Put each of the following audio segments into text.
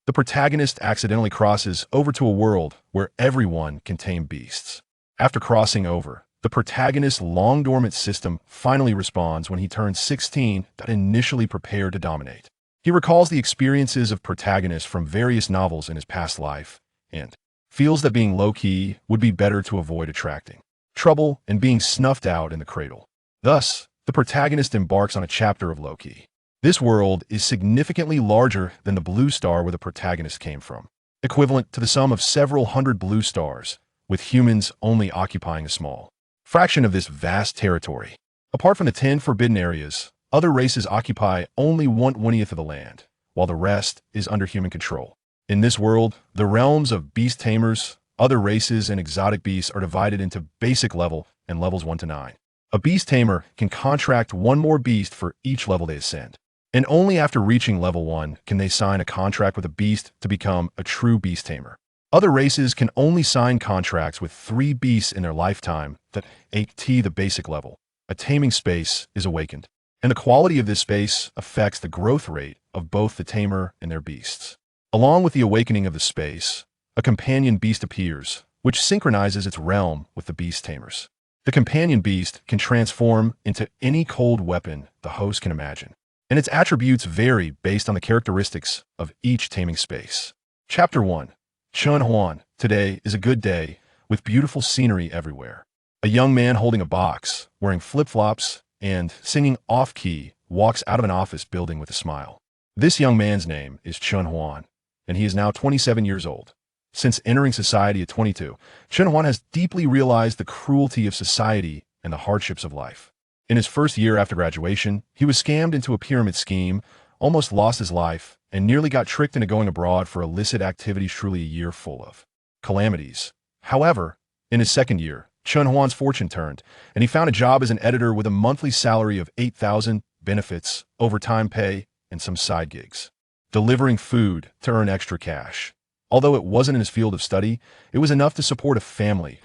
The protagonist accidentally crosses over to a world where everyone can tame beasts. After crossing over, the protagonist's long-dormant system finally responds when he turns 16 that initially prepared to dominate. He recalls the experiences of protagonists from various novels in his past life and feels that being low-key would be better to avoid attracting trouble and being snuffed out in the cradle. Thus, the protagonist embarks on a chapter of low-key. This world is significantly larger than the blue star where the protagonist came from, equivalent to the sum of several hundred blue stars, with humans only occupying a small fraction of this vast territory. Apart from the 10 forbidden areas, other races occupy only 1/20th of the land, while the rest is under human control. In this world, the realms of beast tamers, other races, and exotic beasts are divided into basic level and levels 1 to 9. A beast tamer can contract one more beast for each level they ascend, and only after reaching level 1 can they sign a contract with a beast to become a true beast tamer. Other races can only sign contracts with 3 beasts in their lifetime that at the basic level. A taming space is awakened, and the quality of this space affects the growth rate of both the tamer and their beasts. Along with the awakening of the space, a companion beast appears, which synchronizes its realm with the beast tamers. The companion beast can transform into any cold weapon the host can imagine, and its attributes vary based on the characteristics of each taming space. Chapter 1. Chun Huan. Today is a good day, with beautiful scenery everywhere. A young man holding a box, wearing flip-flops, and singing off-key, walks out of an office building with a smile. This young man's name is Chun Huan, and he is now 27 years old. Since entering society at 22, Chun Huan has deeply realized the cruelty of society and the hardships of life. In his first year after graduation, he was scammed into a pyramid scheme, almost lost his life, and nearly got tricked into going abroad for illicit activities. Truly a year full of calamities. However, in his second year, Chun Huan's fortune turned, and he found a job as an editor with a monthly salary of 8,000, benefits, overtime pay, and some side gigs. Delivering food to earn extra cash. Although it wasn't in his field of study, it was enough to support a family.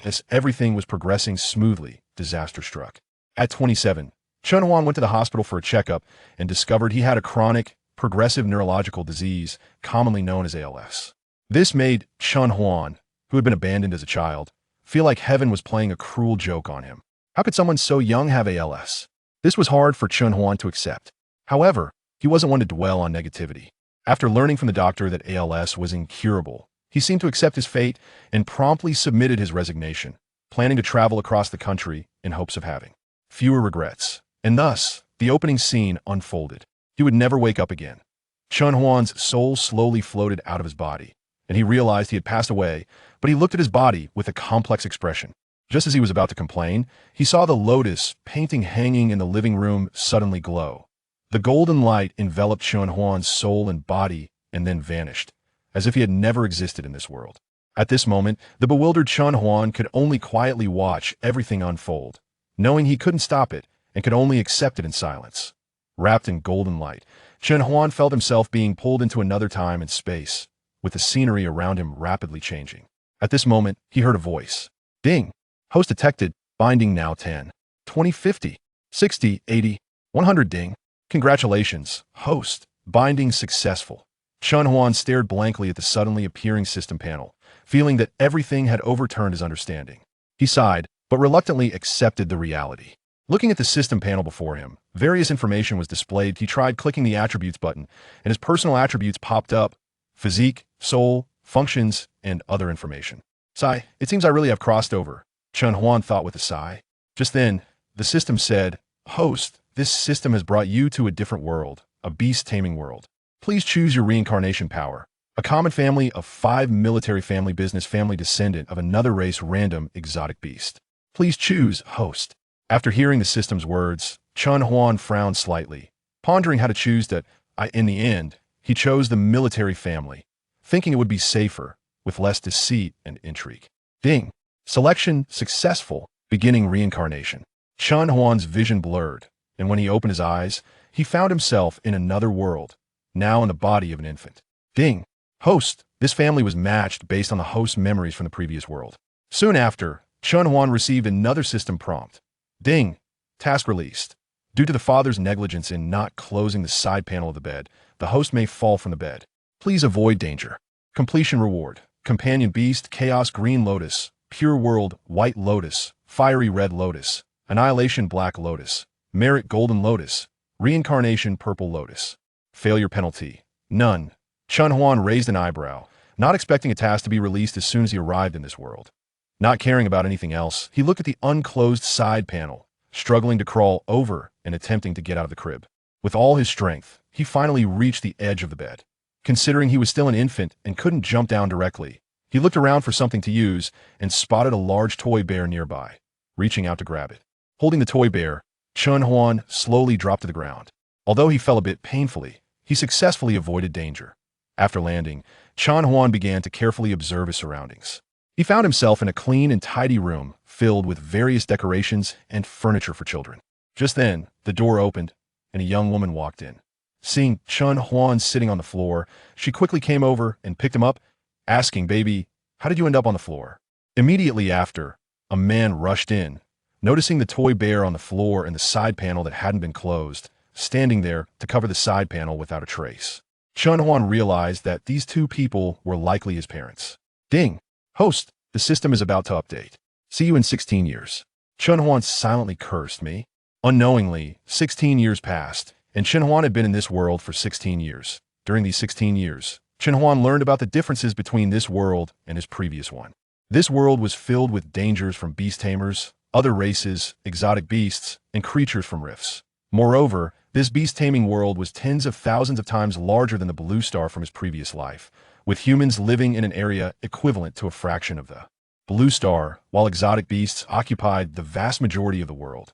As everything was progressing smoothly, disaster struck. At 27, Chun Huan went to the hospital for a checkup and discovered he had a chronic, progressive neurological disease, commonly known as ALS. This made Chun Huan, who had been abandoned as a child, feel like heaven was playing a cruel joke on him. How could someone so young have ALS? This was hard for Chun Huan to accept. However, he wasn't one to dwell on negativity. After learning from the doctor that ALS was incurable, he seemed to accept his fate and promptly submitted his resignation, planning to travel across the country in hopes of having fewer regrets. And thus, the opening scene unfolded. He would never wake up again. Chun Huan's soul slowly floated out of his body, and he realized he had passed away, but he looked at his body with a complex expression. Just as he was about to complain, he saw the lotus painting hanging in the living room suddenly glow. The golden light enveloped Chun Huan's soul and body and then vanished, as if he had never existed in this world. At this moment, the bewildered Chun Huan could only quietly watch everything unfold, knowing he couldn't stop it and could only accept it in silence. Wrapped in golden light, Chun Huan felt himself being pulled into another time and space, with the scenery around him rapidly changing. At this moment, he heard a voice. Ding! Host detected. Binding now 10, 20, 50, 60, 80, 100 ding. Congratulations, host. Binding successful. Chun Huan stared blankly at the suddenly appearing system panel, feeling that everything had overturned his understanding. He sighed, but reluctantly accepted the reality. Looking at the system panel before him, various information was displayed. He tried clicking the attributes button, and his personal attributes popped up: physique, soul, functions, and other information. Sigh, it seems I really have crossed over, Chun Huan thought with a sigh. Just then, the system said, Host, this system has brought you to a different world, a beast taming world. Please choose your reincarnation power. A common family of 5 military family business family descendant of another race random exotic beast. Please choose, host. After hearing the system's words, Chun Huan frowned slightly, pondering how to choose that. In the end, he chose the military family, thinking it would be safer, with less deceit and intrigue. Ding. Selection successful. Beginning reincarnation. Chun Huan's vision blurred, and when he opened his eyes, he found himself in another world, now in the body of an infant. Ding. Host. This family was matched based on the host's memories from the previous world. Soon after, Chun Huan received another system prompt. Ding. Task released. Due to the father's negligence in not closing the side panel of the bed, the host may fall from the bed. Please avoid danger. Completion reward. Companion beast, Chaos Green Lotus, Pure World, White Lotus, Fiery Red Lotus, Annihilation Black Lotus, Merit Golden Lotus, Reincarnation Purple Lotus. Failure penalty. None. Chun Huan raised an eyebrow, not expecting a task to be released as soon as he arrived in this world. Not caring about anything else, he looked at the unclosed side panel, struggling to crawl over and attempting to get out of the crib. With all his strength, he finally reached the edge of the bed. Considering he was still an infant and couldn't jump down directly, he looked around for something to use and spotted a large toy bear nearby. Reaching out to grab it. Holding the toy bear, Chun Huan slowly dropped to the ground. Although he fell a bit painfully, he successfully avoided danger. After landing, Chun Huan began to carefully observe his surroundings. He found himself in a clean and tidy room filled with various decorations and furniture for children. Just then, the door opened, and a young woman walked in. Seeing Chun Huan sitting on the floor, she quickly came over and picked him up, asking, "Baby, how did you end up on the floor?" Immediately after, a man rushed in, noticing the toy bear on the floor and the side panel that hadn't been closed, standing there to cover the side panel without a trace. Chun Huan realized that these two people were likely his parents. Ding! Host, the system is about to update. See you in 16 years. Chun Huan silently cursed me. Unknowingly, 16 years passed, and Chun Huan had been in this world for 16 years. During these 16 years, Chun Huan learned about the differences between this world and his previous one. This world was filled with dangers from beast tamers, other races, exotic beasts, and creatures from rifts. Moreover, this beast taming world was tens of thousands of times larger than the blue star from his previous life, with humans living in an area equivalent to a fraction of the blue star, while exotic beasts occupied the vast majority of the world.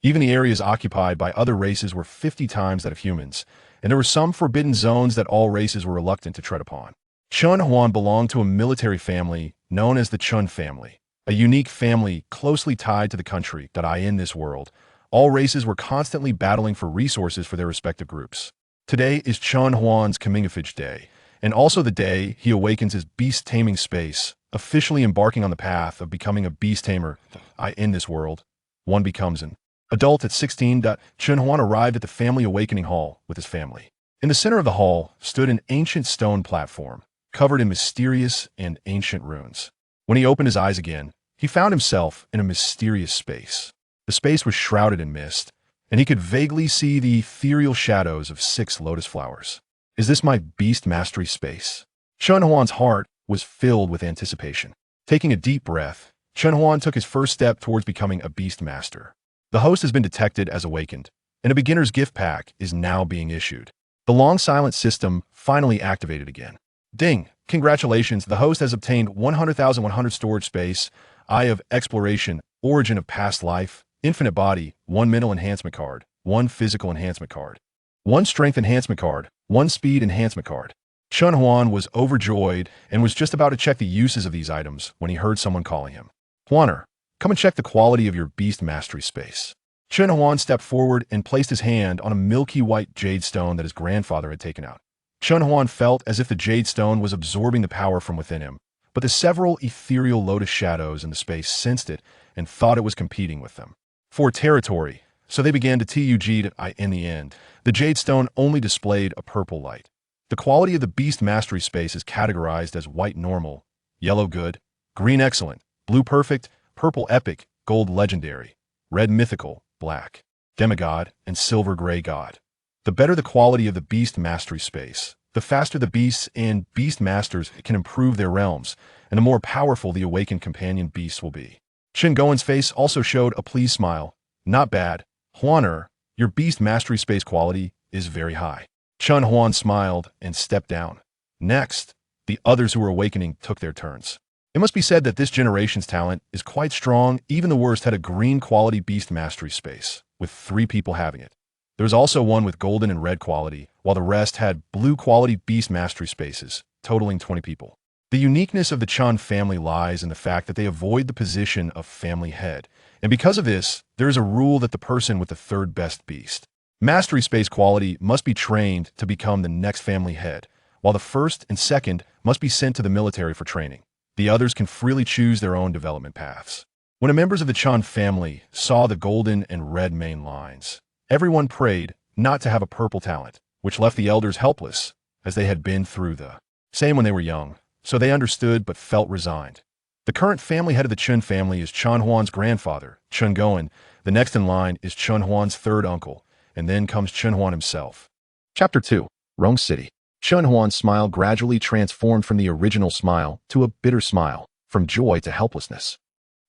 Even the areas occupied by other races were 50 times that of humans, and there were some forbidden zones that all races were reluctant to tread upon. Chun Huan belonged to a military family known as the Chun family, a unique family closely tied to the country that I in this world. All races were constantly battling for resources for their respective groups. Today is Chun Huan's comingafage day, and also the day he awakens his beast taming space, officially embarking on the path of becoming a beast tamer. I in this world. One becomes an adult at 16. Chun Huan arrived at the family awakening hall with his family. In the center of the hall stood an ancient stone platform, covered in mysterious and ancient runes. When he opened his eyes again, he found himself in a mysterious space. The space was shrouded in mist, and he could vaguely see the ethereal shadows of 6 lotus flowers. Is this my beast mastery space? Chun Huan's heart was filled with anticipation. Taking a deep breath, Chun Huan took his first step towards becoming a beast master. The host has been detected as awakened, and a beginner's gift pack is now being issued. The long silent system finally activated again. Ding! Congratulations, the host has obtained 100,100 storage space, Eye of Exploration, Origin of Past Life, Infinite Body, 1 Mental Enhancement Card, 1 Physical Enhancement Card, 1 Strength Enhancement Card, 1 Speed Enhancement Card. Chun Huan was overjoyed and was just about to check the uses of these items when he heard someone calling him. Huaner, come and check the quality of your beast mastery space. Chun Huan stepped forward and placed his hand on a milky white jade stone that his grandfather had taken out. Chun Huan felt as if the jade stone was absorbing the power from within him, but the several ethereal lotus shadows in the space sensed it and thought it was competing with them for territory, so they began to tug. In the end, the jade stone only displayed a purple light. The quality of the beast mastery space is categorized as white normal, yellow good, green excellent, blue perfect, purple epic, gold legendary, red mythical, black demigod, and silver gray god. The better the quality of the beast mastery space, the faster the beasts and beast masters can improve their realms, and the more powerful the awakened companion beasts will be. Shin Goen's face also showed a pleased smile. Not bad. Huaner, your beast mastery space quality is very high. Chun Huan smiled and stepped down. Next, the others who were awakening took their turns. It must be said that this generation's talent is quite strong. Even the worst had a green quality beast mastery space, with 3 people having it. There was also one with golden and red quality, while the rest had blue quality beast mastery spaces, totaling 20 people. The uniqueness of the Chun family lies in the fact that they avoid the position of family head, and because of this, there is a rule that the person with the 3rd best beast mastery space quality must be trained to become the next family head, while the 1st and 2nd must be sent to the military for training. The others can freely choose their own development paths. When the members of the Chun family saw the golden and red main lines, everyone prayed not to have a purple talent, which left the elders helpless, as they had been through the same when they were young, so they understood but felt resigned. The current family head of the Chun family is Chun Huan's grandfather, Chun Goen. The next in line is Chun Huan's third uncle, and then comes Chun Huan himself. Chapter 2. Rong City. Chun Huan's smile gradually transformed from the original smile to a bitter smile, from joy to helplessness.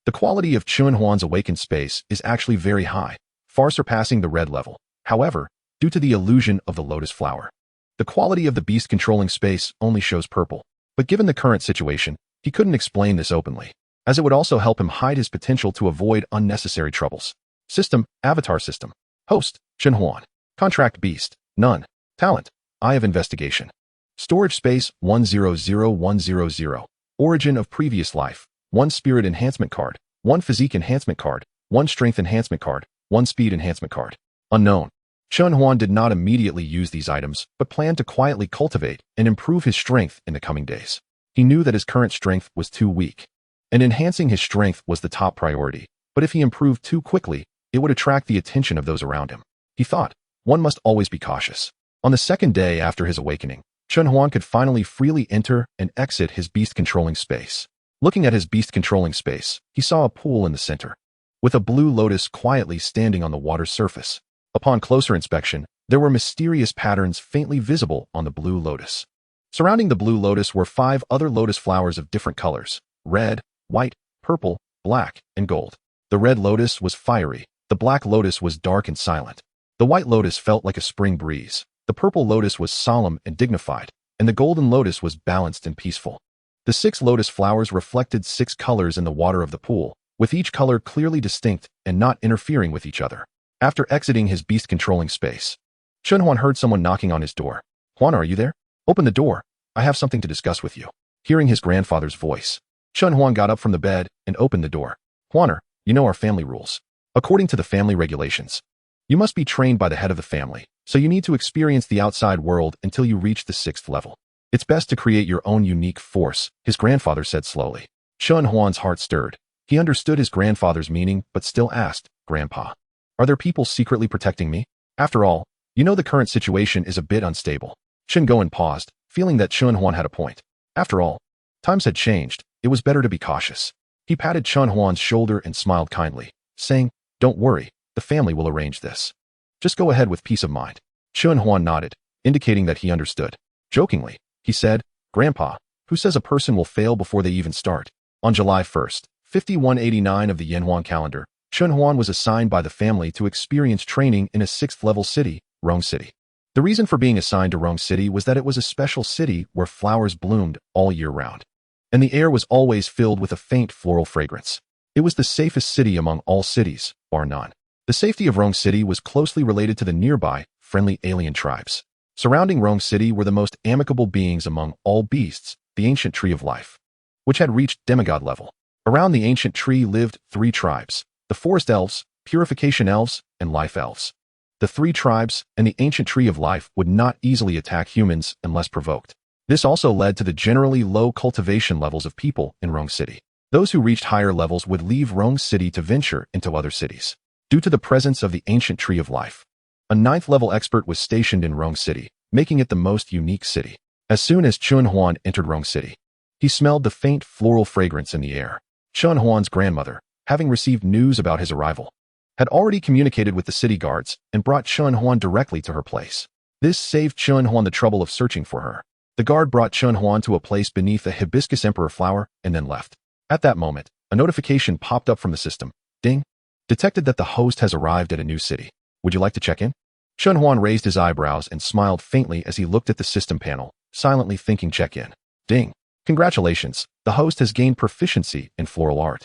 The quality of Chun Huan's awakened space is actually very high, far surpassing the red level. However, due to the illusion of the lotus flower, the quality of the beast controlling space only shows purple. But given the current situation, he couldn't explain this openly, as it would also help him hide his potential to avoid unnecessary troubles. System, Avatar System. Host, Chun Huan. Contract Beast, none. Talent, Eye of Investigation. Storage Space, 100100. Origin of Previous Life, 1 Spirit Enhancement Card, 1 Physique Enhancement Card, 1 Strength Enhancement Card, 1 Speed Enhancement Card. Unknown. Chun Huan did not immediately use these items, but planned to quietly cultivate and improve his strength in the coming days. He knew that his current strength was too weak, and enhancing his strength was the top priority, but if he improved too quickly, it would attract the attention of those around him. He thought, one must always be cautious. On the second day after his awakening, Chun Huan could finally freely enter and exit his beast-controlling space. Looking at his beast-controlling space, he saw a pool in the center, with a blue lotus quietly standing on the water's surface. Upon closer inspection, there were mysterious patterns faintly visible on the blue lotus. Surrounding the blue lotus were 5 other lotus flowers of different colors: red, white, purple, black, and gold. The red lotus was fiery, the black lotus was dark and silent. The white lotus felt like a spring breeze. The purple lotus was solemn and dignified, and the golden lotus was balanced and peaceful. The 6 lotus flowers reflected 6 colors in the water of the pool, with each color clearly distinct and not interfering with each other. After exiting his beast-controlling space, Chun Huan heard someone knocking on his door. "Huan, are you there? Open the door. I have something to discuss with you." Hearing his grandfather's voice, Chun Huan got up from the bed and opened the door. "Huaner, you know our family rules. According to the family regulations, you must be trained by the head of the family, so you need to experience the outside world until you reach the 6th level. It's best to create your own unique force," his grandfather said slowly. Chun Huan's heart stirred. He understood his grandfather's meaning, but still asked, "Grandpa, are there people secretly protecting me? After all, you know the current situation is a bit unstable." Chun Goen paused, feeling that Chun Huan had a point. After all, times had changed. It was better to be cautious. He patted Chun Huan's shoulder and smiled kindly, saying, "Don't worry, the family will arrange this. Just go ahead with peace of mind." Chun Huan nodded, indicating that he understood. Jokingly, he said, "Grandpa, who says a person will fail before they even start?" On July 1st, 5189 of the Yanhuan calendar, Chun Huan was assigned by the family to experience training in a 6th-level city, Rong City. The reason for being assigned to Rong City was that it was a special city where flowers bloomed all year round, and the air was always filled with a faint floral fragrance. It was the safest city among all cities, bar none. The safety of Rong City was closely related to the nearby, friendly alien tribes. Surrounding Rong City were the most amicable beings among all beasts, the ancient tree of life, which had reached demigod level. Around the ancient tree lived 3 tribes: the forest elves, purification elves, and life elves. The 3 tribes and the ancient tree of life would not easily attack humans unless provoked. This also led to the generally low cultivation levels of people in Rong City. Those who reached higher levels would leave Rong City to venture into other cities. Due to the presence of the ancient tree of life, a 9th-level expert was stationed in Rong City, making it the most unique city. As soon as Chun Huan entered Rong City, he smelled the faint floral fragrance in the air. Chun Huan's grandmother, having received news about his arrival, had already communicated with the city guards and brought Chun Huan directly to her place. This saved Chun Huan the trouble of searching for her. The guard brought Chun Huan to a place beneath a hibiscus emperor flower and then left. At that moment, a notification popped up from the system. Ding! Detected that the host has arrived at a new city. Would you like to check in? Chun Huan raised his eyebrows and smiled faintly as he looked at the system panel, silently thinking check-in. Ding! Congratulations, the host has gained proficiency in floral art.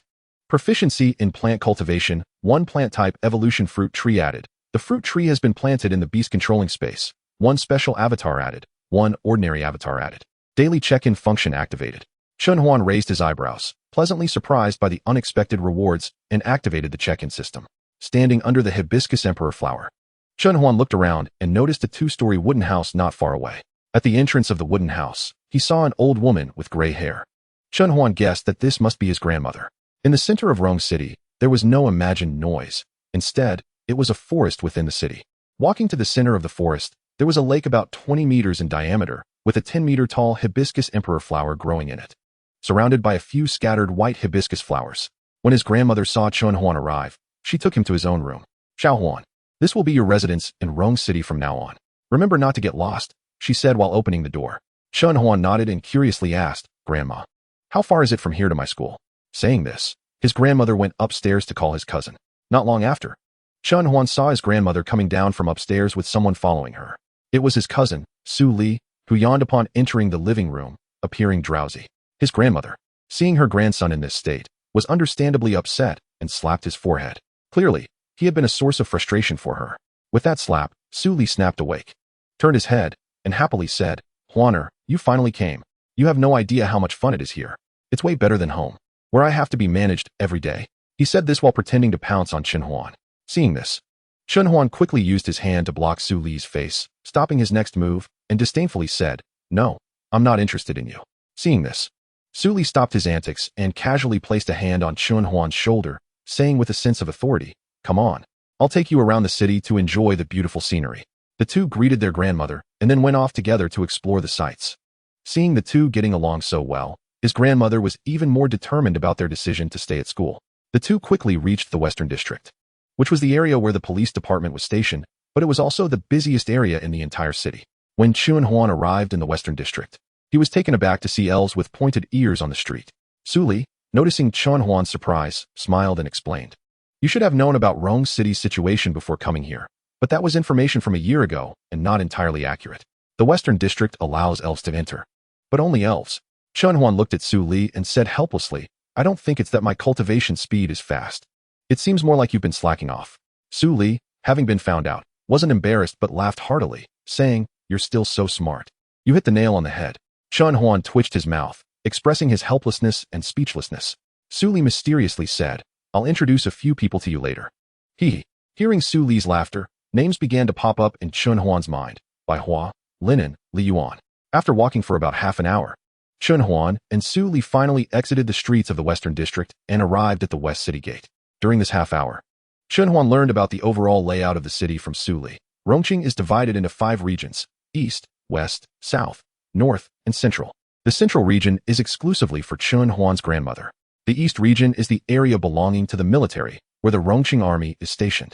Proficiency in plant cultivation, 1 plant type evolution fruit tree added. The fruit tree has been planted in the beast controlling space. 1 special avatar added. 1 ordinary avatar added. Daily check-in function activated. Chun Huan raised his eyebrows, pleasantly surprised by the unexpected rewards, and activated the check-in system. Standing under the hibiscus emperor flower, Chun Huan looked around and noticed a 2-story wooden house not far away. At the entrance of the wooden house, he saw an old woman with gray hair. Chun Huan guessed that this must be his grandmother. In the center of Rong City, there was no imagined noise. Instead, it was a forest within the city. Walking to the center of the forest, there was a lake about 20 meters in diameter, with a 10-meter-tall hibiscus emperor flower growing in it, surrounded by a few scattered white hibiscus flowers. When his grandmother saw Chun Huan arrive, she took him to his own room. "Xiao Huan, this will be your residence in Rong City from now on. Remember not to get lost," she said while opening the door. Chun Huan nodded and curiously asked, "Grandma, how far is it from here to my school?" Saying this, his grandmother went upstairs to call his cousin. Not long after, Chun Huan saw his grandmother coming down from upstairs with someone following her. It was his cousin, Su Li, who yawned upon entering the living room, appearing drowsy. His grandmother, seeing her grandson in this state, was understandably upset and slapped his forehead. Clearly, he had been a source of frustration for her. With that slap, Su Li snapped awake, turned his head, and happily said, "Huaner, you finally came. You have no idea how much fun it is here. It's way better than home, where I have to be managed every day." He said this while pretending to pounce on Chun Huan. Seeing this, Chun Huan quickly used his hand to block Su Li's face, stopping his next move, and disdainfully said, "No, I'm not interested in you." Seeing this, Su Li stopped his antics and casually placed a hand on Chun Huan's shoulder, saying with a sense of authority, "Come on, I'll take you around the city to enjoy the beautiful scenery." The two greeted their grandmother and then went off together to explore the sights. Seeing the two getting along so well, his grandmother was even more determined about their decision to stay at school. The two quickly reached the Western District, which was the area where the police department was stationed, but it was also the busiest area in the entire city. When Chun Huan arrived in the Western District, he was taken aback to see elves with pointed ears on the street. Su Li, noticing Chun Huan's surprise, smiled and explained, "You should have known about Rong City's situation before coming here, but that was information from a year ago and not entirely accurate. The Western District allows elves to enter, but only elves." Chun Huan looked at Su Li and said helplessly, "I don't think it's that my cultivation speed is fast. It seems more like you've been slacking off." Su Li, having been found out, wasn't embarrassed but laughed heartily, saying, "You're still so smart. You hit the nail on the head." Chun Huan twitched his mouth, expressing his helplessness and speechlessness. Su Li mysteriously said, "I'll introduce a few people to you later." Hearing Su Li's laughter, names began to pop up in Chun Huan's mind: Bai Hua, Linen, Li Yuan. After walking for about half an hour, Chun Huan and Su Li finally exited the streets of the Western District and arrived at the West City Gate. During this half hour, Chun Huan learned about the overall layout of the city from Su Li. Rongqing is divided into 5 regions: East, West, South, North, and Central. The Central region is exclusively for Chun Huan's grandmother. The East region is the area belonging to the military, where the Rongqing army is stationed.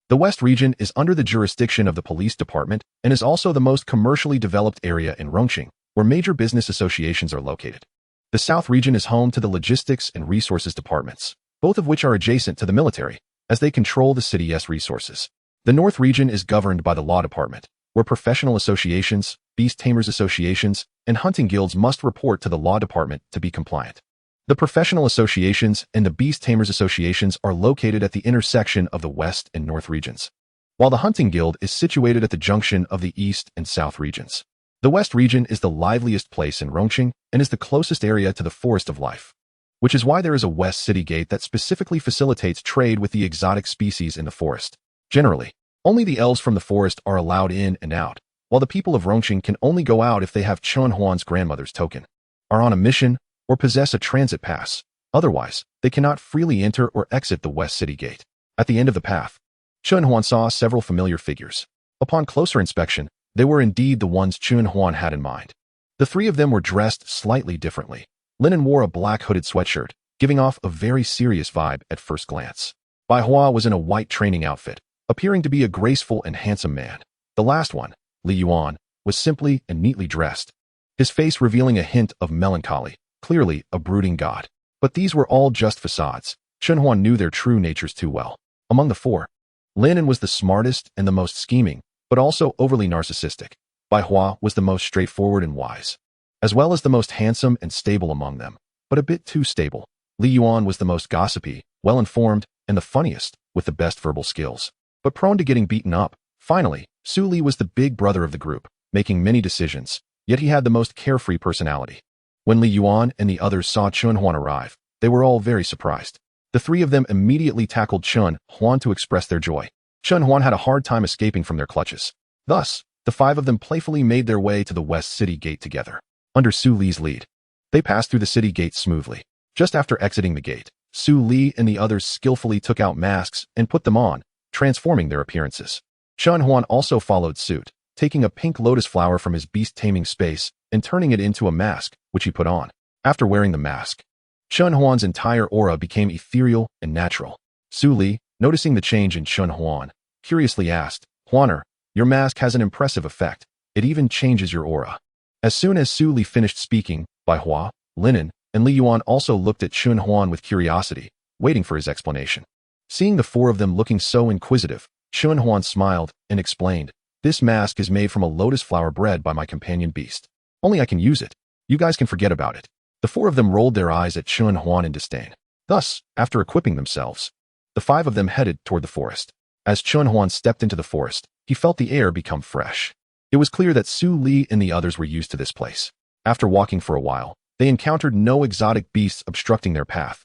The West region is under the jurisdiction of the police department and is also the most commercially developed area in Rongqing, where major business associations are located. The South region is home to the logistics and resources departments, both of which are adjacent to the military, as they control the city's resources. The North region is governed by the law department, where professional associations, beast tamers associations, and hunting guilds must report to the law department to be compliant. The professional associations and the beast tamers associations are located at the intersection of the West and North regions, while the hunting guild is situated at the junction of the East and South regions. The West region is the liveliest place in Rongqing and is the closest area to the Forest of Life, which is why there is a West City Gate that specifically facilitates trade with the exotic species in the forest. Generally, only the elves from the forest are allowed in and out, while the people of Rongqing can only go out if they have Chun Huan's grandmother's token, are on a mission, or possess a transit pass. Otherwise, they cannot freely enter or exit the West City Gate. At the end of the path, Chun Huan saw several familiar figures. Upon closer inspection, they were indeed the ones Chun Huan had in mind. The 3 of them were dressed slightly differently. Linen wore a black hooded sweatshirt, giving off a very serious vibe at first glance. Bai Hua was in a white training outfit, appearing to be a graceful and handsome man. The last one, Li Yuan, was simply and neatly dressed, his face revealing a hint of melancholy, clearly a brooding god. But these were all just facades. Chun Huan knew their true natures too well. Among the 4, Linen was the smartest and the most scheming, but also overly narcissistic. Bai Hua was the most straightforward and wise, as well as the most handsome and stable among them, but a bit too stable. Li Yuan was the most gossipy, well-informed, and the funniest, with the best verbal skills, but prone to getting beaten up. Finally, Su Li was the big brother of the group, making many decisions, yet he had the most carefree personality. When Li Yuan and the others saw Chun Huan arrive, they were all very surprised. The 3 of them immediately tackled Chun Huan to express their joy. Chun Huan had a hard time escaping from their clutches. Thus, the 5 of them playfully made their way to the West City Gate together. Under Su Li's lead, they passed through the city gate smoothly. Just after exiting the gate, Su Li and the others skillfully took out masks and put them on, transforming their appearances. Chun Huan also followed suit, taking a pink lotus flower from his beast taming space and turning it into a mask, which he put on. After wearing the mask, Chun Huan's entire aura became ethereal and natural. Su Li, noticing the change in Chun Huan, curiously asked, "Huaner, your mask has an impressive effect. It even changes your aura." As soon as Su Li finished speaking, Bai Hua, Linen, and Li Yuan also looked at Chun Huan with curiosity, waiting for his explanation. Seeing the four of them looking so inquisitive, Chun Huan smiled and explained, "This mask is made from a lotus flower bred by my companion beast. Only I can use it. You guys can forget about it." The four of them rolled their eyes at Chun Huan in disdain. Thus, after equipping themselves, the five of them headed toward the forest. As Chun Huan stepped into the forest, he felt the air become fresh. It was clear that Su Li and the others were used to this place. After walking for a while, they encountered no exotic beasts obstructing their path,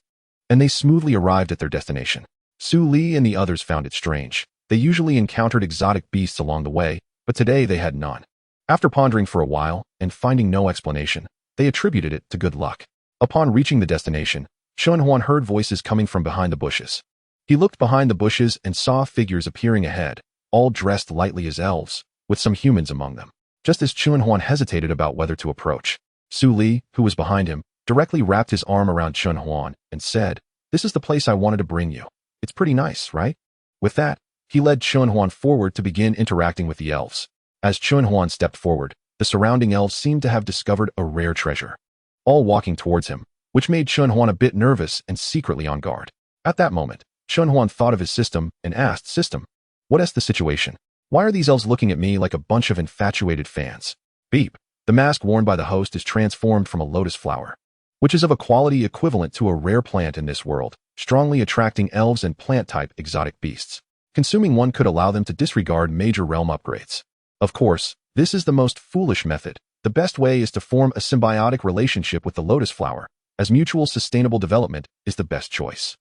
and they smoothly arrived at their destination. Su Li and the others found it strange. They usually encountered exotic beasts along the way, but today they had none. After pondering for a while and finding no explanation, they attributed it to good luck. Upon reaching the destination, Chun Huan heard voices coming from behind the bushes. He looked behind the bushes and saw figures appearing ahead, all dressed lightly as elves, with some humans among them. Just as Chun Huan hesitated about whether to approach, Su Li, who was behind him, directly wrapped his arm around Chun Huan and said, "This is the place I wanted to bring you. It's pretty nice, right?" With that, he led Chun Huan forward to begin interacting with the elves. As Chun Huan stepped forward, the surrounding elves seemed to have discovered a rare treasure, all walking towards him, which made Chun Huan a bit nervous and secretly on guard. At that moment, Chun Huan thought of his system and asked, "System, what is the situation? Why are these elves looking at me like a bunch of infatuated fans?" Beep. The mask worn by the host is transformed from a lotus flower, which is of a quality equivalent to a rare plant in this world, strongly attracting elves and plant-type exotic beasts. Consuming one could allow them to disregard major realm upgrades. Of course, this is the most foolish method. The best way is to form a symbiotic relationship with the lotus flower, as mutual sustainable development is the best choice.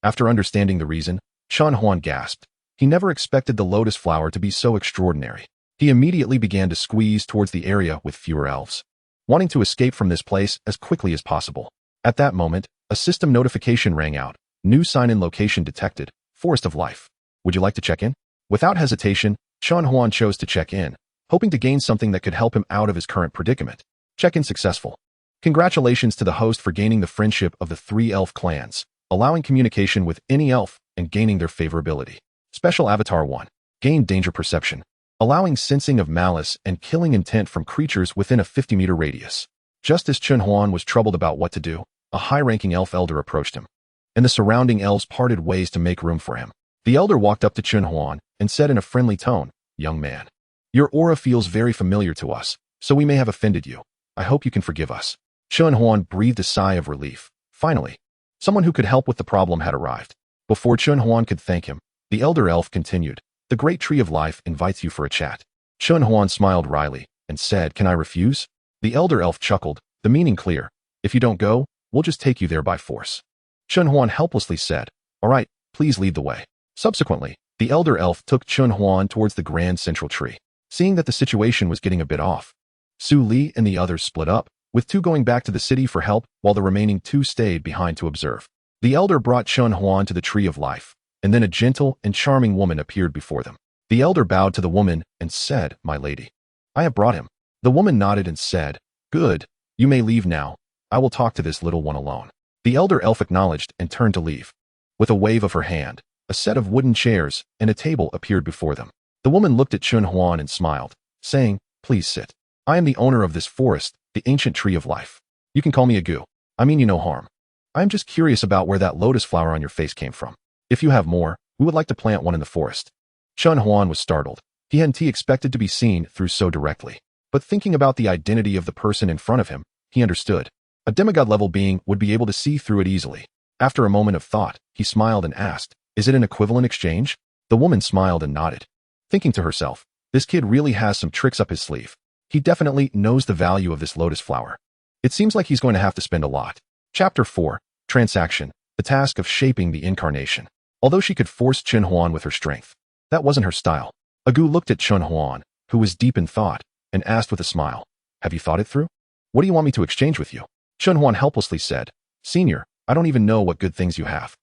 After understanding the reason, Chun Huan gasped. He never expected the lotus flower to be so extraordinary. He immediately began to squeeze towards the area with fewer elves, wanting to escape from this place as quickly as possible. At that moment, a system notification rang out. New sign-in location detected, Forest of Life. Would you like to check in? Without hesitation, Chun Huan chose to check in, hoping to gain something that could help him out of his current predicament. Check-in successful. Congratulations to the host for gaining the friendship of the 3 elf clans, allowing communication with any elf and gaining their favorability. Special Avatar 1. Gain danger perception, allowing sensing of malice and killing intent from creatures within a 50-meter radius. Just as Chun Huan was troubled about what to do, a high-ranking elf elder approached him, and the surrounding elves parted ways to make room for him. The elder walked up to Chun Huan and said in a friendly tone, "Young man, your aura feels very familiar to us, so we may have offended you. I hope you can forgive us." Chun Huan breathed a sigh of relief. Finally, someone who could help with the problem had arrived. Before Chun Huan could thank him, the elder elf continued, "The Great Tree of Life invites you for a chat." Chun Huan smiled wryly and said, "Can I refuse?" The elder elf chuckled, the meaning clear. "If you don't go, we'll just take you there by force." Chun Huan helplessly said, "All right, please lead the way." Subsequently, the elder elf took Chun Huan towards the grand central tree. Seeing that the situation was getting a bit off, Su Li and the others split up, with 2 going back to the city for help while the remaining 2 stayed behind to observe. The elder brought Chun Huan to the Tree of Life, and then a gentle and charming woman appeared before them. The elder bowed to the woman and said, "My lady, I have brought him." The woman nodded and said, "Good, you may leave now. I will talk to this little one alone." The elder elf acknowledged and turned to leave. With a wave of her hand, a set of wooden chairs and a table appeared before them. The woman looked at Chun Huan and smiled, saying, "Please sit. I am the owner of this forest, the ancient Tree of Life. You can call me Agu. I mean you no harm. I am just curious about where that lotus flower on your face came from. If you have more, we would like to plant one in the forest." Chun Huan was startled. He hadn't expected to be seen through so directly. But thinking about the identity of the person in front of him, he understood. A demigod-level being would be able to see through it easily. After a moment of thought, he smiled and asked, "Is it an equivalent exchange?" The woman smiled and nodded, thinking to herself, "This kid really has some tricks up his sleeve. He definitely knows the value of this lotus flower. It seems like he's going to have to spend a lot." Chapter 4. Transaction. The task of shaping the incarnation. Although she could force Chun Huan with her strength, that wasn't her style. Agu looked at Chun Huan, who was deep in thought, and asked with a smile, "Have you thought it through? What do you want me to exchange with you?" Chun Huan helplessly said, "Senior, I don't even know what good things you have."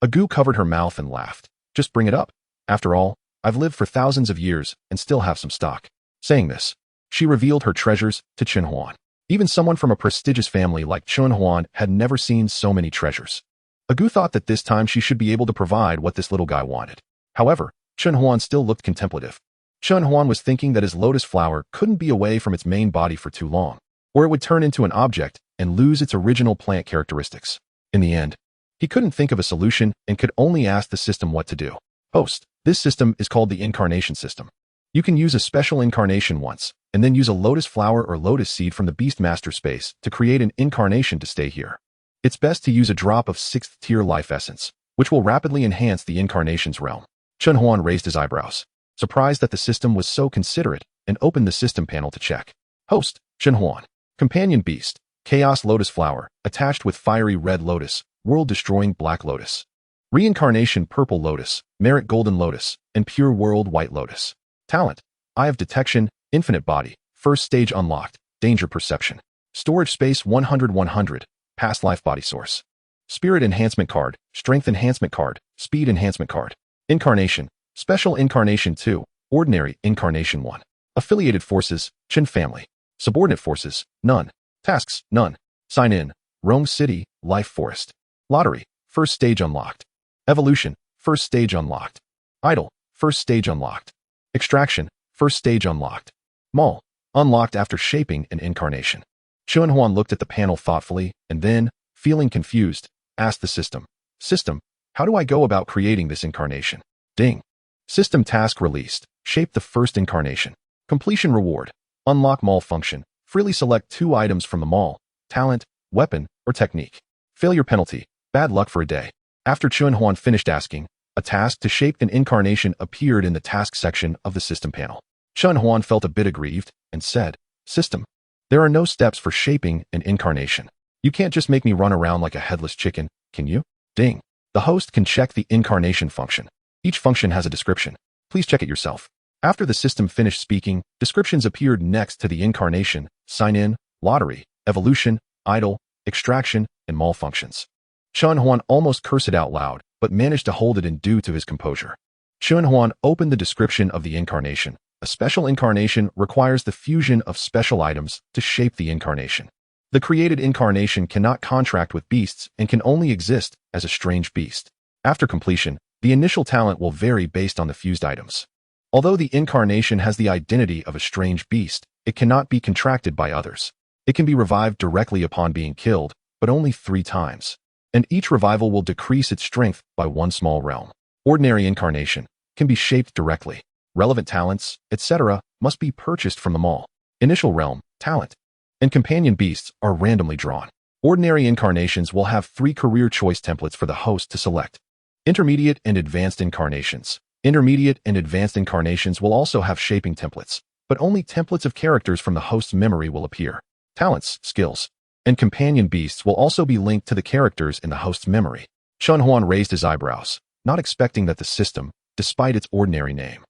Agu covered her mouth and laughed. "Just bring it up. After all, I've lived for thousands of years and still have some stock." Saying this, she revealed her treasures to Chen Huan. Even someone from a prestigious family like Chen Huan had never seen so many treasures. Agu thought that this time she should be able to provide what this little guy wanted. However, Chen Huan still looked contemplative. Chen Huan was thinking that his lotus flower couldn't be away from its main body for too long, or it would turn into an object and lose its original plant characteristics. In the end, he couldn't think of a solution and could only ask the system what to do. Host, this system is called the incarnation system. You can use a special incarnation once, and then use a lotus flower or lotus seed from the Beastmaster space to create an incarnation to stay here. It's best to use a drop of 6th tier life essence, which will rapidly enhance the incarnation's realm. Chen Huan raised his eyebrows, surprised that the system was so considerate, and opened the system panel to check. Host, Chen Huan. Companion beast, Chaos Lotus Flower, attached with fiery red lotus, world-destroying black lotus. Reincarnation purple lotus, merit golden lotus, and pure world white lotus. Talent, Eye of Detection, infinite body, first stage unlocked, danger perception. Storage space 100-100, past life body source. Spirit enhancement card, strength enhancement card, speed enhancement card. Incarnation, special incarnation 2, ordinary incarnation 1. Affiliated forces, Chen family. Subordinate forces, none. Tasks, none. Sign in, Rome City, Life Forest. Lottery, first stage unlocked. Evolution, first stage unlocked. Idol, first stage unlocked. Extraction, first stage unlocked. Mall, unlocked after shaping an incarnation. Chen Huan looked at the panel thoughtfully and then, feeling confused, asked the system, System, how do I go about creating this incarnation? Ding. System task released. Shape the first incarnation. Completion reward. Unlock mall function. Freely select 2 items from the mall, talent, weapon, or technique. Failure penalty. Bad luck for a day. After Chen Huan finished asking, a task to shape an incarnation appeared in the task section of the system panel. Chen Huan felt a bit aggrieved and said, System, there are no steps for shaping an incarnation. You can't just make me run around like a headless chicken, can you? Ding. The host can check the incarnation function. Each function has a description. Please check it yourself. After the system finished speaking, descriptions appeared next to the incarnation, sign in, lottery, evolution, idol, extraction, and mall functions. Chen Huan almost cursed it out loud, but managed to hold it in due to his composure. Chen Huan opened the description of the incarnation. A special incarnation requires the fusion of special items to shape the incarnation. The created incarnation cannot contract with beasts and can only exist as a strange beast. After completion, the initial talent will vary based on the fused items. Although the incarnation has the identity of a strange beast, it cannot be contracted by others. It can be revived directly upon being killed, but only 3 times. And each revival will decrease its strength by 1 small realm. Ordinary incarnation can be shaped directly. Relevant talents, etc., must be purchased from the mall. Initial realm, talent, and companion beasts are randomly drawn. Ordinary incarnations will have 3 career choice templates for the host to select. Intermediate and advanced incarnations. Intermediate and advanced incarnations will also have shaping templates, but only templates of characters from the host's memory will appear. Talents, skills, and companion beasts will also be linked to the characters in the host's memory. Chen Huan raised his eyebrows, not expecting that the system, despite its ordinary name,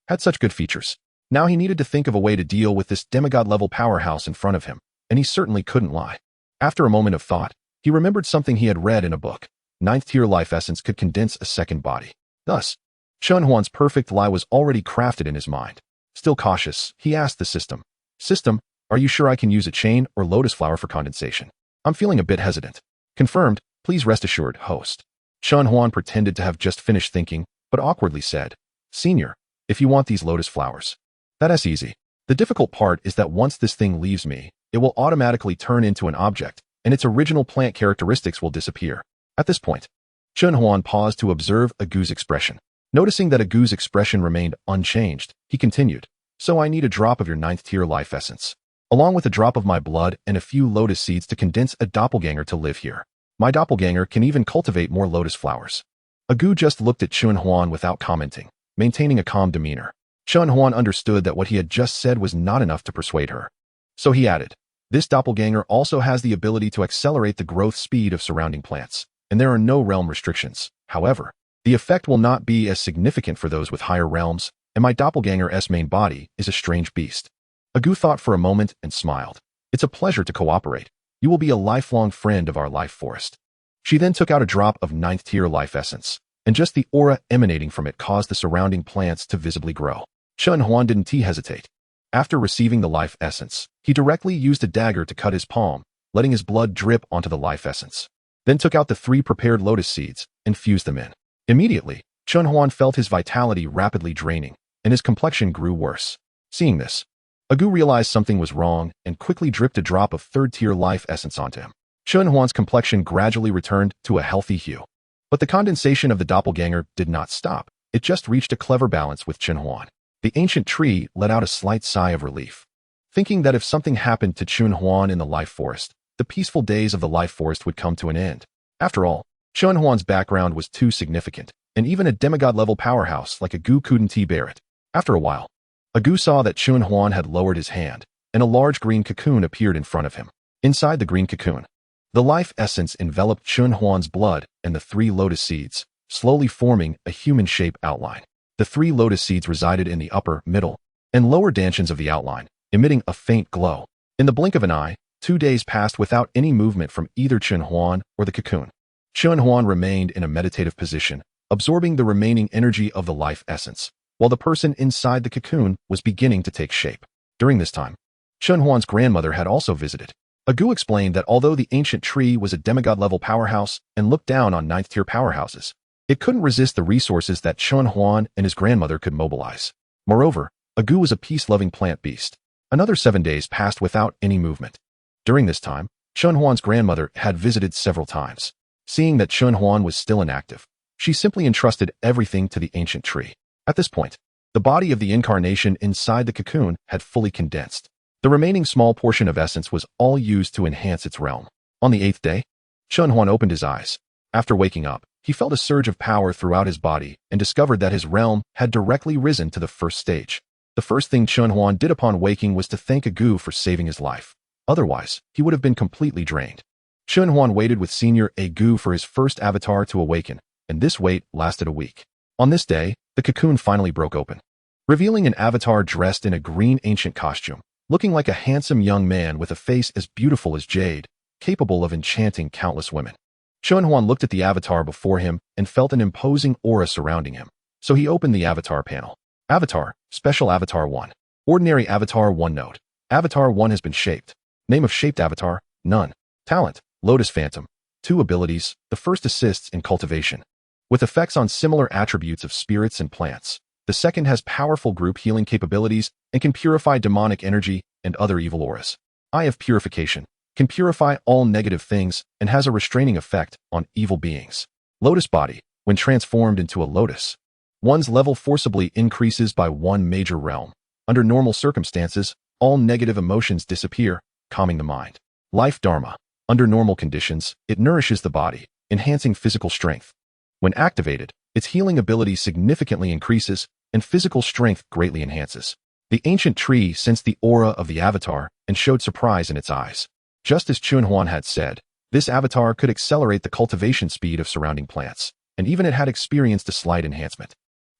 had such good features. Now he needed to think of a way to deal with this demigod-level powerhouse in front of him, and he certainly couldn't lie. After a moment of thought, he remembered something he had read in a book. 9th tier life essence could condense a second body. Thus, Chen Huan's perfect lie was already crafted in his mind. Still cautious, he asked the system, System, are you sure I can use a chain or lotus flower for condensation? I'm feeling a bit hesitant. Confirmed, please rest assured, host. Chen Huan pretended to have just finished thinking, but awkwardly said, Senior, if you want these lotus flowers. That's easy. The difficult part is that once this thing leaves me, it will automatically turn into an object, and its original plant characteristics will disappear. At this point, Chen Huan paused to observe Agu's expression. Noticing that Agu's expression remained unchanged, he continued, So I need a drop of your 9th tier life essence, along with a drop of my blood and a few lotus seeds to condense a doppelganger to live here. My doppelganger can even cultivate more lotus flowers. Agu just looked at Chen Huan without commenting, maintaining a calm demeanor. Chen Huan understood that what he had just said was not enough to persuade her. So he added, This doppelganger also has the ability to accelerate the growth speed of surrounding plants, and there are no realm restrictions. However, the effect will not be as significant for those with higher realms, and my doppelganger's main body is a strange beast. Agu thought for a moment and smiled. It's a pleasure to cooperate. You will be a lifelong friend of our life forest. She then took out a drop of 9th tier life essence, and just the aura emanating from it caused the surrounding plants to visibly grow. Chen Huan didn't hesitate. After receiving the life essence, he directly used a dagger to cut his palm, letting his blood drip onto the life essence. Then took out the 3 prepared lotus seeds and fused them in. Immediately, Chun Huan felt his vitality rapidly draining, and his complexion grew worse. Seeing this, Agu realized something was wrong and quickly dripped a drop of 3rd-tier life essence onto him. Chun Huan's complexion gradually returned to a healthy hue. But the condensation of the doppelganger did not stop. It just reached a clever balance with Chun Huan. The ancient tree let out a slight sigh of relief, thinking that if something happened to Chun Huan in the life forest, the peaceful days of the life forest would come to an end. After all, Chun Huan's background was too significant, and even a demigod-level powerhouse like Agu couldn't bear it. After a while, Agu saw that Chun Huan had lowered his hand, and a large green cocoon appeared in front of him. Inside the green cocoon, the life essence enveloped Chun Huan's blood and the 3 lotus seeds, slowly forming a human-shaped outline. The 3 lotus seeds resided in the upper, middle, and lower dantions of the outline, emitting a faint glow. In the blink of an eye, 2 days passed without any movement from either Chun Huan or the cocoon. Chun Huan remained in a meditative position, absorbing the remaining energy of the life essence, while the person inside the cocoon was beginning to take shape. During this time, Chun Huan's grandmother had also visited. Agu explained that although the ancient tree was a demigod-level powerhouse and looked down on 9th-tier powerhouses, it couldn't resist the resources that Chun Huan and his grandmother could mobilize. Moreover, Agu was a peace-loving plant beast. Another 7 days passed without any movement. During this time, Chun Huan's grandmother had visited several times. Seeing that Chun Huan was still inactive, she simply entrusted everything to the ancient tree. At this point, the body of the incarnation inside the cocoon had fully condensed. The remaining small portion of essence was all used to enhance its realm. On the 8th day, Chun Huan opened his eyes. After waking up, he felt a surge of power throughout his body and discovered that his realm had directly risen to the 1st stage. The first thing Chun Huan did upon waking was to thank Agu for saving his life. Otherwise, he would have been completely drained. Chun Huan waited with Senior Agu for his first avatar to awaken, and this wait lasted a week. On this day, the cocoon finally broke open, revealing an avatar dressed in a green ancient costume, looking like a handsome young man with a face as beautiful as jade, capable of enchanting countless women. Chun Huan looked at the avatar before him and felt an imposing aura surrounding him, so he opened the avatar panel. Avatar, Special Avatar 1. Ordinary Avatar 1 Note. Avatar 1 has been shaped. Name of shaped avatar, none. Talent, Lotus Phantom. 2 abilities, the first assists in cultivation, with effects on similar attributes of spirits and plants. The second has powerful group healing capabilities and can purify demonic energy and other evil auras. Eye of Purification. Can purify all negative things and has a restraining effect on evil beings. Lotus Body. When transformed into a lotus, one's level forcibly increases by 1 major realm. Under normal circumstances, all negative emotions disappear, calming the mind. Life Dharma. Under normal conditions, it nourishes the body, enhancing physical strength. When activated, its healing ability significantly increases and physical strength greatly enhances. The ancient tree sensed the aura of the avatar and showed surprise in its eyes. Just as Chun Huan had said, this avatar could accelerate the cultivation speed of surrounding plants, and even it had experienced a slight enhancement.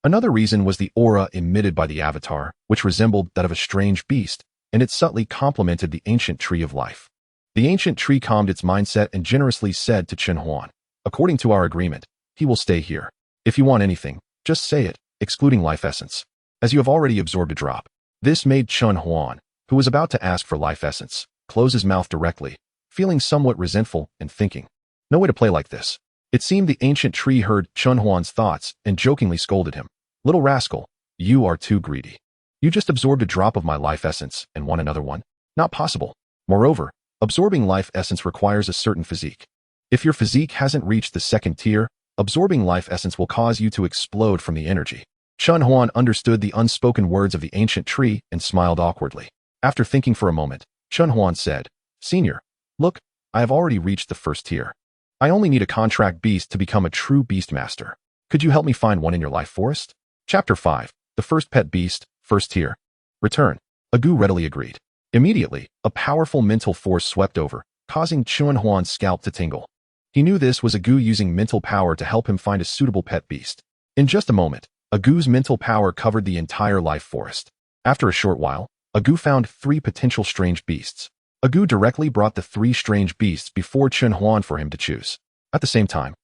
Another reason was the aura emitted by the avatar, which resembled that of a strange beast, and it subtly complemented the ancient tree of life. The ancient tree calmed its mindset and generously said to Chun Huan, "According to our agreement, he will stay here. If you want anything, just say it, excluding life essence, as you have already absorbed a drop." This made Chun Huan, who was about to ask for life essence, close his mouth directly, feeling somewhat resentful and thinking, "No way to play like this." It seemed the ancient tree heard Chun Huan's thoughts and jokingly scolded him. "Little rascal, you are too greedy. You just absorbed a drop of my life essence and want another one? Not possible. Moreover, absorbing life essence requires a certain physique. If your physique hasn't reached the 2nd tier, absorbing life essence will cause you to explode from the energy." Chun Huan understood the unspoken words of the ancient tree and smiled awkwardly. After thinking for a moment, Chun Huan said, "Senior, look, I have already reached the 1st tier. I only need a contract beast to become a true beast master. Could you help me find one in your life forest?" Chapter 5. The First Pet Beast, 1st Tier. Return. Agu readily agreed. Immediately, a powerful mental force swept over, causing Chun Huan's scalp to tingle. He knew this was Agu using mental power to help him find a suitable pet beast. In just a moment, Agu's mental power covered the entire life forest. After a short while, Agu found 3 potential strange beasts. Agu directly brought the 3 strange beasts before Chun Huan for him to choose. At the same time,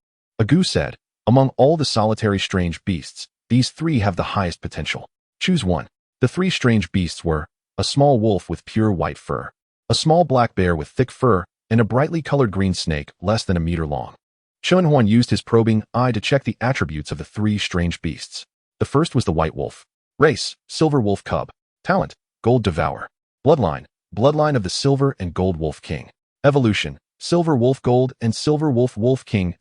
Agu said, "Among all the solitary strange beasts, these 3 have the highest potential. Choose one." The 3 strange beasts were a small wolf with pure white fur, a small black bear with thick fur, and a brightly colored green snake less than a meter long. Chun Huan used his probing eye to check the attributes of the three strange beasts. The first was the white wolf. Race, silver wolf cub. Talent, gold devour. Bloodline, bloodline of the silver and gold wolf king. Evolution, silver wolf gold and silver wolf wolf king,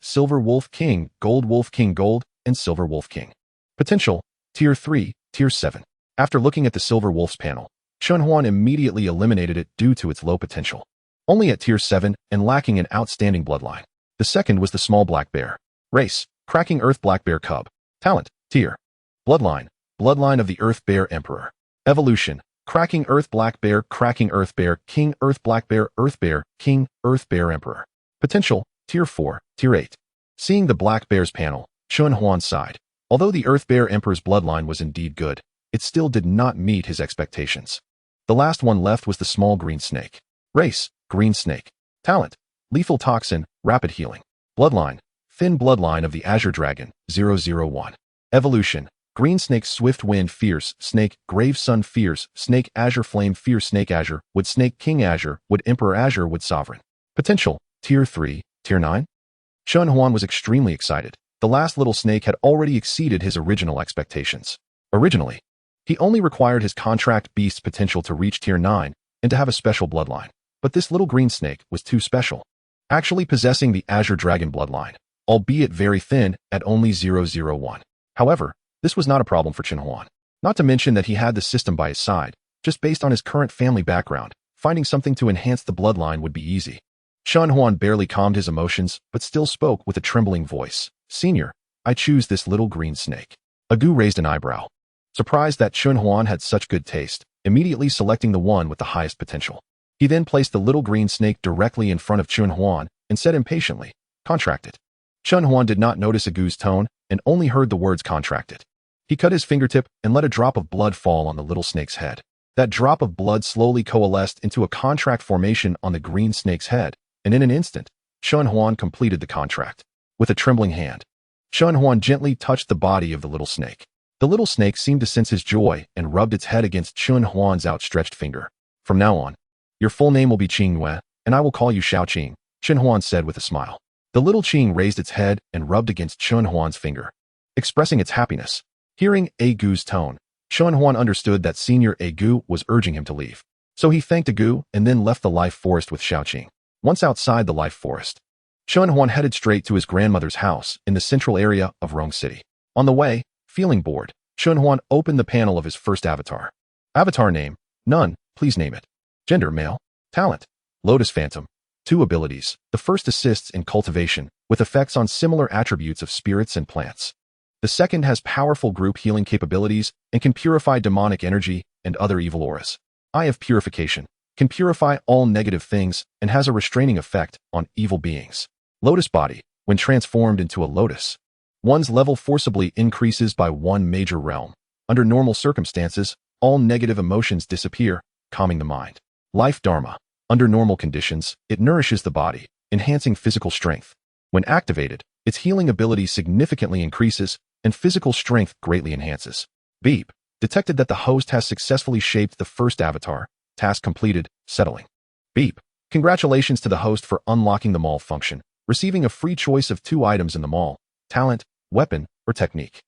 gold wolf king gold, and silver wolf king. Potential, tier 3, tier 7. After looking at the silver wolf's panel, Chun Huan immediately eliminated it due to its low potential. Only at tier 7 and lacking an outstanding bloodline. The second was the small black bear. Race, cracking earth black bear cub. Talent, tier. Bloodline, bloodline of the earth bear emperor. Evolution, cracking earth black bear king earth black bear king earth bear emperor. Potential, tier 4, tier 8. Seeing the black bear's panel, Chun Huan sighed. Although the earth bear emperor's bloodline was indeed good, it still did not meet his expectations. The last one left was the small green snake. Race, green snake. Talent, lethal toxin, rapid healing. Bloodline, thin bloodline of the azure dragon, 001. Evolution, green snake swift wind fierce snake grave sun fierce snake azure flame fierce snake azure wood snake king azure wood emperor azure wood sovereign. Potential, tier 3, tier 9. Chun Huan was extremely excited. The last little snake had already exceeded his original expectations. Originally, he only required his contract beast's potential to reach tier 9 and to have a special bloodline. But this little green snake was too special, actually possessing the azure dragon bloodline, albeit very thin at only 001. However, this was not a problem for Chun Huan. Not to mention that he had the system by his side. Just based on his current family background, finding something to enhance the bloodline would be easy. Chun Huan barely calmed his emotions, but still spoke with a trembling voice. Senior, I choose this little green snake. Agu raised an eyebrow, surprised that Chun Huan had such good taste, immediately selecting the one with the highest potential. He then placed the little green snake directly in front of Chun Huan and said impatiently, contracted. Chun Huan did not notice Agu's tone and only heard the words contracted. He cut his fingertip and let a drop of blood fall on the little snake's head. That drop of blood slowly coalesced into a contract formation on the green snake's head, and in an instant, Chun Huan completed the contract. With a trembling hand, Chun Huan gently touched the body of the little snake. The little snake seemed to sense his joy and rubbed its head against Chun Huan's outstretched finger. From now on, your full name will be Qing Yue, and I will call you Xiao Qing, Chun Huan said with a smile. The little Qing raised its head and rubbed against Chun Huan's finger, expressing its happiness. Hearing Agu's tone, Chun Huan understood that Senior Agu was urging him to leave. So he thanked Agu and then left the life forest with Xiao Qing. Once outside the life forest, Chun Huan headed straight to his grandmother's house in the central area of Rong City. On the way, feeling bored, Chun Huan opened the panel of his first avatar. Avatar name, none, please name it. Gender, male. Talent, Lotus Phantom. 2 abilities. The first assists in cultivation, with effects on similar attributes of spirits and plants. The second has powerful group healing capabilities and can purify demonic energy and other evil auras. Eye of Purification, can purify all negative things and has a restraining effect on evil beings. Lotus Body, when transformed into a lotus, one's level forcibly increases by 1 major realm. Under normal circumstances, all negative emotions disappear, calming the mind. Life Dharma, under normal conditions, it nourishes the body, enhancing physical strength. When activated, its healing ability significantly increases and physical strength greatly enhances. Beep, detected that the host has successfully shaped the first avatar. Task completed, settling. Beep, congratulations to the host for unlocking the mall function, receiving a free choice of 2 items in the mall, talent, weapon, or technique.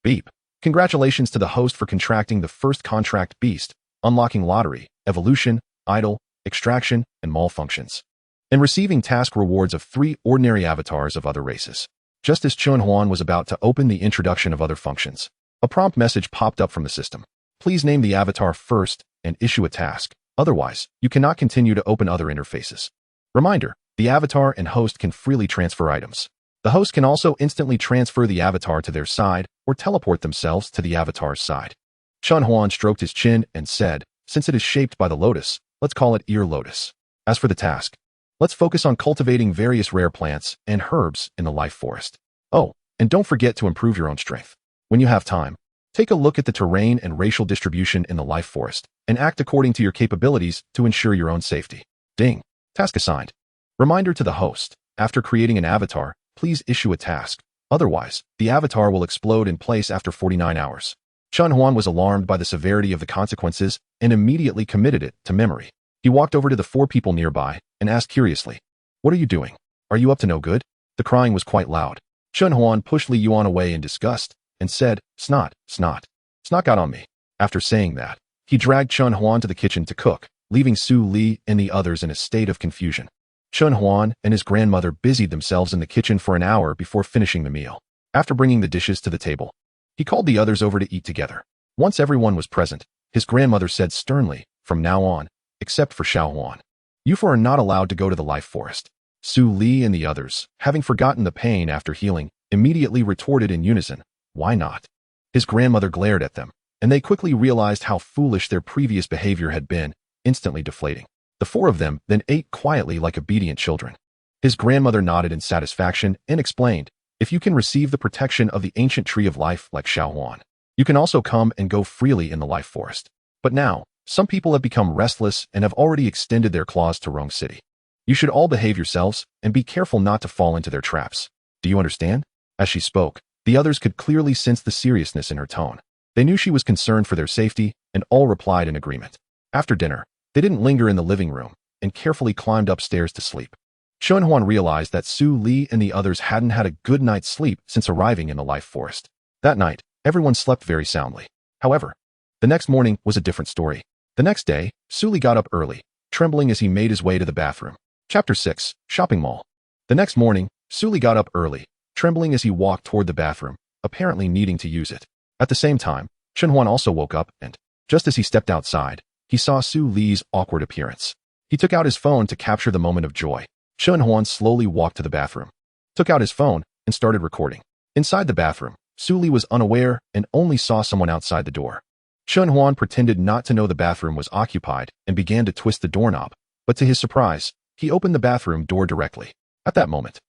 Beep, congratulations to the host for contracting the first contract beast, unlocking lottery, evolution, idol, extraction, and mall functions, and receiving task rewards of 3 ordinary avatars of other races. Just as Chun Huan was about to open the introduction of other functions, a prompt message popped up from the system. Please name the avatar first and issue a task. Otherwise, you cannot continue to open other interfaces. Reminder, the avatar and host can freely transfer items. The host can also instantly transfer the avatar to their side or teleport themselves to the avatar's side. Chun Huan stroked his chin and said, since it is shaped by the lotus, let's call it ear lotus. As for the task, let's focus on cultivating various rare plants and herbs in the life forest. Oh, and don't forget to improve your own strength. When you have time, take a look at the terrain and racial distribution in the life forest and act according to your capabilities to ensure your own safety. Ding. Task assigned. Reminder to the host, after creating an avatar, please issue a task. Otherwise, the avatar will explode in place after 49 hours. Chun Huan was alarmed by the severity of the consequences and immediately committed it to memory. He walked over to the 4 people nearby and asked curiously, "What are you doing? Are you up to no good?" The crying was quite loud. Chun Huan pushed Li Yuan away in disgust and said, "Snot, snot. Snot got on me." After saying that, he dragged Chun Huan to the kitchen to cook, leaving Su Li and the others in a state of confusion. Chun Huan and his grandmother busied themselves in the kitchen for an hour before finishing the meal. After bringing the dishes to the table, he called the others over to eat together. Once everyone was present, his grandmother said sternly, "From now on, except for Xiao Huan, you four are not allowed to go to the life forest." Su Li and the others, having forgotten the pain after healing, immediately retorted in unison, "Why not?" His grandmother glared at them, and they quickly realized how foolish their previous behavior had been, instantly deflating. The 4 of them then ate quietly like obedient children. His grandmother nodded in satisfaction and explained, "If you can receive the protection of the ancient tree of life like Xiao Huan, you can also come and go freely in the life forest. But now, some people have become restless and have already extended their claws to Rong City. You should all behave yourselves and be careful not to fall into their traps. Do you understand?" As she spoke, the others could clearly sense the seriousness in her tone. They knew she was concerned for their safety, and all replied in agreement. After dinner, they didn't linger in the living room and carefully climbed upstairs to sleep. Chun Huan realized that Su Li and the others hadn't had a good night's sleep since arriving in the life forest. That night, everyone slept very soundly. However, the next morning was a different story. The next day, Su Li got up early, trembling as he made his way to the bathroom. Chapter 6, Shopping Mall. The next morning, Su Li got up early, trembling as he walked toward the bathroom, apparently needing to use it. At the same time, Chun Huan also woke up and, just as he stepped outside, he saw Su Li's awkward appearance. He took out his phone to capture the moment of joy. Chun Huan slowly walked to the bathroom, took out his phone, and started recording. Inside the bathroom, Su Li was unaware and only saw someone outside the door. Chun Huan pretended not to know the bathroom was occupied and began to twist the doorknob, but to his surprise, he opened the bathroom door directly. At that moment,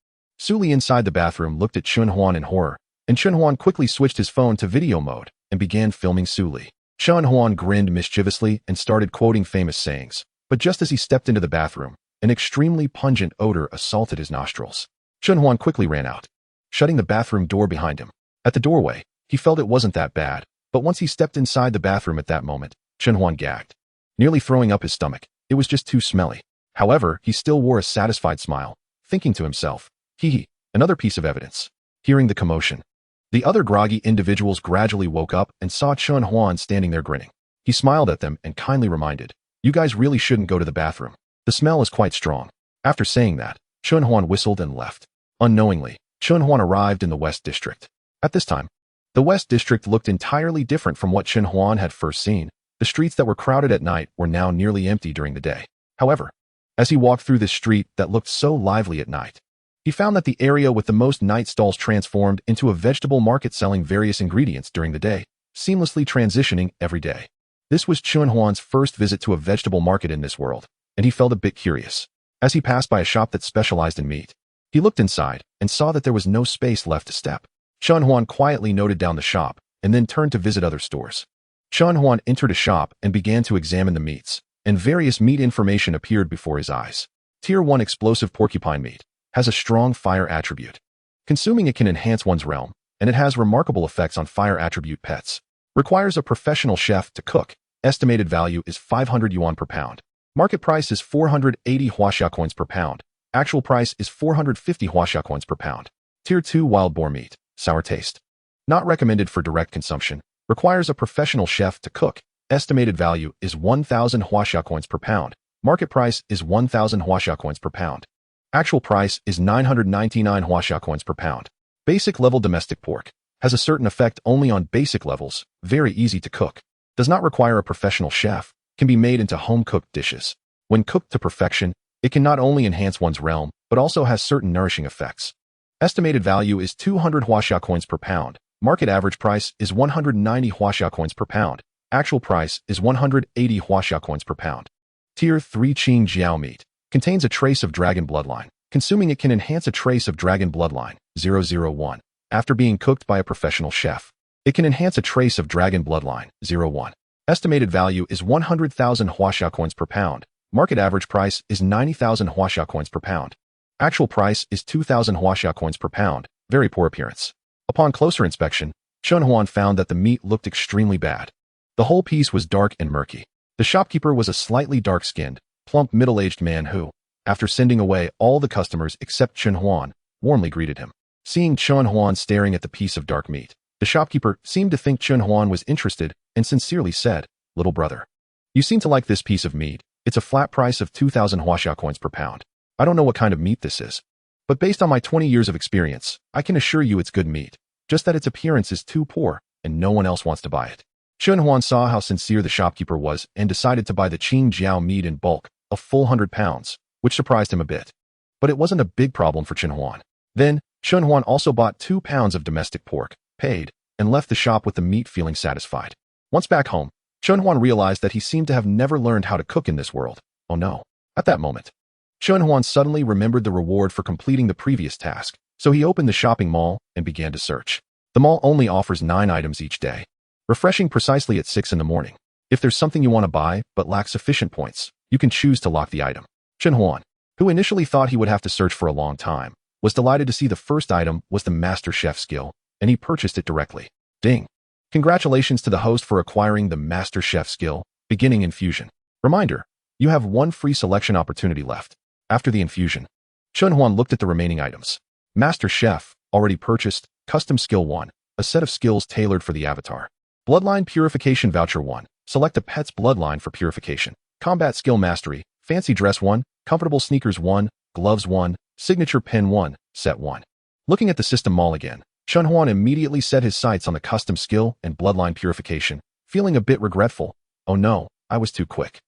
Su Li inside the bathroom looked at Chun Huan in horror, and Chun Huan quickly switched his phone to video mode and began filming Su Li. Chun Huan grinned mischievously and started quoting famous sayings, but just as he stepped into the bathroom, an extremely pungent odor assaulted his nostrils. Chun Huan quickly ran out, shutting the bathroom door behind him. At the doorway, he felt it wasn't that bad, but once he stepped inside the bathroom at that moment, Chun Huan gagged, nearly throwing up his stomach. It was just too smelly. However, he still wore a satisfied smile, thinking to himself, "Hee, another piece of evidence." Hearing the commotion, the other groggy individuals gradually woke up and saw Chun Huan standing there grinning. He smiled at them and kindly reminded, "You guys really shouldn't go to the bathroom. The smell is quite strong." After saying that, Chun Huan whistled and left. Unknowingly, Chun Huan arrived in the West District. At this time, the West District looked entirely different from what Chun Huan had first seen. The streets that were crowded at night were now nearly empty during the day. However, as he walked through this street that looked so lively at night, he found that the area with the most night stalls transformed into a vegetable market selling various ingredients during the day, seamlessly transitioning every day. This was Chun Huan's first visit to a vegetable market in this world, and he felt a bit curious. As he passed by a shop that specialized in meat, he looked inside and saw that there was no space left to step. Chun Huan quietly noted down the shop and then turned to visit other stores. Chun Huan entered a shop and began to examine the meats, and various meat information appeared before his eyes. Tier 1 explosive porcupine meat has a strong fire attribute. Consuming it can enhance one's realm, and it has remarkable effects on fire attribute pets. Requires a professional chef to cook. Estimated value is 500 yuan per pound. Market price is 480 huaxia coins per pound. Actual price is 450 huaxia coins per pound. Tier 2 wild boar meat, sour taste. Not recommended for direct consumption. Requires a professional chef to cook. Estimated value is 1,000 huaxia coins per pound. Market price is 1,000 huaxia coins per pound. Actual price is 999 huaxia coins per pound. Basic level domestic pork. Has a certain effect only on basic levels, very easy to cook. Does not require a professional chef, can be made into home-cooked dishes. When cooked to perfection, it can not only enhance one's realm, but also has certain nourishing effects. Estimated value is 200 huaxia coins per pound. Market average price is 190 huaxia coins per pound. Actual price is 180 huaxia coins per pound. Tier 3 Qing Jiao meat. Contains a trace of dragon bloodline. Consuming it can enhance a trace of dragon bloodline, 001. After being cooked by a professional chef, it can enhance a trace of dragon bloodline, 01. Estimated value is 100,000 huaxia coins per pound. Market average price is 90,000 huaxia coins per pound. Actual price is 2,000 huaxia coins per pound. Very poor appearance. Upon closer inspection, Chun Huan found that the meat looked extremely bad. The whole piece was dark and murky. The shopkeeper was a slightly dark-skinned, plump middle-aged man who, after sending away all the customers except Chun Huan, warmly greeted him. Seeing Chun Huan staring at the piece of dark meat, the shopkeeper seemed to think Chun Huan was interested and sincerely said, "Little brother, you seem to like this piece of meat. It's a flat price of 2,000 huaxia coins per pound. I don't know what kind of meat this is, but based on my 20 years of experience, I can assure you it's good meat, just that its appearance is too poor and no one else wants to buy it." Chun Huan saw how sincere the shopkeeper was and decided to buy the Qing Jiao meat in bulk, a full 100 pounds, which surprised him a bit. But it wasn't a big problem for Chun Huan. Then, Chun Huan also bought 2 pounds of domestic pork, paid, and left the shop with the meat feeling satisfied. Once back home, Chun Huan realized that he seemed to have never learned how to cook in this world. Oh no. At that moment, Chun Huan suddenly remembered the reward for completing the previous task, so he opened the shopping mall and began to search. The mall only offers 9 items each day, refreshing precisely at 6 in the morning. If there's something you want to buy but lack sufficient points, you can choose to lock the item. Chun Huan, who initially thought he would have to search for a long time, was delighted to see the first item was the Master Chef skill, and he purchased it directly. Ding! Congratulations to the host for acquiring the Master Chef skill, beginning infusion. Reminder, you have 1 free selection opportunity left. After the infusion, Chun Huan looked at the remaining items. Master Chef, already purchased. Custom Skill 1, a set of skills tailored for the avatar. Bloodline Purification Voucher 1, select a pet's bloodline for purification. Combat Skill Mastery, Fancy Dress 1, Comfortable Sneakers 1, Gloves 1, Signature Pin 1, Set 1. Looking at the system mall again, Chun Huan immediately set his sights on the custom skill and bloodline purification, feeling a bit regretful. Oh no, I was too quick.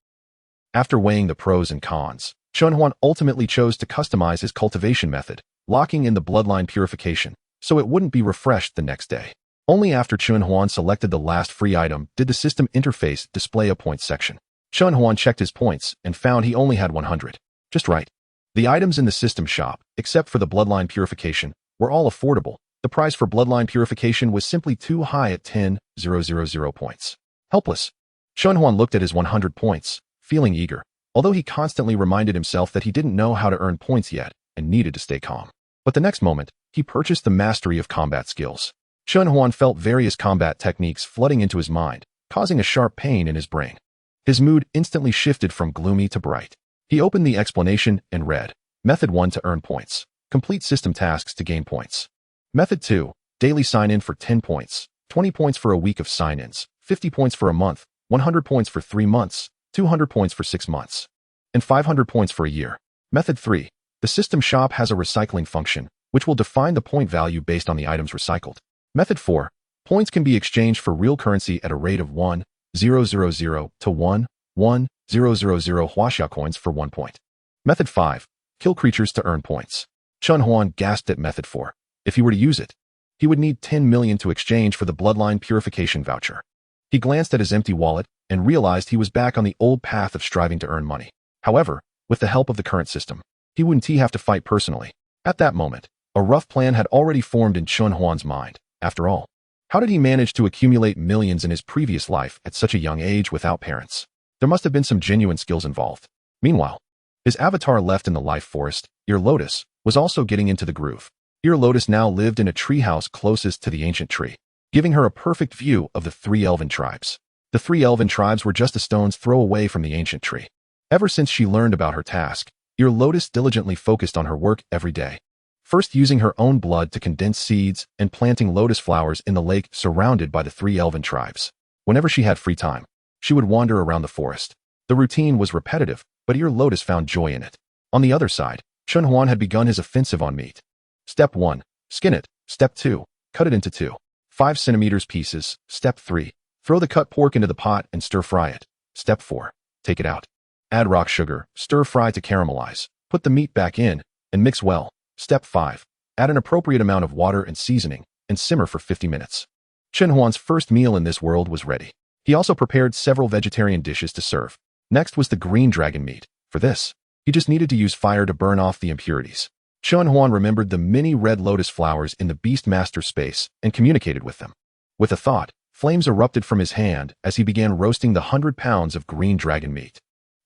After weighing the pros and cons, Chun Huan ultimately chose to customize his cultivation method, locking in the bloodline purification, so it wouldn't be refreshed the next day. Only after Chun Huan selected the last free item did the system interface display a points section. Chun Huan checked his points and found he only had 100. Just right. The items in the system shop, except for the bloodline purification, were all affordable. The price for bloodline purification was simply too high at 10,000 points. Helpless, Chun Huan looked at his 100 points, feeling eager, although he constantly reminded himself that he didn't know how to earn points yet and needed to stay calm. But the next moment, he purchased the Mastery of Combat Skills. Chun Huan felt various combat techniques flooding into his mind, causing a sharp pain in his brain. His mood instantly shifted from gloomy to bright. He opened the explanation and read, Method 1 to earn points. Complete system tasks to gain points. Method 2, daily sign-in for 10 points, 20 points for a week of sign-ins, 50 points for a month, 100 points for 3 months, 200 points for 6 months, and 500 points for a year. Method 3, the system shop has a recycling function, which will define the point value based on the items recycled. Method 4, points can be exchanged for real currency at a rate of 1,000 to 1,000 huaxia coins for 1 point. Method 5, kill creatures to earn points. Chun Huan gasped at Method 4. If he were to use it, he would need 10 million to exchange for the bloodline purification voucher. He glanced at his empty wallet and realized he was back on the old path of striving to earn money. However, with the help of the current system, he wouldn't have to fight personally. At that moment, a rough plan had already formed in Chun Huan's mind. After all, how did he manage to accumulate millions in his previous life at such a young age without parents? There must have been some genuine skills involved. Meanwhile, his avatar left in the life forest, Ear Lotus, was also getting into the groove. Ear Lotus now lived in a treehouse closest to the ancient tree, giving her a perfect view of the 3 elven tribes. The 3 elven tribes were just a stone's throw away from the ancient tree. Ever since she learned about her task, Ear Lotus diligently focused on her work every day. First using her own blood to condense seeds and planting lotus flowers in the lake surrounded by the 3 elven tribes. Whenever she had free time, she would wander around the forest. The routine was repetitive, but Ear Lotus found joy in it. On the other side, Chun Huan had begun his offensive on meat. Step 1, skin it. Step 2, cut it into 2, 5 centimeters pieces. Step 3, throw the cut pork into the pot and stir fry it. Step 4, take it out. Add rock sugar, stir fry to caramelize. Put the meat back in and mix well. Step 5, add an appropriate amount of water and seasoning and simmer for 50 minutes. Chun Huan's first meal in this world was ready. He also prepared several vegetarian dishes to serve. Next was the green dragon meat. For this, he just needed to use fire to burn off the impurities. Chun Huan remembered the many red lotus flowers in the Beastmaster space and communicated with them. With a thought, flames erupted from his hand as he began roasting the 100 pounds of green dragon meat.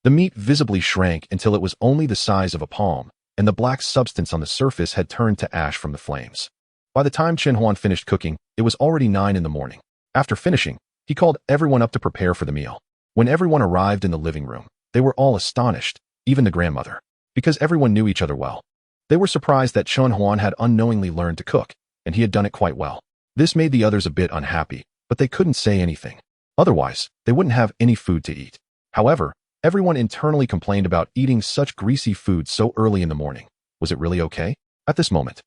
The meat visibly shrank until it was only the size of a palm, and the black substance on the surface had turned to ash from the flames. By the time Chen Huan finished cooking, it was already 9 in the morning. After finishing, he called everyone up to prepare for the meal. When everyone arrived in the living room, they were all astonished, even the grandmother, because everyone knew each other well. They were surprised that Chen Huan had unknowingly learned to cook, and he had done it quite well. This made the others a bit unhappy, but they couldn't say anything. Otherwise, they wouldn't have any food to eat. However, everyone internally complained about eating such greasy food so early in the morning. Was it really okay? At this moment,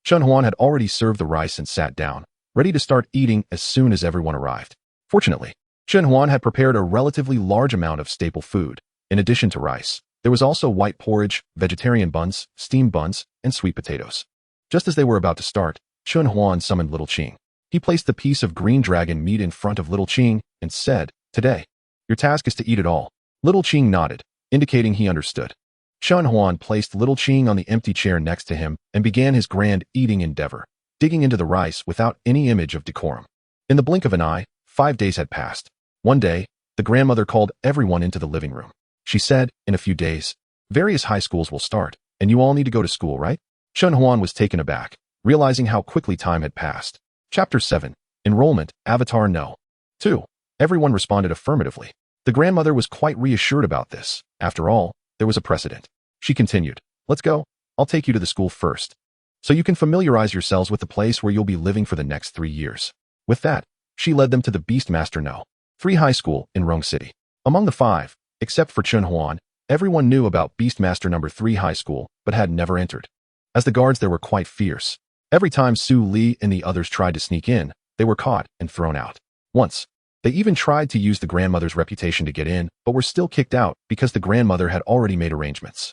Chen Huan had already served the rice and sat down, ready to start eating as soon as everyone arrived. Fortunately, Chen Huan had prepared a relatively large amount of staple food. In addition to rice, there was also white porridge, vegetarian buns, steamed buns, and sweet potatoes. Just as they were about to start, Chen Huan summoned Little Qing. He placed the piece of green dragon meat in front of Little Qing and said, "Today, your task is to eat it all." Little Qing nodded, indicating he understood. Chen Huan placed Little Qing on the empty chair next to him and began his grand eating endeavor, digging into the rice without any image of decorum. In the blink of an eye, 5 days had passed. One day, the grandmother called everyone into the living room. She said, "In a few days, various high schools will start, and you all need to go to school, right?" Chen Huan was taken aback, realizing how quickly time had passed. Chapter 7. Enrollment, Avatar No. 2. Everyone responded affirmatively. The grandmother was quite reassured about this. After all, there was a precedent. She continued, "Let's go. I'll take you to the school first, so you can familiarize yourselves with the place where you'll be living for the next 3 years. With that, she led them to the Beastmaster No. 3 High School in Rong City. Among the 5, except for Chen Huan, everyone knew about Beastmaster No. 3 High School, but had never entered. As the guards there were quite fierce. Every time Su Li and the others tried to sneak in, they were caught and thrown out. Once, they even tried to use the grandmother's reputation to get in, but were still kicked out because the grandmother had already made arrangements.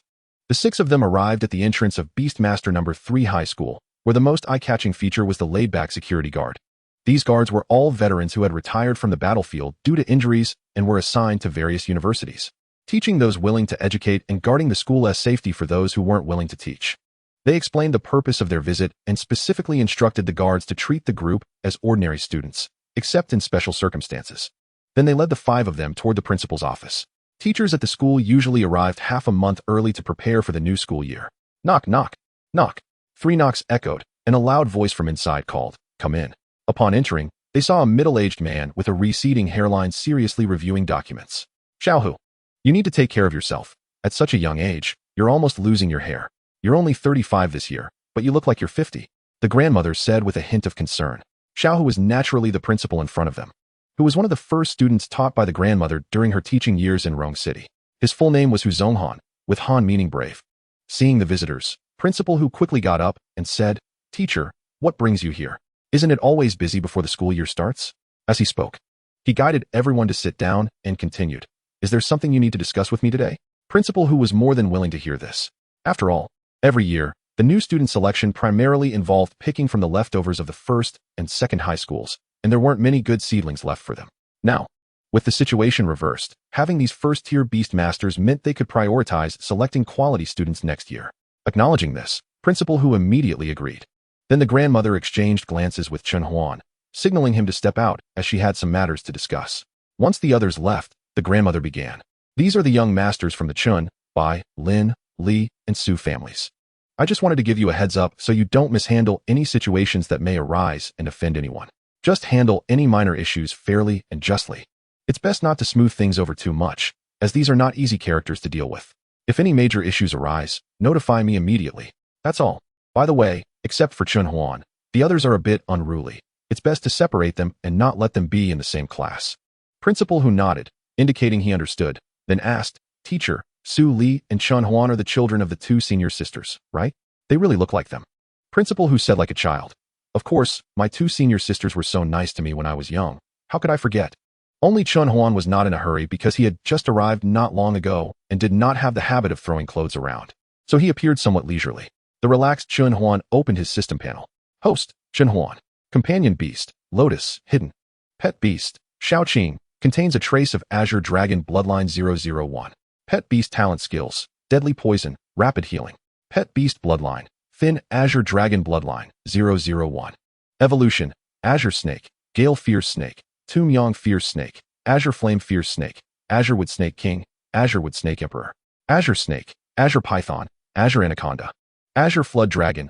The 6 of them arrived at the entrance of Beastmaster No. 3 High School, where the most eye-catching feature was the laid-back security guard. These guards were all veterans who had retired from the battlefield due to injuries and were assigned to various universities, teaching those willing to educate and guarding the school as safety for those who weren't willing to teach. They explained the purpose of their visit and specifically instructed the guards to treat the group as ordinary students, except in special circumstances. Then they led the 5 of them toward the principal's office. Teachers at the school usually arrived half a month early to prepare for the new school year. Knock, knock, knock. 3 knocks echoed, and a loud voice from inside called, "Come in." Upon entering, they saw a middle-aged man with a receding hairline seriously reviewing documents. "Xiaohu, you need to take care of yourself. At such a young age, you're almost losing your hair. You're only 35 this year, but you look like you're 50. The grandmother said with a hint of concern. Xiaohu was naturally the principal in front of them, who was one of the first students taught by the grandmother during her teaching years in Rong City. His full name was Hu Zhonghan, with Han meaning brave. Seeing the visitors, Principal Hu quickly got up and said, "Teacher, what brings you here? Isn't it always busy before the school year starts?" As he spoke, he guided everyone to sit down and continued, "Is there something you need to discuss with me today?" Principal Hu was more than willing to hear this. After all, every year, the new student selection primarily involved picking from the leftovers of the first and second high schools, and there weren't many good seedlings left for them. Now, with the situation reversed, having these first-tier beast masters meant they could prioritize selecting quality students next year. Acknowledging this, Principal Hu immediately agreed. Then the grandmother exchanged glances with Chen Huan, signaling him to step out as she had some matters to discuss. Once the others left, the grandmother began. "These are the young masters from the Chun, Bai, Lin, Li, and Su families. I just wanted to give you a heads up so you don't mishandle any situations that may arise and offend anyone. Just handle any minor issues fairly and justly. It's best not to smooth things over too much, as these are not easy characters to deal with. If any major issues arise, notify me immediately. That's all. By the way, except for Chen Huan, the others are a bit unruly. It's best to separate them and not let them be in the same class." Principal Hu nodded, indicating he understood, then asked, "Teacher, Su Li and Chen Huan are the children of the 2 senior sisters, right? They really look like them." Principal Hu said like a child, "Of course, my 2 senior sisters were so nice to me when I was young. How could I forget?" Only Chen Huan was not in a hurry because he had just arrived not long ago and did not have the habit of throwing clothes around, so he appeared somewhat leisurely. The relaxed Chen Huan opened his system panel. Host, Chen Huan. Companion beast, Lotus, hidden. Pet beast, Shaoqing, contains a trace of Azure Dragon Bloodline 001. Pet beast talent skills, Deadly Poison, Rapid Healing. Pet beast bloodline, Thin Azure Dragon Bloodline 001. Evolution, Azure Snake, Gale Fierce Snake, Tomb Yang Fierce Snake, Azure Flame Fierce Snake, Azure Wood Snake King, Azure Wood Snake Emperor. Azure Snake, Azure Python, Azure Anaconda. Azure Flood Dragon,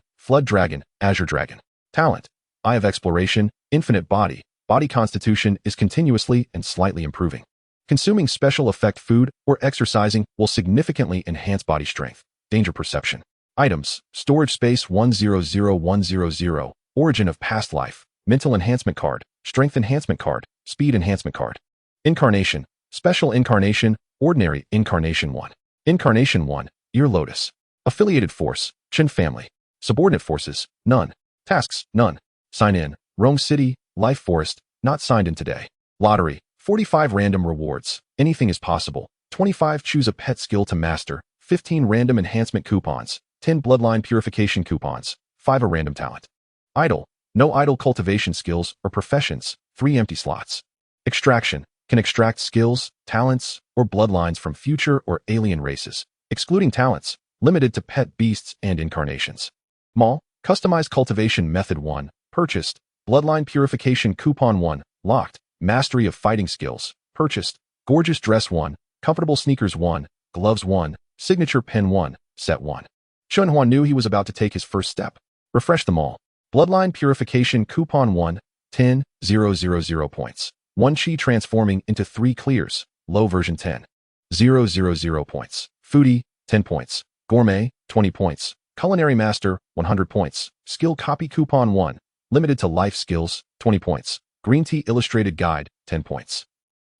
Azure Dragon. Talent. Eye of exploration, infinite body. Body constitution is continuously and slightly improving. Consuming special effect food or exercising will significantly enhance body strength. Danger perception. Items. Storage space 100100. Origin of past life. Mental enhancement card. Strength enhancement card. Speed enhancement card. Incarnation. Special incarnation. Ordinary incarnation 1. Incarnation 1. Ear lotus. Affiliated force. Chen family. Subordinate forces. None. Tasks. None. Sign in. Rome City. Life forest. Not signed in today. Lottery. 45 random rewards. Anything is possible. 25 choose a pet skill to master. 15 random enhancement coupons. 10 bloodline purification coupons. 5 a random talent. Idle. No idle cultivation skills or professions. 3 empty slots. Extraction. Can extract skills, talents, or bloodlines from future or alien races, excluding talents, limited to pet beasts and incarnations. Mall. Customized cultivation method 1. Purchased. Bloodline purification coupon 1. Locked. Mastery of fighting skills. Purchased. Gorgeous dress 1. Comfortable sneakers 1. Gloves 1. Signature pen 1. Set 1. Chunhuan knew he was about to take his first step. Refresh them all. Bloodline purification coupon 1. 10,000 points. 1 chi transforming into 3 clears. Low version 10,000 points. Foodie, 10 points. Gourmet, 20 points. Culinary master, 100 points. Skill copy coupon 1. Limited to life skills, 20 points. Green tea illustrated guide, 10 points.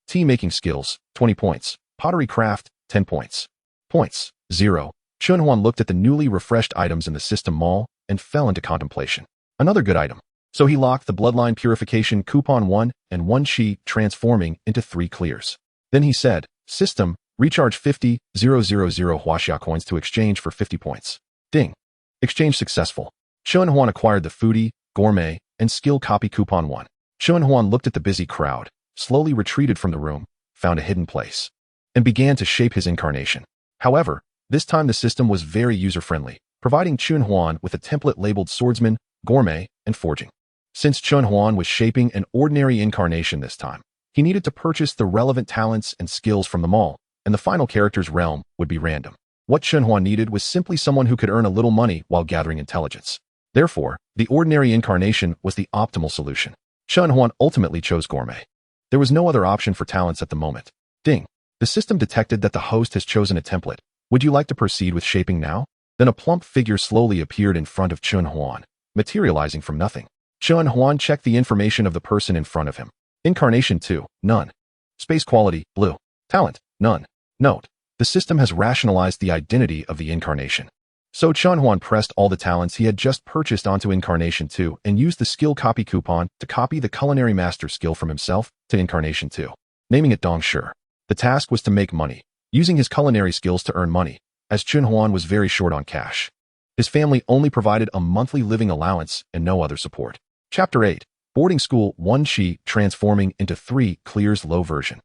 Tea making skills, 20 points. Pottery craft, 10 points. Points, 0. Chunhuan looked at the newly refreshed items in the system mall and fell into contemplation. Another good item. So he locked the bloodline purification coupon 1 and 1 chi transforming into 3 clears. Then he said, system, recharge 50,000 Huaxia coins to exchange for 50 points. Ding. Exchange successful. Chunhuan acquired the foodie, gourmet, and skill copy coupon 1. Chunhuan looked at the busy crowd, slowly retreated from the room, found a hidden place, and began to shape his incarnation. However, this time the system was very user-friendly, providing Chunhuan with a template labeled swordsman, gourmet, and forging. Since Chunhuan was shaping an ordinary incarnation this time, he needed to purchase the relevant talents and skills from the mall, and the final character's realm would be random. What Chunhuan needed was simply someone who could earn a little money while gathering intelligence. Therefore, the ordinary incarnation was the optimal solution. Chunhuan ultimately chose gourmet. There was no other option for talents at the moment. Ding. The system detected that the host has chosen a template. Would you like to proceed with shaping now? Then a plump figure slowly appeared in front of Chunhuan, materializing from nothing. Chunhuan checked the information of the person in front of him. Incarnation 2, none. Space quality, blue. Talent, none. Note, the system has rationalized the identity of the incarnation. So Chunhuan pressed all the talents he had just purchased onto Incarnation 2 and used the skill copy coupon to copy the culinary master skill from himself to Incarnation 2, naming it Dong Shi. The task was to make money, using his culinary skills to earn money, as Chunhuan was very short on cash. His family only provided a monthly living allowance and no other support. Chapter 8. Boarding School 1 Chi transforming into 3 clears low version.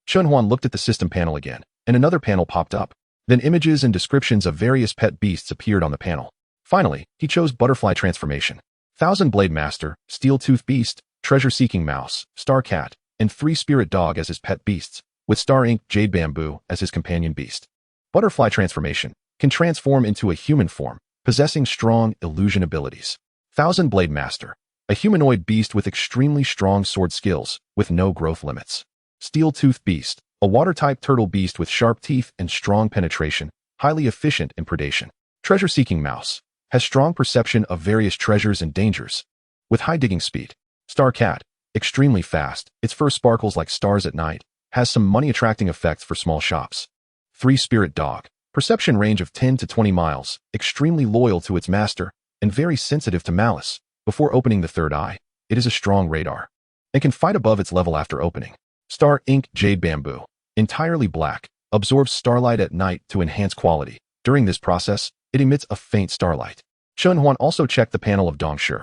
Chunhuan looked at the system panel again, and another panel popped up. Then images and descriptions of various pet beasts appeared on the panel. Finally, he chose Butterfly Transformation, Thousand Blade Master, Steel Tooth Beast, Treasure Seeking Mouse, Star Cat, and 3 Spirit Dog as his pet beasts, with Star Ink Jade Bamboo as his companion beast. Butterfly Transformation can transform into a human form, possessing strong illusion abilities. Thousand Blade Master, a humanoid beast with extremely strong sword skills, with no growth limits. Steel Tooth Beast, a water-type turtle beast with sharp teeth and strong penetration, highly efficient in predation. Treasure-seeking mouse, has strong perception of various treasures and dangers, with high digging speed. Star Cat, extremely fast, its fur sparkles like stars at night, has some money-attracting effects for small shops. 3 Spirit Dog, perception range of 10 to 20 miles, extremely loyal to its master, and very sensitive to malice. Before opening the third eye, it is a strong radar, and can fight above its level after opening. Star Ink Jade Bamboo, entirely black, absorbs starlight at night to enhance quality. During this process, it emits a faint starlight. Chunhuan also checked the panel of Dong Shi.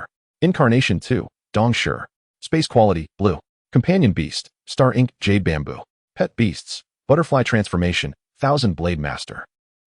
Incarnation 2, Dong Shi. Space quality, blue. Companion beast, Star Ink Jade Bamboo. Pet beasts, Butterfly Transformation, Thousand Blade Master.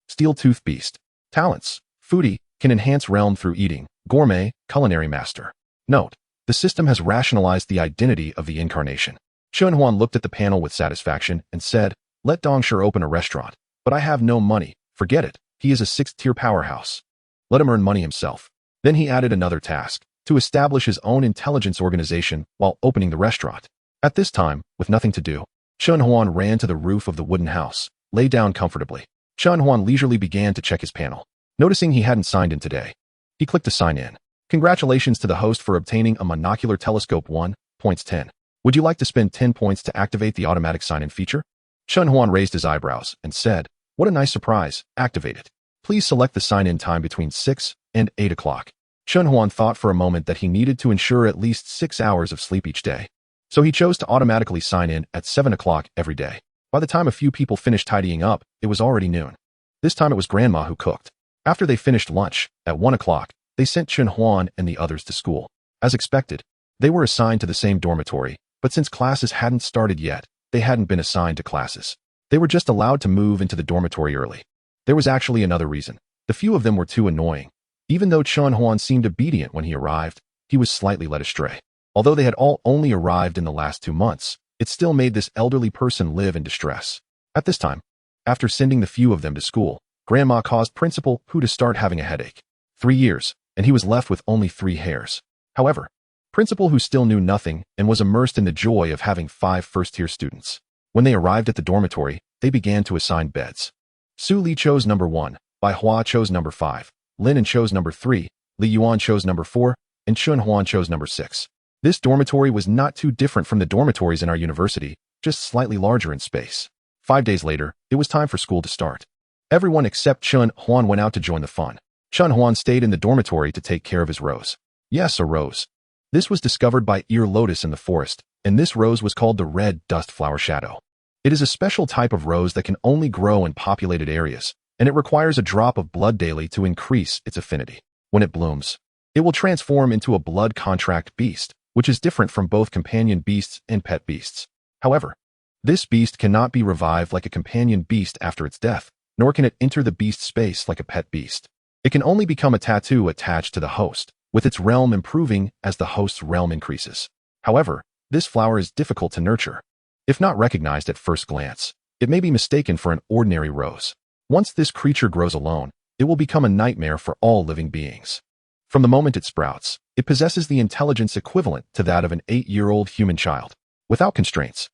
Steel Tooth Beast. Talents, foodie, can enhance realm through eating. Gourmet, culinary master. Note, the system has rationalized the identity of the incarnation. Chunhuan looked at the panel with satisfaction and said, let Dong Shi open a restaurant, but I have no money. Forget it. He is a 6th-tier powerhouse. Let him earn money himself. Then he added another task, to establish his own intelligence organization while opening the restaurant. At this time, with nothing to do, Chun Huan ran to the roof of the wooden house, lay down comfortably. Chun Huan leisurely began to check his panel. Noticing he hadn't signed in today, he clicked to sign in. Congratulations to the host for obtaining a monocular telescope 1, points 10. Would you like to spend 10 points to activate the automatic sign-in feature? Chun Huan raised his eyebrows and said, what a nice surprise, activate it. Please select the sign-in time between 6 and 8 o'clock. Chun Huan thought for a moment that he needed to ensure at least 6 hours of sleep each day. So he chose to automatically sign in at 7 o'clock every day. By the time a few people finished tidying up, it was already noon. This time it was Grandma who cooked. After they finished lunch, at 1 o'clock, they sent Chun Huan and the others to school. As expected, they were assigned to the same dormitory, but since classes hadn't started yet, they hadn't been assigned to classes. They were just allowed to move into the dormitory early. There was actually another reason. The few of them were too annoying. Even though Chun Huan seemed obedient when he arrived, he was slightly led astray. Although they had all only arrived in the last 2 months, it still made this elderly person live in distress. At this time, after sending the few of them to school, Grandma caused Principal Hu to start having a headache. 3 years, and he was left with only 3 hairs. However, Principal Hu still knew nothing and was immersed in the joy of having 5 first-tier students. When they arrived at the dormitory, they began to assign beds. Su Li chose number 1, Bai Hua chose number 5, Lin An chose number 3, Li Yuan chose number 4, and Chun Huan chose number 6. This dormitory was not too different from the dormitories in our university, just slightly larger in space. 5 days later, it was time for school to start. Everyone except Chun Huan went out to join the fun. Chun Huan stayed in the dormitory to take care of his rose. Yes, a rose. This was discovered by Ear Lotus in the forest, and this rose was called the red dust flower shadow. It is a special type of rose that can only grow in populated areas, and it requires a drop of blood daily to increase its affinity. When it blooms, it will transform into a blood contract beast, which is different from both companion beasts and pet beasts. However, this beast cannot be revived like a companion beast after its death, nor can it enter the beast space like a pet beast. It can only become a tattoo attached to the host, with its realm improving as the host's realm increases. However, this flower is difficult to nurture. If not recognized at first glance, it may be mistaken for an ordinary rose. Once this creature grows alone, it will become a nightmare for all living beings. From the moment it sprouts, it possesses the intelligence equivalent to that of an 8-year-old human child. Without constraints,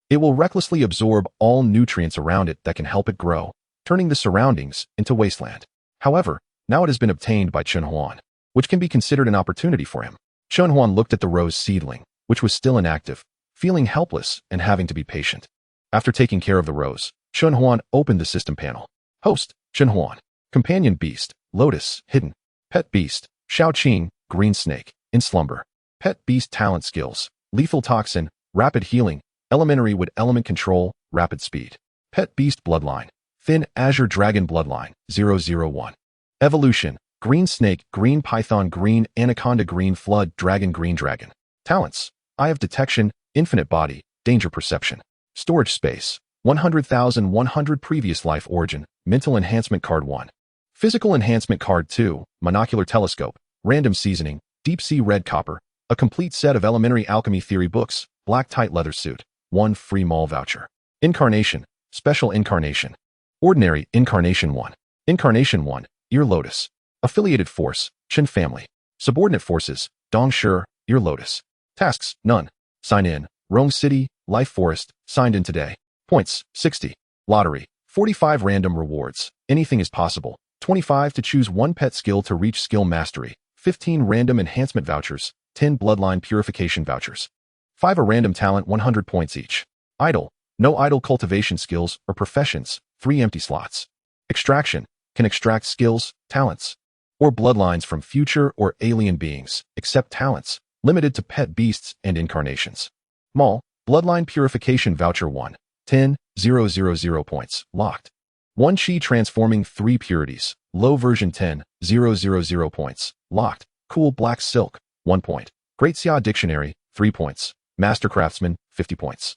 it will recklessly absorb all nutrients around it that can help it grow, turning the surroundings into wasteland. However, now it has been obtained by Chun Huan, which can be considered an opportunity for him. Chun Huan looked at the rose seedling, which was still inactive, feeling helpless and having to be patient. After taking care of the rose, Chun Huan opened the system panel. Host, Chun Huan. Companion beast, Lotus, hidden. Pet beast, Shao Qing, green snake, in slumber. Pet beast talent skills, lethal toxin, rapid healing, elementary wood element control, rapid speed. Pet beast bloodline, thin azure dragon bloodline, 001. Evolution, green snake, green python, green anaconda, green flood, dragon, green dragon. Talents, eye of detection, infinite body, danger perception. Storage space, 100,100 previous life origin, mental enhancement card 1. Physical enhancement card 2, monocular telescope, random seasoning, deep sea red copper, a complete set of elementary alchemy theory books, black tight leather suit, 1 free mall voucher. Incarnation, special incarnation. Ordinary incarnation 1. Incarnation 1, Ear Lotus. Affiliated force, Chen family. Subordinate forces, Dong Shi, Ear Lotus. Tasks, none. Sign in, Rome City, Life Forest, signed in today. Points, 60. Lottery, 45 random rewards. Anything is possible. 25 to choose 1 pet skill to reach skill mastery. 15 random enhancement vouchers. 10 bloodline purification vouchers. 5 a random talent, 100 points each. Idle, no idle cultivation skills or professions. 3 empty slots. Extraction, can extract skills, talents, or bloodlines from future or alien beings, except talents, limited to pet beasts and incarnations. Mall, bloodline purification voucher 1, 10,000 points, locked. 1 chi transforming 3 purities, low version 10,000 points, locked. Cool black silk, 1 point. Great Xia dictionary, 3 points. Master craftsman, 50 points.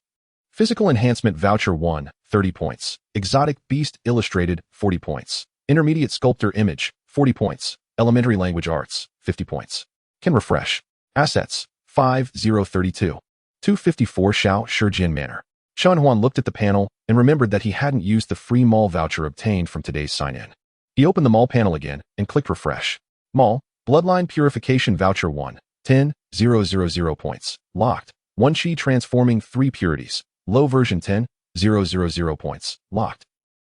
Physical enhancement voucher 1, 30 points. Exotic beast illustrated, 40 points. Intermediate sculptor image, 40 points. Elementary language arts, 50 points. Can refresh. Assets, 5032. 254 Shao Shijin Manor. Chun Huan looked at the panel and remembered that he hadn't used the free mall voucher obtained from today's sign-in. He opened the mall panel again and clicked refresh. Mall, bloodline purification voucher 1, 10,000 points. Locked. 1 Chi transforming 3 purities. Low version 10,000 points. Locked.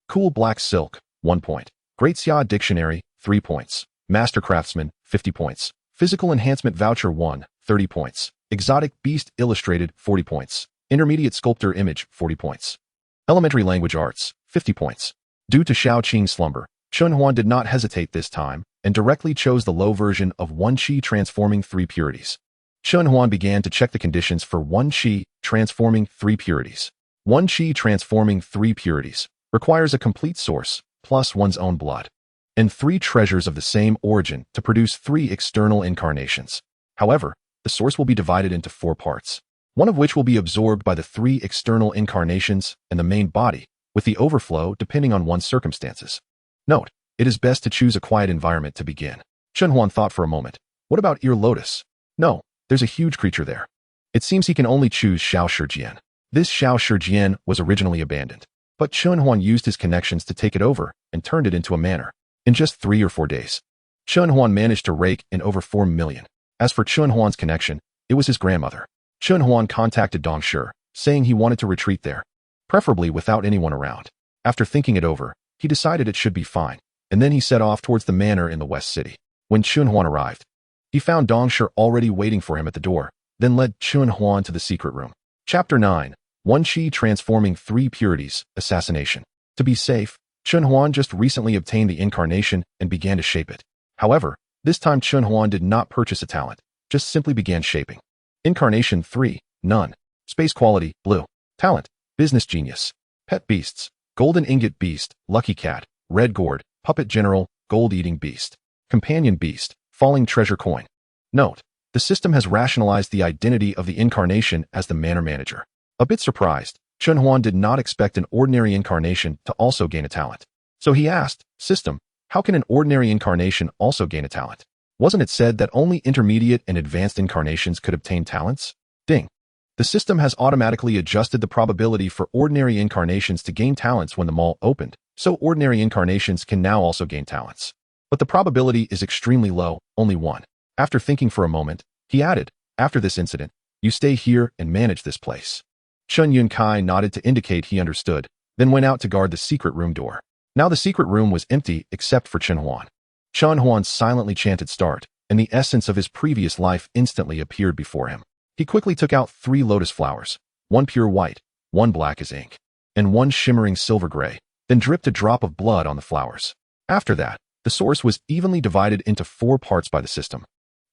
Cool black silk, 1 point. Great Xia dictionary, 3 points. Master craftsman, 50 points. Physical enhancement voucher 1, 30 points. Exotic beast illustrated, 40 points. Intermediate sculptor image, 40 points. Elementary language arts, 50 points. Due to Shao Qing's slumber, Chun Huan did not hesitate this time and directly chose the low version of 1 Chi transforming 3 purities. Chun Huan began to check the conditions for 1 Chi transforming 3 purities. 1 Chi transforming 3 purities requires a complete source plus one's own blood, and 3 treasures of the same origin to produce 3 external incarnations. However, the source will be divided into 4 parts, one of which will be absorbed by the 3 external incarnations and the main body, with the overflow depending on one's circumstances. Note, it is best to choose a quiet environment to begin. Chun Huan thought for a moment. What about Ear Lotus? No, there's a huge creature there. It seems he can only choose Shao Shijian. This Shao Shijian was originally abandoned, but Chun Huan used his connections to take it over and turned it into a manor. In just 3 or 4 days, Chun Huan managed to rake in over 4 million. As for Chun Huan's connection, it was his grandmother. Chun Huan contacted Dong Shi, saying he wanted to retreat there, preferably without anyone around. After thinking it over, he decided it should be fine, and then he set off towards the manor in the West City. When Chun Huan arrived, he found Dong Shi already waiting for him at the door, then led Chun Huan to the secret room. Chapter 9. 1 Chi transforming 3 purities, assassination. To be safe, Chun Huan just recently obtained the incarnation and began to shape it. However, this time Chun Huan did not purchase a talent, just simply began shaping. Incarnation 3, none. Space quality, blue. Talent, business genius. Pet beasts, golden ingot beast, lucky cat, red gourd, puppet general, gold-eating beast. Companion beast, falling treasure coin. Note, the system has rationalized the identity of the incarnation as the manor manager. A bit surprised, Chun Huan did not expect an ordinary incarnation to also gain a talent. So he asked, System, how can an ordinary incarnation also gain a talent? Wasn't it said that only intermediate and advanced incarnations could obtain talents? Ding. The system has automatically adjusted the probability for ordinary incarnations to gain talents when the mall opened, so ordinary incarnations can now also gain talents. But the probability is extremely low, only 1. After thinking for a moment, he added, after this incident, you stay here and manage this place. Chun Yun Kai nodded to indicate he understood, then went out to guard the secret room door. Now the secret room was empty except for Chun Huan. Chun Huan silently chanted start, and the essence of his previous life instantly appeared before him. He quickly took out 3 lotus flowers, 1 pure white, 1 black as ink, and 1 shimmering silver gray, then dripped a drop of blood on the flowers. After that, the source was evenly divided into 4 parts by the system,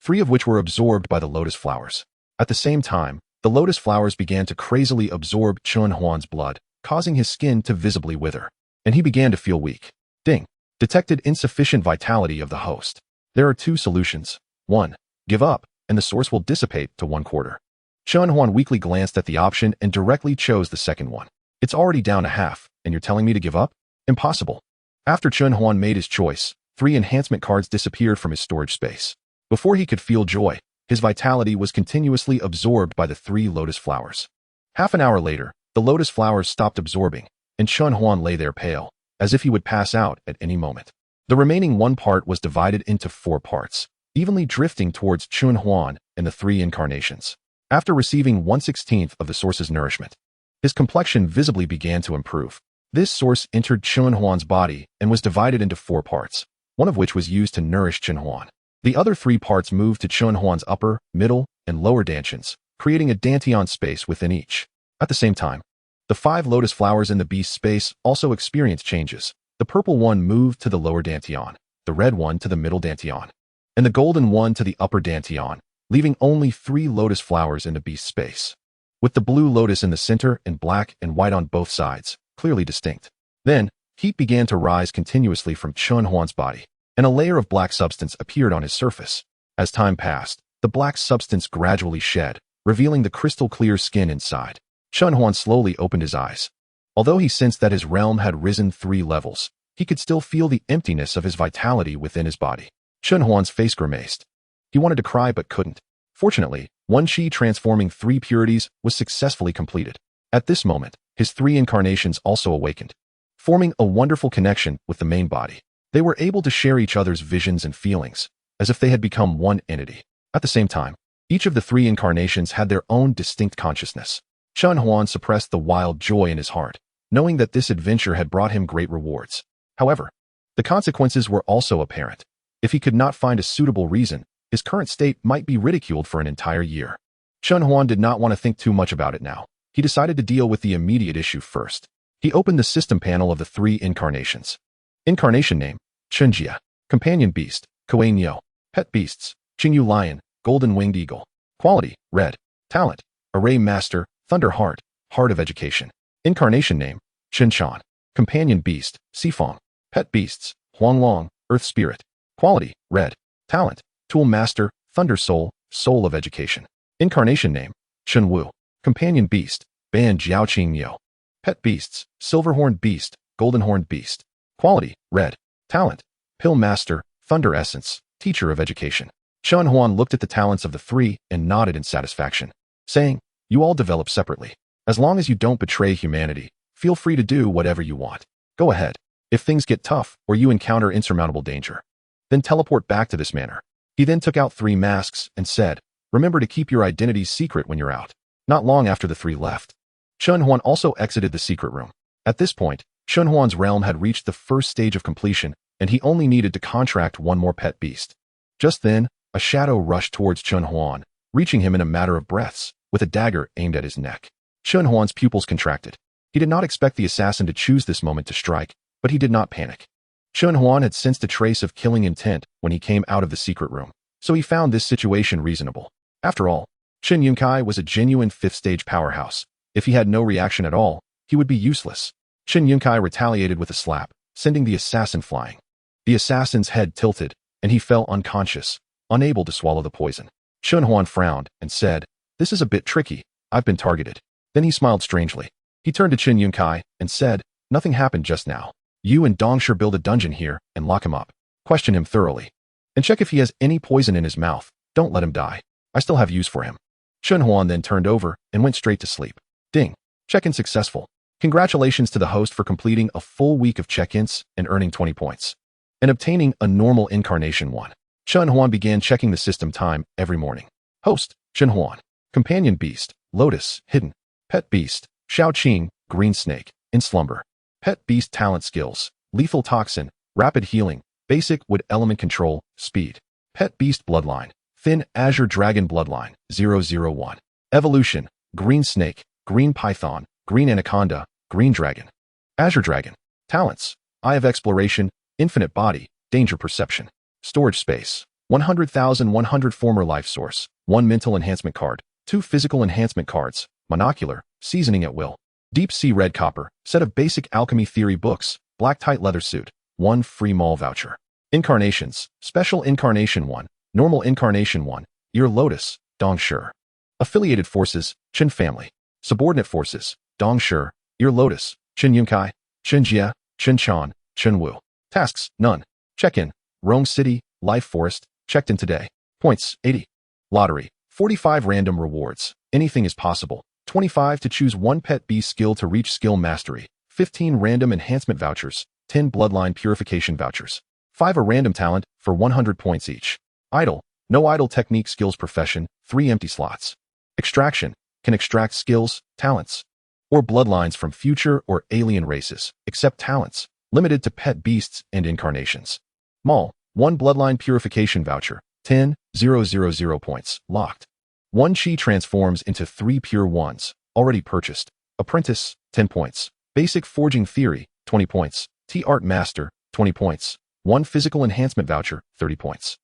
3 of which were absorbed by the lotus flowers. At the same time, the lotus flowers began to crazily absorb Chun Huan's blood, causing his skin to visibly wither, and he began to feel weak. Ding. Detected insufficient vitality of the host. There are 2 solutions. 1. Give up, and the source will dissipate to 1/4. Chun Huan weakly glanced at the option and directly chose the second one. It's already down to half, and you're telling me to give up? Impossible. After Chun Huan made his choice, 3 enhancement cards disappeared from his storage space. Before he could feel joy, his vitality was continuously absorbed by the 3 lotus flowers. Half an hour later, the lotus flowers stopped absorbing, and Chun Huan lay there pale, as if he would pass out at any moment. The remaining 1 part was divided into 4 parts, evenly drifting towards Chun Huan and the 3 incarnations. After receiving 1/16 of the source's nourishment, his complexion visibly began to improve. This source entered Chun Huan's body and was divided into 4 parts, one of which was used to nourish Chun Huan. The other 3 parts moved to Chun Huan's upper, middle, and lower dantians, creating a dantian space within each. At the same time, the 5 lotus flowers in the beast space also experienced changes. The purple one moved to the lower dantian, the red one to the middle dantian, and the golden one to the upper dantian, leaving only 3 lotus flowers in the beast space, with the blue lotus in the center and black and white on both sides, clearly distinct. Then, heat began to rise continuously from Chun Huan's body, and a layer of black substance appeared on his surface. As time passed, the black substance gradually shed, revealing the crystal-clear skin inside. Chun Huan slowly opened his eyes. Although he sensed that his realm had risen 3 levels, he could still feel the emptiness of his vitality within his body. Chun Huan's face grimaced. He wanted to cry but couldn't. Fortunately, 1 Chi transforming 3 purities was successfully completed. At this moment, his 3 incarnations also awakened, forming a wonderful connection with the main body. They were able to share each other's visions and feelings, as if they had become one entity. At the same time, Each of the three incarnations had their own distinct consciousness. Chun Huan suppressed the wild joy in his heart, knowing that this adventure had brought him great rewards. However, the consequences were also apparent. If he could not find a suitable reason, his current state might be ridiculed for an entire year. Chun Huan did not want to think too much about it now. He decided to deal with the immediate issue first. He opened the system panel of the three incarnations. Incarnation name, Chunjia. Companion beast, Kuei Nyo. Pet beasts, Qingyu lion, golden winged eagle. Quality, red. Talent, array master, thunder heart, heart of education. Incarnation name, Qinchan. Companion beast, Sifong. Pet beasts, Huanglong, earth spirit. Quality, red. Talent, tool master, thunder soul, soul of education. Incarnation name, Chunwu. Companion beast, Ban Jiaoqing Nyo. Pet beasts, silver-horned beast, golden-horned beast. Quality, red. Talent, pill master, thunder essence, teacher of education. Chun Huan looked at the talents of the three and nodded in satisfaction, saying, "You all develop separately. As long as you don't betray humanity, feel free to do whatever you want. Go ahead. If things get tough or you encounter insurmountable danger, then teleport back to this manor." He then took out 3 masks and said, "Remember to keep your identities secret when you're out." Not long after the 3 left, Chun Huan also exited the secret room. At this point, Chun Huan's realm had reached the first stage of completion, and he only needed to contract 1 more pet beast. Just then, a shadow rushed towards Chun Huan, reaching him in a matter of breaths, with a dagger aimed at his neck. Chun Huan's pupils contracted. He did not expect the assassin to choose this moment to strike, but he did not panic. Chun Huan had sensed a trace of killing intent when he came out of the secret room, so he found this situation reasonable. After all, Chen Yunkai was a genuine 5th-stage powerhouse. If he had no reaction at all, he would be useless. Chen Yunkai retaliated with a slap, sending the assassin flying. The assassin's head tilted, and he fell unconscious, unable to swallow the poison. Chun Huan frowned and said, "This is a bit tricky. I've been targeted." Then he smiled strangely. He turned to Chen Yunkai and said, "Nothing happened just now. You and Dongshi build a dungeon here and lock him up. Question him thoroughly. And check if he has any poison in his mouth. Don't let him die. I still have use for him." Chun Huan then turned over and went straight to sleep. Ding. Check-in successful. Congratulations to the host for completing a full week of check-ins and earning 20 points. And obtaining a normal incarnation 1. Chun Huan began checking the system time every morning. Host, Chun Huan. Companion beast, Lotus, hidden. Pet beast, Shao Qing, green snake, in slumber. Pet beast talent skills, lethal toxin, rapid healing, basic wood element control, speed. Pet beast bloodline, thin azure dragon bloodline, 001. Evolution, green snake, green python, green anaconda, green dragon. Azure dragon. Talents, eye of exploration, infinite body, danger perception. Storage space, 100,100 former life source, 1 mental enhancement card, 2 physical enhancement cards, monocular, seasoning at will. Deep sea red copper, set of basic alchemy theory books, black tight leather suit, 1 free mall voucher. Incarnations, special incarnation 1, normal incarnation 1, ear lotus, Dongshi. Affiliated forces, Chen family. Subordinate forces, Dongshi, ear lotus, Chen Yunkai, Chen Jia, Chen Chan, Chen Wu. Tasks, none. Check-in, Rome City, Life Forest, checked in today. Points, 80. Lottery, 45 random rewards. Anything is possible. 25 to choose 1 pet beast skill to reach skill mastery. 15 random enhancement vouchers. 10 bloodline purification vouchers. 5 a random talent for 100 points each. Idle, no idle technique skills profession, 3 empty slots. Extraction, can extract skills, talents, or bloodlines from future or alien races, except talents, limited to pet beasts and incarnations. Mall, 1 bloodline purification voucher, 10,000 points, locked. 1 chi transforms into 3 pure ones, already purchased. Apprentice, 10 points. Basic forging theory, 20 points. Tea art master, 20 points. 1 physical enhancement voucher, 30 points.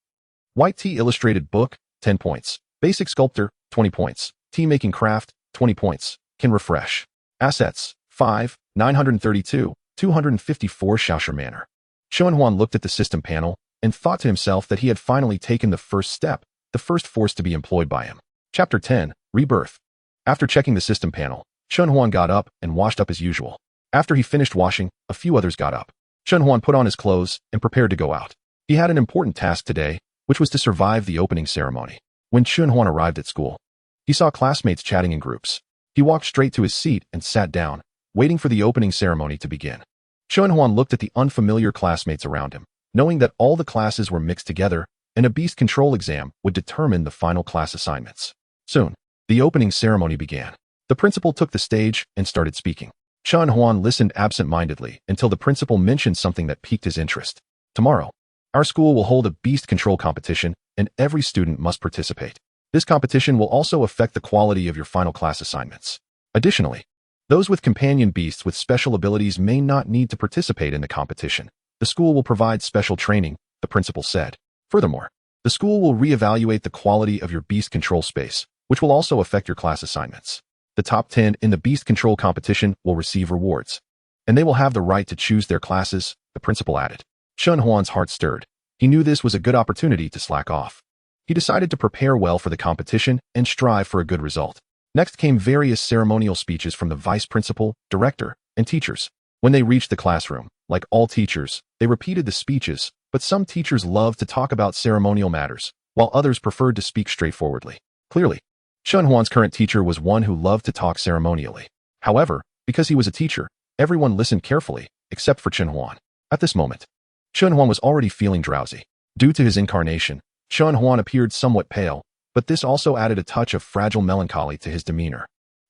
White tea illustrated book, 10 points. Basic sculptor, 20 points. Tea making craft, 20 points. Can refresh. Assets, 5, 932, 254 Shaosha Manor. Chun Huan looked at the system panel and thought to himself that he had finally taken the first step, the first force to be employed by him. Chapter 10, Rebirth. After checking the system panel, Chun Huan got up and washed up as usual. After he finished washing, a few others got up. Chun Huan put on his clothes and prepared to go out. He had an important task today, which was to survive the opening ceremony. When Chun Huan arrived at school, he saw classmates chatting in groups. He walked straight to his seat and sat down, waiting for the opening ceremony to begin. Chun Huan looked at the unfamiliar classmates around him. Knowing that all the classes were mixed together, and a beast control exam would determine the final class assignments. Soon, the opening ceremony began. The principal took the stage and started speaking. Chen Huan listened absent-mindedly until the principal mentioned something that piqued his interest. Tomorrow, our school will hold a beast control competition, and every student must participate. This competition will also affect the quality of your final class assignments. Additionally, those with companion beasts with special abilities may not need to participate in the competition. The school will provide special training, the principal said. Furthermore, the school will reevaluate the quality of your beast control space, which will also affect your class assignments. The top 10 in the beast control competition will receive rewards, and they will have the right to choose their classes, the principal added. Chen Huan's heart stirred. He knew this was a good opportunity to slack off. He decided to prepare well for the competition and strive for a good result. Next came various ceremonial speeches from the vice principal, director, and teachers. When they reached the classroom, like all teachers, they repeated the speeches, but some teachers loved to talk about ceremonial matters, while others preferred to speak straightforwardly. Clearly, Chen Huan's current teacher was one who loved to talk ceremonially. However, because he was a teacher, everyone listened carefully, except for Chen Huan. At this moment, Chen Huan was already feeling drowsy. Due to his incarnation, Chen Huan appeared somewhat pale, but this also added a touch of fragile melancholy to his demeanor.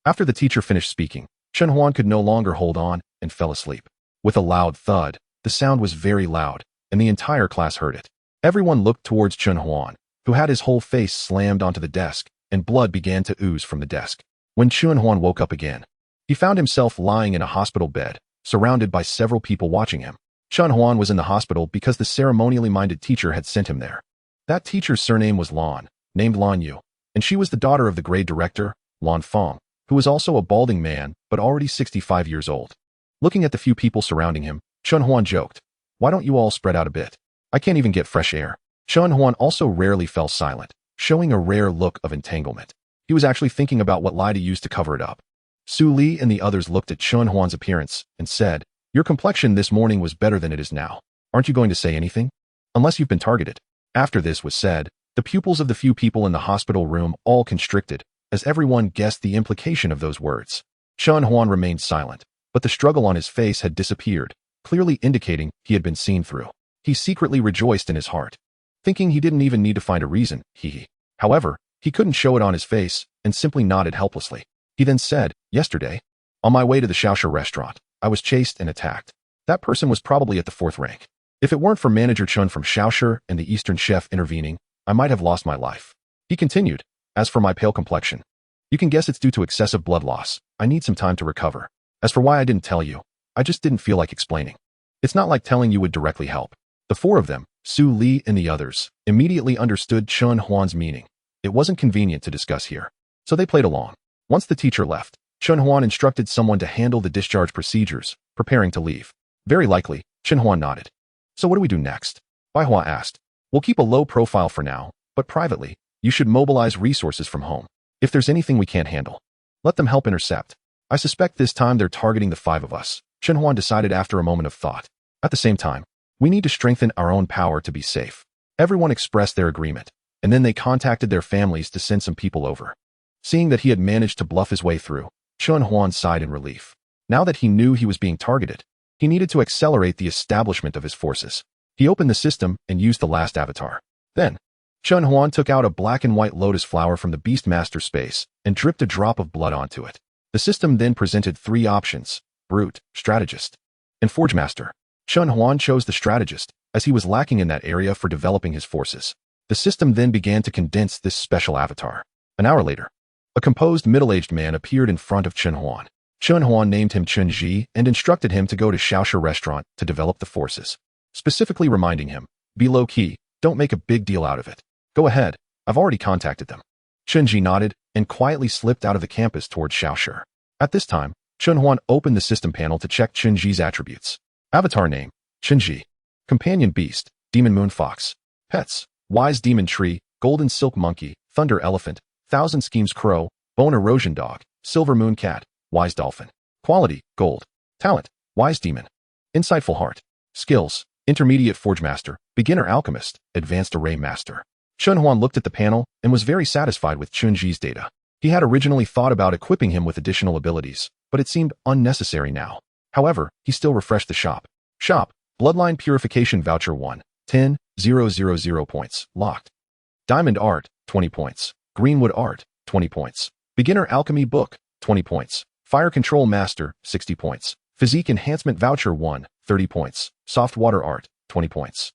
After the teacher finished speaking, Chen Huan could no longer hold on and fell asleep. With a loud thud, the sound was very loud, and the entire class heard it. Everyone looked towards Chen Huan, who had his whole face slammed onto the desk, and blood began to ooze from the desk. When Chen Huan woke up again, he found himself lying in a hospital bed, surrounded by several people watching him. Chen Huan was in the hospital because the ceremonially minded teacher had sent him there. That teacher's surname was Lan, named Lan Yu, and she was the daughter of the grade director, Lan Feng, who was also a balding man, but already 65 years old. Looking at the few people surrounding him, Chen Huan joked, "Why don't you all spread out a bit? I can't even get fresh air." Chen Huan also rarely fell silent, showing a rare look of entanglement. He was actually thinking about what lie to use to cover it up. Su Li and the others looked at Chen Huan's appearance and said, "Your complexion this morning was better than it is now. Aren't you going to say anything? Unless you've been targeted." After this was said, the pupils of the few people in the hospital room all constricted, as everyone guessed the implication of those words. Chen Huan remained silent, but the struggle on his face had disappeared, clearly indicating he had been seen through. He secretly rejoiced in his heart, thinking he didn't even need to find a reason, However, he couldn't show it on his face and simply nodded helplessly. He then said, "Yesterday, on my way to the Shaoxia restaurant, I was chased and attacked. That person was probably at the 4th rank. If it weren't for Manager Chun from Shaoxia and the Eastern Chef intervening, I might have lost my life." He continued, "As for my pale complexion, you can guess it's due to excessive blood loss. I need some time to recover. As for why I didn't tell you, I just didn't feel like explaining. It's not like telling you would directly help." The four of them, Su Li and the others, immediately understood Chen Huan's meaning. It wasn't convenient to discuss here, so they played along. Once the teacher left, Chen Huan instructed someone to handle the discharge procedures, preparing to leave. Very likely, Chen Huan nodded. "So what do we do next?" Bai Hua asked. "We'll keep a low profile for now, but privately, you should mobilize resources from home. If there's anything we can't handle, let them help intercept. I suspect this time they're targeting the 5 of us," Chen Huan decided after a moment of thought. "At the same time, we need to strengthen our own power to be safe." Everyone expressed their agreement, and then they contacted their families to send some people over. Seeing that he had managed to bluff his way through, Chen Huan sighed in relief. Now that he knew he was being targeted, he needed to accelerate the establishment of his forces. He opened the system and used the last avatar. Then, Chen Huan took out a black and white lotus flower from the Beastmaster space and dripped a drop of blood onto it. The system then presented 3 options: Brute, Strategist, and Forge Master. Chen Huan chose the Strategist, as he was lacking in that area for developing his forces. The system then began to condense this special avatar. An hour later, a composed middle-aged man appeared in front of Chen Huan. Chen Huan named him Chen Ji and instructed him to go to Shaoxia restaurant to develop the forces, specifically reminding him, "Be low-key, don't make a big deal out of it. Go ahead, I've already contacted them." Chen Ji nodded and quietly slipped out of the campus towards Shaoxia. At this time, Chen Huan opened the system panel to check Chen Ji's attributes. Avatar name, Chen Ji. Companion beast, Demon Moon Fox. Pets, Wise Demon Tree, Golden Silk Monkey, Thunder Elephant, Thousand Schemes Crow, Bone Erosion Dog, Silver Moon Cat, Wise Dolphin. Quality, Gold. Talent, Wise Demon. Insightful Heart. Skills, Intermediate Forge Master, Beginner Alchemist, Advanced Array Master. Chen Huan looked at the panel and was very satisfied with Chen Ji's data. He had originally thought about equipping him with additional abilities, but it seemed unnecessary now. However, he still refreshed the shop. Shop, Bloodline Purification Voucher 1, 10, 000 points. Locked. Diamond Art, 20 points. Greenwood Art, 20 points. Beginner Alchemy Book, 20 points. Fire Control Master, 60 points. Physique Enhancement Voucher 1, 30 points. Soft Water Art, 20 points.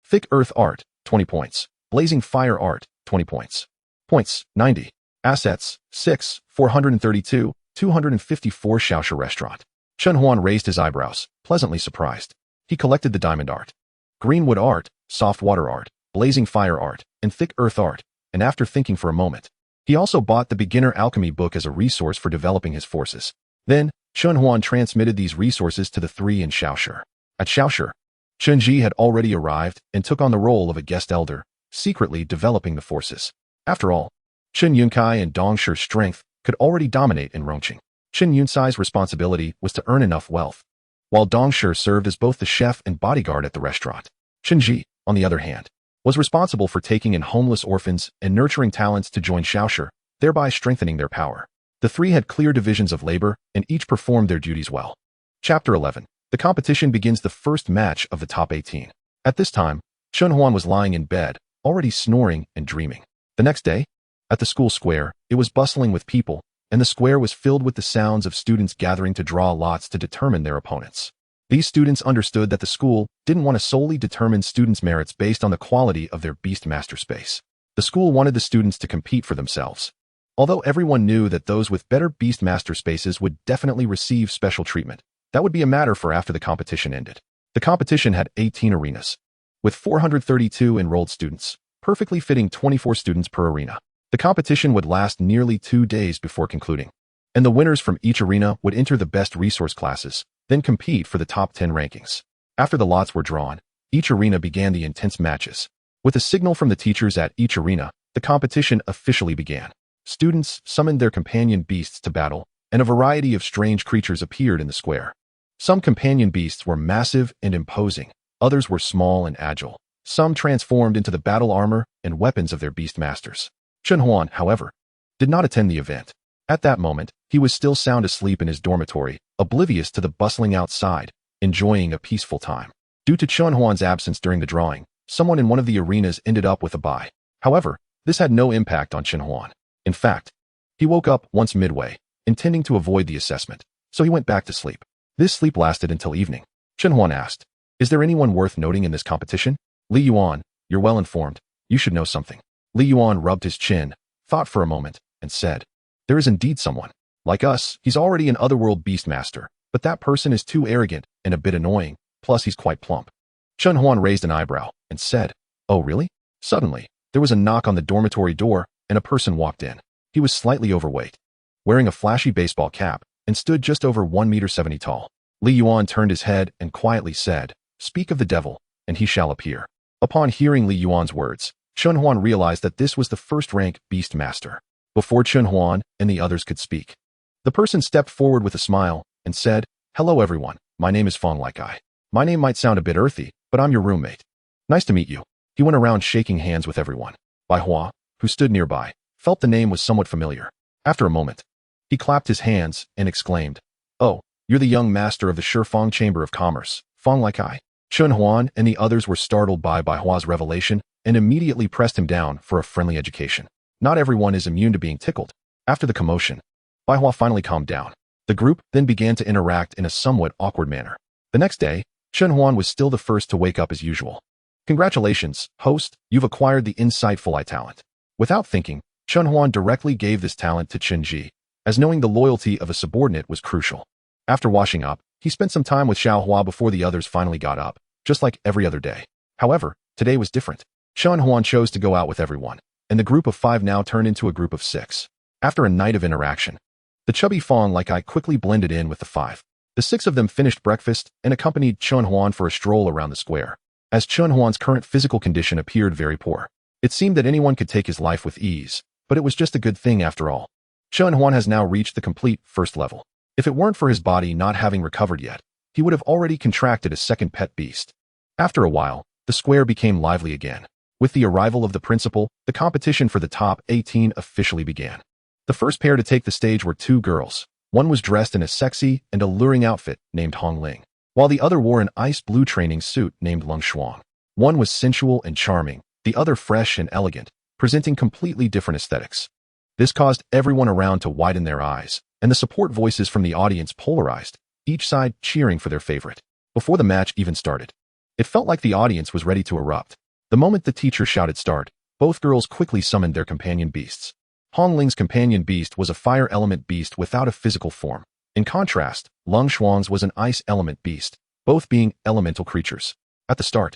Thick Earth Art, 20 points. Blazing Fire Art, 20 points. Points, 90. Assets, 6, 432, 254 Xiaoshu Restaurant. Chen Huan raised his eyebrows, pleasantly surprised. He collected the Diamond Art, Greenwood Art, Soft Water Art, Blazing Fire Art, and Thick Earth Art, and after thinking for a moment, he also bought the Beginner Alchemy Book as a resource for developing his forces. Then, Chen Huan transmitted these resources to the three in Xiaoshu. At Xiaoshu, Chen Ji had already arrived and took on the role of a guest elder, secretly developing the forces. After all, Chen Yunkai and Dong Shi's strength could already dominate in Rongqing. Chen Yunsai's responsibility was to earn enough wealth, while Dong Shi served as both the chef and bodyguard at the restaurant. Chen Ji, on the other hand, was responsible for taking in homeless orphans and nurturing talents to join Xiaoshu, thereby strengthening their power. The three had clear divisions of labor, and each performed their duties well. Chapter 11. The competition begins the first match of the top 18. At this time, Chen Huan was lying in bed, already snoring and dreaming. The next day, at the school square, it was bustling with people, and the square was filled with the sounds of students gathering to draw lots to determine their opponents. These students understood that the school didn't want to solely determine students' merits based on the quality of their Beastmaster space. The school wanted the students to compete for themselves. Although everyone knew that those with better Beastmaster spaces would definitely receive special treatment, that would be a matter for after the competition ended. The competition had 18 arenas, with 432 enrolled students, perfectly fitting 24 students per arena. The competition would last nearly 2 days before concluding, and the winners from each arena would enter the best resource classes, then compete for the top 10 rankings. After the lots were drawn, each arena began the intense matches. With a signal from the teachers at each arena, the competition officially began. Students summoned their companion beasts to battle, and a variety of strange creatures appeared in the square. Some companion beasts were massive and imposing, others were small and agile. Some transformed into the battle armor and weapons of their beast masters. Chen Huan, however, did not attend the event. At that moment, he was still sound asleep in his dormitory, oblivious to the bustling outside, enjoying a peaceful time. Due to Chen Huan's absence during the drawing, someone in one of the arenas ended up with a bye. However, this had no impact on Chen Huan. In fact, he woke up once midway, intending to avoid the assessment, so he went back to sleep. This sleep lasted until evening. Chen Huan asked, "Is there anyone worth noting in this competition?" Li Yuan, "You're well informed. You should know something." Li Yuan rubbed his chin, thought for a moment, and said, "There is indeed someone. Like us, he's already an otherworld beastmaster, but that person is too arrogant and a bit annoying, plus he's quite plump." Chen Huan raised an eyebrow and said, "Oh really?" Suddenly, there was a knock on the dormitory door, and a person walked in. He was slightly overweight, wearing a flashy baseball cap, and stood just over 1.70 meters tall. Li Yuan turned his head and quietly said, "Speak of the devil, and he shall appear." Upon hearing Li Yuan's words, Chen Huan realized that this was the first-rank beast master. Before Chen Huan and the others could speak, the person stepped forward with a smile and said, "Hello everyone, my name is Fong Like I. My name might sound a bit earthy, but I'm your roommate. Nice to meet you." He went around shaking hands with everyone. Bai Hua, who stood nearby, felt the name was somewhat familiar. After a moment, he clapped his hands and exclaimed, "Oh, you're the young master of the Shifeng Chamber of Commerce, Fong Like I." Chen Huan and the others were startled by Bai Hua's revelation and immediately pressed him down for a friendly education. Not everyone is immune to being tickled. After the commotion, Bai Hua finally calmed down. The group then began to interact in a somewhat awkward manner. The next day, Chen Huan was still the first to wake up as usual. "Congratulations, host, you've acquired the insightful eye talent." Without thinking, Chen Huan directly gave this talent to Chen Ji, as knowing the loyalty of a subordinate was crucial. After washing up, he spent some time with Xiao Hua before the others finally got up, just like every other day. However, today was different. Chen Huan chose to go out with everyone, and the group of 5 now turned into a group of 6. After a night of interaction, the chubby Fong Like I quickly blended in with the 5. The 6 of them finished breakfast and accompanied Chen Huan for a stroll around the square. As Chen Huan's current physical condition appeared very poor, it seemed that anyone could take his life with ease, but it was just a good thing after all. Chen Huan has now reached the complete first level. If it weren't for his body not having recovered yet, he would have already contracted a second pet beast. After a while, the square became lively again. With the arrival of the principal, the competition for the top 18 officially began. The first pair to take the stage were 2 girls. One was dressed in a sexy and alluring outfit named Hong Ling, while the other wore an ice blue training suit named Lung Shuang. One was sensual and charming, the other fresh and elegant, presenting completely different aesthetics. This caused everyone around to widen their eyes, and the support voices from the audience polarized, each side cheering for their favorite. Before the match even started, it felt like the audience was ready to erupt. The moment the teacher shouted start, both girls quickly summoned their companion beasts. Hong Ling's companion beast was a fire element beast without a physical form. In contrast, Lung Xuang's was an ice element beast, both being elemental creatures. At the start,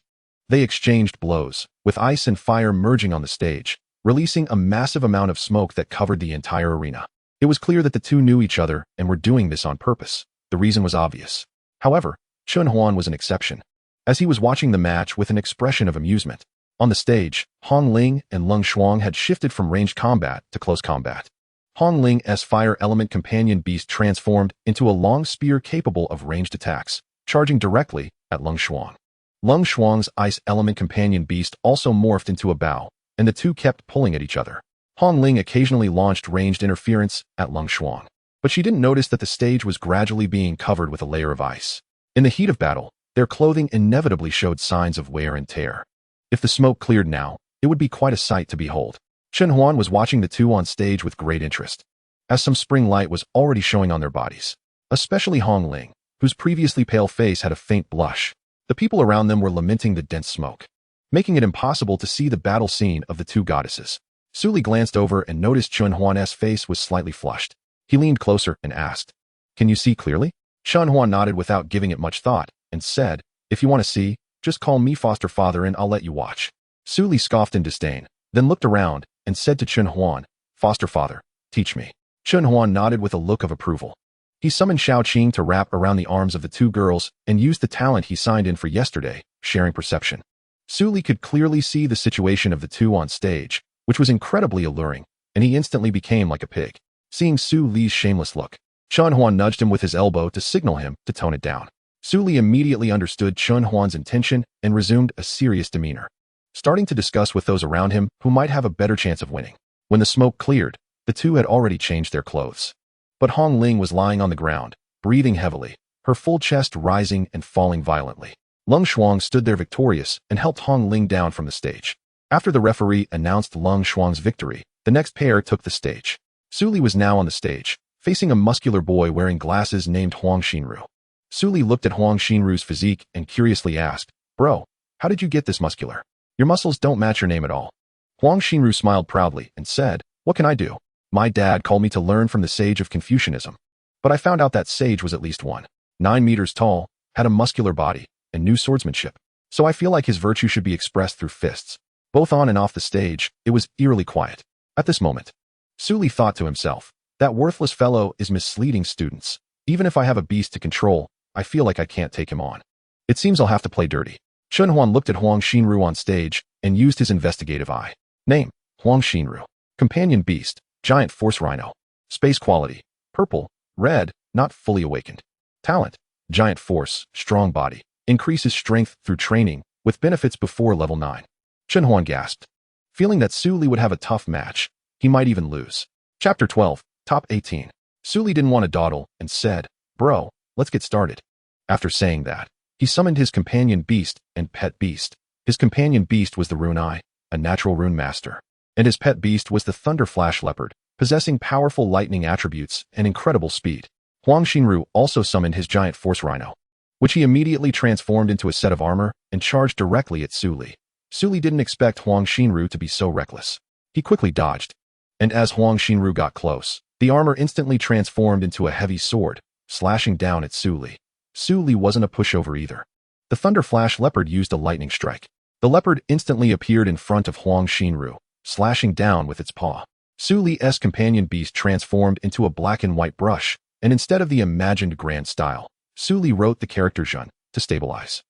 they exchanged blows, with ice and fire merging on the stage, releasing a massive amount of smoke that covered the entire arena. It was clear that the two knew each other and were doing this on purpose. The reason was obvious. However, Chun Huan was an exception, as he was watching the match with an expression of amusement. On the stage, Hong Ling and Lung Xuang had shifted from ranged combat to close combat. Hong Ling's fire element companion beast transformed into a long spear capable of ranged attacks, charging directly at Lung Xuang. Lung Xuang's ice element companion beast also morphed into a bow, and the two kept pulling at each other. Hong Ling occasionally launched ranged interference at Lung Xuang, but she didn't notice that the stage was gradually being covered with a layer of ice. In the heat of battle, their clothing inevitably showed signs of wear and tear. If the smoke cleared now, it would be quite a sight to behold. Chun Huan was watching the two on stage with great interest, as some spring light was already showing on their bodies, especially Hong Ling, whose previously pale face had a faint blush. The people around them were lamenting the dense smoke, making it impossible to see the battle scene of the two goddesses. Su Li glanced over and noticed Chun Huan's face was slightly flushed. He leaned closer and asked, "Can you see clearly?" Chun Huan nodded without giving it much thought, and said, "If you want to see, just call me foster father and I'll let you watch." Su Li scoffed in disdain, then looked around and said to Chun Huan, "Foster father, teach me." Chun Huan nodded with a look of approval. He summoned Xiao Qing to wrap around the arms of the two girls and used the talent he signed in for yesterday, sharing perception. Su Li could clearly see the situation of the two on stage, which was incredibly alluring, and he instantly became like a pig. Seeing Su Li's shameless look, Chun Huan nudged him with his elbow to signal him to tone it down. Su Li immediately understood Chun Huan's intention and resumed a serious demeanor, starting to discuss with those around him who might have a better chance of winning. When the smoke cleared, the two had already changed their clothes. But Hong Ling was lying on the ground, breathing heavily, her full chest rising and falling violently. Lung Xuang stood there victorious and helped Hong Ling down from the stage. After the referee announced Lung Xuang's victory, the next pair took the stage. Su Li was now on the stage, facing a muscular boy wearing glasses named Huang Xinru. Su Li looked at Huang Xinru's physique and curiously asked, "Bro, how did you get this muscular? Your muscles don't match your name at all." Huang Xinru smiled proudly and said, "What can I do? My dad called me to learn from the sage of Confucianism. But I found out that sage was at least 9 meters tall, had a muscular body, and knew swordsmanship. So I feel like his virtue should be expressed through fists." Both on and off the stage, it was eerily quiet. At this moment, Su Li thought to himself, "That worthless fellow is misleading students. Even if I have a beast to control, I feel like I can't take him on. It seems I'll have to play dirty." Chun Huan looked at Huang Xinru on stage and used his investigative eye. Name, Huang Xinru. Companion beast, giant force rhino. Space quality, purple, red, not fully awakened. Talent, giant force, strong body. Increases strength through training, with benefits before level 9. Chun Huan gasped, feeling that Su Li would have a tough match. He might even lose. Chapter 12, Top 18. Su Li didn't want to dawdle and said, "Bro, let's get started." After saying that, he summoned his companion beast and pet beast. His companion beast was the Rune Eye, a natural rune master, and his pet beast was the Thunder Flash Leopard, possessing powerful lightning attributes and incredible speed. Huang Xinru also summoned his giant force rhino, which he immediately transformed into a set of armor and charged directly at Su Li. Su Li didn't expect Huang Xinru to be so reckless. He quickly dodged, and as Huang Xinru got close, the armor instantly transformed into a heavy sword, slashing down at Su Li. Su Li wasn't a pushover either. The Thunder Flash Leopard used a lightning strike. The leopard instantly appeared in front of Huang Xinru, slashing down with its paw. Su Li's companion beast transformed into a black and white brush, and instead of the imagined grand style, Su Li wrote the character Zhen to stabilize.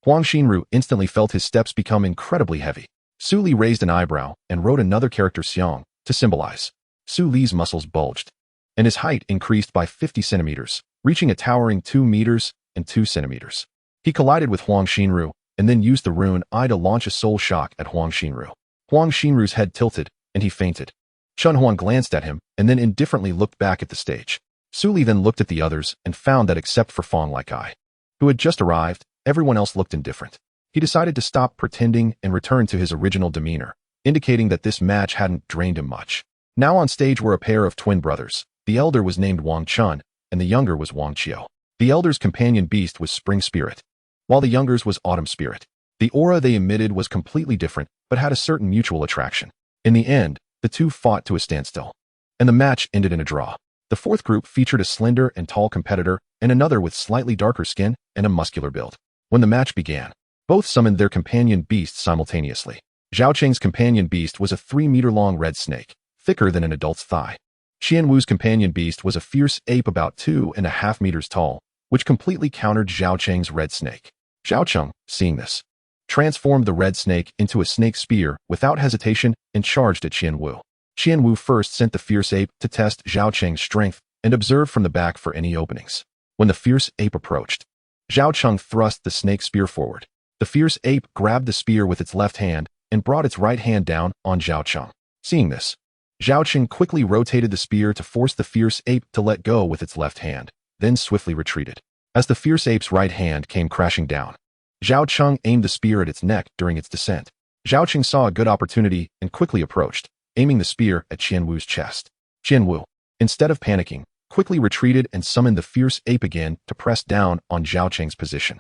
Huang Xinru instantly felt his steps become incredibly heavy. Su Li raised an eyebrow and wrote another character Xiong to symbolize. Su Li's muscles bulged, and his height increased by 50 centimeters, reaching a towering 2 meters and 2 centimeters. He collided with Huang Xinru and then used the Rune Eye to launch a soul shock at Huang Xinru. Huang Xinru's head tilted, and he fainted. Chun Huan glanced at him and then indifferently looked back at the stage. Su Li then looked at the others and found that except for Fong Like Eye, who had just arrived, everyone else looked indifferent. He decided to stop pretending and return to his original demeanor, indicating that this match hadn't drained him much. Now on stage were a pair of twin brothers. The elder was named Wang Chun, and the younger was Wang Qiu. The elder's companion beast was Spring Spirit, while the younger's was Autumn Spirit. The aura they emitted was completely different, but had a certain mutual attraction. In the end, the two fought to a standstill, and the match ended in a draw. The fourth group featured a slender and tall competitor and another with slightly darker skin and a muscular build. When the match began, both summoned their companion beasts simultaneously. Zhao Cheng's companion beast was a 3-meter-long red snake, thicker than an adult's thigh. Qian Wu's companion beast was a fierce ape about 2.5 meters tall, which completely countered Zhao Cheng's red snake. Zhao Cheng, seeing this, transformed the red snake into a snake spear without hesitation and charged at Qian Wu. Qian Wu first sent the fierce ape to test Zhao Cheng's strength and observed from the back for any openings. When the fierce ape approached, Zhao Cheng thrust the snake spear forward. The fierce ape grabbed the spear with its left hand and brought its right hand down on Zhao Cheng. Seeing this, Zhao Cheng quickly rotated the spear to force the fierce ape to let go with its left hand, then swiftly retreated. As the fierce ape's right hand came crashing down, Zhao Cheng aimed the spear at its neck during its descent. Zhao Cheng saw a good opportunity and quickly approached, aiming the spear at Qian Wu's chest. Qian Wu, instead of panicking, quickly retreated and summoned the fierce ape again to press down on Zhao Cheng's position.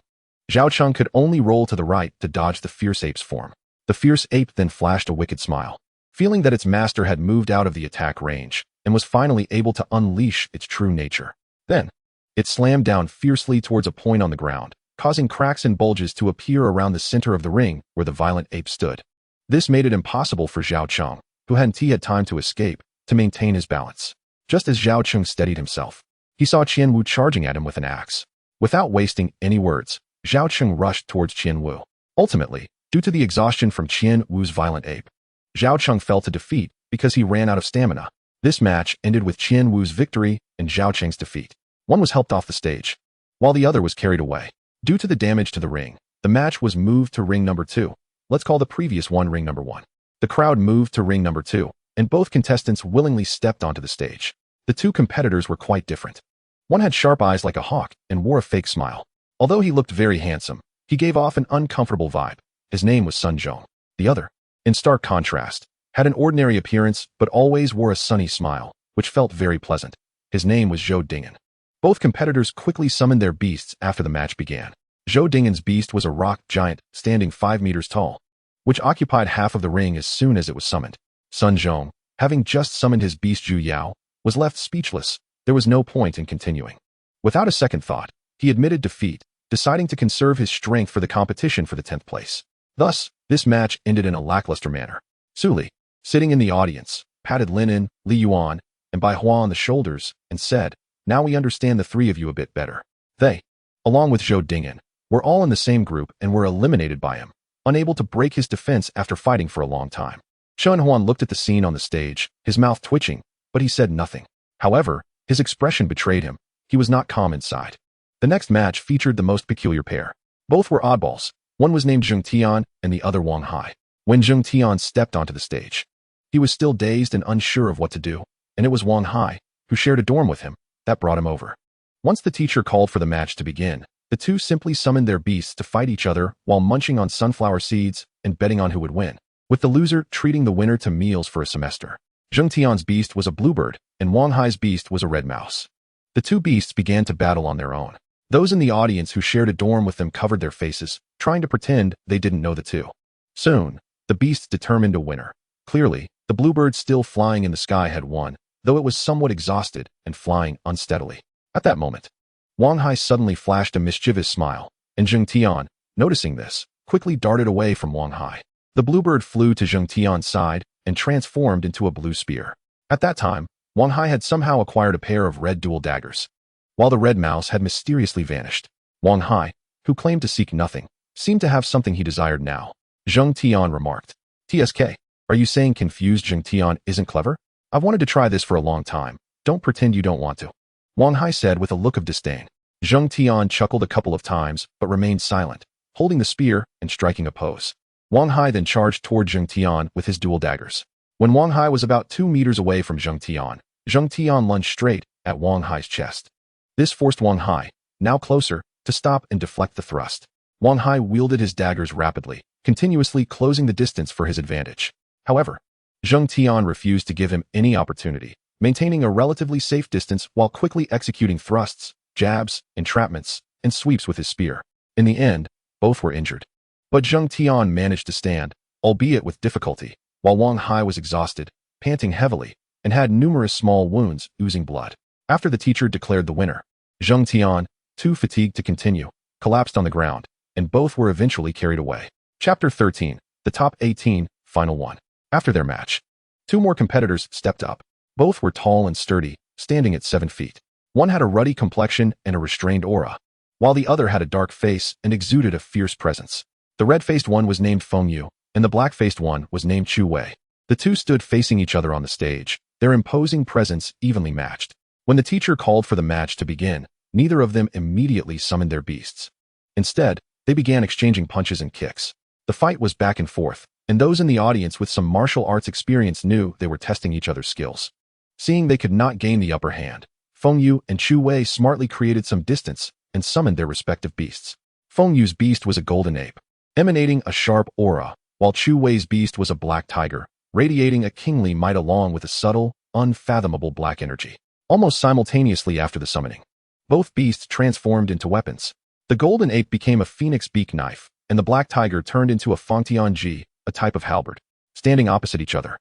Zhao Cheng could only roll to the right to dodge the fierce ape's form. The fierce ape then flashed a wicked smile, feeling that its master had moved out of the attack range and was finally able to unleash its true nature. Then, it slammed down fiercely towards a point on the ground, causing cracks and bulges to appear around the center of the ring where the violent ape stood. This made it impossible for Zhao Cheng, who hadn't had time to escape, to maintain his balance. Just as Zhao Cheng steadied himself, he saw Qian Wu charging at him with an axe. Without wasting any words, Zhao Cheng rushed towards Qian Wu. Ultimately, due to the exhaustion from Qian Wu's violent ape, Zhao Cheng fell to defeat because he ran out of stamina. This match ended with Qian Wu's victory and Zhao Cheng's defeat. One was helped off the stage, while the other was carried away. Due to the damage to the ring, the match was moved to ring number 2. Let's call the previous one ring number 1. The crowd moved to ring number 2, and both contestants willingly stepped onto the stage. The two competitors were quite different. One had sharp eyes like a hawk and wore a fake smile. Although he looked very handsome, he gave off an uncomfortable vibe. His name was Sun Zhong. The other, in stark contrast, had an ordinary appearance but always wore a sunny smile, which felt very pleasant. His name was Zhou Dingen. Both competitors quickly summoned their beasts after the match began. Zhou Dingen's beast was a rock giant standing 5 meters tall, which occupied half of the ring as soon as it was summoned. Sun Zhong, having just summoned his beast Zhu Yao, was left speechless. There was no point in continuing. Without a second thought, he admitted defeat, deciding to conserve his strength for the competition for the 10th place. Thus, this match ended in a lackluster manner. Su Li, sitting in the audience, patted Lin In, Li Yuan, and Bai Hua on the shoulders and said, "Now we understand the three of you a bit better." They, along with Zhou Dingen, were all in the same group and were eliminated by him, unable to break his defense after fighting for a long time. Chen Huan looked at the scene on the stage, his mouth twitching, but he said nothing. However, his expression betrayed him. He was not calm inside. The next match featured the most peculiar pair. Both were oddballs. One was named Zheng Tian and the other Wang Hai. When Zheng Tian stepped onto the stage, he was still dazed and unsure of what to do, and it was Wang Hai, who shared a dorm with him, that brought him over. Once the teacher called for the match to begin, the two simply summoned their beasts to fight each other while munching on sunflower seeds and betting on who would win, with the loser treating the winner to meals for a semester. Zheng Tian's beast was a bluebird, and Wang Hai's beast was a red mouse. The two beasts began to battle on their own. Those in the audience who shared a dorm with them covered their faces, trying to pretend they didn't know the two. Soon, the beasts determined a winner. Clearly, the bluebird still flying in the sky had won, though it was somewhat exhausted and flying unsteadily. At that moment, Wang Hai suddenly flashed a mischievous smile, and Zheng Tian, noticing this, quickly darted away from Wang Hai. The bluebird flew to Zheng Tian's side and transformed into a blue spear. At that time, Wang Hai had somehow acquired a pair of red dual daggers, while the red mouse had mysteriously vanished. Wang Hai, who claimed to seek nothing, seemed to have something he desired now. Zheng Tian remarked, "TSK, are you saying confused Zheng Tian isn't clever? I've wanted to try this for a long time. Don't pretend you don't want to." Wang Hai said with a look of disdain. Zheng Tian chuckled a couple of times but remained silent, holding the spear and striking a pose. Wang Hai then charged toward Zheng Tian with his dual daggers. When Wang Hai was about 2 meters away from Zheng Tian lunged straight at Wang Hai's chest. This forced Wang Hai, now closer, to stop and deflect the thrust. Wang Hai wielded his daggers rapidly, continuously closing the distance for his advantage. However, Zheng Tian refused to give him any opportunity, maintaining a relatively safe distance while quickly executing thrusts, jabs, entrapments, and sweeps with his spear. In the end, both were injured. But Zheng Tian managed to stand, albeit with difficulty, while Wang Hai was exhausted, panting heavily, and had numerous small wounds oozing blood. After the teacher declared the winner, Zheng Tian, too fatigued to continue, collapsed on the ground, and both were eventually carried away. Chapter 13, The Top 18, Final 1. After their match, 2 more competitors stepped up. Both were tall and sturdy, standing at 7 feet. One had a ruddy complexion and a restrained aura, while the other had a dark face and exuded a fierce presence. The red-faced one was named Feng Yu, and the black-faced one was named Chu Wei. The two stood facing each other on the stage, their imposing presence evenly matched. When the teacher called for the match to begin, neither of them immediately summoned their beasts. Instead, they began exchanging punches and kicks. The fight was back and forth, and those in the audience with some martial arts experience knew they were testing each other's skills. Seeing they could not gain the upper hand, Feng Yu and Chu Wei smartly created some distance and summoned their respective beasts. Feng Yu's beast was a golden ape, emanating a sharp aura, while Chu Wei's beast was a black tiger, radiating a kingly might along with a subtle, unfathomable black energy. Almost simultaneously after the summoning, both beasts transformed into weapons. The golden ape became a phoenix beak knife, and the black tiger turned into a Fangtian Ji, a type of halberd, standing opposite each other.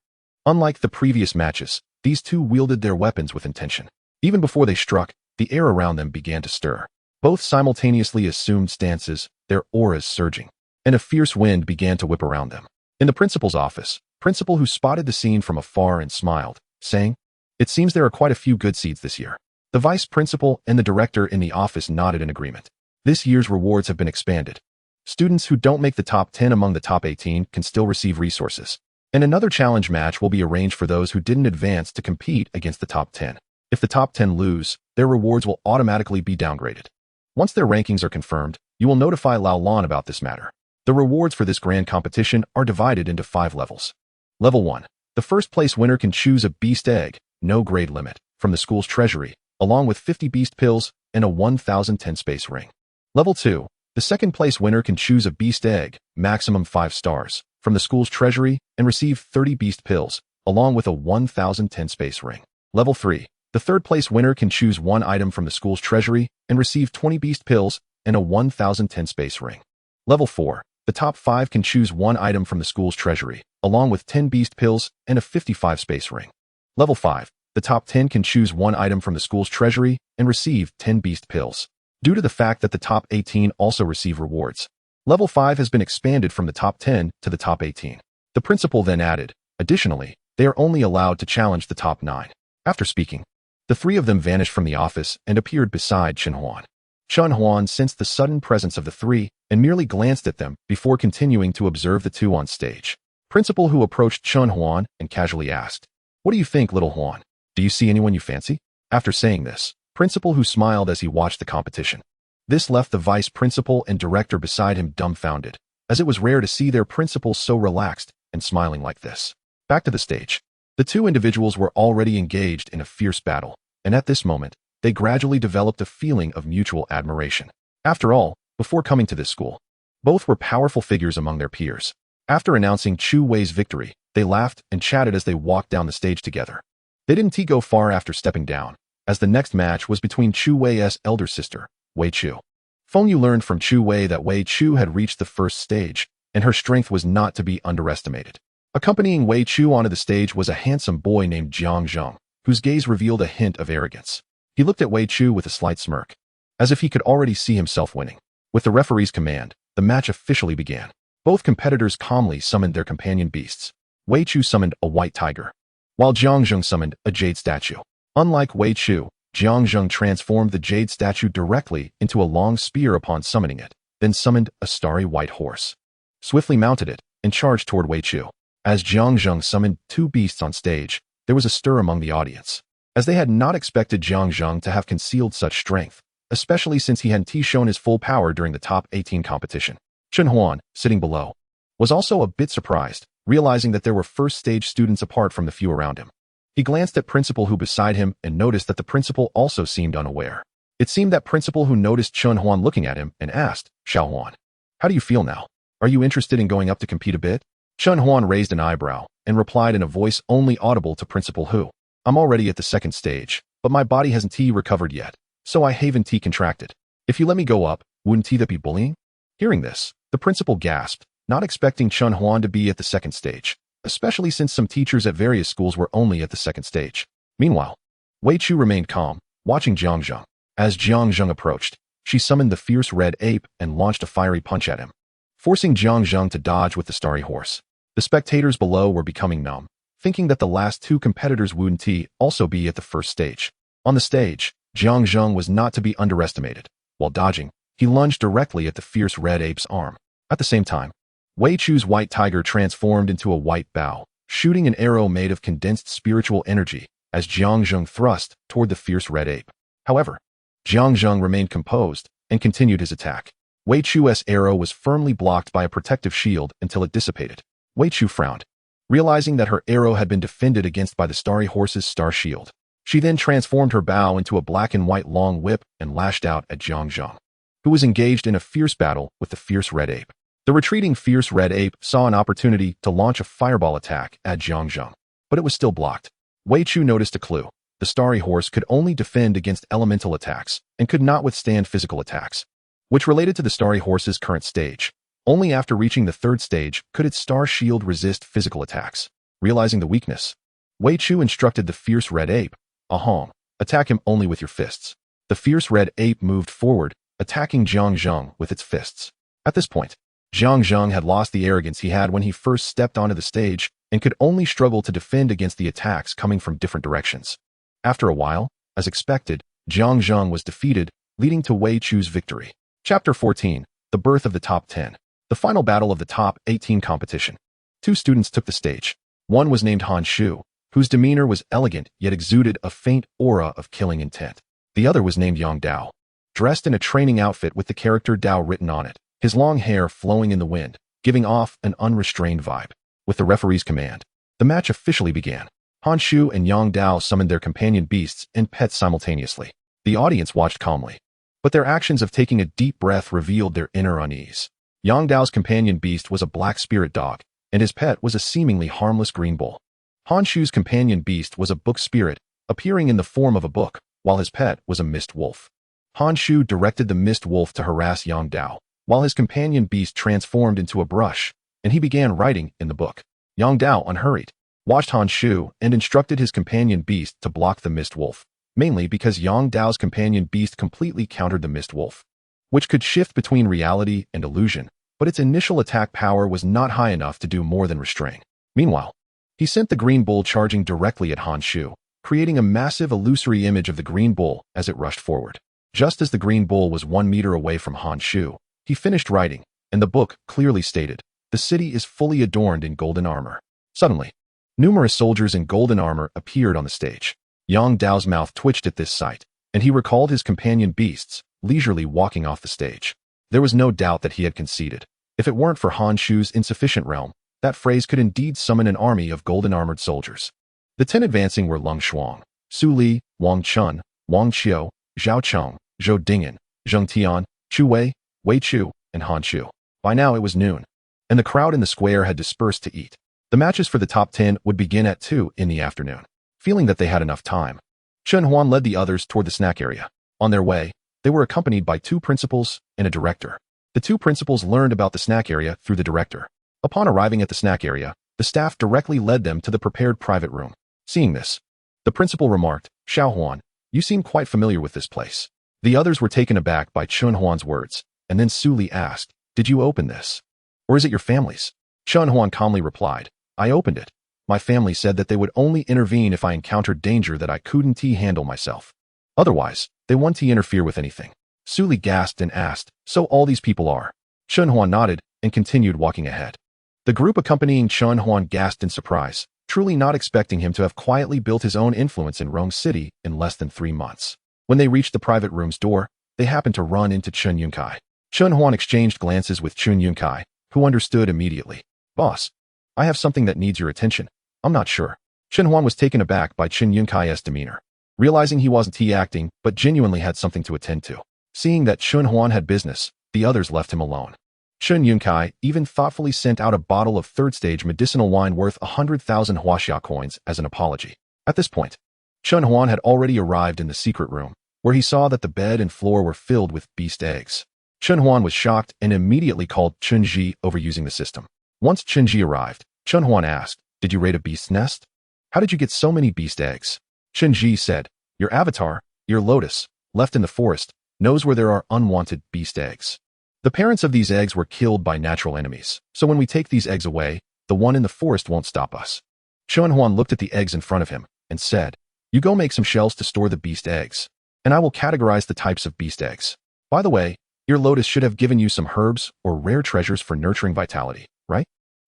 Unlike the previous matches, these two wielded their weapons with intention. Even before they struck, the air around them began to stir. Both simultaneously assumed stances, their auras surging, and a fierce wind began to whip around them. In the principal's office, Principal who spotted the scene from afar and smiled, saying, "It seems there are quite a few good seeds this year." The vice principal and the director in the office nodded in agreement. This year's rewards have been expanded. Students who don't make the top 10 among the top 18 can still receive resources. And another challenge match will be arranged for those who didn't advance to compete against the top 10. If the top 10 lose, their rewards will automatically be downgraded. Once their rankings are confirmed, you will notify Lao Lan about this matter. The rewards for this grand competition are divided into 5 levels. Level 1. The first place winner can choose a beast egg, no grade limit, from the school's treasury, along with 50 beast pills and a 1010 space ring. Level 2. The second place winner can choose a beast egg, maximum 5 stars, from the school's treasury and receive 30 beast pills, along with a 1010 space ring. Level 3. The third place winner can choose 1 item from the school's treasury and receive 20 beast pills and a 1010 space ring. Level 4. The top 5 can choose 1 item from the school's treasury, along with 10 beast pills and a 55 space ring. Level 5. The top 10 can choose 1 item from the school's treasury and receive 10 beast pills. Due to the fact that the top 18 also receive rewards, Level 5 has been expanded from the top 10 to the top 18. The principal then added, additionally, they are only allowed to challenge the top 9. After speaking, the 3 of them vanished from the office and appeared beside Chen Huan. Chen Huan sensed the sudden presence of the 3 and merely glanced at them before continuing to observe the 2 on stage. Principal who approached Chen Huan and casually asked, "What do you think, little Huan? Do you see anyone you fancy?" After saying this, Principal who smiled as he watched the competition. This left the vice principal and director beside him dumbfounded, as it was rare to see their principal so relaxed and smiling like this. Back to the stage. The 2 individuals were already engaged in a fierce battle, and at this moment, they gradually developed a feeling of mutual admiration. After all, before coming to this school, both were powerful figures among their peers. After announcing Chu Wei's victory, they laughed and chatted as they walked down the stage together. They didn't go far after stepping down, as the next match was between Chu Wei's elder sister, Wei Chu. Feng Yu learned from Chu Wei that Wei Chu had reached the first stage, and her strength was not to be underestimated. Accompanying Wei Chu onto the stage was a handsome boy named Jiang Zheng, whose gaze revealed a hint of arrogance. He looked at Wei Chu with a slight smirk, as if he could already see himself winning. With the referee's command, the match officially began. Both competitors calmly summoned their companion beasts. Wei Chu summoned a white tiger, while Jiang Zheng summoned a jade statue. Unlike Wei Chu, Jiang Zheng transformed the jade statue directly into a long spear upon summoning it, then summoned a starry white horse, swiftly mounted it, and charged toward Wei Chu. As Jiang Zheng summoned 2 beasts on stage, there was a stir among the audience, as they had not expected Jiang Zheng to have concealed such strength, especially since he hadn't shown his full power during the top 18 competition. Chen Huan, sitting below, was also a bit surprised, realizing that there were first-stage students apart from the few around him. He glanced at Principal who beside him and noticed that the principal also seemed unaware. It seemed that Principal who noticed Chen Huan looking at him and asked, "Xiao Huan, How do you feel now? Are you interested in going up to compete a bit? Chun Huan raised an eyebrow and replied in a voice only audible to Principal Hu. I'm already at the second stage, but my body hasn't recovered yet, so I haven't contracted. If you let me go up, wouldn't that be bullying? Hearing this, the principal gasped, not expecting Chun Huan to be at the second stage, especially since some teachers at various schools were only at the second stage. Meanwhile, Wei Chu remained calm, watching Jiang Zheng. As Jiang Zheng approached, she summoned the fierce red ape and launched a fiery punch at him, forcing Jiang Zheng to dodge with the starry horse. The spectators below were becoming numb, thinking that the last two competitors wouldn't also be at the first stage. On the stage, Jiang Zheng was not to be underestimated. While dodging, he lunged directly at the fierce red ape's arm. At the same time, Wei Chu's white tiger transformed into a white bow, shooting an arrow made of condensed spiritual energy as Jiang Zheng thrust toward the fierce red ape. However, Jiang Zheng remained composed and continued his attack. Wei Chu's arrow was firmly blocked by a protective shield until it dissipated. Wei Chu frowned, realizing that her arrow had been defended against by the starry horse's star shield. She then transformed her bow into a black and white long whip and lashed out at Jiang Zheng, who was engaged in a fierce battle with the fierce red ape. The retreating fierce red ape saw an opportunity to launch a fireball attack at Jiang Zheng, but it was still blocked. Wei Chu noticed a clue. The starry horse could only defend against elemental attacks and could not withstand physical attacks, which related to the starry horse's current stage. Only after reaching the third stage could its star shield resist physical attacks. Realizing the weakness, Wei Chu instructed the fierce red ape, "Ahong, attack him only with your fists." The fierce red ape moved forward, attacking Jiang Zheng with its fists. At this point, Jiang Zheng had lost the arrogance he had when he first stepped onto the stage and could only struggle to defend against the attacks coming from different directions. After a while, as expected, Jiang Zheng was defeated, leading to Wei Chu's victory. Chapter 14, The Birth of the Top 10. The final battle of the Top 18 competition. Two students took the stage. One was named Han Shu, whose demeanor was elegant yet exuded a faint aura of killing intent. The other was named Yang Dao, dressed in a training outfit with the character Dao written on it, his long hair flowing in the wind, giving off an unrestrained vibe. With the referee's command, the match officially began. Han Shu and Yang Dao summoned their companion beasts and pets simultaneously. The audience watched calmly, but their actions of taking a deep breath revealed their inner unease. Yang Dao's companion beast was a black spirit dog, and his pet was a seemingly harmless green bull. Han Shu's companion beast was a book spirit, appearing in the form of a book, while his pet was a mist wolf. Han Shu directed the mist wolf to harass Yang Dao, while his companion beast transformed into a brush, and he began writing in the book. Yang Dao, unhurried, watched Han Shu and instructed his companion beast to block the mist wolf, mainly because Yang Dao's companion beast completely countered the mist wolf, which could shift between reality and illusion, but its initial attack power was not high enough to do more than restrain. Meanwhile, he sent the green bull charging directly at Han Shu, creating a massive illusory image of the green bull as it rushed forward. Just as the green bull was 1 meter away from Han Shu, he finished writing, and the book clearly stated, "The city is fully adorned in golden armor." Suddenly, numerous soldiers in golden armor appeared on the stage. Yang Dao's mouth twitched at this sight, and he recalled his companion beasts, leisurely walking off the stage. There was no doubt that he had conceded. If it weren't for Han Shu's insufficient realm, that phrase could indeed summon an army of golden-armored soldiers. The 10 advancing were Lung Shuang, Su Li, Wang Chun, Wang Qiu, Zhao Cheng, Zhou Dingyan, Zheng Tian, Chu Wei, Wei Chu, and Han Shu. By now it was noon, and the crowd in the square had dispersed to eat. The matches for the top 10 would begin at 2 in the afternoon. Feeling that they had enough time, Chun Huan led the others toward the snack area. On their way, they were accompanied by 2 principals and a director. The 2 principals learned about the snack area through the director. Upon arriving at the snack area, the staff directly led them to the prepared private room. Seeing this, the principal remarked, "Xiao Huan, you seem quite familiar with this place." The others were taken aback by Chun Huan's words, and then Su Li asked, "Did you open this? Or is it your family's?" Chun Huan calmly replied, "I opened it. My family said that they would only intervene if I encountered danger that I couldn't handle myself. Otherwise, they wouldn't interfere with anything." Su Li gasped and asked, "So all these people are?" Chun Huan nodded and continued walking ahead. The group accompanying Chun Huan gasped in surprise, truly not expecting him to have quietly built his own influence in Rome City in less than 3 months. When they reached the private room's door, they happened to run into Chun Yunkai. Chun Huan exchanged glances with Chun Yunkai, who understood immediately. "Boss, I have something that needs your attention. I'm not sure." Chun Huan was taken aback by Chun Yunkai's demeanor, realizing he wasn't acting but genuinely had something to attend to. Seeing that Chun Huan had business, the others left him alone. Chun Yunkai even thoughtfully sent out a bottle of third-stage medicinal wine worth 100,000 huaxia coins as an apology. At this point, Chun Huan had already arrived in the secret room, where he saw that the bed and floor were filled with beast eggs. Chun Huan was shocked and immediately called Chun Ji over using the system. Once Chun Ji arrived, Chun Huan asked, "Did you raid a beast's nest? How did you get so many beast eggs?" Chun Ji said, "Your avatar, your lotus, left in the forest, knows where there are unwanted beast eggs. The parents of these eggs were killed by natural enemies, so when we take these eggs away, the one in the forest won't stop us." Chun Huan looked at the eggs in front of him and said, "You go make some shells to store the beast eggs, and I will categorize the types of beast eggs. By the way, your lotus should have given you some herbs or rare treasures for nurturing vitality, right?"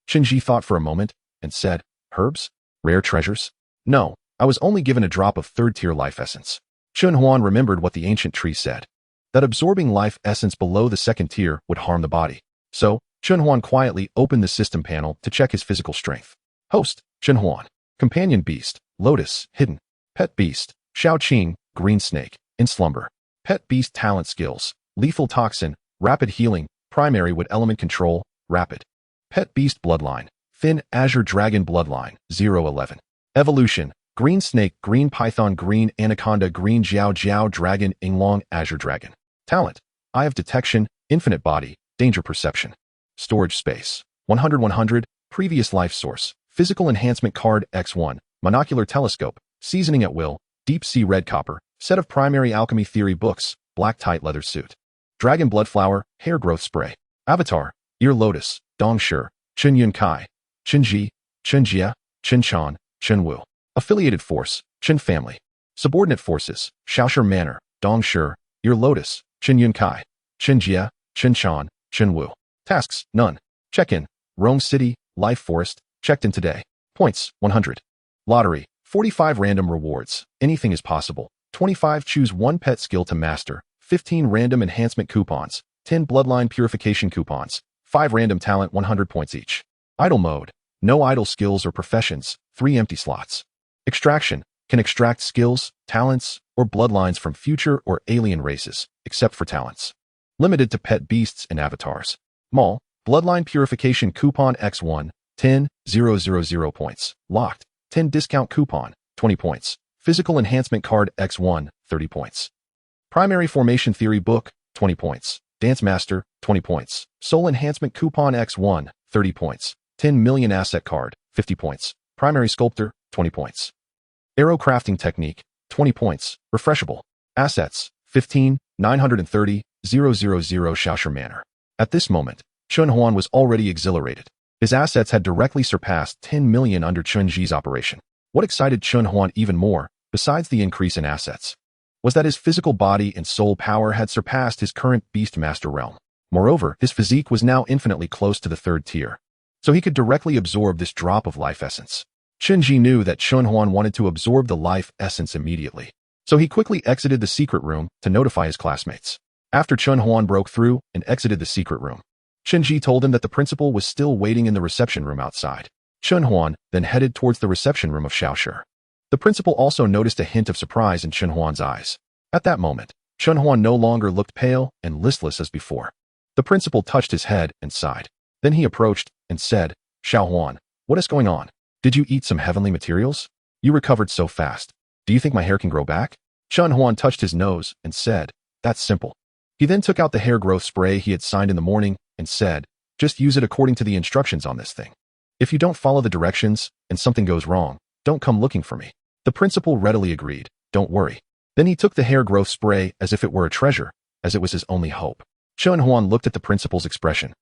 Shinji thought for a moment and said, "Herbs? Rare treasures? No, I was only given a drop of third-tier life essence." Chun Huan remembered what the ancient tree said, that absorbing life essence below the second tier would harm the body. So, Chun Huan quietly opened the system panel to check his physical strength. Host, Chun Huan. Companion beast, Lotus, hidden. Pet beast, Shao Qing, green snake, in slumber. Pet beast talent skills, lethal toxin, rapid healing, primary wood element control, rapid. Pet beast bloodline, thin azure dragon bloodline, 011. Evolution, green snake, green python, green anaconda, green jiao jiao dragon, inglong azure dragon. Talent, eye of detection, infinite body, danger perception. Storage space, 100 previous life source, physical enhancement card X1, monocular telescope, seasoning at will, deep sea red copper, set of primary alchemy theory books, black tight leather suit. Dragon blood flower, hair growth spray. Avatar, ear lotus, dong shi, Chun Yun Kai, Chun Ji, Chun Jia, Chun Chan, Chun Wu. Affiliated force, Chun family. Subordinate forces, Shaoshi manor, dong shi, ear lotus, Chun Yun Kai, Chun Jia, Chun Chan, Chun Wu. Tasks, none. Check-in, Rome City, Life Forest, checked in today. Points, 100. Lottery, 45 random rewards, anything is possible. 25 choose one pet skill to master, 15 random enhancement coupons, 10 bloodline purification coupons, 5 random talent 100 points each. Idle mode, no idle skills or professions, 3 empty slots. Extraction, can extract skills, talents, or bloodlines from future or alien races, except for talents. Limited to pet beasts and avatars. Mall, bloodline purification coupon X1, 10,000 points. Locked, 10 discount coupon, 20 points. Physical enhancement card X1, 30 points. Primary formation theory book, 20 points. Dance master, 20 points. Soul enhancement coupon X1, 30 points. 10 million asset card, 50 points. Primary sculptor, 20 points. Arrow crafting technique, 20 points. Refreshable. Assets, 15, 930, 000 Shaoshi manor. At this moment, Chun Huan was already exhilarated. His assets had directly surpassed 10 million under Chun Ji's operation. What excited Chun Huan even more, besides the increase in assets, was that his physical body and soul power had surpassed his current Beast Master realm. Moreover, his physique was now infinitely close to the third tier, so he could directly absorb this drop of life essence. Chun Ji knew that Chun Huan wanted to absorb the life essence immediately, so he quickly exited the secret room to notify his classmates. After Chun Huan broke through and exited the secret room, Chun Ji told him that the principal was still waiting in the reception room outside. Chun Huan then headed towards the reception room of Shaoshi. The principal also noticed a hint of surprise in Chun Huan's eyes. At that moment, Chun Huan no longer looked pale and listless as before. The principal touched his head and sighed. Then he approached and said, "Xiao Huan, what is going on? Did you eat some heavenly materials? You recovered so fast. Do you think my hair can grow back?" Chun Huan touched his nose and said, "That's simple." He then took out the hair growth spray he had signed in the morning and said, "Just use it according to the instructions on this thing. If you don't follow the directions and something goes wrong, don't come looking for me." The principal readily agreed, "Don't worry." Then he took the hair growth spray as if it were a treasure, as it was his only hope. Chun Huan looked at the principal's expression,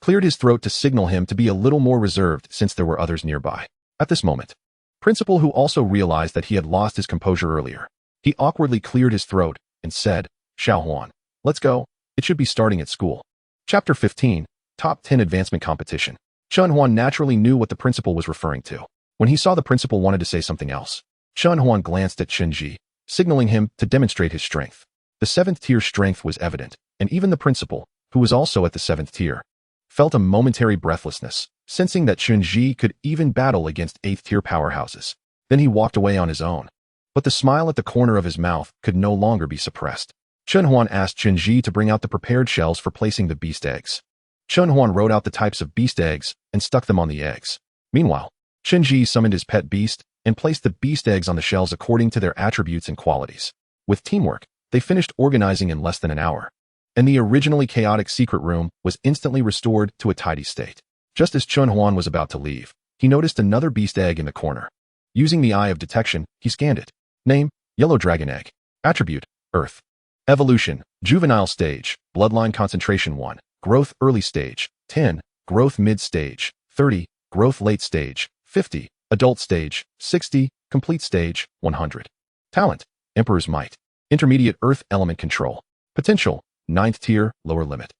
cleared his throat to signal him to be a little more reserved since there were others nearby. At this moment, principal, who also realized that he had lost his composure earlier, he awkwardly cleared his throat and said, "Xiao Huan, let's go. It should be starting at school." Chapter 15, Top 10 Advancement Competition. Chun Huan naturally knew what the principal was referring to. When he saw the principal wanted to say something else, Chun Huan glanced at Chun Ji, signaling him to demonstrate his strength. The 7th tier strength was evident, and even the principal, who was also at the 7th tier, felt a momentary breathlessness, sensing that Chun Ji could even battle against 8th tier powerhouses. Then he walked away on his own. But the smile at the corner of his mouth could no longer be suppressed. Chun Huan asked Chun Ji to bring out the prepared shells for placing the beast eggs. Chun Huan wrote out the types of beast eggs and stuck them on the eggs. Meanwhile, Chen Ji summoned his pet beast and placed the beast eggs on the shelves according to their attributes and qualities. With teamwork, they finished organizing in less than an hour, and the originally chaotic secret room was instantly restored to a tidy state. Just as Chun Huan was about to leave, he noticed another beast egg in the corner. Using the eye of detection, he scanned it. Name, Yellow Dragon Egg. Attribute, Earth. Evolution, Juvenile Stage, Bloodline Concentration 1. Growth Early Stage, 10. Growth Mid Stage, 30. Growth Late Stage, 50. Adult Stage, 60. Complete Stage, 100. Talent, Emperor's Might. Intermediate Earth Element Control. Potential, 9th Tier, Lower Limit.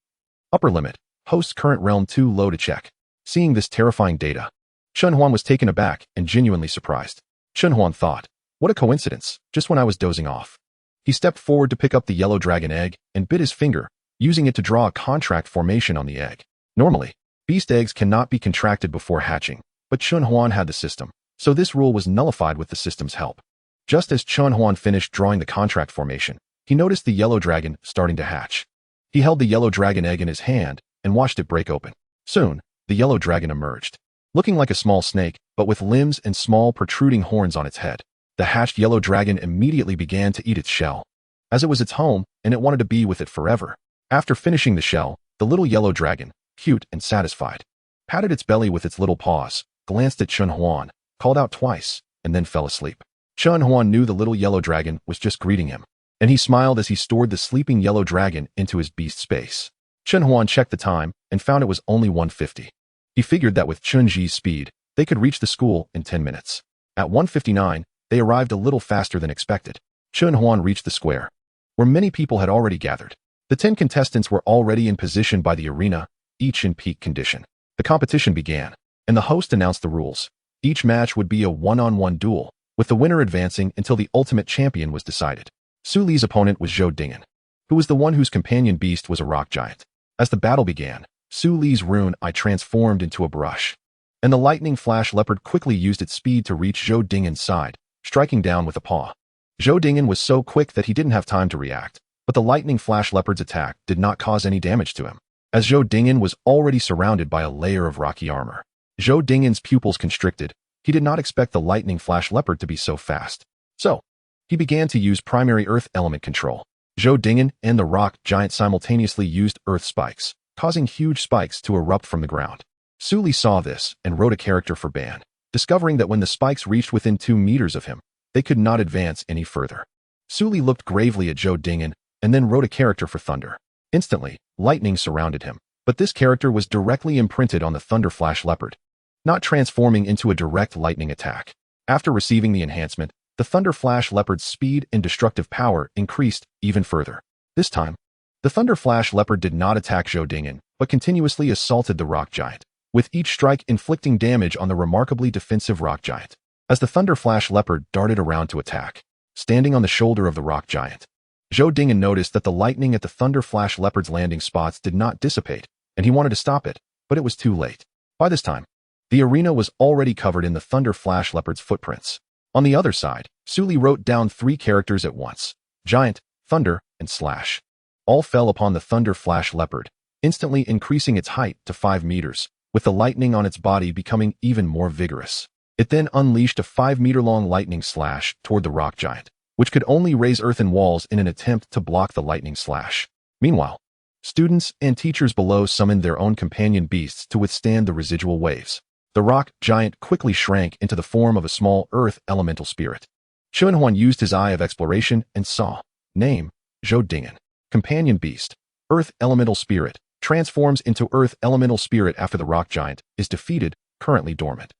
Upper Limit, Host's Current Realm too low to check. Seeing this terrifying data, Chun Huan was taken aback and genuinely surprised. Chun Huan thought, what a coincidence, just when I was dozing off. He stepped forward to pick up the yellow dragon egg and bit his finger, using it to draw a contract formation on the egg. Normally, beast eggs cannot be contracted before hatching, but Chun Huan had the system, so this rule was nullified with the system's help. Just as Chun Huan finished drawing the contract formation, he noticed the yellow dragon starting to hatch. He held the yellow dragon egg in his hand and watched it break open. Soon, the yellow dragon emerged, looking like a small snake, but with limbs and small protruding horns on its head. The hatched yellow dragon immediately began to eat its shell, as it was its home and it wanted to be with it forever. After finishing the shell, the little yellow dragon, cute and satisfied, patted its belly with its little paws, glanced at Chun Huan, called out twice, and then fell asleep. Chun Huan knew the little yellow dragon was just greeting him, and he smiled as he stored the sleeping yellow dragon into his beast space. Chun Huan checked the time and found it was only 1:50. He figured that with Chun Ji's speed, they could reach the school in 10 minutes. At 1:59, they arrived a little faster than expected. Chun Huan reached the square, where many people had already gathered. The 10 contestants were already in position by the arena, each in peak condition. The competition began, and the host announced the rules. Each match would be a one-on-one duel, with the winner advancing until the ultimate champion was decided. Su Li's opponent was Zhou Dingen, who was the one whose companion beast was a rock giant. As the battle began, Su Li's rune eye transformed into a brush, and the lightning flash leopard quickly used its speed to reach Zhou Dingen's side, striking down with a paw. Zhou Dingen was so quick that he didn't have time to react, but the lightning flash leopard's attack did not cause any damage to him, as Zhou Dingen was already surrounded by a layer of rocky armor. Zhou Dingen's pupils constricted. He did not expect the lightning flash leopard to be so fast. So, he began to use primary earth element control. Zhou Dingen and the rock giant simultaneously used earth spikes, causing huge spikes to erupt from the ground. Su Li saw this and wrote a character for Ban, discovering that when the spikes reached within 2 meters of him, they could not advance any further. Su Li looked gravely at Zhou Dingen and then wrote a character for Thunder. Instantly, lightning surrounded him, but this character was directly imprinted on the Thunder Flash Leopard, not transforming into a direct lightning attack. After receiving the enhancement, the Thunder Flash Leopard's speed and destructive power increased even further. This time, the Thunder Flash Leopard did not attack Zhou Dingen, but continuously assaulted the rock giant, with each strike inflicting damage on the remarkably defensive rock giant. As the Thunder Flash Leopard darted around to attack, standing on the shoulder of the rock giant, Zhou Dingen noticed that the lightning at the Thunder Flash Leopard's landing spots did not dissipate, and he wanted to stop it, but it was too late. By this time, the arena was already covered in the Thunder Flash Leopard's footprints. On the other side, Su Li wrote down 3 characters at once: Giant, Thunder, and Slash. All fell upon the Thunder Flash Leopard, instantly increasing its height to 5 meters, with the lightning on its body becoming even more vigorous. It then unleashed a 5-meter-long lightning slash toward the rock giant, which could only raise earthen walls in an attempt to block the lightning slash. Meanwhile, students and teachers below summoned their own companion beasts to withstand the residual waves. The rock giant quickly shrank into the form of a small earth elemental spirit. Chun Huan used his eye of exploration and saw. Name, Zhou Dingen. Companion beast, earth elemental spirit, transforms into earth elemental spirit after the rock giant is defeated, currently dormant.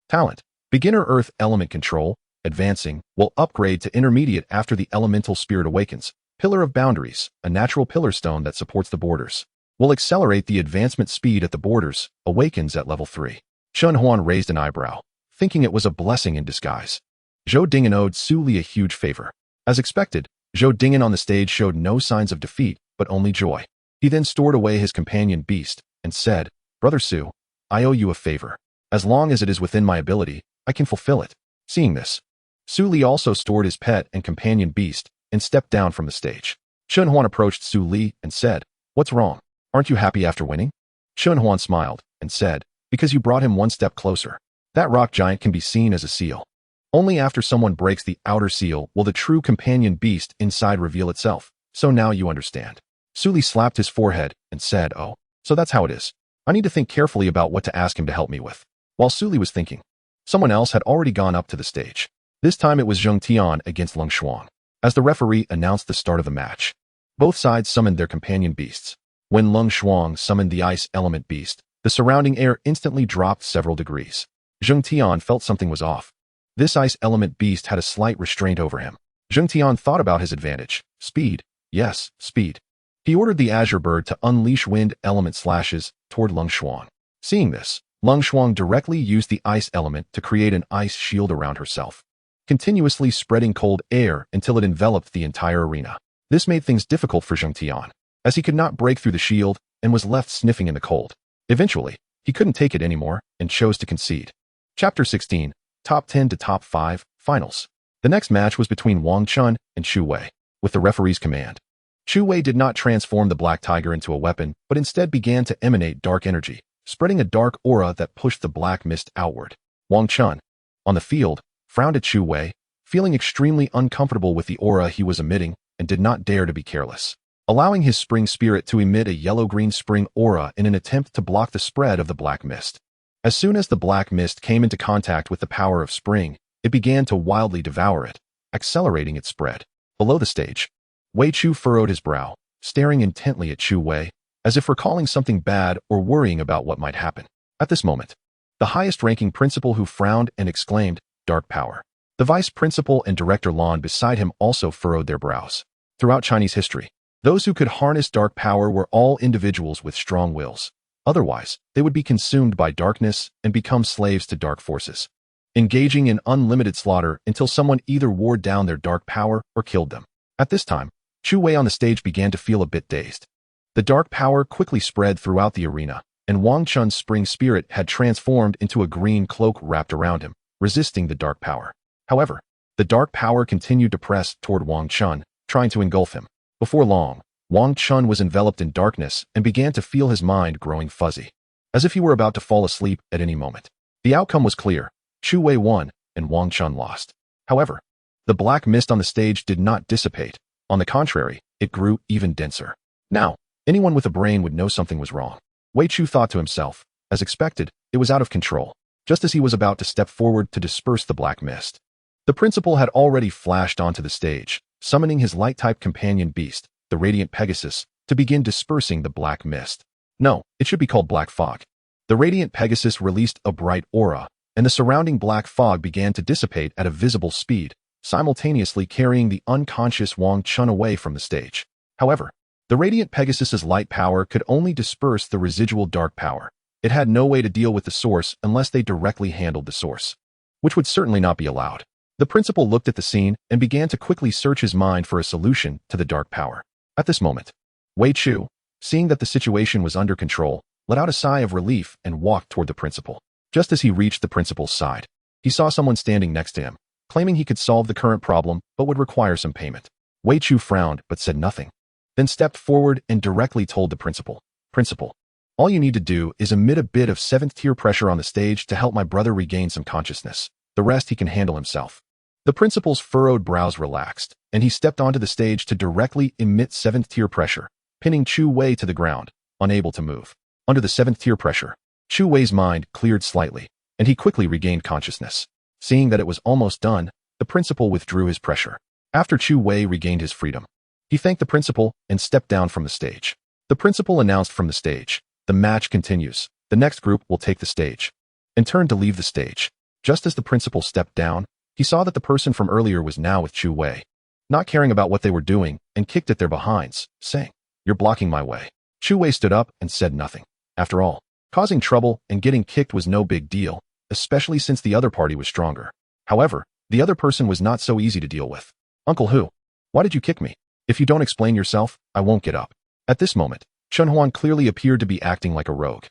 Talent, beginner earth element control, advancing, will upgrade to intermediate after the elemental spirit awakens. Pillar of boundaries, a natural pillar stone that supports the borders, will accelerate the advancement speed at the borders, awakens at level 3. Chun Huan raised an eyebrow, thinking it was a blessing in disguise. Zhou Dingen owed Su Li a huge favor. As expected, Zhou Dingen on the stage showed no signs of defeat, but only joy. He then stored away his companion beast and said, Brother Su, I owe you a favor. As long as it is within my ability, I can fulfill it. Seeing this, Su Li also stored his pet and companion beast and stepped down from the stage. Chun Huan approached Su Li and said, What's wrong? Aren't you happy after winning? Chun Huan smiled and said, because you brought him one step closer. That rock giant can be seen as a seal. Only after someone breaks the outer seal will the true companion beast inside reveal itself. So now you understand. Suli slapped his forehead and said, oh, so that's how it is. I need to think carefully about what to ask him to help me with. While Suli was thinking, someone else had already gone up to the stage. This time it was Zheng Tian against Leng Shuang. As the referee announced the start of the match, both sides summoned their companion beasts. When Leng Shuang summoned the ice element beast, the surrounding air instantly dropped several degrees. Zheng Tian felt something was off. This ice element beast had a slight restraint over him. Zheng Tian thought about his advantage. Speed. Yes, speed. He ordered the azure bird to unleash wind element slashes toward Leng Shuang. Seeing this, Leng Shuang directly used the ice element to create an ice shield around herself, continuously spreading cold air until it enveloped the entire arena. This made things difficult for Zheng Tian, as he could not break through the shield and was left sniffing in the cold. Eventually, he couldn't take it anymore and chose to concede. Chapter 16, Top 10 to Top 5, Finals. The next match was between Wang Chun and Chu Wei, with the referee's command. Chu Wei did not transform the black tiger into a weapon, but instead began to emanate dark energy, spreading a dark aura that pushed the black mist outward. Wang Chun, on the field, frowned at Chu Wei, feeling extremely uncomfortable with the aura he was emitting and did not dare to be careless, allowing his spring spirit to emit a yellow-green spring aura in an attempt to block the spread of the black mist. As soon as the black mist came into contact with the power of spring, it began to wildly devour it, accelerating its spread. Below the stage, Wei Chu furrowed his brow, staring intently at Chu Wei, as if recalling something bad or worrying about what might happen. At this moment, the highest-ranking principal who frowned and exclaimed, "Dark power." The vice principal and director Lan beside him also furrowed their brows. Throughout Chinese history, those who could harness dark power were all individuals with strong wills. Otherwise, they would be consumed by darkness and become slaves to dark forces, engaging in unlimited slaughter until someone either wore down their dark power or killed them. At this time, Chu Wei on the stage began to feel a bit dazed. The dark power quickly spread throughout the arena, and Wang Chun's spring spirit had transformed into a green cloak wrapped around him, resisting the dark power. However, the dark power continued to press toward Wang Chun, trying to engulf him. Before long, Wang Chun was enveloped in darkness and began to feel his mind growing fuzzy, as if he were about to fall asleep at any moment. The outcome was clear. Chu Wei won, and Wang Chun lost. However, the black mist on the stage did not dissipate. On the contrary, it grew even denser. Now, anyone with a brain would know something was wrong. Wei Chu thought to himself. As expected, it was out of control, just as he was about to step forward to disperse the black mist. The principal had already flashed onto the stage, summoning his light-type companion beast, the Radiant Pegasus, to begin dispersing the black mist. No, it should be called black fog. The Radiant Pegasus released a bright aura, and the surrounding black fog began to dissipate at a visible speed, simultaneously carrying the unconscious Wang Chun away from the stage. However, the Radiant Pegasus's light power could only disperse the residual dark power. It had no way to deal with the source unless they directly handled the source, which would certainly not be allowed. The principal looked at the scene and began to quickly search his mind for a solution to the dark power. At this moment, Wei Chu, seeing that the situation was under control, let out a sigh of relief and walked toward the principal. Just as he reached the principal's side, he saw someone standing next to him, claiming he could solve the current problem but would require some payment. Wei Chu frowned but said nothing, then stepped forward and directly told the principal, "Principal, all you need to do is emit a bit of 7th tier pressure on the stage to help my brother regain some consciousness. The rest he can handle himself." The principal's furrowed brows relaxed, and he stepped onto the stage to directly emit 7th tier pressure, pinning Chu Wei to the ground, unable to move. Under the 7th tier pressure, Chu Wei's mind cleared slightly, and he quickly regained consciousness. Seeing that it was almost done, the principal withdrew his pressure. After Chu Wei regained his freedom, he thanked the principal and stepped down from the stage. The principal announced from the stage, "The match continues. The next group will take the stage," and turned to leave the stage. Just as the principal stepped down, he saw that the person from earlier was now with Chu Wei, not caring about what they were doing, and kicked at their behinds, saying, "You're blocking my way." Chu Wei stood up and said nothing. After all, causing trouble and getting kicked was no big deal, especially since the other party was stronger. However, the other person was not so easy to deal with. "Uncle Hu, why did you kick me? If you don't explain yourself, I won't get up." At this moment, Chun Huan clearly appeared to be acting like a rogue.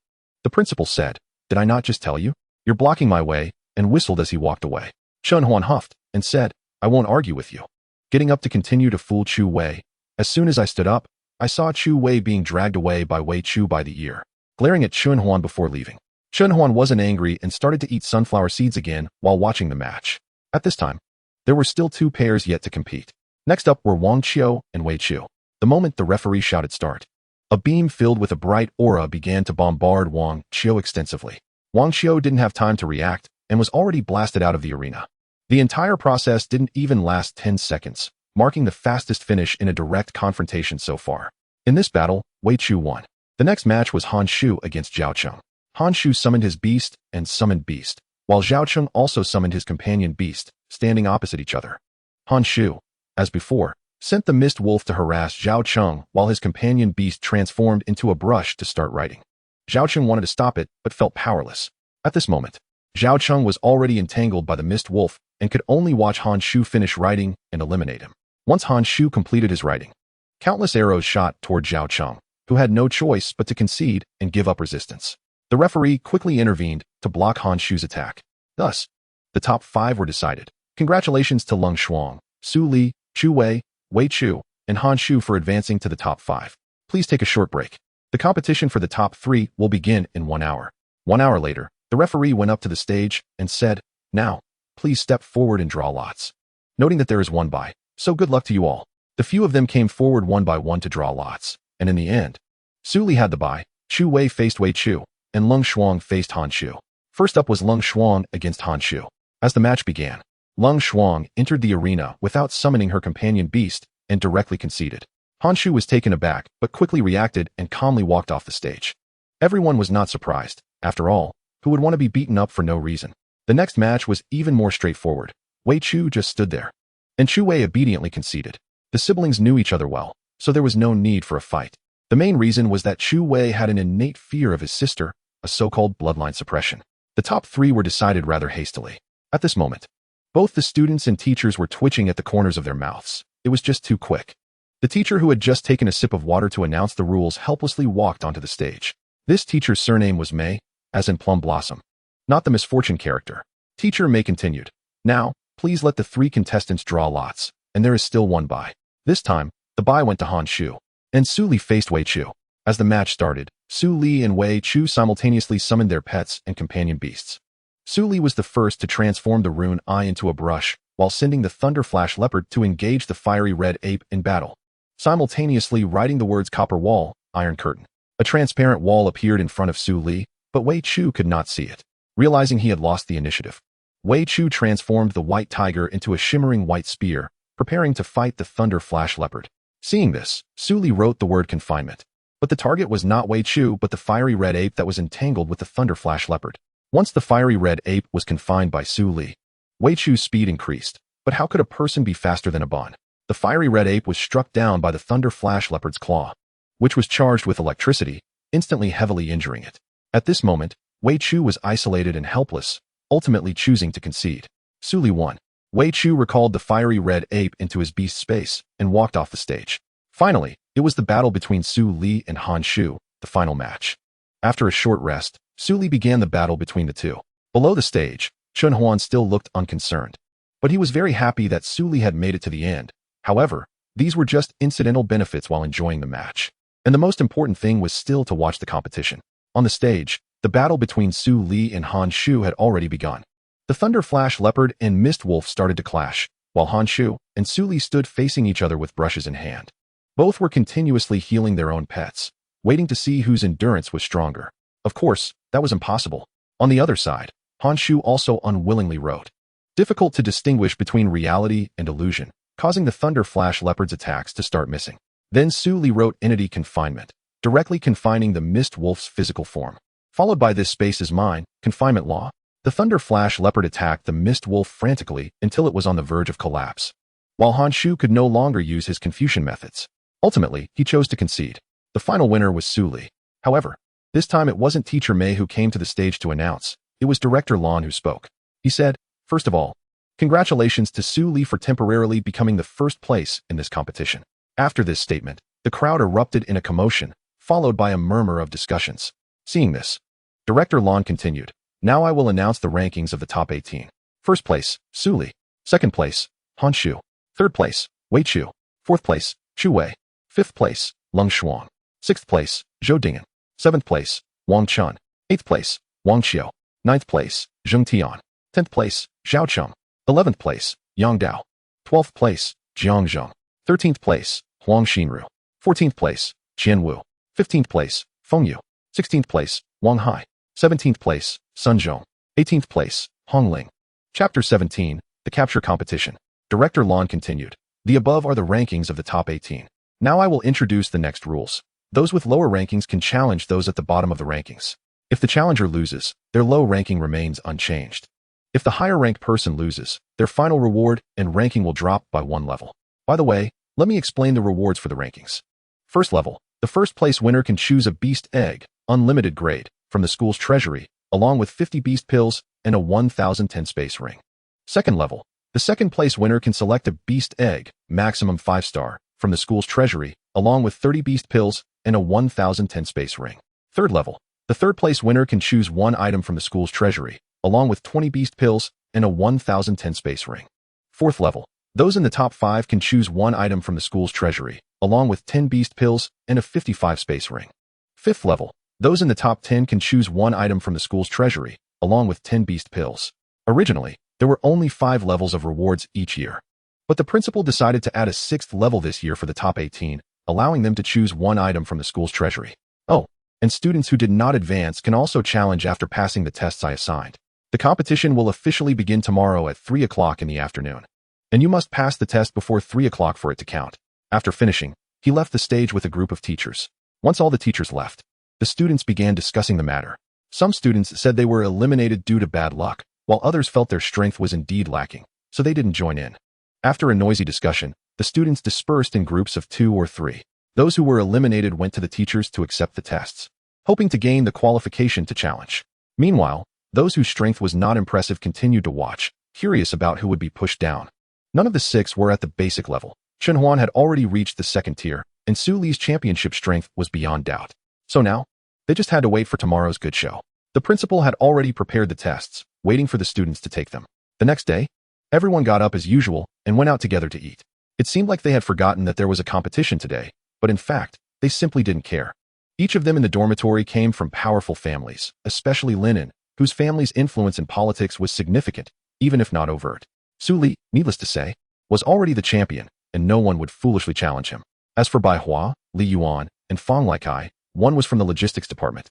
The principal said, "Did I not just tell you? You're blocking my way," and whistled as he walked away. Chun Huan huffed and said, "I won't argue with you." Getting up to continue to fool Chu Wei, as soon as I stood up, I saw Chu Wei being dragged away by Wei Chu by the ear. glaring at Chunhuan before leaving. Chunhuan wasn't angry and started to eat sunflower seeds again while watching the match. At this time, there were still 2 pairs yet to compete. Next up were Wang Qiu and Wei Chu. The moment the referee shouted start, a beam filled with a bright aura began to bombard Wang Qiu extensively. Wang Qiu didn't have time to react and was already blasted out of the arena. The entire process didn't even last 10 seconds, marking the fastest finish in a direct confrontation so far. In this battle, Wei Chu won. The next match was Han Shu against Zhao Cheng. Han Shu summoned his beast and summoned beast, while Zhao Cheng also summoned his companion beast, standing opposite each other. Han Shu, as before, sent the mist wolf to harass Zhao Cheng while his companion beast transformed into a brush to start riding. Zhao Cheng wanted to stop it, but felt powerless. At this moment, Zhao Cheng was already entangled by the mist wolf and could only watch Han Shu finish riding and eliminate him. Once Han Shu completed his riding, countless arrows shot toward Zhao Cheng, who had no choice but to concede and give up resistance. The referee quickly intervened to block Han Shu's attack. Thus, the top 5 were decided. Congratulations to Leng Shuang, Su Li, Chu Wei, Wei Chu, and Han Shu for advancing to the top 5. Please take a short break. The competition for the top 3 will begin in 1 hour. 1 hour later, the referee went up to the stage and said, "Now, please step forward and draw lots." Noting that there is 1 bye, so good luck to you all. The few of them came forward 1 by 1 to draw lots, and in the end, Su Li had the bye, Chu Wei faced Wei Chu, and Leng Shuang faced Han Shu. First up was Leng Shuang against Han Shu. As the match began, Leng Shuang entered the arena without summoning her companion beast and directly conceded. Han Shu was taken aback, but quickly reacted and calmly walked off the stage. Everyone was not surprised. After all, who would want to be beaten up for no reason? The next match was even more straightforward. Wei Chu just stood there, and Chu Wei obediently conceded. The siblings knew each other well, so there was no need for a fight. The main reason was that Chu Wei had an innate fear of his sister, a so-called bloodline suppression. The top 3 were decided rather hastily. At this moment, both the students and teachers were twitching at the corners of their mouths. It was just too quick. The teacher who had just taken a sip of water to announce the rules helplessly walked onto the stage. This teacher's surname was May, as in Plum Blossom, not the misfortune character. Teacher May continued, "Now, please let the 3 contestants draw lots, and there is still 1 bye." This time, the bye went to Han Shu, and Su Li faced Wei Chu. As the match started, Su Li and Wei Chu simultaneously summoned their pets and companion beasts. Su Li was the first to transform the rune eye into a brush, while sending the Thunder Flash Leopard to engage the fiery red ape in battle, simultaneously writing the words Copper Wall, Iron Curtain. A transparent wall appeared in front of Su Li, but Wei Chu could not see it. Realizing he had lost the initiative, Wei Chu transformed the white tiger into a shimmering white spear, preparing to fight the Thunder Flash Leopard. Seeing this, Su Li wrote the word confinement. But the target was not Wei Chu but the fiery red ape that was entangled with the Thunder Flash Leopard. Once the fiery red ape was confined by Su Li, Wei Chu's speed increased. But how could a person be faster than a bond? The fiery red ape was struck down by the Thunder Flash Leopard's claw, which was charged with electricity, instantly heavily injuring it. At this moment, Wei Chu was isolated and helpless, ultimately choosing to concede. Su Li won. Wei Chu recalled the fiery red ape into his beast space and walked off the stage. Finally, it was the battle between Su Li and Han Shu, the final match. After a short rest, Su Li began the battle between the 2. Below the stage, Chunhuan still looked unconcerned, but he was very happy that Su Li had made it to the end. However, these were just incidental benefits while enjoying the match, and the most important thing was still to watch the competition. On the stage, the battle between Su Li and Han Shu had already begun. The Thunder Flash Leopard and Mist Wolf started to clash, while Han Shu and Su Li stood facing each other with brushes in hand. Both were continuously healing their own pets, waiting to see whose endurance was stronger. Of course, that was impossible. On the other side, Han Shu also unwillingly wrote. Difficult to distinguish between reality and illusion, causing the Thunder Flash Leopard's attacks to start missing. Then Su Li wrote Entity Confinement, directly confining the Mist Wolf's physical form. Followed by This Space is Mine, Confinement Law. The Thunder Flash Leopard attacked the Mist Wolf frantically until it was on the verge of collapse, while Han Shu could no longer use his Confucian methods. Ultimately, he chose to concede. The final winner was Su Li. However, this time it wasn't Teacher May who came to the stage to announce, it was Director Lon who spoke. He said, "First of all, congratulations to Su Li for temporarily becoming the first place in this competition." After this statement, the crowd erupted in a commotion, followed by a murmur of discussions. Seeing this, Director Lon continued, "Now I will announce the rankings of the top 18. First place, Su Li. Second place, Han Shu. Third place, Wei Chu. Fourth place, Chu Wei. Fifth place, Leng Shuang. Sixth place, Zhou Ding'an. Seventh place, Wang Chun. 8th place, Wang Xiao. 9th place, Zheng Tian. 10th place, Zhao Cheng. 11th place, Yang Dao. 12th place, Jiang Zheng. 13th place, Huang Xinru. 14th place, Qian Wu. 15th place, Feng Yu. 16th place, Wang Hai. 17th place, Sun Zhong. 18th place, Hong Ling. Chapter 17, The Capture Competition. Director Lan continued. The above are the rankings of the top 18. Now I will introduce the next rules. Those with lower rankings can challenge those at the bottom of the rankings. If the challenger loses, their low ranking remains unchanged. If the higher ranked person loses, their final reward and ranking will drop by 1 level. By the way, let me explain the rewards for the rankings. First level, the first place winner can choose a beast egg, unlimited grade, from the school's treasury, along with 50 beast pills and a 1010 space ring. Second level, the second place winner can select a beast egg, maximum 5-star, from the school's treasury, along with 30 beast pills and a 1010 space ring. Third level, the third place winner can choose 1 item from the school's treasury, along with 20 beast pills and a 1010 space ring. Fourth level, those in the top 5 can choose 1 item from the school's treasury, along with 10 beast pills and a 55 space ring. Fifth level, those in the top 10 can choose 1 item from the school's treasury, along with 10 beast pills. Originally, there were only 5 levels of rewards each year. But the principal decided to add a 6th level this year for the top 18, allowing them to choose 1 item from the school's treasury. Oh, and students who did not advance can also challenge after passing the tests I assigned. The competition will officially begin tomorrow at 3 o'clock in the afternoon. And you must pass the test before 3 o'clock for it to count. After finishing, he left the stage with a group of teachers. Once all the teachers left, the students began discussing the matter. Some students said they were eliminated due to bad luck, while others felt their strength was indeed lacking, so they didn't join in. After a noisy discussion, the students dispersed in groups of 2 or 3. Those who were eliminated went to the teachers to accept the tests, hoping to gain the qualification to challenge. Meanwhile, those whose strength was not impressive continued to watch, curious about who would be pushed down. None of the 6 were at the basic level. Chen Huan had already reached the 2nd tier, and Su Li's championship strength was beyond doubt. So now, they just had to wait for tomorrow's good show. The principal had already prepared the tests, waiting for the students to take them. The next day, everyone got up as usual and went out together to eat. It seemed like they had forgotten that there was a competition today, but in fact, they simply didn't care. Each of them in the dormitory came from powerful families, especially Linen, whose family's influence in politics was significant, even if not overt. Su Li, needless to say, was already the champion, and no one would foolishly challenge him. As for Bai Hua, Li Yuan, and Fang Laikai, one was from the logistics department,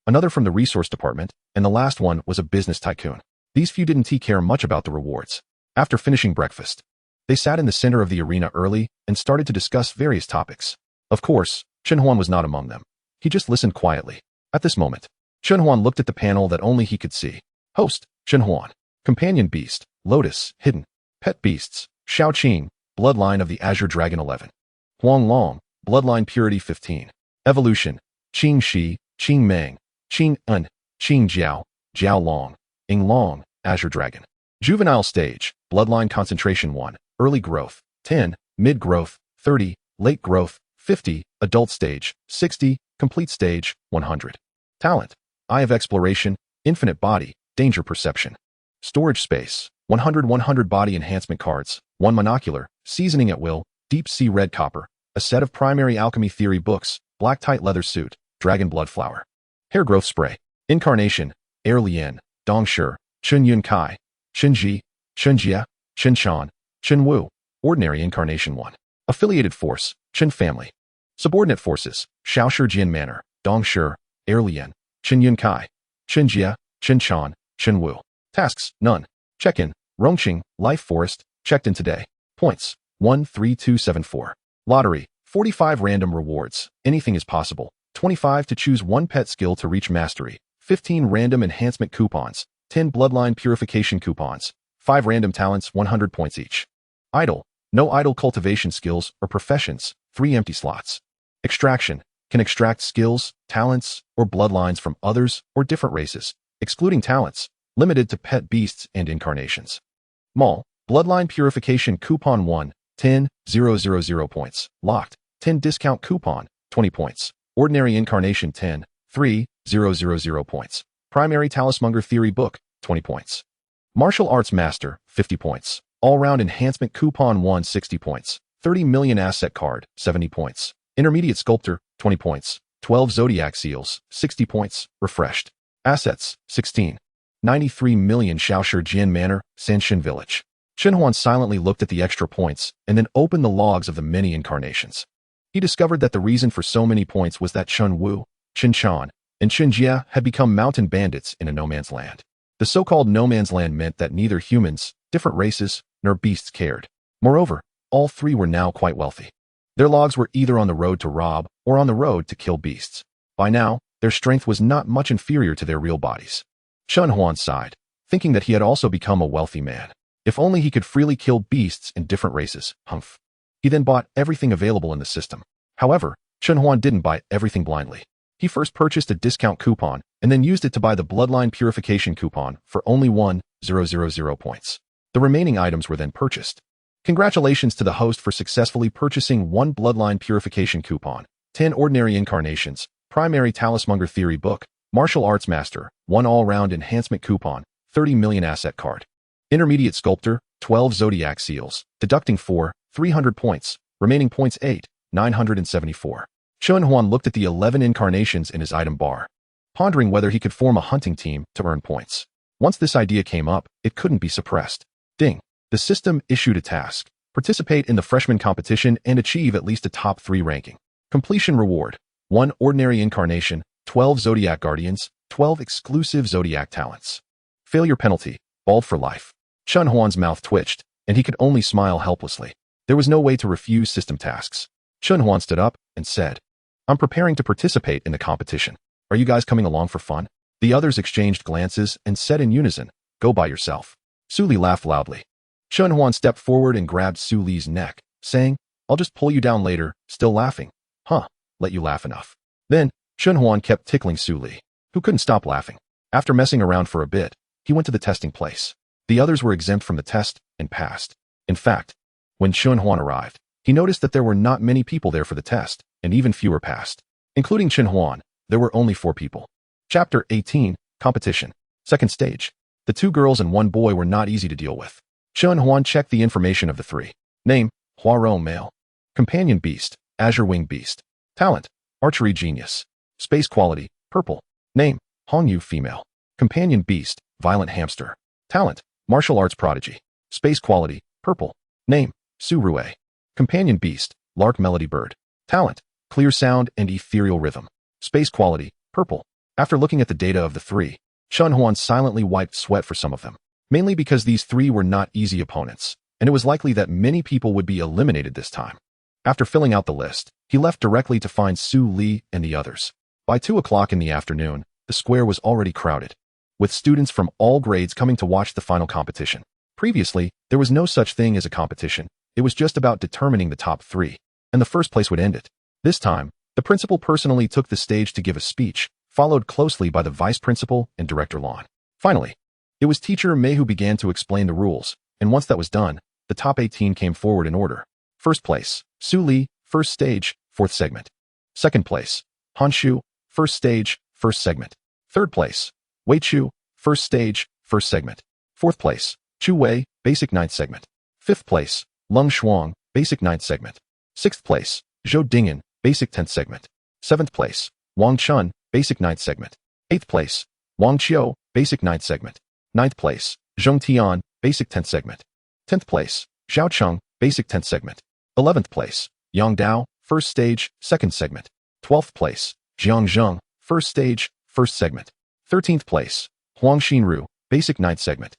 another from the resource department, and the last one was a business tycoon. These few didn't care much about the rewards. After finishing breakfast, they sat in the center of the arena early and started to discuss various topics. Of course, Chen Huan was not among them. He just listened quietly. At this moment, Chen Huan looked at the panel that only he could see. Host, Chen Huan. Companion beast, Lotus, hidden. Pet beasts, Shao Qing, bloodline of the Azure Dragon 11. Huang Long, bloodline purity 15. Evolution, Qing Shi, Qing Meng, Qing Un, Qing Jiao, Jiao Long, Ing Long, Azure Dragon. Juvenile stage, bloodline concentration 1, early growth, 10, mid growth, 30, late growth, 50, adult stage, 60, complete stage, 100. Talent, Eye of Exploration, infinite body, danger perception. Storage space, 100 body enhancement cards, 1 monocular, seasoning at will, deep sea red copper, a set of primary alchemy theory books, black tight leather suit, dragon blood flower. Hair growth spray, incarnation, Air Lien, Dong Shi, Chun Yun Kai, Chen Ji, Chen Jia, Chen Shan, Chen Wu, ordinary incarnation 1. Affiliated force, Chen family. Subordinate forces, Shao Shi Jian Manor, Dong Shi, Air Lien, Chen Yun Kai, Chen Jia, Chen Shan, Chen Wu. Tasks, none. Check-in, Rongqing, Life Forest, checked in today. Points, 13274. Lottery, 45 random rewards, anything is possible. 25 to choose 1 pet skill to reach mastery. 15 random enhancement coupons. 10 bloodline purification coupons. 5 random talents, 100 points each. Idle, no idle cultivation skills or professions, 3 empty slots. Extraction, can extract skills, talents, or bloodlines from others or different races, excluding talents, limited to pet beasts and incarnations. Mall, bloodline purification coupon 1, 10,000 points. Locked, 10 discount coupon, 20 points. Ordinary incarnation 10, 3,000 points. Primary talismonger theory book, 20 points. Martial arts master, 50 points. All-round enhancement coupon 1, 60 points. 30 million asset card, 70 points. Intermediate sculptor, 20 points. 12 zodiac seals, 60 points, refreshed. Assets, 16. 93 million Shaoshi Jin Manor, Sanshin Village. Shenhuan silently looked at the extra points and then opened the logs of the many incarnations. He discovered that the reason for so many points was that Chun Wu, Qin Chan, and Qin Jia had become mountain bandits in a no-man's land. The so-called no-man's land meant that neither humans, different races, nor beasts cared. Moreover, all three were now quite wealthy. Their logs were either on the road to rob or on the road to kill beasts. By now, their strength was not much inferior to their real bodies. Chun Huan sighed, thinking that he had also become a wealthy man. If only he could freely kill beasts in different races, humph. He then bought everything available in the system. However, Chun Huan didn't buy everything blindly. He first purchased a discount coupon and then used it to buy the bloodline purification coupon for only 1,000 points. The remaining items were then purchased. Congratulations to the host for successfully purchasing 1 bloodline purification coupon, 10 ordinary incarnations, primary talismonger theory book, martial arts master, 1 all-round enhancement coupon, 30 million asset card. Intermediate sculptor, 12 zodiac seals, deducting 4, 300 points, remaining points 8, 974. Chun Huan looked at the 11 incarnations in his item bar, pondering whether he could form a hunting team to earn points. Once this idea came up, it couldn't be suppressed. Ding. The system issued a task. Participate in the freshman competition and achieve at least a top 3 ranking. Completion reward. 1 ordinary incarnation, 12 zodiac guardians, 12 exclusive zodiac talents. Failure penalty. Bald for life. Chun Huan's mouth twitched, and he could only smile helplessly. There was no way to refuse system tasks. Chun Huan stood up and said, I'm preparing to participate in the competition. Are you guys coming along for fun? The others exchanged glances and said in unison, Go by yourself. Su Li laughed loudly. Chun Huan stepped forward and grabbed Su Li's neck, saying, I'll just pull you down later, still laughing. Huh, let you laugh enough. Then, Chun Huan kept tickling Su Li, who couldn't stop laughing. After messing around for a bit, he went to the testing place. The others were exempt from the test and passed. In fact, when Chun Huan arrived, he noticed that there were not many people there for the test, and even fewer passed. Including Chun Huan, there were only 4 people. Chapter 18, Competition. Second stage. The 2 girls and 1 boy were not easy to deal with. Chun Huan checked the information of the 3. Name, Huarong male. Companion beast, Azure Wing beast. Talent, archery genius. Space quality, purple. Name, Hongyu female. Companion beast, violent hamster. Talent, martial arts prodigy. Space quality, purple. Name, Su Rue. Companion beast, lark melody bird. Talent, clear sound and ethereal rhythm. Space quality, purple. After looking at the data of the 3, Chun Huan silently wiped sweat for some of them. Mainly because these 3 were not easy opponents, and it was likely that many people would be eliminated this time. After filling out the list, he left directly to find Su Li and the others. By 2 o'clock in the afternoon, the square was already crowded, with students from all grades coming to watch the final competition. Previously, there was no such thing as a competition. It was just about determining the top 3, and the first place would end it. This time, the principal personally took the stage to give a speech, followed closely by the vice principal and director Lon. Finally, it was teacher Mei who began to explain the rules, and once that was done, the top 18 came forward in order. First place, Su Li, first stage, 4th segment. Second place, Han Shu, first stage, 1st segment. Third place, Wei Chu, first stage, 1st segment. Fourth place, Chu Wei, basic 9th segment. Fifth place, Lung Shuang, basic 9th segment. Sixth place, Zhou Dingyan, basic 10th segment. Seventh place, Wang Chun, basic 9th segment. Eighth place, Wang Qiu, basic 9th segment. Ninth place, Zhong Tian, basic 10th segment. 10th place, Xiao Cheng, basic 10th segment. 11th place, Yang Dao, first stage, 2nd segment. 12th place, Jiang Zheng, first stage, 1st segment. 13th place, Huang Xinru, basic 9th segment.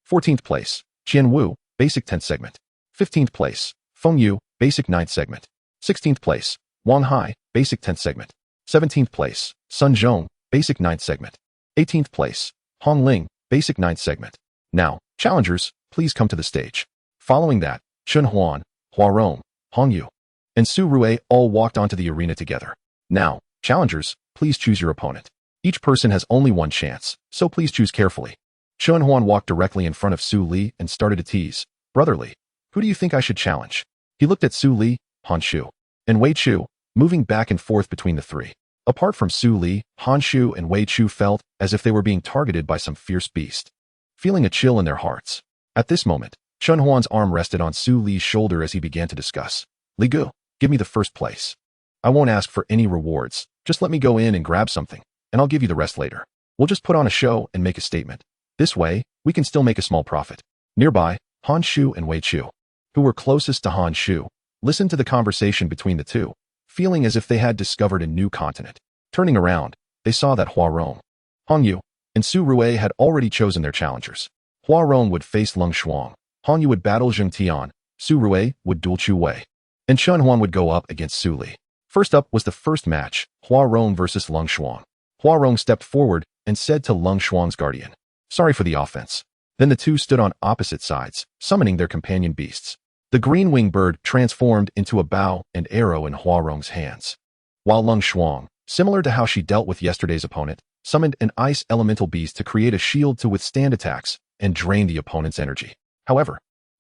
14th place, Qian Wu, basic 10th segment. 15th place, Feng Yu, basic 9th segment. 16th place, Wang Hai, basic 10th segment. 17th place, Sun Zhong, basic 9th segment. 18th place, Hong Ling, basic 9th segment. Now, challengers, please come to the stage. Following that, Chun Huan, Huarong, Hongyu, and Su Rue all walked onto the arena together. Now, challengers, please choose your opponent. Each person has only 1 chance, so please choose carefully. Chun Huan walked directly in front of Su Li and started to tease. Brotherly, who do you think I should challenge? He looked at Su Li, Han Shu, and Wei Chu, moving back and forth between the 3. Apart from Su Li, Han Shu and Wei Chu felt as if they were being targeted by some fierce beast, feeling a chill in their hearts. At this moment, Chun Huan's arm rested on Su Li's shoulder as he began to discuss. Li Gu, give me the first place. I won't ask for any rewards, Just let me go in and grab something, and I'll give you the rest later. We'll just put on a show and make a statement. This way, we can still make a small profit. Nearby, Han Shu and Wei Chu, who were closest to Han Shu, listened to the conversation between the two, feeling as if they had discovered a new continent. Turning around, they saw that Hua Rong, Hong Yu, and Su Rui had already chosen their challengers. Hua Rong would face Leng Shuang, Hong Yu would battle Zheng Tian, Su Rui would duel Chu Wei, and Chen Huan would go up against Su Li. First up was the first match, Hua Rong versus Leng Shuang. Hua Rong stepped forward and said to Leng Shuang's guardian, "Sorry for the offense." Then the two stood on opposite sides, summoning their companion beasts. The green-winged bird transformed into a bow and arrow in Hua Rong's hands, while Leng Shuang, similar to how she dealt with yesterday's opponent, summoned an ice elemental beast to create a shield to withstand attacks and drain the opponent's energy. However,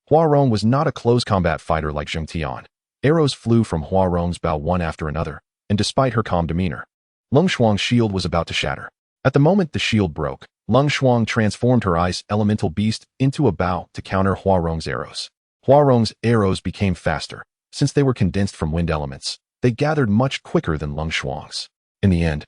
Hua Rong was not a close combat fighter like Zheng Tian. Arrows flew from Hua Rong's bow one after another, and despite her calm demeanor, Leng Shuang's shield was about to shatter. At the moment the shield broke, Leng Shuang transformed her ice elemental beast into a bow to counter Hua Rong's arrows. Hua Rong's arrows became faster. Since they were condensed from wind elements, they gathered much quicker than Leng Shuang's. In the end,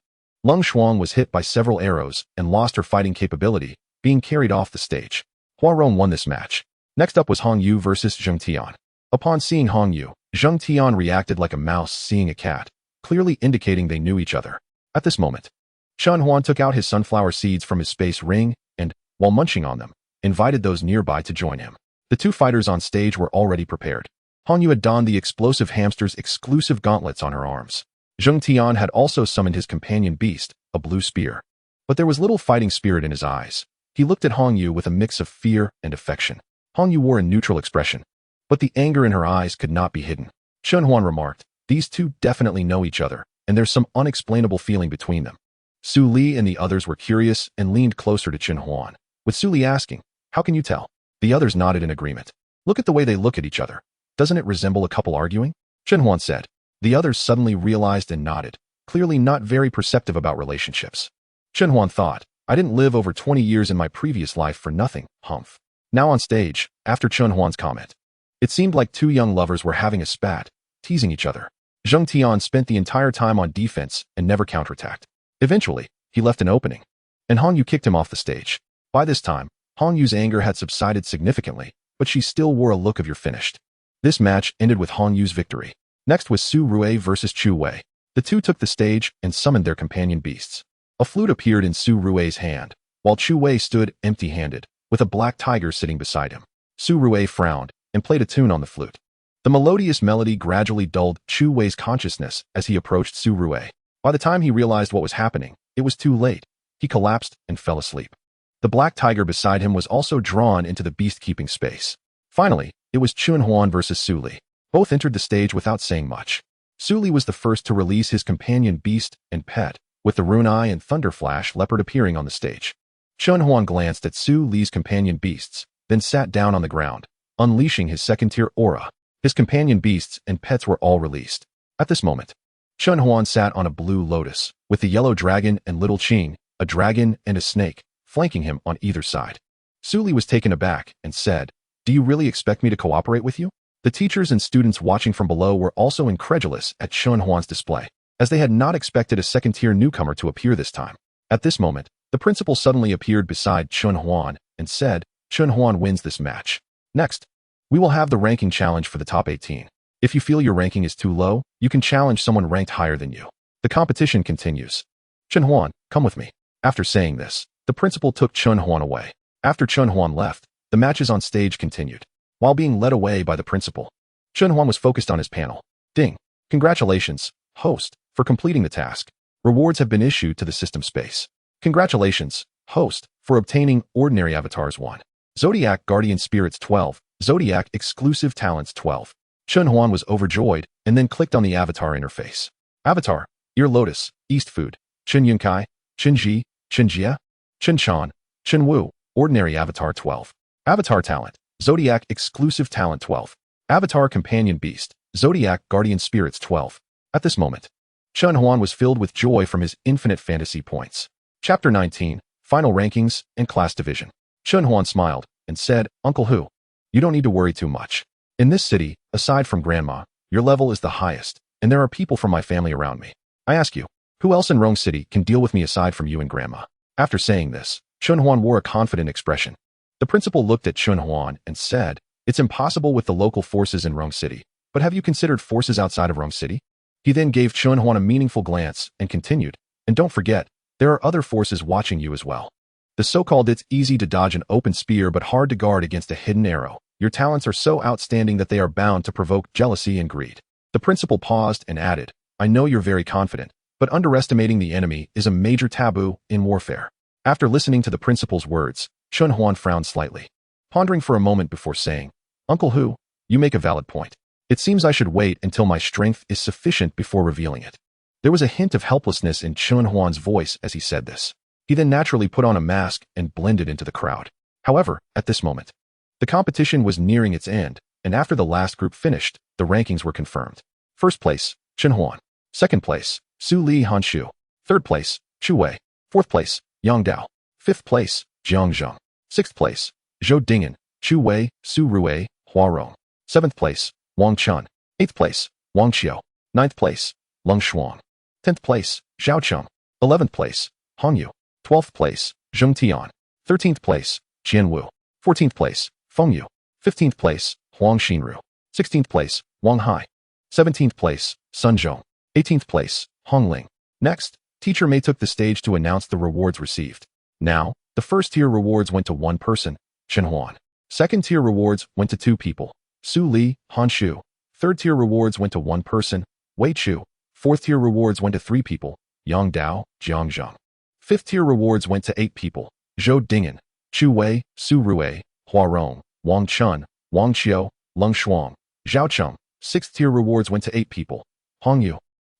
Leng Shuang was hit by several arrows and lost her fighting capability, being carried off the stage. Hua Rong won this match. Next up was Hong Yu versus Zheng Tian. Upon seeing Hong Yu, Zheng Tian reacted like a mouse seeing a cat, clearly indicating they knew each other. At this moment, Chen Huan took out his sunflower seeds from his space ring and, while munching on them, invited those nearby to join him. The two fighters on stage were already prepared. Hong Yu had donned the explosive hamster's exclusive gauntlets on her arms. Zheng Tian had also summoned his companion beast, a blue spear. But there was little fighting spirit in his eyes. He looked at Hong Yu with a mix of fear and affection. Hong Yu wore a neutral expression, but the anger in her eyes could not be hidden. Chen Huan remarked, "These two definitely know each other, and there's some unexplainable feeling between them." Su Li and the others were curious and leaned closer to Chen Huan, with Su Li asking, "How can you tell?" The others nodded in agreement. "Look at the way they look at each other. Doesn't it resemble a couple arguing?" Chen Huan said. The others suddenly realized and nodded, clearly not very perceptive about relationships. Chen Huan thought, "I didn't live over 20 years in my previous life for nothing, humph." Now on stage, after Chen Huan's comment, it seemed like two young lovers were having a spat, teasing each other. Zheng Tian spent the entire time on defense and never counterattacked. Eventually, he left an opening, and Hong Yu kicked him off the stage. By this time, Hong Yu's anger had subsided significantly, but she still wore a look of "you're finished." This match ended with Hong Yu's victory. Next was Su Rui versus Chu Wei. The two took the stage and summoned their companion beasts. A flute appeared in Su Rui's hand, while Chu Wei stood empty-handed, with a black tiger sitting beside him. Su Rui frowned and played a tune on the flute. The melodious melody gradually dulled Chu Wei's consciousness as he approached Su Rui. By the time he realized what was happening, it was too late. He collapsed and fell asleep. The black tiger beside him was also drawn into the beast-keeping space. Finally, it was Chen Huan versus Su Li. Both entered the stage without saying much. Su Li was the first to release his companion beast and pet, with the Rune Eye and Thunder Flash leopard appearing on the stage. Chen Huan glanced at Su Li's companion beasts, then sat down on the ground, unleashing his second-tier aura. His companion beasts and pets were all released. At this moment, Chen Huan sat on a blue lotus, with the yellow dragon and little Qing, a dragon and a snake, flanking him on either side. Su Li was taken aback and said, "Do you really expect me to cooperate with you?" The teachers and students watching from below were also incredulous at Chen Huan's display, as they had not expected a second-tier newcomer to appear this time. At this moment, the principal suddenly appeared beside Chen Huan and said, "Chen Huan wins this match. Next, we will have the ranking challenge for the top 18. If you feel your ranking is too low, you can challenge someone ranked higher than you. The competition continues. Chen Huan, come with me." After saying this, the principal took Chen Huan away. After Chen Huan left, the matches on stage continued. While being led away by the principal, Chen Huan was focused on his panel. "Ding. Congratulations, host, for completing the task. Rewards have been issued to the system space. Congratulations, host, for obtaining Ordinary Avatars 1. Zodiac Guardian Spirits 12, Zodiac Exclusive Talents 12. Chen Huan was overjoyed and then clicked on the avatar interface. Avatar, Ear Lotus, East Food, Chen Yunkai, Chen Ji, Chen Jia, Chen Chan, Chen Wu, Ordinary Avatar 12. Avatar Talent, Zodiac Exclusive Talent 12. Avatar Companion Beast, Zodiac Guardian Spirits 12. At this moment, Chen Huan was filled with joy from his infinite fantasy points. Chapter 19, Final Rankings and Class Division. Chen Huan smiled and said, "Uncle Hu, you don't need to worry too much. In this city, aside from Grandma, your level is the highest, and there are people from my family around me. I ask you, Who else in Rome City can deal with me aside from you and Grandma? After saying this, Chun Huan wore a confident expression. The principal looked at Chun Huan and said, "It's impossible with the local forces in Rome City, but have you considered forces outside of Rome City?" He then gave Chun Huan a meaningful glance and continued, "And don't forget, there are other forces watching you as well. The so-called it's easy to dodge an open spear but hard to guard against a hidden arrow. Your talents are so outstanding that they are bound to provoke jealousy and greed." The principal paused and added, "I know you're very confident, but underestimating the enemy is a major taboo in warfare." After listening to the principal's words, Chun Huan frowned slightly, pondering for a moment before saying, "Uncle Hu, you make a valid point. It seems I should wait until my strength is sufficient before revealing it." There was a hint of helplessness in Chun Huan's voice as he said this. He then naturally put on a mask and blended into the crowd. However, at this moment, the competition was nearing its end, and after the last group finished, the rankings were confirmed. First place, Chun Huan. Second place, Su Li Hanshu. Third place, Chu Wei. Fourth place, Yang Dao. Fifth place, Jiang Zheng. Sixth place, Zhou Dingyan, Chu Wei, Su Rui, Hua Rong. Seventh place, Wang Chun. Eighth place, Wang Qiu. Ninth place, Leng Shuang. 10th place, Zhao Cheng. 11th place, Hong Yu. 12th place, Zheng Tian. 13th place, Qian Wu. 14th place, Feng Yu. 15th place, Huang Xinru. 16th place, Wang Hai. 17th place, Sun Zhong. 18th place, Hong Ling. Next, Teacher Mei took the stage to announce the rewards received. Now, the first tier rewards went to one person, Chen Huan. Second tier rewards went to two people, Su Li, Han Shu. Third tier rewards went to one person, Wei Chu. Fourth tier rewards went to three people, Yang Dao, Jiang Zheng. Fifth tier rewards went to eight people, Zhou Dingyan, Chu Wei, Su Rui, Hua Rong, Wang Chun, Wang Qiu, Leng Shuang, Zhao Cheng. Sixth tier rewards went to eight people, Hong Yu,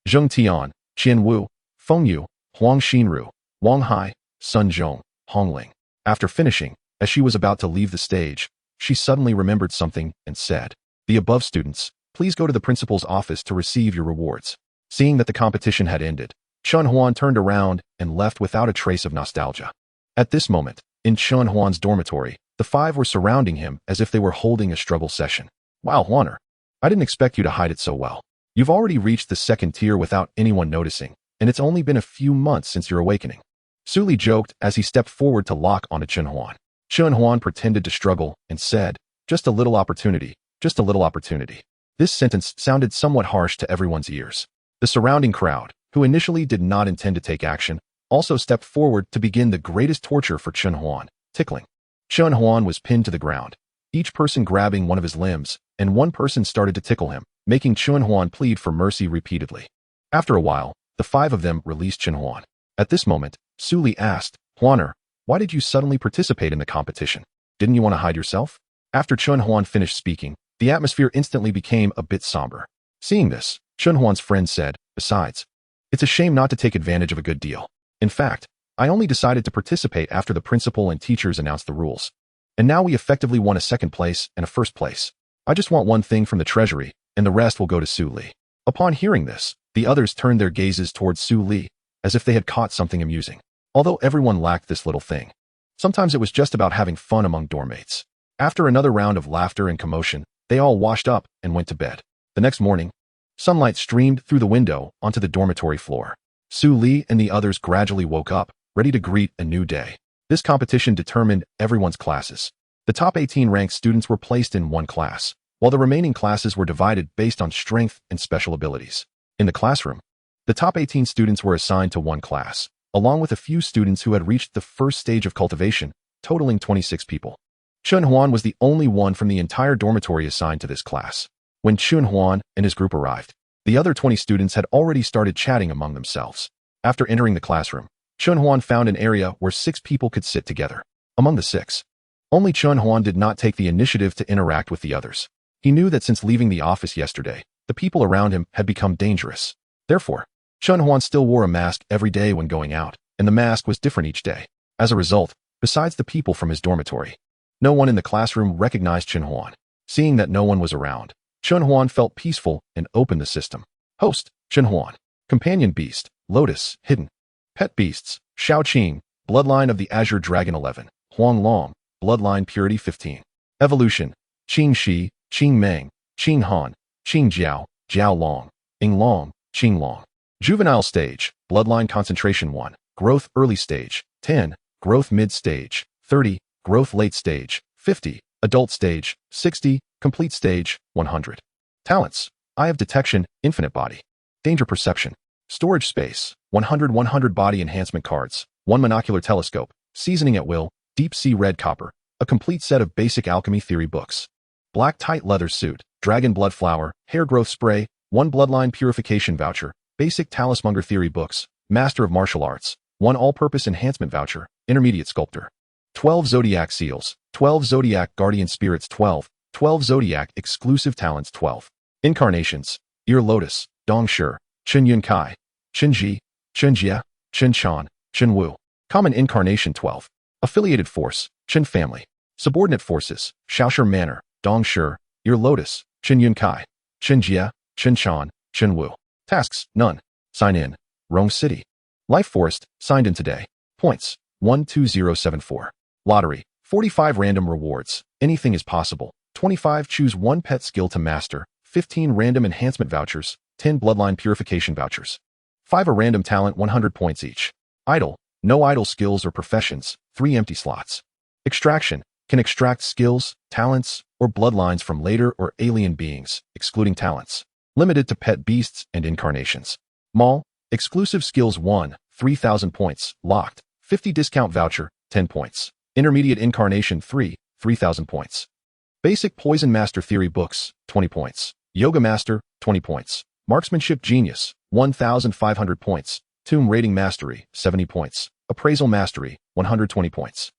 Zheng Tian, Qian Wu, Feng Yu, Huang Xinru, Wang Hai, Sun Zhong, Hong Ling. After finishing, as she was about to leave the stage, she suddenly remembered something and said, "The above students, please go to the principal's office to receive your rewards." Seeing that the competition had ended, Chun Huan turned around and left without a trace of nostalgia. At this moment, in Chun Huan's dormitory, the five were surrounding him as if they were holding a struggle session. "Wow, Huaner, I didn't expect you to hide it so well. You've already reached the second tier without anyone noticing, and it's only been a few months since your awakening." Su Li joked as he stepped forward to lock onto Chun Huan. Chun Huan pretended to struggle and said, "Just a little opportunity, just a little opportunity." This sentence sounded somewhat harsh to everyone's ears. The surrounding crowd, who initially did not intend to take action, also stepped forward to begin the greatest torture for Chun Huan, tickling. Chun Huan was pinned to the ground, each person grabbing one of his limbs, and one person started to tickle him, making Chun Huan plead for mercy repeatedly. After a while, the five of them released Chun Huan. At this moment, Su Li asked, "Huaner, why did you suddenly participate in the competition? Didn't you want to hide yourself?" After Chun Huan finished speaking, the atmosphere instantly became a bit somber. Seeing this, Chun Huan's friend said, "Besides, it's a shame not to take advantage of a good deal. In fact, I only decided to participate after the principal and teachers announced the rules. And now we effectively won a second place and a first place. I just want one thing from the treasury, and the rest will go to Su Li." Upon hearing this, the others turned their gazes towards Su Li, as if they had caught something amusing. Although everyone lacked this little thing, sometimes it was just about having fun among dormmates. After another round of laughter and commotion, they all washed up and went to bed. The next morning, sunlight streamed through the window onto the dormitory floor. Su Li and the others gradually woke up, ready to greet a new day. This competition determined everyone's classes. The top 18 ranked students were placed in one class, while the remaining classes were divided based on strength and special abilities. In the classroom, the top 18 students were assigned to one class, along with a few students who had reached the first stage of cultivation, totaling 26 people. Chun Huan was the only one from the entire dormitory assigned to this class. When Chun Huan and his group arrived, the other 20 students had already started chatting among themselves. After entering the classroom, Chun Huan found an area where 6 people could sit together. Among the 6, only Chun Huan did not take the initiative to interact with the others. He knew that since leaving the office yesterday, the people around him had become dangerous. Therefore, Chun Huan still wore a mask every day when going out, and the mask was different each day. As a result, besides the people from his dormitory, no one in the classroom recognized Chun Huan. Seeing that no one was around, Chun Huan felt peaceful and opened the system. Host, Chun Huan. Companion beast, Lotus, hidden. Pet beasts, Shao Qing, bloodline of the Azure Dragon 11. Huang Long, bloodline purity 15. Evolution, Qing Shi, Qing Meng, Qing Han, Qing Jiao, Jiao Long, Ing Long, Qing Long. Juvenile stage, bloodline concentration 1, growth early stage, 10, growth mid stage, 30, growth late stage, 50, adult stage, 60, complete stage, 100. Talents, eye of detection, infinite body. Danger perception. Storage space, 100 body enhancement cards, 1 monocular telescope, seasoning at will, deep sea red copper, a complete set of basic alchemy theory books. Black tight leather suit, dragon blood flower, hair growth spray, 1 bloodline purification voucher, basic talismonger theory books, master of martial arts, 1 all-purpose enhancement voucher, intermediate sculptor. 12 zodiac seals, 12 zodiac guardian spirits 12, 12 zodiac exclusive talents 12. Incarnations, ear lotus, dong shi, chen yun kai, chen ji, chen jia, chen chan, chen wu. Common incarnation 12. Affiliated force, chen family. Subordinate forces, shaoshi manor, dong shi, ear lotus, chen yun kai, chen jia, chen chan, chen wu. Tasks, none. Sign in, Rome City. Life forest, signed in today. Points, 12074. Lottery, 45 random rewards, anything is possible. 25 choose 1 pet skill to master, 15 random enhancement vouchers, 10 bloodline purification vouchers. 5 a random talent 100 points each. Idle, no idle skills or professions, 3 empty slots. Extraction, can extract skills, talents, or bloodlines from later or alien beings, excluding talents. Limited to pet beasts and incarnations. Mall, exclusive skills 1, 3000 points, locked, 50 discount voucher, 10 points. Intermediate incarnation 3, 3000 points. Basic poison master theory books, 20 points. Yoga master, 20 points. Marksmanship genius, 1500 points. Tomb raiding mastery, 70 points. Appraisal mastery, 120 points.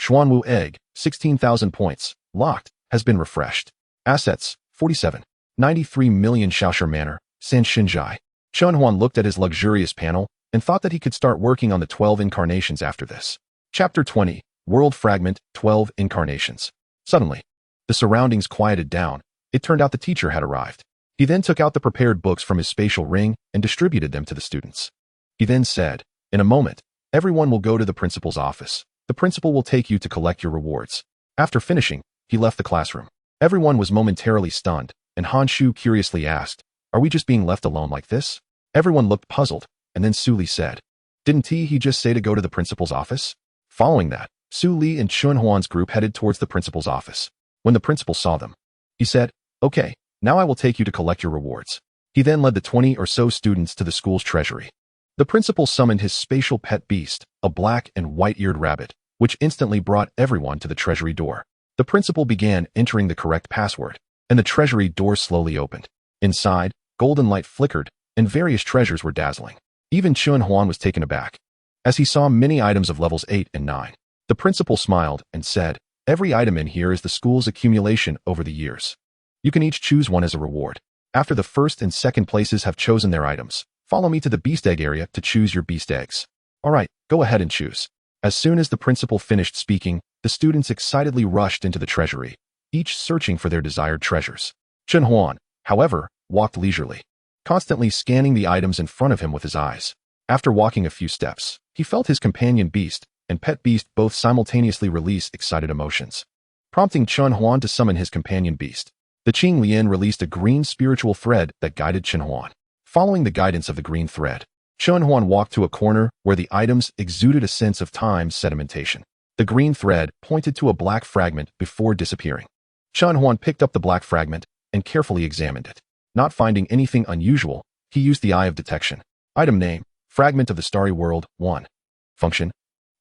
Xuanwu egg, 16,000 points, locked, has been refreshed. Assets, 47. 93 million Shaoshi Manor, San Xinjai. Chunhuan looked at his luxurious panel and thought that he could start working on the 12 incarnations after this. Chapter 20. World Fragment, 12 Incarnations. Suddenly, the surroundings quieted down. It turned out the teacher had arrived. He then took out the prepared books from his spatial ring and distributed them to the students. He then said, "In a moment, everyone will go to the principal's office. The principal will take you to collect your rewards." After finishing, he left the classroom. Everyone was momentarily stunned, and Han Shu curiously asked, "Are we just being left alone like this?" Everyone looked puzzled, and then Su Li said, "Didn't he just say to go to the principal's office?" Following that, Su Li and Chunhuan's group headed towards the principal's office. When the principal saw them, he said, "Okay, now I will take you to collect your rewards." He then led the 20 or so students to the school's treasury. The principal summoned his spatial pet beast, a black and white-eared rabbit, which instantly brought everyone to the treasury door. The principal began entering the correct password, and the treasury door slowly opened. Inside, golden light flickered, and various treasures were dazzling. Even Chunhuan was taken aback, as he saw many items of levels 8 and 9. The principal smiled and said, "Every item in here is the school's accumulation over the years. You can each choose one as a reward. After the first and second places have chosen their items, follow me to the beast egg area to choose your beast eggs. All right, go ahead and choose." As soon as the principal finished speaking, the students excitedly rushed into the treasury, each searching for their desired treasures. Chunhuan, however, walked leisurely, constantly scanning the items in front of him with his eyes. After walking a few steps, he felt his companion beast and pet beast both simultaneously release excited emotions, prompting Chunhuan to summon his companion beast. The Qing Lian released a green spiritual thread that guided Chunhuan. Following the guidance of the green thread, Chunhuan walked to a corner where the items exuded a sense of time sedimentation. The green thread pointed to a black fragment before disappearing. Chunhuan picked up the black fragment and carefully examined it. Not finding anything unusual, he used the eye of detection. Item name, Fragment of the Starry World, 1. Function,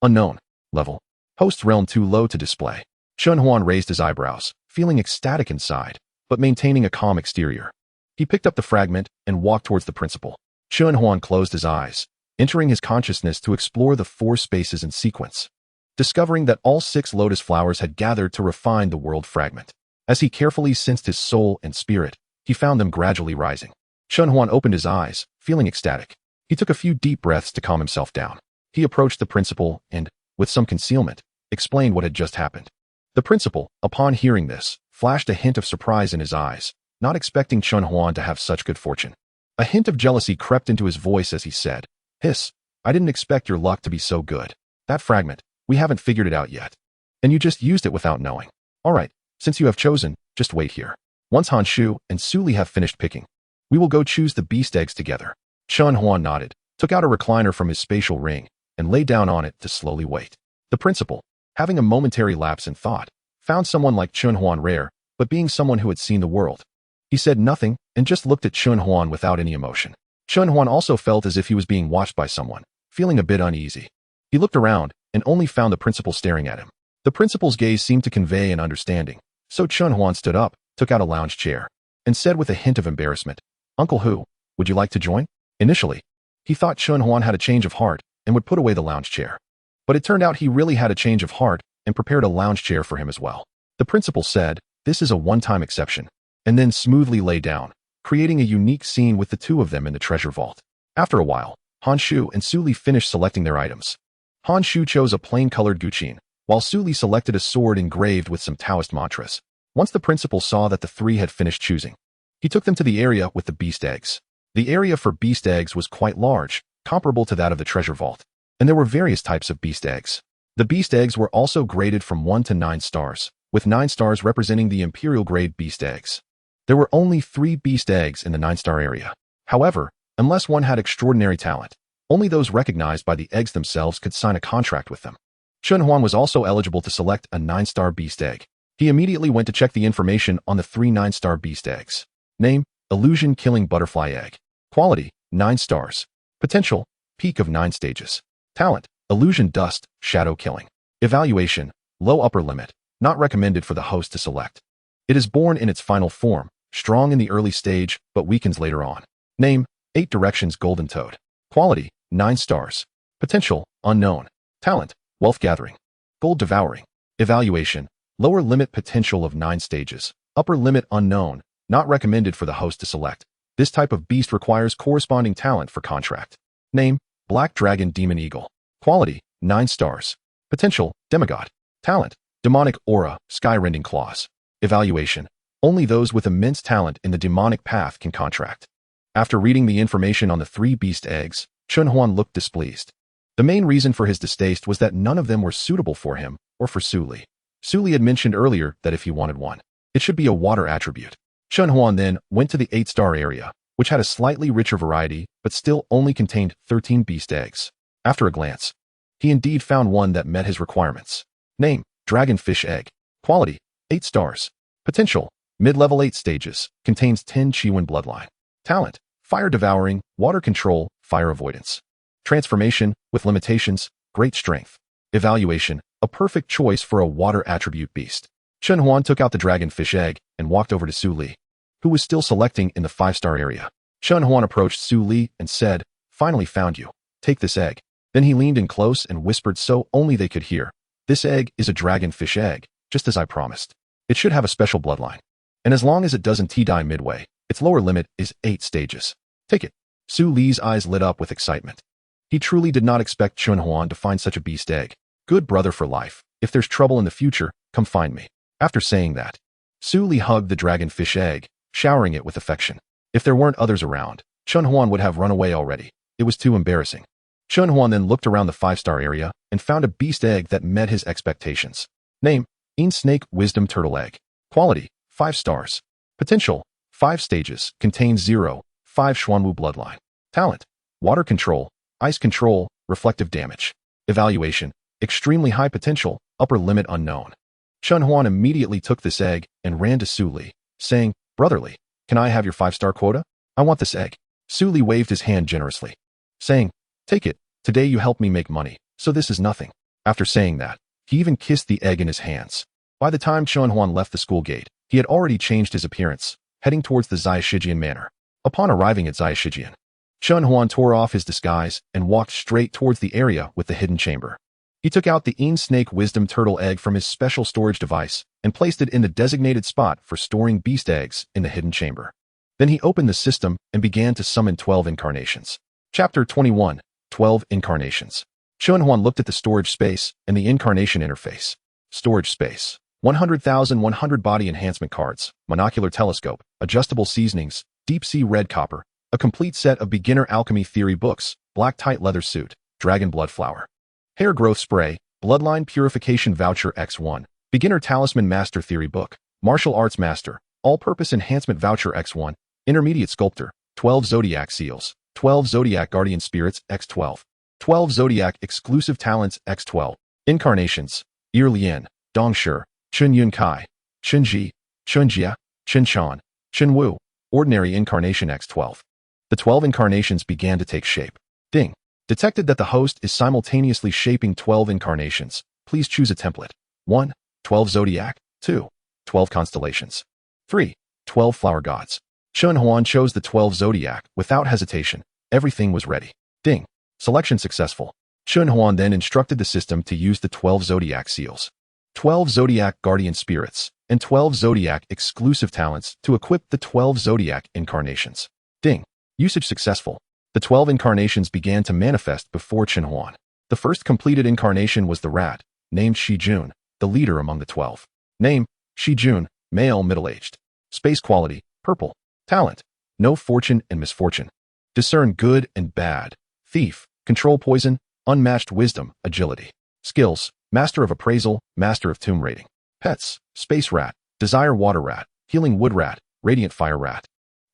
unknown. Level, host realm too low to display. Chunhuan raised his eyebrows, feeling ecstatic inside, but maintaining a calm exterior. He picked up the fragment and walked towards the principal. Chunhuan closed his eyes, entering his consciousness to explore the 4 spaces in sequence, discovering that all 6 lotus flowers had gathered to refine the world fragment. As he carefully sensed his soul and spirit, he found them gradually rising. Chunhuan opened his eyes, feeling ecstatic. He took a few deep breaths to calm himself down. He approached the principal and, with some concealment, explained what had just happened. The principal, upon hearing this, flashed a hint of surprise in his eyes, not expecting Chunhuan to have such good fortune. A hint of jealousy crept into his voice as he said, "Hiss, I didn't expect your luck to be so good. That fragment, we haven't figured it out yet. And you just used it without knowing. All right, since you have chosen, just wait here. Once Han Shu and Su Li have finished picking, we will go choose the beast eggs together." Chun Huan nodded, took out a recliner from his spatial ring, and lay down on it to slowly wait. The principal, having a momentary lapse in thought, found someone like Chun Huan rare, but being someone who had seen the world. He said nothing and just looked at Chun Huan without any emotion. Chun Huan also felt as if he was being watched by someone, feeling a bit uneasy. He looked around and only found the principal staring at him. The principal's gaze seemed to convey an understanding, so Chun Huan stood up, took out a lounge chair, and said with a hint of embarrassment, "Uncle Hu, would you like to join?" Initially, he thought Chun Huan had a change of heart and would put away the lounge chair. But it turned out he really had a change of heart and prepared a lounge chair for him as well. The principal said, "This is a one-time exception," and then smoothly lay down, creating a unique scene with the two of them in the treasure vault. After a while, Han Shu and Su Li finished selecting their items. Han Shu chose a plain-colored guqin, while Su Li selected a sword engraved with some Taoist mantras. Once the principal saw that the three had finished choosing, he took them to the area with the beast eggs. The area for beast eggs was quite large, comparable to that of the treasure vault, and there were various types of beast eggs. The beast eggs were also graded from 1 to 9 stars, with 9 stars representing the imperial-grade beast eggs. There were only 3 beast eggs in the 9-star area. However, unless one had extraordinary talent, only those recognized by the eggs themselves could sign a contract with them. Chun Huan was also eligible to select a 9-star beast egg. He immediately went to check the information on the 3 9-star beast eggs. Name, illusion-killing butterfly egg. Quality, 9 stars. Potential, peak of 9 stages. Talent, illusion dust, shadow killing. Evaluation, low upper limit, not recommended for the host to select. It is born in its final form, strong in the early stage, but weakens later on. Name, 8 directions golden toad. Quality, 9 stars. Potential, unknown. Talent, wealth gathering. Gold devouring. Evaluation, lower limit potential of 9 stages. Upper limit unknown, not recommended for the host to select. This type of beast requires corresponding talent for contract. Name, Black Dragon Demon Eagle. Quality, 9 stars. Potential, demigod. Talent, demonic aura, sky-rending claws. Evaluation, only those with immense talent in the demonic path can contract. After reading the information on the 3 beast eggs, Chun Huan looked displeased. The main reason for his distaste was that none of them were suitable for him or for Su Li. Su Li had mentioned earlier that if he wanted one, it should be a water attribute. Chun Huan then went to the 8-star area, which had a slightly richer variety, but still only contained 13 beast eggs. After a glance, he indeed found one that met his requirements. Name, Dragonfish Egg. Quality, 8 stars. Potential, mid-level 8 stages, contains 10 Chiwen bloodline. Talent, fire devouring, water control, fire avoidance. Transformation, with limitations, great strength. Evaluation, a perfect choice for a water attribute beast. Chun Huan took out the dragonfish egg and walked over to Su Li, who was still selecting in the 5-star area. Chun Huan approached Su Li and said, "Finally found you. Take this egg." Then he leaned in close and whispered so only they could hear, "This egg is a dragonfish egg, just as I promised. It should have a special bloodline. And as long as it doesn't die midway, its lower limit is 8 stages. Take it." Su Li's eyes lit up with excitement. He truly did not expect Chun Huan to find such a beast egg. Good brother for life. If there's trouble in the future, come find me. After saying that, Su Li hugged the dragonfish egg, showering it with affection. If there weren't others around, Chun Huan would have run away already. It was too embarrassing. Chun Huan then looked around the 5-star area and found a beast egg that met his expectations. Name, Een Snake Wisdom Turtle Egg. Quality, 5 stars. Potential, 5 stages, contains 0, 5 Xuanwu bloodline. Talent, water control, ice control, reflective damage. Evaluation, extremely high potential, upper limit unknown. Chun Huan immediately took this egg and ran to Su Li, saying, "Brotherly, can I have your 5-star quota? I want this egg." Su Li waved his hand generously, saying, "Take it, today you helped me make money, so this is nothing." After saying that, he even kissed the egg in his hands. By the time Chun Huan left the school gate, he had already changed his appearance, heading towards the Xiashijian Manor. Upon arriving at Xiashijian, Chun Huan tore off his disguise and walked straight towards the area with the hidden chamber. He took out the Een Snake Wisdom Turtle Egg from his special storage device and placed it in the designated spot for storing beast eggs in the hidden chamber. Then he opened the system and began to summon 12 incarnations. Chapter 21, 12 Incarnations. Chun Huan looked at the storage space and the incarnation interface. Storage space. 100,100 body enhancement cards, monocular telescope, adjustable seasonings, deep-sea red copper, a complete set of beginner alchemy theory books, black tight leather suit, dragon blood flower. Hair growth spray, bloodline purification voucher X1, beginner talisman master theory book, martial arts master, all-purpose enhancement voucher X1, intermediate sculptor, 12 zodiac seals, 12 Zodiac Guardian Spirits X12. 12 Zodiac Exclusive Talents X12. Incarnations: Ir Lian, Dong Shi, Chun Yun Kai, Chun Ji, Chun Jia, Chun Chan, Chun Wu. Ordinary Incarnation X12. The 12 incarnations began to take shape. Ding. Detected that the host is simultaneously shaping 12 incarnations. Please choose a template. 1. 12 Zodiac. 2. 12 Constellations. 3. 12 Flower Gods. Chun Huan chose the 12 Zodiac without hesitation. Everything was ready. Ding. Selection successful. Chun Huan then instructed the system to use the 12 Zodiac seals, 12 Zodiac Guardian Spirits, and 12 Zodiac Exclusive Talents to equip the 12 Zodiac incarnations. Ding. Usage successful. The 12 incarnations began to manifest before Chun Huan. The first completed incarnation was the rat, named Shi Jun, the leader among the 12. Name: Shi Jun, male, middle-aged. Space quality: purple. Talent: know fortune and misfortune. Discern good and bad. Thief, control poison, unmatched wisdom, agility. Skills: master of appraisal, master of tomb raiding. Pets: space rat, desire water rat, healing wood rat, radiant fire rat.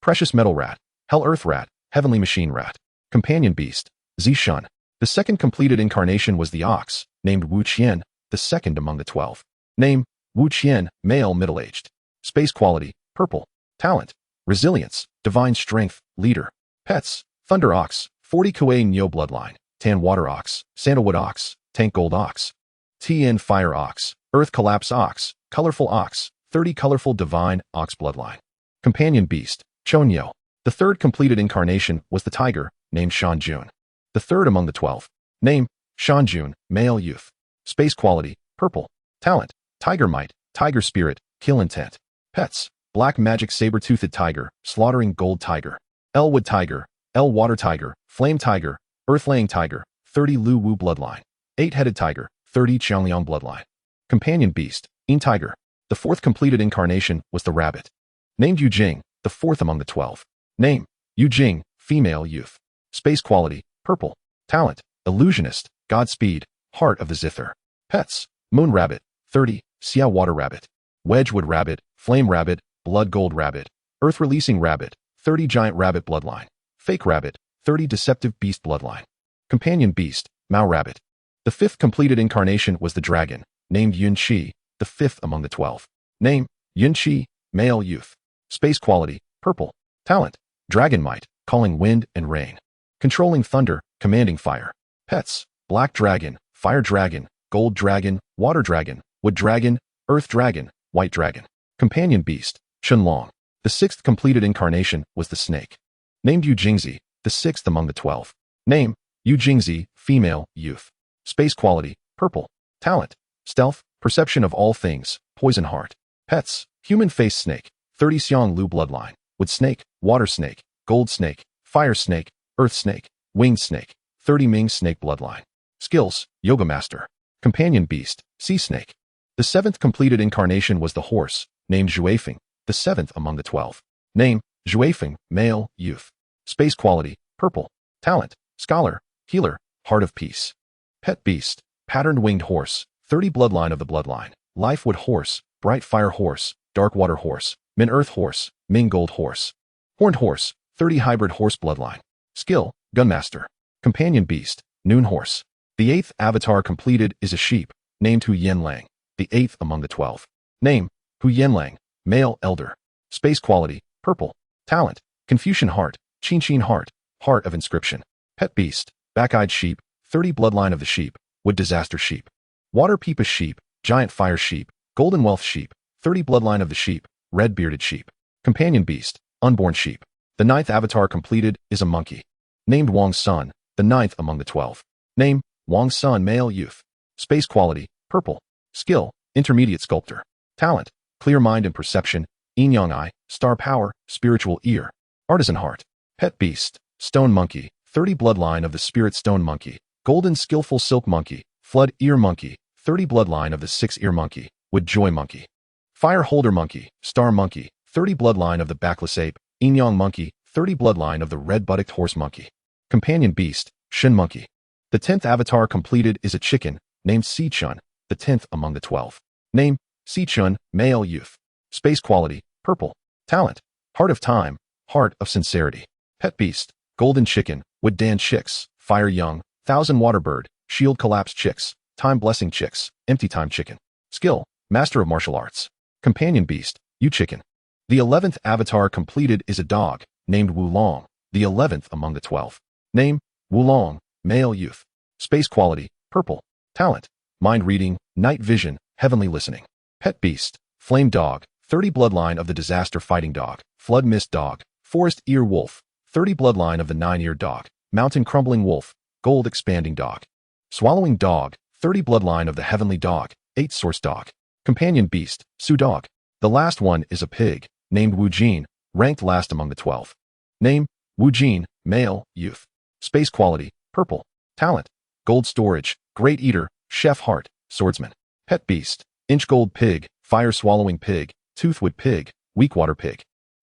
Precious metal rat, hell earth rat, heavenly machine rat. Companion beast: Zishun. The second completed incarnation was the ox, named Wu Qian, the second among the 12. Name: Wu Qian, male, middle-aged. Space quality: purple. Talent: resilience, divine strength, leader. Pets: thunder ox, 40 Kuei Nyo bloodline, tan water ox, sandalwood ox, tank gold ox. Tien fire ox, earth collapse ox, colorful ox, 30 colorful divine ox bloodline. Companion beast: Chonyo. The third completed incarnation was the tiger, named Shanjun. The third among the 12. Name: Shanjun, male, youth. Space quality: purple. Talent: tiger might, tiger spirit, kill intent. Pets: black magic saber-toothed tiger, slaughtering gold tiger. Elwood tiger, El water tiger, flame tiger, earth-laying tiger, 30 Lu Wu bloodline. 8-headed tiger, 30 Qiangliang bloodline. Companion beast: Yin tiger. The fourth completed incarnation was the rabbit. Named Yu Jing, the fourth among the 12. Name: Yu Jing, female, youth. Space quality: purple. Talent: illusionist, godspeed, heart of the zither. Pets: moon rabbit, 30, Xia water rabbit. Wedgewood rabbit, flame rabbit, blood gold rabbit. Earth releasing rabbit, 30 giant rabbit bloodline. Fake rabbit, 30 deceptive beast bloodline. Companion beast: Mao rabbit. The fifth completed incarnation was the dragon, named Yun Qi, the fifth among the 12. Name: Yun Qi, male, youth. Space quality: purple. Talent: dragon might, calling wind and rain. Controlling thunder, commanding fire. Pets: black dragon, fire dragon, gold dragon, water dragon, wood dragon, earth dragon, white dragon. Companion beast: Chunlong. The sixth completed incarnation was the snake. Named Yu Jingzi, the sixth among the 12. Name: Yu Jingzi, female, youth. Space quality: purple. Talent: stealth, perception of all things, poison heart. Pets: human face snake, 30 Xiang Lu bloodline, wood snake, water snake, gold snake, fire snake, earth snake, winged snake, 30 Ming snake bloodline. Skills: yoga master. Companion beast: sea snake. The seventh completed incarnation was the horse, named Zhuifeng, the seventh among the 12. Name: Zhuifeng, male, youth. Space quality: purple. Talent: scholar, healer, heart of peace. Pet beast: patterned winged horse, 30 bloodline of the bloodline. Life wood horse, bright fire horse, dark water horse, min earth horse, Ming gold horse. Horned horse, 30 hybrid horse bloodline. Skill: gunmaster. Companion beast: noon horse. The eighth avatar completed is a sheep, named Hu Yanlang, the eighth among the 12. Name: Hu Yanlang, male, elder. Space quality: purple. Talent: Confucian heart, Qin heart, heart of inscription. Pet beast: back-eyed sheep, 30 bloodline of the sheep, wood disaster sheep. Water peepus sheep, giant fire sheep, golden wealth sheep, 30 bloodline of the sheep, red bearded sheep. Companion beast: unborn sheep. The ninth avatar completed is a monkey. Named Wang Sun, the ninth among the 12. Name: Wang Sun, male, youth. Space quality: purple. Skill: intermediate sculptor. Talent: clear mind and perception, yin yang eye, star power, spiritual ear. Artisan heart. Pet beast: stone monkey, 30 bloodline of the spirit stone monkey, golden skillful silk monkey, flood ear monkey, 30 bloodline of the 6-ear monkey, wood joy monkey. Fire holder monkey, star monkey, 30 bloodline of the backless ape, yin yang monkey, 30 bloodline of the red buttocked horse monkey. Companion beast: shin monkey. The 10th avatar completed is a chicken, named Si Chun, the 10th among the 12. Name: Si Chun, male, youth. Space quality: purple. Talent: heart of time, heart of sincerity. Pet beast: golden chicken, wood dan chicks, fire young, thousand water bird, shield collapse chicks, time blessing chicks, empty time chicken. Skill, master of martial arts. Companion beast, you chicken. The 11th avatar completed is a dog, named Wulong, the 11th among the 12. Name, Wulong, male youth. Space quality, purple. Talent, mind reading, night vision, heavenly listening. Pet beast, flame dog, 30 bloodline of the disaster fighting dog, flood mist dog, forest ear wolf, 30 bloodline of the 9-eared dog, mountain crumbling wolf, gold expanding dog. Swallowing dog, 30 bloodline of the heavenly dog, 8 source dog. Companion beast, Su dog. The last one is a pig, named Wu Jin, ranked last among the 12. Name, Wu Jin, male, youth. Space quality, purple. Talent, gold storage, great eater, chef heart, swordsman. Pet beast, inch gold pig, fire swallowing pig, toothwood pig, weakwater pig.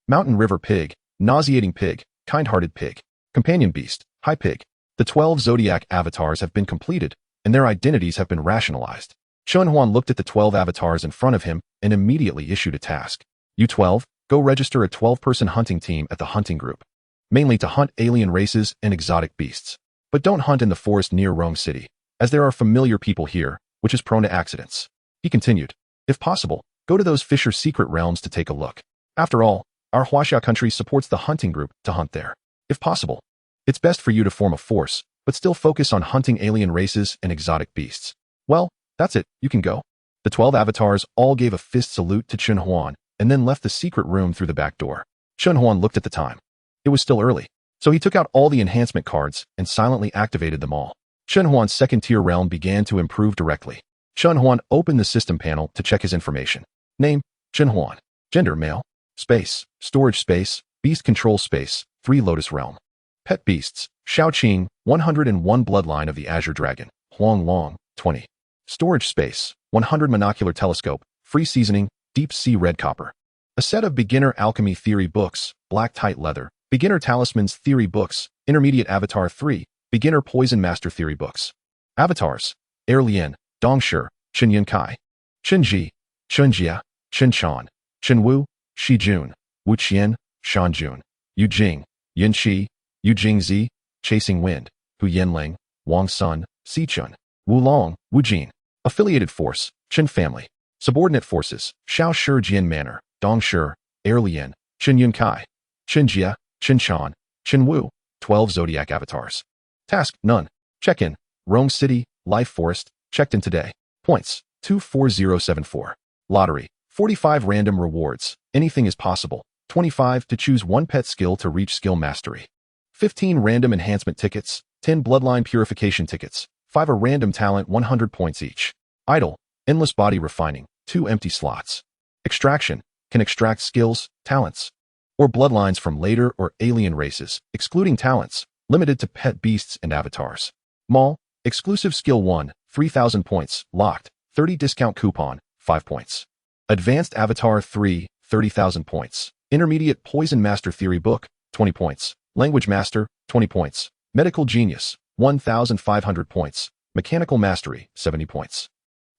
Mountain river pig, nauseating pig, kind-hearted pig. Companion beast, high pig. The 12 zodiac avatars have been completed, and their identities have been rationalized. Chun Huan looked at the 12 avatars in front of him and immediately issued a task. You 12, go register a 12-person hunting team at the hunting group. Mainly to hunt alien races and exotic beasts. But don't hunt in the forest near Rome City, as there are familiar people here, which is prone to accidents. He continued, if possible, go to those Fisher secret realms to take a look. After all, our Huaxia country supports the hunting group to hunt there. If possible, it's best for you to form a force, but still focus on hunting alien races and exotic beasts. Well, that's it, you can go. The 12 avatars all gave a fist salute to Chun Huan and then left the secret room through the back door. Chun Huan looked at the time. It was still early, so he took out all the enhancement cards and silently activated them all. Chun Huan's second-tier realm began to improve directly. Chun Huan opened the system panel to check his information. Name, Chun Huan. Gender, male. Space, storage space, beast control space, 3 Lotus Realm. Pet beasts, Shaoqing, 101 bloodline of the Azure Dragon, Huang Long, 20. Storage space, 100 monocular telescope, free seasoning, deep sea red copper. A set of beginner alchemy theory books, black tight leather, beginner talismans theory books, intermediate avatar 3, beginner poison master theory books. Avatars, Air Lian, Dong Shi, Chen Yun Kai, Chen Ji, Chen Jia, Chen Chan, Chen Wu, Shi Jun, Wu Qian, Shan Jun, Yu Jing, Yin Qi, Yu Jingzi, Chasing Wind, Hu Yanling, Wang Sun, Si Chun, Wu Long, Wu Jin. Affiliated force, Chen family. Subordinate forces, Shao Shi Jian Manor, Dong Shi, Air Lian, Chen Yun Kai, Chen Jia, Chen Chan, Chen Wu, 12 zodiac avatars. Task, none. Check-in, Rome City, Life Forest, checked in today. Points, 24074. Lottery, 45 random rewards, anything is possible. 25 to choose 1 pet skill to reach skill mastery. 15 random enhancement tickets, 10 bloodline purification tickets, 5 a random talent 100 points each. Idle, endless body refining, 2 empty slots. Extraction, can extract skills, talents, or bloodlines from later or alien races, excluding talents, limited to pet beasts and avatars. Mall, exclusive skill 1, 3000 points, locked, 30 discount coupon, 5 points. Advanced avatar 3, 30,000 points. Intermediate poison master theory book, 20 points. Language master, 20 points. Medical genius, 1,500 points. Mechanical mastery, 70 points.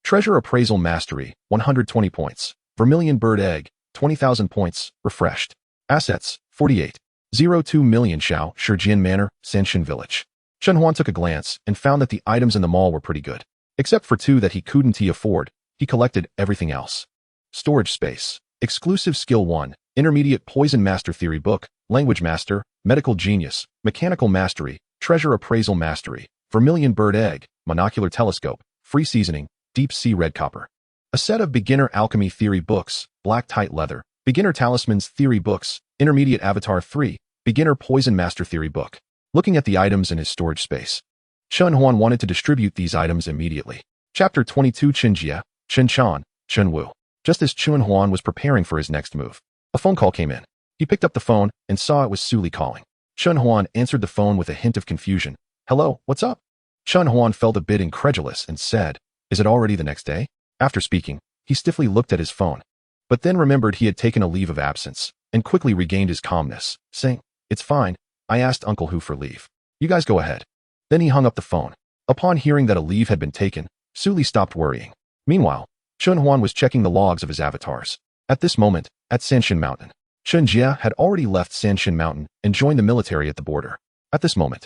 Treasure appraisal mastery, 120 points. Vermilion bird egg, 20,000 points, refreshed. Assets, 48. 02 million Shao, Shijian Manor, Sanshin Village. Chun Huan took a glance and found that the items in the mall were pretty good. Except for 2 that he couldn't afford, he collected everything else. Storage space. Exclusive skill 1, intermediate poison master theory book, language master, medical genius, mechanical mastery, treasure appraisal mastery, vermilion bird egg, monocular telescope, free seasoning, deep sea red copper. A set of beginner alchemy theory books, black tight leather, beginner talismans theory books, intermediate avatar 3, beginner poison master theory book. Looking at the items in his storage space, Chun Huan wanted to distribute these items immediately. Chapter 22 Chen Jia, Chen Chan, Chen Wu. Just as Chun Huan was preparing for his next move, a phone call came in. He picked up the phone and saw it was Su Li calling. Chun Huan answered the phone with a hint of confusion. Hello, what's up? Chun Huan felt a bit incredulous and said, is it already the next day? After speaking, he stiffly looked at his phone, but then remembered he had taken a leave of absence and quickly regained his calmness, saying, it's fine, I asked Uncle Hu for leave. You guys go ahead. Then he hung up the phone. Upon hearing that a leave had been taken, Su Li stopped worrying. Meanwhile, Chun Huan was checking the logs of his avatars. At this moment, at Sanshin Mountain, Chen Jia had already left Sanshin Mountain and joined the military at the border. At this moment,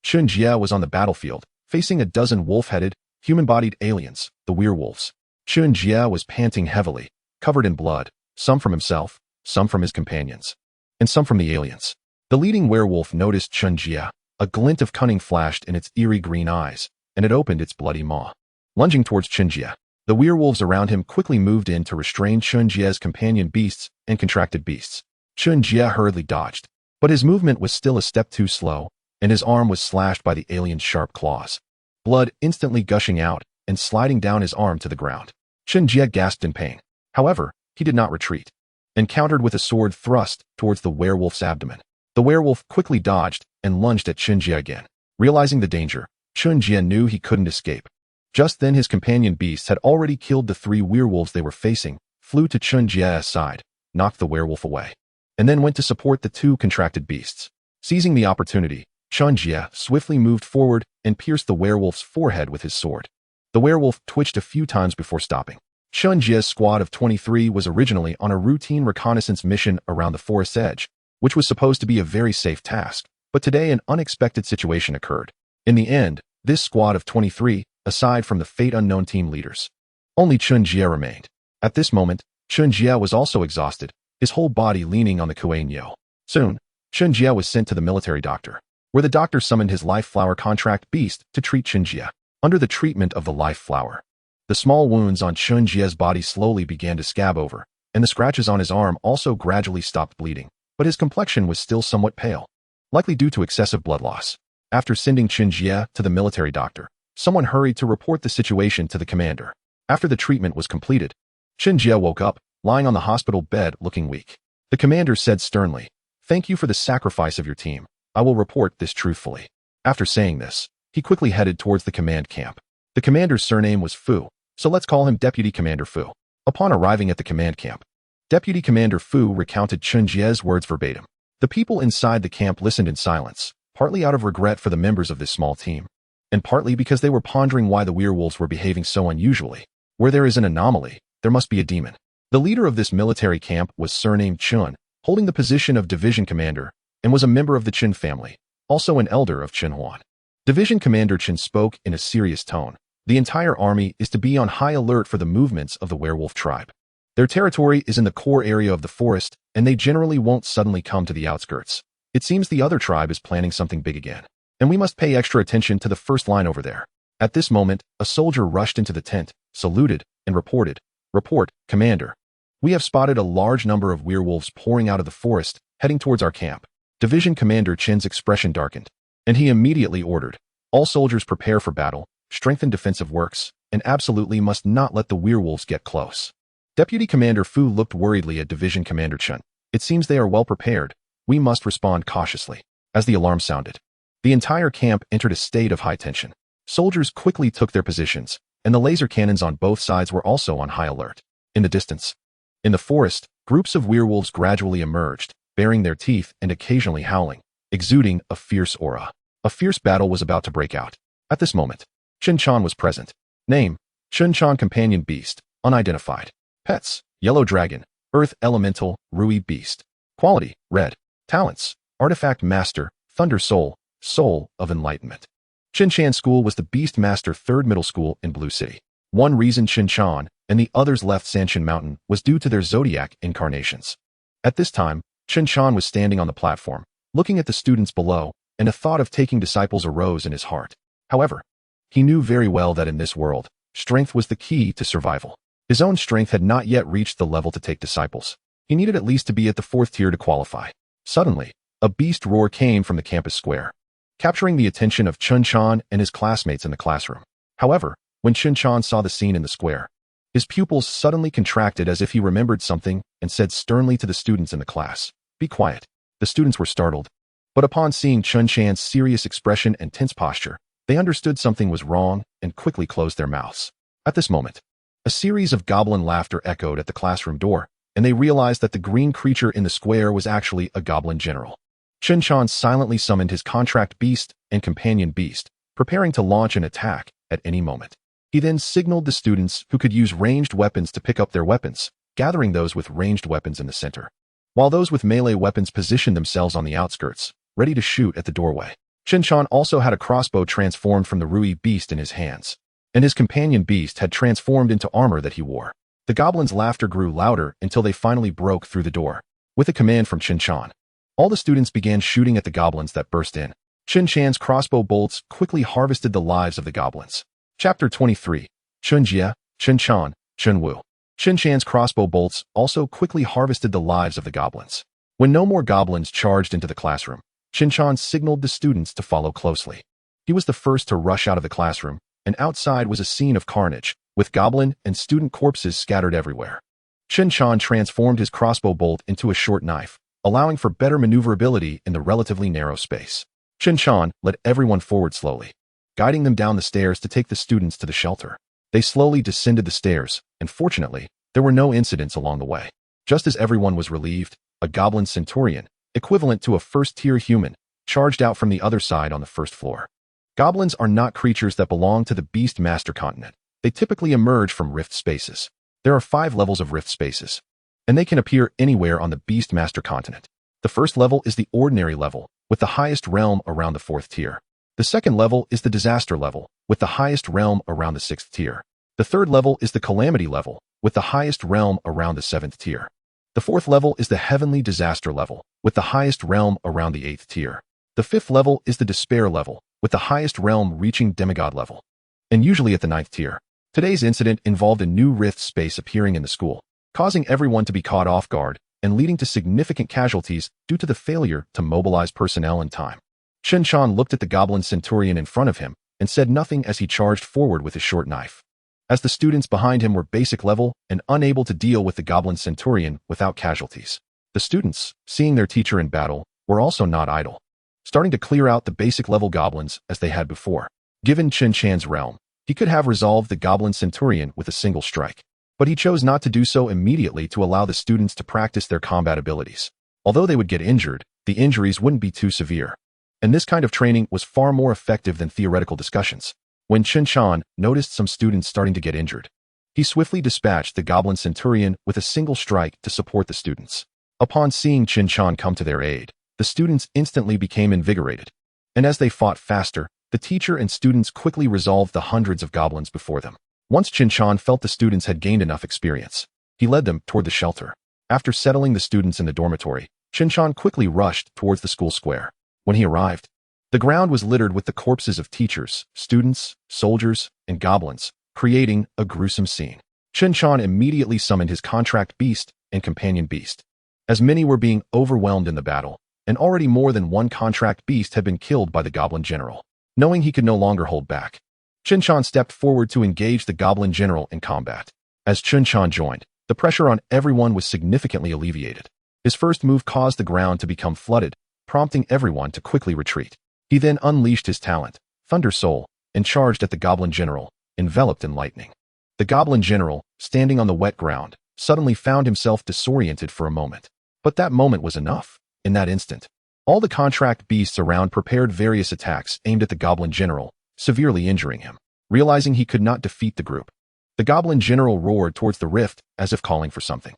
Chun Jie was on the battlefield, facing a dozen wolf-headed, human-bodied aliens, the werewolves. Chun Jie was panting heavily, covered in blood, some from himself, some from his companions, and some from the aliens. The leading werewolf noticed Chun Jie. A glint of cunning flashed in its eerie green eyes, and it opened its bloody maw. Lunging towards Chun Jie, the werewolves around him quickly moved in to restrain Chun Jie's companion beasts and contracted beasts. Chun Jie hurriedly dodged, but his movement was still a step too slow, and his arm was slashed by the alien's sharp claws. Blood instantly gushing out and sliding down his arm to the ground. Chun Jie gasped in pain. However, he did not retreat, and countered with a sword thrust towards the werewolf's abdomen. The werewolf quickly dodged and lunged at Chun Jie again. Realizing the danger, Chun Jie knew he couldn't escape. Just then his companion beasts had already killed the 3 werewolves they were facing, flew to Chun Jie's side, knocked the werewolf away, and then went to support the 2 contracted beasts. Seizing the opportunity, Chun Jie swiftly moved forward and pierced the werewolf's forehead with his sword. The werewolf twitched a few times before stopping. Chun Jie's squad of 23 was originally on a routine reconnaissance mission around the forest's edge, which was supposed to be a very safe task, but today an unexpected situation occurred. In the end, this squad of 23, aside from the fate-unknown team leaders, only Chun Jie remained. At this moment, Chun Jie was also exhausted, his whole body leaning on the Kuan Yin. Soon, Chun Jie was sent to the military doctor, where the doctor summoned his life flower contract beast to treat Chun Jie. Under the treatment of the life flower, the small wounds on Chun Jie's body slowly began to scab over, and the scratches on his arm also gradually stopped bleeding, but his complexion was still somewhat pale, likely due to excessive blood loss. After sending Chun Jie to the military doctor, someone hurried to report the situation to the commander. After the treatment was completed, Chun Jie woke up, lying on the hospital bed looking weak. The commander said sternly, "Thank you for the sacrifice of your team. I will report this truthfully." After saying this, he quickly headed towards the command camp. The commander's surname was Fu, so let's call him Deputy Commander Fu. Upon arriving at the command camp, Deputy Commander Fu recounted Chun Jie's words verbatim. The people inside the camp listened in silence, partly out of regret for the members of this small team, and partly because they were pondering why the werewolves were behaving so unusually. Where there is an anomaly, there must be a demon. The leader of this military camp was surnamed Chun, holding the position of division commander, and was a member of the Chen family, also an elder of Chen Huan. Division Commander Chen spoke in a serious tone. The entire army is to be on high alert for the movements of the werewolf tribe. Their territory is in the core area of the forest, and they generally won't suddenly come to the outskirts. It seems the other tribe is planning something big again, and we must pay extra attention to the first line over there. At this moment, a soldier rushed into the tent, saluted, and reported, "Report, Commander. We have spotted a large number of werewolves pouring out of the forest, heading towards our camp." Division Commander Chen's expression darkened, and he immediately ordered, "All soldiers prepare for battle, strengthen defensive works, and absolutely must not let the werewolves get close." Deputy Commander Fu looked worriedly at Division Commander Chen. "It seems they are well prepared. We must respond cautiously." As the alarm sounded, the entire camp entered a state of high tension. Soldiers quickly took their positions, and the laser cannons on both sides were also on high alert. In the distance, in the forest, groups of werewolves gradually emerged, baring their teeth and occasionally howling, exuding a fierce aura. A fierce battle was about to break out. At this moment, Chun Chan was present. Name: Chun Chan, companion beast, unidentified. Pets: yellow dragon, earth elemental, Rui beast. Quality: red. Talents: artifact master, thunder soul, soul of enlightenment. Chun Chan School was the Beast Master 3rd Middle School in Blue City. One reason Chun Chan and the others left Sanshin Mountain was due to their zodiac incarnations. At this time, Chun Chan was standing on the platform, looking at the students below, and a thought of taking disciples arose in his heart. However, he knew very well that in this world, strength was the key to survival. His own strength had not yet reached the level to take disciples. He needed at least to be at the 4th tier to qualify. Suddenly, a beast roar came from the campus square, capturing the attention of Chun Chan and his classmates in the classroom. However, when Chun Chan saw the scene in the square, his pupils suddenly contracted as if he remembered something and said sternly to the students in the class, "Be quiet." The students were startled, but upon seeing Chun Chan's serious expression and tense posture, they understood something was wrong and quickly closed their mouths. At this moment, a series of goblin laughter echoed at the classroom door, and they realized that the green creature in the square was actually a goblin general. Chun Chan silently summoned his contract beast and companion beast, preparing to launch an attack at any moment. He then signaled the students who could use ranged weapons to pick up their weapons, gathering those with ranged weapons in the center, while those with melee weapons positioned themselves on the outskirts, ready to shoot at the doorway. Qinshan also had a crossbow transformed from the Rui beast in his hands, and his companion beast had transformed into armor that he wore. The goblins' laughter grew louder until they finally broke through the door. With a command from Qinshan, all the students began shooting at the goblins that burst in. Qinshan's crossbow bolts quickly harvested the lives of the goblins. Chapter 23. Chunjie, Qinshan, Chunwu. Qinshan's crossbow bolts also quickly harvested the lives of the goblins. When no more goblins charged into the classroom, Qinshan signaled the students to follow closely. He was the first to rush out of the classroom, and outside was a scene of carnage, with goblin and student corpses scattered everywhere. Qinshan transformed his crossbow bolt into a short knife, allowing for better maneuverability in the relatively narrow space. Qinshan led everyone forward slowly, guiding them down the stairs to take the students to the shelter. They slowly descended the stairs, and fortunately, there were no incidents along the way. Just as everyone was relieved, a goblin centurion, equivalent to a first-tier human, charged out from the other side on the first floor. Goblins are not creatures that belong to the Beast Master continent. They typically emerge from rift spaces. There are 5 levels of rift spaces, and they can appear anywhere on the Beast Master continent. The first level is the ordinary level, with the highest realm around the 4th tier. The second level is the disaster level, with the highest realm around the 6th tier. The third level is the calamity level, with the highest realm around the 7th tier. The fourth level is the heavenly disaster level, with the highest realm around the 8th tier. The fifth level is the despair level, with the highest realm reaching demigod level, and usually at the 9th tier. Today's incident involved a new rift space appearing in the school, causing everyone to be caught off guard and leading to significant casualties due to the failure to mobilize personnel in time. Qinshan looked at the goblin centurion in front of him and said nothing as he charged forward with his short knife. As the students behind him were basic level and unable to deal with the goblin centurion without casualties, the students, seeing their teacher in battle, were also not idle, starting to clear out the basic level goblins as they had before. Given Qinshan's realm, he could have resolved the goblin centurion with a single strike, but he chose not to do so immediately to allow the students to practice their combat abilities. Although they would get injured, the injuries wouldn't be too severe, and this kind of training was far more effective than theoretical discussions. When Qinshan noticed some students starting to get injured, he swiftly dispatched the goblin centurion with a single strike to support the students. Upon seeing Qinshan come to their aid, the students instantly became invigorated, and as they fought faster, the teacher and students quickly resolved the hundreds of goblins before them. Once Qinshan felt the students had gained enough experience, he led them toward the shelter. After settling the students in the dormitory, Qinshan quickly rushed towards the school square. When he arrived, the ground was littered with the corpses of teachers, students, soldiers, and goblins, creating a gruesome scene. Qinshan immediately summoned his contract beast and companion beast, as many were being overwhelmed in the battle, and already more than one contract beast had been killed by the goblin general. Knowing he could no longer hold back, Qinshan stepped forward to engage the goblin general in combat. As Qinshan joined, the pressure on everyone was significantly alleviated. His first move caused the ground to become flooded, prompting everyone to quickly retreat. He then unleashed his talent, Thunder Soul, and charged at the goblin general, enveloped in lightning. The goblin general, standing on the wet ground, suddenly found himself disoriented for a moment. But that moment was enough. In that instant, all the contract beasts around prepared various attacks aimed at the goblin general, severely injuring him. Realizing he could not defeat the group, the goblin general roared towards the rift as if calling for something.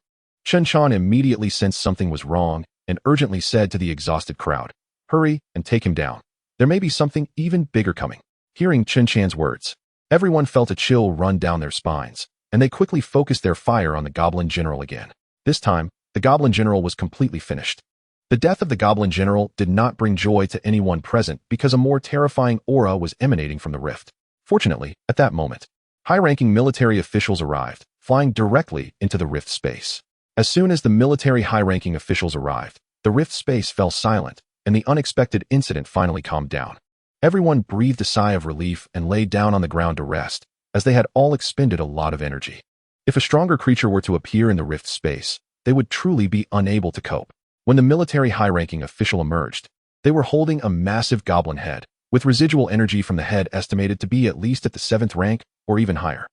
Qinshan immediately sensed something was wrong and urgently said to the exhausted crowd, "Hurry and take him down. There may be something even bigger coming." Hearing Qinshan's words, everyone felt a chill run down their spines, and they quickly focused their fire on the goblin general again. This time, the goblin general was completely finished. The death of the goblin general did not bring joy to anyone present because a more terrifying aura was emanating from the rift. Fortunately, at that moment, high-ranking military officials arrived, flying directly into the rift space. As soon as the military high-ranking officials arrived, the rift space fell silent, and the unexpected incident finally calmed down. Everyone breathed a sigh of relief and lay down on the ground to rest, as they had all expended a lot of energy. If a stronger creature were to appear in the rift space, they would truly be unable to cope. When the military high-ranking official emerged, they were holding a massive goblin head, with residual energy from the head estimated to be at least at the 7th rank or even higher.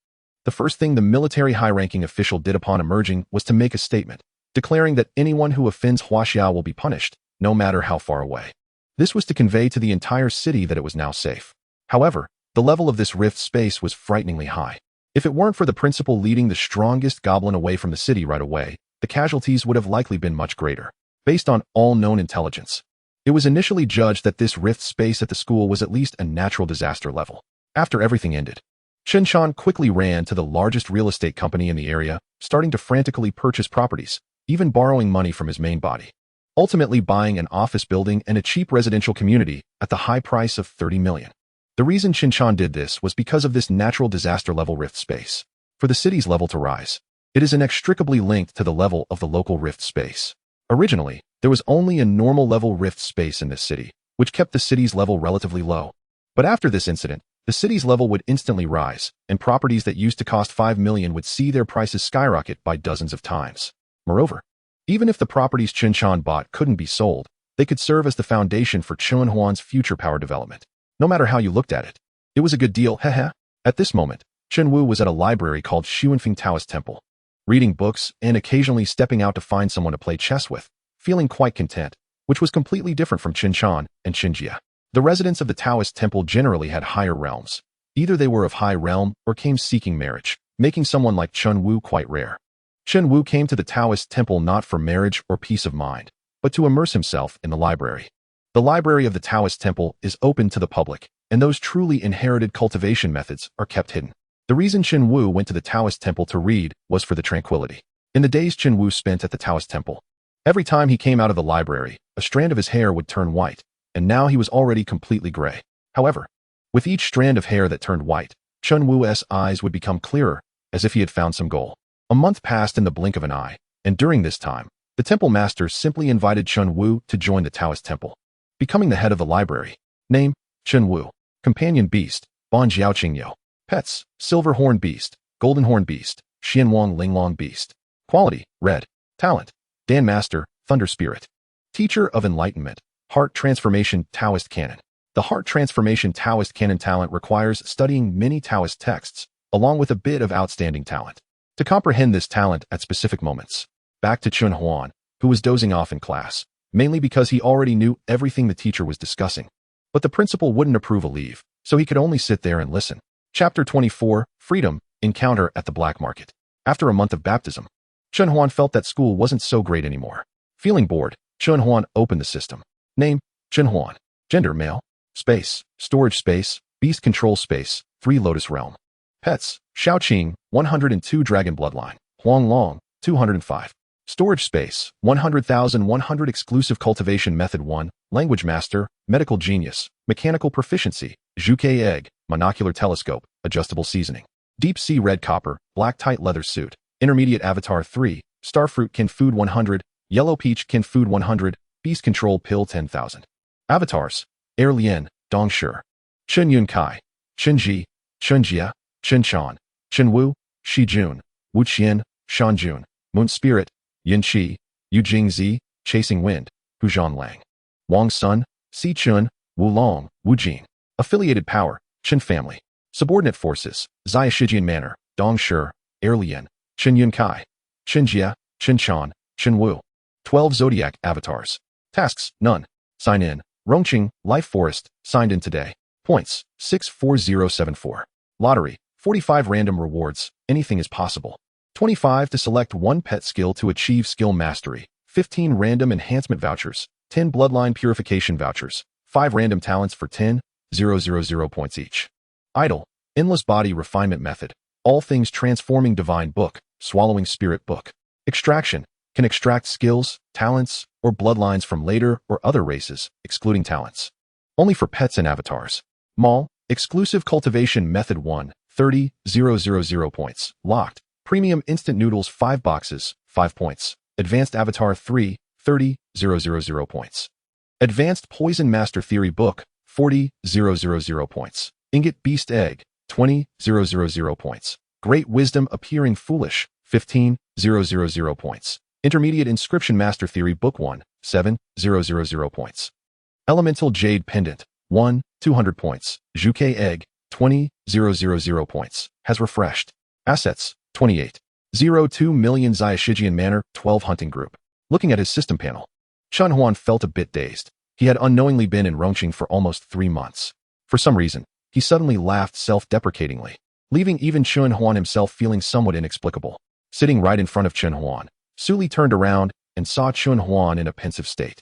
The first thing the military high-ranking official did upon emerging was to make a statement, declaring that anyone who offends Huaxiao will be punished, no matter how far away. This was to convey to the entire city that it was now safe. However, the level of this rift space was frighteningly high. If it weren't for the principal leading the strongest goblin away from the city right away, the casualties would have likely been much greater. Based on all known intelligence, It was initially judged that this rift space at the school was at least a natural disaster level. After everything ended, Chen quickly ran to the largest real estate company in the area, starting to frantically purchase properties, even borrowing money from his main body, ultimately buying an office building and a cheap residential community at the high price of 30 million. The reason Chen did this was because of this natural disaster level rift space. For the city's level to rise, it is inextricably linked to the level of the local rift space. Originally, there was only a normal level rift space in this city, which kept the city's level relatively low. But after this incident, the city's level would instantly rise, and properties that used to cost 5 million would see their prices skyrocket by dozens of times. Moreover, even if the properties Chen bought couldn't be sold, they could serve as the foundation for Chen future power development. No matter how you looked at it, it was a good deal, heh. At this moment, Chen Wu was at a library called Xuanfeng Taoist Temple, reading books and occasionally stepping out to find someone to play chess with, feeling quite content, which was completely different from Chen and Jia. The residents of the Taoist temple generally had higher realms. Either they were of high realm or came seeking marriage, making someone like Chen Wu quite rare. Chen Wu came to the Taoist temple not for marriage or peace of mind, but to immerse himself in the library. The library of the Taoist temple is open to the public, and those truly inherited cultivation methods are kept hidden. The reason Chen Wu went to the Taoist temple to read was for the tranquility. In the days Chen Wu spent at the Taoist temple, every time he came out of the library, a strand of his hair would turn white, and now he was already completely gray. However, with each strand of hair that turned white, Chen Wu's eyes would become clearer, as if he had found some goal. A month passed in the blink of an eye, and during this time, the temple master simply invited Chen Wu to join the Taoist temple, becoming the head of the library. Name, Chen Wu. Companion beast, Ban Jiao Qingyou. Pets, silver horn beast, golden horn beast, Xianwang Linglong beast. Quality, red. Talent, Dan Master, Thunder Spirit. Teacher of Enlightenment, Heart Transformation Taoist Canon. The Heart Transformation Taoist Canon talent requires studying many Taoist texts, along with a bit of outstanding talent, to comprehend this talent at specific moments. Back to Chun Huan, who was dozing off in class, mainly because he already knew everything the teacher was discussing. But the principal wouldn't approve a leave, so he could only sit there and listen. Chapter 24, Freedom, Encounter at the Black Market. After a month of baptism, Chun Huan felt that school wasn't so great anymore. Feeling bored, Chun Huan opened the system. Name, Chun Huan. Gender, male. Space, storage space, beast control space, 3 Lotus Realm. Pets, Shaoqing, 102 Dragon Bloodline. Huang Long, 205. Storage space, 100,100 exclusive cultivation method 1, language master, medical genius, mechanical proficiency, Zhuke egg, monocular telescope, adjustable seasoning. Deep sea red copper, black tight leather suit, intermediate avatar 3, starfruit kin food 100, yellow peach kin food 100, beast control pill 10,000. Avatars, Air Lien, Dong Shi, Chen Yun Kai, Chen Ji, Chen Jia, Chen Chan, Chen Wu, Shi Jun, Wu Qian, Shan Jun, Moon Spirit, Yin Qi, Yu Jingzi, Chasing Wind, Hu Zhan Lang. Wang Sun, Si Chun, Wu Long, Wu Jing. Affiliated power, Chen family. Subordinate forces, Zia Shijian Manor, Dong Shi, Air Lien, Chen Yun Kai, Chen Jia, Chen Chan, Chen Wu. 12 Zodiac avatars. Tasks, none. Sign in. Rongqing, Life Forest, signed in today. Points, 64074. Lottery, 45 random rewards, anything is possible. 25 to select 1 pet skill to achieve skill mastery. 15 random enhancement vouchers, 10 bloodline purification vouchers, 5 random talents for 10,000 points each. Idle, endless body refinement method, all things transforming divine book, swallowing spirit book. Extraction, can extract skills, talents, or bloodlines from later or other races, excluding talents. Only for pets and avatars. Mall, exclusive cultivation method 1, 30,000 points, locked. Premium instant noodles 5 boxes, 5 points. Advanced avatar 3, 30,000 points. Advanced poison master theory book, 40,000 points. Ingot beast egg, 20,000 points. Great wisdom appearing foolish, 15,000 points. Intermediate inscription master theory book 1, 7,000 points. Elemental jade pendant, 1, 200 points. Zhuke egg, 20,000 points. Has refreshed. Assets, 28. 02 million Zia Shijian Manor, 12 hunting group. Looking at his system panel, Chun Huan felt a bit dazed. He had unknowingly been in Rongqing for almost 3 months. For some reason, he suddenly laughed self-deprecatingly, leaving even Chun Huan himself feeling somewhat inexplicable. Sitting right in front of Chun Huan, Su Li turned around and saw Chun Huan in a pensive state.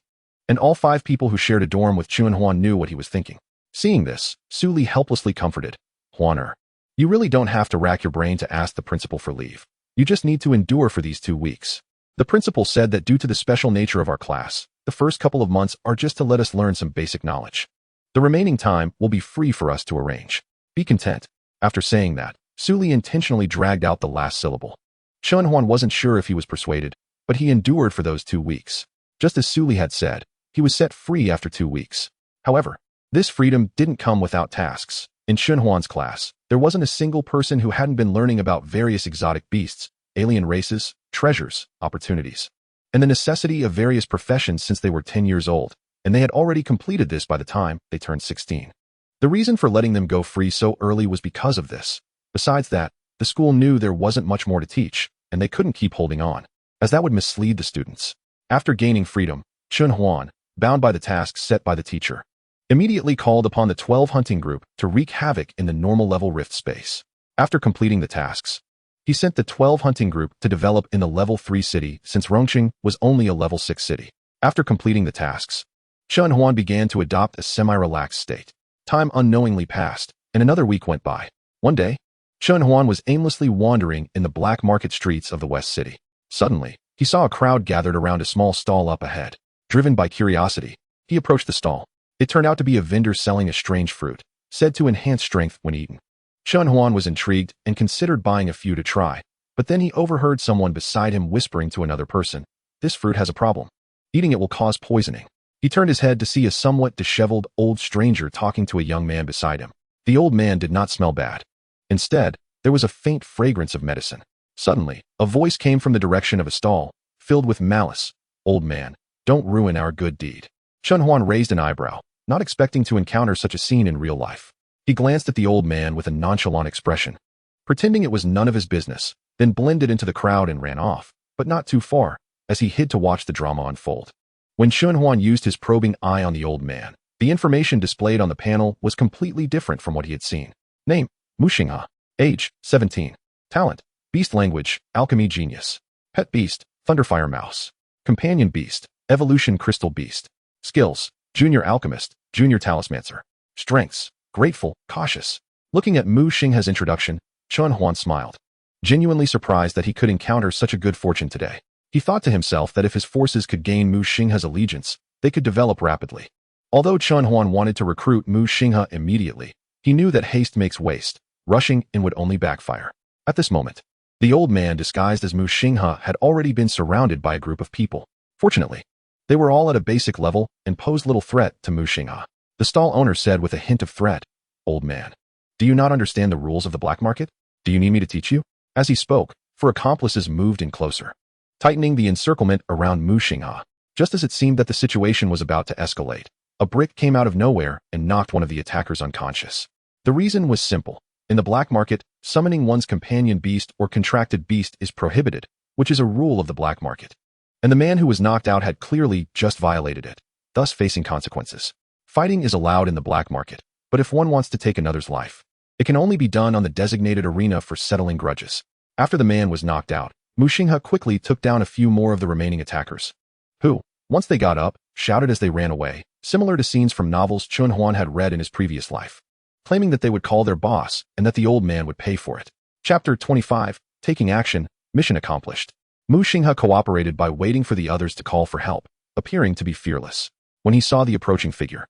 And all 5 people who shared a dorm with Chun-Huan knew what he was thinking. Seeing this, Su Li helplessly comforted, "Huan-er, you really don't have to rack your brain to ask the principal for leave. You just need to endure for these 2 weeks. The principal said that due to the special nature of our class, the first couple of months are just to let us learn some basic knowledge. The remaining time will be free for us to arrange. Be content." After saying that, Su Li intentionally dragged out the last syllable. Chun-Huan wasn't sure if he was persuaded, but he endured for those 2 weeks. Just as Su Li had said, he was set free after 2 weeks. However, this freedom didn't come without tasks. In Chun-Huan's class, there wasn't a single person who hadn't been learning about various exotic beasts, alien races, treasures, opportunities, and the necessity of various professions since they were 10 years old, and they had already completed this by the time they turned 16. The reason for letting them go free so early was because of this. Besides that, the school knew there wasn't much more to teach, and they couldn't keep holding on, as that would mislead the students. After gaining freedom, Chun-Huan, bound by the tasks set by the teacher, immediately called upon the 12 hunting group to wreak havoc in the normal level rift space. After completing the tasks, he sent the 12 hunting group to develop in the level 3 city since Rongqing was only a level 6 city. After completing the tasks, Chun-Huan began to adopt a semi-relaxed state. Time unknowingly passed, and another week went by. One day, Chun-Huan was aimlessly wandering in the black market streets of the West City. Suddenly, he saw a crowd gathered around a small stall up ahead. Driven by curiosity, he approached the stall. It turned out to be a vendor selling a strange fruit, said to enhance strength when eaten. Chun-Huan was intrigued and considered buying a few to try, but then he overheard someone beside him whispering to another person, "This fruit has a problem. Eating it will cause poisoning." He turned his head to see a somewhat disheveled old stranger talking to a young man beside him. The old man did not smell bad. Instead, there was a faint fragrance of medicine. Suddenly, a voice came from the direction of a stall, filled with malice. "Old man, don't ruin our good deed." Chun-Huan raised an eyebrow, not expecting to encounter such a scene in real life. He glanced at the old man with a nonchalant expression, pretending it was none of his business, then blended into the crowd and ran off, but not too far, as he hid to watch the drama unfold. When Chun-Huan used his probing eye on the old man, the information displayed on the panel was completely different from what he had seen. Name, Mu Xinghe. Age, 17. Talent, beast language, alchemy genius. Pet beast, thunderfire mouse. Companion beast, evolution crystal beast. Skills, junior alchemist, junior talismancer. Strengths, grateful, cautious. Looking at Mu Xinghe's introduction, Chun-Huan smiled, genuinely surprised that he could encounter such a good fortune today. He thought to himself that if his forces could gain Mu Xinghe's allegiance, they could develop rapidly. Although Chun-Huan wanted to recruit Mu Xinghe immediately, he knew that haste makes waste. Rushing in would only backfire. At this moment, the old man disguised as Mu Xinghe had already been surrounded by a group of people. Fortunately, they were all at a basic level and posed little threat to Mu Xinghe. The stall owner said with a hint of threat, "Old man, do you not understand the rules of the black market? Do you need me to teach you?" As he spoke, 4 accomplices moved in closer, tightening the encirclement around Mu Xinghe. Just as it seemed that the situation was about to escalate, a brick came out of nowhere and knocked one of the attackers unconscious. The reason was simple. In the black market, summoning one's companion beast or contracted beast is prohibited, which is a rule of the black market. And the man who was knocked out had clearly just violated it, thus facing consequences. Fighting is allowed in the black market, but if one wants to take another's life, it can only be done on the designated arena for settling grudges. After the man was knocked out, Mu Xinghe quickly took down a few more of the remaining attackers, who, once they got up, shouted as they ran away, similar to scenes from novels Chun-Huan had read in his previous life, claiming that they would call their boss and that the old man would pay for it. Chapter 25, Taking Action, Mission Accomplished. Mu Xinghe cooperated by waiting for the others to call for help, appearing to be fearless. When he saw the approaching figure,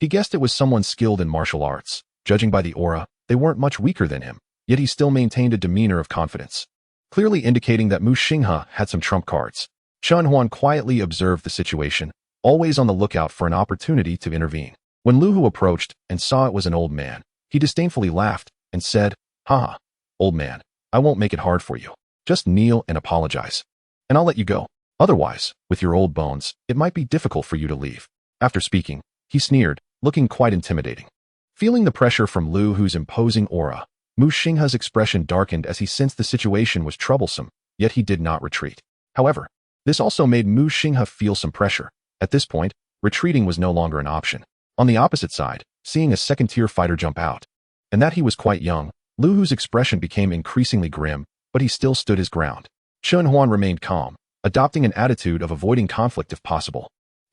he guessed it was someone skilled in martial arts. Judging by the aura, they weren't much weaker than him, yet he still maintained a demeanor of confidence, clearly indicating that Mu Xinghe had some trump cards. Chun-Huan quietly observed the situation, always on the lookout for an opportunity to intervene. When Lu Hu approached and saw it was an old man, he disdainfully laughed and said, "Haha, old man, I won't make it hard for you. Just kneel and apologize, and I'll let you go. Otherwise, with your old bones, it might be difficult for you to leave." After speaking, he sneered, looking quite intimidating. Feeling the pressure from Lu Hu's imposing aura, Mu Xinghe's expression darkened as he sensed the situation was troublesome, yet he did not retreat. However, this also made Mu Xinghe feel some pressure. At this point, retreating was no longer an option. On the opposite side, seeing a second-tier fighter jump out, and that he was quite young, Lu Hu's expression became increasingly grim, but he still stood his ground. Chun-Huan remained calm, adopting an attitude of avoiding conflict if possible.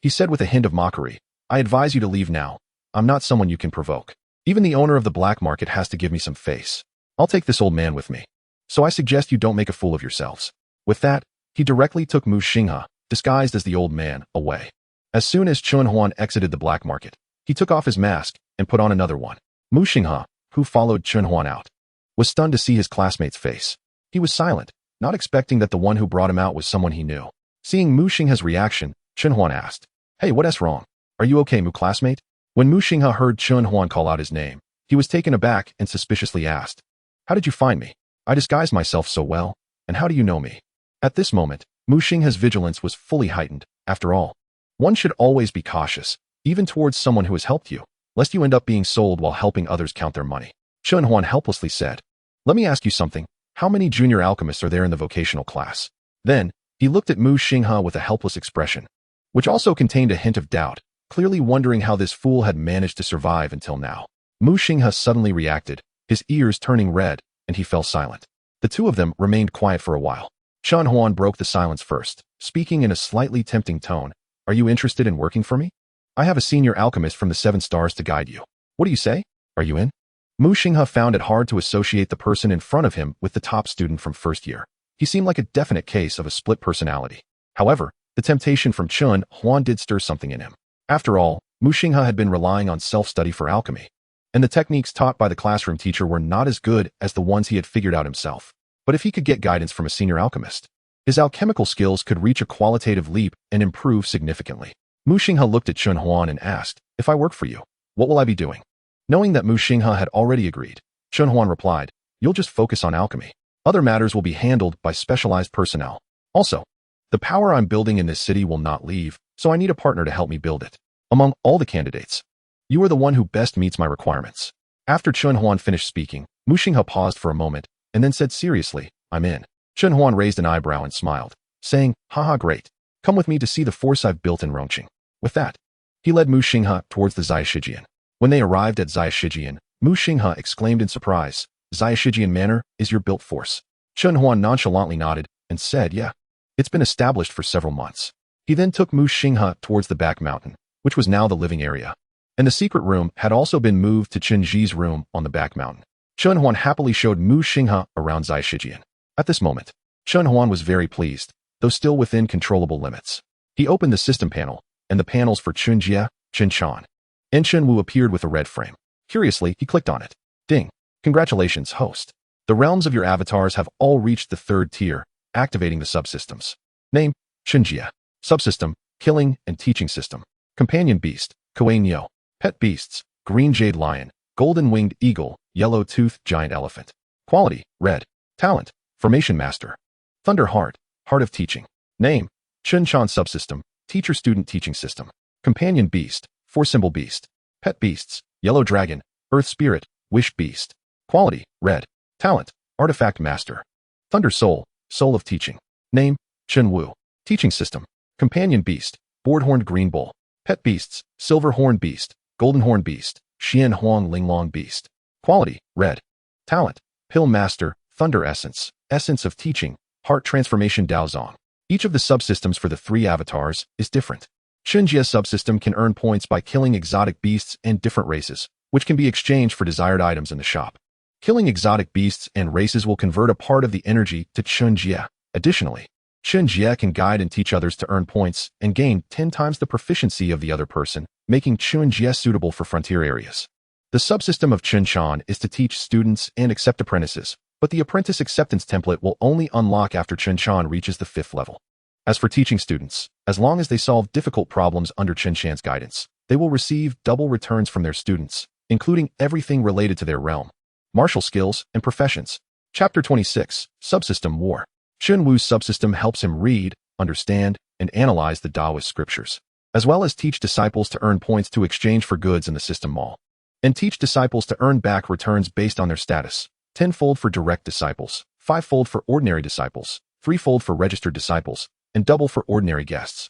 He said with a hint of mockery, I advise you to leave now. I'm not someone you can provoke. Even the owner of the black market has to give me some face. I'll take this old man with me. So I suggest you don't make a fool of yourselves. With that, he directly took Mu Xinghe, disguised as the old man, away. As soon as Chun Huan exited the black market, he took off his mask and put on another one. Mu Xinghe, who followed Chun Huan out, was stunned to see his classmate's face. He was silent, not expecting that the one who brought him out was someone he knew. Seeing Mu Xinghe's reaction, Chun Huan asked, Hey, what's wrong? Are you okay, Mu classmate? When Mu Xinghe heard Chun Huan call out his name, he was taken aback and suspiciously asked, How did you find me? I disguised myself so well, and how do you know me? At this moment, Mu Xinghe's vigilance was fully heightened. After all, one should always be cautious, even towards someone who has helped you, lest you end up being sold while helping others count their money. Chun Huan helplessly said, Let me ask you something. How many junior alchemists are there in the vocational class? Then, he looked at Mu Xinghe with a helpless expression, which also contained a hint of doubt, clearly wondering how this fool had managed to survive until now. Mu Xinghe suddenly reacted, his ears turning red, and he fell silent. The two of them remained quiet for a while. Chun Huan broke the silence first, speaking in a slightly tempting tone. Are you interested in working for me? I have a senior alchemist from the 7 stars to guide you. What do you say? Are you in? Mu Xinghe found it hard to associate the person in front of him with the top student from first year. He seemed like a definite case of a split personality. However, the temptation from Chun Huan did stir something in him. After all, Mu Xinghe had been relying on self-study for alchemy, and the techniques taught by the classroom teacher were not as good as the ones he had figured out himself. But if he could get guidance from a senior alchemist, his alchemical skills could reach a qualitative leap and improve significantly. Mu Xinghe looked at Chun Huan and asked, If I work for you, what will I be doing? Knowing that Mu Xinghe had already agreed, Chun Huan replied, You'll just focus on alchemy. Other matters will be handled by specialized personnel. Also, the power I'm building in this city will not leave, so I need a partner to help me build it. Among all the candidates, you are the one who best meets my requirements. After Chun Huan finished speaking, Mu Xinghe paused for a moment and then said seriously, I'm in. Chun Huan raised an eyebrow and smiled, saying, Haha, great. Come with me to see the force I've built in Rongqing. With that, he led Mu Xinghe towards the Xiaoshijian. When they arrived at Xiaoshijian, Mu Xinghe exclaimed in surprise, Xiaoshijian Manor is your built force. Chun Huan nonchalantly nodded and said, Yeah. It's been established for several months. He then took Mu Xinghe towards the back mountain, which was now the living area. And the secret room had also been moved to Chen Ji's room on the back mountain. Chun Huan happily showed Mu Xinghe around Xiaoshijian. At this moment, Chun Huan was very pleased, though still within controllable limits. He opened the system panel, and the panels for Chun Jie, Chen Chan, and Chen Wu appeared with a red frame. Curiously, he clicked on it. Ding. Congratulations, host. The realms of your avatars have all reached the 3rd tier, activating the subsystems. Name, Chen Jie. Subsystem, Killing and Teaching System. Companion Beast, Kuei Nyo. Pet Beasts, Green Jade Lion, Golden Winged Eagle, Yellow Toothed Giant Elephant. Quality, Red. Talent, Formation Master. Thunder Heart, Heart of Teaching. Name, Chen Chan Subsystem, Teacher-Student Teaching System. Companion Beast, 4-symbol Beast. Pet Beasts, Yellow Dragon, Earth Spirit, Wish Beast. Quality, Red. Talent, Artifact Master. Thunder Soul, Soul of Teaching. Name, Chen Wu. Teaching System, Companion Beast, Board-Horned Green Bull. Pet Beasts, Silver Horn Beast, Golden Horn Beast, Xian Huang Linglong Beast. Quality, Red. Talent, Pill Master, Thunder Essence, Essence of Teaching, Heart Transformation Daozong. Each of the subsystems for the 3 avatars is different. Chen Jie's subsystem can earn points by killing exotic beasts and different races, which can be exchanged for desired items in the shop. Killing exotic beasts and races will convert a part of the energy to Chen Jie. Additionally, Chen Jie can guide and teach others to earn points and gain 10 times the proficiency of the other person, making Chen Jie suitable for frontier areas. The subsystem of Chen Chan is to teach students and accept apprentices, but the apprentice acceptance template will only unlock after Chen Chan reaches the 5th level. As for teaching students, as long as they solve difficult problems under Chen Chan's guidance, they will receive double returns from their students, including everything related to their realm, martial skills, and professions. Chapter 26, Subsystem War. Chen Wu's subsystem helps him read, understand, and analyze the Taoist scriptures, as well as teach disciples to earn points to exchange for goods in the system mall, and teach disciples to earn back returns based on their status, 10-fold for direct disciples, 5-fold for ordinary disciples, 3-fold for registered disciples, and double for ordinary guests.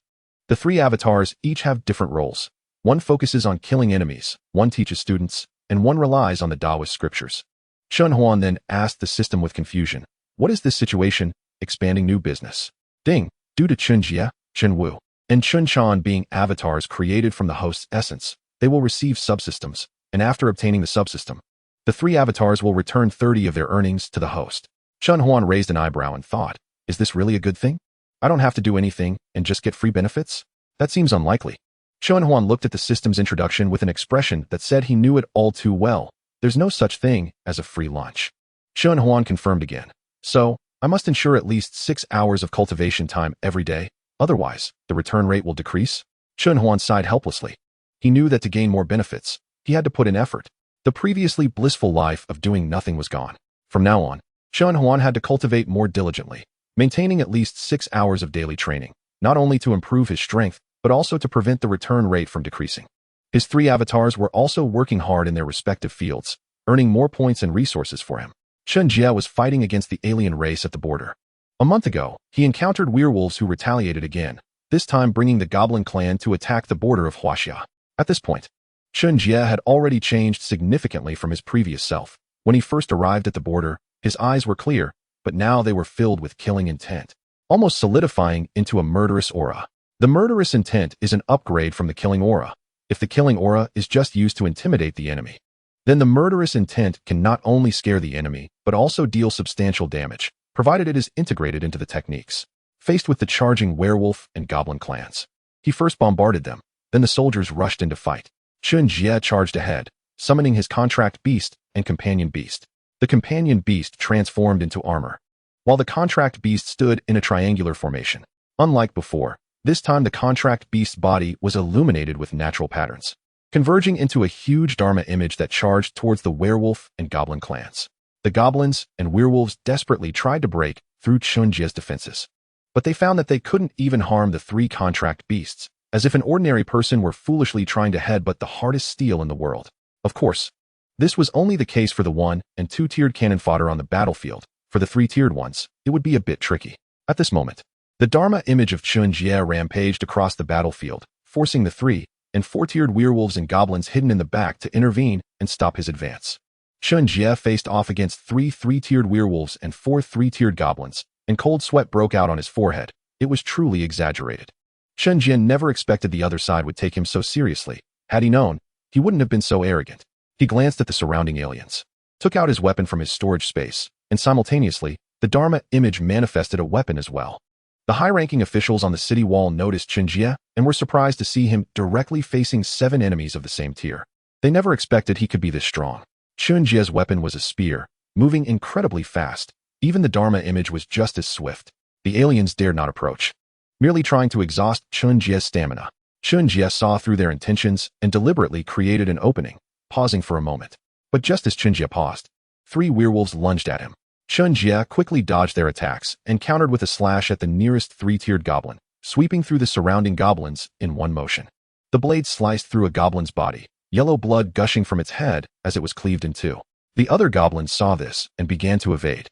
The 3 avatars each have different roles. One focuses on killing enemies, one teaches students, and one relies on the Taoist scriptures. Chun Huan then asked the system with confusion, What is this situation? Expanding new business. Ding. Due to Chen Jie, Chen Wu, and Chun-Chan being avatars created from the host's essence, they will receive subsystems, and after obtaining the subsystem, the 3 avatars will return 30 of their earnings to the host. Chun Huan raised an eyebrow and thought, is this really a good thing? I don't have to do anything and just get free benefits? That seems unlikely. Chun Huan looked at the system's introduction with an expression that said he knew it all too well. There's no such thing as a free lunch. Chun Huan confirmed again. So, I must ensure at least 6 hours of cultivation time every day, otherwise, the return rate will decrease? Chun Huan sighed helplessly. He knew that to gain more benefits, he had to put in effort. The previously blissful life of doing nothing was gone. From now on, Chun Huan had to cultivate more diligently, maintaining at least 6 hours of daily training, not only to improve his strength, but also to prevent the return rate from decreasing. His 3 avatars were also working hard in their respective fields, earning more points and resources for him. Chun Jie was fighting against the alien race at the border. A month ago, he encountered werewolves who retaliated again, this time bringing the Goblin clan to attack the border of Huaxia. At this point, Chun Jie had already changed significantly from his previous self. When he first arrived at the border, his eyes were clear, but now they were filled with killing intent, almost solidifying into a murderous aura. The murderous intent is an upgrade from the killing aura. If the killing aura is just used to intimidate the enemy, then the murderous intent can not only scare the enemy, but also deal substantial damage, provided it is integrated into the techniques. Faced with the charging werewolf and goblin clans, he first bombarded them, then the soldiers rushed into fight. Chun Jie charged ahead, summoning his contract beast and companion beast. The companion beast transformed into armor, while the contract beast stood in a triangular formation. Unlike before, this time the contract beast's body was illuminated with natural patterns, converging into a huge Dharma image that charged towards the werewolf and goblin clans. The goblins and werewolves desperately tried to break through Chun Jie's defenses, but they found that they couldn't even harm the 3 contract beasts, as if an ordinary person were foolishly trying to headbutt the hardest steel in the world. Of course, this was only the case for the 1- and 2-tiered cannon fodder on the battlefield. For the 3-tiered ones, it would be a bit tricky. At this moment, the Dharma image of Chun Jie rampaged across the battlefield, forcing the 3- and 4-tiered werewolves and goblins hidden in the back to intervene and stop his advance. Chun Jie faced off against 3 3-tiered werewolves and 4 3-tiered goblins, and cold sweat broke out on his forehead. It was truly exaggerated. Chun Jie never expected the other side would take him so seriously. Had he known, he wouldn't have been so arrogant. He glanced at the surrounding aliens, took out his weapon from his storage space, and simultaneously, the Dharma image manifested a weapon as well. The high-ranking officials on the city wall noticed Chun Jie and were surprised to see him directly facing 7 enemies of the same tier. They never expected he could be this strong. Chun Jie's weapon was a spear, moving incredibly fast. Even the Dharma image was just as swift. The aliens dared not approach, merely trying to exhaust Chun Jie's stamina. Chun Jie saw through their intentions and deliberately created an opening, pausing for a moment. But just as Chun Jie paused, 3 werewolves lunged at him. Chun Jie quickly dodged their attacks and countered with a slash at the nearest 3-tiered goblin, sweeping through the surrounding goblins in one motion. The blade sliced through a goblin's body, yellow blood gushing from its head as it was cleaved in 2. The other goblins saw this and began to evade.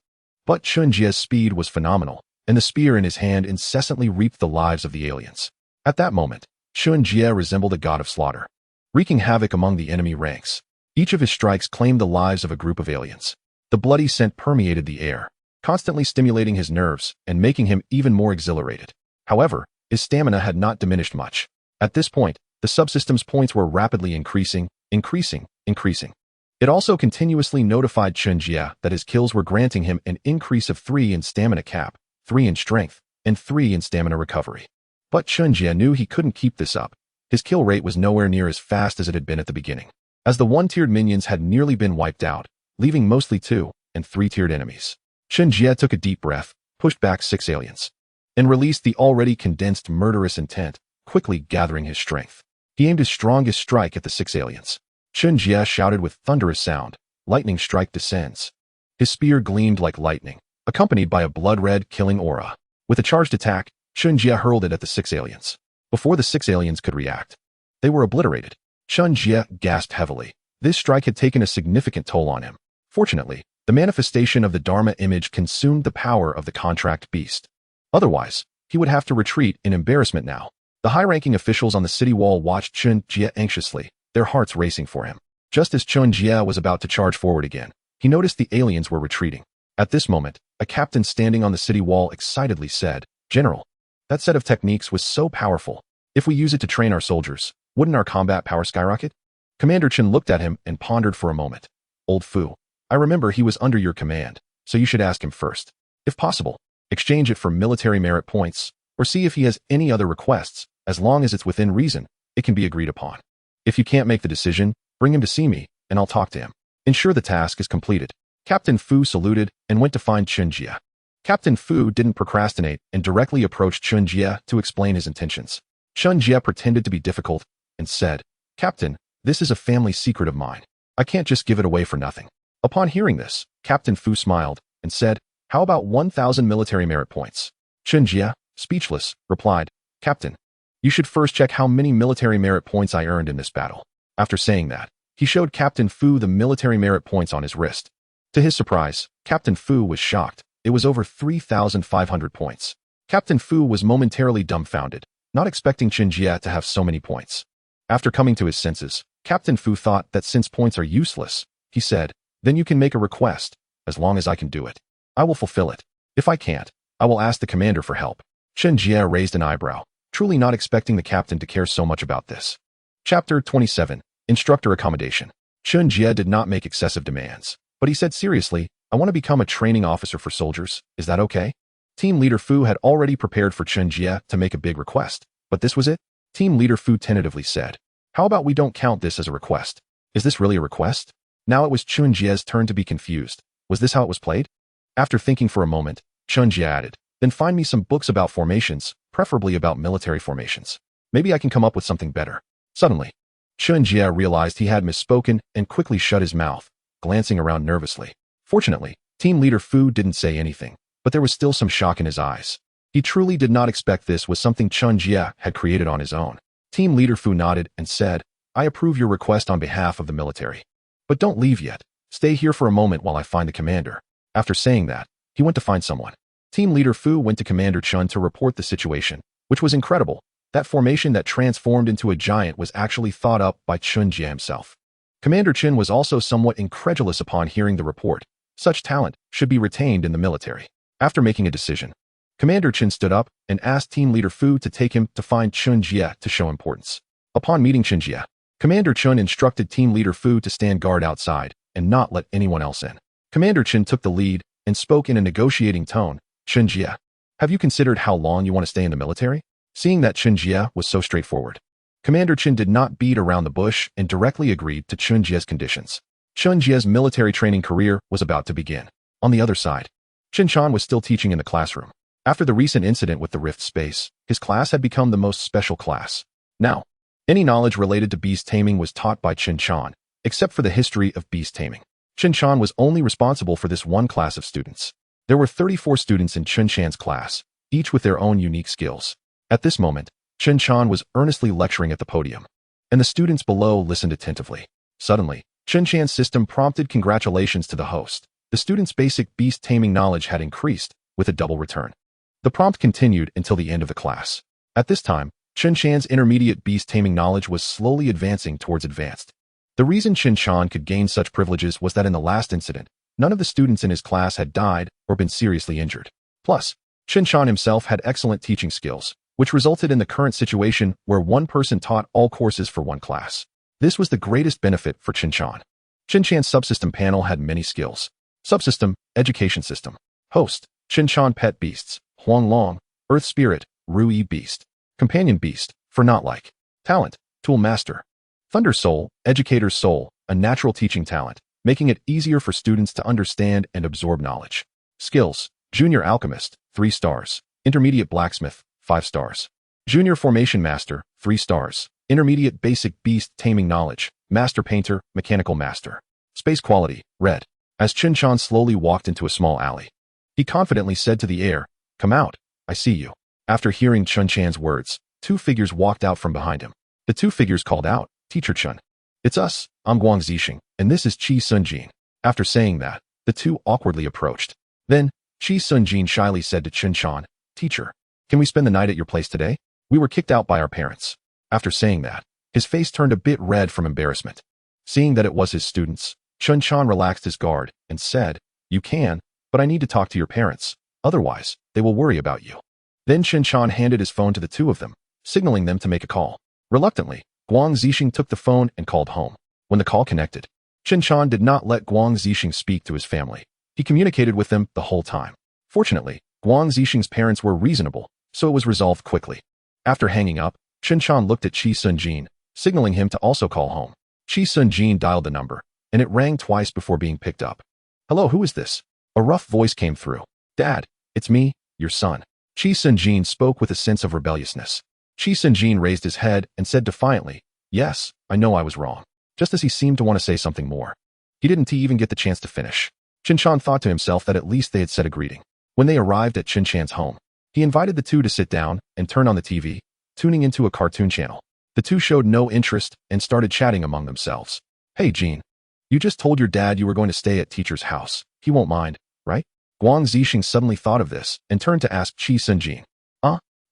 But Chun Jie's speed was phenomenal, and the spear in his hand incessantly reaped the lives of the aliens. At that moment, Chun Jie resembled a god of slaughter, wreaking havoc among the enemy ranks. Each of his strikes claimed the lives of a group of aliens. The bloody scent permeated the air, constantly stimulating his nerves and making him even more exhilarated. However, his stamina had not diminished much. At this point, the subsystem's points were rapidly increasing. It also continuously notified Chun Jie that his kills were granting him an increase of 3 in stamina cap, 3 in strength, and 3 in stamina recovery. But Chun Jie knew he couldn't keep this up. His kill rate was nowhere near as fast as it had been at the beginning, as the 1-tiered minions had nearly been wiped out, leaving mostly 2- and 3-tiered enemies. Chun Jie took a deep breath, pushed back 6 aliens, and released the already condensed murderous intent, quickly gathering his strength. He aimed his strongest strike at the 6 aliens. Chun Jie shouted with thunderous sound, "Lightning strike descends." His spear gleamed like lightning, accompanied by a blood-red killing aura. With a charged attack, Chun Jie hurled it at the 6 aliens. Before the 6 aliens could react, they were obliterated. Chun Jie gasped heavily. This strike had taken a significant toll on him. Fortunately, the manifestation of the Dharma image consumed the power of the contract beast. Otherwise, he would have to retreat in embarrassment now. The high-ranking officials on the city wall watched Chun Jie anxiously, their hearts racing for him. Just as Chun Jie was about to charge forward again, he noticed the aliens were retreating. At this moment, a captain standing on the city wall excitedly said, "General, That set of techniques was so powerful. If we use it to train our soldiers, wouldn't our combat power skyrocket? Commander Chen looked at him and pondered for a moment. Old Fu, I remember he was under your command, so you should ask him first. If possible, exchange it for military merit points, or see if he has any other requests. As long as it's within reason, it can be agreed upon. If you can't make the decision, bring him to see me, and I'll talk to him. Ensure the task is completed. Captain Fu saluted and went to find Chen Jie. Captain Fu didn't procrastinate and directly approached Chen Jie to explain his intentions. Chen Jie pretended to be difficult and said, Captain, this is a family secret of mine. I can't just give it away for nothing. Upon hearing this, Captain Fu smiled and said, how about 1,000 military merit points? Chen Jie, speechless, replied, Captain, you should first check how many military merit points I earned in this battle. After saying that, he showed Captain Fu the military merit points on his wrist. To his surprise, Captain Fu was shocked. It was over 3,500 points. Captain Fu was momentarily dumbfounded, not expecting Chen Jie to have so many points. After coming to his senses, Captain Fu thought that since points are useless, he said, then you can make a request. As long as I can do it, I will fulfill it. If I can't, I will ask the commander for help. Chen Jie raised an eyebrow, truly not expecting the captain to care so much about this. Chapter 27. Instructor Accommodation. Chen Jie did not make excessive demands, but he said seriously, I want to become a training officer for soldiers. Is that okay? Team Leader Fu had already prepared for Chen Jie to make a big request, but this was it? Team Leader Fu tentatively said, how about we don't count this as a request? Is this really a request? Now it was Chen Jie's turn to be confused. Was this how it was played? After thinking for a moment, Chen Jie added, then find me some books about formations, preferably about military formations. Maybe I can come up with something better. Suddenly, Chen Jie realized he had misspoken and quickly shut his mouth, glancing around nervously. Fortunately, Team Leader Fu didn't say anything, but there was still some shock in his eyes. He truly did not expect this was something Chen Jie had created on his own. Team Leader Fu nodded and said, I approve your request on behalf of the military. But don't leave yet. Stay here for a moment while I find the commander. After saying that, he went to find someone. Team Leader Fu went to Commander Chen to report the situation, which was incredible. That formation that transformed into a giant was actually thought up by Chen Jie himself. Commander Chen was also somewhat incredulous upon hearing the report. Such talent should be retained in the military. After making a decision, Commander Chen stood up and asked Team Leader Fu to take him to find Chen Jie to show importance. Upon meeting Chen Jie, Commander Chen instructed Team Leader Fu to stand guard outside and not let anyone else in. Commander Chen took the lead and spoke in a negotiating tone. Chen Jie, have you considered how long you want to stay in the military? Seeing that Chen Jie was so straightforward, Commander Chen did not beat around the bush and directly agreed to Chen Jie's conditions. Chen Jie's military training career was about to begin. On the other side, Chen Chan was still teaching in the classroom. After the recent incident with the rift space, his class had become the most special class. Now, any knowledge related to beast taming was taught by Chen Chan, except for the history of beast taming. Chen Chan was only responsible for this one class of students. There were 34 students in Chen Chan's class, each with their own unique skills. At this moment, Chen Chan was earnestly lecturing at the podium, and the students below listened attentively. Suddenly, Chen Chan's system prompted congratulations to the host. The students' basic beast taming knowledge had increased, with a double return. The prompt continued until the end of the class. At this time, Chen Chan's intermediate beast taming knowledge was slowly advancing towards advanced. The reason Chen Chan could gain such privileges was that in the last incident, none of the students in his class had died or been seriously injured. Plus, Chen Chan himself had excellent teaching skills, which resulted in the current situation where one person taught all courses for one class. This was the greatest benefit for Chen Chan. Chen Chan's subsystem panel had many skills. Subsystem, Education System. Host, Chen Chan Pet Beasts, Huang Long, Earth Spirit, Rui Beast. Companion Beast, for not like. Talent, Tool Master. Thunder Soul, Educator's Soul, a natural teaching talent, making it easier for students to understand and absorb knowledge. Skills, Junior Alchemist, 3 stars. Intermediate Blacksmith, 5 stars. Junior Formation Master, 3 stars. Intermediate Basic Beast Taming Knowledge, Master Painter, Mechanical Master. Space Quality, Red. As Chen Chan slowly walked into a small alley, he confidently said to the air, Come out, I see you. After hearing Chen Chan's words, 2 figures walked out from behind him. The 2 figures called out, Teacher Chen. It's us, I'm Guang Zixing, and this is Qi Sunjin. After saying that, the 2 awkwardly approached. Then, Qi Sunjin shyly said to Chen Chan, Teacher, can we spend the night at your place today? We were kicked out by our parents. After saying that, his face turned a bit red from embarrassment. Seeing that it was his students, Chen Chan relaxed his guard and said, You can, but I need to talk to your parents. Otherwise, they will worry about you. Then Qin Shan handed his phone to the two of them, signaling them to make a call. Reluctantly, Guang Zixing took the phone and called home. When the call connected, Qin Shan did not let Guang Zixing speak to his family. He communicated with them the whole time. Fortunately, Guang Zixing's parents were reasonable, so it was resolved quickly. After hanging up, Qin Shan looked at Qi Sun-jin, signaling him to also call home. Qi Sun-jin dialed the number, and it rang twice before being picked up. "Hello, who is this?" A rough voice came through. "Dad, it's me, your son." Qi Sun-jin spoke with a sense of rebelliousness. Qi Sun-jin raised his head and said defiantly, "Yes, I know I was wrong," just as he seemed to want to say something more. He didn't even get the chance to finish. Qin Shan thought to himself that at least they had said a greeting. When they arrived at Qin Shan's home, he invited the two to sit down and turn on the TV, tuning into a cartoon channel. The two showed no interest and started chatting among themselves. "Hey, Jean, you just told your dad you were going to stay at teacher's house. He won't mind, right?" Guang Zixing suddenly thought of this and turned to ask Qi Sun-jin.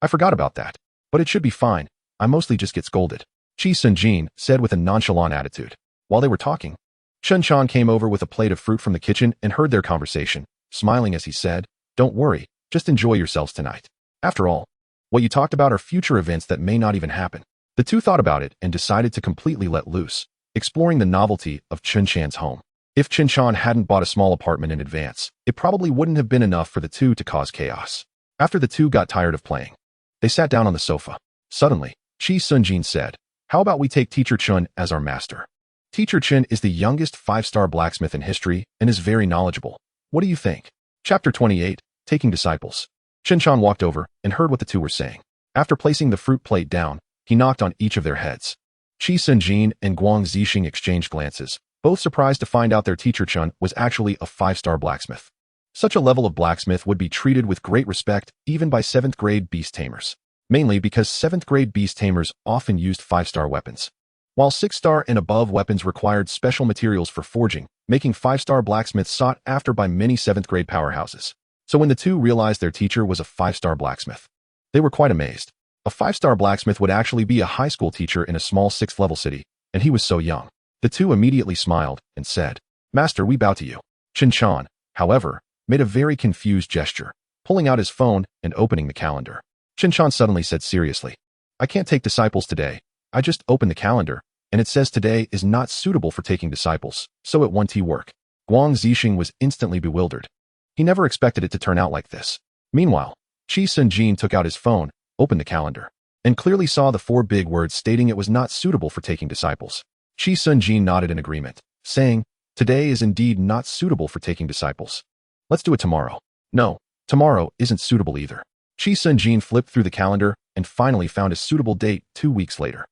I forgot about that. But it should be fine. I mostly just get scolded," Qi Sun-jin said with a nonchalant attitude. While they were talking, Qin Shan came over with a plate of fruit from the kitchen and heard their conversation, smiling as he said, "Don't worry, just enjoy yourselves tonight. After all, what you talked about are future events that may not even happen." The two thought about it and decided to completely let loose, exploring the novelty of Qin Shan's home. If Qin Shan hadn't bought a small apartment in advance, it probably wouldn't have been enough for the two to cause chaos. After the two got tired of playing, they sat down on the sofa. Suddenly, Qi Sun-jin said, "How about we take Teacher Chun as our master? Teacher Chen is the youngest 5-star blacksmith in history and is very knowledgeable. What do you think?" Chapter 28, Taking Disciples. Qin Shan walked over and heard what the two were saying. After placing the fruit plate down, he knocked on each of their heads. Qi Sun-jin and Guang Zixing exchanged glances, both surprised to find out their teacher Chun was actually a 5-star blacksmith. Such a level of blacksmith would be treated with great respect even by 7th-grade beast tamers, mainly because 7th-grade beast tamers often used 5-star weapons, while 6-star and above weapons required special materials for forging, making 5-star blacksmiths sought after by many 7th-grade powerhouses. So when the two realized their teacher was a 5-star blacksmith, they were quite amazed. A 5-star blacksmith would actually be a high school teacher in a small 6th-level city, and he was so young. The two immediately smiled and said, "Master, we bow to you." Qin Shan, however, made a very confused gesture, pulling out his phone and opening the calendar. Qin Shan suddenly said seriously, "I can't take disciples today. I just opened the calendar, and it says today is not suitable for taking disciples, so it won't work." Guang Zixing was instantly bewildered. He never expected it to turn out like this. Meanwhile, Qi Sun-jin took out his phone, opened the calendar, and clearly saw the 4 big words stating it was not suitable for taking disciples. Qi Sun-jin nodded in agreement, saying, "Today is indeed not suitable for taking disciples. Let's do it tomorrow." "No, tomorrow isn't suitable either." Qi Sun-jin flipped through the calendar and finally found a suitable date 2 weeks later.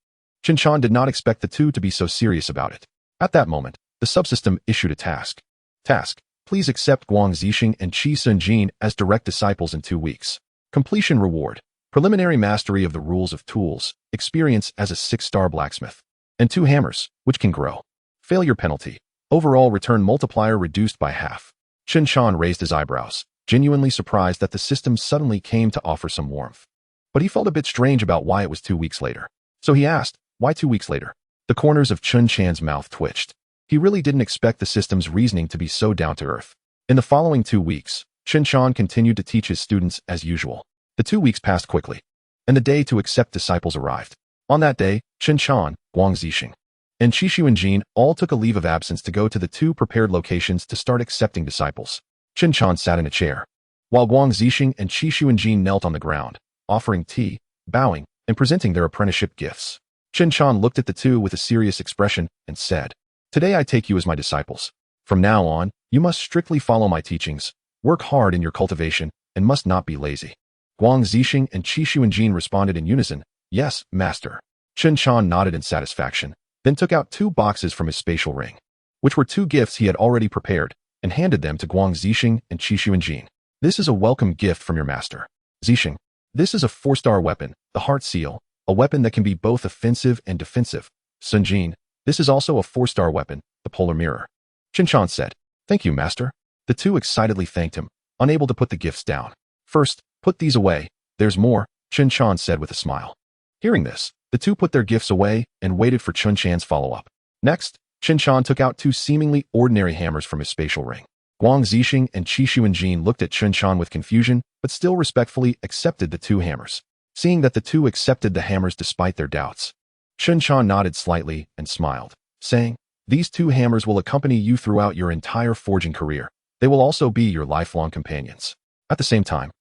Qin Shan did not expect the two to be so serious about it. At that moment, the subsystem issued a task. Task: please accept Guang Zixing and Qi Sun-jin as direct disciples in 2 weeks. Completion reward: preliminary mastery of the rules of tools, experience as a 6-star blacksmith, and 2 hammers, which can grow. Failure penalty: overall return multiplier reduced by half. Qin Shan raised his eyebrows, genuinely surprised that the system suddenly came to offer some warmth. But he felt a bit strange about why it was 2 weeks later. So he asked, "Why 2 weeks later?" The corners of Qin Shan's mouth twitched. He really didn't expect the system's reasoning to be so down-to-earth. In the following 2 weeks, Qin Shan continued to teach his students as usual. The 2 weeks passed quickly, and the day to accept disciples arrived. On that day, Qin Shan, Guang Zixing, and Qi Xuanjin all took a leave of absence to go to the 2 prepared locations to start accepting disciples. Qin Shan sat in a chair, while Guang Zixing and Qi Xuanjin knelt on the ground, offering tea, bowing, and presenting their apprenticeship gifts. Qin Shan looked at the two with a serious expression and said, "Today I take you as my disciples. From now on, you must strictly follow my teachings, work hard in your cultivation, and must not be lazy." Guang Zixing and Qi Xuanjin responded in unison, "Yes, master." Qin Shan nodded in satisfaction, then took out 2 boxes from his spatial ring, which were 2 gifts he had already prepared, and handed them to Guang Zixing and Qi Xuanjin. "This is a welcome gift from your master. Zixing, this is a 4-star weapon, the Heart Seal, a weapon that can be both offensive and defensive. Sun-jin, this is also a 4-star weapon, the Polar Mirror." Qin Shan said, "Thank you, master." The two excitedly thanked him, unable to put the gifts down. "First, put these away. There's more," Qin Shan said with a smile. Hearing this, the two put their gifts away and waited for Qin Shan's follow-up. Next, Qin Shan took out 2 seemingly ordinary hammers from his spatial ring. Guang Zixing and Qi Xuanjin looked at Chen Shan with confusion, but still respectfully accepted the 2 hammers. Seeing that the 2 accepted the hammers despite their doubts, Chen Shan nodded slightly and smiled, saying, "These 2 hammers will accompany you throughout your entire forging career. They will also be your lifelong companions. At the same time,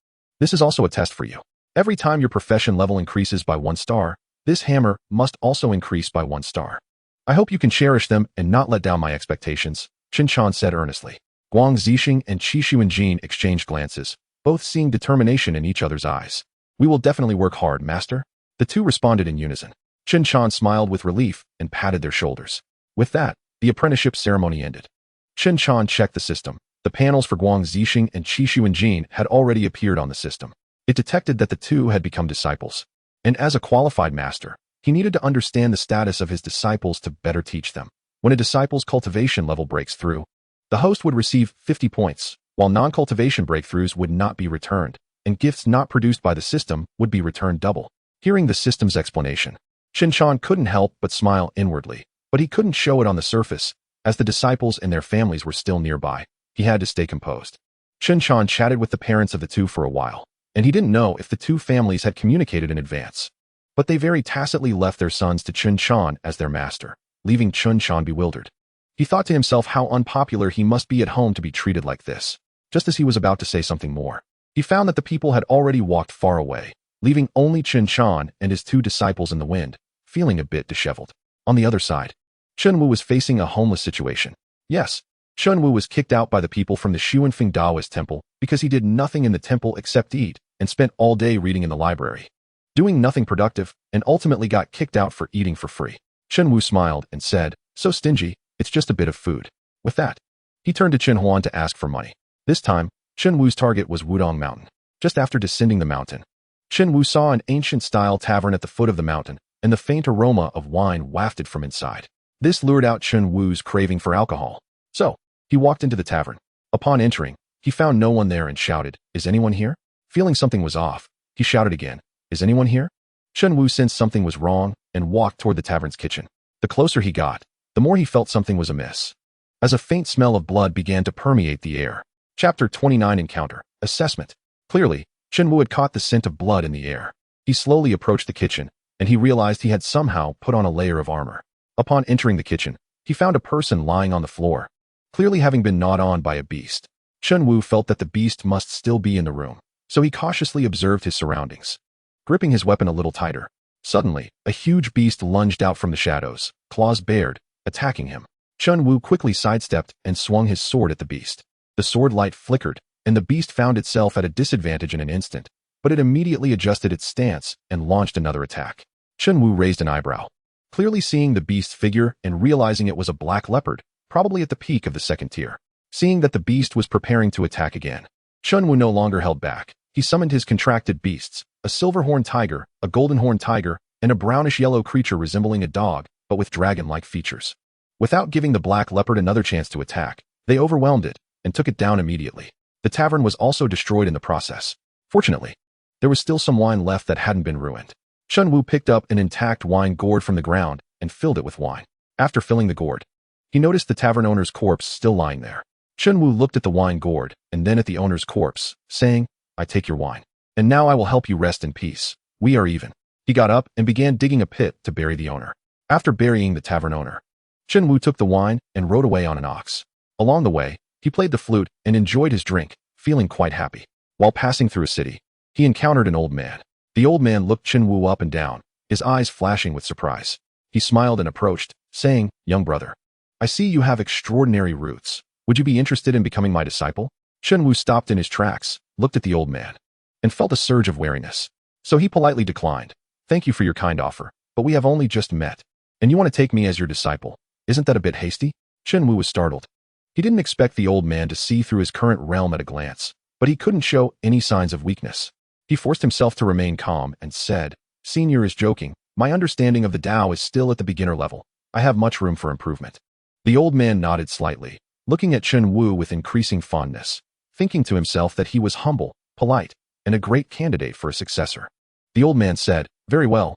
this is also a test for you. Every time your profession level increases by 1 star, this hammer must also increase by 1 star. I hope you can cherish them and not let down my expectations," Chen Shan said earnestly. Guang Zixing and Qi Xuanjin exchanged glances, both seeing determination in each other's eyes. "We will definitely work hard, master." The 2 responded in unison. Chen Shan smiled with relief and patted their shoulders. With that, the apprenticeship ceremony ended. Chen Shan checked the system. The panels for Guang Zixing and Qi Xuanjin had already appeared on the system. It detected that the 2 had become disciples. And as a qualified master, he needed to understand the status of his disciples to better teach them. When a disciple's cultivation level breaks through, the host would receive 50 points, while non-cultivation breakthroughs would not be returned, and gifts not produced by the system would be returned double. Hearing the system's explanation, Chen Shan couldn't help but smile inwardly, but he couldn't show it on the surface, as the disciples and their families were still nearby. He had to stay composed. Chen Shan chatted with the parents of the 2 for a while, and he didn't know if the 2 families had communicated in advance. But they very tacitly left their sons to Chen Shan as their master, leaving Chen Shan bewildered. He thought to himself how unpopular he must be at home to be treated like this. Just as he was about to say something more, he found that the people had already walked far away, leaving only Chen Shan and his 2 disciples in the wind, feeling a bit disheveled. On the other side, Chen Wu was facing a homeless situation. Yes, Chen Wu was kicked out by the people from the Xuanfeng Daoist temple because he did nothing in the temple except eat and spent all day reading in the library, doing nothing productive, and ultimately got kicked out for eating for free. Chen Wu smiled and said, "So stingy, it's just a bit of food." With that, he turned to Chen Huan to ask for money. This time, Chen Wu's target was Wudong Mountain. Just after descending the mountain, Chen Wu saw an ancient-style tavern at the foot of the mountain, and the faint aroma of wine wafted from inside. This lured out Chen Wu's craving for alcohol. So, he walked into the tavern. Upon entering, he found no one there and shouted, "Is anyone here?" Feeling something was off, he shouted again, "Is anyone here?" Chen Wu sensed something was wrong and walked toward the tavern's kitchen. The closer he got, the more he felt something was amiss, as a faint smell of blood began to permeate the air. Chapter 29 Encounter. Assessment. Clearly, Chen Wu had caught the scent of blood in the air. He slowly approached the kitchen, and he realized he had somehow put on a layer of armor. Upon entering the kitchen, he found a person lying on the floor, clearly having been gnawed on by a beast. Chen Wu felt that the beast must still be in the room, so he cautiously observed his surroundings, gripping his weapon a little tighter. Suddenly, a huge beast lunged out from the shadows, claws bared, attacking him. Chen Wu quickly sidestepped and swung his sword at the beast. The sword light flickered, and the beast found itself at a disadvantage in an instant, but it immediately adjusted its stance and launched another attack. Chen Wu raised an eyebrow, clearly seeing the beast's figure and realizing it was a black leopard, probably at the peak of the 2nd tier. Seeing that the beast was preparing to attack again, Chen Wu no longer held back. He summoned his contracted beasts, a silver-horned tiger, a golden-horned tiger, and a brownish-yellow creature resembling a dog, but with dragon-like features. Without giving the black leopard another chance to attack, they overwhelmed it and took it down immediately. The tavern was also destroyed in the process. Fortunately, there was still some wine left that hadn't been ruined. Chen Wu picked up an intact wine gourd from the ground and filled it with wine. After filling the gourd, he noticed the tavern owner's corpse still lying there. Chen Wu looked at the wine gourd and then at the owner's corpse, saying, "I take your wine. And now I will help you rest in peace. We are even." He got up and began digging a pit to bury the owner. After burying the tavern owner, Chen Wu took the wine and rode away on an ox. Along the way, he played the flute and enjoyed his drink, feeling quite happy. While passing through a city, he encountered an old man. The old man looked Chen Wu up and down, his eyes flashing with surprise. He smiled and approached, saying, "Young brother, I see you have extraordinary roots. Would you be interested in becoming my disciple?" Chen Wu stopped in his tracks, looked at the old man, and felt a surge of wariness. So he politely declined. "Thank you for your kind offer, but we have only just met. And you want to take me as your disciple? Isn't that a bit hasty?" Chen Wu was startled. He didn't expect the old man to see through his current realm at a glance, but he couldn't show any signs of weakness. He forced himself to remain calm and said, "Senior is joking. My understanding of the Tao is still at the beginner level. I have much room for improvement." The old man nodded slightly, looking at Chen Wu with increasing fondness, thinking to himself that he was humble, polite, and a great candidate for a successor. The old man said, very well.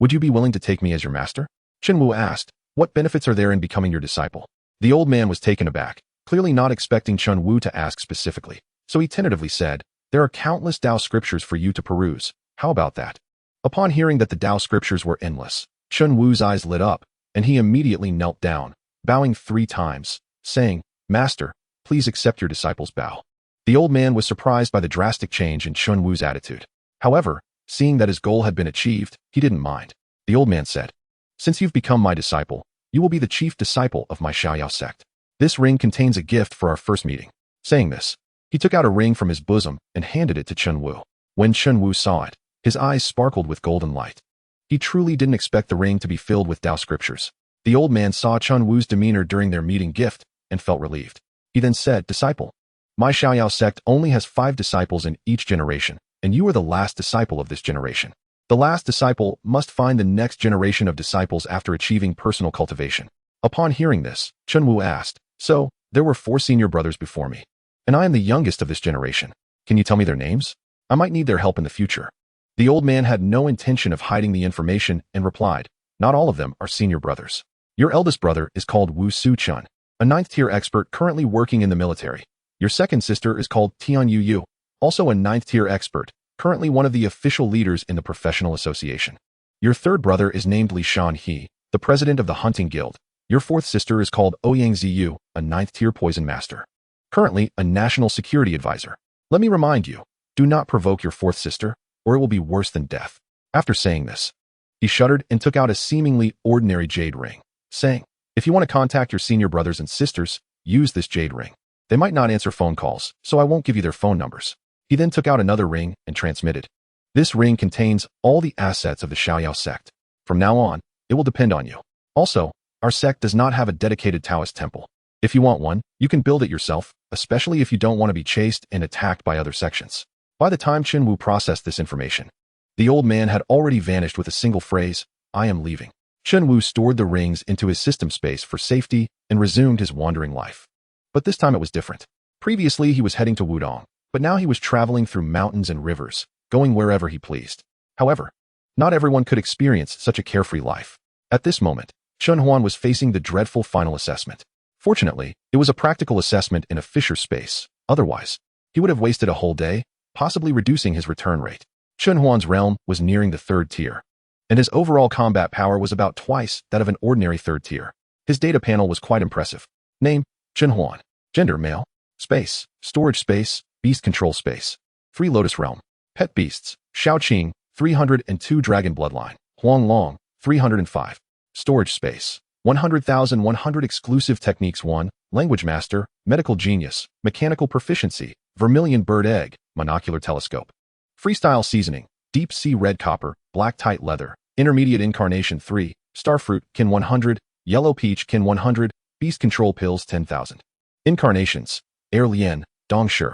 Would you be willing to take me as your master?" Chen Wu asked, "What benefits are there in becoming your disciple?" The old man was taken aback, clearly not expecting Chun Wu to ask specifically. So he tentatively said, "There are countless Tao scriptures for you to peruse. How about that?" Upon hearing that the Tao scriptures were endless, Chun Wu's eyes lit up, and he immediately knelt down, bowing 3 times, saying, "Master, please accept your disciple's bow." The old man was surprised by the drastic change in Chun Wu's attitude. However, seeing that his goal had been achieved, he didn't mind. The old man said, "Since you've become my disciple, you will be the chief disciple of my Xiaoyao sect. This ring contains a gift for our first meeting." Saying this, he took out a ring from his bosom and handed it to Chun Wu. When Chun Wu saw it, his eyes sparkled with golden light. He truly didn't expect the ring to be filled with Tao scriptures. The old man saw Chun Wu's demeanor during their meeting gift and felt relieved. He then said, "Disciple, my Xiaoyao sect only has 5 disciples in each generation, and you are the last disciple of this generation. The last disciple must find the next generation of disciples after achieving personal cultivation." Upon hearing this, Chun Wu asked, "So, there were 4 senior brothers before me, and I am the youngest of this generation. Can you tell me their names? I might need their help in the future." The old man had no intention of hiding the information and replied, "Not all of them are senior brothers. Your eldest brother is called Wu Su-chun, a 9th-tier expert currently working in the military. Your second sister is called Tian Yu, also a 9th-tier expert, currently one of the official leaders in the professional association. Your third brother is named Li Shan He, the president of the hunting guild. Your 4th sister is called Ouyang Ziyu, a 9th-tier poison master, currently a national security advisor. Let me remind you, do not provoke your 4th sister, or it will be worse than death." After saying this, he shuddered and took out a seemingly ordinary jade ring, saying, "If you want to contact your senior brothers and sisters, use this jade ring. They might not answer phone calls, so I won't give you their phone numbers." He then took out another ring and transmitted. "This ring contains all the assets of the Xiaoyao sect. From now on, it will depend on you. Also, our sect does not have a dedicated Taoist temple. If you want one, you can build it yourself, especially if you don't want to be chased and attacked by other sections." By the time Chun Wu processed this information, the old man had already vanished with a single phrase, "I am leaving." Chun Wu stored the rings into his system space for safety and resumed his wandering life. But this time it was different. Previously he was heading to Wudong, but now he was traveling through mountains and rivers, going wherever he pleased. However, not everyone could experience such a carefree life. At this moment, Chun Huan was facing the dreadful final assessment. Fortunately, it was a practical assessment in a fisher space. Otherwise, he would have wasted a whole day, possibly reducing his return rate. Chun Huan's realm was nearing the 3rd tier, and his overall combat power was about twice that of an ordinary 3rd tier. His data panel was quite impressive. Name, Chun Huan. Gender, male. Space, storage space, beast control space. 3 Lotus Realm. Pet beasts, Shaoqing, 302 Dragon Bloodline. Huang Long, 305. Storage space, 100,100 Exclusive Techniques 1, Language Master, Medical Genius, Mechanical Proficiency, Vermilion Bird Egg, Monocular Telescope. Freestyle Seasoning, Deep Sea Red Copper, Black Tight Leather, Intermediate Incarnation 3, Starfruit, Kin 100, Yellow Peach, Kin 100, Beast Control Pills 10,000. Incarnations, Air Lien, Dong Shi,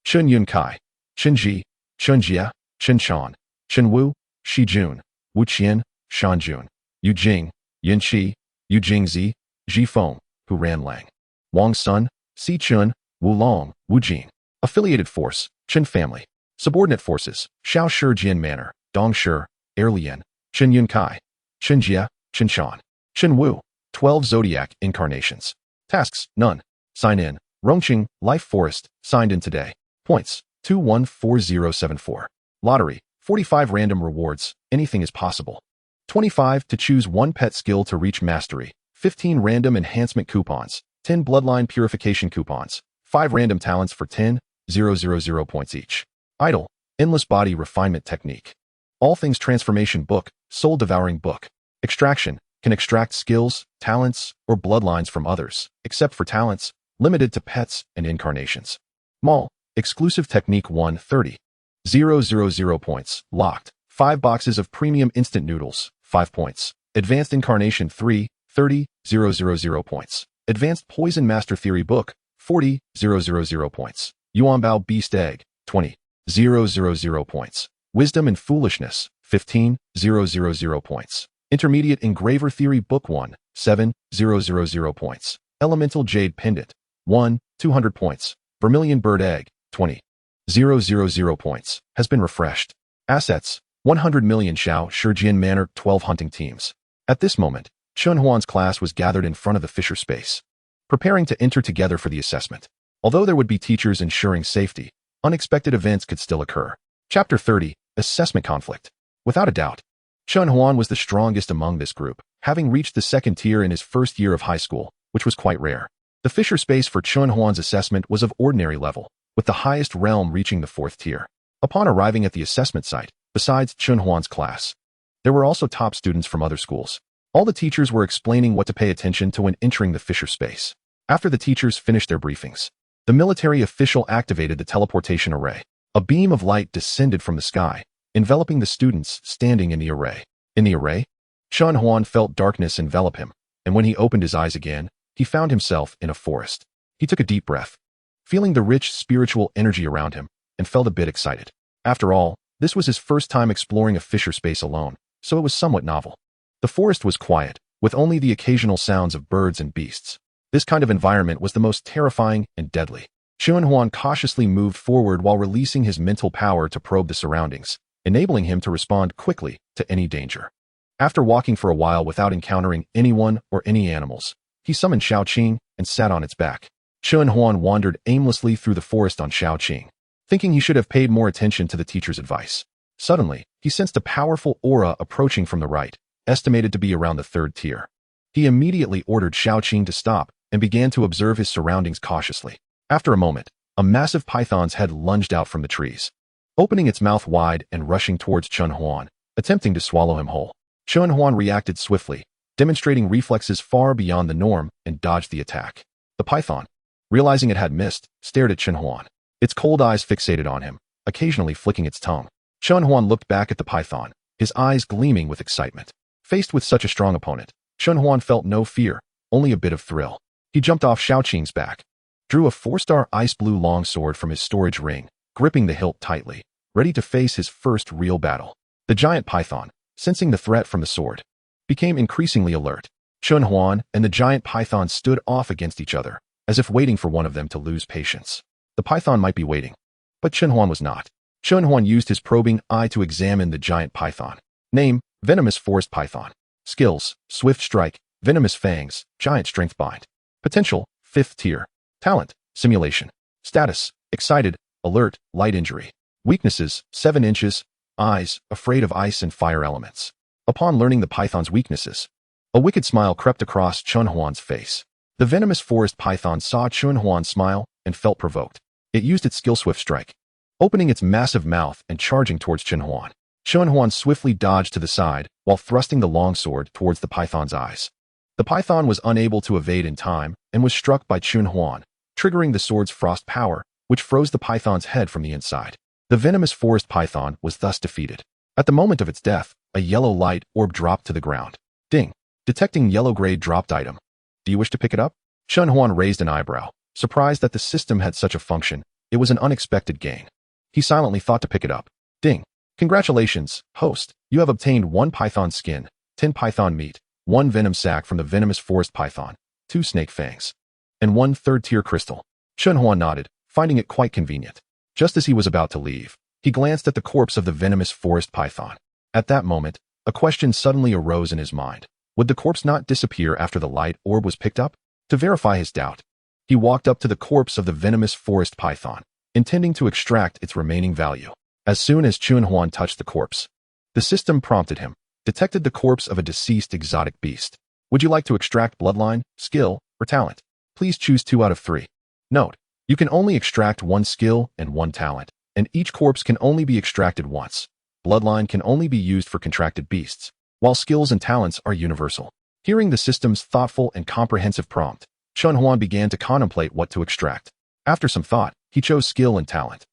Chun Yun Kai, Chun Ji, Chun Jia, Chun Chan, Chun Wu, Shi Jun, Wu Qian, Shan Jun, Yu Jing, Yin Qi, Yu Jingzi, Ji Feng, Hu Ran Lang, Wang Sun, Si Chun, Wu Long, Wu Jing. Affiliated Force, Chen Family. Subordinate Forces, Xiao Shi Jian Manor, Dong Shi, Air Lien, Chen Yun Kai, Chen Jia, Chen Shan, Chen Wu. 12 Zodiac Incarnations. Tasks, none. Sign in, Rongqing, Life Forest, signed in today. Points, 214074. Lottery, 45 random rewards, anything is possible. 25 to choose 1 pet skill to reach mastery, 15 random enhancement coupons, 10 bloodline purification coupons, 5 random talents for 10,000 points each. Idle, endless body refinement technique. All things transformation book, soul devouring book. Extraction, can extract skills, talents, or bloodlines from others, except for talents, limited to pets and incarnations. Mall, exclusive technique 130. 000 points, locked. 5 boxes of premium instant noodles, 5 points. Advanced incarnation 3, 30,000 points. Advanced poison master theory book, 40,000 points. Yuanbao beast egg, 20,000 points. Wisdom and foolishness, 15,000 points. Intermediate engraver theory book 1, 7,000 points. Elemental jade pendant, 1, 200 points. Vermilion bird egg, 20,000 points. Has been refreshed. Assets, 100 million Xiao Shijian Manor 12 hunting teams. At this moment, Chun Huan's class was gathered in front of the fisher space. preparing to enter together for the assessment. Although there would be teachers ensuring safety, unexpected events could still occur. Chapter 30, Assessment Conflict. Without a doubt, Chun Huan was the strongest among this group, having reached the second tier in his first year of high school, which was quite rare. The Fisher space for Chun Huan's assessment was of ordinary level, with the highest realm reaching the fourth tier. Upon arriving at the assessment site, besides Chun Huan's class, there were also top students from other schools. All the teachers were explaining what to pay attention to when entering the Fisher space. After the teachers finished their briefings, the military official activated the teleportation array. A beam of light descended from the sky, enveloping the students standing in the array. In the array, Chun Huan felt darkness envelop him, and when he opened his eyes again, he found himself in a forest. He took a deep breath, feeling the rich spiritual energy around him, and felt a bit excited. After all, this was his first time exploring a Fisher space alone, so it was somewhat novel. The forest was quiet, with only the occasional sounds of birds and beasts. This kind of environment was the most terrifying and deadly. Chun Huan cautiously moved forward while releasing his mental power to probe the surroundings, enabling him to respond quickly to any danger. After walking for a while without encountering anyone or any animals, he summoned Shaoqing and sat on its back. Chun Huan wandered aimlessly through the forest on Shaoqing, thinking he should have paid more attention to the teacher's advice. Suddenly, he sensed a powerful aura approaching from the right, estimated to be around the third tier. He immediately ordered Shaoqing to stop and began to observe his surroundings cautiously. After a moment, a massive python's head lunged out from the trees, opening its mouth wide and rushing towards Chun Huan, attempting to swallow him whole. Chun Huan reacted swiftly, demonstrating reflexes far beyond the norm, and dodged the attack. The python, realizing it had missed, stared at Chun Huan. Its cold eyes fixated on him, occasionally flicking its tongue. Chun Huan looked back at the python, his eyes gleaming with excitement. Faced with such a strong opponent, Chun Huan felt no fear, only a bit of thrill. He jumped off Shaoqing's back, drew a 4-star ice blue longsword from his storage ring, gripping the hilt tightly, ready to face his first real battle. The giant python, sensing the threat from the sword, became increasingly alert. Chun Huan and the giant python stood off against each other, as if waiting for one of them to lose patience. The python might be waiting, but Chun Huan was not. Chun Huan used his probing eye to examine the giant python. Name: Venomous Forest Python. Skills: Swift Strike, Venomous Fangs, Giant Strength Bind. Potential: 5th tier. Talent: Simulation. Status: Excited, Alert, Light Injury. Weaknesses: 7 inches. Eyes: Afraid of ice and fire elements. Upon learning the python's weaknesses, a wicked smile crept across Chun Huan's face. The venomous forest python saw Chun Huan smile and felt provoked. It used its skill Swift Strike, opening its massive mouth and charging towards Chun Huan. Chun Huan swiftly dodged to the side while thrusting the longsword towards the python's eyes. The python was unable to evade in time and was struck by Chun Huan, triggering the sword's frost power, which froze the python's head from the inside. The venomous forest python was thus defeated. At the moment of its death, a yellow light orb dropped to the ground. Ding! Detecting yellow-grade dropped item. Do you wish to pick it up? Chun Huan raised an eyebrow, surprised that the system had such a function. It was an unexpected gain. He silently thought to pick it up. Ding! Congratulations, host. You have obtained 1 python skin, 10 python meat, 1 venom sac from the venomous forest python, 2 snake fangs, and 1 third-tier crystal. Chun Huan nodded, finding it quite convenient. Just as he was about to leave, he glanced at the corpse of the venomous forest python. At that moment, a question suddenly arose in his mind. Would the corpse not disappear after the light orb was picked up? To verify his doubt, he walked up to the corpse of the venomous forest python, intending to extract its remaining value. As soon as Chun Huan touched the corpse, the system prompted him, detected the corpse of a deceased exotic beast. Would you like to extract bloodline, skill, or talent? Please choose 2 out of 3. Note: you can only extract 1 skill and 1 talent, and each corpse can only be extracted once. Bloodline can only be used for contracted beasts, while skills and talents are universal. Hearing the system's thoughtful and comprehensive prompt, Chun Huan began to contemplate what to extract. After some thought, he chose skill and talent.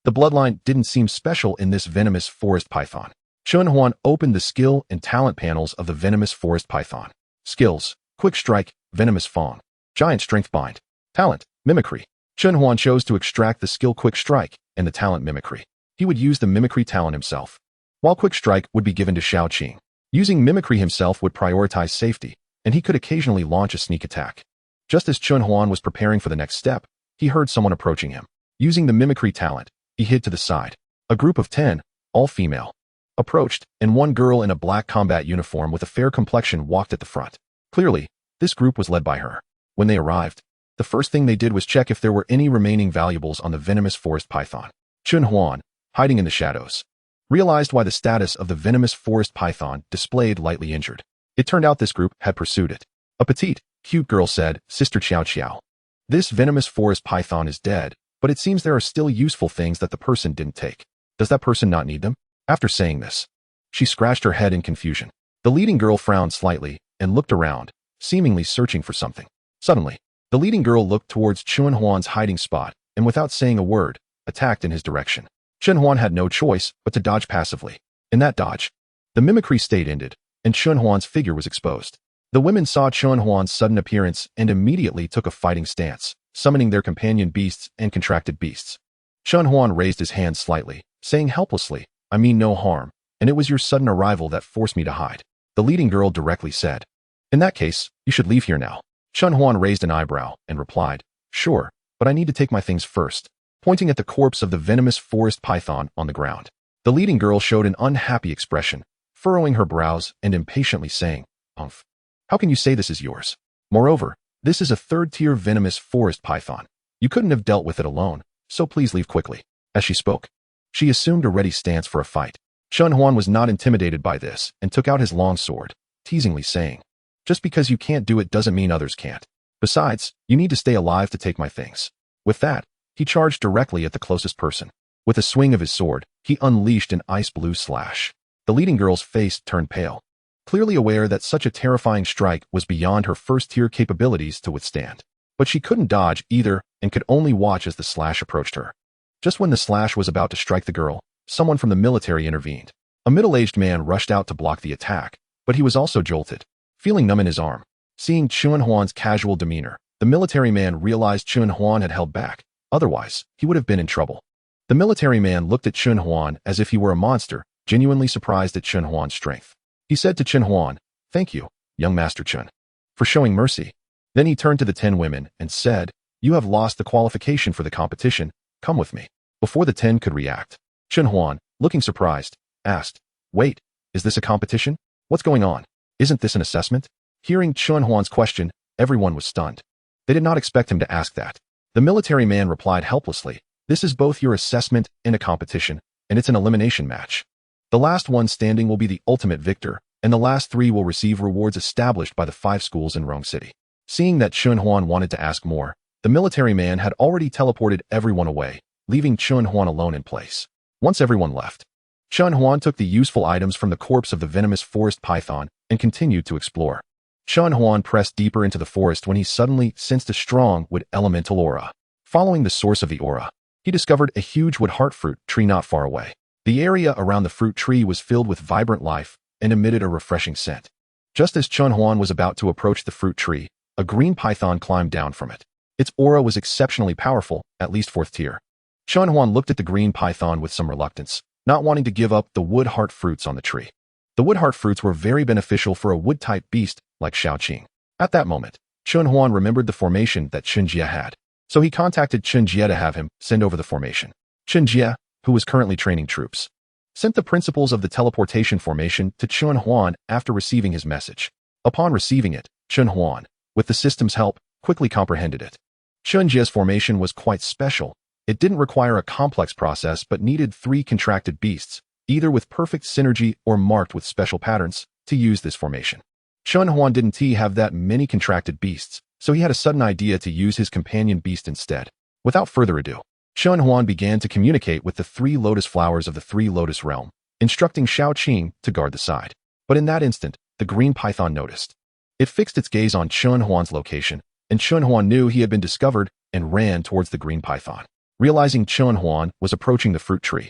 The bloodline didn't seem special in this venomous forest python. Chun Huan opened the skill and talent panels of the venomous forest python. Skills: Quick Strike, Venomous Fang, Giant Strength Bind. Talent: Mimicry. Chun Huan chose to extract the skill Quick Strike and the talent Mimicry. He would use the Mimicry talent himself, while Quick Strike would be given to Shaoqing. Using Mimicry himself would prioritize safety, and he could occasionally launch a sneak attack. Just as Chun Huan was preparing for the next step, he heard someone approaching him. Using the Mimicry talent, he hid to the side. A group of 10, all female, approached, and 1 girl in a black combat uniform with a fair complexion walked at the front. Clearly, this group was led by her. When they arrived, the first thing they did was check if there were any remaining valuables on the venomous forest python. Chun Huan, hiding in the shadows, realized why the status of the venomous forest python displayed lightly injured. It turned out this group had pursued it. A petite, cute girl said, "Sister Qiao Qiao, this venomous forest python is dead, but it seems there are still useful things that the person didn't take. Does that person not need them?" After saying this, she scratched her head in confusion. The leading girl frowned slightly and looked around, seemingly searching for something. Suddenly, the leading girl looked towards Chun Huan's hiding spot and without saying a word, attacked in his direction. Chun Huan had no choice but to dodge passively. In that dodge, the mimicry state ended, and Chun Huan's figure was exposed. The women saw Chun Huan's sudden appearance and immediately took a fighting stance, summoning their companion beasts and contracted beasts. Chun Huan raised his hand slightly, saying helplessly, "I mean no harm, and it was your sudden arrival that forced me to hide." The leading girl directly said, "In that case, you should leave here now." Chun Huan raised an eyebrow and replied, "Sure, but I need to take my things first," pointing at the corpse of the venomous forest python on the ground. The leading girl showed an unhappy expression, furrowing her brows and impatiently saying, "Umph. How can you say this is yours? Moreover, this is a third-tier venomous forest python. You couldn't have dealt with it alone, so please leave quickly." As she spoke, she assumed a ready stance for a fight. Chun Huan was not intimidated by this and took out his long sword, teasingly saying, "Just because you can't do it doesn't mean others can't. Besides, you need to stay alive to take my things." With that, he charged directly at the closest person. With a swing of his sword, he unleashed an ice blue slash. The leading girl's face turned pale, clearly aware that such a terrifying strike was beyond her first-tier capabilities to withstand. But she couldn't dodge either and could only watch as the slash approached her. Just when the slash was about to strike the girl, someone from the military intervened. A middle-aged man rushed out to block the attack, but he was also jolted, feeling numb in his arm. Seeing Chun Huan's casual demeanor, the military man realized Chun Huan had held back. Otherwise, he would have been in trouble. The military man looked at Chun Huan as if he were a monster, genuinely surprised at Chun Huan's strength. He said to Chun Huan, "Thank you, young Master Chun, for showing mercy." Then he turned to the 10 women and said, "You have lost the qualification for the competition. Come with me." Before the 10 could react, Chun Huan, looking surprised, asked, "Wait, is this a competition? What's going on? Isn't this an assessment?" Hearing Chun Huan's question, everyone was stunned. They did not expect him to ask that. The military man replied helplessly, "This is both your assessment and a competition, and it's an elimination match. The last one standing will be the ultimate victor, and the last 3 will receive rewards established by the 5 schools in Rome City." Seeing that Chun Huan wanted to ask more, the military man had already teleported everyone away, leaving Chun Huan alone in place. Once everyone left, Chun Huan took the useful items from the corpse of the venomous forest python and continued to explore. Chun Huan pressed deeper into the forest when he suddenly sensed a strong wood elemental aura. Following the source of the aura, he discovered a huge wood heart fruit tree not far away. The area around the fruit tree was filled with vibrant life and emitted a refreshing scent. Just as Chun Huan was about to approach the fruit tree, a green python climbed down from it. Its aura was exceptionally powerful, at least 4th tier. Chun Huan looked at the green python with some reluctance, not wanting to give up the wood heart fruits on the tree. The wood heart fruits were very beneficial for a wood-type beast like Shaoqing. At that moment, Chun Huan remembered the formation that Chun Jie had, so he contacted Chun Jie to have him send over the formation. Chun Jie, who was currently training troops, sent the principles of the teleportation formation to Chun Huan after receiving his message. Upon receiving it, Chun Huan, with the system's help, quickly comprehended it. Chun Jie's formation was quite special. It didn't require a complex process but needed 3 contracted beasts, either with perfect synergy or marked with special patterns, to use this formation. Chun Huan didn't have that many contracted beasts, so he had a sudden idea to use his companion beast instead. Without further ado, Chun Huan began to communicate with the 3 lotus flowers of the 3 lotus realm, instructing Shaoqing to guard the side. But in that instant, the green python noticed. It fixed its gaze on Chun Huan's location, and Chun Huan knew he had been discovered and ran towards the green python. Realizing Chun Huan was approaching the fruit tree,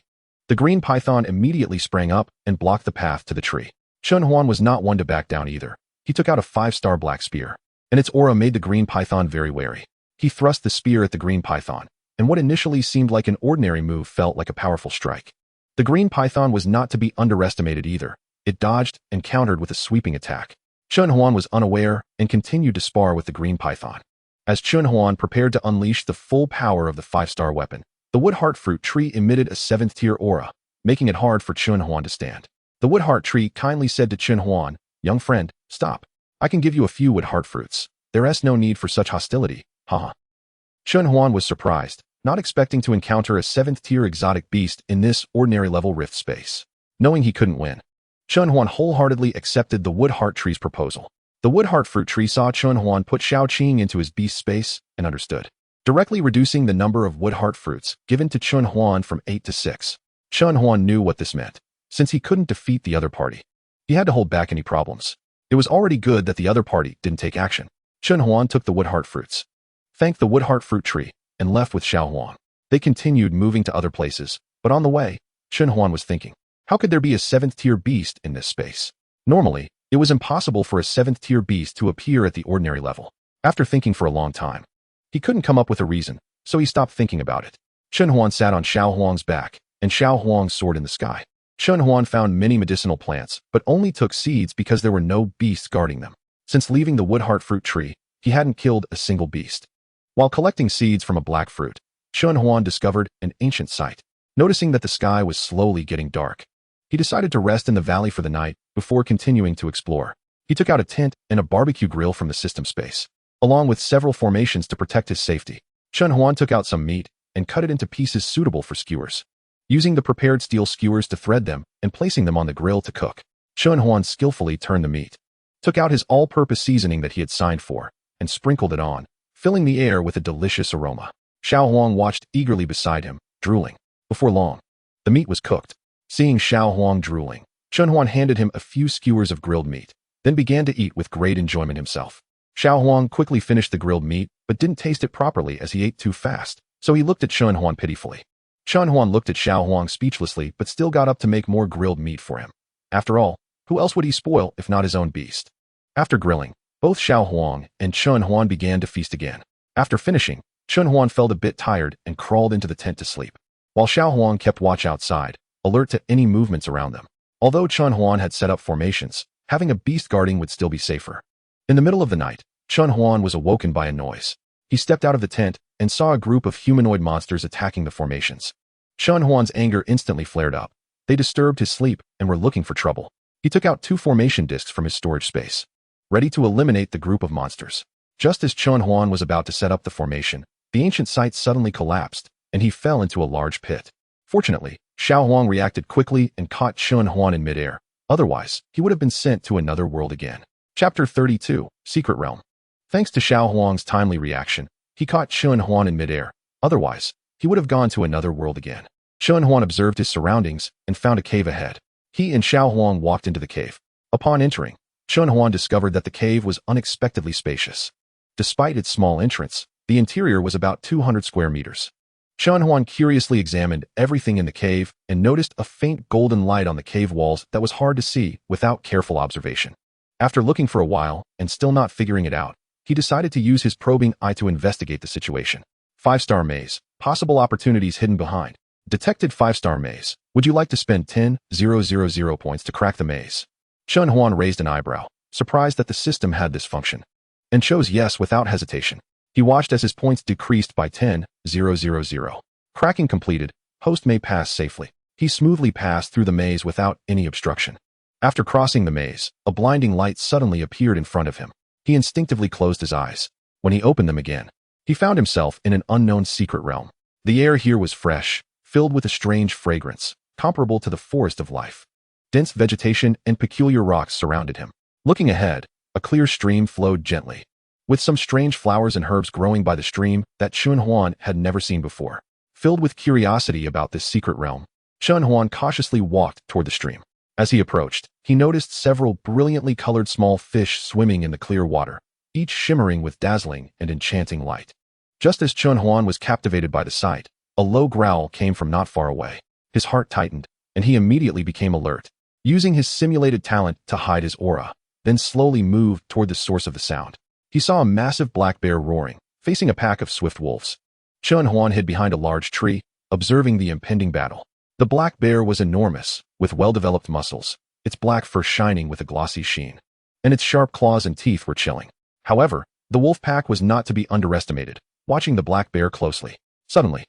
the green python immediately sprang up and blocked the path to the tree. Chun Huan was not one to back down either. He took out a 5-star black spear, and its aura made the green python very wary. He thrust the spear at the green python, and what initially seemed like an ordinary move felt like a powerful strike. The green python was not to be underestimated either. It dodged and countered with a sweeping attack. Chun Huan was unaware and continued to spar with the green python. As Chun Huan prepared to unleash the full power of the 5-star weapon, the wood heart fruit tree emitted a 7th-tier aura, making it hard for Chun Huan to stand. The wood heart tree kindly said to Chun Huan, "Young friend, stop. I can give you a few wood heart fruits. There's no need for such hostility, haha. Chun Huan was surprised, not expecting to encounter a 7th-tier exotic beast in this ordinary-level rift space. Knowing he couldn't win, Chun Huan wholeheartedly accepted the wood heart tree's proposal. The wood heart fruit tree saw Chun Huan put Xiao Qing into his beast space and understood, directly reducing the number of wood heart fruits given to Chun Huan from 8 to 6. Chun Huan knew what this meant. Since he couldn't defeat the other party, he had to hold back any problems. It was already good that the other party didn't take action. Chun Huan took the wood heart fruits, thanked the wood heart fruit tree, and left with Xiao Huang. They continued moving to other places, but on the way, Chun Huan was thinking, how could there be a 7th-tier beast in this space? Normally, it was impossible for a 7th-tier beast to appear at the ordinary level. After thinking for a long time, he couldn't come up with a reason, so he stopped thinking about it. Chun Huan sat on Xiao Huang's back, and Xiao Huang soared in the sky. Chun Huan found many medicinal plants, but only took seeds because there were no beasts guarding them. Since leaving the wood heart fruit tree, he hadn't killed a single beast. While collecting seeds from a black fruit, Chun Huan discovered an ancient site. Noticing that the sky was slowly getting dark, he decided to rest in the valley for the night before continuing to explore. He took out a tent and a barbecue grill from the system space, along with several formations to protect his safety. Chun Huan took out some meat and cut it into pieces suitable for skewers. Using the prepared steel skewers to thread them and placing them on the grill to cook, Chun Huan skillfully turned the meat, took out his all-purpose seasoning that he had signed for, and sprinkled it on, filling the air with a delicious aroma. Xiao Huang watched eagerly beside him, drooling. Before long, the meat was cooked. Seeing Xiao Huang drooling, Chun Huan handed him a few skewers of grilled meat, then began to eat with great enjoyment himself. Xiao Huang quickly finished the grilled meat, but didn't taste it properly as he ate too fast, so he looked at Chun Huan pitifully. Chun Huan looked at Xiao Huang speechlessly but still got up to make more grilled meat for him. After all, who else would he spoil if not his own beast? After grilling, both Xiao Huang and Chun Huan began to feast again. After finishing, Chun Huan felt a bit tired and crawled into the tent to sleep, while Xiao Huang kept watch outside, alert to any movements around them. Although Chun Huan had set up formations, having a beast guarding would still be safer. In the middle of the night, Chun Huan was awoken by a noise. He stepped out of the tent and saw a group of humanoid monsters attacking the formations. Chun Huan's anger instantly flared up. They disturbed his sleep and were looking for trouble. He took out 2 formation discs from his storage space, ready to eliminate the group of monsters. Just as Chun Huan was about to set up the formation, the ancient site suddenly collapsed, and he fell into a large pit. Fortunately, Xiao Huang reacted quickly and caught Chun Huan in midair. Otherwise, he would have been sent to another world again. Chapter 32, Secret Realm. Thanks to Xiao Huang's timely reaction, he caught Chun Huan in midair. Otherwise, he would have gone to another world again. Chun Huan observed his surroundings and found a cave ahead. He and Xiao Huang walked into the cave. Upon entering, Chun Huan discovered that the cave was unexpectedly spacious. Despite its small entrance, the interior was about 200 square meters. Chun Huan curiously examined everything in the cave and noticed a faint golden light on the cave walls that was hard to see without careful observation. After looking for a while and still not figuring it out, he decided to use his probing eye to investigate the situation. 5-star maze. Possible opportunities hidden behind. Detected 5-star maze. Would you like to spend 10,000 points to crack the maze? Chun Huan raised an eyebrow, surprised that the system had this function, and chose yes without hesitation. He watched as his points decreased by 10,000. Cracking completed. Host may pass safely. He smoothly passed through the maze without any obstruction. After crossing the maze, a blinding light suddenly appeared in front of him. He instinctively closed his eyes. When he opened them again, he found himself in an unknown secret realm. The air here was fresh, filled with a strange fragrance, comparable to the forest of life. Dense vegetation and peculiar rocks surrounded him. Looking ahead, a clear stream flowed gently, with some strange flowers and herbs growing by the stream that Chun Huan had never seen before. Filled with curiosity about this secret realm, Chun Huan cautiously walked toward the stream. As he approached, he noticed several brilliantly colored small fish swimming in the clear water, each shimmering with dazzling and enchanting light. Just as Chun Huan was captivated by the sight, a low growl came from not far away. His heart tightened, and he immediately became alert, using his simulated talent to hide his aura, then slowly moved toward the source of the sound. He saw a massive black bear roaring, facing a pack of swift wolves. Chun Huan hid behind a large tree, observing the impending battle. The black bear was enormous, with well-developed muscles, its black fur shining with a glossy sheen, and its sharp claws and teeth were chilling. However, the wolf pack was not to be underestimated. Watching the black bear closely, suddenly,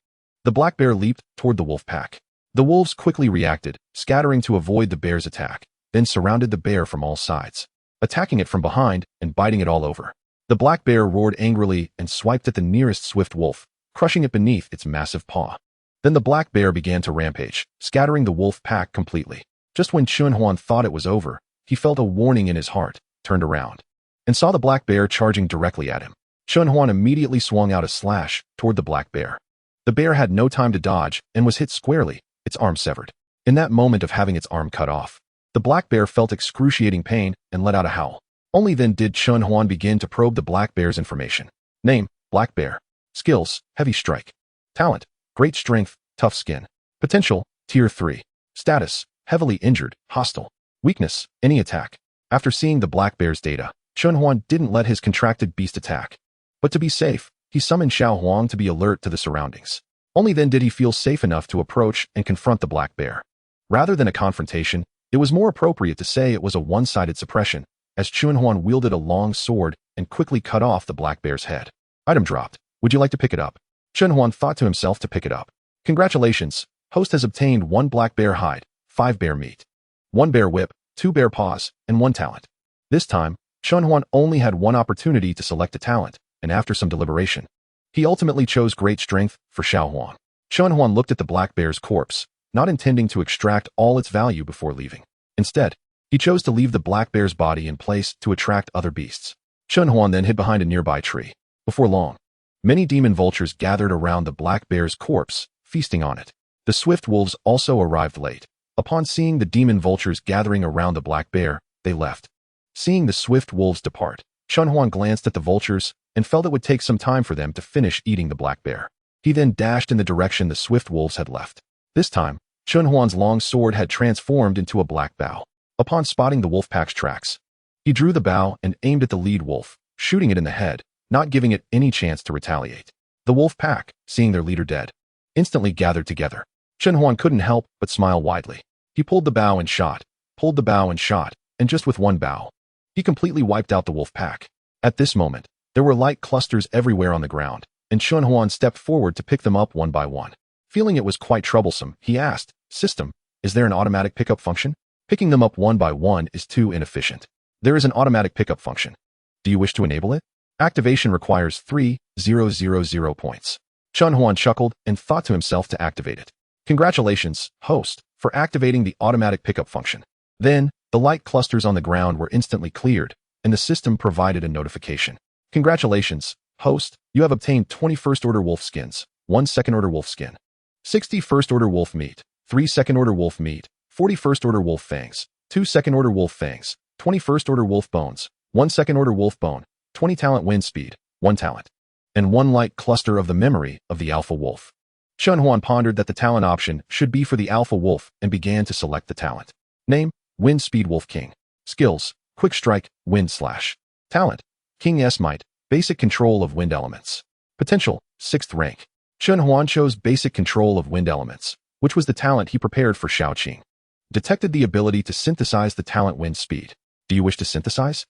the black bear leaped toward the wolf pack. The wolves quickly reacted, scattering to avoid the bear's attack, then surrounded the bear from all sides, attacking it from behind and biting it all over. The black bear roared angrily and swiped at the nearest swift wolf, crushing it beneath its massive paw. Then the black bear began to rampage, scattering the wolf pack completely. Just when Chunhuan thought it was over, he felt a warning in his heart, turned around, and saw the black bear charging directly at him. Chunhuan immediately swung out a slash toward the black bear. The bear had no time to dodge and was hit squarely, its arm severed. In that moment of having its arm cut off, the black bear felt excruciating pain and let out a howl. Only then did Chunhuan begin to probe the black bear's information. Name, black bear. Skills, heavy strike. Talent, great strength, tough skin. Potential, tier 3. Status, heavily injured, hostile. Weakness, any attack. After seeing the black bear's data, Chunhuan didn't let his contracted beast attack. But to be safe, he summoned Xiao Huang to be alert to the surroundings. Only then did he feel safe enough to approach and confront the black bear. Rather than a confrontation, it was more appropriate to say it was a one-sided suppression, as Chunhuan wielded a long sword and quickly cut off the black bear's head. Item dropped. Would you like to pick it up? Chunhuan thought to himself to pick it up. Congratulations, host has obtained 1 black bear hide, 5 bear meat, 1 bear whip, 2 bear paws, and 1 talent. This time, Chunhuan only had 1 opportunity to select a talent, and after some deliberation, he ultimately chose great strength for Xiao Huang. Chunhuan looked at the black bear's corpse, not intending to extract all its value before leaving. Instead, he chose to leave the black bear's body in place to attract other beasts. Chunhuan then hid behind a nearby tree. Before long, many demon vultures gathered around the black bear's corpse, feasting on it. The swift wolves also arrived late. Upon seeing the demon vultures gathering around the black bear, they left. Seeing the swift wolves depart, Chunhuan glanced at the vultures and felt it would take some time for them to finish eating the black bear. He then dashed in the direction the swift wolves had left. This time, Chunhuan's long sword had transformed into a black bow. Upon spotting the wolf pack's tracks, he drew the bow and aimed at the lead wolf, shooting it in the head, not giving it any chance to retaliate. The wolf pack, seeing their leader dead, instantly gathered together. Chunhuan couldn't help but smile widely. He pulled the bow and shot, pulled the bow and shot, and just with 1 bow, he completely wiped out the wolf pack. At this moment, there were light clusters everywhere on the ground, and Chunhuan stepped forward to pick them up one by one. Feeling it was quite troublesome, he asked, "System, is there an automatic pickup function? Picking them up one by one is too inefficient. There is an automatic pickup function. Do you wish to enable it? Activation requires 3,000 points." Chunhuan chuckled and thought to himself to activate it. Congratulations, host, for activating the automatic pickup function. Then, the light clusters on the ground were instantly cleared, and the system provided a notification. Congratulations, host, you have obtained 20 first-order wolf skins, 1 second-order wolf skin, 60 first-order wolf meat, 3 second-order wolf meat, 40 first-order wolf fangs, 2 second-order wolf fangs, 20 first-order wolf bones, 1 second-order wolf bone, 20 talent wind speed, 1 talent, and 1 light cluster of the memory of the alpha wolf. Chunhuan pondered that the talent option should be for the alpha wolf and began to select the talent. Name, Wind Speed Wolf King. Skills, Quick Strike, Wind Slash. Talent, King S Might, Basic Control of Wind Elements. Potential, 6th rank. Chunhuan chose Basic Control of Wind Elements, which was the talent he prepared for Xiaoqing. Detected the ability to synthesize the talent Wind Speed. Do you wish to synthesize?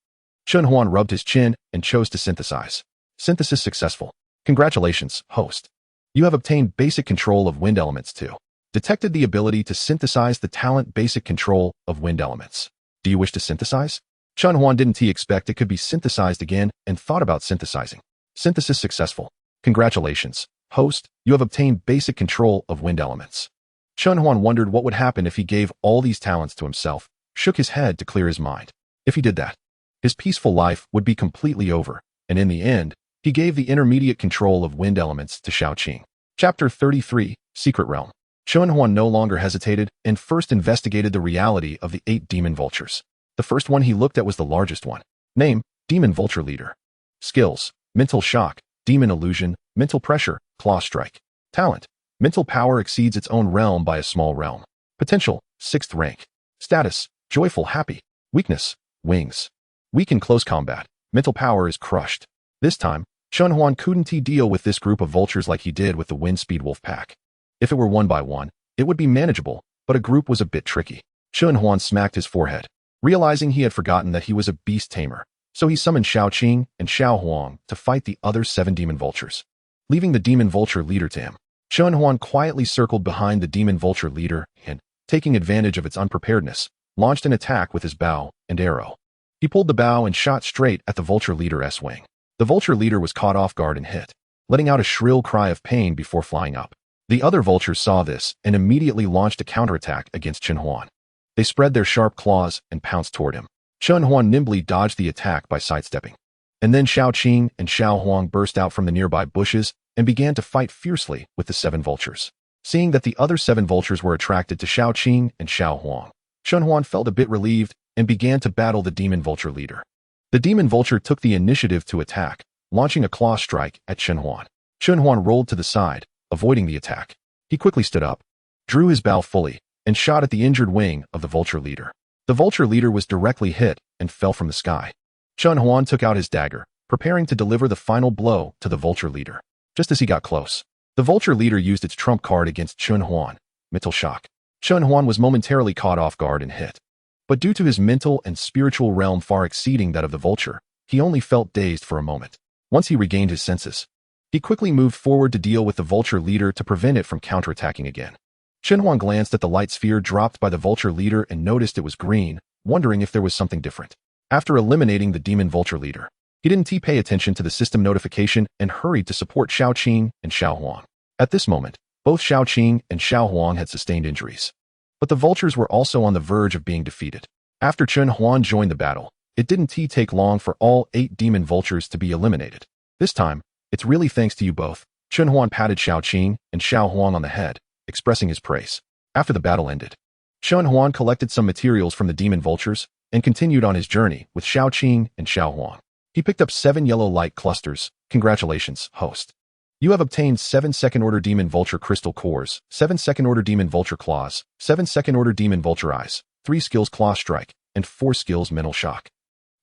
Chunhuan rubbed his chin and chose to synthesize. Synthesis successful. Congratulations, host. You have obtained Basic Control of Wind Elements too. Detected the ability to synthesize the talent Basic Control of Wind Elements. Do you wish to synthesize? Chunhuan didn't expect it could be synthesized again and thought about synthesizing. Synthesis successful. Congratulations, host. You have obtained Basic Control of Wind Elements. Chunhuan wondered what would happen if he gave all these talents to himself, shook his head to clear his mind. If he did that, his peaceful life would be completely over, and in the end, he gave the intermediate control of wind elements to Xiaoqing. Chapter 33, Secret Realm. Chunhuan no longer hesitated and first investigated the reality of the 8 demon vultures. The first one he looked at was the largest one. Name, Demon Vulture Leader. Skills, Mental Shock, Demon Illusion, Mental Pressure, Claw Strike. Talent, Mental Power exceeds its own realm by a small realm. Potential, 6th rank. Status, Joyful Happy. Weakness, Wings. Weak in close combat. Mental power is crushed. This time, Chunhuan couldn't deal with this group of vultures like he did with the Wind Speed Wolf Pack. If it were one by one, it would be manageable, but a group was a bit tricky. Chunhuan smacked his forehead, realizing he had forgotten that he was a beast tamer, so he summoned Xiaoqing and Xiao Huang to fight the other 7 demon vultures. Leaving the demon vulture leader to him, Chunhuan quietly circled behind the demon vulture leader and, taking advantage of its unpreparedness, launched an attack with his bow and arrow. He pulled the bow and shot straight at the vulture leader's wing. The vulture leader was caught off guard and hit, letting out a shrill cry of pain before flying up. The other vultures saw this and immediately launched a counterattack against Chen Huan. They spread their sharp claws and pounced toward him. Chen Huan nimbly dodged the attack by sidestepping. And then Xiao Qing and Xiao Huang burst out from the nearby bushes and began to fight fiercely with the 7 vultures. Seeing that the other 7 vultures were attracted to Xiao Qing and Xiao Huang, Chen Huan felt a bit relieved and began to battle the demon vulture leader. The demon vulture took the initiative to attack, launching a claw strike at Chen Huan. Chen Huan rolled to the side, avoiding the attack. He quickly stood up, drew his bow fully, and shot at the injured wing of the vulture leader. The vulture leader was directly hit and fell from the sky. Chen Huan took out his dagger, preparing to deliver the final blow to the vulture leader. Just as he got close, the vulture leader used its trump card against Chen Huan, mental shock. Chen Huan was momentarily caught off guard and hit. But due to his mental and spiritual realm far exceeding that of the vulture, he only felt dazed for a moment. Once he regained his senses, he quickly moved forward to deal with the vulture leader to prevent it from counterattacking again. Chen Huan glanced at the light sphere dropped by the vulture leader and noticed it was green, wondering if there was something different. After eliminating the demon vulture leader, he didn't pay attention to the system notification and hurried to support Xiao Qing and Xiao Huang. At this moment, both Xiao Qing and Xiao Huang had sustained injuries. But the vultures were also on the verge of being defeated. After Chen Huan joined the battle, it didn't take long for all 8 demon vultures to be eliminated. This time, it's really thanks to you both. Chen Huan patted Xiao Qing and Xiao Huang on the head, expressing his praise. After the battle ended, Chen Huan collected some materials from the demon vultures and continued on his journey with Xiao Qing and Xiao Huang. He picked up 7 yellow light clusters. Congratulations, host. You have obtained 7 second-order demon vulture crystal cores, 7 second-order demon vulture claws, 7 second-order demon vulture eyes, 3 skills claw strike, and 4 skills mental shock.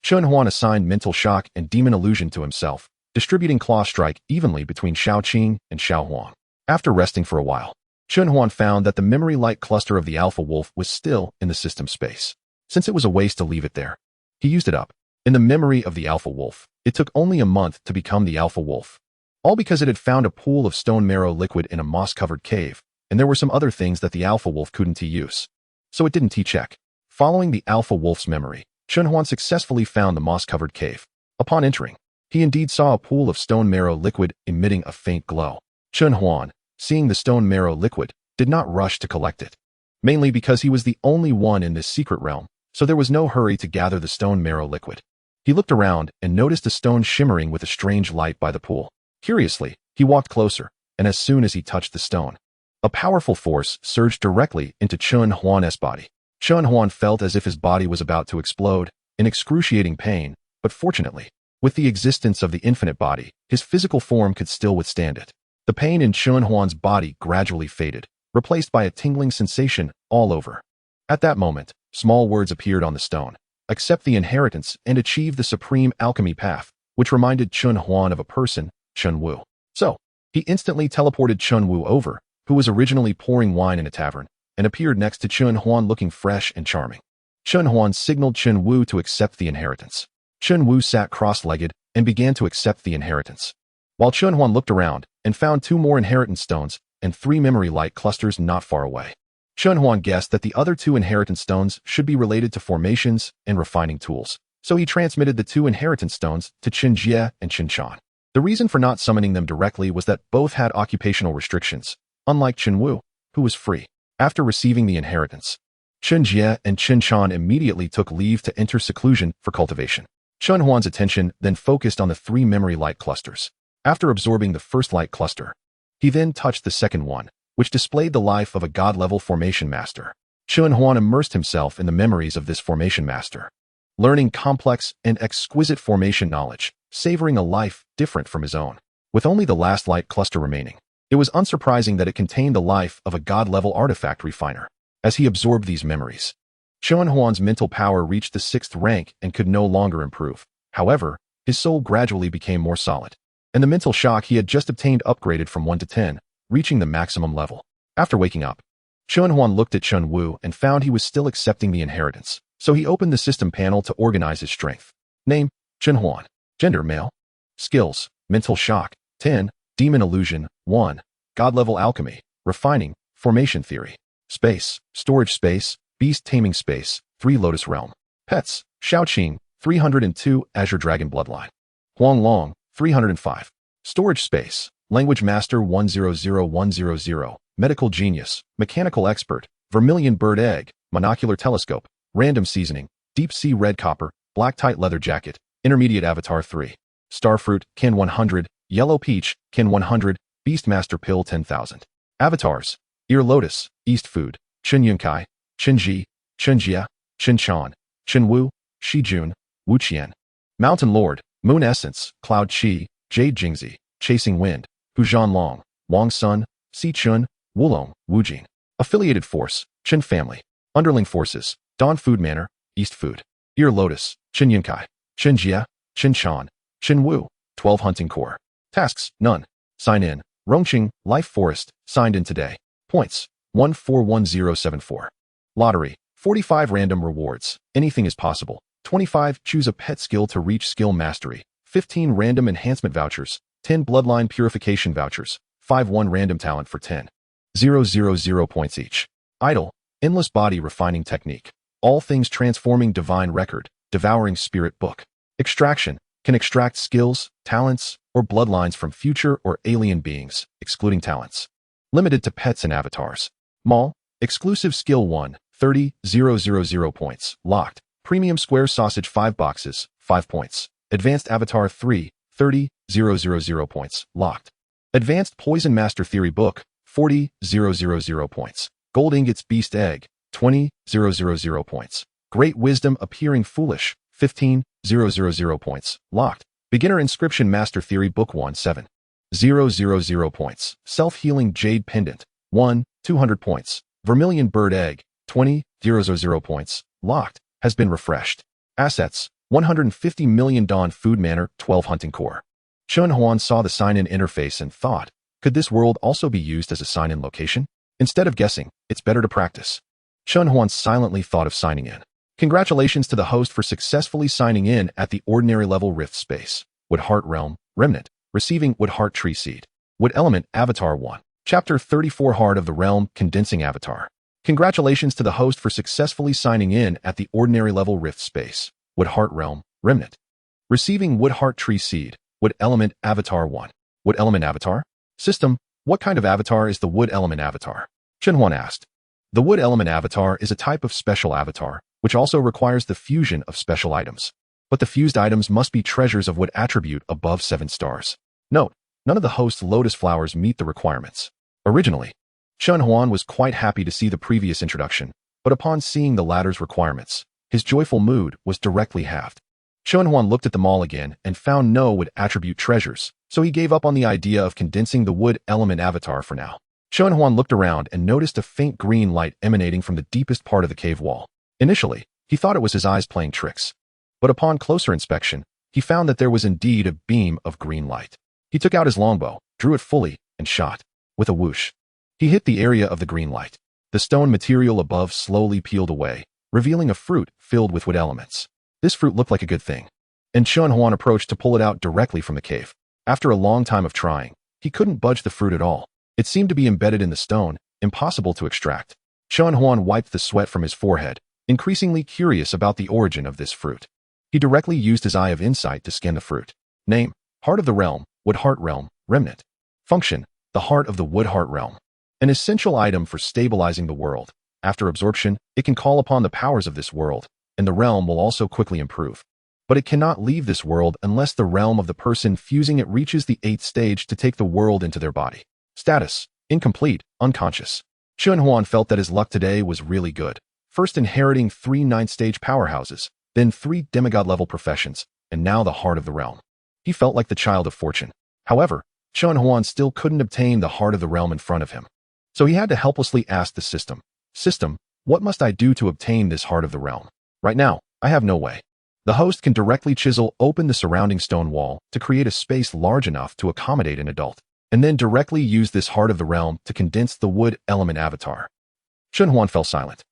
Chen Huan assigned mental shock and demon illusion to himself, distributing claw strike evenly between Xiao Qing and Xiao Huang. After resting for a while, Chen Huan found that the memory light cluster of the alpha wolf was still in the system space. Since it was a waste to leave it there, he used it up. In the memory of the alpha wolf, it took only a month to become the alpha wolf. All because it had found a pool of stone marrow liquid in a moss-covered cave, and there were some other things that the alpha wolf couldn't use. So it didn't check. Following the alpha wolf's memory, Chen Huan successfully found the moss-covered cave. Upon entering, he indeed saw a pool of stone marrow liquid emitting a faint glow. Chen Huan, seeing the stone marrow liquid, did not rush to collect it, mainly because he was the only one in this secret realm, so there was no hurry to gather the stone marrow liquid. He looked around and noticed a stone shimmering with a strange light by the pool. Curiously, he walked closer, and as soon as he touched the stone, a powerful force surged directly into Chen Huan's body. Chen Huan felt as if his body was about to explode, in excruciating pain, but fortunately, with the existence of the infinite body, his physical form could still withstand it. The pain in Chen Huan's body gradually faded, replaced by a tingling sensation all over. At that moment, small words appeared on the stone. Accept the inheritance and achieve the supreme alchemy path, which reminded Chen Huan of a person, Chen Wu. So, he instantly teleported Chen Wu over, who was originally pouring wine in a tavern, and appeared next to Chen Huan looking fresh and charming. Chen Huan signaled Chen Wu to accept the inheritance. Chen Wu sat cross-legged and began to accept the inheritance. While Chen Huan looked around and found 2 more inheritance stones and 3 memory light clusters not far away. Chen Huan guessed that the other 2 inheritance stones should be related to formations and refining tools, so he transmitted the 2 inheritance stones to Qin Jie and Qin Chan. The reason for not summoning them directly was that both had occupational restrictions, unlike Qin Wu, who was free. After receiving the inheritance, Qin Jie and Qin Chan immediately took leave to enter seclusion for cultivation. Chen Huan's attention then focused on the 3 memory light clusters. After absorbing the first light cluster, he then touched the second one, which displayed the life of a god-level formation master. Chen Huan immersed himself in the memories of this formation master, learning complex and exquisite formation knowledge, savoring a life different from his own. With only the last light cluster remaining, it was unsurprising that it contained the life of a god-level artifact refiner. As he absorbed these memories, Chen Huan's mental power reached the 6th rank and could no longer improve. However, his soul gradually became more solid, and the mental shock he had just obtained upgraded from 1 to 10, reaching the maximum level. After waking up, Chen Huan looked at Chen Wu and found he was still accepting the inheritance, so he opened the system panel to organize his strength. Name, Chen Huan. Gender, male. Skills, mental shock, 10, demon illusion, 1, god-level alchemy, refining, formation theory. Space, storage space, beast taming space, 3 lotus realm. Pets, Xiaoqing, 302, azure dragon bloodline. Huang Long, 305. Storage space. Language master 100100. Medical genius. Mechanical expert. Vermilion bird egg. Monocular telescope. Random seasoning. Deep sea red copper. Black tight leather jacket. Intermediate avatar 3. Starfruit. Kin 100. Yellow peach. Kin 100. Beastmaster pill 10,000. Avatars. Ear lotus. East food. Chen Yunkai. Chen Ji. Chen Jia. Chen Chan. Chen Wu. Shi Jun. Wu Qian. Mountain lord. Moon essence. Cloud Chi. Jade Jingzi. Chasing wind. Hu Long. Wang Sun. Si Chun. Wulong. Wu Jing. Affiliated force. Chen family. Underling forces. Dawn food manor. East food. Ear lotus. Chen Yunkai. Chen Jia. Chen Chan. Chen Wu. 12 hunting core. Tasks. None. Sign in. Rongqing. Life forest. Signed in today. Points. 141074. Lottery. 45 random rewards. Anything is possible. 25. Choose a pet skill to reach skill mastery. 15 random enhancement vouchers. 10 bloodline purification vouchers. 5 1 random talent for 10,000 points each. Idol. Endless body refining technique. All things transforming divine record. Devouring spirit book. Extraction. Can extract skills, talents, or bloodlines from future or alien beings, excluding talents. Limited to pets and avatars. Mall. Exclusive skill 1. 30,000 points. Locked. Premium square sausage 5 boxes. 5 points. Advanced avatar 3. 30,000 points. Locked. Advanced poison master theory book. 40,000 points. Gold ingots beast egg. 20,000 points. Great wisdom appearing foolish. 15,000 points. Locked. Beginner inscription master theory book 1. 7,000 points. Self-healing jade pendant. 1. 200 points. Vermilion bird egg. 20,000 points. Locked. Has been refreshed. Assets. 150 million Dawn food manor. 12 hunting core. Chun Huan saw the sign-in interface and thought, could this world also be used as a sign-in location? Instead of guessing, it's better to practice. Chun Huan silently thought of signing in. Congratulations to the host for successfully signing in at the ordinary level rift space. Wood Heart Realm, Remnant, receiving Wood Heart Tree Seed. Wood Element Avatar 1. Chapter 34 Heart of the Realm, Condensing Avatar. Congratulations to the host for successfully signing in at the ordinary level rift space. Wood Heart Realm, Remnant. Receiving Wood Heart Tree Seed. Wood Element Avatar 1. Wood Element Avatar? System, what kind of avatar is the Wood Element Avatar? Chen Huan asked. The Wood Element Avatar is a type of special avatar, which also requires the fusion of special items. But the fused items must be treasures of wood attribute above 7 stars. Note, none of the host's lotus flowers meet the requirements. Originally, Chen Huan was quite happy to see the previous introduction, but upon seeing the latter's requirements, his joyful mood was directly halved. Chen Huan looked at them all again and found no wood attribute treasures, so he gave up on the idea of condensing the Wood Element Avatar for now. Chen Huan looked around and noticed a faint green light emanating from the deepest part of the cave wall. Initially, he thought it was his eyes playing tricks, but upon closer inspection, he found that there was indeed a beam of green light. He took out his longbow, drew it fully, and shot. With a whoosh, he hit the area of the green light. The stone material above slowly peeled away, revealing a fruit filled with wood elements. This fruit looked like a good thing, and Chen Huan approached to pull it out directly from the cave. After a long time of trying, he couldn't budge the fruit at all. It seemed to be embedded in the stone, impossible to extract. Chen Huan wiped the sweat from his forehead, increasingly curious about the origin of this fruit. He directly used his eye of insight to scan the fruit. Name, Heart of the Realm, Wood Heart Realm, Remnant. Function, the heart of the Wood Heart Realm. An essential item for stabilizing the world. After absorption, it can call upon the powers of this world, and the realm will also quickly improve. But it cannot leave this world unless the realm of the person fusing it reaches the 8th stage to take the world into their body. Status, incomplete, unconscious. Chen Huan felt that his luck today was really good. First inheriting 3 9th-stage powerhouses, then 3 demigod-level professions, and now the heart of the realm. He felt like the child of fortune. However, Chen Huan still couldn't obtain the heart of the realm in front of him. So he had to helplessly ask the system, System, what must I do to obtain this heart of the realm? Right now, I have no way. The host can directly chisel open the surrounding stone wall to create a space large enough to accommodate an adult, and then directly use this heart of the realm to condense the Wood Element Avatar. Chen Huan fell silent,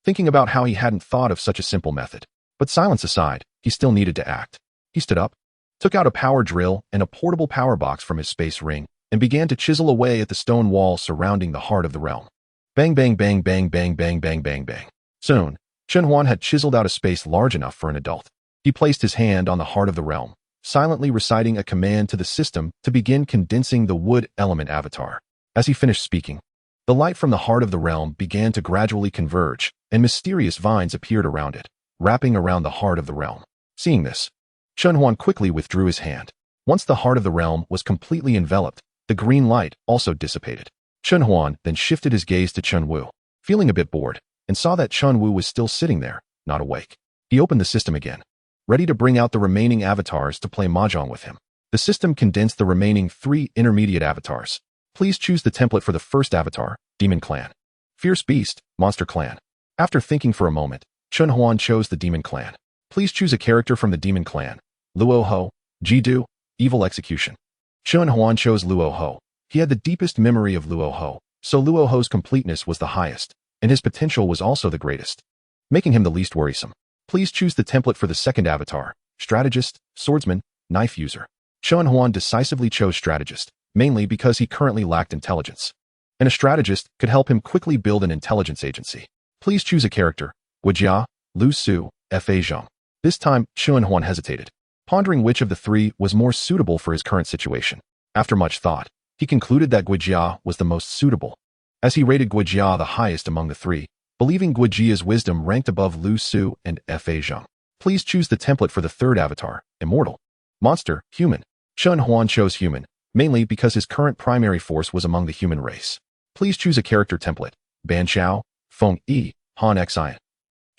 thinking about how he hadn't thought of such a simple method. But silence aside, he still needed to act. He stood up, took out a power drill and a portable power box from his space ring, and began to chisel away at the stone wall surrounding the heart of the realm. Bang bang bang bang bang bang bang bang bang. Soon, Chen Huan had chiseled out a space large enough for an adult. He placed his hand on the heart of the realm, silently reciting a command to the system to begin condensing the wood element avatar. As he finished speaking, the light from the heart of the realm began to gradually converge, and mysterious vines appeared around it, wrapping around the heart of the realm. Seeing this, Chun Huan quickly withdrew his hand. Once the heart of the realm was completely enveloped, the green light also dissipated. Chun Huan then shifted his gaze to Chun Wu, feeling a bit bored, and saw that Chun Wu was still sitting there, not awake. He opened the system again, ready to bring out the remaining avatars to play mahjong with him. The system condensed the remaining 3 intermediate avatars. Please choose the template for the first avatar, Demon Clan. Fierce Beast, Monster Clan. After thinking for a moment, Chun Huan chose the Demon Clan. Please choose a character from the Demon Clan. Luo Ho, Jidu, Evil Execution. Chun Huan chose Luo Ho. He had the deepest memory of Luo Ho, so Luo Ho's completeness was the highest, and his potential was also the greatest, making him the least worrisome. Please choose the template for the second avatar, Strategist, Swordsman, Knife User. Chun Huan decisively chose Strategist, mainly because he currently lacked intelligence, and a strategist could help him quickly build an intelligence agency. Please choose a character, Guijia, Lu Su, Fa Zheng. This time, Chun Huan hesitated, pondering which of the 3 was more suitable for his current situation. After much thought, he concluded that Guijia was the most suitable, as he rated Guijia the highest among the 3, believing Guijia's wisdom ranked above Lu Su and Fa Zheng. Please choose the template for the third avatar, Immortal. Monster, Human. Chun Huan chose Human, mainly because his current primary force was among the human race. Please choose a character template, Ban Chao, Feng Yi, Han Xian.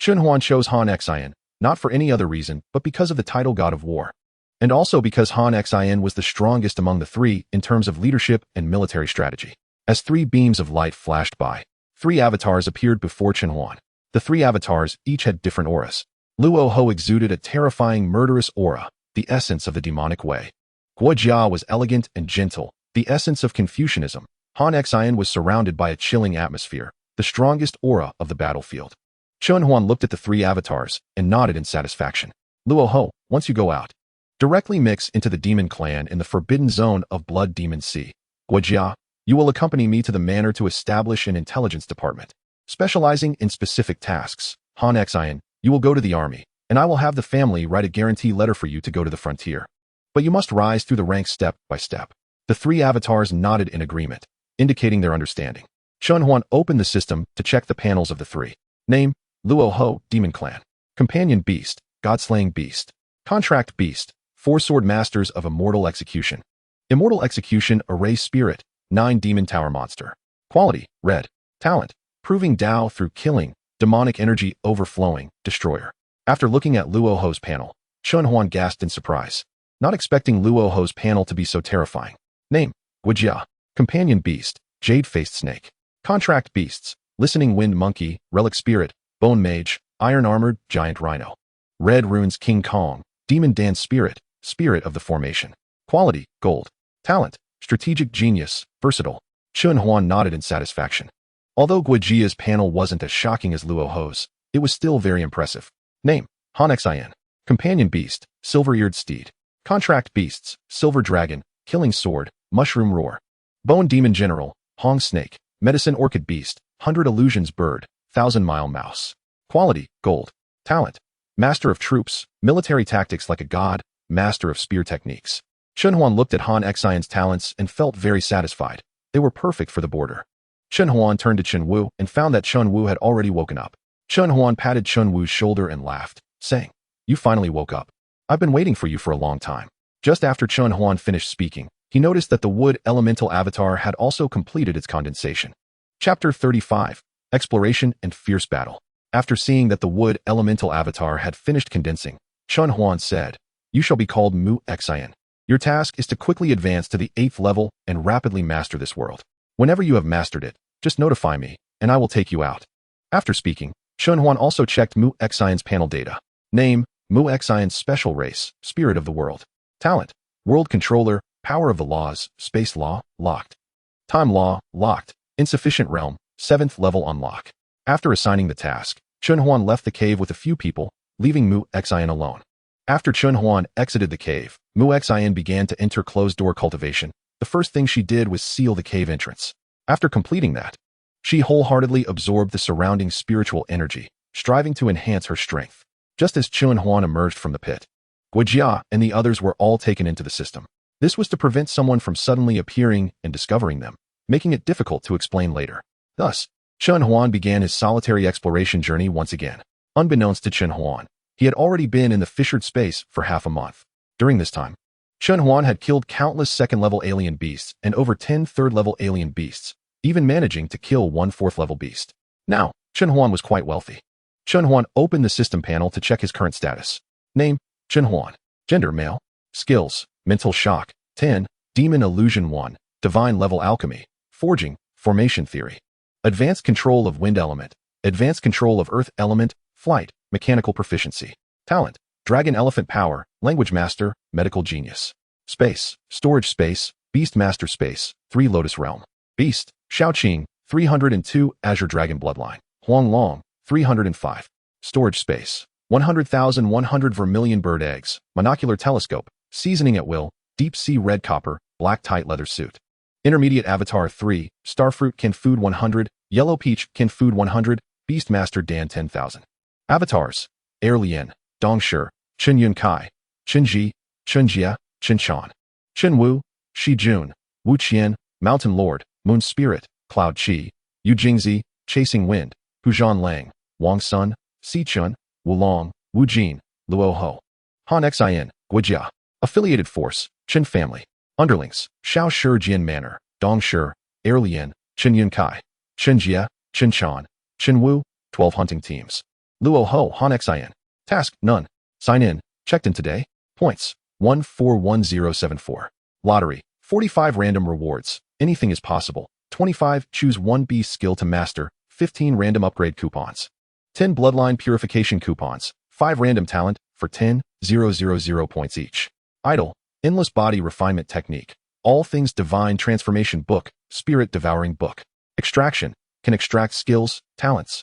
Chun Huan chose Han Xian, not for any other reason but because of the title God of War, and also because Han Xian was the strongest among the 3 in terms of leadership and military strategy. As 3 beams of light flashed by, 3 avatars appeared before Chun Huan. The 3 avatars each had different auras. Luo Ho exuded a terrifying murderous aura, the essence of the demonic way. Guijia was elegant and gentle, the essence of Confucianism. Han Xian was surrounded by a chilling atmosphere, the strongest aura of the battlefield. Chun Huan looked at the 3 avatars and nodded in satisfaction. Luo Ho, once you go out, directly mix into the Demon Clan in the forbidden zone of Blood Demon Sea. Guijia, you will accompany me to the manor to establish an intelligence department, specializing in specific tasks. Han Xian, you will go to the army, and I will have the family write a guarantee letter for you to go to the frontier. But you must rise through the ranks step by step. The 3 avatars nodded in agreement, indicating their understanding. Chun Huan opened the system to check the panels of the 3. Name, Luo Ho, Demon Clan. Companion Beast, God-slaying Beast. Contract Beast, 4 Sword Masters of Immortal Execution. Immortal Execution, Array Spirit, 9 Demon Tower Monster. Quality, Red. Talent, Proving Tao through killing, demonic energy overflowing, Destroyer. After looking at Luo Ho's panel, Chun Huan gasped in surprise, not expecting Luo Ho's panel to be so terrifying. Name, Guijia. Companion Beast, Jade-Faced Snake. Contract Beasts, Listening Wind Monkey, Relic Spirit, Bone Mage, Iron Armored, Giant Rhino. Red Runes King Kong, Demon Dance Spirit, Spirit of the Formation. Quality, Gold. Talent, Strategic Genius, Versatile. Chun Huan nodded in satisfaction. Although Guijia's panel wasn't as shocking as Luo Ho's, it was still very impressive. Name, Han Xian. Companion Beast, Silver-Eared Steed. Contract Beasts, Silver Dragon, Killing Sword, Mushroom Roar. Bone Demon General, Hong Snake. Medicine Orchid Beast, 100 Illusions Bird, 1,000-Mile Mouse. Quality, Gold. Talent, Master of Troops, Military Tactics like a God, Master of Spear Techniques. Chun Huan looked at Han Xian's talents and felt very satisfied. They were perfect for the border. Chun Huan turned to Chun Wu and found that Chun Wu had already woken up. Chun Huan patted Chun Wu's shoulder and laughed, saying, "You finally woke up. I've been waiting for you for a long time." Just after Chun Huan finished speaking, he noticed that the wood elemental avatar had also completed its condensation. Chapter 35, Exploration and Fierce Battle. After seeing that the wood elemental avatar had finished condensing, Chun Huan said, "You shall be called Mu Xian. Your task is to quickly advance to the 8th level and rapidly master this world. Whenever you have mastered it, just notify me, and I will take you out." After speaking, Chun Huan also checked Mu Xian's panel data. Name, Mu Xian's Special Race, Spirit of the World. Talent, World Controller, Power of the Laws, Space Law, Locked. Time Law, Locked. Insufficient Realm, 7th level unlock. After assigning the task, Chun Huan left the cave with a few people, leaving Mu Xian alone. After Chun Huan exited the cave, Mu Xian began to enter closed-door cultivation. The first thing she did was seal the cave entrance. After completing that, she wholeheartedly absorbed the surrounding spiritual energy, striving to enhance her strength. Just as Chun Huan emerged from the pit, Guijia, and the others were all taken into the system. This was to prevent someone from suddenly appearing and discovering them, making it difficult to explain later. Thus, Chen Huan began his solitary exploration journey once again. Unbeknownst to Chen Huan, he had already been in the fissured space for half a month. During this time, Chen Huan had killed countless second-level alien beasts and over 10 third-level alien beasts, even managing to kill one fourth-level beast. Now, Chen Huan was quite wealthy. Chen Huan opened the system panel to check his current status. Name, Chen Huan. Gender, male. Skills, mental shock, 10, demon illusion 1, divine level alchemy, forging, formation theory. Advanced control of wind element, advanced control of earth element, flight, mechanical proficiency. Talent, dragon elephant power, language master, medical genius. Space, storage space, beast master space, 3 lotus realm. Beast, Shaoqing, 302, azure dragon bloodline. Huang Long, 305. Storage space, 100,100 vermilion bird eggs, monocular telescope, seasoning at will, deep sea red copper, black tight leather suit. Intermediate avatar 3, starfruit kin food 100, yellow peach kin food 100, beastmaster Dan 10,000. Avatars, Air Lian, Dong Shi, Chen Yun Kai, Chen Ji, Chen Jia, Chen Chan, Chen Wu, Shi Jun, Wu Qian, Mountain Lord, Moon Spirit, Cloud Qi, Yu Jingzi, Chasing Wind, Hujan Lang, Wang Sun, Si Chun, Wu Long, Wu Jin, Luo Ho. Han Xin, Guijia. Affiliated force, Chen family. Underlings, Shao Shi Jian Manor, Dong Shi, Air Lian, Chen Yun Kai, Chen Jia, Chen Chan, Chen Wu, 12 hunting teams. Luo Ho Han Xin. Task, none. Sign in, checked in today. Points, 141074. Lottery, 45 random rewards. Anything is possible. 25, choose 1 beast skill to master. 15 random upgrade coupons. 10 bloodline purification coupons. 5 random talent for 10,000 points each. Idle, endless body refinement technique. All things divine transformation book, spirit devouring book. Extraction, can extract skills, talents,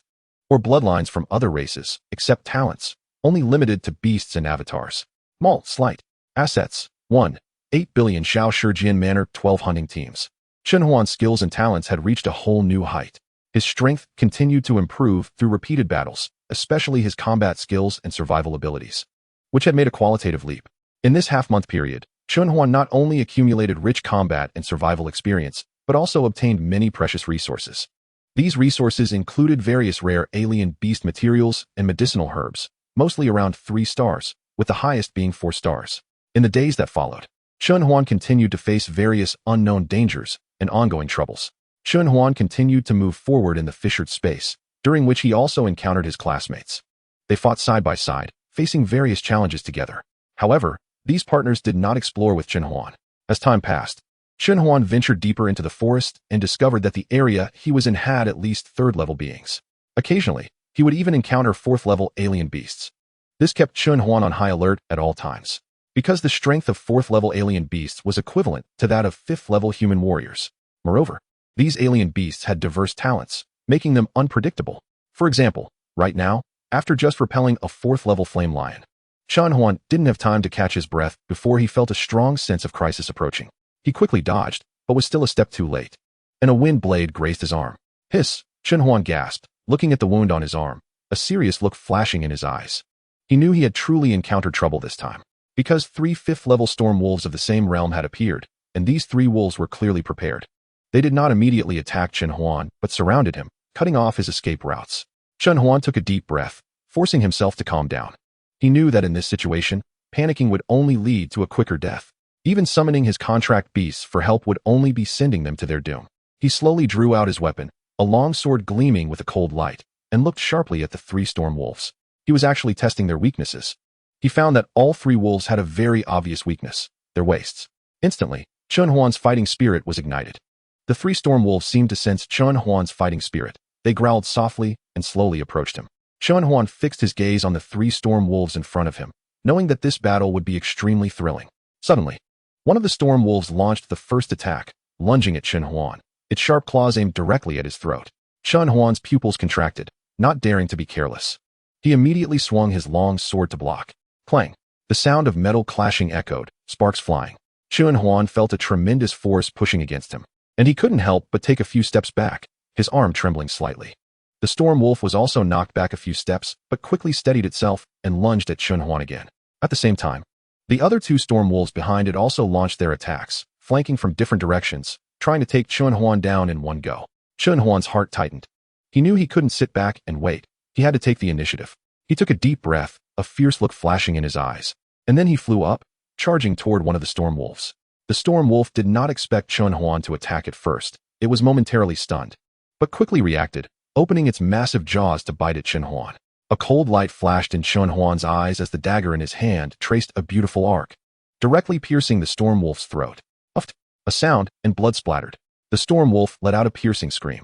or bloodlines from other races, except talents, only limited to beasts and avatars. Malt, slight. Assets, 1. 8 billion Shao Shijian Manor, 12 hunting teams. Chen Huan's skills and talents had reached a whole new height. His strength continued to improve through repeated battles, especially his combat skills and survival abilities, which had made a qualitative leap. In this half-month period, Chen Huan not only accumulated rich combat and survival experience, but also obtained many precious resources. These resources included various rare alien beast materials and medicinal herbs, mostly around 3 stars, with the highest being 4 stars. In the days that followed, Chen Huan continued to face various unknown dangers and ongoing troubles. Chen Huan continued to move forward in the fissured space, during which he also encountered his classmates. They fought side by side, facing various challenges together. However, these partners did not explore with Chen Huan. As time passed, Chen Huan ventured deeper into the forest and discovered that the area he was in had at least third-level beings. Occasionally, he would even encounter fourth-level alien beasts. This kept Chen Huan on high alert at all times, because the strength of fourth-level alien beasts was equivalent to that of fifth-level human warriors. Moreover, these alien beasts had diverse talents, making them unpredictable. For example, right now, after just repelling a fourth-level flame lion, Chen Huan didn't have time to catch his breath before he felt a strong sense of crisis approaching. He quickly dodged, but was still a step too late, and a wind blade grazed his arm. Hiss, Chen Huan gasped, looking at the wound on his arm, a serious look flashing in his eyes. He knew he had truly encountered trouble this time, because 3 fifth-level storm wolves of the same realm had appeared, and these 3 wolves were clearly prepared. They did not immediately attack Chen Huan, but surrounded him, cutting off his escape routes. Chen Huan took a deep breath, forcing himself to calm down. He knew that in this situation, panicking would only lead to a quicker death. Even summoning his contract beasts for help would only be sending them to their doom. He slowly drew out his weapon, a long sword gleaming with a cold light, and looked sharply at the 3 storm wolves. He was actually testing their weaknesses. He found that all 3 wolves had a very obvious weakness, their waists. Instantly, Chen Huan's fighting spirit was ignited. The 3 storm wolves seemed to sense Chen Huan's fighting spirit. They growled softly and slowly approached him. Chen Huan fixed his gaze on the 3 storm wolves in front of him, knowing that this battle would be extremely thrilling. Suddenly, one of the storm wolves launched the first attack, lunging at Chen Huan, its sharp claws aimed directly at his throat. Chen Huan's pupils contracted, not daring to be careless. He immediately swung his long sword to block. Clang! The sound of metal clashing echoed, sparks flying. Chen Huan felt a tremendous force pushing against him, and he couldn't help but take a few steps back, his arm trembling slightly. The storm wolf was also knocked back a few steps, but quickly steadied itself and lunged at Chen Huan again. At the same time, The other two storm wolves behind it also launched their attacks, flanking from different directions, trying to take Chun Huan down in one go. Chun Huan's heart tightened. He knew he couldn't sit back and wait. He had to take the initiative. He took a deep breath, a fierce look flashing in his eyes. And then he flew up, charging toward one of the storm wolves. The storm wolf did not expect Chun Huan to attack at first. It was momentarily stunned, but quickly reacted, opening its massive jaws to bite at Chun Huan. A cold light flashed in Chun Huan's eyes as the dagger in his hand traced a beautiful arc, directly piercing the storm wolf's throat. A sound, and blood splattered. The storm wolf let out a piercing scream,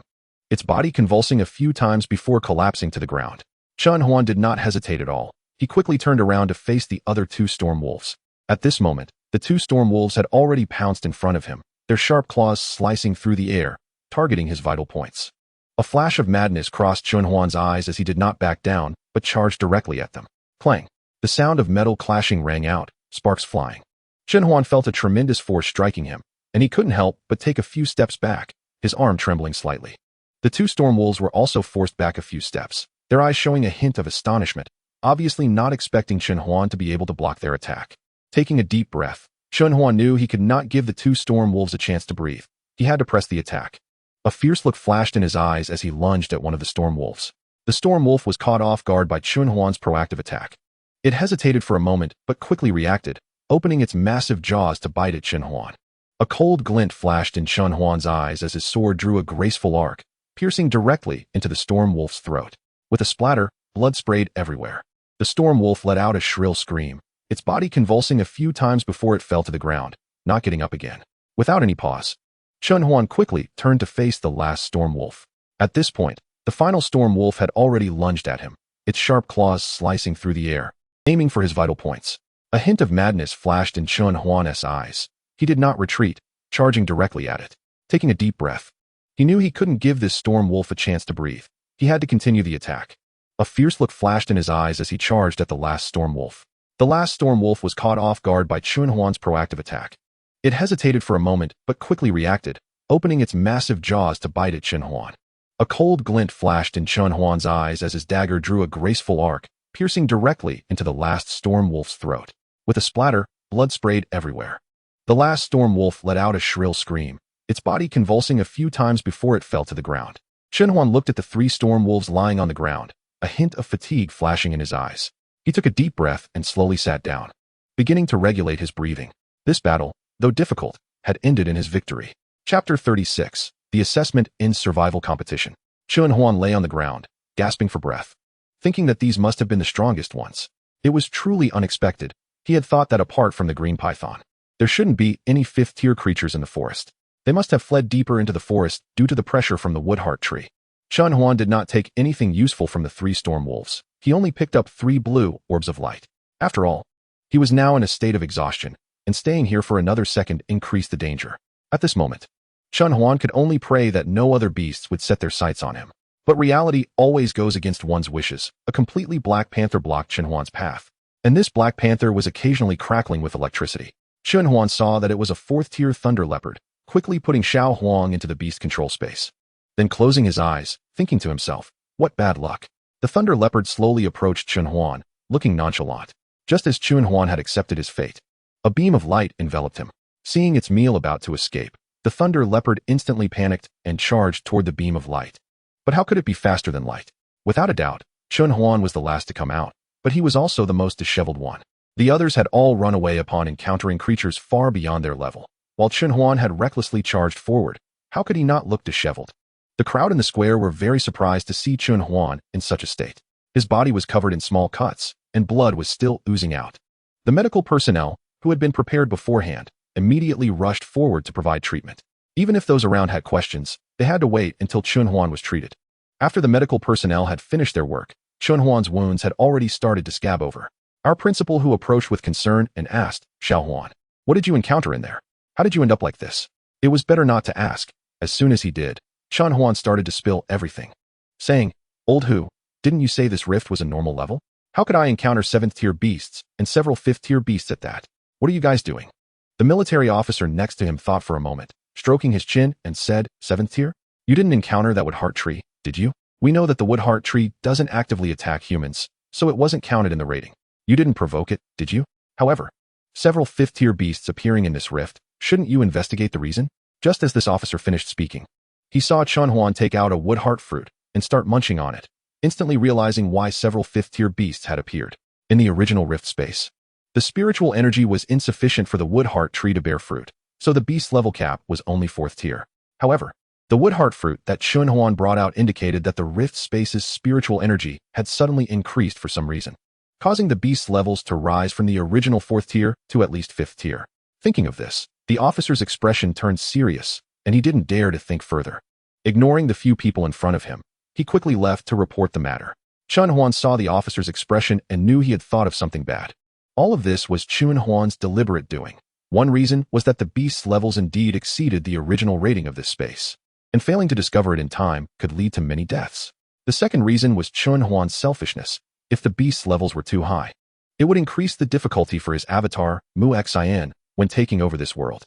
its body convulsing a few times before collapsing to the ground. Chun Huan did not hesitate at all. He quickly turned around to face the other two storm wolves. At this moment, the two storm wolves had already pounced in front of him, their sharp claws slicing through the air, targeting his vital points. A flash of madness crossed Chun Huan's eyes as he did not back down, but charged directly at them. Clang! The sound of metal clashing rang out, sparks flying. Chun Huan felt a tremendous force striking him, and he couldn't help but take a few steps back, his arm trembling slightly. The two storm wolves were also forced back a few steps, their eyes showing a hint of astonishment, obviously not expecting Chun Huan to be able to block their attack. Taking a deep breath, Chun Huan knew he could not give the two storm wolves a chance to breathe. He had to press the attack. A fierce look flashed in his eyes as he lunged at one of the storm wolves. The storm wolf was caught off guard by Chun Huan's proactive attack. It hesitated for a moment, but quickly reacted, opening its massive jaws to bite at Chun Huan. A cold glint flashed in Chun Huan's eyes as his sword drew a graceful arc, piercing directly into the storm wolf's throat. With a splatter, blood sprayed everywhere. The storm wolf let out a shrill scream, its body convulsing a few times before it fell to the ground, not getting up again. Without any pause, Chun Huan quickly turned to face the last storm wolf. At this point, the final storm wolf had already lunged at him, its sharp claws slicing through the air, aiming for his vital points. A hint of madness flashed in Chun Huan's eyes. He did not retreat, charging directly at it. Taking a deep breath, he knew he couldn't give this storm wolf a chance to breathe. He had to continue the attack. A fierce look flashed in his eyes as he charged at the last storm wolf. The last storm wolf was caught off guard by Chun Huan's proactive attack. It hesitated for a moment, but quickly reacted, opening its massive jaws to bite at Chun Huan. A cold glint flashed in Chun Huan's eyes as his dagger drew a graceful arc, piercing directly into the last storm wolf's throat. With a splatter, blood sprayed everywhere. The last storm wolf let out a shrill scream, its body convulsing a few times before it fell to the ground. Chun Huan looked at the three storm wolves lying on the ground, a hint of fatigue flashing in his eyes. He took a deep breath and slowly sat down, beginning to regulate his breathing. This battle, though difficult, had ended in his victory. Chapter 36. The Assessment in Survival Competition. Chun Huan lay on the ground, gasping for breath, thinking that these must have been the strongest ones. It was truly unexpected. He had thought that apart from the green python, there shouldn't be any fifth-tier creatures in the forest. They must have fled deeper into the forest due to the pressure from the woodheart tree. Chun Huan did not take anything useful from the three storm wolves. He only picked up 3 blue orbs of light. After all, he was now in a state of exhaustion, and staying here for another second increased the danger. At this moment, Chun Huan could only pray that no other beasts would set their sights on him. But reality always goes against one's wishes. A completely black panther blocked Chun Huan's path, and this black panther was occasionally crackling with electricity. Chun Huan saw that it was a 4th-tier thunder leopard, quickly putting Xiao Huang into the beast control space. Then closing his eyes, thinking to himself, what bad luck. The thunder leopard slowly approached Chun Huan, looking nonchalant, just as Chun Huan had accepted his fate. A beam of light enveloped him. Seeing its meal about to escape, the thunder leopard instantly panicked and charged toward the beam of light. But how could it be faster than light? Without a doubt, Chun Huan was the last to come out, but he was also the most disheveled one. The others had all run away upon encountering creatures far beyond their level, while Chun Huan had recklessly charged forward. How could he not look disheveled? The crowd in the square were very surprised to see Chun Huan in such a state. His body was covered in small cuts, and blood was still oozing out. The medical personnel, who had been prepared beforehand, immediately rushed forward to provide treatment. Even if those around had questions, they had to wait until Chun Huan was treated. After the medical personnel had finished their work, Chun Huan's wounds had already started to scab over. Our principal who approached with concern and asked, Xiao Huan, what did you encounter in there? How did you end up like this? It was better not to ask. As soon as he did, Chun Huan started to spill everything, saying, Old Hu, didn't you say this rift was a normal level? How could I encounter 7th-tier beasts and several 5th-tier beasts at that? What are you guys doing? The military officer next to him thought for a moment, stroking his chin, and said, 7th tier? You didn't encounter that woodheart tree, did you? We know that the woodheart tree doesn't actively attack humans, so it wasn't counted in the rating. You didn't provoke it, did you? However, Several 5th-tier beasts appearing in this rift. Shouldn't you investigate the reason? Just as this officer finished speaking, he saw Chun Huan take out a wood heart fruit and start munching on it, instantly realizing why several 5th-tier beasts had appeared in the original rift space. The spiritual energy was insufficient for the wood heart tree to bear fruit, so the beast level cap was only 4th tier. However, the wood heart fruit that Chun Huan brought out indicated that the rift space's spiritual energy had suddenly increased for some reason, causing the beast levels to rise from the original 4th tier to at least 5th tier. Thinking of this, the officer's expression turned serious, and he didn't dare to think further. Ignoring the few people in front of him, he quickly left to report the matter. Chun Huan saw the officer's expression and knew he had thought of something bad. All of this was Chun Huan's deliberate doing. One reason was that the beast's levels indeed exceeded the original rating of this space, and failing to discover it in time could lead to many deaths. The second reason was Chun Huan's selfishness. If the beast's levels were too high, it would increase the difficulty for his avatar, Mu Xin, when taking over this world.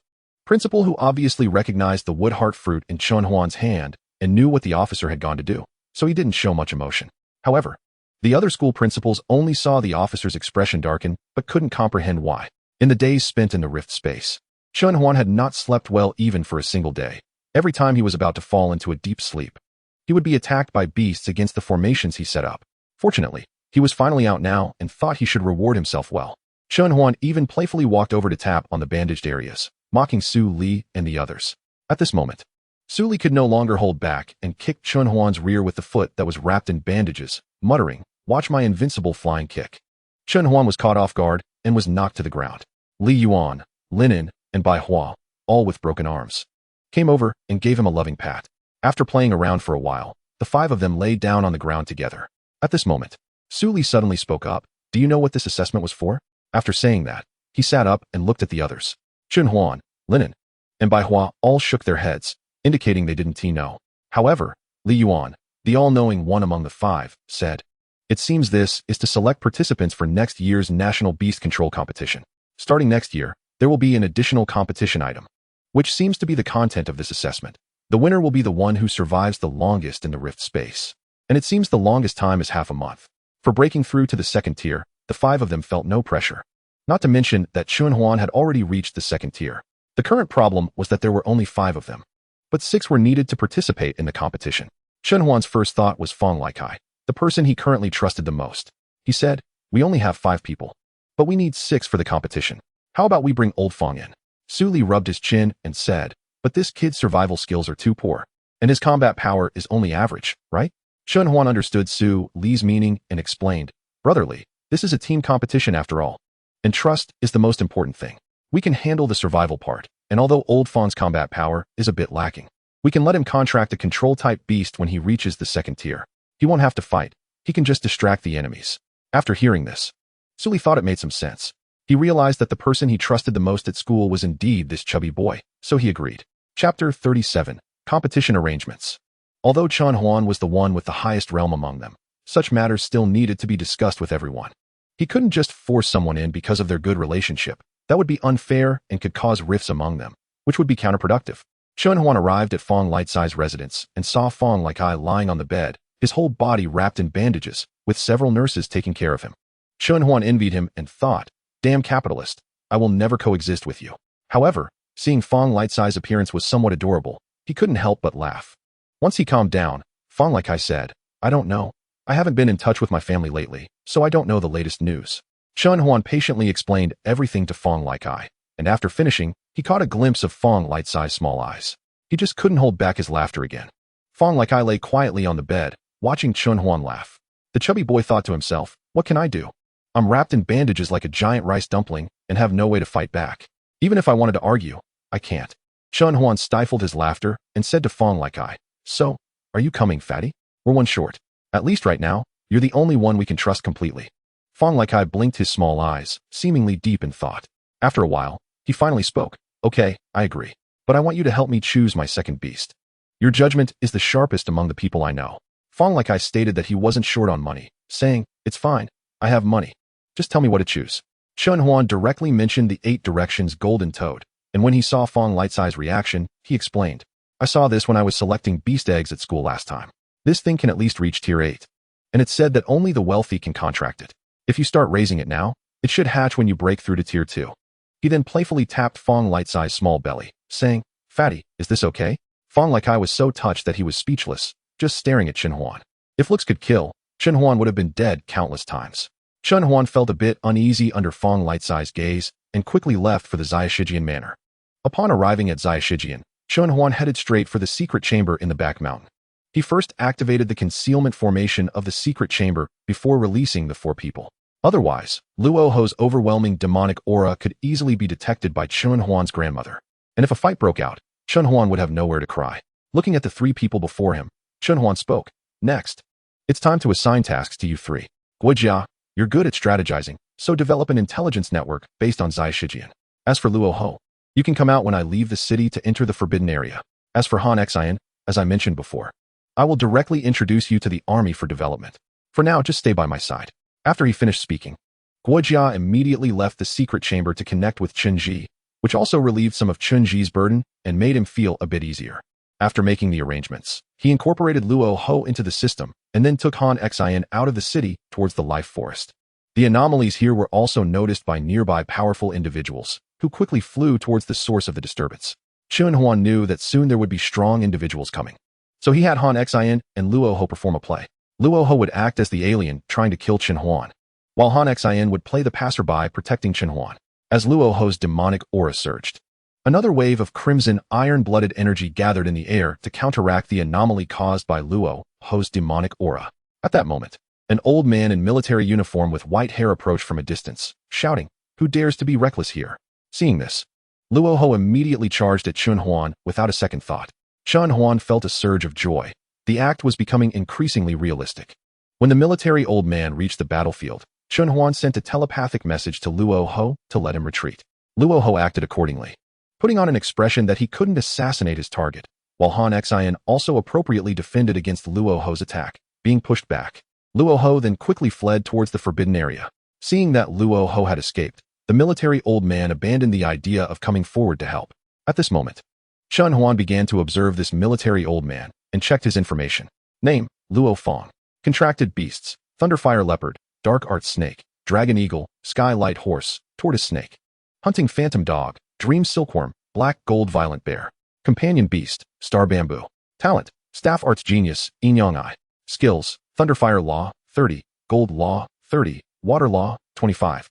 Principal, who obviously recognized the wood heart fruit in Chun Huan's hand and knew what the officer had gone to do, so he didn't show much emotion. However, the other school principals only saw the officer's expression darken but couldn't comprehend why. In the days spent in the rift space, Chun Huan had not slept well even for a single day. Every time he was about to fall into a deep sleep, he would be attacked by beasts against the formations he set up. Fortunately, he was finally out now and thought he should reward himself well. Chun Huan even playfully walked over to tap on the bandaged areas, mocking Su Li and the others. At this moment, Su Li could no longer hold back and kicked Chun Huan's rear with the foot that was wrapped in bandages, muttering, "Watch my invincible flying kick." Chun Huan was caught off guard and was knocked to the ground. Li Yuan, Linen, and Bai Hua, all with broken arms, came over and gave him a loving pat. After playing around for a while, the 5 of them laid down on the ground together. At this moment, Su Li suddenly spoke up. "Do you know what this assessment was for?" After saying that, he sat up and looked at the others. Chun Huan, Linen, and Bai Hua all shook their heads, indicating they didn't know. However, Li Yuan, the all-knowing one among the 5, said, "It seems this is to select participants for next year's National Beast Control Competition. Starting next year, there will be an additional competition item, which seems to be the content of this assessment. The winner will be the one who survives the longest in the rift space. And it seems the longest time is half a month." For breaking through to the 2nd tier, the 5 of them felt no pressure. Not to mention that Chun Huan had already reached the 2nd tier. The current problem was that there were only 5 of them, but 6 were needed to participate in the competition. Chun Huan's first thought was Fong Likai, the person he currently trusted the most. He said, "We only have 5 people, but we need 6 for the competition. How about we bring old Fong in?" Su Li rubbed his chin and said, "But this kid's survival skills are too poor, and his combat power is only average, right?" Chun Huan understood Su Li's meaning and explained, "Brotherly, this is a team competition after all, and trust is the most important thing. We can handle the survival part, and although old Fong's combat power is a bit lacking, we can let him contract a control-type beast when he reaches the 2nd tier. He won't have to fight, he can just distract the enemies." After hearing this, Su Li thought it made some sense. He realized that the person he trusted the most at school was indeed this chubby boy, so he agreed. Chapter 37, Competition Arrangements. Although Chun Huan was the one with the highest realm among them, such matters still needed to be discussed with everyone. He couldn't just force someone in because of their good relationship. That would be unfair and could cause rifts among them, which would be counterproductive. Chun Huan arrived at Fong Lightsai's residence and saw Fong Likai lying on the bed, his whole body wrapped in bandages, with several nurses taking care of him. Chun Huan envied him and thought, "Damn capitalist, I will never coexist with you." However, seeing Fong Lightsai's appearance was somewhat adorable, he couldn't help but laugh. Once he calmed down, Fong Likai said, "I don't know. I haven't been in touch with my family lately, so I don't know the latest news." Chun Huan patiently explained everything to Fong Likai, and after finishing, he caught a glimpse of Fong Lightsai's small eyes. He just couldn't hold back his laughter again. Fong Likai lay quietly on the bed, watching Chun Huan laugh. The chubby boy thought to himself, "What can I do? I'm wrapped in bandages like a giant rice dumpling and have no way to fight back. Even if I wanted to argue, I can't." Chun Huan stifled his laughter and said to Fong Likai, "So, are you coming, fatty? We're one short. At least right now, you're the only one we can trust completely." Fong Likai blinked his small eyes, seemingly deep in thought. After a while, he finally spoke. "Okay, I agree. But I want you to help me choose my 2nd beast. Your judgment is the sharpest among the people I know." Fong Likai stated that he wasn't short on money, saying, "It's fine. I have money. Just tell me what to choose." Chun Huan directly mentioned the 8 Directions Golden Toad, and when he saw Fong Lightsai's reaction, he explained, "I saw this when I was selecting beast eggs at school last time. This thing can at least reach tier 8. And it's said that only the wealthy can contract it. If you start raising it now, it should hatch when you break through to tier 2. He then playfully tapped Fong Lightsai's small belly, saying, "Fatty, is this okay?" Fong Likai was so touched that he was speechless, just staring at Chen Huan. If looks could kill, Chen Huan would have been dead countless times. Chen Huan felt a bit uneasy under Fong Lightsai's gaze and quickly left for the Xiashijian manor. Upon arriving at Xiashijian, Chen Huan headed straight for the secret chamber in the back mountain. He first activated the concealment formation of the secret chamber before releasing the 4 people. Otherwise, Luo Ho's overwhelming demonic aura could easily be detected by Chen Huan's grandmother. And if a fight broke out, Chen Huan would have nowhere to cry. Looking at the 3 people before him, Chen Huan spoke. "Next. It's time to assign tasks to you 3. Guojia, you're good at strategizing, so develop an intelligence network based on Xiashijian. As for Luo Ho, you can come out when I leave the city to enter the forbidden area. As for Han Xian, as I mentioned before, I will directly introduce you to the army for development. For now, just stay by my side." After he finished speaking, Guojia immediately left the secret chamber to connect with Chen Ji, which also relieved some of Chen Ji's burden and made him feel a bit easier. After making the arrangements, he incorporated Luo Ho into the system and then took Han Xian out of the city towards the life forest. The anomalies here were also noticed by nearby powerful individuals, who quickly flew towards the source of the disturbance. Chen Huan knew that soon there would be strong individuals coming. So he had Han Xian and Luo Ho perform a play. Luo Ho would act as the alien trying to kill Chen Huan, while Han Xian would play the passerby protecting Chen Huan. As Luo Ho's demonic aura surged, another wave of crimson, iron-blooded energy gathered in the air to counteract the anomaly caused by Luo Ho's demonic aura. At that moment, an old man in military uniform with white hair approached from a distance, shouting, "Who dares to be reckless here?" Seeing this, Luo Ho immediately charged at Chen Huan without a second thought. Chen Huan felt a surge of joy. The act was becoming increasingly realistic. When the military old man reached the battlefield, Chen Huan sent a telepathic message to Luo Ho to let him retreat. Luo Ho acted accordingly, putting on an expression that he couldn't assassinate his target, while Han Xian also appropriately defended against Luo Ho's attack, being pushed back. Luo Ho then quickly fled towards the forbidden area. Seeing that Luo Ho had escaped, the military old man abandoned the idea of coming forward to help. At this moment, Chen Huan began to observe this military old man and checked his information. Name, Luo Fong. Contracted beasts, Thunderfire Leopard, Dark Art Snake, Dragon Eagle, Skylight Horse, Tortoise Snake. Hunting Phantom Dog, Dream Silkworm, Black Gold Violent Bear. Companion Beast, Star Bamboo. Talent, Staff Arts Genius, Inyang Eye. Skills, Thunderfire Law, 30, Gold Law, 30, Water Law, 25.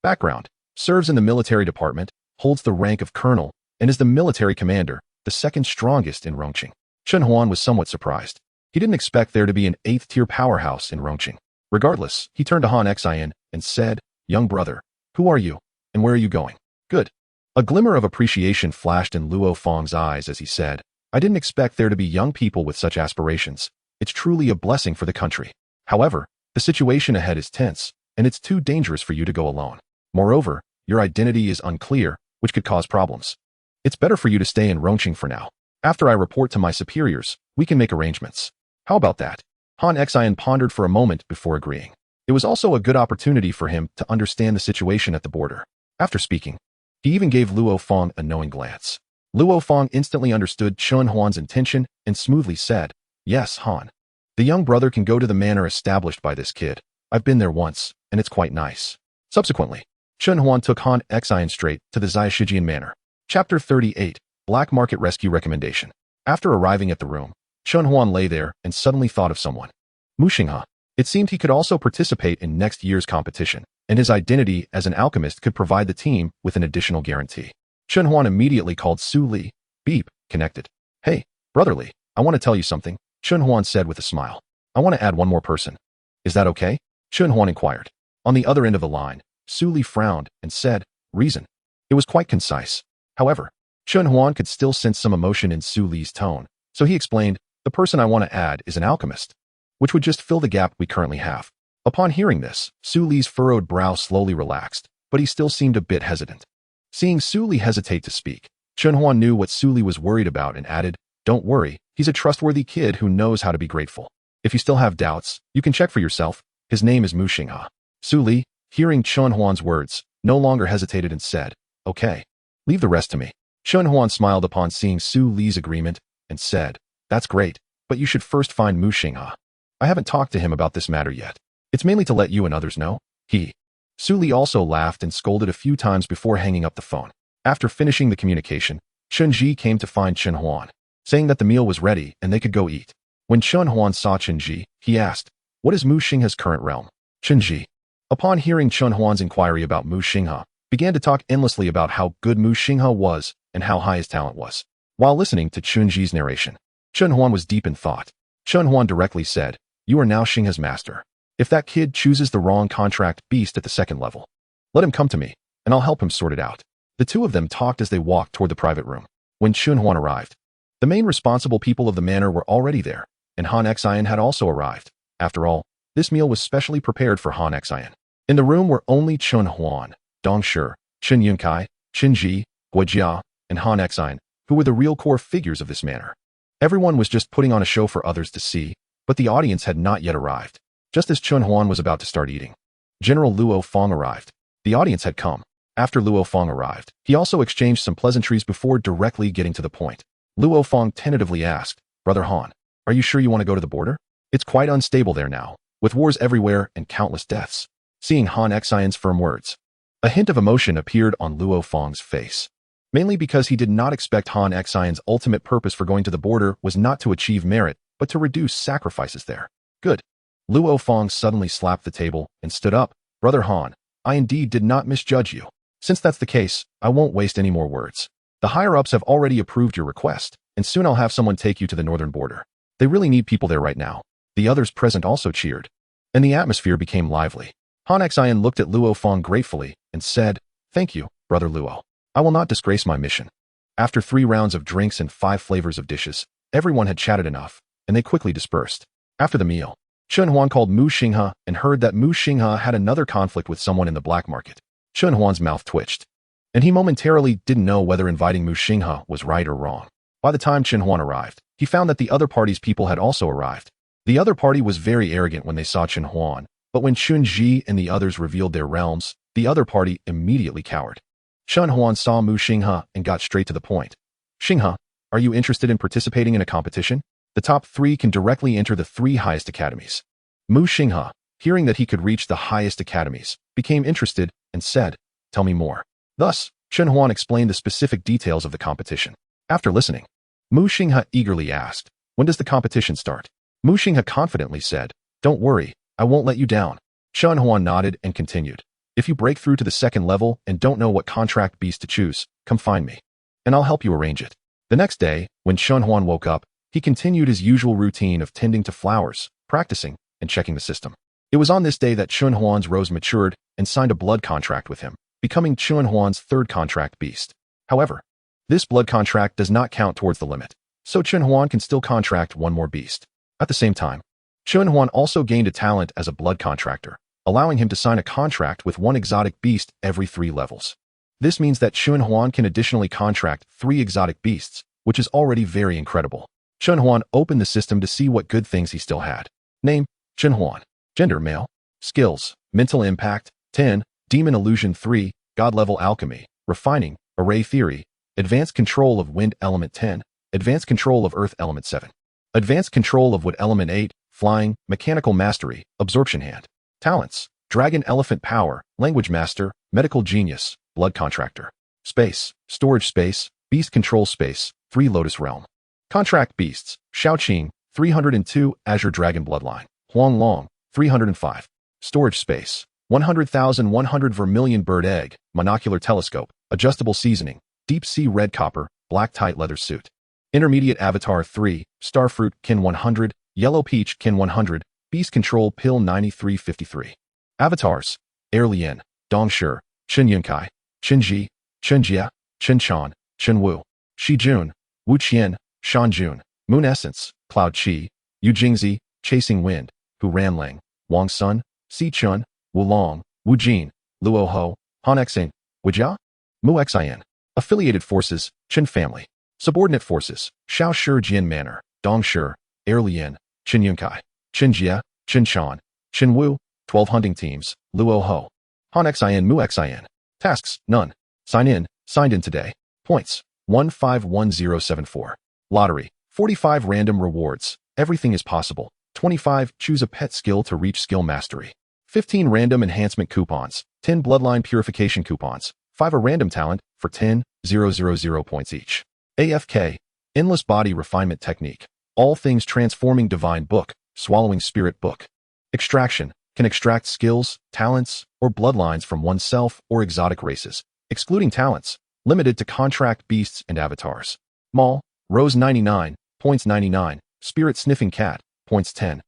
Background, serves in the military department, holds the rank of colonel, and is the military commander, the second strongest in Rongqing. Chen Huan was somewhat surprised. He didn't expect there to be an 8th-tier powerhouse in Rongqing. Regardless, he turned to Han Xian and said, "Young brother, who are you, and where are you going?" "Good." A glimmer of appreciation flashed in Luo Fong's eyes as he said, "I didn't expect there to be young people with such aspirations. It's truly a blessing for the country. However, the situation ahead is tense, and it's too dangerous for you to go alone. Moreover, your identity is unclear, which could cause problems. It's better for you to stay in Rongqing for now. After I report to my superiors, we can make arrangements. How about that?" Han Xian pondered for a moment before agreeing. It was also a good opportunity for him to understand the situation at the border. After speaking, he even gave Luo Fong a knowing glance. Luo Fong instantly understood Chen Huan's intention and smoothly said, "Yes, Han. The young brother can go to the manor established by this kid. I've been there once, and it's quite nice." Subsequently, Chen Huan took Han Xian straight to the Xiashijian manor. Chapter 38, Black Market Rescue Recommendation. After arriving at the room, Chen Huan lay there and suddenly thought of someone. Mu Xinghe. It seemed he could also participate in next year's competition, and his identity as an alchemist could provide the team with an additional guarantee. Chen Huan immediately called Su Li. Beep, connected. "Hey, brotherly, I want to tell you something," Chen Huan said with a smile. "I want to add one more person. Is that okay?" Chen Huan inquired. On the other end of the line, Su Li frowned and said, "Reason." It was quite concise. However, Chen Huan could still sense some emotion in Su Li's tone, so he explained, "The person I want to add is an alchemist, which would just fill the gap we currently have." Upon hearing this, Su Li's furrowed brow slowly relaxed, but he still seemed a bit hesitant. Seeing Su Li hesitate to speak, Chen Huan knew what Su Li was worried about and added, "Don't worry, he's a trustworthy kid who knows how to be grateful. If you still have doubts, you can check for yourself. His name is Mu Xinghe." Su Li, hearing Chen Huan's words, no longer hesitated and said, "Okay. Leave the rest to me." Chen Huan smiled upon seeing Su Li's agreement and said, "That's great, but you should first find Mu Xinghe. I haven't talked to him about this matter yet. It's mainly to let you and others know." He Su Li also laughed and scolded a few times before hanging up the phone. After finishing the communication, Chun Ji came to find Chen Huan, saying that the meal was ready and they could go eat. When Chen Huan saw Chen Ji, he asked, "What is Mu Xinghe's current realm?" Chen Ji, upon hearing Chen Huan's inquiry about Mu Xinghe, began to talk endlessly about how good Mu Xinghe was and how high his talent was. While listening to Chun Ji's narration, Chen Huan was deep in thought. Chen Huan directly said, "You are now Xinghe's master. If that kid chooses the wrong contract beast at the second level, let him come to me, and I'll help him sort it out." The two of them talked as they walked toward the private room. When Chen Huan arrived, the main responsible people of the manor were already there, and Han Xian had also arrived. After all, this meal was specially prepared for Han Xian. In the room were only Chen Huan, Dong Shi, Chen Yunkai, Chen Ji, Gui Jia, and Han Xian, who were the real core figures of this manor. Everyone was just putting on a show for others to see, but the audience had not yet arrived. Just as Chen Huan was about to start eating, General Luo Fong arrived. The audience had come. After Luo Fong arrived, he also exchanged some pleasantries before directly getting to the point. Luo Fong tentatively asked, "Brother Han, are you sure you want to go to the border? It's quite unstable there now, with wars everywhere and countless deaths." Seeing Han Xian's firm words, a hint of emotion appeared on Luo Fong's face, mainly because he did not expect Han Xian's ultimate purpose for going to the border was not to achieve merit, but to reduce sacrifices there. Good. Luo Fong suddenly slapped the table and stood up. "Brother Han, I indeed did not misjudge you. Since that's the case, I won't waste any more words. The higher-ups have already approved your request, and soon I'll have someone take you to the northern border. They really need people there right now." The others present also cheered, and the atmosphere became lively. Han Xian looked at Luo Fong gratefully and said, "Thank you, Brother Luo. I will not disgrace my mission." After 3 rounds of drinks and 5 flavors of dishes, everyone had chatted enough, and they quickly dispersed. After the meal, Chen Huan called Mu Xinghe and heard that Mu Xinghe had another conflict with someone in the black market. Chen Huan's mouth twitched, and he momentarily didn't know whether inviting Mu Xinghe was right or wrong. By the time Chen Huan arrived, he found that the other party's people had also arrived. The other party was very arrogant when they saw Chen Huan, but when Chun Ji and the others revealed their realms, the other party immediately cowered. Chen Huan saw Mu Xinghe and got straight to the point. "Xinghe, are you interested in participating in a competition? The top 3 can directly enter the 3 highest academies." Mu Xinghe, hearing that he could reach the highest academies, became interested and said, "Tell me more." Thus, Chen Huan explained the specific details of the competition. After listening, Mu Xinghe eagerly asked, "When does the competition start?" Mu Xinghe confidently said, "Don't worry, I won't let you down." Chen Huan nodded and continued, "If you break through to the second level and don't know what contract beast to choose, come find me, and I'll help you arrange it." The next day, when Chen Huan woke up, he continued his usual routine of tending to flowers, practicing, and checking the system. It was on this day that Chen Huan's rose matured and signed a blood contract with him, becoming Chen Huan's 3rd contract beast. However, this blood contract does not count towards the limit, so Chen Huan can still contract 1 more beast. At the same time, Chen Huan also gained a talent as a blood contractor, allowing him to sign a contract with 1 exotic beast every 3 levels. This means that Chen Huan can additionally contract 3 exotic beasts, which is already very incredible. Chen Huan opened the system to see what good things he still had. Name, Chen Huan. Gender, male. Skills, mental impact, 10, demon illusion 3, god level alchemy, refining, array theory, advanced control of wind element 10, advanced control of earth element 7, advanced control of wood element 8, flying, mechanical mastery, absorption hand. Talents, dragon elephant power, language master, medical genius, blood contractor. Space, storage space, beast control space, 3 lotus realm. Contract beasts, Shaoqing, 302, azure dragon bloodline, Huang Long, 305. Storage space, 100,100 vermilion bird egg, monocular telescope, adjustable seasoning, deep sea red copper, black tight leather suit. Intermediate avatar 3, starfruit kin 100, yellow peach kin 100, beast control pill 9353. Avatars, Air Lien, Dong Shi, Chen Yunkai, Chen Ji, Chen Jia, Chen Chan, Chen Wu, Shi Jun, Wu Qian, Shan Jun, Moon Essence, Cloud Qi, Yu Jingzi, Chasing Wind, Hu Ranlang, Wang Sun, Si Chun, Wu Long, Wu Jin, Luo Ho, Han Xing, Wujia, Mu Xian. Affiliated forces, Chen family. Subordinate forces, Shao Shi Jian Manor, Dong Shi, Air Lien, Chen Yunkai, Chen Jia, Chen Chan, Chen Wu, 12 hunting teams, Luo Ho, Han Xian, Mu Xian. Tasks, none. Signed in today. Points, 151074. Lottery, 45 random rewards, everything is possible. 25, choose a pet skill to reach skill mastery. 15 random enhancement coupons, 10 bloodline purification coupons, 5 a random talent for 10,000 points each. AFK, endless body refinement technique, all things transforming divine book, swallowing spirit book. Extraction, can extract skills, talents, or bloodlines from oneself or exotic races, excluding talents, limited to contract beasts and avatars. Maul, Rose 99, points 99, Spirit Sniffing Cat, points 10,000,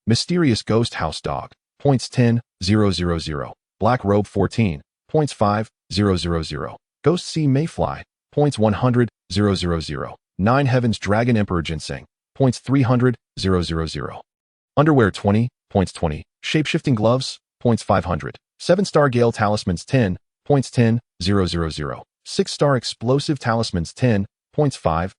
Mysterious Ghost House Dog, points 10,000, Black Robe 14, points 5,000, Ghost Sea Mayfly, points 100,000, Nine Heavens Dragon Emperor Ginseng, points 300,000, Underwear 20, points 20, Shapeshifting Gloves, points 500, 7-star Gale Talismans 10, points 10,000, 6-star Explosive Talismans 10, points 5,000.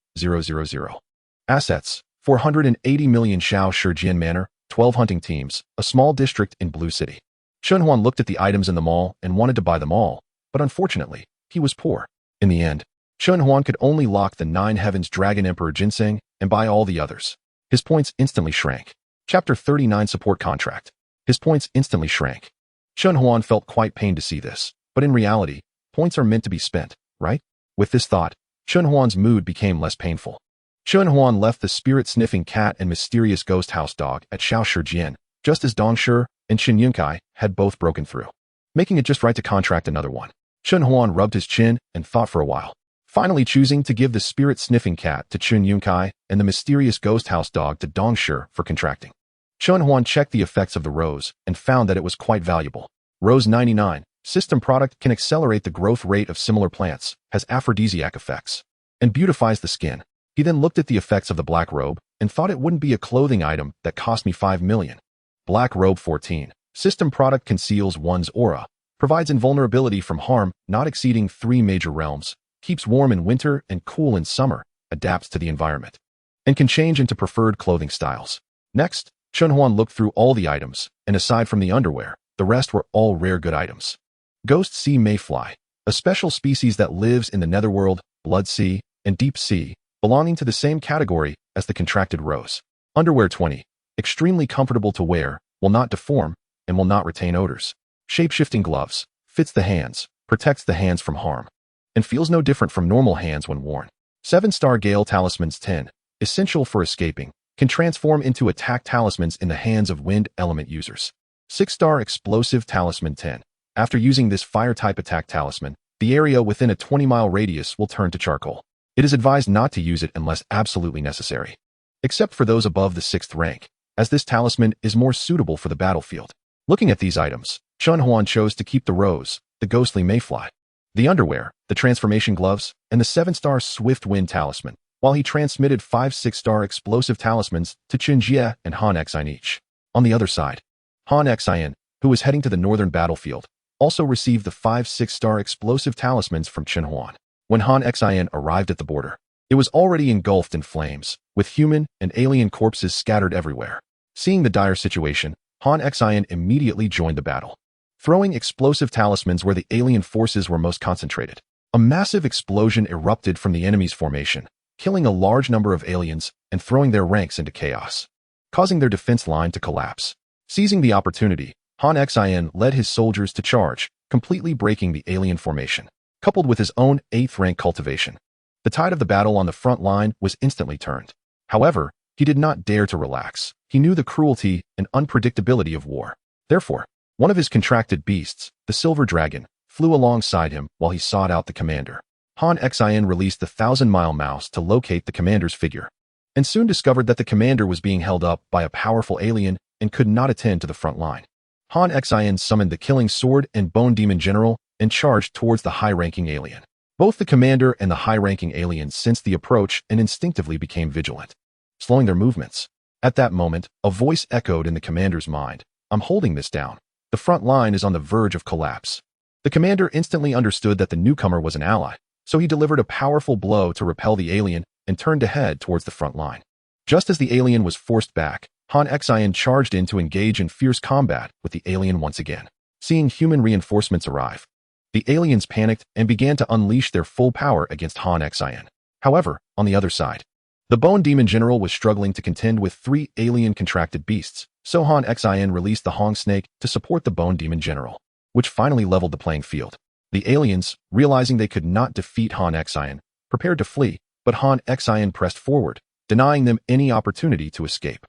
Assets, 480 million Shao Shijian Manor, 12 hunting teams, a small district in Blue City. Chunhuan looked at the items in the mall and wanted to buy them all, but unfortunately, he was poor. In the end, Chunhuan could only lock the Nine Heavens Dragon Emperor Ginseng and buy all the others. His points instantly shrank. Chapter 39 Support Contract. His points instantly shrank. Chunhuan felt quite pained to see this, but in reality, points are meant to be spent, right? With this thought, Chunhuan's mood became less painful. Chunhuan left the spirit-sniffing cat and mysterious ghost house dog at Shao Shijian, just as Dongshi and Qin Yunkai had both broken through, making it just right to contract another one. Chunhuan rubbed his chin and thought for a while, finally choosing to give the spirit-sniffing cat to Qin Yunkai and the mysterious ghost house dog to Dongshi for contracting. Chunhuan checked the effects of the rose and found that it was quite valuable. Rose 99, system product, can accelerate the growth rate of similar plants, has aphrodisiac effects, and beautifies the skin. He then looked at the effects of the black robe and thought it wouldn't be a clothing item that cost me 5 million. Black robe 14, system product, conceals one's aura, provides invulnerability from harm not exceeding 3 major realms, keeps warm in winter and cool in summer, adapts to the environment, and can change into preferred clothing styles. Next, Chunhuan looked through all the items, and aside from the underwear, the rest were all rare good items. Ghost Sea Mayfly, a special species that lives in the netherworld, blood sea, and deep sea, belonging to the same category as the contracted rose. Underwear 20, extremely comfortable to wear, will not deform, and will not retain odors. Shape-shifting gloves, fits the hands, protects the hands from harm, and feels no different from normal hands when worn. 7-star Gale Talismans 10, essential for escaping, can transform into attack talismans in the hands of wind element users. 6-star Explosive Talisman 10, after using this fire-type attack talisman, the area within a 20-mile radius will turn to charcoal. It is advised not to use it unless absolutely necessary, except for those above the 6th rank, as this talisman is more suitable for the battlefield. Looking at these items, Chunhuan chose to keep the rose, the ghostly mayfly, the underwear, the transformation gloves, and the 7-star Swift Wind Talisman, while he transmitted 5 6-star explosive talismans to Qinjie and Han Xian each. On the other side, Han Xian, who was heading to the northern battlefield, also received the 5 6-star explosive talismans from Chunhuan. When Han Xian arrived at the border, it was already engulfed in flames, with human and alien corpses scattered everywhere. Seeing the dire situation, Han Xian immediately joined the battle, throwing explosive talismans where the alien forces were most concentrated. A massive explosion erupted from the enemy's formation, killing a large number of aliens and throwing their ranks into chaos, causing their defense line to collapse. Seizing the opportunity, Han Xian led his soldiers to charge, completely breaking the alien formation. Coupled with his own 8th rank cultivation, the tide of the battle on the front line was instantly turned. However, he did not dare to relax. He knew the cruelty and unpredictability of war. Therefore, one of his contracted beasts, the Silver Dragon, flew alongside him while he sought out the commander. Han Xian released the 1,000-mile mouse to locate the commander's figure, and soon discovered that the commander was being held up by a powerful alien and could not attend to the front line. Han Xian summoned the Killing Sword and Bone Demon General and charged towards the high-ranking alien. Both the commander and the high-ranking alien sensed the approach and instinctively became vigilant, slowing their movements. At that moment, a voice echoed in the commander's mind. "I'm holding this down. The front line is on the verge of collapse." The commander instantly understood that the newcomer was an ally, so he delivered a powerful blow to repel the alien and turned to head towards the front line. Just as the alien was forced back, Han Xian charged in to engage in fierce combat with the alien once again. Seeing human reinforcements arrive, the aliens panicked and began to unleash their full power against Han Xian. However, on the other side, the Bone Demon General was struggling to contend with 3 alien contracted beasts, So Han Xin released the Hong Snake to support the Bone Demon General, which finally leveled the playing field. The aliens, realizing they could not defeat Han Xin, prepared to flee, but Han Xin pressed forward, denying them any opportunity to escape.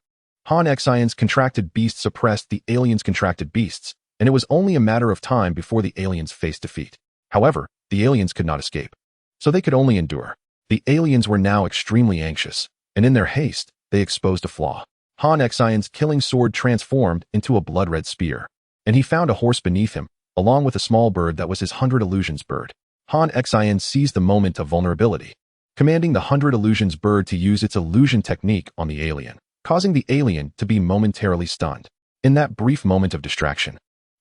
Han Xion's contracted beast suppressed the aliens' contracted beasts, and it was only a matter of time before the aliens faced defeat. However, the aliens could not escape, so they could only endure. The aliens were now extremely anxious, and in their haste, they exposed a flaw. Han Xion's killing sword transformed into a blood-red spear, and he found a horse beneath him, along with a small bird that was his 100 Illusions bird. Han Xion seized the moment of vulnerability, commanding the 100 Illusions bird to use its illusion technique on the alien, causing the alien to be momentarily stunned. In that brief moment of distraction,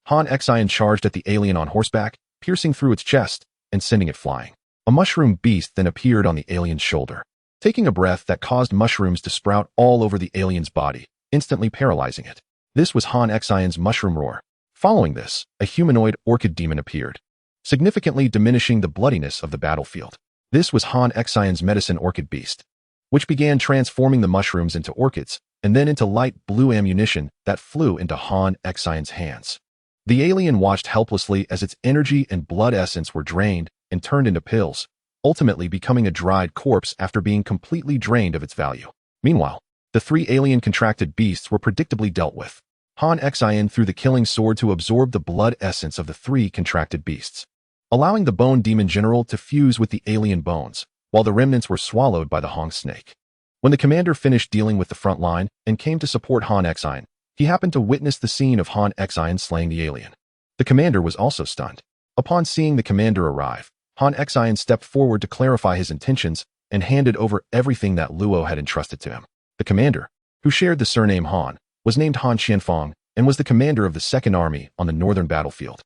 Han Xion charged at the alien on horseback, piercing through its chest and sending it flying. A mushroom beast then appeared on the alien's shoulder, taking a breath that caused mushrooms to sprout all over the alien's body, instantly paralyzing it. This was Han Xion's mushroom roar. Following this, a humanoid orchid demon appeared, significantly diminishing the bloodiness of the battlefield. This was Han Xion's medicine orchid beast, which began transforming the mushrooms into orchids and then into light blue ammunition that flew into Han Xion's hands. The alien watched helplessly as its energy and blood essence were drained and turned into pills, ultimately becoming a dried corpse after being completely drained of its value. Meanwhile, the three alien contracted beasts were predictably dealt with. Han Xion threw the killing sword to absorb the blood essence of the three contracted beasts, allowing the Bone Demon General to fuse with the alien bones, while the remnants were swallowed by the Hong Snake. When the commander finished dealing with the front line and came to support Han Xion, he happened to witness the scene of Han Xion slaying the alien. The commander was also stunned. Upon seeing the commander arrive, Han Xion stepped forward to clarify his intentions and handed over everything that Luo had entrusted to him. The commander, who shared the surname Han, was named Han Xianfang and was the commander of the Second Army on the northern battlefield.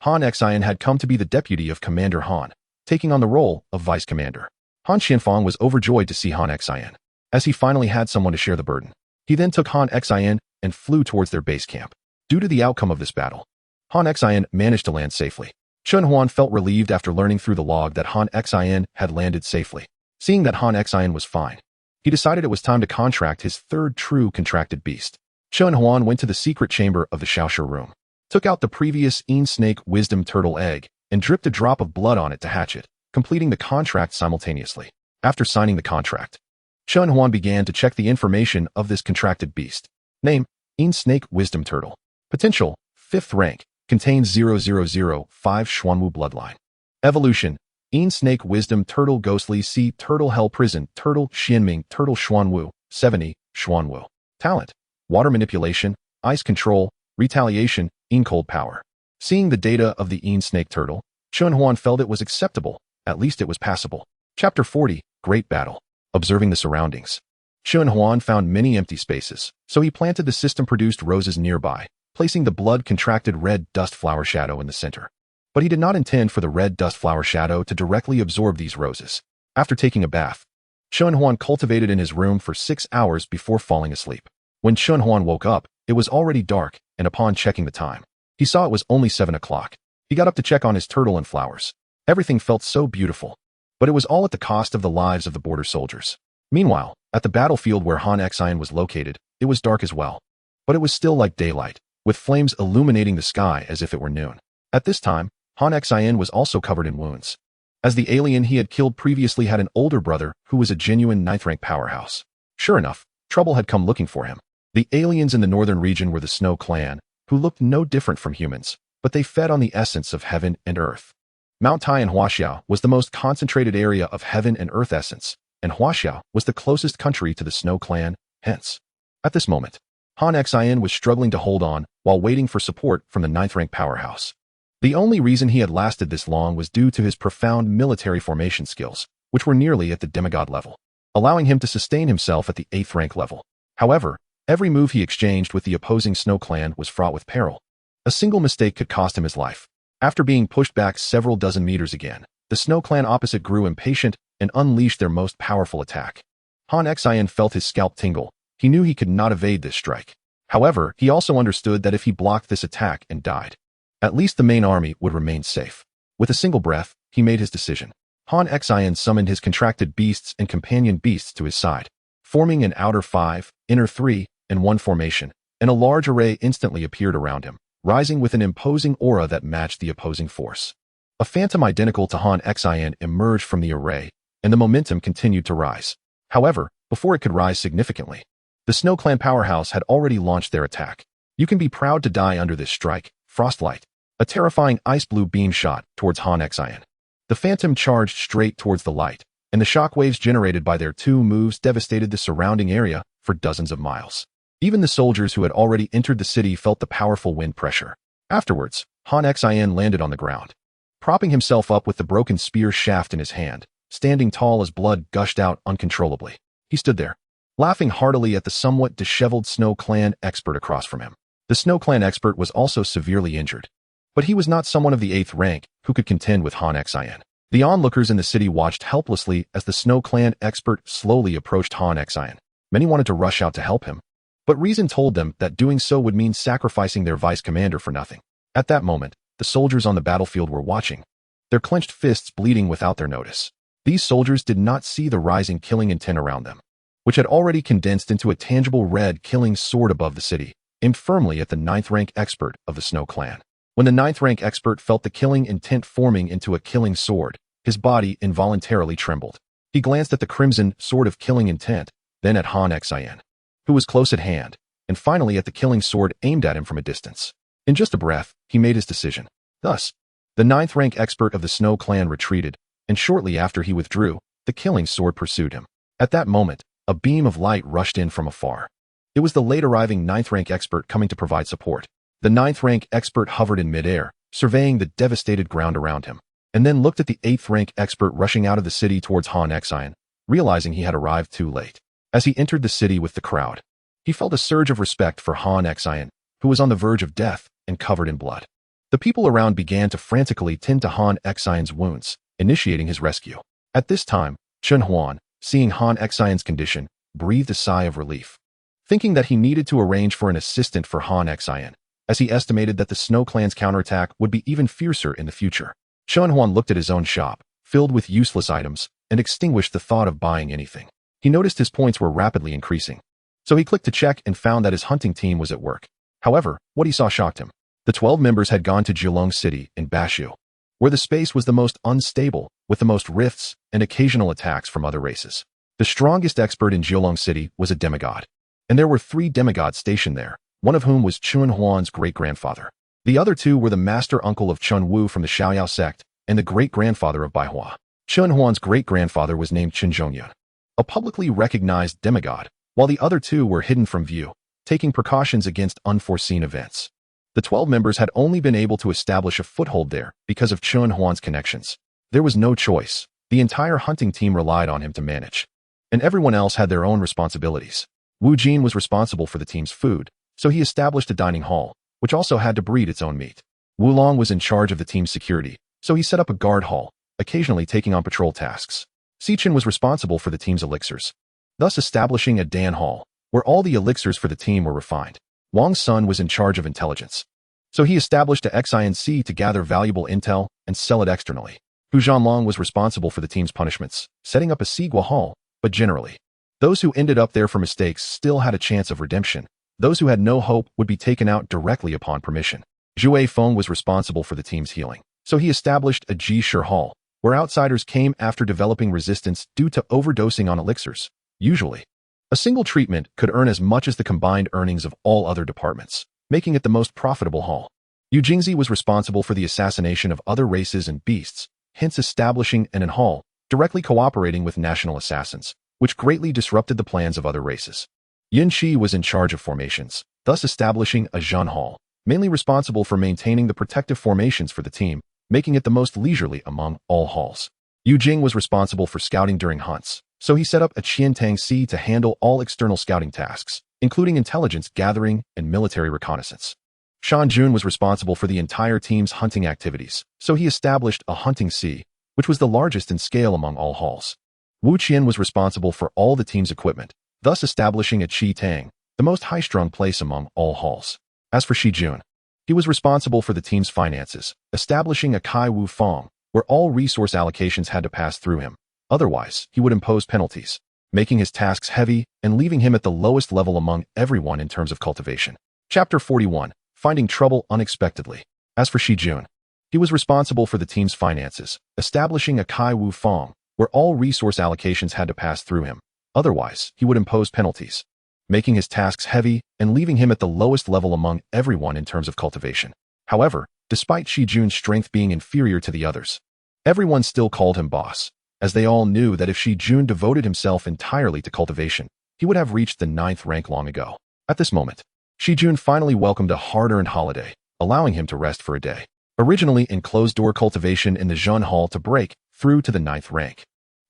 Han Xion had come to be the deputy of Commander Han, taking on the role of vice commander. Han Xianfang was overjoyed to see Han Xion, as he finally had someone to share the burden. He then took Han Xion and flew towards their base camp. Due to the outcome of this battle, Han Xion managed to land safely. Chen Huan felt relieved after learning through the log that Han Xion had landed safely. Seeing that Han Xion was fine, he decided it was time to contract his third true contracted beast. Chen Huan went to the secret chamber of the Xiaoshi room, took out the previous snake wisdom turtle egg, and dripped a drop of blood on it to hatch it, completing the contract simultaneously. After signing the contract, Chen Huan began to check the information of this contracted beast. Name, snake wisdom turtle. Potential, 5th rank, contains 0005 Xuanwu bloodline. Evolution, snake wisdom turtle ghostly sea turtle hell prison turtle Xianming turtle Xuanwu, 70, Xuanwu. Talent, water manipulation, ice control, retaliation, cold power. Seeing the data of the snake turtle, Chen Huan felt it was acceptable, at least it was passable. Chapter 40, Great Battle. Observing the surroundings, Chen Huan found many empty spaces, so he planted the system-produced roses nearby, placing the blood-contracted red dust flower shadow in the center. But he did not intend for the red dust flower shadow to directly absorb these roses. After taking a bath, Chen Huan cultivated in his room for 6 hours before falling asleep. When Chen Huan woke up, it was already dark, and upon checking the time, he saw it was only 7 o'clock. He got up to check on his turtle and flowers. Everything felt so beautiful, but it was all at the cost of the lives of the border soldiers. Meanwhile, at the battlefield where Han Xion was located, it was dark as well, but it was still like daylight, with flames illuminating the sky as if it were noon. At this time, Han Xion was also covered in wounds, as the alien he had killed previously had an older brother who was a genuine 9th-rank powerhouse. Sure enough, trouble had come looking for him. The aliens in the northern region were the Snow Clan, who looked no different from humans, but they fed on the essence of heaven and earth. Mount Tai in Huaxiao was the most concentrated area of heaven and earth essence, and Huaxiao was the closest country to the Snow Clan, hence. At this moment, Han Xion was struggling to hold on while waiting for support from the 9th-rank powerhouse. The only reason he had lasted this long was due to his profound military formation skills, which were nearly at the demigod level, allowing him to sustain himself at the 8th-rank level. However, every move he exchanged with the opposing Snow Clan was fraught with peril. A single mistake could cost him his life. After being pushed back several dozen meters again, the Snow Clan opposite grew impatient and unleashed their most powerful attack. Han Xion felt his scalp tingle. He knew he could not evade this strike. However, he also understood that if he blocked this attack and died, at least the main army would remain safe. With a single breath, he made his decision. Han Xion summoned his contracted beasts and companion beasts to his side, forming an outer 5, inner 3, and 1 formation, and a large array instantly appeared around him, rising with an imposing aura that matched the opposing force. A phantom identical to Han Xian emerged from the array, and the momentum continued to rise. However, before it could rise significantly, the Snow Clan powerhouse had already launched their attack. You can be proud to die under this strike, Frostlight. A terrifying ice-blue beam shot towards Han Xian. The phantom charged straight towards the light, and the shockwaves generated by their two moves devastated the surrounding area for dozens of miles. Even the soldiers who had already entered the city felt the powerful wind pressure. Afterwards, Han Xian landed on the ground, propping himself up with the broken spear shaft in his hand, standing tall as blood gushed out uncontrollably. He stood there, laughing heartily at the somewhat disheveled Snow Clan expert across from him. The Snow Clan expert was also severely injured, but he was not someone of the 8th rank who could contend with Han Xian. The onlookers in the city watched helplessly as the Snow Clan expert slowly approached Han Xian. Many wanted to rush out to help him, but reason told them that doing so would mean sacrificing their vice commander for nothing. At that moment, the soldiers on the battlefield were watching, their clenched fists bleeding without their notice. These soldiers did not see the rising killing intent around them, which had already condensed into a tangible red killing sword above the city, aimed firmly at the 9th rank expert of the Snow Clan. When the 9th rank expert felt the killing intent forming into a killing sword, his body involuntarily trembled. He glanced at the crimson sword of killing intent, then at Han Xian, who was close at hand, and finally at the killing sword aimed at him from a distance. In just a breath, he made his decision. Thus, the 9th rank expert of the Snow Clan retreated, and shortly after he withdrew, the killing sword pursued him. At that moment, a beam of light rushed in from afar. It was the late-arriving 9th rank expert coming to provide support. The 9th rank expert hovered in midair, surveying the devastated ground around him, and then looked at the 8th rank expert rushing out of the city towards Han Xian, realizing he had arrived too late. As he entered the city with the crowd, he felt a surge of respect for Han Xian, who was on the verge of death and covered in blood. The people around began to frantically tend to Han Xian's wounds, initiating his rescue. At this time, Chen Huan, seeing Han Xian's condition, breathed a sigh of relief, thinking that he needed to arrange for an assistant for Han Xian, as he estimated that the Snow Clan's counterattack would be even fiercer in the future. Chen Huan looked at his own shop, filled with useless items, and extinguished the thought of buying anything. He noticed his points were rapidly increasing, so he clicked to check and found that his hunting team was at work. However, what he saw shocked him. The 12 members had gone to Jilong City in Bashu, where the space was the most unstable, with the most rifts and occasional attacks from other races. The strongest expert in Jilong City was a demigod, and there were 3 demigods stationed there, one of whom was Chen Huan's great-grandfather. The other 2 were the master uncle of Chen Wu from the Xiaoyao sect and the great-grandfather of Bai Hua. Chen Huan's great-grandfather was named Chen Zhongyun, a publicly recognized demigod, while the other 2 were hidden from view, taking precautions against unforeseen events. The 12 members had only been able to establish a foothold there because of Chen Huan's connections. There was no choice. The entire hunting team relied on him to manage, and everyone else had their own responsibilities. Wu Jin was responsible for the team's food, so he established a dining hall, which also had to breed its own meat. Wu Long was in charge of the team's security, so he set up a guard hall, occasionally taking on patrol tasks. Sichin was responsible for the team's elixirs, thus establishing a Dan hall, where all the elixirs for the team were refined. Wang's son was in charge of intelligence, so he established a XINC to gather valuable intel and sell it externally. Hu Zhanlong was responsible for the team's punishments, setting up a Sigua hall, but generally, those who ended up there for mistakes still had a chance of redemption. Those who had no hope would be taken out directly upon permission. Zhue Feng was responsible for the team's healing, so he established a Ji Shi hall, where outsiders came after developing resistance due to overdosing on elixirs. Usually, a single treatment could earn as much as the combined earnings of all other departments, making it the most profitable hall. Yu Jingzi was responsible for the assassination of other races and beasts, hence establishing an hall, directly cooperating with national assassins, which greatly disrupted the plans of other races. Yin Shi was in charge of formations, thus establishing a Zhan hall, mainly responsible for maintaining the protective formations for the team, making it the most leisurely among all halls. Yu Jing was responsible for scouting during hunts, so he set up a Qiantang Si to handle all external scouting tasks, including intelligence gathering and military reconnaissance. Shan Jun was responsible for the entire team's hunting activities, so he established a hunting Si, which was the largest in scale among all halls. Wu Qian was responsible for all the team's equipment, thus establishing a Qi Tang, the most high-strung place among all halls. As for Shi Jun, he was responsible for the team's finances, establishing a Kai Wu Fong, where all resource allocations had to pass through him. Otherwise, he would impose penalties, making his tasks heavy and leaving him at the lowest level among everyone in terms of cultivation. Chapter 41. Finding Trouble Unexpectedly. As for Shi Jun, he was responsible for the team's finances, establishing a Kai Wu Fong, where all resource allocations had to pass through him. Otherwise, he would impose penalties, making his tasks heavy and leaving him at the lowest level among everyone in terms of cultivation. However, despite Shi Jun's strength being inferior to the others, everyone still called him boss, as they all knew that if Shi Jun devoted himself entirely to cultivation, he would have reached the 9th rank long ago. At this moment, Shi Jun finally welcomed a hard-earned holiday, allowing him to rest for a day. Originally in closed-door cultivation in the Zhun Hall to break through to the 9th rank,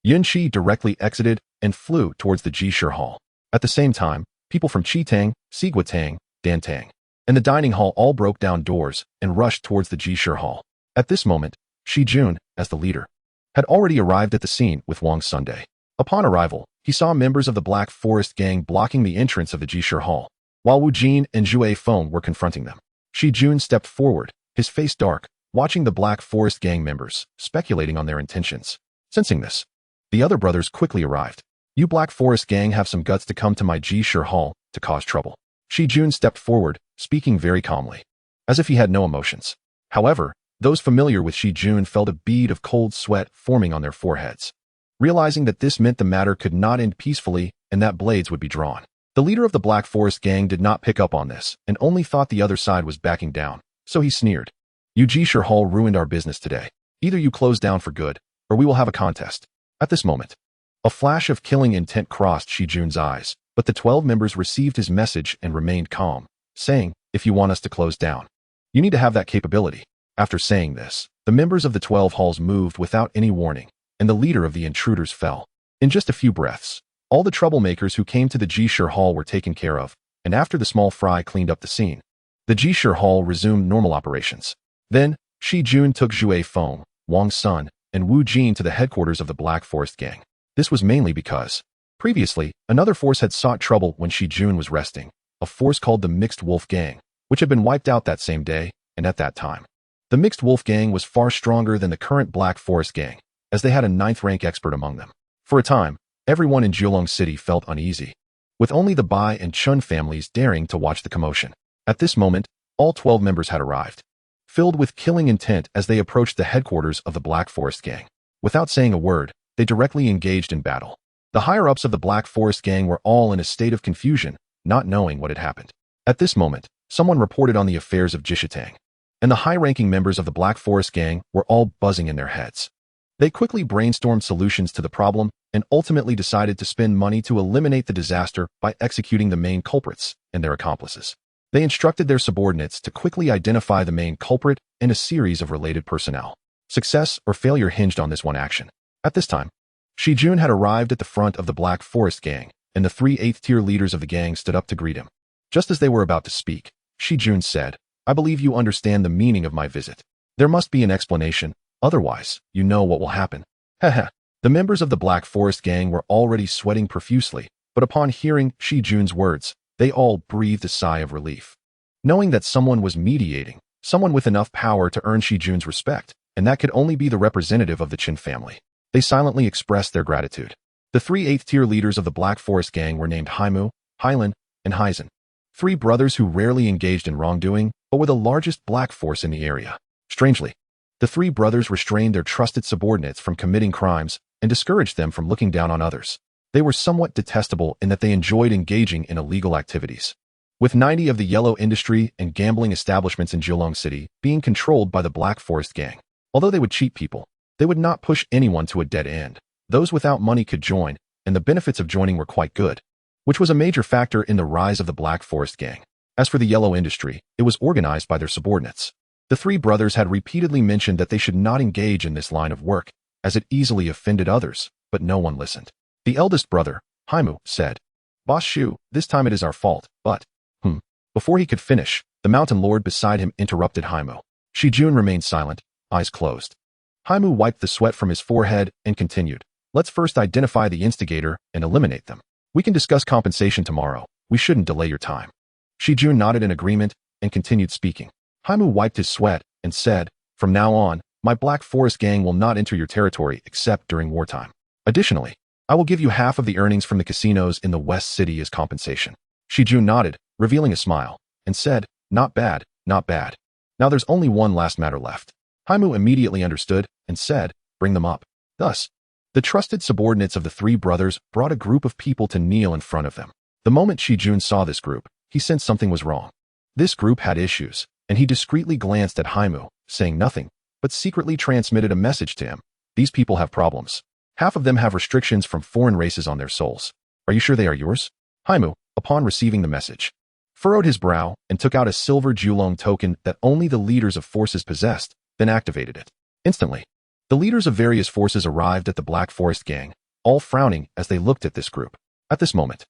Yun Shi directly exited and flew towards the Jishur Hall. At the same time, people from Qitang, Siguatang, Dantang, and the dining hall all broke down doors and rushed towards the Jishur Hall. At this moment, Shi Jun, as the leader, had already arrived at the scene with Wang Sunday. Upon arrival, he saw members of the Black Forest gang blocking the entrance of the Jishur Hall, while Wu Jin and Zhue Feng were confronting them. Shi Jun stepped forward, his face dark, watching the Black Forest gang members, speculating on their intentions. Sensing this, the other brothers quickly arrived. You Black Forest gang have some guts to come to my Jishur Hall to cause trouble. Shi Jun stepped forward, speaking very calmly, as if he had no emotions. However, those familiar with Shi Jun felt a bead of cold sweat forming on their foreheads, realizing that this meant the matter could not end peacefully and that blades would be drawn. The leader of the Black Forest gang did not pick up on this and only thought the other side was backing down, so he sneered. You Jishur Hall ruined our business today. Either you close down for good, or we will have a contest. At this moment, a flash of killing intent crossed Shi Jun's eyes, but the 12 members received his message and remained calm, saying, if you want us to close down, you need to have that capability. After saying this, the members of the 12 halls moved without any warning, and the leader of the intruders fell. In just a few breaths, all the troublemakers who came to the Jishur Hall were taken care of, and after the small fry cleaned up the scene, the Jishur Hall resumed normal operations. Then, Shi Jun took Zhue Feng, Wang Sun, and Wu Jin to the headquarters of the Black Forest gang. This was mainly because, previously, another force had sought trouble when Shi Jun was resting, a force called the Mixed Wolf Gang, which had been wiped out that same day, and at that time. The Mixed Wolf Gang was far stronger than the current Black Forest Gang, as they had a 9th rank expert among them. For a time, everyone in Jiulong City felt uneasy, with only the Bai and Chun families daring to watch the commotion. At this moment, all 12 members had arrived, filled with killing intent as they approached the headquarters of the Black Forest Gang. Without saying a word, they directly engaged in battle. The higher-ups of the Black Forest Gang were all in a state of confusion, not knowing what had happened. At this moment, someone reported on the affairs of Jishitang, and the high-ranking members of the Black Forest Gang were all buzzing in their heads. They quickly brainstormed solutions to the problem and ultimately decided to spend money to eliminate the disaster by executing the main culprits and their accomplices. They instructed their subordinates to quickly identify the main culprit and a series of related personnel. Success or failure hinged on this one action. At this time, Shi Jun had arrived at the front of the Black Forest Gang, and the 3 8th-tier leaders of the gang stood up to greet him. Just as they were about to speak, Shi Jun said, I believe you understand the meaning of my visit. There must be an explanation, otherwise, you know what will happen. Haha. The members of the Black Forest Gang were already sweating profusely, but upon hearing Shi Jun's words, they all breathed a sigh of relief, knowing that someone was mediating, someone with enough power to earn Shi Jun's respect, and that could only be the representative of the Qin family. They silently expressed their gratitude. The 3 8th-tier leaders of the Black Forest Gang were named Haimu, Hailan, and Heisen, 3 brothers who rarely engaged in wrongdoing, but were the largest black force in the area. Strangely, the 3 brothers restrained their trusted subordinates from committing crimes and discouraged them from looking down on others. They were somewhat detestable in that they enjoyed engaging in illegal activities, with 90 of the yellow industry and gambling establishments in Jiulong City being controlled by the Black Forest Gang. Although they would cheat people, they would not push anyone to a dead end. Those without money could join, and the benefits of joining were quite good, which was a major factor in the rise of the Black Forest Gang. As for the yellow industry, it was organized by their subordinates. The 3 brothers had repeatedly mentioned that they should not engage in this line of work, as it easily offended others, but no one listened. The eldest brother, Haimu, said, Boss Shu, this time it is our fault, but, Before he could finish, the mountain lord beside him interrupted Haimu. Shi Jun remained silent, eyes closed. Haimu wiped the sweat from his forehead and continued, Let's first identify the instigator and eliminate them. We can discuss compensation tomorrow. We shouldn't delay your time. Shi Jun nodded in agreement and continued speaking. Haimu wiped his sweat and said, From now on, my Black Forest Gang will not enter your territory except during wartime. Additionally, I will give you half of the earnings from the casinos in the West City as compensation. Shi Jun nodded, revealing a smile, and said, "Not bad, not bad. Now there's only one last matter left." Haimu immediately understood and said, "Bring them up." Thus, the trusted subordinates of the three brothers brought a group of people to kneel in front of them. The moment Shijun saw this group, he sensed something was wrong. This group had issues, and he discreetly glanced at Haimu, saying nothing, but secretly transmitted a message to him. "These people have problems. Half of them have restrictions from foreign races on their souls. Are you sure they are yours?" Haimu, upon receiving the message, furrowed his brow and took out a silver Julong token that only the leaders of forces possessed, then activated it. Instantly, the leaders of various forces arrived at the Black Forest gang, all frowning as they looked at this group. At this moment,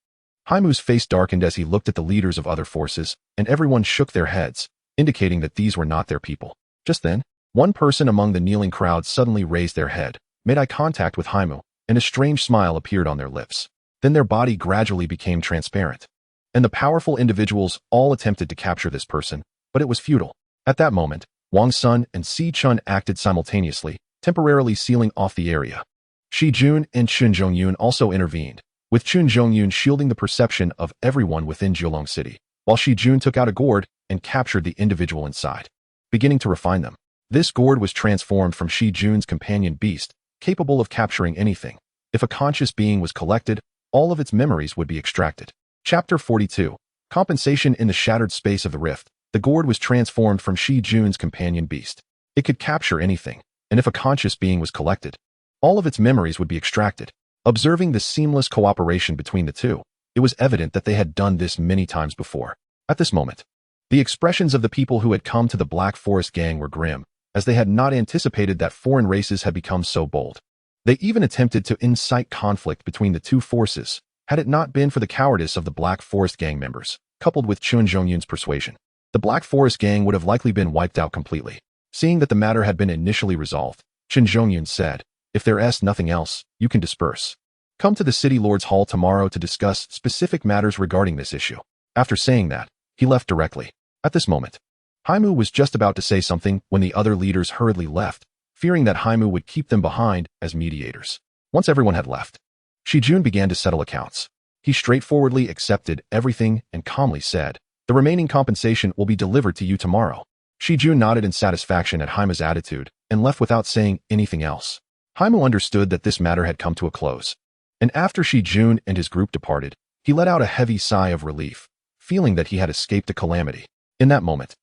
Haimu's face darkened as he looked at the leaders of other forces, and everyone shook their heads, indicating that these were not their people. Just then, one person among the kneeling crowd suddenly raised their head, made eye contact with Haimu, and a strange smile appeared on their lips. Then their body gradually became transparent. And the powerful individuals all attempted to capture this person, but it was futile. At that moment, Wang Sun and Si Chun acted simultaneously, temporarily sealing off the area. Shi Jun and Chun Zhongyun also intervened, with Chun Zhongyun shielding the perception of everyone within Jiulong City, while Shi Jun took out a gourd and captured the individual inside, beginning to refine them. This gourd was transformed from Shi Jun's companion beast, capable of capturing anything. If a conscious being was collected, all of its memories would be extracted. Chapter 42. Compensation in the shattered space of the rift. The gourd was transformed from Shi Jun's companion beast. It could capture anything, and if a conscious being was collected, all of its memories would be extracted. Observing the seamless cooperation between the two, it was evident that they had done this many times before. At this moment, the expressions of the people who had come to the Black Forest gang were grim, as they had not anticipated that foreign races had become so bold. They even attempted to incite conflict between the two forces, had it not been for the cowardice of the Black Forest gang members, coupled with Chun Zhongyun's persuasion. The Black Forest gang would have likely been wiped out completely. Seeing that the matter had been initially resolved, Chun Zhongyun said, "If there is nothing else, you can disperse. Come to the City Lord's Hall tomorrow to discuss specific matters regarding this issue." After saying that, he left directly. At this moment, Haimu was just about to say something when the other leaders hurriedly left, fearing that Haimu would keep them behind as mediators. Once everyone had left, Shijun began to settle accounts. He straightforwardly accepted everything and calmly said, "The remaining compensation will be delivered to you tomorrow." Shijun nodded in satisfaction at Haimu's attitude and left without saying anything else. Haimu understood that this matter had come to a close, and after Shijun and his group departed, he let out a heavy sigh of relief, feeling that he had escaped a calamity. In that moment,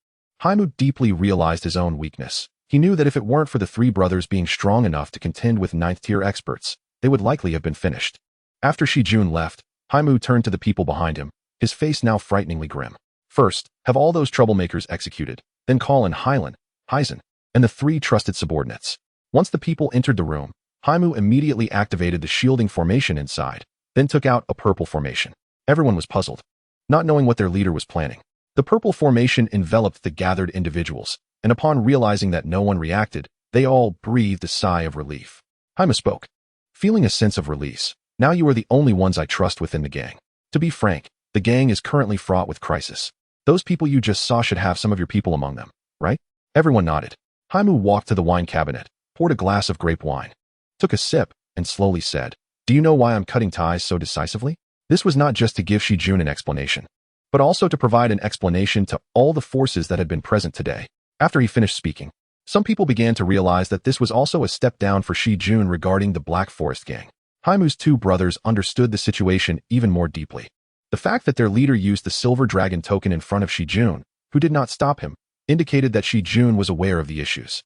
Haimu deeply realized his own weakness. He knew that if it weren't for the three brothers being strong enough to contend with ninth-tier experts, they would likely have been finished. After Shijun left, Haimu turned to the people behind him, his face now frighteningly grim. "First, have all those troublemakers executed, then call in Hylan, Hyzen, and the three trusted subordinates." Once the people entered the room, Haimu immediately activated the shielding formation inside, then took out a purple formation. Everyone was puzzled, not knowing what their leader was planning. The purple formation enveloped the gathered individuals, and upon realizing that no one reacted, they all breathed a sigh of relief. Haimu spoke, feeling a sense of release. "Now you are the only ones I trust within the gang. To be frank, the gang is currently fraught with crisis. Those people you just saw should have some of your people among them, right?" Everyone nodded. Haimu walked to the wine cabinet, poured a glass of grape wine, took a sip, and slowly said, "Do you know why I'm cutting ties so decisively?" This was not just to give Shijun an explanation, but also to provide an explanation to all the forces that had been present today. After he finished speaking, some people began to realize that this was also a step down for Shijun regarding the Black Forest gang. Haimu's two brothers understood the situation even more deeply. The fact that their leader used the silver dragon token in front of Shijun, who did not stop him, indicated that Shijun was aware of the issues.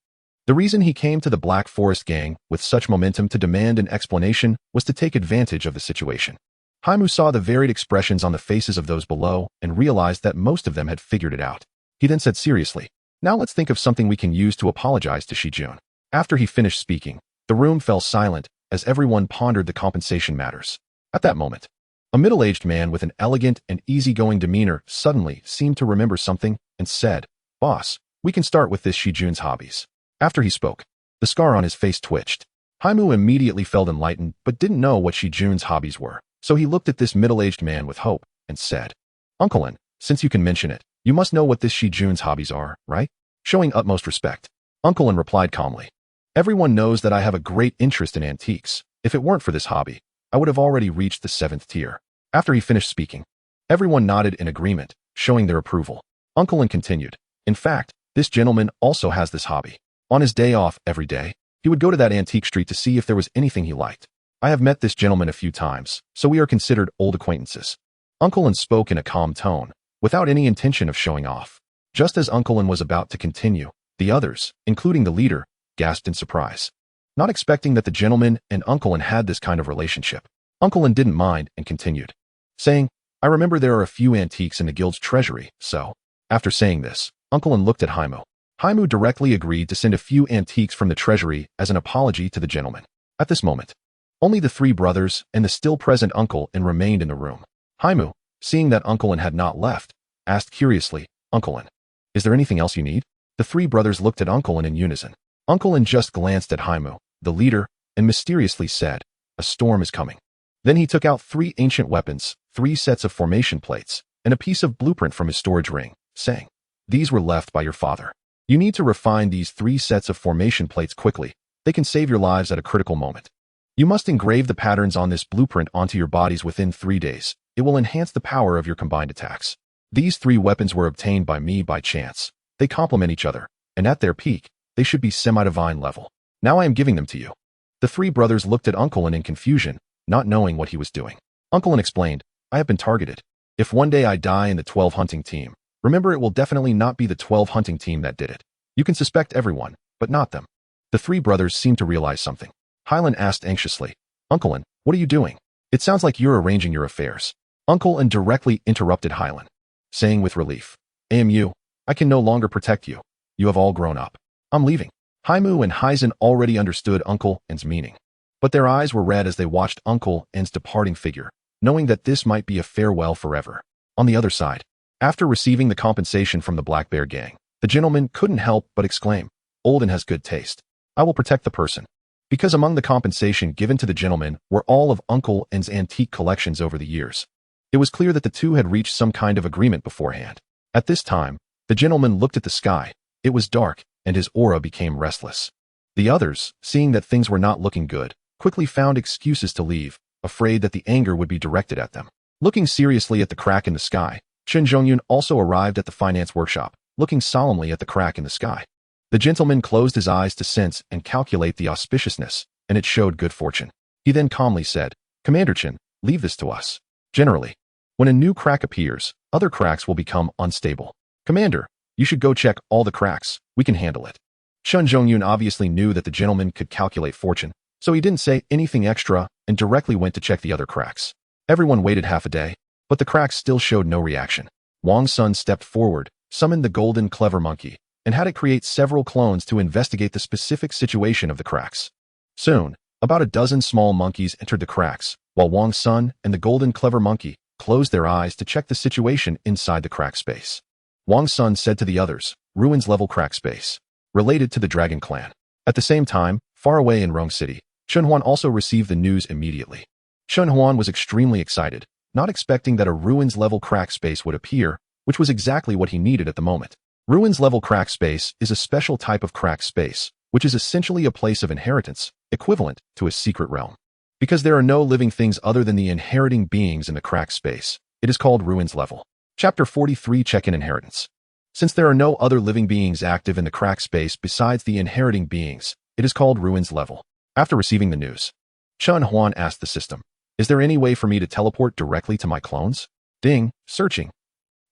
The reason he came to the Black Forest gang with such momentum to demand an explanation was to take advantage of the situation. Haimu saw the varied expressions on the faces of those below and realized that most of them had figured it out. He then said seriously, "Now let's think of something we can use to apologize to Shijun." After he finished speaking, the room fell silent as everyone pondered the compensation matters. At that moment, a middle-aged man with an elegant and easygoing demeanor suddenly seemed to remember something and said, "Boss, we can start with this Shijun's hobbies." After he spoke, the scar on his face twitched. Haimu immediately felt enlightened but didn't know what Shijun's hobbies were. So he looked at this middle-aged man with hope and said, "Unclein, since you can mention it, you must know what this Shijun's hobbies are, right?" Showing utmost respect, Unclein replied calmly, "Everyone knows that I have a great interest in antiques. If it weren't for this hobby, I would have already reached the 7th tier." After he finished speaking, everyone nodded in agreement, showing their approval. Uncle Lin continued. In fact, this gentleman also has this hobby. On his day off every day, he would go to that antique street to see if there was anything he liked. I have met this gentleman a few times, so we are considered old acquaintances. Uncle Lin spoke in a calm tone, without any intention of showing off. Just as Uncle Lin was about to continue, the others, including the leader, gasped in surprise. Not expecting that the gentleman and Uncle Lin had this kind of relationship, Uncle Lin didn't mind and continued, saying, I remember there are a few antiques in the guild's treasury, so. After saying this, Uncle Lin looked at Haimu. Haimu directly agreed to send a few antiques from the treasury as an apology to the gentleman. At this moment, only the three brothers and the still present Uncle Lin remained in the room. Haimu, seeing that Uncle Lin had not left, asked curiously, Uncle Lin, is there anything else you need? The three brothers looked at Uncle Lin in unison. Uncle Lin just glanced at Haimu, the leader, and mysteriously said, a storm is coming. Then he took out 3 ancient weapons, 3 sets of formation plates, and a piece of blueprint from his storage ring, saying, these were left by your father. You need to refine these 3 sets of formation plates quickly. They can save your lives at a critical moment. You must engrave the patterns on this blueprint onto your bodies within 3 days. It will enhance the power of your combined attacks. These 3 weapons were obtained by me by chance. They complement each other, and at their peak, they should be semi-divine level. Now I am giving them to you. The 3 brothers looked at Uncle Lin in confusion, not knowing what he was doing. Uncle Lin explained, I have been targeted. If one day I die in the 12 hunting team, remember it will definitely not be the 12 hunting team that did it. You can suspect everyone, but not them. The 3 brothers seemed to realize something. Hylan asked anxiously, Uncle Lin, what are you doing? It sounds like you're arranging your affairs. Uncle Lin directly interrupted Hylan, saying with relief, AMU, I can no longer protect you. You have all grown up. I'm leaving. Haimu and Hyzen already understood Uncle Lin's meaning, but their eyes were red as they watched Uncle Lin's departing figure, knowing that this might be a farewell forever. On the other side, after receiving the compensation from the Black Bear gang, the gentleman couldn't help but exclaim, Olden has good taste. I will protect the person. Because among the compensation given to the gentleman were all of Uncle Lin's antique collections over the years. It was clear that the two had reached some kind of agreement beforehand. At this time, the gentleman looked at the sky. It was dark, and his aura became restless. The others, seeing that things were not looking good, quickly found excuses to leave, afraid that the anger would be directed at them. Looking seriously at the crack in the sky, Chen Zhongyun also arrived at the finance workshop, looking solemnly at the crack in the sky. The gentleman closed his eyes to sense and calculate the auspiciousness, and it showed good fortune. He then calmly said, Commander Chen, leave this to us. Generally, when a new crack appears, other cracks will become unstable. Commander, you should go check all the cracks. We can handle it. Chen Zhongyun obviously knew that the gentleman could calculate fortune, so he didn't say anything extra and directly went to check the other cracks. Everyone waited half a day, but the cracks still showed no reaction. Wang Sun stepped forward, summoned the golden clever monkey, and had it create several clones to investigate the specific situation of the cracks. Soon, about a dozen small monkeys entered the cracks, while Wang Sun and the golden clever monkey closed their eyes to check the situation inside the crack space. Wang Sun said to the others, Ruins level crack space, related to the Dragon Clan. At the same time, far away in Rong City, Chen Huan also received the news immediately. Chen Huan was extremely excited, not expecting that a Ruins level crack space would appear, which was exactly what he needed at the moment. Ruins level crack space is a special type of crack space, which is essentially a place of inheritance, equivalent to a secret realm. Because there are no living things other than the inheriting beings in the crack space, it is called Ruins level. Chapter 43 Check-in Inheritance. Since there are no other living beings active in the crack space besides the inheriting beings, it is called Ruins level. After receiving the news, Chen Huan asked the system, Is there any way for me to teleport directly to my clones? Ding, searching.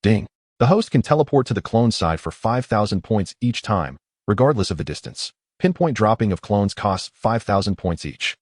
Ding. The host can teleport to the clone side for 5,000 points each time, regardless of the distance. Pinpoint dropping of clones costs 5,000 points each.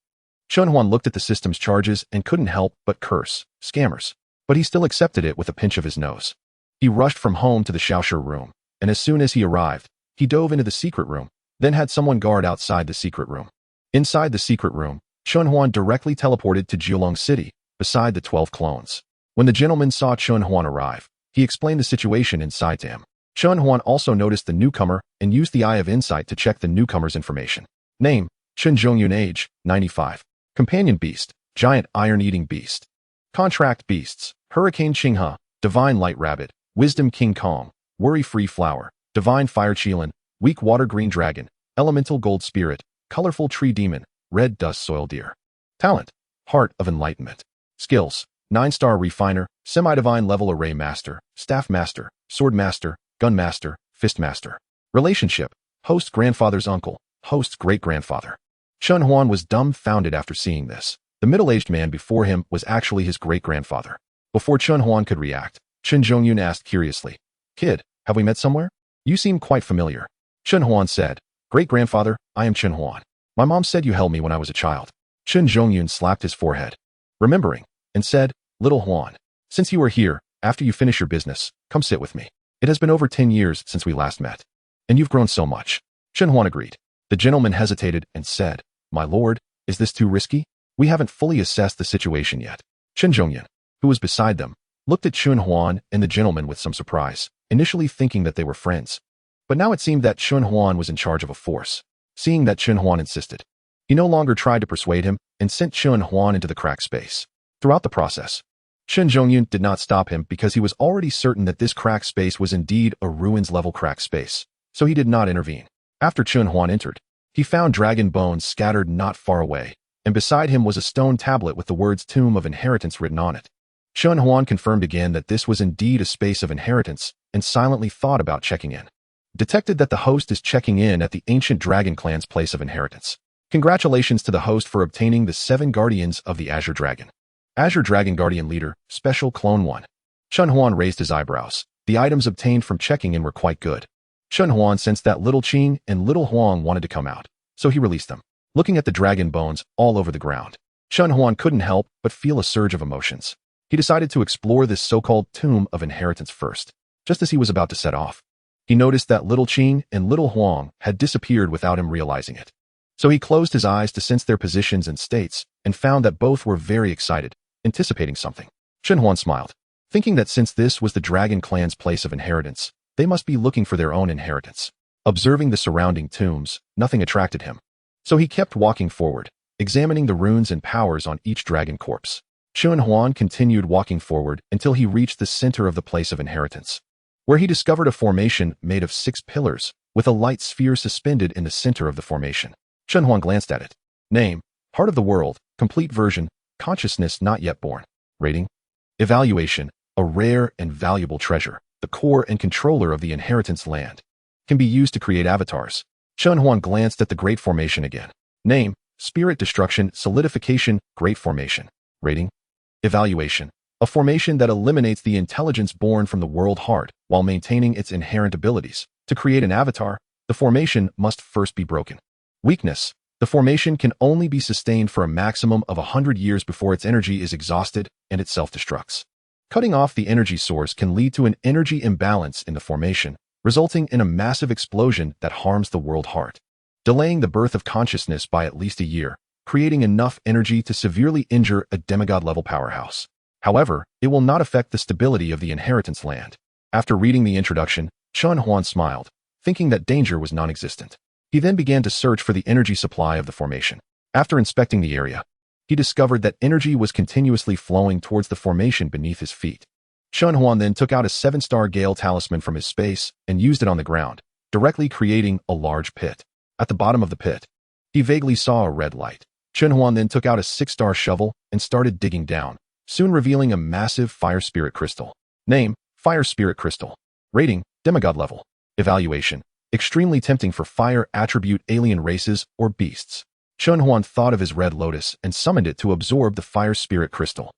Chen Huan looked at the system's charges and couldn't help but curse, scammers. But he still accepted it with a pinch of his nose. He rushed from home to the Xiaoshi room, and as soon as he arrived, he dove into the secret room, then had someone guard outside the secret room. Inside the secret room, Chen Huan directly teleported to Jiulong City, beside the 12 clones. When the gentleman saw Chen Huan arrive, he explained the situation inside to him. Chen Huan also noticed the newcomer and used the Eye of Insight to check the newcomer's information. Name, Chen Zhongyun. Age, 95. Companion beast, giant iron-eating beast. Contract beasts, Hurricane Qinghe, Divine Light Rabbit, Wisdom King Kong, Worry-Free Flower, Divine Fire Qilin, Weak Water Green Dragon, Elemental Gold Spirit, Colorful Tree Demon, Red Dust Soil Deer. Talent, Heart of Enlightenment. Skills, 9-star Refiner, Semi-Divine Level Array Master, Staff Master, Sword Master, Gunmaster, Fistmaster. Relationship: host grandfather's uncle, host great-grandfather. Chun Huan was dumbfounded after seeing this. The middle-aged man before him was actually his great-grandfather. Before Chun Huan could react, Chen Zhongyun asked curiously, "Kid, have we met somewhere? You seem quite familiar." Chun Huan said, "Great-grandfather, I am Chen Huan. My mom said you held me when I was a child." Chen Zhongyun slapped his forehead, remembering, and said, "Little Huan, since you are here, after you finish your business, come sit with me. It has been over 10 years since we last met. And you've grown so much." Chen Huan agreed. The gentleman hesitated and said, "My lord, is this too risky? We haven't fully assessed the situation yet." Chen Zhongyun, who was beside them, looked at Chun Huan and the gentleman with some surprise, initially thinking that they were friends. But now it seemed that Chun Huan was in charge of a force. Seeing that Chun Huan insisted, he no longer tried to persuade him and sent Chun Huan into the cracked space. Throughout the process, Chen Zhongyun did not stop him because he was already certain that this cracked space was indeed a ruins-level cracked space, so he did not intervene. After Chun Huan entered, he found dragon bones scattered not far away, and beside him was a stone tablet with the words Tomb of Inheritance written on it. Chun Huan confirmed again that this was indeed a space of inheritance and silently thought about checking in. Detected that the host is checking in at the ancient dragon clan's place of inheritance. Congratulations to the host for obtaining the 7 guardians of the Azure Dragon. Azure Dragon Guardian Leader, Special Clone 1. Chun Huan raised his eyebrows. The items obtained from checking in were quite good. Chun Huan sensed that Little Qing and Little Huang wanted to come out, so he released them. Looking at the dragon bones all over the ground, Chun Huan couldn't help but feel a surge of emotions. He decided to explore this so-called Tomb of Inheritance first. Just as he was about to set off, he noticed that Little Qing and Little Huang had disappeared without him realizing it. So he closed his eyes to sense their positions and states and found that both were very excited, anticipating something. Chun Huan smiled, thinking that since this was the Dragon Clan's place of inheritance, they must be looking for their own inheritance. Observing the surrounding tombs, nothing attracted him. So he kept walking forward, examining the runes and powers on each dragon corpse. Chun Huan continued walking forward until he reached the center of the place of inheritance, where he discovered a formation made of 6 pillars, with a light sphere suspended in the center of the formation. Chun Huan glanced at it. Name: Heart of the World, complete version, consciousness not yet born. Rating: Evaluation: a rare and valuable treasure, the core and controller of the inheritance land. Can be used to create avatars. Chun Huan glanced at the Great Formation again. Name: Spirit Destruction Solidification Great Formation. Rating: Evaluation: a formation that eliminates the intelligence born from the world heart while maintaining its inherent abilities. To create an avatar, the formation must first be broken. Weakness: the formation can only be sustained for a maximum of 100 years before its energy is exhausted and it self-destructs. Cutting off the energy source can lead to an energy imbalance in the formation, resulting in a massive explosion that harms the world heart, delaying the birth of consciousness by at least a year, creating enough energy to severely injure a demigod-level powerhouse. However, it will not affect the stability of the inheritance land. After reading the introduction, Chun Huan smiled, thinking that danger was non-existent. He then began to search for the energy supply of the formation. After inspecting the area, he discovered that energy was continuously flowing towards the formation beneath his feet. Chun Huan then took out a 7-star Gale talisman from his space and used it on the ground, directly creating a large pit. At the bottom of the pit, he vaguely saw a red light. Chun Huan then took out a 6-star shovel and started digging down, soon revealing a massive fire spirit crystal. Name: Fire Spirit Crystal. Rating: Demigod level. Evaluation: extremely tempting for fire attribute alien races or beasts. Chun Huan thought of his red lotus and summoned it to absorb the fire spirit crystal.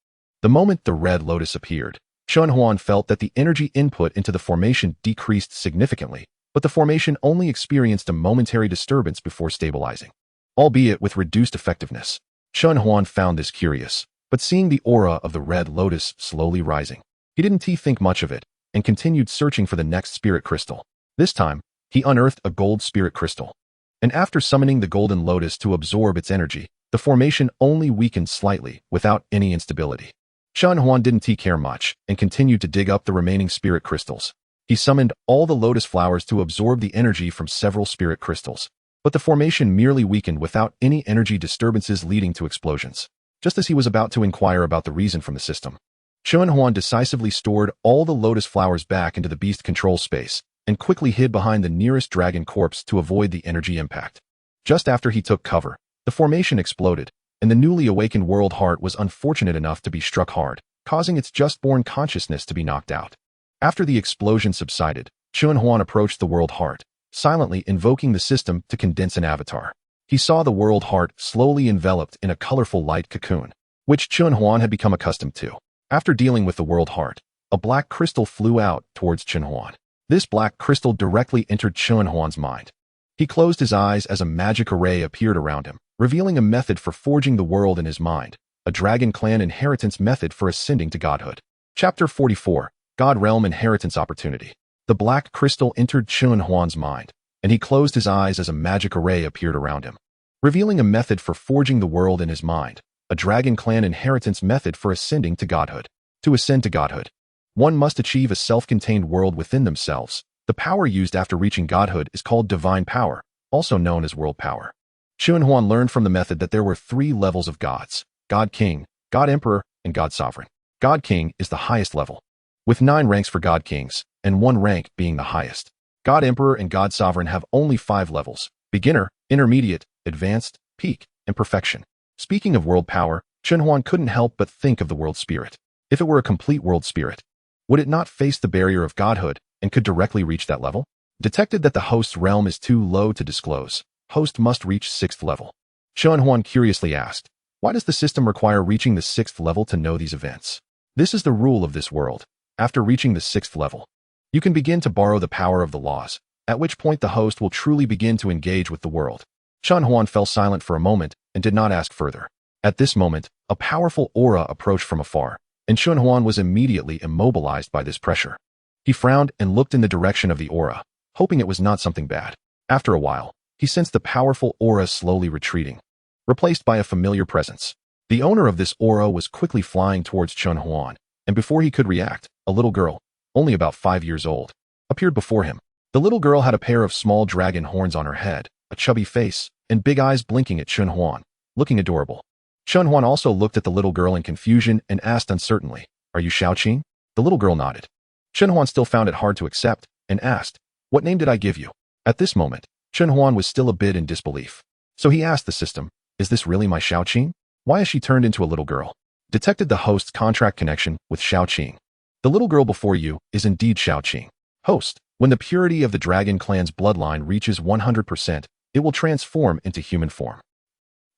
The moment the red lotus appeared, Chun Huan felt that the energy input into the formation decreased significantly, but the formation only experienced a momentary disturbance before stabilizing, albeit with reduced effectiveness. Chun Huan found this curious, but seeing the aura of the red lotus slowly rising, he didn't think much of it and continued searching for the next spirit crystal. This time, he unearthed a gold spirit crystal, and after summoning the golden lotus to absorb its energy, the formation only weakened slightly without any instability. Chun Huan didn't care much and continued to dig up the remaining spirit crystals. He summoned all the lotus flowers to absorb the energy from several spirit crystals, but the formation merely weakened without any energy disturbances leading to explosions. Just as he was about to inquire about the reason from the system, Chun Huan decisively stored all the lotus flowers back into the beast control space and quickly hid behind the nearest dragon corpse to avoid the energy impact. Just after he took cover, the formation exploded, and the newly awakened world heart was unfortunate enough to be struck hard, causing its just-born consciousness to be knocked out. After the explosion subsided, Chun Huan approached the world heart, silently invoking the system to condense an avatar. He saw the world heart slowly enveloped in a colorful light cocoon, which Chun Huan had become accustomed to. After dealing with the world heart, a black crystal flew out towards Chun Huan. This black crystal directly entered Chun Huan's mind. He closed his eyes as a magic array appeared around him, revealing a method for forging the world in his mind, a dragon clan inheritance method for ascending to godhood. Chapter 44, God Realm Inheritance Opportunity. The black crystal entered Chun Huan's mind, and he closed his eyes as a magic array appeared around him, revealing a method for forging the world in his mind, a dragon clan inheritance method for ascending to godhood. To ascend to godhood, one must achieve a self-contained world within themselves. The power used after reaching godhood is called divine power, also known as world power. Chun Huan learned from the method that there were 3 levels of gods: God King, God Emperor, and God Sovereign. God King is the highest level, with 9 ranks for God Kings, and 1 rank being the highest. God Emperor and God Sovereign have only 5 levels: beginner, intermediate, advanced, peak, and perfection. Speaking of world power, Chun Huan couldn't help but think of the world spirit. If it were a complete world spirit, would it not face the barrier of godhood and could directly reach that level? Detected that the host's realm is too low to disclose. Host must reach 6th level. Chun Huan curiously asked, why does the system require reaching the 6th level to know these events? This is the rule of this world. After reaching the 6th level, you can begin to borrow the power of the laws, at which point the host will truly begin to engage with the world. Chun Huan fell silent for a moment and did not ask further. At this moment, a powerful aura approached from afar, and Chun Huan was immediately immobilized by this pressure. He frowned and looked in the direction of the aura, hoping it was not something bad. After a while, he sensed the powerful aura slowly retreating, replaced by a familiar presence. The owner of this aura was quickly flying towards Chun Huan, and before he could react, a little girl, only about 5 years old, appeared before him. The little girl had a pair of small dragon horns on her head, a chubby face, and big eyes blinking at Chun Huan, looking adorable. Chun Huan also looked at the little girl in confusion and asked uncertainly, "Are you Xiaoqing?" The little girl nodded. Chun Huan still found it hard to accept, and asked, "What name did I give you?" At this moment, Chun Huan was still a bit in disbelief. So he asked the system, "Is this really my Xiaoqing? Why has she turned into a little girl?" Detected the host's contract connection with Xiaoqing. The little girl before you is indeed Xiaoqing. Host, when the purity of the dragon clan's bloodline reaches 100%, it will transform into human form.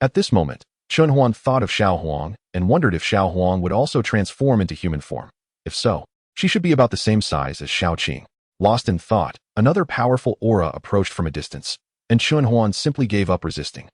At this moment, Chun Huan thought of Xiao Huang and wondered if Xiao Huang would also transform into human form. If so, she should be about the same size as Xiaoqing. Lost in thought, another powerful aura approached from a distance, and Chun Huan simply gave up resisting,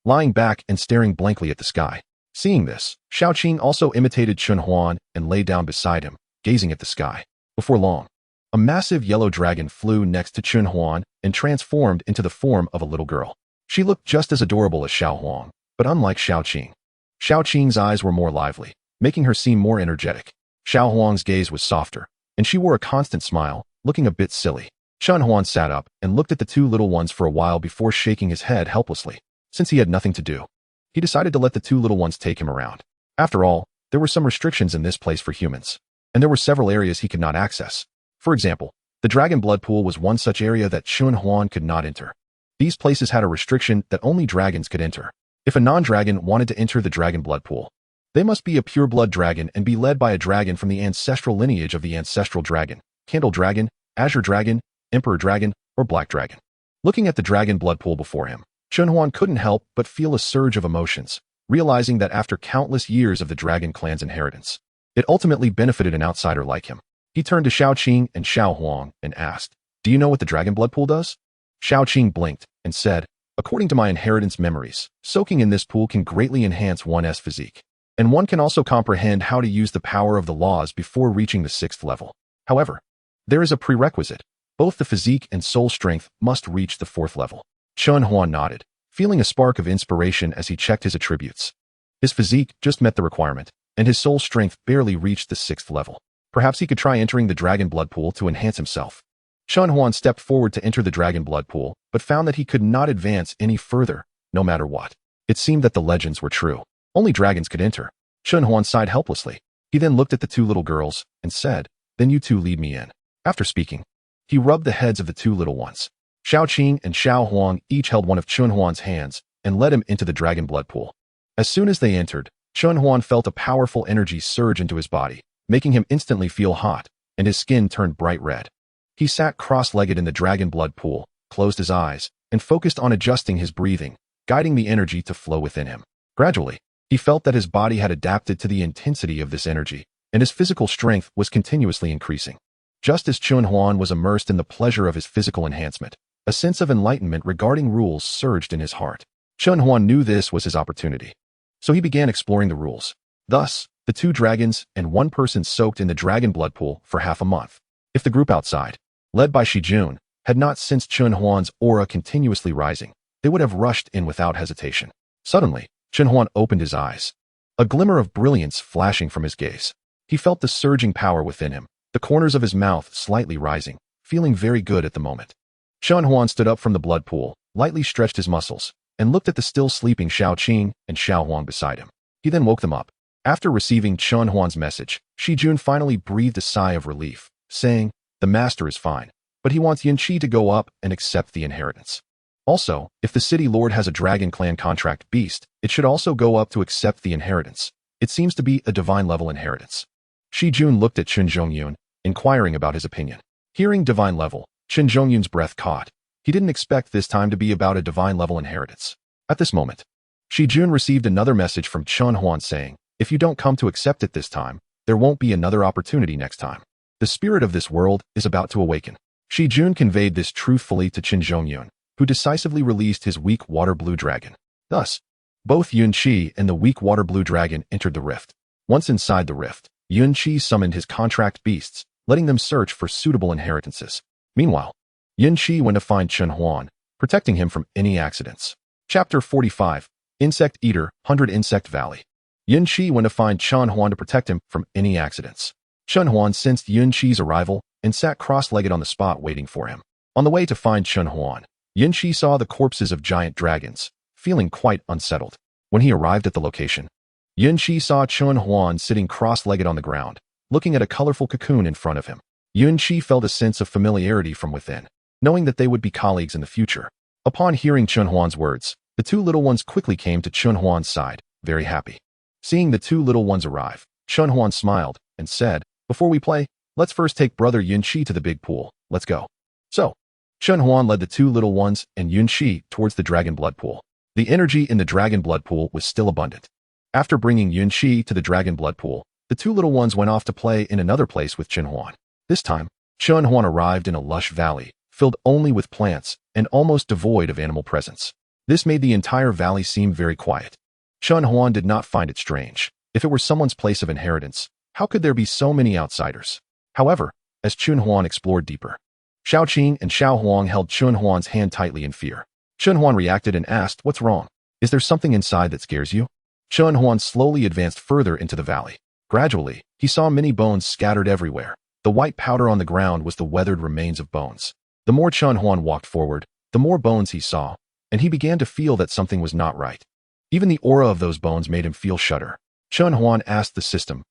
lying back and staring blankly at the sky. Seeing this, Xiaoqing also imitated Chun Huan and lay down beside him, gazing at the sky. Before long, a massive yellow dragon flew next to Chun Huan and transformed into the form of a little girl. She looked just as adorable as Xiao Huang, but unlike Xiaoqing. Xiaoqing's eyes were more lively, making her seem more energetic. Xiao Huang's gaze was softer, and she wore a constant smile, looking a bit silly. Chun Huan sat up and looked at the 2 little ones for a while before shaking his head helplessly. Since he had nothing to do, he decided to let the 2 little ones take him around. After all, there were some restrictions in this place for humans, and there were several areas he could not access. For example, the dragon blood pool was one such area that Chun Huan could not enter. These places had a restriction that only dragons could enter. If a non-dragon wanted to enter the dragon blood pool, they must be a pure-blood dragon and be led by a dragon from the ancestral lineage of the ancestral dragon, candle dragon, azure dragon, emperor dragon, or black dragon. Looking at the dragon blood pool before him, Chun Huan couldn't help but feel a surge of emotions, realizing that after countless years of the dragon clan's inheritance, it ultimately benefited an outsider like him. He turned to Xiaoqing and Xiao Huang and asked, "Do you know what the dragon blood pool does?" Xiaoqing blinked and said, "According to my inheritance memories, soaking in this pool can greatly enhance one's physique, and one can also comprehend how to use the power of the laws before reaching the 6th level. However, there is a prerequisite. Both the physique and soul strength must reach the 4th level." Chun Huan nodded, feeling a spark of inspiration as he checked his attributes. His physique just met the requirement, and his soul strength barely reached the 6th level. Perhaps he could try entering the dragon blood pool to enhance himself. Chun Huan stepped forward to enter the dragon blood pool, but found that he could not advance any further, no matter what. It seemed that the legends were true. Only dragons could enter. Chun Huan sighed helplessly. He then looked at the 2 little girls and said, "Then you 2 lead me in." After speaking, he rubbed the heads of the 2 little ones. Xiaoqing and Xiao Huang each held one of Chun Huan's hands and led him into the dragon blood pool. As soon as they entered, Chun Huan felt a powerful energy surge into his body, making him instantly feel hot, and his skin turned bright red. He sat cross-legged in the dragon blood pool, closed his eyes, and focused on adjusting his breathing, guiding the energy to flow within him. Gradually, he felt that his body had adapted to the intensity of this energy, and his physical strength was continuously increasing. Just as Chun Huan was immersed in the pleasure of his physical enhancement, a sense of enlightenment regarding rules surged in his heart. Chun Huan knew this was his opportunity, so he began exploring the rules. Thus, the 2 dragons and 1 person soaked in the dragon blood pool for half a month. If the group outside, led by Shijun, had not sensed Chun Huan's aura continuously rising, they would have rushed in without hesitation. Suddenly, Chun Huan opened his eyes, a glimmer of brilliance flashing from his gaze. He felt the surging power within him, the corners of his mouth slightly rising, feeling very good at the moment. Chun Huan stood up from the blood pool, lightly stretched his muscles, and looked at the still sleeping Xiao Qing and Xiao Huang beside him. He then woke them up. After receiving Chun Huan's message, Shijun finally breathed a sigh of relief, saying, "The master is fine, but he wants Yin Qi to go up and accept the inheritance. Also, if the city lord has a dragon clan contract beast, it should also go up to accept the inheritance. It seems to be a divine level inheritance." Shijun looked at Chen Zhongyun, inquiring about his opinion. Hearing divine level, Chen Zhongyun's breath caught. He didn't expect this time to be about a divine level inheritance. At this moment, Shijun received another message from Chun Huan saying, "If you don't come to accept it this time, there won't be another opportunity next time. The spirit of this world is about to awaken." Shijun conveyed this truthfully to Chen Zhongyun, who decisively released his weak water blue dragon. Thus, both Yun Qi and the weak water blue dragon entered the rift. Once inside the rift, Yun Qi summoned his contract beasts, letting them search for suitable inheritances. Meanwhile, Yun Qi went to find Chun Huan, protecting him from any accidents. Chapter 45, Insect Eater, 100 Insect Valley. Yun Qi went to find Chun Huan to protect him from any accidents. Chun Huan sensed Yun Qi's arrival and sat cross-legged on the spot waiting for him. On the way to find Chun Huan, Yun Qi saw the corpses of giant dragons, feeling quite unsettled. When he arrived at the location, Yun Qi saw Chun Huan sitting cross-legged on the ground, looking at a colorful cocoon in front of him. Yun Qi felt a sense of familiarity from within, knowing that they would be colleagues in the future. Upon hearing Chun Huan's words, the 2 little ones quickly came to Chun Huan's side, very happy. Seeing the 2 little ones arrive, Chun Huan smiled and said, "Before we play, let's first take brother Yun Qi to the big pool. Let's go." So, Chun Huan led the 2 little ones and Yun Qi towards the dragon blood pool. The energy in the dragon blood pool was still abundant. After bringing Yun Qi to the dragon blood pool, the 2 little ones went off to play in another place with Chun Huan. This time, Chun Huan arrived in a lush valley, filled only with plants and almost devoid of animal presence. This made the entire valley seem very quiet. Chun Huan did not find it strange. If it were someone's place of inheritance, how could there be so many outsiders? However, as Chun Huan explored deeper, Xiao Qing and Xiao Huang held Chun Huan's hand tightly in fear. Chun Huan reacted and asked, "What's wrong? Is there something inside that scares you?" Chun Huan slowly advanced further into the valley. Gradually, he saw many bones scattered everywhere. The white powder on the ground was the weathered remains of bones. The more Chun Huan walked forward, the more bones he saw, and he began to feel that something was not right. Even the aura of those bones made him feel shudder. Chun Huan asked the system,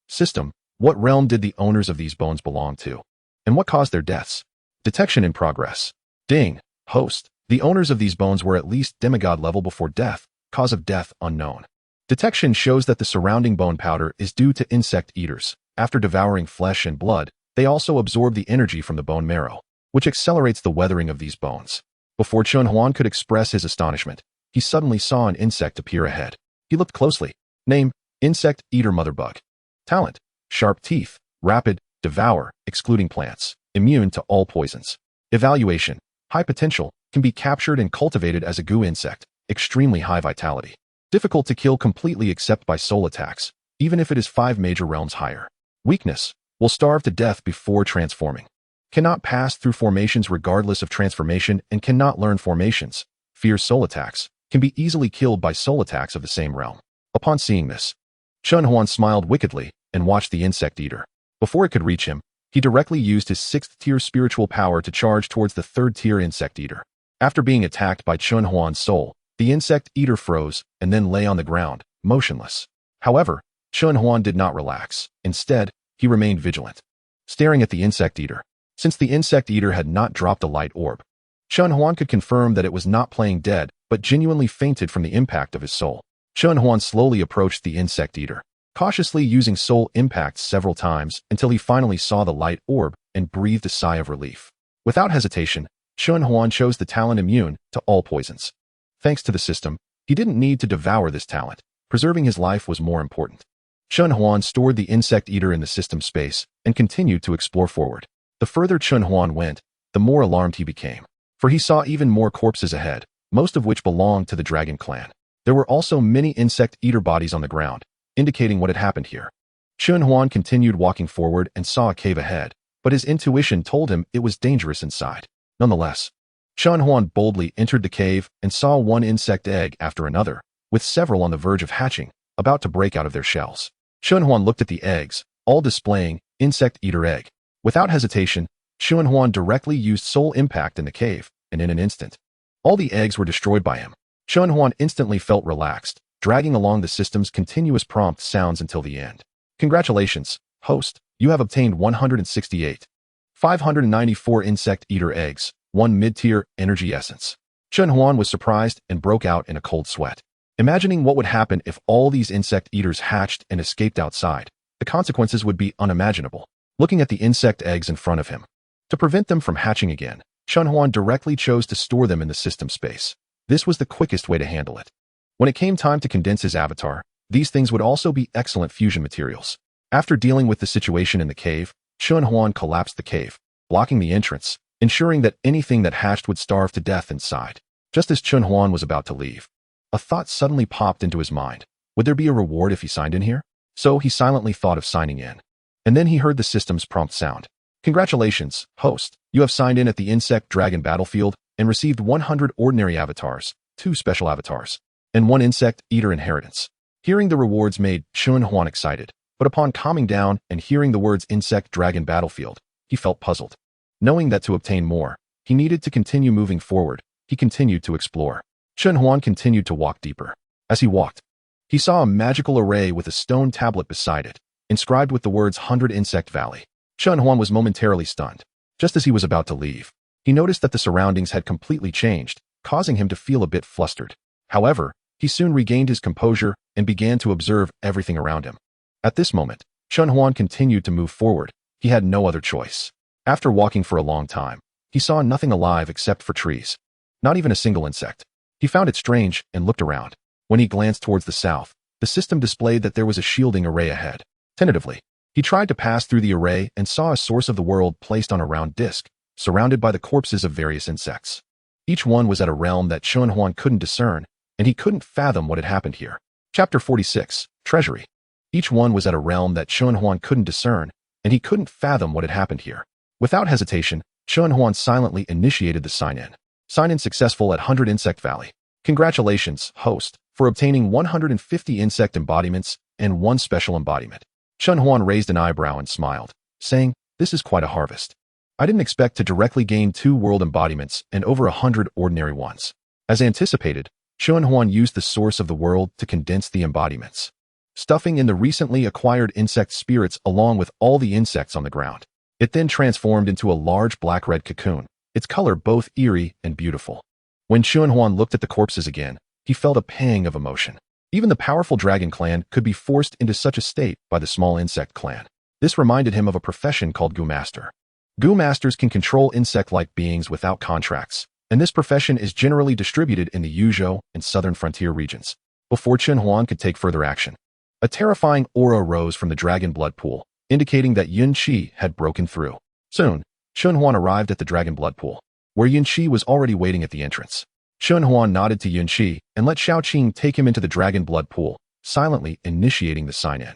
"What realm did the owners of these bones belong to? And what caused their deaths?" Detection in progress. Ding. Host. The owners of these bones were at least demigod level before death, cause of death unknown. Detection shows that the surrounding bone powder is due to insect eaters. After devouring flesh and blood, they also absorb the energy from the bone marrow, which accelerates the weathering of these bones. Before Chun Huan could express his astonishment, he suddenly saw an insect appear ahead. He looked closely. Name, Insect Eater Motherbug. Talent, Sharp Teeth, Rapid, Devour, excluding plants, Immune to all poisons. Evaluation, High potential, can be captured and cultivated as a goo insect, extremely high vitality. Difficult to kill completely except by soul attacks, even if it is 5 major realms higher. Weakness, will starve to death before transforming. Cannot pass through formations regardless of transformation and cannot learn formations. Fears soul attacks, can be easily killed by soul attacks of the same realm. Upon seeing this, Chun Huan smiled wickedly and watched the insect eater. Before it could reach him, he directly used his 6th tier spiritual power to charge towards the 3rd tier insect eater. After being attacked by Chun Huan's soul, the insect eater froze and then lay on the ground, motionless. However, Chun Huan did not relax. Instead, he remained vigilant, staring at the insect eater. Since the insect eater had not dropped a light orb, Chun Huan could confirm that it was not playing dead, but genuinely fainted from the impact of his soul. Chun Huan slowly approached the insect eater, cautiously using soul impacts several times until he finally saw the light orb and breathed a sigh of relief. Without hesitation, Chun Huan chose the talent immune to all poisons. Thanks to the system, he didn't need to devour this talent. Preserving his life was more important. Chun Huan stored the insect eater in the system space and continued to explore forward. The further Chun Huan went, the more alarmed he became, for he saw even more corpses ahead, most of which belonged to the dragon clan. There were also many insect eater bodies on the ground, indicating what had happened here. Chun Huan continued walking forward and saw a cave ahead, but his intuition told him it was dangerous inside. Nonetheless, Chun Huan boldly entered the cave and saw one insect egg after another, with several on the verge of hatching, about to break out of their shells. Chun Huan looked at the eggs, all displaying insect eater egg. Without hesitation, Chun Huan directly used soul impact in the cave, and in an instant, all the eggs were destroyed by him. Chun Huan instantly felt relaxed, dragging along the system's continuous prompt sounds until the end. Congratulations, host, you have obtained 168. 594 insect eater eggs, 1 mid-tier energy essence. Chun Huan was surprised and broke out in a cold sweat. Imagining what would happen if all these insect eaters hatched and escaped outside, the consequences would be unimaginable. Looking at the insect eggs in front of him, to prevent them from hatching again, Chun Huan directly chose to store them in the system space. This was the quickest way to handle it. When it came time to condense his avatar, these things would also be excellent fusion materials. After dealing with the situation in the cave, Chun Huan collapsed the cave, blocking the entrance, ensuring that anything that hatched would starve to death inside. Just as Chun Huan was about to leave, a thought suddenly popped into his mind. Would there be a reward if he signed in here? So he silently thought of signing in. And then he heard the system's prompt sound. Congratulations, host. You have signed in at the Insect Dragon Battlefield and received 100 ordinary avatars, 2 special avatars, and 1 Insect Eater inheritance. Hearing the rewards made Chun Huan excited, but upon calming down and hearing the words Insect Dragon Battlefield, he felt puzzled. Knowing that to obtain more, he needed to continue moving forward, he continued to explore. Chun Huan continued to walk deeper. As he walked, he saw a magical array with a stone tablet beside it, inscribed with the words 100 Insect Valley. Chun Huan was momentarily stunned. Just as he was about to leave, he noticed that the surroundings had completely changed, causing him to feel a bit flustered. However, he soon regained his composure and began to observe everything around him. At this moment, Chun Huan continued to move forward. He had no other choice. After walking for a long time, he saw nothing alive except for trees. Not even a single insect. He found it strange and looked around. When he glanced towards the south, the system displayed that there was a shielding array ahead. Tentatively, he tried to pass through the array and saw a source of the world placed on a round disc, surrounded by the corpses of various insects. Each one was at a realm that Chun Huan couldn't discern, and he couldn't fathom what had happened here. Chapter 46, Treasury. Each one was at a realm that Chun Huan couldn't discern, and he couldn't fathom what had happened here. Without hesitation, Chun Huan silently initiated the sign-in. Sign-in successful at 100 Insect Valley. Congratulations, host, for obtaining 150 insect embodiments and 1 special embodiment. Chun Huan raised an eyebrow and smiled, saying, "This is quite a harvest. I didn't expect to directly gain 2 world embodiments and over 100 ordinary ones." As anticipated, Chun Huan used the source of the world to condense the embodiments, stuffing in the recently acquired insect spirits along with all the insects on the ground. It then transformed into a large black-red cocoon, its color both eerie and beautiful. When Chun Huan looked at the corpses again, he felt a pang of emotion. Even the powerful dragon clan could be forced into such a state by the small insect clan. This reminded him of a profession called Goo Master. Goo Masters can control insect-like beings without contracts, and this profession is generally distributed in the Yuzhou and southern frontier regions. Before Chun Huan could take further action, a terrifying aura rose from the dragon blood pool, indicating that Yun Qi had broken through. Soon, Chun Huan arrived at the dragon blood pool, where Yun Qi was already waiting at the entrance. Chun Huan nodded to Yun Qi and let Xiao Qing take him into the dragon blood pool, silently initiating the sign-in.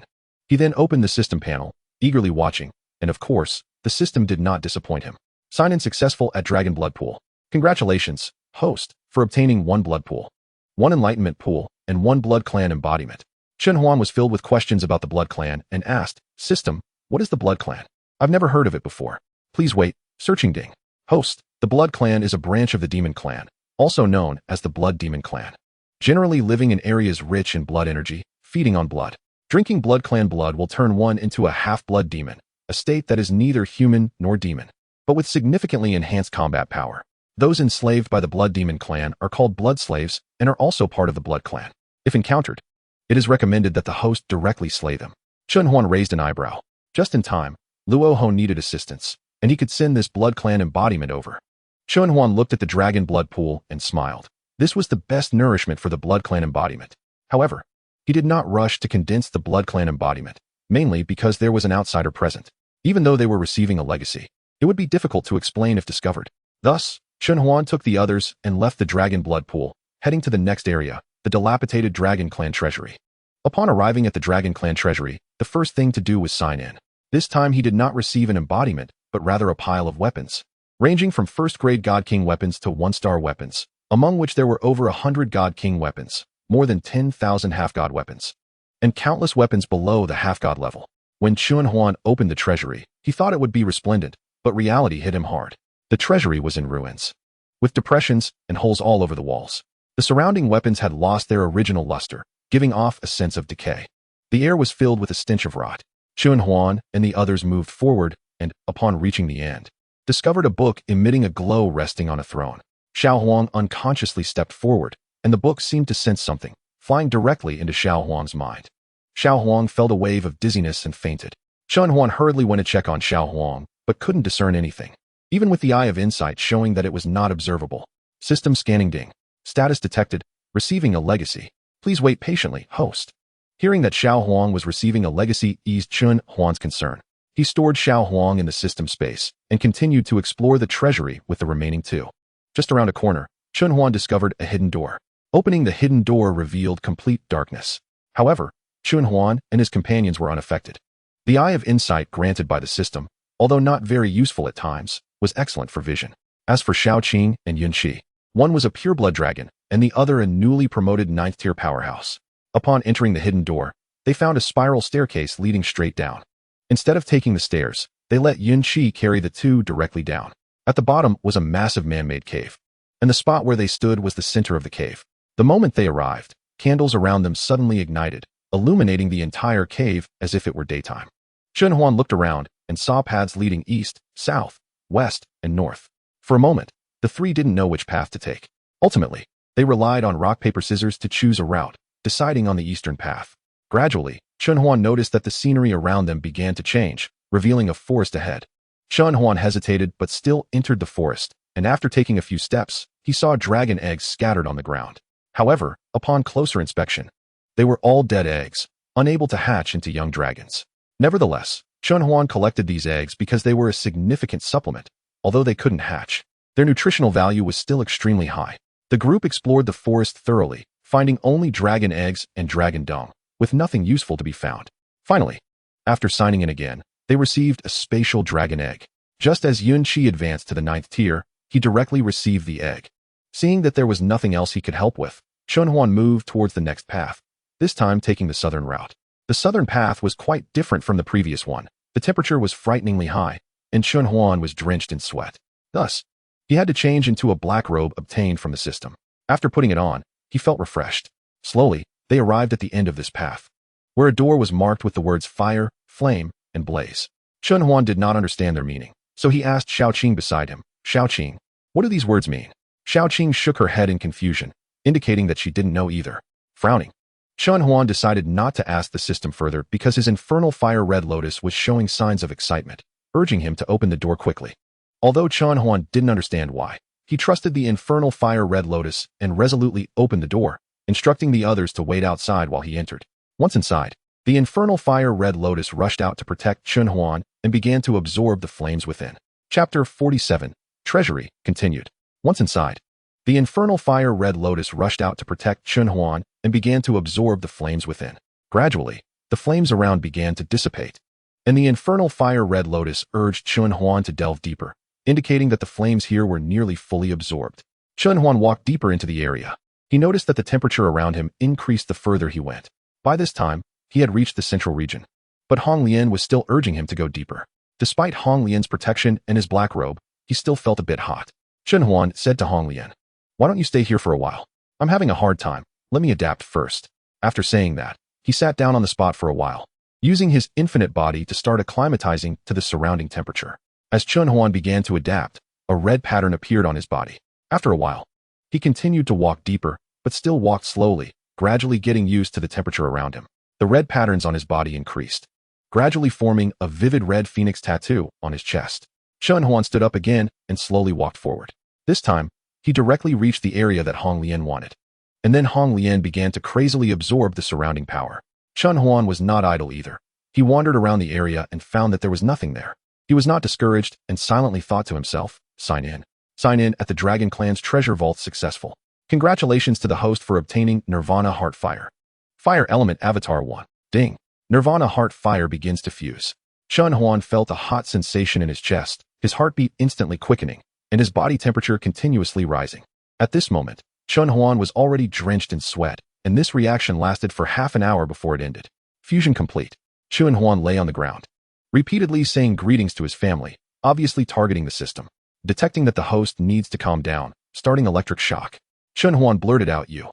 He then opened the system panel, eagerly watching, and of course, the system did not disappoint him. Sign-in successful at dragon blood pool. Congratulations, host, for obtaining 1 blood pool, 1 enlightenment pool, and 1 blood clan embodiment. Chun Huan was filled with questions about the blood clan and asked, "System, what is the blood clan? I've never heard of it before." Please wait, searching ding. Host, the blood clan is a branch of the demon clan, also known as the blood demon clan. Generally living in areas rich in blood energy, feeding on blood. Drinking blood clan blood will turn one into a half-blood demon, a state that is neither human nor demon, but with significantly enhanced combat power. Those enslaved by the blood demon clan are called blood slaves and are also part of the blood clan. If encountered, it is recommended that the host directly slay them. Chun Huan raised an eyebrow. Just in time, Luo Ho needed assistance, and he could send this blood clan embodiment over. Chun Huan looked at the dragon blood pool and smiled. This was the best nourishment for the blood clan embodiment. However, he did not rush to condense the blood clan embodiment, mainly because there was an outsider present. Even though they were receiving a legacy, it would be difficult to explain if discovered. Thus, Chun Huan took the others and left the dragon blood pool, heading to the next area, the dilapidated Dragon Clan treasury. Upon arriving at the Dragon Clan treasury, the first thing to do was sign in. This time he did not receive an embodiment, but rather a pile of weapons, ranging from first-grade God King weapons to one-star weapons, among which there were over 100 God King weapons, more than 10,000 half-god weapons, and countless weapons below the half-god level. When Chun Huan opened the treasury, he thought it would be resplendent, but reality hit him hard. The treasury was in ruins, with depressions and holes all over the walls. The surrounding weapons had lost their original luster, giving off a sense of decay. The air was filled with a stench of rot. Chun Huan and the others moved forward and, upon reaching the end, discovered a book emitting a glow resting on a throne. Xiao Huang unconsciously stepped forward, and the book seemed to sense something, flying directly into Xiao Huang's mind. Xiao Huang felt a wave of dizziness and fainted. Chun Huan hurriedly went to check on Xiao Huang, but couldn't discern anything, even with the eye of insight showing that it was not observable. System scanning ding. Status detected. Receiving a legacy. Please wait patiently, host. Hearing that Xiao Huang was receiving a legacy eased Chun Huan's concern. He stored Xiao Huang in the system space and continued to explore the treasury with the remaining two. Just around a corner, Chun Huan discovered a hidden door. Opening the hidden door revealed complete darkness. However, Chun Huan and his companions were unaffected. The eye of insight granted by the system, although not very useful at times, was excellent for vision. As for Shao Qing and Yun Qi, one was a pureblood dragon, and the other a newly promoted 9th-tier powerhouse. Upon entering the hidden door, they found a spiral staircase leading straight down. Instead of taking the stairs, they let Yun Qi carry the two directly down. At the bottom was a massive man-made cave, and the spot where they stood was the center of the cave. The moment they arrived, candles around them suddenly ignited, illuminating the entire cave as if it were daytime. Chun Huan looked around and saw paths leading east, south, west, and north. For a moment, the three didn't know which path to take. Ultimately, they relied on rock, paper, scissors to choose a route, deciding on the eastern path. Gradually, Chun Huan noticed that the scenery around them began to change, revealing a forest ahead. Chun Huan hesitated but still entered the forest, and after taking a few steps, he saw dragon eggs scattered on the ground. However, upon closer inspection, they were all dead eggs, unable to hatch into young dragons. Nevertheless, Chun Huan collected these eggs because they were a significant supplement, although they couldn't hatch. Their nutritional value was still extremely high. The group explored the forest thoroughly, finding only dragon eggs and dragon dung, with nothing useful to be found. Finally, after signing in again, they received a spatial dragon egg. Just as Yun Qi advanced to the 9th tier, he directly received the egg. Seeing that there was nothing else he could help with, Chun Huan moved towards the next path, this time taking the southern route. The southern path was quite different from the previous one. The temperature was frighteningly high, and Chun Huan was drenched in sweat. Thus, he had to change into a black robe obtained from the system. After putting it on, he felt refreshed. Slowly, they arrived at the end of this path, where a door was marked with the words fire, flame, and blaze. Chun Huan did not understand their meaning, so he asked Shao Qing beside him, Shao Qing, what do these words mean? Shao Qing shook her head in confusion, indicating that she didn't know either. Frowning, Chun Huan decided not to ask the system further because his infernal fire red lotus was showing signs of excitement, urging him to open the door quickly. Although Chun Huan didn't understand why, he trusted the infernal fire red lotus and resolutely opened the door, instructing the others to wait outside while he entered. Once inside, the infernal fire red lotus rushed out to protect Chun Huan and began to absorb the flames within. Chapter 47, Treasury, continued. Once inside, the infernal fire red lotus rushed out to protect Chun Huan and began to absorb the flames within. Gradually, the flames around began to dissipate, and the infernal fire red lotus urged Chun Huan to delve deeper, indicating that the flames here were nearly fully absorbed. Chun Huan walked deeper into the area. He noticed that the temperature around him increased the further he went. By this time, he had reached the central region, but Hong Lian was still urging him to go deeper. Despite Hong Lian's protection and his black robe, he still felt a bit hot. Chun Huan said to Hong Lian, "Why don't you stay here for a while? I'm having a hard time. Let me adapt first." After saying that, he sat down on the spot for a while, using his infinite body to start acclimatizing to the surrounding temperature. As Chun Huan began to adapt, a red pattern appeared on his body. After a while, he continued to walk deeper, but still walked slowly, gradually getting used to the temperature around him. The red patterns on his body increased, gradually forming a vivid red phoenix tattoo on his chest. Chun Huan stood up again and slowly walked forward. This time, he directly reached the area that Hong Lian wanted. And then Hong Lian began to crazily absorb the surrounding power. Chun Huan was not idle either. He wandered around the area and found that there was nothing there. He was not discouraged and silently thought to himself, sign in. Sign in at the Dragon Clan's treasure vault successful. Congratulations to the host for obtaining Nirvana Heart Fire. Fire Element Avatar 1. Ding. Nirvana Heart Fire begins to fuse. Chun Huan felt a hot sensation in his chest, his heartbeat instantly quickening, and his body temperature continuously rising. At this moment, Chun Huan was already drenched in sweat, and this reaction lasted for half an hour before it ended. Fusion complete. Chun Huan lay on the ground, repeatedly saying greetings to his family, obviously targeting the system. Detecting that the host needs to calm down, starting electric shock. Chun Huan blurted out, "You."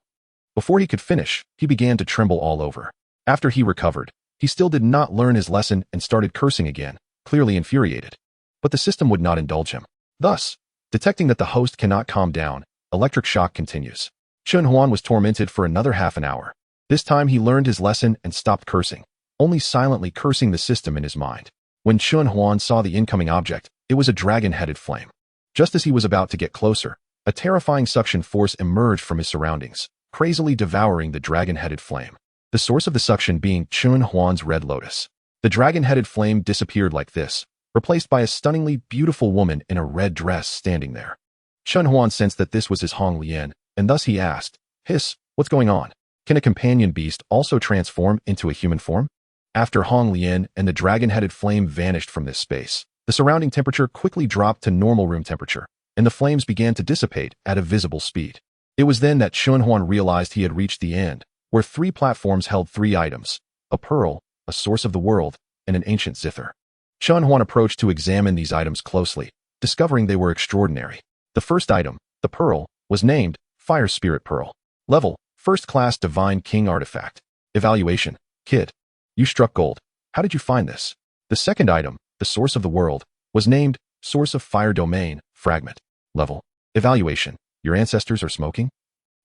Before he could finish, he began to tremble all over. After he recovered, he still did not learn his lesson and started cursing again, clearly infuriated. But the system would not indulge him. Thus, detecting that the host cannot calm down, electric shock continues. Chun Huan was tormented for another half an hour. This time he learned his lesson and stopped cursing, only silently cursing the system in his mind. When Chun Huan saw the incoming object, it was a dragon-headed flame. Just as he was about to get closer, a terrifying suction force emerged from his surroundings, crazily devouring the dragon-headed flame. The source of the suction being Chun Huan's red lotus. The dragon-headed flame disappeared like this, replaced by a stunningly beautiful woman in a red dress standing there. Chun Huan sensed that this was his Hong Lian, and thus he asked, "Hiss, what's going on? Can a companion beast also transform into a human form?" After Hong Lian and the dragon-headed flame vanished from this space, the surrounding temperature quickly dropped to normal room temperature, and the flames began to dissipate at a visible speed. It was then that Chun Huan realized he had reached the end, where 3 platforms held 3 items: a pearl, a source of the world, and an ancient zither. Chun Huan approached to examine these items closely, discovering they were extraordinary. The first item, the pearl, was named Fire Spirit Pearl. Level, First Class Divine King Artifact. Evaluation, Kid. You struck gold. How did you find this? The second item, the Source of the World, was named Source of Fire Domain, Fragment. Level, Evaluation, your ancestors are smoking?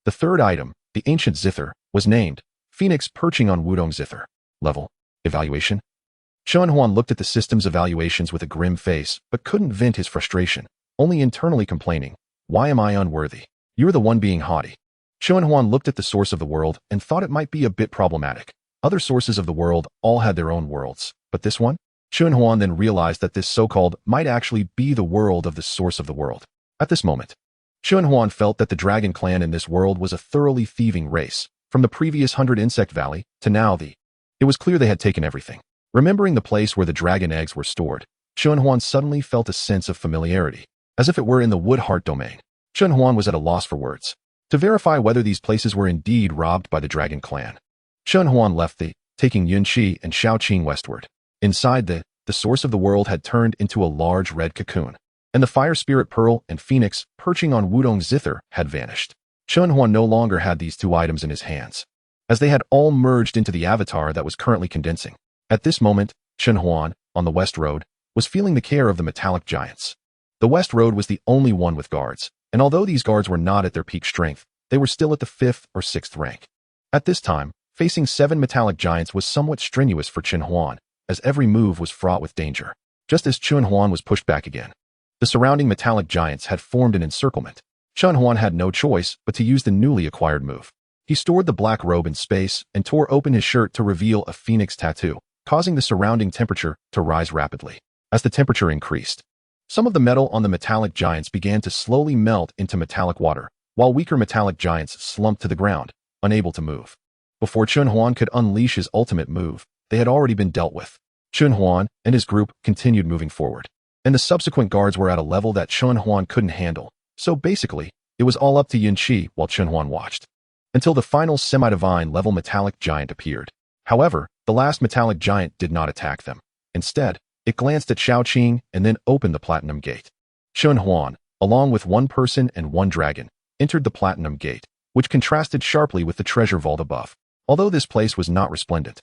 The third item, the Ancient Zither, was named Phoenix Perching on Wudong Zither. Level, Evaluation. Chun Huan looked at the system's evaluations with a grim face, but couldn't vent his frustration, only internally complaining, "Why am I unworthy? You're the one being haughty." Chun Huan looked at the Source of the World and thought it might be a bit problematic. Other sources of the world all had their own worlds, but this one? Chun Huan then realized that this so-called might actually be the world of the Source of the World. At this moment, Chun Huan felt that the Dragon Clan in this world was a thoroughly thieving race, from the previous 100 Insect Valley to now It was clear they had taken everything. Remembering the place where the dragon eggs were stored, Chun Huan suddenly felt a sense of familiarity, as if it were in the Wood Heart domain. Chun Huan was at a loss for words to verify whether these places were indeed robbed by the Dragon Clan. Chun Huan left taking Yun Qi and Xiao Qing westward. Inside the Source of the World had turned into a large red cocoon, and the Fire Spirit Pearl and Phoenix perching on Wudong Zither had vanished. Chun Huan no longer had these 2 items in his hands, as they had all merged into the avatar that was currently condensing. At this moment, Chun Huan, on the West Road, was feeling the care of the metallic giants. The West Road was the only one with guards, and although these guards were not at their peak strength, they were still at the 5th or 6th rank. At this time, facing 7 metallic giants was somewhat strenuous for Chun Huan, as every move was fraught with danger. Just as Chun Huan was pushed back again, the surrounding metallic giants had formed an encirclement. Chun Huan had no choice but to use the newly acquired move. He stored the black robe in space and tore open his shirt to reveal a phoenix tattoo, causing the surrounding temperature to rise rapidly. As the temperature increased, some of the metal on the metallic giants began to slowly melt into metallic water, while weaker metallic giants slumped to the ground, unable to move. Before Chun Huan could unleash his ultimate move, they had already been dealt with. Chun Huan and his group continued moving forward, and the subsequent guards were at a level that Chun Huan couldn't handle, so basically, it was all up to Yun Qi while Chun Huan watched, until the final semi-divine level metallic giant appeared. However, the last metallic giant did not attack them. Instead, it glanced at Xiao Qing and then opened the Platinum Gate. Chun Huan, along with 1 person and 1 dragon, entered the Platinum Gate, which contrasted sharply with the treasure vault above. Although this place was not resplendent,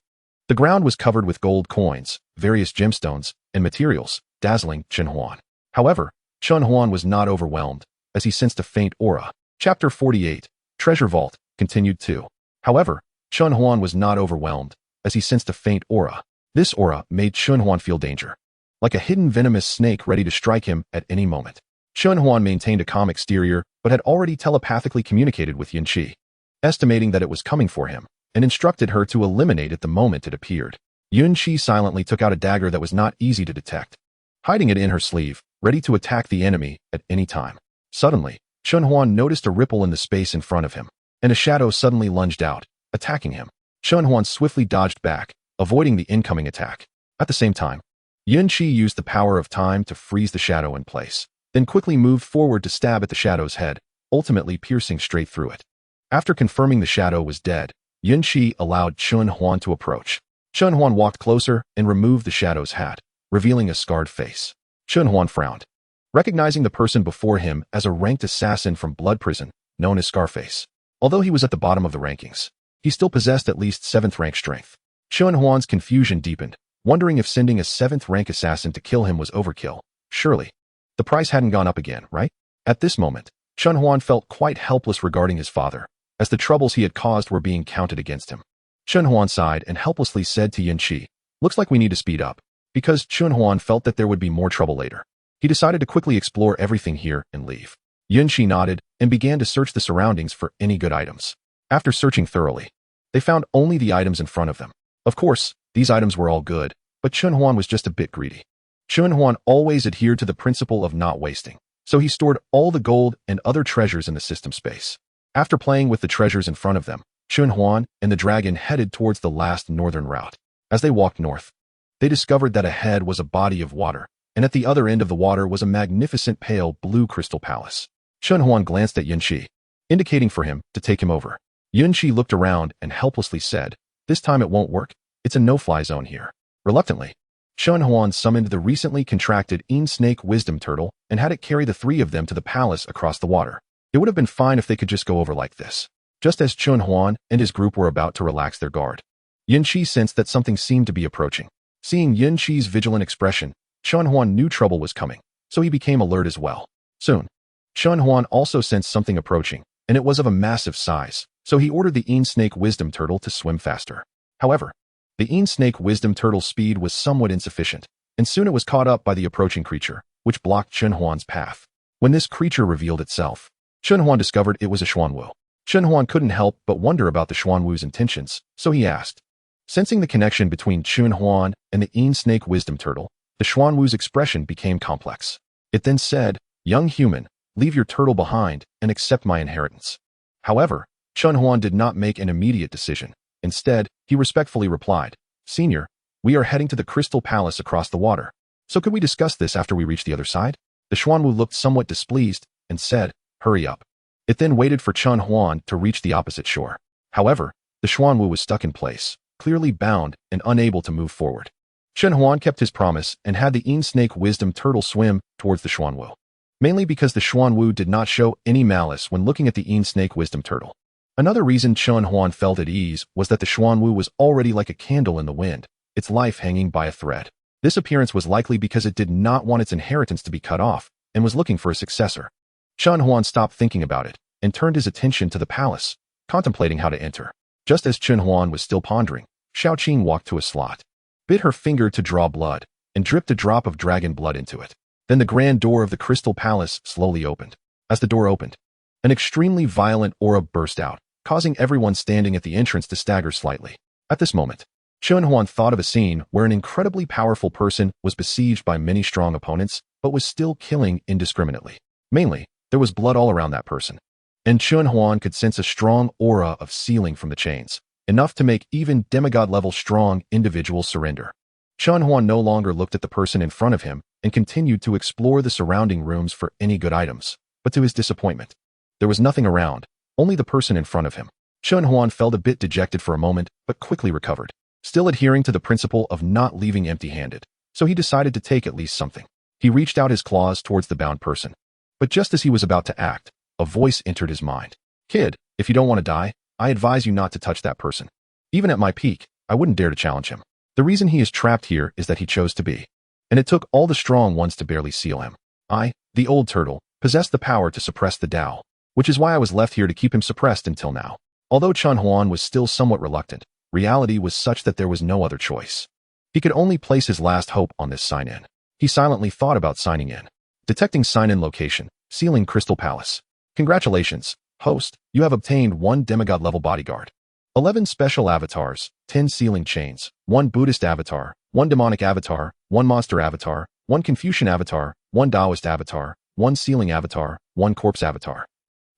the ground was covered with gold coins, various gemstones, and materials, dazzling Chun Huan. However, Chun Huan was not overwhelmed, as he sensed a faint aura. Chapter 48, Treasure Vault, continued 2. However, Chun Huan was not overwhelmed, as he sensed a faint aura. This aura made Chun Huan feel danger. like a hidden venomous snake ready to strike him at any moment. Chun Huan maintained a calm exterior, but had already telepathically communicated with Yin Qi, estimating that it was coming for him, and instructed her to eliminate it the moment it appeared. Yin Qi silently took out a dagger that was not easy to detect, hiding it in her sleeve, ready to attack the enemy at any time. Suddenly, Chun Huan noticed a ripple in the space in front of him, and a shadow suddenly lunged out, attacking him. Chun Huan swiftly dodged back, avoiding the incoming attack. At the same time, Yin Qi used the power of time to freeze the shadow in place, then quickly moved forward to stab at the shadow's head, ultimately piercing straight through it. After confirming the shadow was dead, Yin Qi allowed Chun Huan to approach. Chun Huan walked closer and removed the shadow's hat, revealing a scarred face. Chun Huan frowned, recognizing the person before him as a ranked assassin from Blood Prison, known as Scarface. Although he was at the bottom of the rankings, he still possessed at least 7th rank strength. Chun Huan's confusion deepened, wondering if sending a 7th rank assassin to kill him was overkill. Surely, the price hadn't gone up again, right? At this moment, Chun Huan felt quite helpless regarding his father, as the troubles he had caused were being counted against him. Chun Huan sighed and helplessly said to Yin Qi, "Looks like we need to speed up." Because Chun Huan felt that there would be more trouble later, he decided to quickly explore everything here and leave. Yin Qi nodded and began to search the surroundings for any good items. After searching thoroughly, they found only the items in front of them. Of course, these items were all good, but Chun Huan was just a bit greedy. Chun Huan always adhered to the principle of not wasting, so he stored all the gold and other treasures in the system space. After playing with the treasures in front of them, Chun Huan and the dragon headed towards the last northern route. As they walked north, they discovered that ahead was a body of water, and at the other end of the water was a magnificent pale blue crystal palace. Chun Huan glanced at Yin Qi, indicating for him to take him over. Yin Qi looked around and helplessly said, "This time it won't work. It's a no-fly zone here." Reluctantly, Chun Huan summoned the recently contracted snake wisdom turtle and had it carry the 3 of them to the palace across the water. It would have been fine if they could just go over like this. Just as Chun Huan and his group were about to relax their guard, Yin Qi sensed that something seemed to be approaching. Seeing Yin Qi's vigilant expression, Chun Huan knew trouble was coming, so he became alert as well. Soon, Chun Huan also sensed something approaching, and it was of a massive size, so he ordered the snake wisdom turtle to swim faster. However, the snake wisdom turtle's speed was somewhat insufficient, and soon it was caught up by the approaching creature, which blocked Chun Huan's path. When this creature revealed itself, Chun Huan discovered it was a Xuanwu. Chun Huan couldn't help but wonder about the Xuanwu's intentions, so he asked. Sensing the connection between Chun Huan and the snake wisdom turtle, the Xuanwu's expression became complex. It then said, "Young human, leave your turtle behind and accept my inheritance." However, Chun Huan did not make an immediate decision. Instead, he respectfully replied, "Senior, we are heading to the Crystal Palace across the water. So could we discuss this after we reach the other side?" The Xuanwu looked somewhat displeased and said, "Hurry up." It then waited for Chun Huan to reach the opposite shore. However, the Xuanwu was stuck in place, clearly bound and unable to move forward. Chun Huan kept his promise and had the snake wisdom turtle swim towards the Xuanwu, mainly because the Xuanwu did not show any malice when looking at the snake wisdom turtle. Another reason Chun Huan felt at ease was that the Xuanwu was already like a candle in the wind, its life hanging by a thread. This appearance was likely because it did not want its inheritance to be cut off and was looking for a successor. Chun Huan stopped thinking about it and turned his attention to the palace, contemplating how to enter. Just as Chun Huan was still pondering, Xiaoqing walked to a slot, bit her finger to draw blood, and dripped a drop of dragon blood into it. Then the grand door of the Crystal Palace slowly opened. As the door opened, an extremely violent aura burst out, causing everyone standing at the entrance to stagger slightly. At this moment, Chun Huan thought of a scene where an incredibly powerful person was besieged by many strong opponents, but was still killing indiscriminately. Mainly, there was blood all around that person, and Chun Huan could sense a strong aura of sealing from the chains, enough to make even demigod-level strong individuals surrender. Chun Huan no longer looked at the person in front of him and continued to explore the surrounding rooms for any good items, but to his disappointment, there was nothing around, only the person in front of him. Chun Huan felt a bit dejected for a moment, but quickly recovered, still adhering to the principle of not leaving empty-handed, so he decided to take at least something. He reached out his claws towards the bound person. But just as he was about to act, a voice entered his mind. "Kid, if you don't want to die, I advise you not to touch that person. Even at my peak, I wouldn't dare to challenge him. The reason he is trapped here is that he chose to be. And it took all the strong ones to barely seal him. I, the old turtle, possessed the power to suppress the Tao, which is why I was left here to keep him suppressed until now." Although Chun Huan was still somewhat reluctant, reality was such that there was no other choice. He could only place his last hope on this sign-in. He silently thought about signing in. Detecting sign-in location, Sealing Crystal Palace. Congratulations, host, you have obtained 1 demigod-level bodyguard, 11 special avatars, 10 sealing chains, 1 Buddhist avatar, 1 demonic avatar, 1 monster avatar, 1 Confucian avatar, 1 Taoist avatar, 1 sealing avatar, 1 corpse avatar.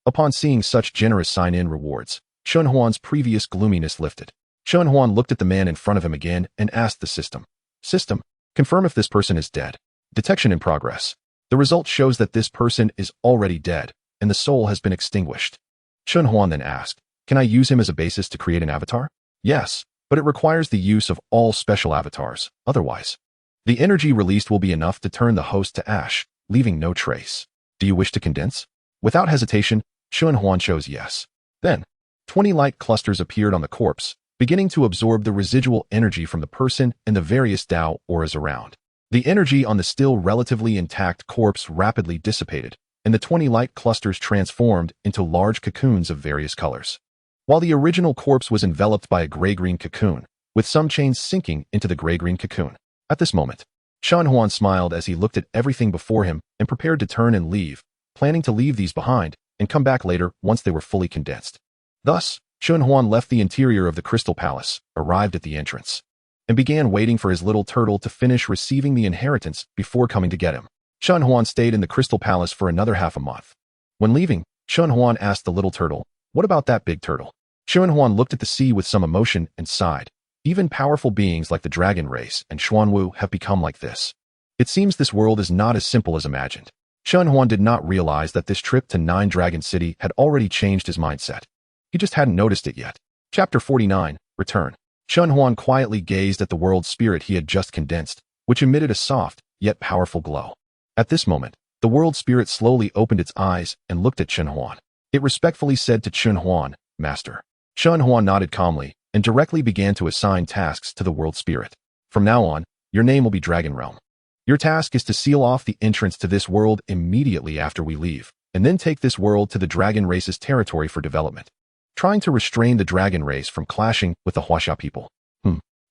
Upon seeing such generous sign-in rewards, Chun Huan's previous gloominess lifted. Chun Huan looked at the man in front of him again and asked the system. System, confirm if this person is dead. Detection in progress. The result shows that this person is already dead, and the soul has been extinguished. Chun Huan then asked, can I use him as a basis to create an avatar? Yes, but it requires the use of all special avatars, otherwise. The energy released will be enough to turn the host to ash, leaving no trace. Do you wish to condense? Without hesitation, Chun Huan chose yes. Then, 20 light clusters appeared on the corpse, beginning to absorb the residual energy from the person and the various Tao auras around. The energy on the still relatively intact corpse rapidly dissipated, and the 20 light clusters transformed into large cocoons of various colors. While the original corpse was enveloped by a gray-green cocoon, with some chains sinking into the gray-green cocoon. At this moment, Chun Huan smiled as he looked at everything before him and prepared to turn and leave, planning to leave these behind and come back later once they were fully condensed. Thus, Chun Huan left the interior of the Crystal Palace, arrived at the entrance, and began waiting for his little turtle to finish receiving the inheritance before coming to get him. Chun Huan stayed in the Crystal Palace for another half a month. When leaving, Chun Huan asked the little turtle, what about that big turtle? Chun Huan looked at the sea with some emotion and sighed. Even powerful beings like the dragon race and Xuanwu have become like this. It seems this world is not as simple as imagined. Chun Huan did not realize that this trip to Nine Dragon City had already changed his mindset. He just hadn't noticed it yet. Chapter 49, Return. Chun Huan quietly gazed at the world spirit he had just condensed, which emitted a soft, yet powerful glow. At this moment, the world spirit slowly opened its eyes and looked at Chun Huan. It respectfully said to Chun Huan, Master. Chun Huan nodded calmly and directly began to assign tasks to the world spirit. From now on, your name will be Dragon Realm. Your task is to seal off the entrance to this world immediately after we leave, and then take this world to the dragon race's territory for development, trying to restrain the dragon race from clashing with the Huaxia people.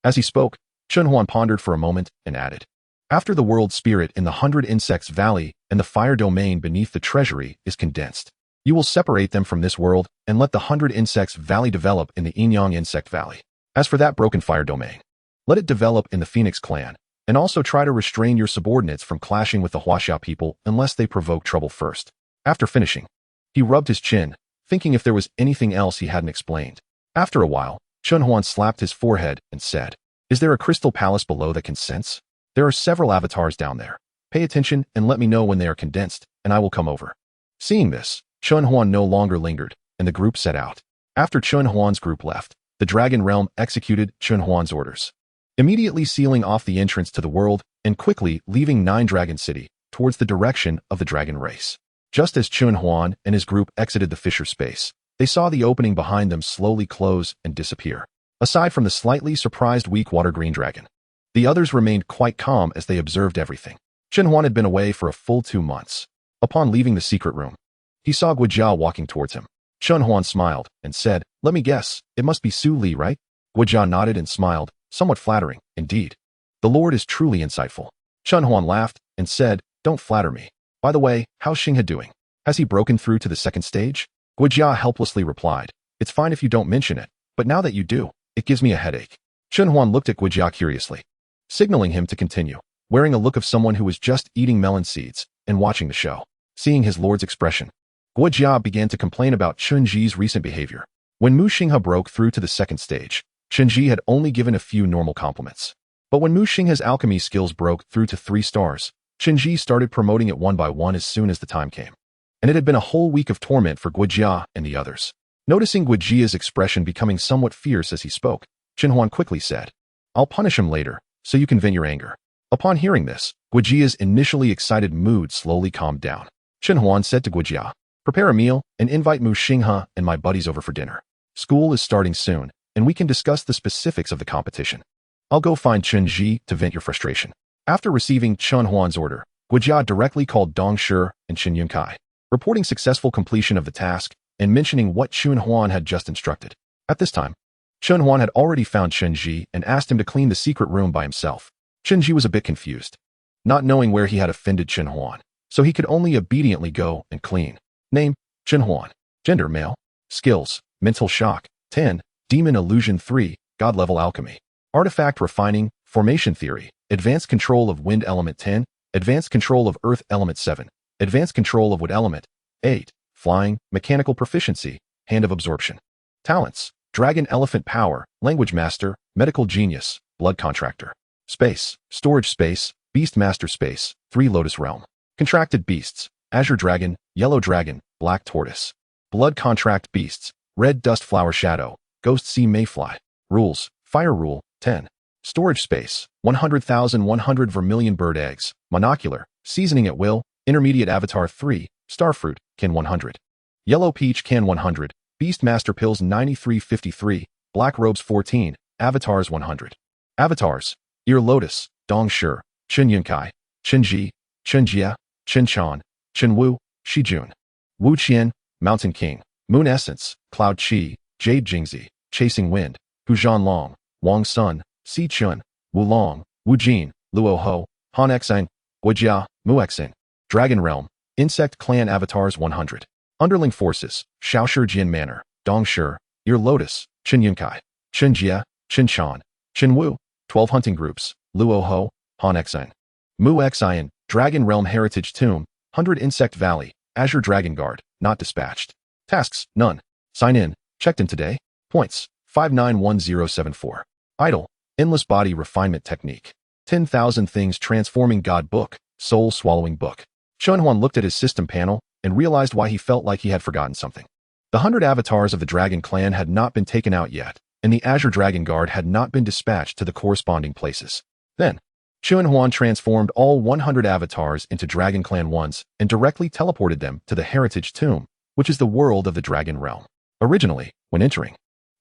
As he spoke, Chun Huan pondered for a moment and added, after the world spirit in the 100 Insects Valley and the fire domain beneath the treasury is condensed, you will separate them from this world and let the 100 Insects Valley develop in the Yin-Yang Insect Valley. As for that broken fire domain, let it develop in the Phoenix clan, and also try to restrain your subordinates from clashing with the Huaxia people unless they provoke trouble first. After finishing, he rubbed his chin, thinking if there was anything else he hadn't explained. After a while, Chun Huan slapped his forehead and said, is there a crystal palace below that can sense? There are several avatars down there. Pay attention and let me know when they are condensed, and I will come over. Seeing this, Chun Huan no longer lingered, and the group set out. After Chun Huan's group left, the Dragon Realm executed Chun Huan's orders, immediately sealing off the entrance to the world and quickly leaving Nine Dragon City towards the direction of the dragon race. Just as Chun Huan and his group exited the fissure space, they saw the opening behind them slowly close and disappear. Aside from the slightly surprised weak water green dragon, the others remained quite calm as they observed everything. Chun Huan had been away for a full 2 months. Upon leaving the secret room, he saw Guijia walking towards him. Chun Huan smiled and said, let me guess, it must be Su Li, right? Guijia nodded and smiled, somewhat flattering, indeed. The Lord is truly insightful. Chun Huan laughed and said, don't flatter me. By the way, how's Xinghe doing? Has he broken through to the second stage? Guijia helplessly replied, it's fine if you don't mention it, but now that you do, it gives me a headache. Chun Huan looked at Guijia curiously, signaling him to continue, wearing a look of someone who was just eating melon seeds and watching the show. Seeing his lord's expression, Guijia began to complain about Chunji's recent behavior. When Mu Xinghe broke through to the second stage, Chunji had only given a few normal compliments. But when Mu Xinghe's alchemy skills broke through to 3 stars, Chunji started promoting it one by one as soon as the time came. And it had been a whole week of torment for Guijia and the others. Noticing Guijia's expression becoming somewhat fierce as he spoke, Chun Huan quickly said, I'll punish him later, so you can vent your anger. Upon hearing this, Guijia's initially excited mood slowly calmed down. Chun Huan said to Guijia, prepare a meal and invite Mu Xinghe and my buddies over for dinner. School is starting soon, and we can discuss the specifics of the competition. I'll go find Chunji to vent your frustration. After receiving Chun Huan's order, Guijia directly called Dong Shi and Qin Yunkai, reporting successful completion of the task and mentioning what Chun Huan had just instructed. At this time, Chun Huan had already found Chunji and asked him to clean the secret room by himself. Chunji was a bit confused. not knowing where he had offended Chen Huan, so he could only obediently go and clean. Name, Chen Huan. Gender, male. Skills, mental shock, 10, demon illusion 3, god level alchemy. Artifact refining, formation theory, advanced control of wind element 10, advanced control of earth element 7, advanced control of wood element 8, flying, mechanical proficiency, hand of absorption. Talents, dragon elephant power, language master, medical genius, blood contractor. Space, storage space, beast master space, 3 lotus realm. Contracted beasts, azure dragon, yellow dragon, black tortoise. Blood contract beasts, red dust flower shadow, ghost sea mayfly. Rules, fire rule, 10. Storage space, 100,100 vermilion bird eggs, monocular, seasoning at will, intermediate avatar 3, starfruit, can 100. Yellow peach can 100, beast master pills 9353, black robes 14, avatars 100. Avatars, ear lotus, dong shi, chen yunkai, chen ji, chen jia, chen chan, chen wu, shi jun. Wu qian, mountain king, moon essence, cloud qi, jade jingzi, chasing wind, hu zhan long, wang sun, si chun, wu long, wu jin, luo ho, han xing, guijia, mu xing. Dragon realm, insect clan avatars 100. Underling forces, shaoshi jian manor, dong shi, ear lotus, chen yunkai, chen jia, chen chan, chen wu. 12 hunting groups, luo ho, han xing. Mu xian, dragon realm heritage tomb, 100 insect valley, azure dragon guard, not dispatched. Tasks, none. Sign in, checked in today. Points, 591074. Idle, endless body refinement technique. 10,000 things transforming god book, soul swallowing book. Chen Huan looked at his system panel and realized why he felt like he had forgotten something. The 100 avatars of the dragon clan had not been taken out yet, and the azure dragon guard had not been dispatched to the corresponding places. Then, Chen Huan transformed all 100 avatars into dragon clan ones and directly teleported them to the heritage tomb, which is the world of the dragon realm. Originally, when entering,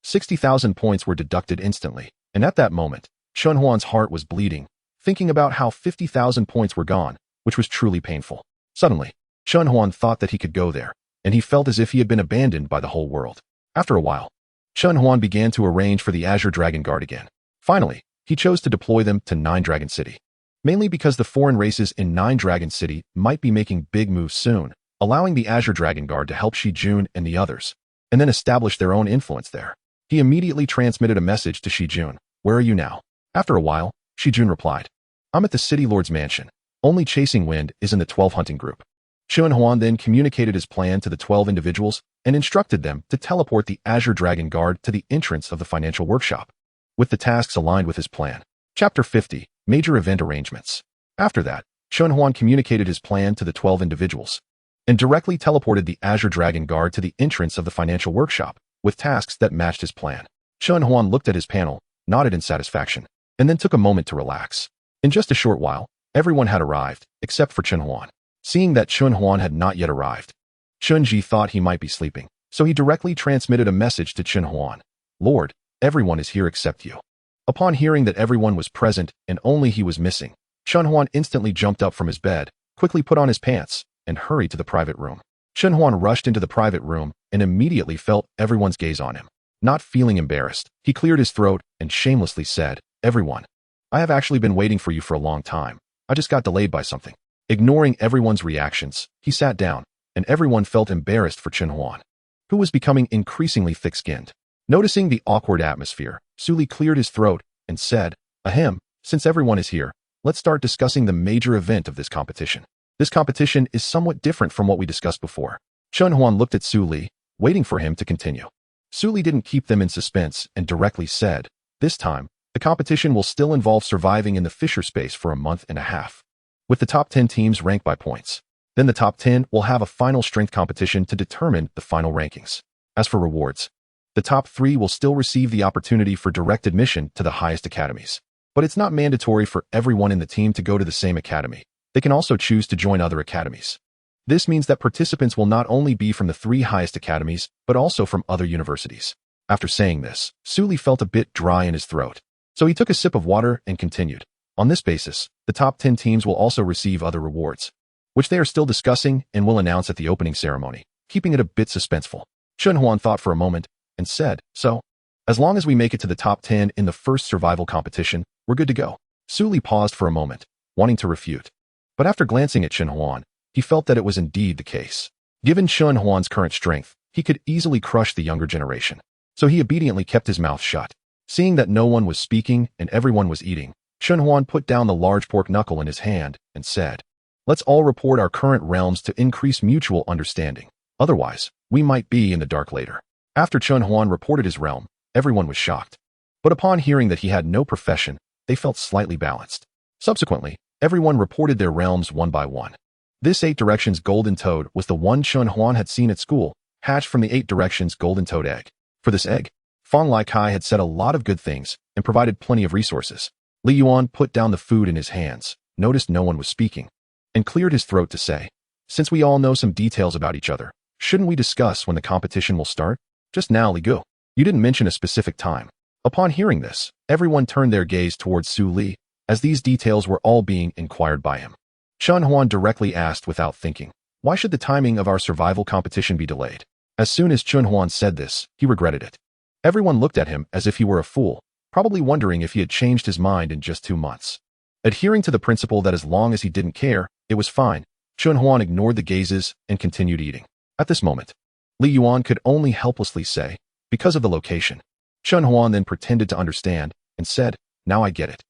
60,000 points were deducted instantly, and at that moment, Chen Huan's heart was bleeding, thinking about how 50,000 points were gone, which was truly painful. Suddenly, Chen Huan thought that he could go there, and he felt as if he had been abandoned by the whole world. After a while, Chen Huan began to arrange for the azure dragon guard again. Finally, he chose to deploy them to 9 Dragon City, mainly because the foreign races in 9 Dragon City might be making big moves soon, allowing the azure dragon guard to help Shi Jun and the others, and then establish their own influence there. He immediately transmitted a message to Shi Jun. Where are you now? After a while, Shi Jun replied, I'm at the city lord's mansion. Only chasing wind is in the 12 hunting group. Chen Huan then communicated his plan to the 12 individuals and instructed them to teleport the azure dragon guard to the entrance of the financial workshop, with the tasks aligned with his plan. Chapter 50, Major Event Arrangements. After that, Chen Huan communicated his plan to the 12 individuals and directly teleported the azure dragon guard to the entrance of the financial workshop, with tasks that matched his plan. Chen Huan looked at his panel, nodded in satisfaction, and then took a moment to relax. In just a short while, everyone had arrived, except for Chen Huan. Seeing that Chen Huan had not yet arrived, Chen Ji thought he might be sleeping, so he directly transmitted a message to Chen Huan. Lord, everyone is here except you. Upon hearing that everyone was present and only he was missing, Chen Huan instantly jumped up from his bed, quickly put on his pants, and hurried to the private room. Chen Huan rushed into the private room and immediately felt everyone's gaze on him. Not feeling embarrassed, he cleared his throat and shamelessly said, Everyone, I have actually been waiting for you for a long time. I just got delayed by something. Ignoring everyone's reactions, he sat down, and everyone felt embarrassed for Chen Huan, who was becoming increasingly thick-skinned. Noticing the awkward atmosphere, Suli cleared his throat and said, Ahem, since everyone is here, let's start discussing the major event of this competition. This competition is somewhat different from what we discussed before. Chen Huan looked at Suli, waiting for him to continue. Suli didn't keep them in suspense and directly said, This time, the competition will still involve surviving in the Fisher space for a month and a half, with the top 10 teams ranked by points. Then the top 10 will have a final strength competition to determine the final rankings. As for rewards, the top 3 will still receive the opportunity for direct admission to the highest academies. But it's not mandatory for everyone in the team to go to the same academy. They can also choose to join other academies. This means that participants will not only be from the 3 highest academies, but also from other universities. After saying this, Suli felt a bit dry in his throat, so he took a sip of water and continued. On this basis, the top 10 teams will also receive other rewards, which they are still discussing and will announce at the opening ceremony, keeping it a bit suspenseful. Chen Huan thought for a moment and said, So, as long as we make it to the top 10 in the first survival competition, we're good to go. Suli paused for a moment, wanting to refute, But after glancing at Chen Huan, he felt that it was indeed the case. Given Chen Huan's current strength, he could easily crush the younger generation. So he obediently kept his mouth shut. Seeing that no one was speaking and everyone was eating, Chen Huan put down the large pork knuckle in his hand and said, "Let's all report our current realms to increase mutual understanding. Otherwise, we might be in the dark later." After Chen Huan reported his realm, everyone was shocked. But upon hearing that he had no profession, they felt slightly balanced. Subsequently, everyone reported their realms one by one. This 8 directions golden toad was the one Chen Huan had seen at school, hatched from the 8 directions golden toad egg. For this egg, Fang Lai Kai had said a lot of good things and provided plenty of resources. Li Yuan put down the food in his hands, noticed no one was speaking, and cleared his throat to say, "Since we all know some details about each other, shouldn't we discuss when the competition will start? Just now, Li Gu. You didn't mention a specific time." Upon hearing this, everyone turned their gaze towards Su Li, as these details were all being inquired by him. Chen Huan directly asked without thinking, "Why should the timing of our survival competition be delayed?" As soon as Chen Huan said this, he regretted it. Everyone looked at him as if he were a fool, probably wondering if he had changed his mind in just 2 months. Adhering to the principle that as long as he didn't care, it was fine, Chen Huan ignored the gazes and continued eating. At this moment, Li Yuan could only helplessly say, "Because of the location." Chen Huan then pretended to understand and said, "Now I get it."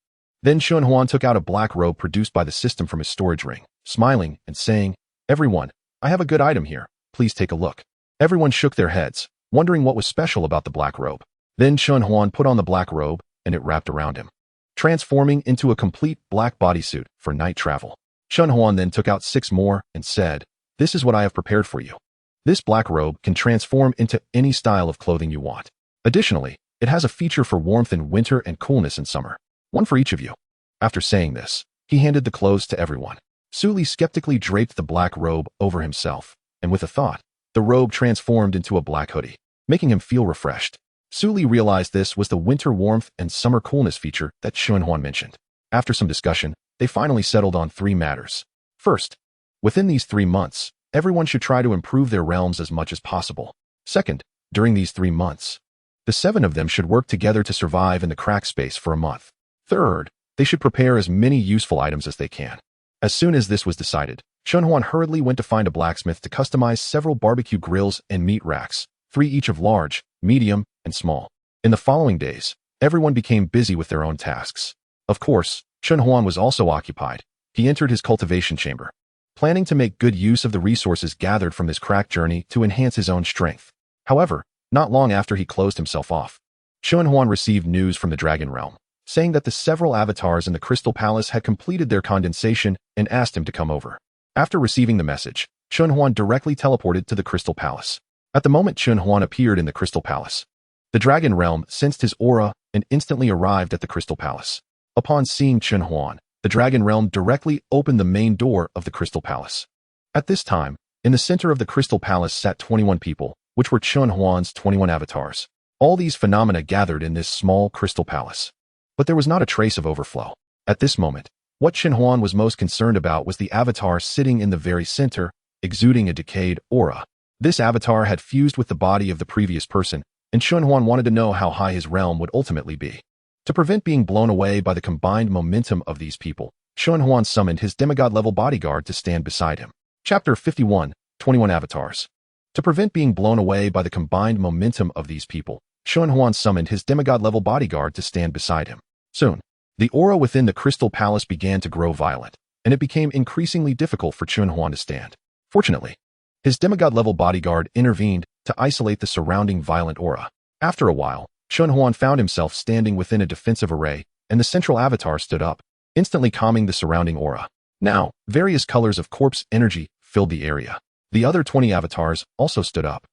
Then Chen Huan took out a black robe produced by the system from his storage ring, smiling and saying, "Everyone, I have a good item here. Please take a look." Everyone shook their heads, wondering what was special about the black robe. Then Chen Huan put on the black robe and it wrapped around him, transforming into a complete black bodysuit for night travel. Chen Huan then took out 6 more and said, "This is what I have prepared for you. This black robe can transform into any style of clothing you want. Additionally, it has a feature for warmth in winter and coolness in summer. One for each of you." After saying this, he handed the clothes to everyone. Su Li skeptically draped the black robe over himself, and with a thought, the robe transformed into a black hoodie, making him feel refreshed. Su Li realized this was the winter warmth and summer coolness feature that Chen Huan mentioned. After some discussion, they finally settled on 3 matters. First, within these 3 months, everyone should try to improve their realms as much as possible. Second, during these 3 months, the 7 of them should work together to survive in the crack space for a month. Third, they should prepare as many useful items as they can. As soon as this was decided, Chen Huan hurriedly went to find a blacksmith to customize several barbecue grills and meat racks, 3 each of large, medium, and small. In the following days, everyone became busy with their own tasks. Of course, Chen Huan was also occupied. He entered his cultivation chamber, planning to make good use of the resources gathered from this crack journey to enhance his own strength. However, not long after he closed himself off, Chen Huan received news from the Dragon Realm, saying that the several avatars in the Crystal Palace had completed their condensation and asked him to come over. After receiving the message, Chen Huan directly teleported to the Crystal Palace. At the moment Chen Huan appeared in the Crystal Palace, the Dragon Realm sensed his aura and instantly arrived at the Crystal Palace. Upon seeing Chen Huan, the Dragon Realm directly opened the main door of the Crystal Palace. At this time, in the center of the Crystal Palace sat 21 people, which were Chen Huan's 21 avatars. All these phenomena gathered in this small Crystal Palace. But there was not a trace of overflow. At this moment, what Chen Huan was most concerned about was the avatar sitting in the very center, exuding a decayed aura. This avatar had fused with the body of the previous person, and Chen Huan wanted to know how high his realm would ultimately be. To prevent being blown away by the combined momentum of these people, Chen Huan summoned his demigod-level bodyguard to stand beside him. Chapter 51, 21 Avatars. To prevent being blown away by the combined momentum of these people, Chen Huan summoned his demigod-level bodyguard to stand beside him. Soon, the aura within the Crystal Palace began to grow violent, and it became increasingly difficult for Chen Huan to stand. Fortunately, his demigod-level bodyguard intervened to isolate the surrounding violent aura. After a while, Chen Huan found himself standing within a defensive array, and the central avatar stood up, instantly calming the surrounding aura. Now, various colors of corpse energy filled the area. The other 20 avatars also stood up.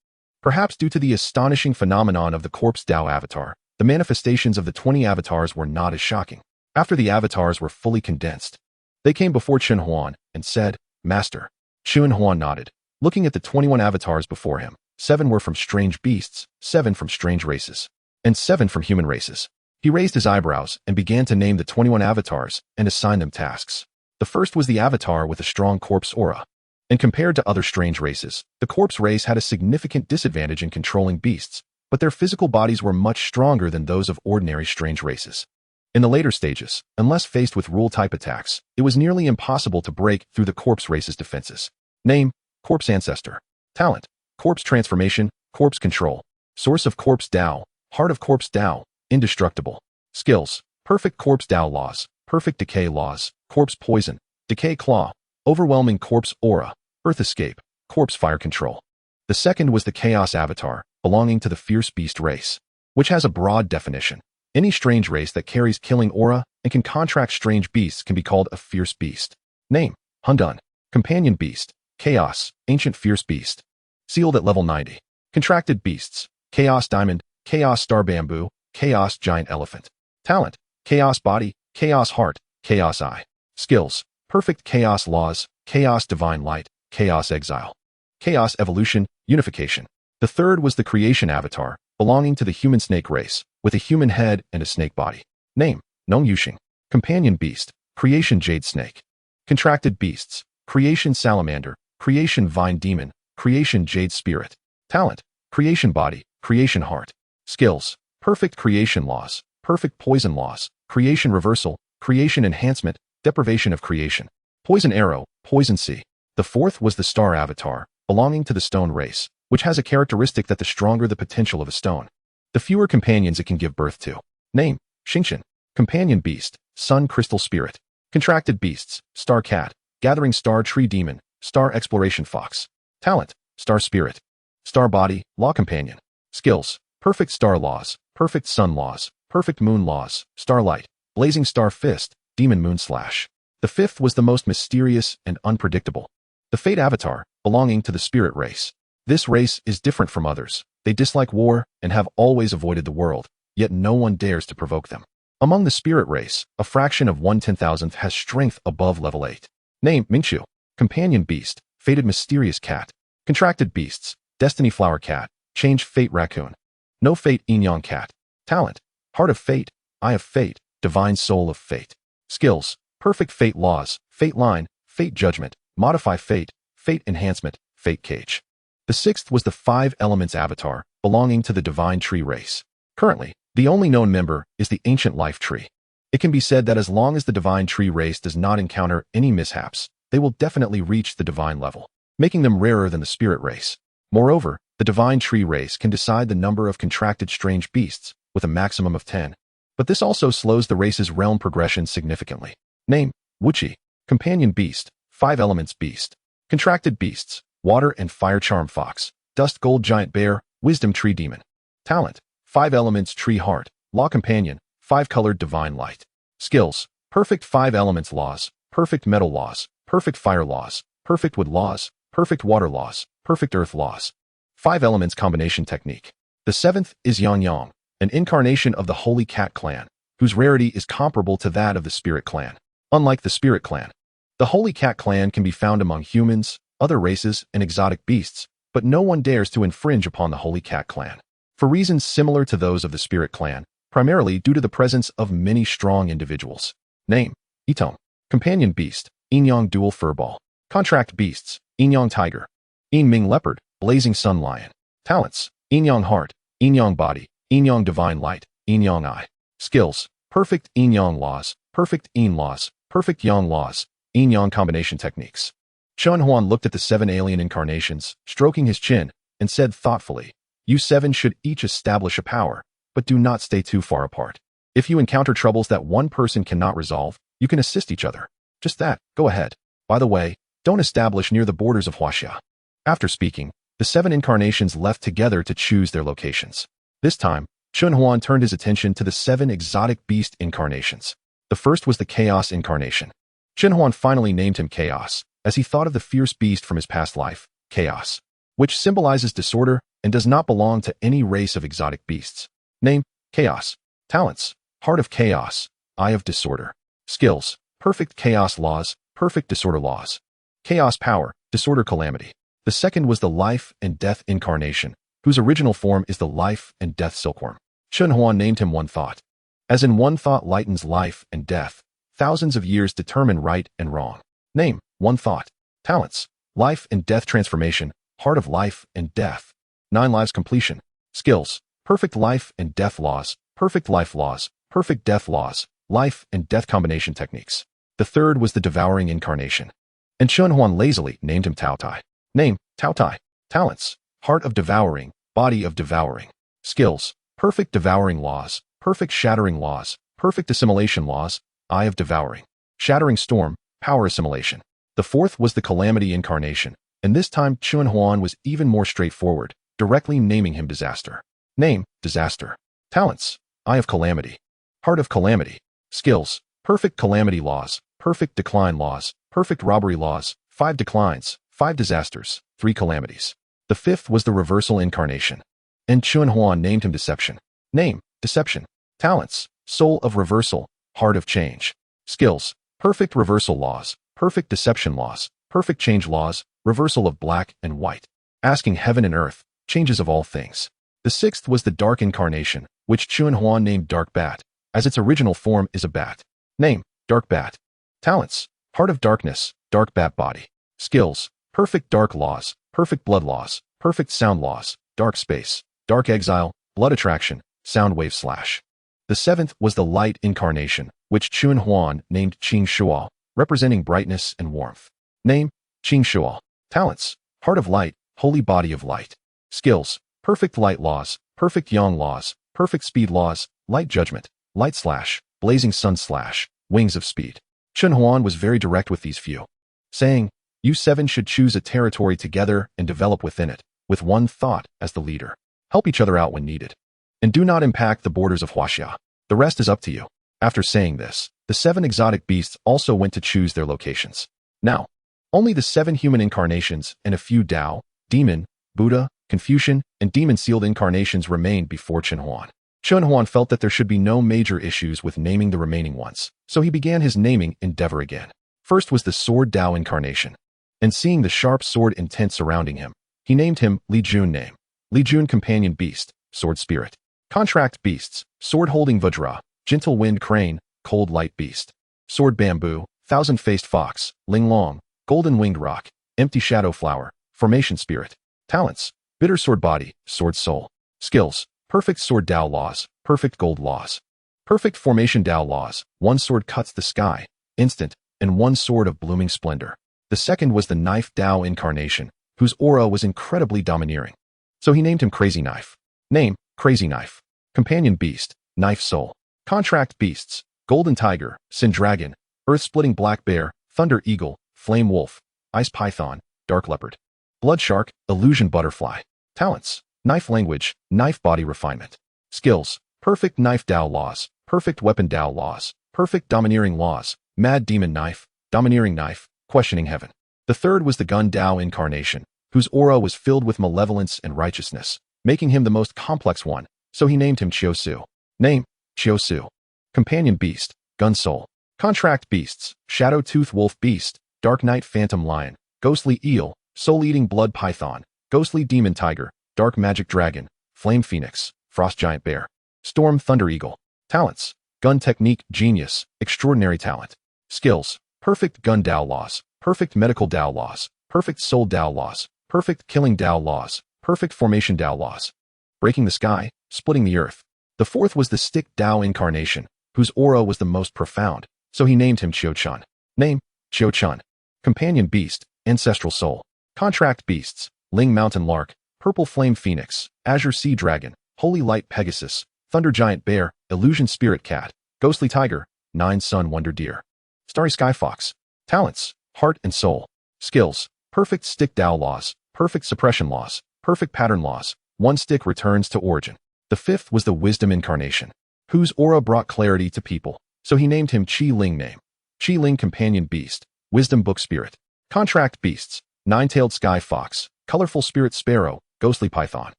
Perhaps due to the astonishing phenomenon of the corpse Dao avatar, the manifestations of the 20 avatars were not as shocking. After the avatars were fully condensed, they came before Chen Huan and said, "Master." Chen Huan nodded, looking at the 21 avatars before him. 7 were from strange beasts, 7 from strange races, and 7 from human races. He raised his eyebrows and began to name the 21 avatars and assign them tasks. The first was the avatar with a strong corpse aura. And compared to other strange races, the corpse race had a significant disadvantage in controlling beasts, but their physical bodies were much stronger than those of ordinary strange races. In the later stages, unless faced with rule-type attacks, it was nearly impossible to break through the corpse race's defenses. Name: Corpse Ancestor. Talent: Corpse Transformation, Corpse Control. Source of Corpse Dao, Heart of Corpse Dao, Indestructible. Skills: Perfect Corpse Dao Laws, Perfect Decay Laws, Corpse Poison, Decay Claw, Overwhelming Corpse Aura, Earth Escape, Corpse Fire Control. The second was the Chaos Avatar, belonging to the Fierce Beast race, which has a broad definition. Any strange race that carries killing aura and can contract strange beasts can be called a Fierce Beast. Name: Hundun. Companion Beast, Chaos, Ancient Fierce Beast. Sealed at level 90. Contracted Beasts: Chaos Diamond, Chaos Star Bamboo, Chaos Giant Elephant. Talent: Chaos Body, Chaos Heart, Chaos Eye. Skills: Perfect Chaos Laws, Chaos Divine Light, Chaos Exile. Chaos Evolution, Unification. The third was the Creation Avatar, belonging to the Human Snake race, with a human head and a snake body. Name: Nong Yuxing. Companion Beast, Creation Jade Snake. Contracted Beasts: Creation Salamander, Creation Vine Demon, Creation Jade Spirit. Talent: Creation Body, Creation Heart. Skills: Perfect Creation Laws, Perfect Poison Laws, Creation Reversal, Creation Enhancement, Deprivation of Creation. Poison Arrow, Poison Sea. The fourth was the Star Avatar, belonging to the Stone race, which has a characteristic that the stronger the potential of a stone, the fewer companions it can give birth to. Name: Xingqian. Companion Beast, Sun Crystal Spirit. Contracted Beasts: Star Cat, Gathering Star Tree Demon, Star Exploration Fox. Talent: Star Spirit. Star Body, Law Companion. Skills: Perfect Star Laws, Perfect Sun Laws, Perfect Moon Laws, Starlight, Blazing Star Fist, Demon Moon Slash. The fifth was the most mysterious and unpredictable. The Fate Avatar, belonging to the Spirit race. This race is different from others. They dislike war and have always avoided the world, yet no one dares to provoke them. Among the Spirit race, a fraction of 1/10,000th has strength above level 8. Name: Mingqiu. Companion Beast, Fated Mysterious Cat. Contracted Beasts: Destiny Flower Cat, Change Fate Raccoon. No Fate Yin-Yang Cat. Talent: Heart of Fate, Eye of Fate, Divine Soul of Fate. Skills: Perfect Fate Laws, Fate Line, Fate Judgment, Modify Fate, Fate Enhancement, Fate Cage. The sixth was the Five Elements Avatar, belonging to the Divine Tree race. Currently, the only known member is the Ancient Life Tree. It can be said that as long as the Divine Tree race does not encounter any mishaps, they will definitely reach the Divine level, making them rarer than the Spirit race. Moreover, the Divine Tree race can decide the number of contracted strange beasts, with a maximum of 10. But this also slows the race's realm progression significantly. Name: Wuqi. Companion Beast, Five Elements Beast. Contracted Beasts: Water and Fire Charm Fox, Dust Gold Giant Bear, Wisdom Tree Demon. Talent: Five Elements Tree Heart, Law Companion, Five-Colored Divine Light. Skills: Perfect Five Elements Laws, Perfect Metal Laws, Perfect Fire Laws, Perfect Wood Laws, Perfect Water Laws, Perfect Earth Laws. Five Elements Combination Technique. The seventh is Yang Yang, an incarnation of the Holy Cat Clan, whose rarity is comparable to that of the Spirit Clan. Unlike the Spirit Clan, the Holy Cat Clan can be found among humans, other races, and exotic beasts, but no one dares to infringe upon the Holy Cat Clan, for reasons similar to those of the Spirit Clan, primarily due to the presence of many strong individuals. Name: Itong. Companion Beast, Yin-Yang Dual Furball. Contract Beasts: Yin-Yang Tiger, Yin-Ming Leopard, Blazing Sun Lion. Talents: Yin-Yang Heart, Yin-Yang Body, Yin-Yang Divine Light, Yin-Yang Eye. Skills: Perfect Yin-Yang Laws, Perfect Yin Laws, Perfect Yang Laws, Yin-Yang Combination Techniques. Chun Huan looked at the 7 alien incarnations, stroking his chin, and said thoughtfully, "You 7 should each establish a power, but do not stay too far apart. If you encounter troubles that one person cannot resolve, you can assist each other. Just that, go ahead. By the way, don't establish near the borders of Huaxia." After speaking, the 7 incarnations left together to choose their locations. This time, Chun Huan turned his attention to the 7 exotic beast incarnations. The first was the Chaos incarnation. Chun Huan finally named him Chaos, as he thought of the fierce beast from his past life, Chaos, which symbolizes disorder and does not belong to any race of exotic beasts. Name: Chaos. Talents: Heart of Chaos, Eye of Disorder. Skills: Perfect Chaos Laws, Perfect Disorder Laws. Chaos Power, Disorder Calamity. The second was the Life and Death incarnation, whose original form is the Life and Death Silkworm. Chun Huan named him One Thought. As in one thought lightens life and death, thousands of years determine right and wrong. Name: One Thought. Talents: Life and Death Transformation, Heart of Life and Death. 9 Lives Completion. Skills: Perfect Life and Death Laws, Perfect Life Laws, Perfect Death Laws, life and death combination techniques. The third was the devouring incarnation. And Chun Huan lazily named him Tao Tai. Name, Tao Tai. Talents, heart of devouring, body of devouring. Skills, perfect devouring laws, perfect shattering laws, perfect assimilation laws, eye of devouring. Shattering storm, power assimilation. The fourth was the calamity incarnation, and this time Chun Huan was even more straightforward, directly naming him disaster. Name, disaster. Talents, eye of calamity, heart of calamity. Skills, perfect calamity laws, perfect decline laws, perfect robbery laws, 5 declines, 5 disasters, 3 calamities. The fifth was the reversal incarnation, and Chun Huan named him deception. Name, deception. Talents, soul of reversal, heart of change. Skills, perfect reversal laws, perfect deception laws, perfect change laws, reversal of black and white. Asking heaven and earth, changes of all things. The sixth was the dark incarnation, which Chun Huan named Dark Bat, as its original form is a bat. Name, Dark Bat. Talents, heart of darkness, dark bat body. Skills, perfect dark laws, perfect blood laws, perfect sound laws, dark space, dark exile, blood attraction, sound wave slash. The seventh was the light incarnation, which Chun Huan named Qing Shuo, representing brightness and warmth. Name, Qing Shuo. Talents, heart of light, holy body of light. Skills, perfect light laws, perfect yang laws, perfect speed laws, light judgment, light slash, blazing sun slash, wings of speed. Chun Huan was very direct with these few, saying, you 7 should choose a territory together and develop within it, with one thought as the leader. Help each other out when needed. And do not impact the borders of Huaxia. The rest is up to you. After saying this, the 7 exotic beasts also went to choose their locations. Now, only the 7 human incarnations and a few Tao, demon, Buddha, Confucian, and demon-sealed incarnations remained before Chun Huan. Chun Huan felt that there should be no major issues with naming the remaining ones, so he began his naming endeavor again. First was the Sword Tao incarnation, and seeing the sharp sword intent surrounding him, he named him Li Jun name. Li Jun companion beast, sword spirit. Contract beasts, sword-holding Vajra, gentle wind crane, cold light beast. Sword bamboo, thousand-faced fox, Ling Long, golden-winged rock, empty shadow flower, formation spirit. Talents, bitter sword body, sword soul. Skills, perfect sword Tao laws, perfect gold laws. Perfect formation Tao laws, one sword cuts the sky, instant, and one sword of blooming splendor. The second was the knife Tao incarnation, whose aura was incredibly domineering. So he named him Crazy Knife. Name, Crazy Knife. Companion beast, knife soul. Contract beasts, golden tiger, sin dragon, earth-splitting black bear, thunder eagle, flame wolf, ice python, dark leopard. Blood shark, illusion butterfly. Talents, knife language, knife body refinement. Skills, perfect knife Tao laws, perfect weapon Tao laws, perfect domineering laws, mad demon knife, domineering knife, questioning heaven. The third was the gun Tao incarnation, whose aura was filled with malevolence and righteousness, making him the most complex one, so he named him Chiu Su. Name, Chiu Su. Companion beast, gun soul. Contract beasts, shadow tooth wolf beast, dark night phantom lion, ghostly eel, soul-eating blood python, ghostly demon tiger, dark magic dragon, flame phoenix, frost giant bear. Storm thunder eagle. Talents, gun technique genius, extraordinary talent. Skills, perfect gun Tao laws, perfect medical Tao laws, perfect soul Tao laws, perfect killing Tao laws, perfect formation Tao laws. Breaking the sky, splitting the earth. The fourth was the stick Tao incarnation, whose aura was the most profound, so he named him Qiu Chun. Name, Qiu Chun. Companion beast, ancestral soul. Contract beasts, Ling mountain lark, purple flame phoenix, azure sea dragon, holy light pegasus, thunder giant bear, illusion spirit cat, ghostly tiger, 9 sun wonder deer. Starry sky fox. Talents, heart and soul. Skills, perfect stick Tao laws, perfect suppression laws, perfect pattern laws, one stick returns to origin. The fifth was the wisdom incarnation, whose aura brought clarity to people, so he named him Qi Ling name. Qi Ling companion beast, wisdom book spirit. Contract beasts, 9-tailed sky fox, colorful spirit sparrow, ghostly python.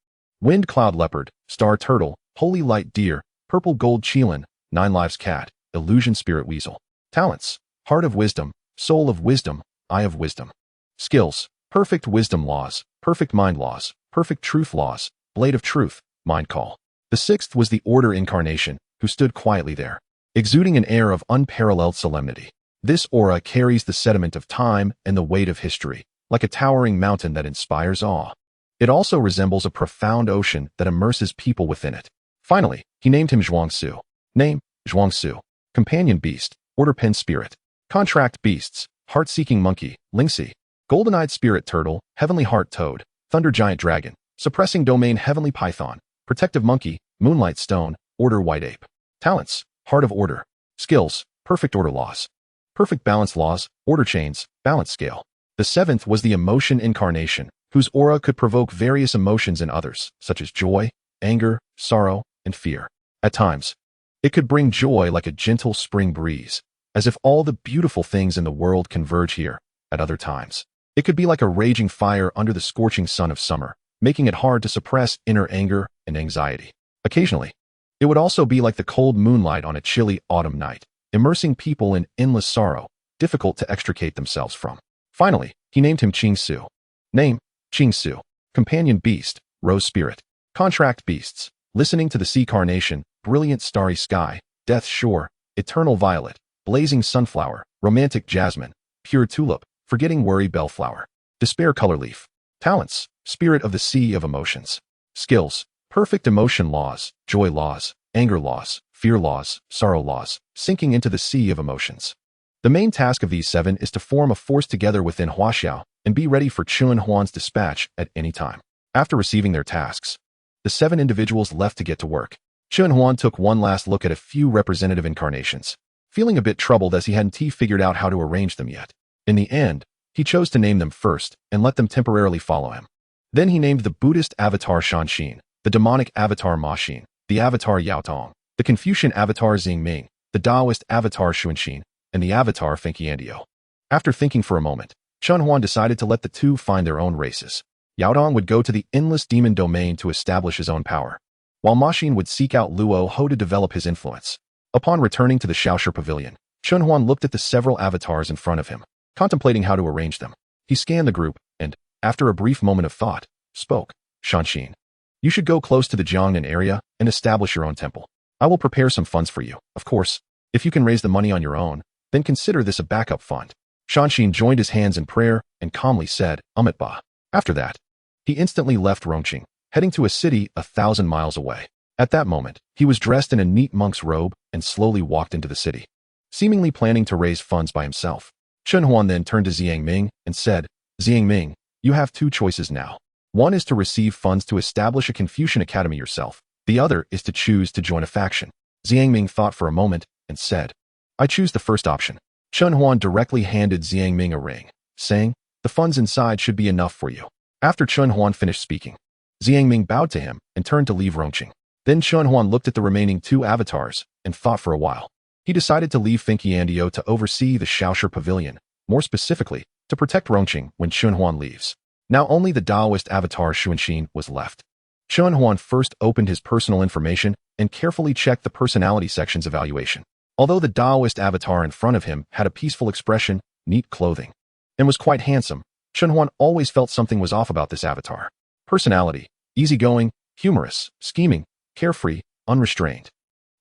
Wind cloud leopard, star turtle, holy light deer, purple gold qilin, 9 lives cat, illusion spirit weasel. Talents, heart of wisdom, soul of wisdom, eye of wisdom. Skills, perfect wisdom laws, perfect mind laws, perfect truth laws, blade of truth, mind call. The sixth was the order incarnation, who stood quietly there, exuding an air of unparalleled solemnity. This aura carries the sediment of time and the weight of history, like a towering mountain that inspires awe. It also resembles a profound ocean that immerses people within it. Finally, he named him Zhuangsu. Name, Zhuangsu. Companion Beast, Order Pin Spirit. Contract Beasts, Heart-Seeking Monkey, Lingxi. Golden-Eyed Spirit Turtle, Heavenly Heart Toad, Thunder Giant Dragon. Suppressing Domain Heavenly Python. Protective Monkey, Moonlight Stone, Order White Ape. Talents, Heart of Order. Skills, Perfect Order Laws. Perfect Balance Laws, Order Chains, Balance Scale. The seventh was the Emotion Incarnation, whose aura could provoke various emotions in others, such as joy, anger, sorrow, and fear. At times, it could bring joy like a gentle spring breeze, as if all the beautiful things in the world converge here. At other times, it could be like a raging fire under the scorching sun of summer, making it hard to suppress inner anger and anxiety. Occasionally, it would also be like the cold moonlight on a chilly autumn night, immersing people in endless sorrow, difficult to extricate themselves from. Finally, he named him Qing Su. Name, Qing Su. Companion Beast, Rose Spirit. Contract Beasts, Listening to the Sea Carnation, Brilliant Starry Sky, Death Shore, Eternal Violet, Blazing Sunflower, Romantic Jasmine, Pure Tulip, Forgetting Worry Bellflower. Despair Color Leaf. Talents, Spirit of the Sea of Emotions. Skills, Perfect Emotion Laws, Joy Laws, Anger Laws, Fear Laws, Sorrow Laws, Sinking into the Sea of Emotions. The main task of these seven is to form a force together within Huaxiao and be ready for Chun Huan's dispatch at any time. After receiving their tasks, the seven individuals left to get to work. Chun Huan took one last look at a few representative incarnations, feeling a bit troubled as he hadn't figured out how to arrange them yet. In the end, he chose to name them first and let them temporarily follow him. Then he named the Buddhist avatar Shanshin, the demonic avatar Ma Xin, the avatar Yao Tong, the Confucian avatar Xingming, the Taoist avatar Xuanxin, and the avatar Fengqiandio. After thinking for a moment, Chun Huan decided to let the two find their own races. Yao Tong would go to the endless demon domain to establish his own power, while Ma Xin would seek out Luo Ho to develop his influence. Upon returning to the Xiaoshi Pavilion, Chun Huan looked at the several avatars in front of him, contemplating how to arrange them. He scanned the group and, after a brief moment of thought, spoke. Shanshin, you should go close to the Jiangnan area and establish your own temple. I will prepare some funds for you. Of course, if you can raise the money on your own, then consider this a backup fund. Shanshin joined his hands in prayer and calmly said, Amitba. After that, he instantly left Rongqing, heading to a city 1,000 miles away. At that moment, he was dressed in a neat monk's robe and slowly walked into the city, seemingly planning to raise funds by himself. Chun Huan then turned to Xiangming and said, Xiangming, you have two choices now. One is to receive funds to establish a Confucian academy yourself. The other is to choose to join a faction. Xiangming thought for a moment and said, I choose the first option. Chun Huan directly handed Xiangming a ring, saying, the funds inside should be enough for you. After Chun Huan finished speaking, Xiangming bowed to him and turned to leave Rongqing. Then Chun Huan looked at the remaining two avatars and thought for a while. He decided to leave Fengqiandio to oversee the Xiaoshi Pavilion, more specifically, to protect Rongqing when Chun Huan leaves. Now only the Taoist avatar Xuanxin was left. Chun Huan first opened his personal information and carefully checked the personality section's evaluation. Although the Taoist avatar in front of him had a peaceful expression, neat clothing, and was quite handsome, Chun Huan always felt something was off about this avatar. Personality, easygoing, humorous, scheming, carefree, unrestrained.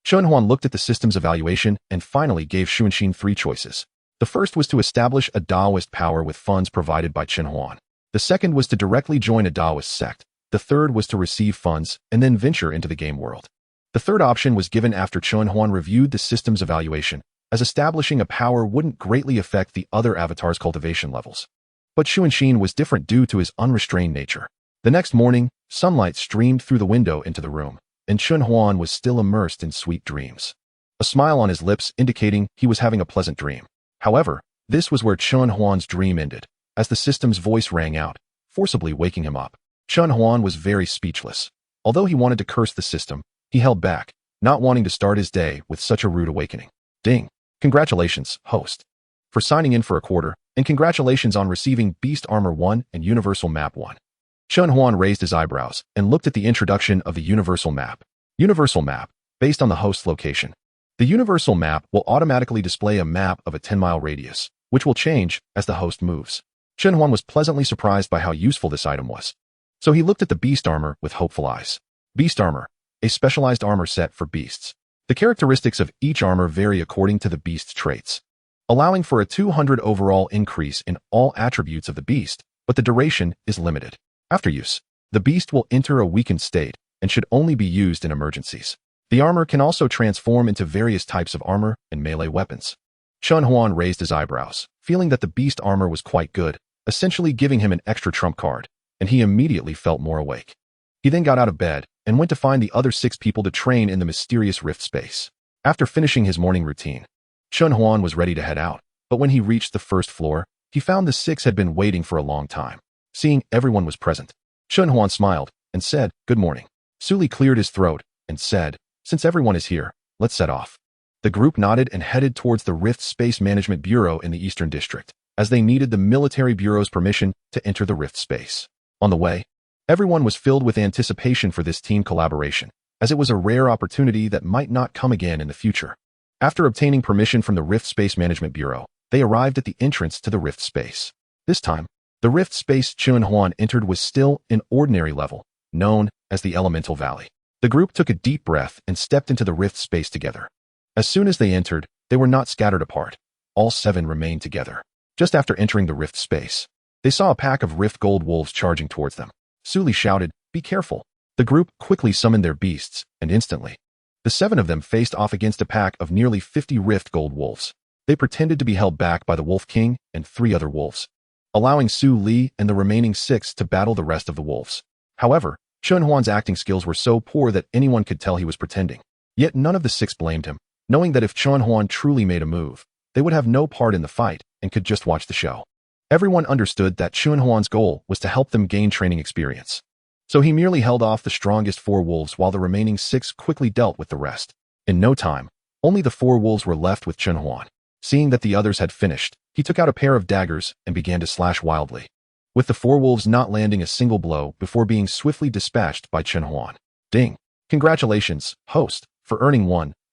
Chun Huan looked at the system's evaluation and finally gave Xuanxin three choices. The first was to establish a Taoist power with funds provided by Chun Huan. The second was to directly join a Taoist sect. The third was to receive funds and then venture into the game world. The third option was given after Chun Huan reviewed the system's evaluation, as establishing a power wouldn't greatly affect the other avatar's cultivation levels. But Xuanxin was different due to his unrestrained nature. The next morning, sunlight streamed through the window into the room, and Chun Huan was still immersed in sweet dreams. A smile on his lips indicating he was having a pleasant dream. However, this was where Chun Huan's dream ended, as the system's voice rang out, forcibly waking him up. Chun Huan was very speechless. Although he wanted to curse the system, he held back, not wanting to start his day with such a rude awakening. Ding! Congratulations, host, for signing in for a quarter, and congratulations on receiving Beast Armor 1 and Universal Map 1. Chun Huan raised his eyebrows and looked at the introduction of the Universal Map. Universal Map, based on the host's location. The Universal Map will automatically display a map of a 10-mile radius, which will change as the host moves. Chun Huan was pleasantly surprised by how useful this item was. So he looked at the Beast Armor with hopeful eyes. Beast Armor, a specialized armor set for beasts. The characteristics of each armor vary according to the beast's traits, allowing for a 200 overall increase in all attributes of the beast, but the duration is limited. After use, the beast will enter a weakened state and should only be used in emergencies. The armor can also transform into various types of armor and melee weapons. Chun Huan raised his eyebrows, feeling that the beast armor was quite good, essentially giving him an extra trump card, and he immediately felt more awake. He then got out of bed and went to find the other 6 people to train in the mysterious rift space. After finishing his morning routine, Chun Huan was ready to head out, but when he reached the first floor, he found the 6 had been waiting for a long time. Seeing everyone was present, Chun Huan smiled and said, "Good morning." Su Li cleared his throat and said, "Since everyone is here, let's set off." The group nodded and headed towards the Rift Space Management Bureau in the Eastern District, as they needed the military bureau's permission to enter the Rift Space. On the way, everyone was filled with anticipation for this team collaboration, as it was a rare opportunity that might not come again in the future. After obtaining permission from the Rift Space Management Bureau, they arrived at the entrance to the Rift Space. This time, the Rift Space Chun Huan entered was still an ordinary level, known as the Elemental Valley. The group took a deep breath and stepped into the Rift Space together. As soon as they entered, they were not scattered apart. All 7 remained together. Just after entering the Rift Space, they saw a pack of Rift Gold Wolves charging towards them. Su Li shouted, "Be careful." The group quickly summoned their beasts, and instantly, the 7 of them faced off against a pack of nearly 50 Rift Gold Wolves. They pretended to be held back by the Wolf King and 3 other wolves, allowing Su Li and the remaining 6 to battle the rest of the wolves. However, Chun Huan's acting skills were so poor that anyone could tell he was pretending. Yet none of the 6 blamed him, knowing that if Chun Huan truly made a move, they would have no part in the fight and could just watch the show. Everyone understood that Chun Huan's goal was to help them gain training experience. So he merely held off the strongest 4 wolves while the remaining 6 quickly dealt with the rest. In no time, only the 4 wolves were left with Chun Huan. Seeing that the others had finished, he took out a pair of daggers and began to slash wildly, with the 4 wolves not landing a single blow before being swiftly dispatched by Chun Huan. Ding! Congratulations, host, for earning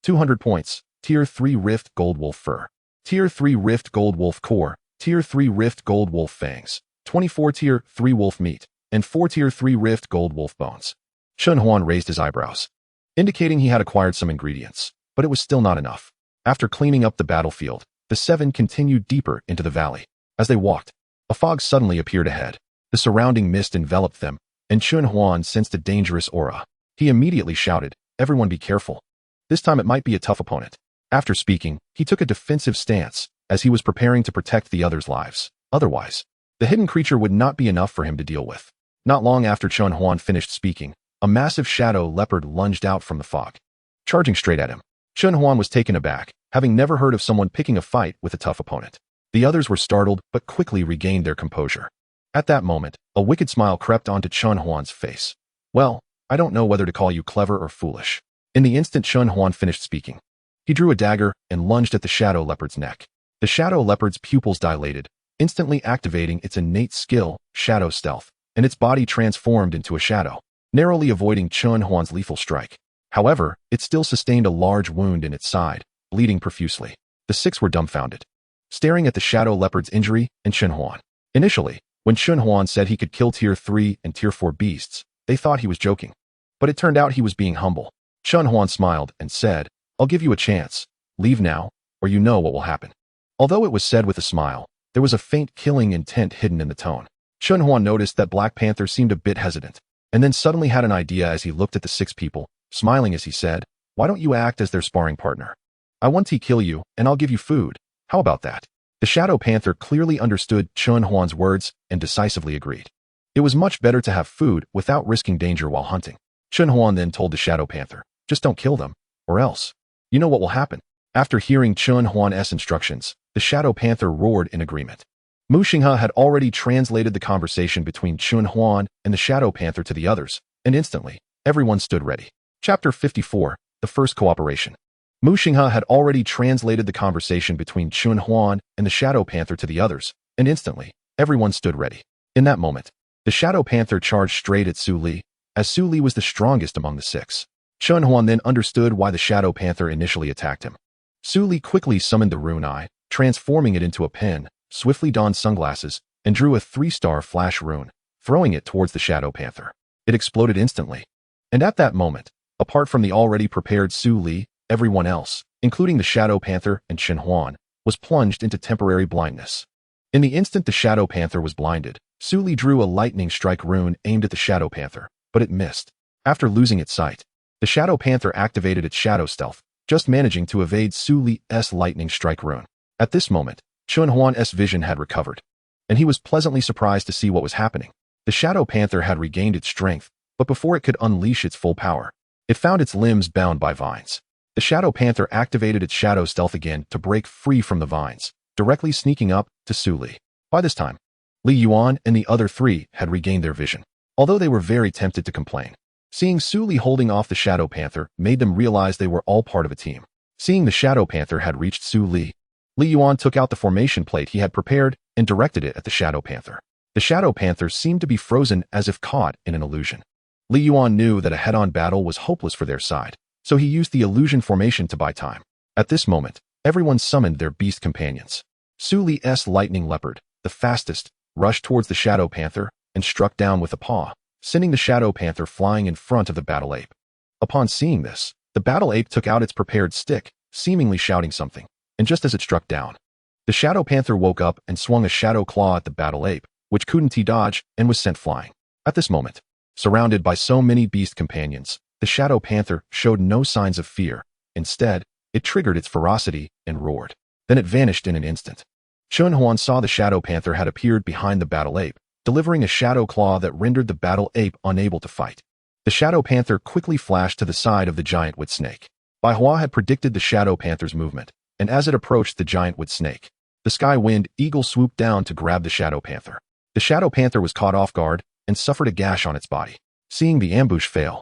200 points, Tier 3 Rift Gold Wolf Fur, Tier 3 Rift Gold Wolf Core, Tier 3 Rift Gold Wolf Fangs, 24 Tier 3 Wolf Meat, and 4 Tier 3 Rift Gold Wolf Bones. Chun Huan raised his eyebrows, indicating he had acquired some ingredients, but it was still not enough. After cleaning up the battlefield, the 7 continued deeper into the valley. As they walked, a fog suddenly appeared ahead. The surrounding mist enveloped them, and Chun Huan sensed a dangerous aura. He immediately shouted, "Everyone be careful. This time it might be a tough opponent." After speaking, he took a defensive stance, as he was preparing to protect the others' lives. Otherwise, the hidden creature would not be enough for him to deal with. Not long after Chun Huan finished speaking, a massive shadow leopard lunged out from the fog, charging straight at him. Chun Huan was taken aback, having never heard of someone picking a fight with a tough opponent. The others were startled but quickly regained their composure. At that moment, a wicked smile crept onto Chun Huan's face. "Well, I don't know whether to call you clever or foolish." In the instant Chun Huan finished speaking, he drew a dagger and lunged at the shadow leopard's neck. The shadow leopard's pupils dilated, instantly activating its innate skill, Shadow Stealth, and its body transformed into a shadow, narrowly avoiding Chun Huan's lethal strike. However, it still sustained a large wound in its side, bleeding profusely. The 6 were dumbfounded, staring at the shadow leopard's injury and Chun Huan. Initially, when Chun Huan said he could kill Tier 3 and Tier 4 beasts, they thought he was joking. But it turned out he was being humble. Chun Huan smiled and said, "I'll give you a chance. Leave now, or you know what will happen." Although it was said with a smile, there was a faint killing intent hidden in the tone. Chun Huan noticed that Black Panther seemed a bit hesitant, and then suddenly had an idea as he looked at the 6 people, smiling as he said, "Why don't you act as their sparring partner? I want to kill you, and I'll give you food. How about that?" The Shadow Panther clearly understood Chun Huan's words and decisively agreed. It was much better to have food without risking danger while hunting. Chun Huan then told the Shadow Panther, "Just don't kill them, or else. You know what will happen." After hearing Chun Huan's instructions, the Shadow Panther roared in agreement. Mu Xinghe had already translated the conversation between Chun Huan and the Shadow Panther to the others, and instantly, everyone stood ready. Chapter 54, The First Cooperation. Mu Xinghe had already translated the conversation between Chun Huan and the Shadow Panther to the others, and instantly, everyone stood ready. In that moment, the Shadow Panther charged straight at Su Li, as Su Li was the strongest among the 6. Chun Huan then understood why the Shadow Panther initially attacked him. Su Li quickly summoned the Rune Eye, transforming it into a pen, swiftly donned sunglasses, and drew a 3-star flash rune, throwing it towards the Shadow Panther. It exploded instantly. And at that moment, apart from the already prepared Su Li, everyone else, including the Shadow Panther and Chun Huan, was plunged into temporary blindness. In the instant the Shadow Panther was blinded, Su Li drew a lightning strike rune aimed at the Shadow Panther, but it missed. After losing its sight, The Shadow Panther activated its shadow stealth, just managing to evade Su Li's lightning strike rune. At this moment, Chun Huan's vision had recovered, and he was pleasantly surprised to see what was happening. The Shadow Panther had regained its strength, but before it could unleash its full power, it found its limbs bound by vines. The Shadow Panther activated its shadow stealth again to break free from the vines, directly sneaking up to Su Li. By this time, Li Yuan and the other three had regained their vision, although they were very tempted to complain. Seeing Su Li holding off the Shadow Panther made them realize they were all part of a team. Seeing the Shadow Panther had reached Su Li, Li Yuan took out the formation plate he had prepared and directed it at the Shadow Panther. The Shadow Panther seemed to be frozen as if caught in an illusion. Li Yuan knew that a head-on battle was hopeless for their side, so he used the illusion formation to buy time. At this moment, everyone summoned their beast companions. Su Li's lightning leopard, the fastest, rushed towards the Shadow Panther and struck down with a paw, sending the Shadow Panther flying in front of the battle ape. Upon seeing this, the battle ape took out its prepared stick, seemingly shouting something, and just as it struck down, the Shadow Panther woke up and swung a shadow claw at the battle ape, which couldn't dodge and was sent flying. At this moment, surrounded by so many beast companions, the Shadow Panther showed no signs of fear. Instead, it triggered its ferocity and roared. Then it vanished in an instant. Chun Huan saw the Shadow Panther had appeared behind the battle ape, delivering a shadow claw that rendered the battle ape unable to fight. The Shadow Panther quickly flashed to the side of the giant wood snake. Bai Hua had predicted the Shadow Panther's movement, and as it approached the giant wood snake, the Sky Wind Eagle swooped down to grab the Shadow Panther. The Shadow Panther was caught off guard and suffered a gash on its body. Seeing the ambush fail,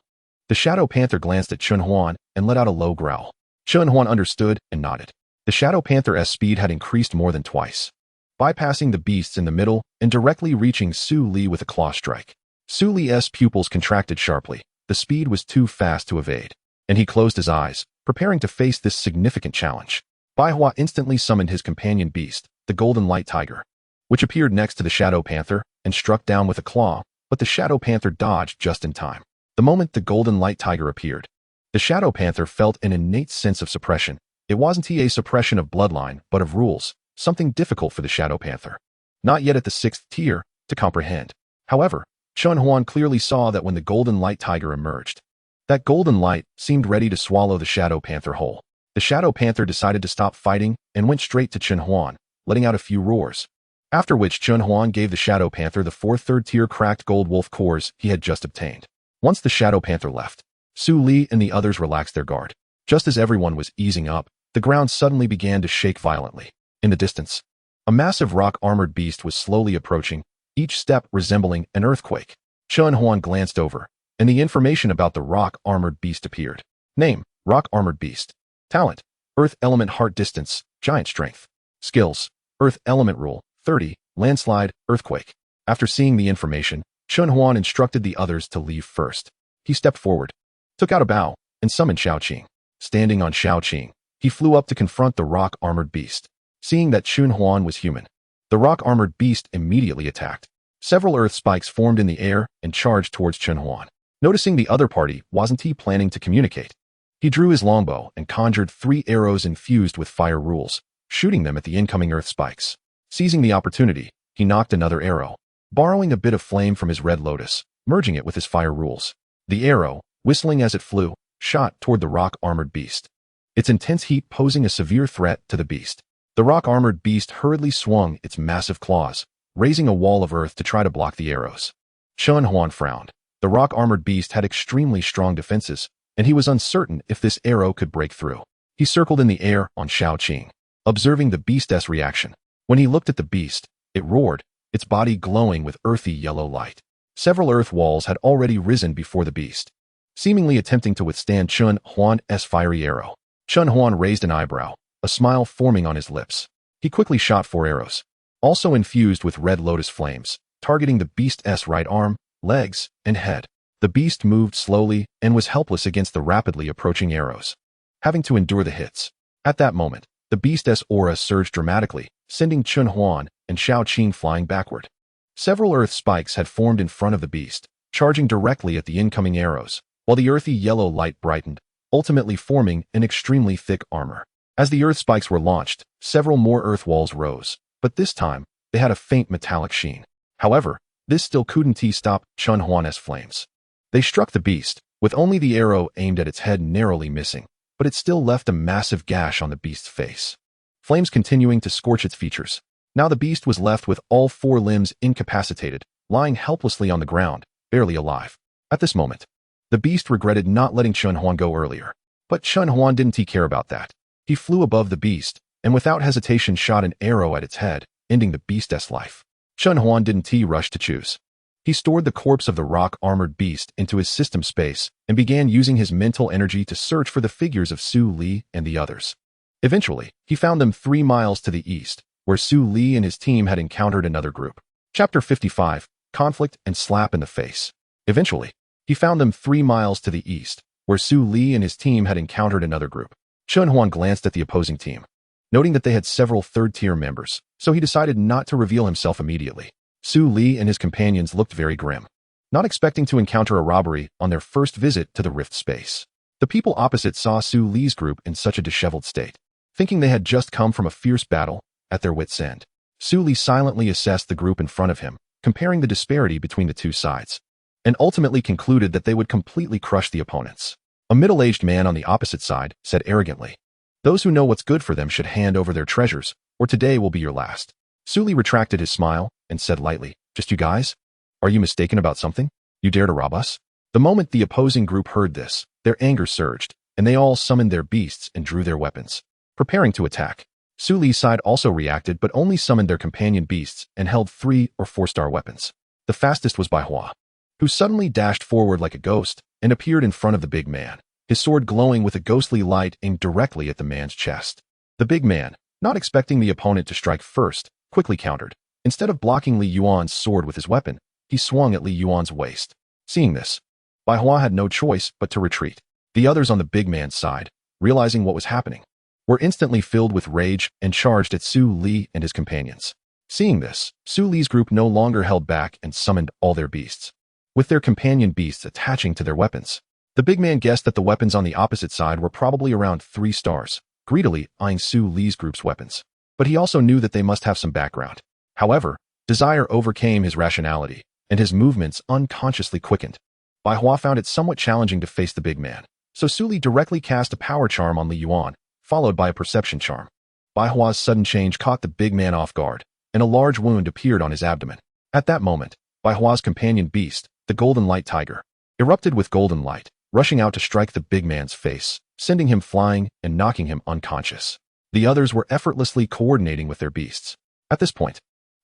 the Shadow Panther glanced at Chun Huan and let out a low growl. Chun Huan understood and nodded. The Shadow Panther's speed had increased more than twice, bypassing the beasts in the middle and directly reaching Su Li with a claw strike. Su Li's pupils contracted sharply. The speed was too fast to evade, and he closed his eyes, preparing to face this significant challenge. Bai Hua instantly summoned his companion beast, the Golden Light Tiger, which appeared next to the Shadow Panther and struck down with a claw, but the Shadow Panther dodged just in time. The moment the Golden Light Tiger appeared, the Shadow Panther felt an innate sense of suppression. It wasn't a suppression of bloodline, but of rules, something difficult for the Shadow Panther, not yet at the 6th tier, to comprehend. However, Chun Huan clearly saw that when the Golden Light Tiger emerged, that golden light seemed ready to swallow the Shadow Panther whole. The Shadow Panther decided to stop fighting and went straight to Chun Huan, letting out a few roars. After which Chun Huan gave the Shadow Panther the 4th 3rd tier cracked gold wolf cores he had just obtained. Once the Shadow Panther left, Su Li and the others relaxed their guard. Just as everyone was easing up, the ground suddenly began to shake violently. In the distance, a massive rock-armored beast was slowly approaching, each step resembling an earthquake. Chun Huan glanced over, and the information about the rock-armored beast appeared. Name: Rock-armored beast. Talent: Earth element heart distance, giant strength. Skills: Earth element rule, 30, landslide, earthquake. After seeing the information, Chun Huan instructed the others to leave first. He stepped forward, took out a bow, and summoned Shao Qing. Standing on Shao Qing, he flew up to confront the rock-armored beast. Seeing that Chun Huan was human, the rock-armored beast immediately attacked. Several earth spikes formed in the air and charged towards Chun Huan. Noticing the other party wasn't planning to communicate, he drew his longbow and conjured 3 arrows infused with fire rules, shooting them at the incoming earth spikes. Seizing the opportunity, he knocked another arrow, borrowing a bit of flame from his red lotus, merging it with his fire rules. The arrow, whistling as it flew, shot toward the rock-armored beast, its intense heat posing a severe threat to the beast. The rock-armored beast hurriedly swung its massive claws, raising a wall of earth to try to block the arrows. Chun Huan frowned. The rock-armored beast had extremely strong defenses, and he was uncertain if this arrow could break through. He circled in the air on Shao Qing, observing the beast's reaction. When he looked at the beast, it roared, its body glowing with earthy yellow light. Several earth walls had already risen before the beast, seemingly attempting to withstand Chun Huan's fiery arrow. Chun Huan raised an eyebrow, a smile forming on his lips. He quickly shot 4 arrows, also infused with red lotus flames, targeting the beast's right arm, legs, and head. The beast moved slowly and was helpless against the rapidly approaching arrows, having to endure the hits. At that moment, the beast's aura surged dramatically, sending Chun Huan and Shao Qing flying backward. Several earth spikes had formed in front of the beast, charging directly at the incoming arrows, while the earthy yellow light brightened, ultimately forming an extremely thick armor. As the earth spikes were launched, several more earth walls rose, but this time, they had a faint metallic sheen. However, this still couldn't stop Chun Huan's flames. They struck the beast, with only the arrow aimed at its head narrowly missing, but it still left a massive gash on the beast's face, flames continuing to scorch its features. Now the beast was left with all 4 limbs incapacitated, lying helplessly on the ground, barely alive. At this moment, the beast regretted not letting Chen Huan go earlier. But Chen Huan didn't care about that. He flew above the beast, and without hesitation shot an arrow at its head, ending the beast's life. Chen Huan didn't rush to choose. He stored the corpse of the rock-armored beast into his system space and began using his mental energy to search for the figures of Su Li and the others. Eventually, he found them 3 miles to the east, where Su Li and his team had encountered another group. Chapter 55, Conflict and Slap in the Face. Eventually, he found them 3 miles to the east, where Su Li and his team had encountered another group. Chen Huan glanced at the opposing team, noting that they had several third-tier members, so he decided not to reveal himself immediately. Su Li and his companions looked very grim, not expecting to encounter a robbery on their first visit to the rift space. The people opposite saw Su Li's group in such a disheveled state, thinking they had just come from a fierce battle, at their wits' end. Su Li silently assessed the group in front of him, comparing the disparity between the 2 sides, and ultimately concluded that they would completely crush the opponents. A middle-aged man on the opposite side said arrogantly, "Those who know what's good for them should hand over their treasures, or today will be your last." Su Li retracted his smile and said lightly, "Just you guys? Are you mistaken about something? You dare to rob us?" The moment the opposing group heard this, their anger surged, and they all summoned their beasts and drew their weapons, preparing to attack. Su Li's side also reacted but only summoned their companion beasts and held 3- or 4-star weapons. The fastest was Bai Hua, who suddenly dashed forward like a ghost and appeared in front of the big man, his sword glowing with a ghostly light aimed directly at the man's chest. The big man, not expecting the opponent to strike first, quickly countered. Instead of blocking Li Yuan's sword with his weapon, he swung at Li Yuan's waist. Seeing this, Bai Hua had no choice but to retreat. The others on the big man's side, realizing what was happening, were instantly filled with rage and charged at Su Li and his companions. Seeing this, Su Li's group no longer held back and summoned all their beasts, with their companion beasts attaching to their weapons. The big man guessed that the weapons on the opposite side were probably around 3 stars, greedily eyeing Su Li's group's weapons. But he also knew that they must have some background. However, desire overcame his rationality, and his movements unconsciously quickened. Bai Hua found it somewhat challenging to face the big man, so Su Li directly cast a power charm on Li Yuan, followed by a perception charm. Bai Hua's sudden change caught the big man off guard, and a large wound appeared on his abdomen. At that moment, Bai Hua's companion beast, the Golden Light Tiger, erupted with golden light, rushing out to strike the big man's face, sending him flying and knocking him unconscious. The others were effortlessly coordinating with their beasts. At this point,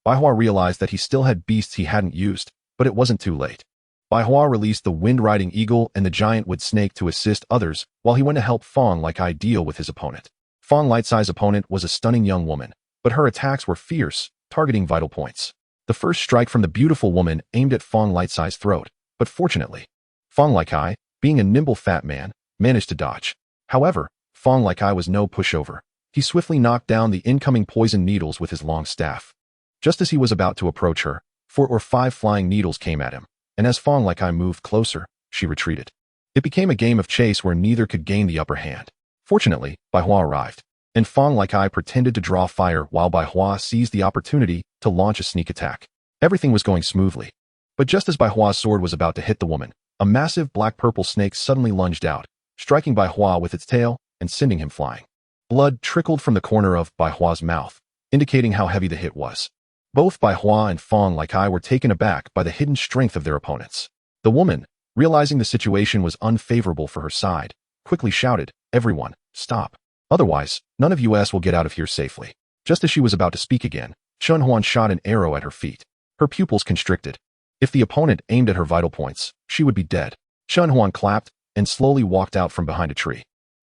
Bai Hua realized that he still had beasts he hadn't used, but it wasn't too late. Bai Hua released the wind-riding eagle and the giant wood snake to assist others while he went to help Fong Like-ai deal with his opponent. Fong Light-ai's opponent was a stunning young woman, but her attacks were fierce, targeting vital points. The first strike from the beautiful woman aimed at Fong Light-ai's throat, but fortunately, Fong Like-ai, being a nimble fat man, managed to dodge. However, Fong Like-ai was no pushover. He swiftly knocked down the incoming poison needles with his long staff. Just as he was about to approach her, 4 or 5 flying needles came at him, and as Fong Like-ai moved closer, she retreated. It became a game of chase where neither could gain the upper hand. Fortunately, Bai Hua arrived, and Fong Like-ai pretended to draw fire while Bai Hua seized the opportunity to launch a sneak attack. Everything was going smoothly. But just as Bai Hua's sword was about to hit the woman, a massive black-purple snake suddenly lunged out, striking Bai Hua with its tail and sending him flying. Blood trickled from the corner of Bai Hua's mouth, indicating how heavy the hit was. Both Bai Hua and Fong Like-ai were taken aback by the hidden strength of their opponents. The woman, realizing the situation was unfavorable for her side, quickly shouted, "Everyone, stop. Otherwise, none of us will get out of here safely." Just as she was about to speak again, Chen Huan shot an arrow at her feet. Her pupils constricted. If the opponent aimed at her vital points, she would be dead. Chen Huan clapped and slowly walked out from behind a tree,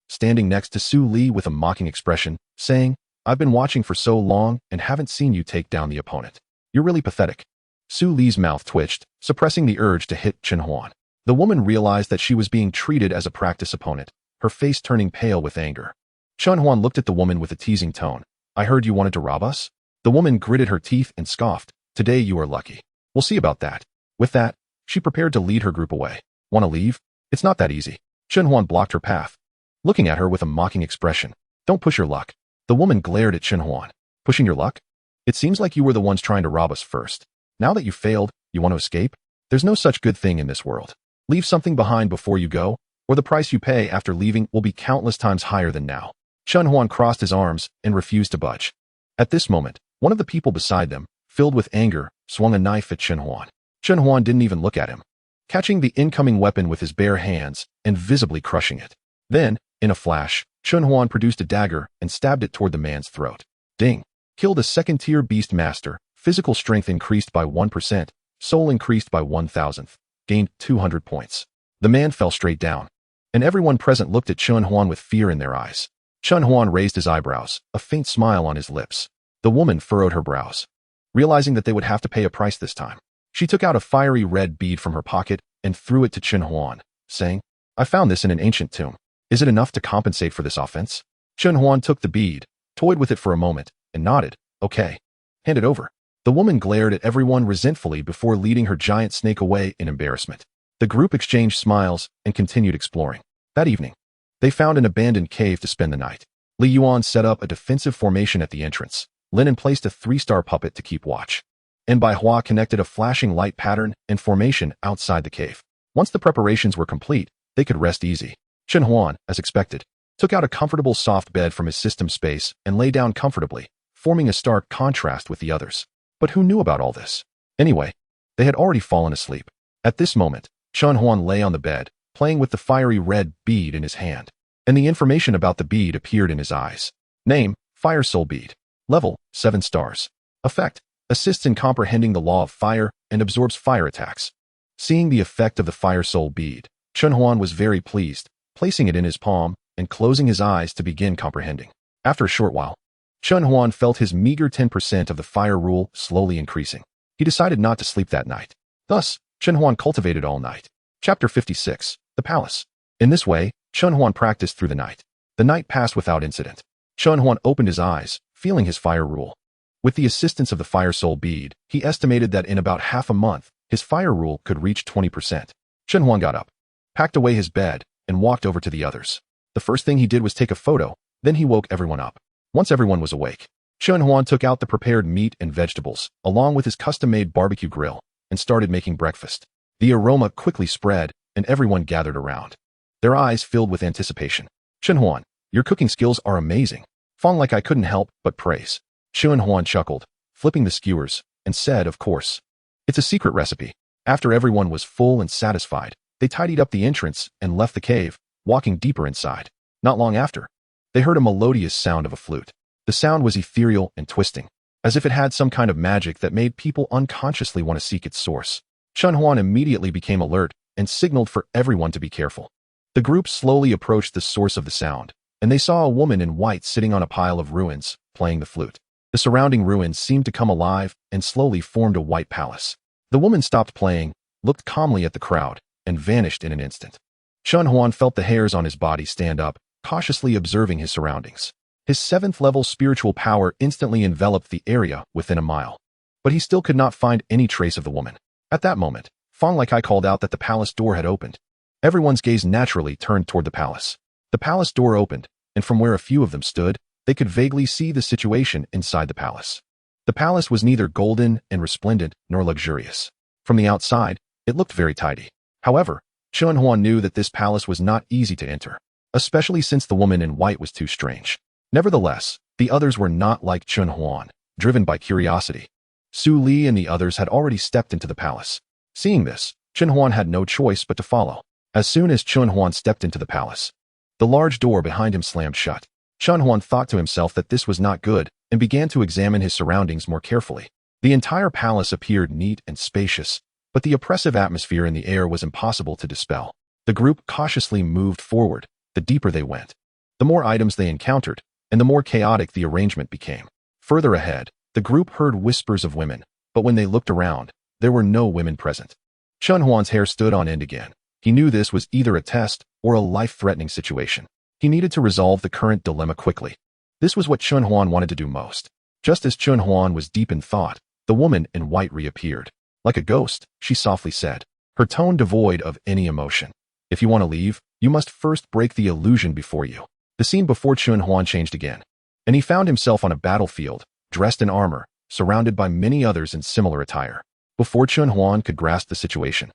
standing next to Su Li with a mocking expression, saying, "I've been watching for so long and haven't seen you take down the opponent. You're really pathetic." Su Li's mouth twitched, suppressing the urge to hit Chen Huan. The woman realized that she was being treated as a practice opponent, her face turning pale with anger. Chen Huan looked at the woman with a teasing tone. "I heard you wanted to rob us?" The woman gritted her teeth and scoffed. "Today you are lucky. We'll see about that." With that, she prepared to lead her group away. "Want to leave? It's not that easy." Chen Huan blocked her path, looking at her with a mocking expression. "Don't push your luck." The woman glared at Chen Huan. "Pushing your luck? It seems like you were the ones trying to rob us first. Now that you failed, you want to escape? There's no such good thing in this world. Leave something behind before you go, or the price you pay after leaving will be countless times higher than now. Chen Huan crossed his arms and refused to budge. At this moment, one of the people beside them, filled with anger, swung a knife at Chen Huan. Chen Huan didn't even look at him, catching the incoming weapon with his bare hands and visibly crushing it. Then, in a flash, Chen Huan produced a dagger and stabbed it toward the man's throat. Ding! Killed a second-tier beast master, physical strength increased by 1%, soul increased by 1,000th, gained 200 points. The man fell straight down, and everyone present looked at Chen Huan with fear in their eyes. Chen Huan raised his eyebrows, a faint smile on his lips. The woman furrowed her brows, realizing that they would have to pay a price this time. She took out a fiery red bead from her pocket and threw it to Chen Huan, saying, "I found this in an ancient tomb. Is it enough to compensate for this offense?" Chen Huan took the bead, toyed with it for a moment, and nodded. "Okay. Hand it over." The woman glared at everyone resentfully before leading her giant snake away in embarrassment. The group exchanged smiles and continued exploring. That evening, they found an abandoned cave to spend the night. Li Yuan set up a defensive formation at the entrance. Lin placed a 3-star puppet to keep watch, and Bai Hua connected a flashing light pattern and formation outside the cave. Once the preparations were complete, they could rest easy. Chen Huan, as expected, took out a comfortable soft bed from his system space and lay down comfortably, forming a stark contrast with the others. But who knew about all this? Anyway, they had already fallen asleep. At this moment, Chen Huan lay on the bed, playing with the fiery red bead in his hand, and the information about the bead appeared in his eyes. Name, Fire Soul Bead. Level, 7 stars. Effect, assists in comprehending the law of fire and absorbs fire attacks. Seeing the effect of the Fire Soul Bead, Chen Huan was very pleased, placing it in his palm and closing his eyes to begin comprehending. After a short while, Chen Huan felt his meager 10% of the fire rule slowly increasing. He decided not to sleep that night. Thus, Chen Huan cultivated all night. Chapter 56, The Palace. In this way, Chen Huan practiced through the night. The night passed without incident. Chen Huan opened his eyes, feeling his fire rule. With the assistance of the Fire Soul Bead, he estimated that in about half a month, his fire rule could reach 20%. Chen Huan got up, packed away his bed, and walked over to the others. The first thing he did was take a photo, then he woke everyone up. Once everyone was awake, Chen Huan took out the prepared meat and vegetables, along with his custom-made barbecue grill, and started making breakfast. The aroma quickly spread, and everyone gathered around, their eyes filled with anticipation. "Chen Huan, your cooking skills are amazing." Fong like I couldn't help but praise. Chen Huan chuckled, flipping the skewers, and said, "Of course. It's a secret recipe." After everyone was full and satisfied, they tidied up the entrance and left the cave, walking deeper inside. Not long after, they heard a melodious sound of a flute. The sound was ethereal and twisting, as if it had some kind of magic that made people unconsciously want to seek its source. Chen Huan immediately became alert and signaled for everyone to be careful. The group slowly approached the source of the sound, and they saw a woman in white sitting on a pile of ruins, playing the flute. The surrounding ruins seemed to come alive and slowly formed a white palace. The woman stopped playing, looked calmly at the crowd, and vanished in an instant. Chen Huan felt the hairs on his body stand up, cautiously observing his surroundings. His 7th-level spiritual power instantly enveloped the area within a mile, but he still could not find any trace of the woman. At that moment, Fong like I called out that the palace door had opened. Everyone's gaze naturally turned toward the palace. The palace door opened, and from where a few of them stood, they could vaguely see the situation inside the palace. The palace was neither golden and resplendent nor luxurious. From the outside, it looked very tidy. However, Chen Huan knew that this palace was not easy to enter, especially since the woman in white was too strange. Nevertheless, the others were not like Chen Huan, driven by curiosity. Su Li and the others had already stepped into the palace. Seeing this, Chen Huan had no choice but to follow. As soon as Chen Huan stepped into the palace, the large door behind him slammed shut. Chen Huan thought to himself that this was not good and began to examine his surroundings more carefully. The entire palace appeared neat and spacious, but the oppressive atmosphere in the air was impossible to dispel. The group cautiously moved forward. The deeper they went, the more items they encountered, and the more chaotic the arrangement became. Further ahead, the group heard whispers of women, but when they looked around, there were no women present. Chen Huan's hair stood on end again. He knew this was either a test or a life-threatening situation. He needed to resolve the current dilemma quickly. This was what Chen Huan wanted to do most. Just as Chen Huan was deep in thought, the woman in white reappeared. Like a ghost, she softly said, her tone devoid of any emotion. "If you want to leave, you must first break the illusion before you." The scene before Chen Huan changed again, and he found himself on a battlefield, dressed in armor, surrounded by many others in similar attire. Before Chen Huan could grasp the situation,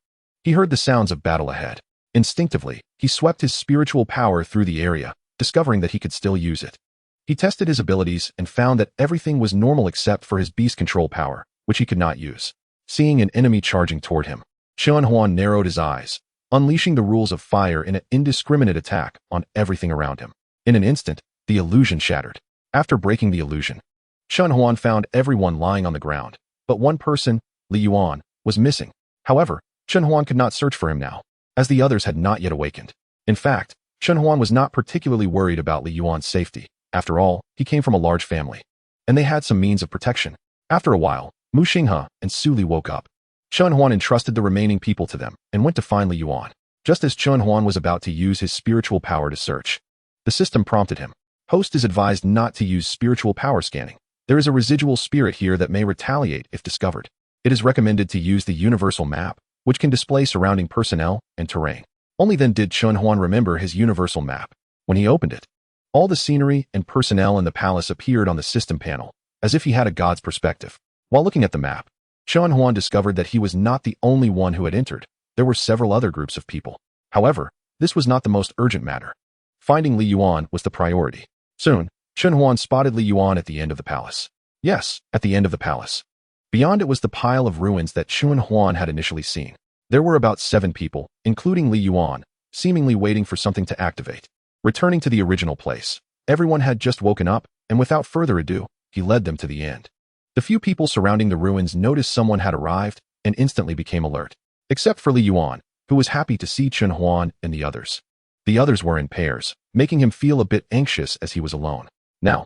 He heard the sounds of battle ahead. Instinctively, he swept his spiritual power through the area, discovering that he could still use it. He tested his abilities and found that everything was normal except for his beast control power, which he could not use. Seeing an enemy charging toward him, Chen Huan narrowed his eyes, unleashing the rules of fire in an indiscriminate attack on everything around him. In an instant, the illusion shattered. After breaking the illusion, Chen Huan found everyone lying on the ground, but one person, Li Yuan, was missing. However, Chen Huan could not search for him now, as the others had not yet awakened. In fact, Chen Huan was not particularly worried about Li Yuan's safety. After all, he came from a large family, and they had some means of protection. After a while, Mu Xinghe and Su Li woke up. Chen Huan entrusted the remaining people to them and went to find Li Yuan. Just as Chen Huan was about to use his spiritual power to search, the system prompted him. Host is advised not to use spiritual power scanning. There is a residual spirit here that may retaliate if discovered. It is recommended to use the universal map, which can display surrounding personnel and terrain. Only then did Chen Huan remember his universal map. When he opened it, all the scenery and personnel in the palace appeared on the system panel, as if he had a god's perspective. While looking at the map, Chen Huan discovered that he was not the only one who had entered. There were several other groups of people. However, this was not the most urgent matter. Finding Li Yuan was the priority. Soon, Chen Huan spotted Li Yuan at the end of the palace. Yes, at the end of the palace. Beyond it was the pile of ruins that Chen Huan had initially seen. There were about 7 people, including Li Yuan, seemingly waiting for something to activate. Returning to the original place, everyone had just woken up, and without further ado, he led them to the end. The few people surrounding the ruins noticed someone had arrived and instantly became alert, except for Li Yuan, who was happy to see Chen Huan and the others. The others were in pairs, making him feel a bit anxious as he was alone. Now,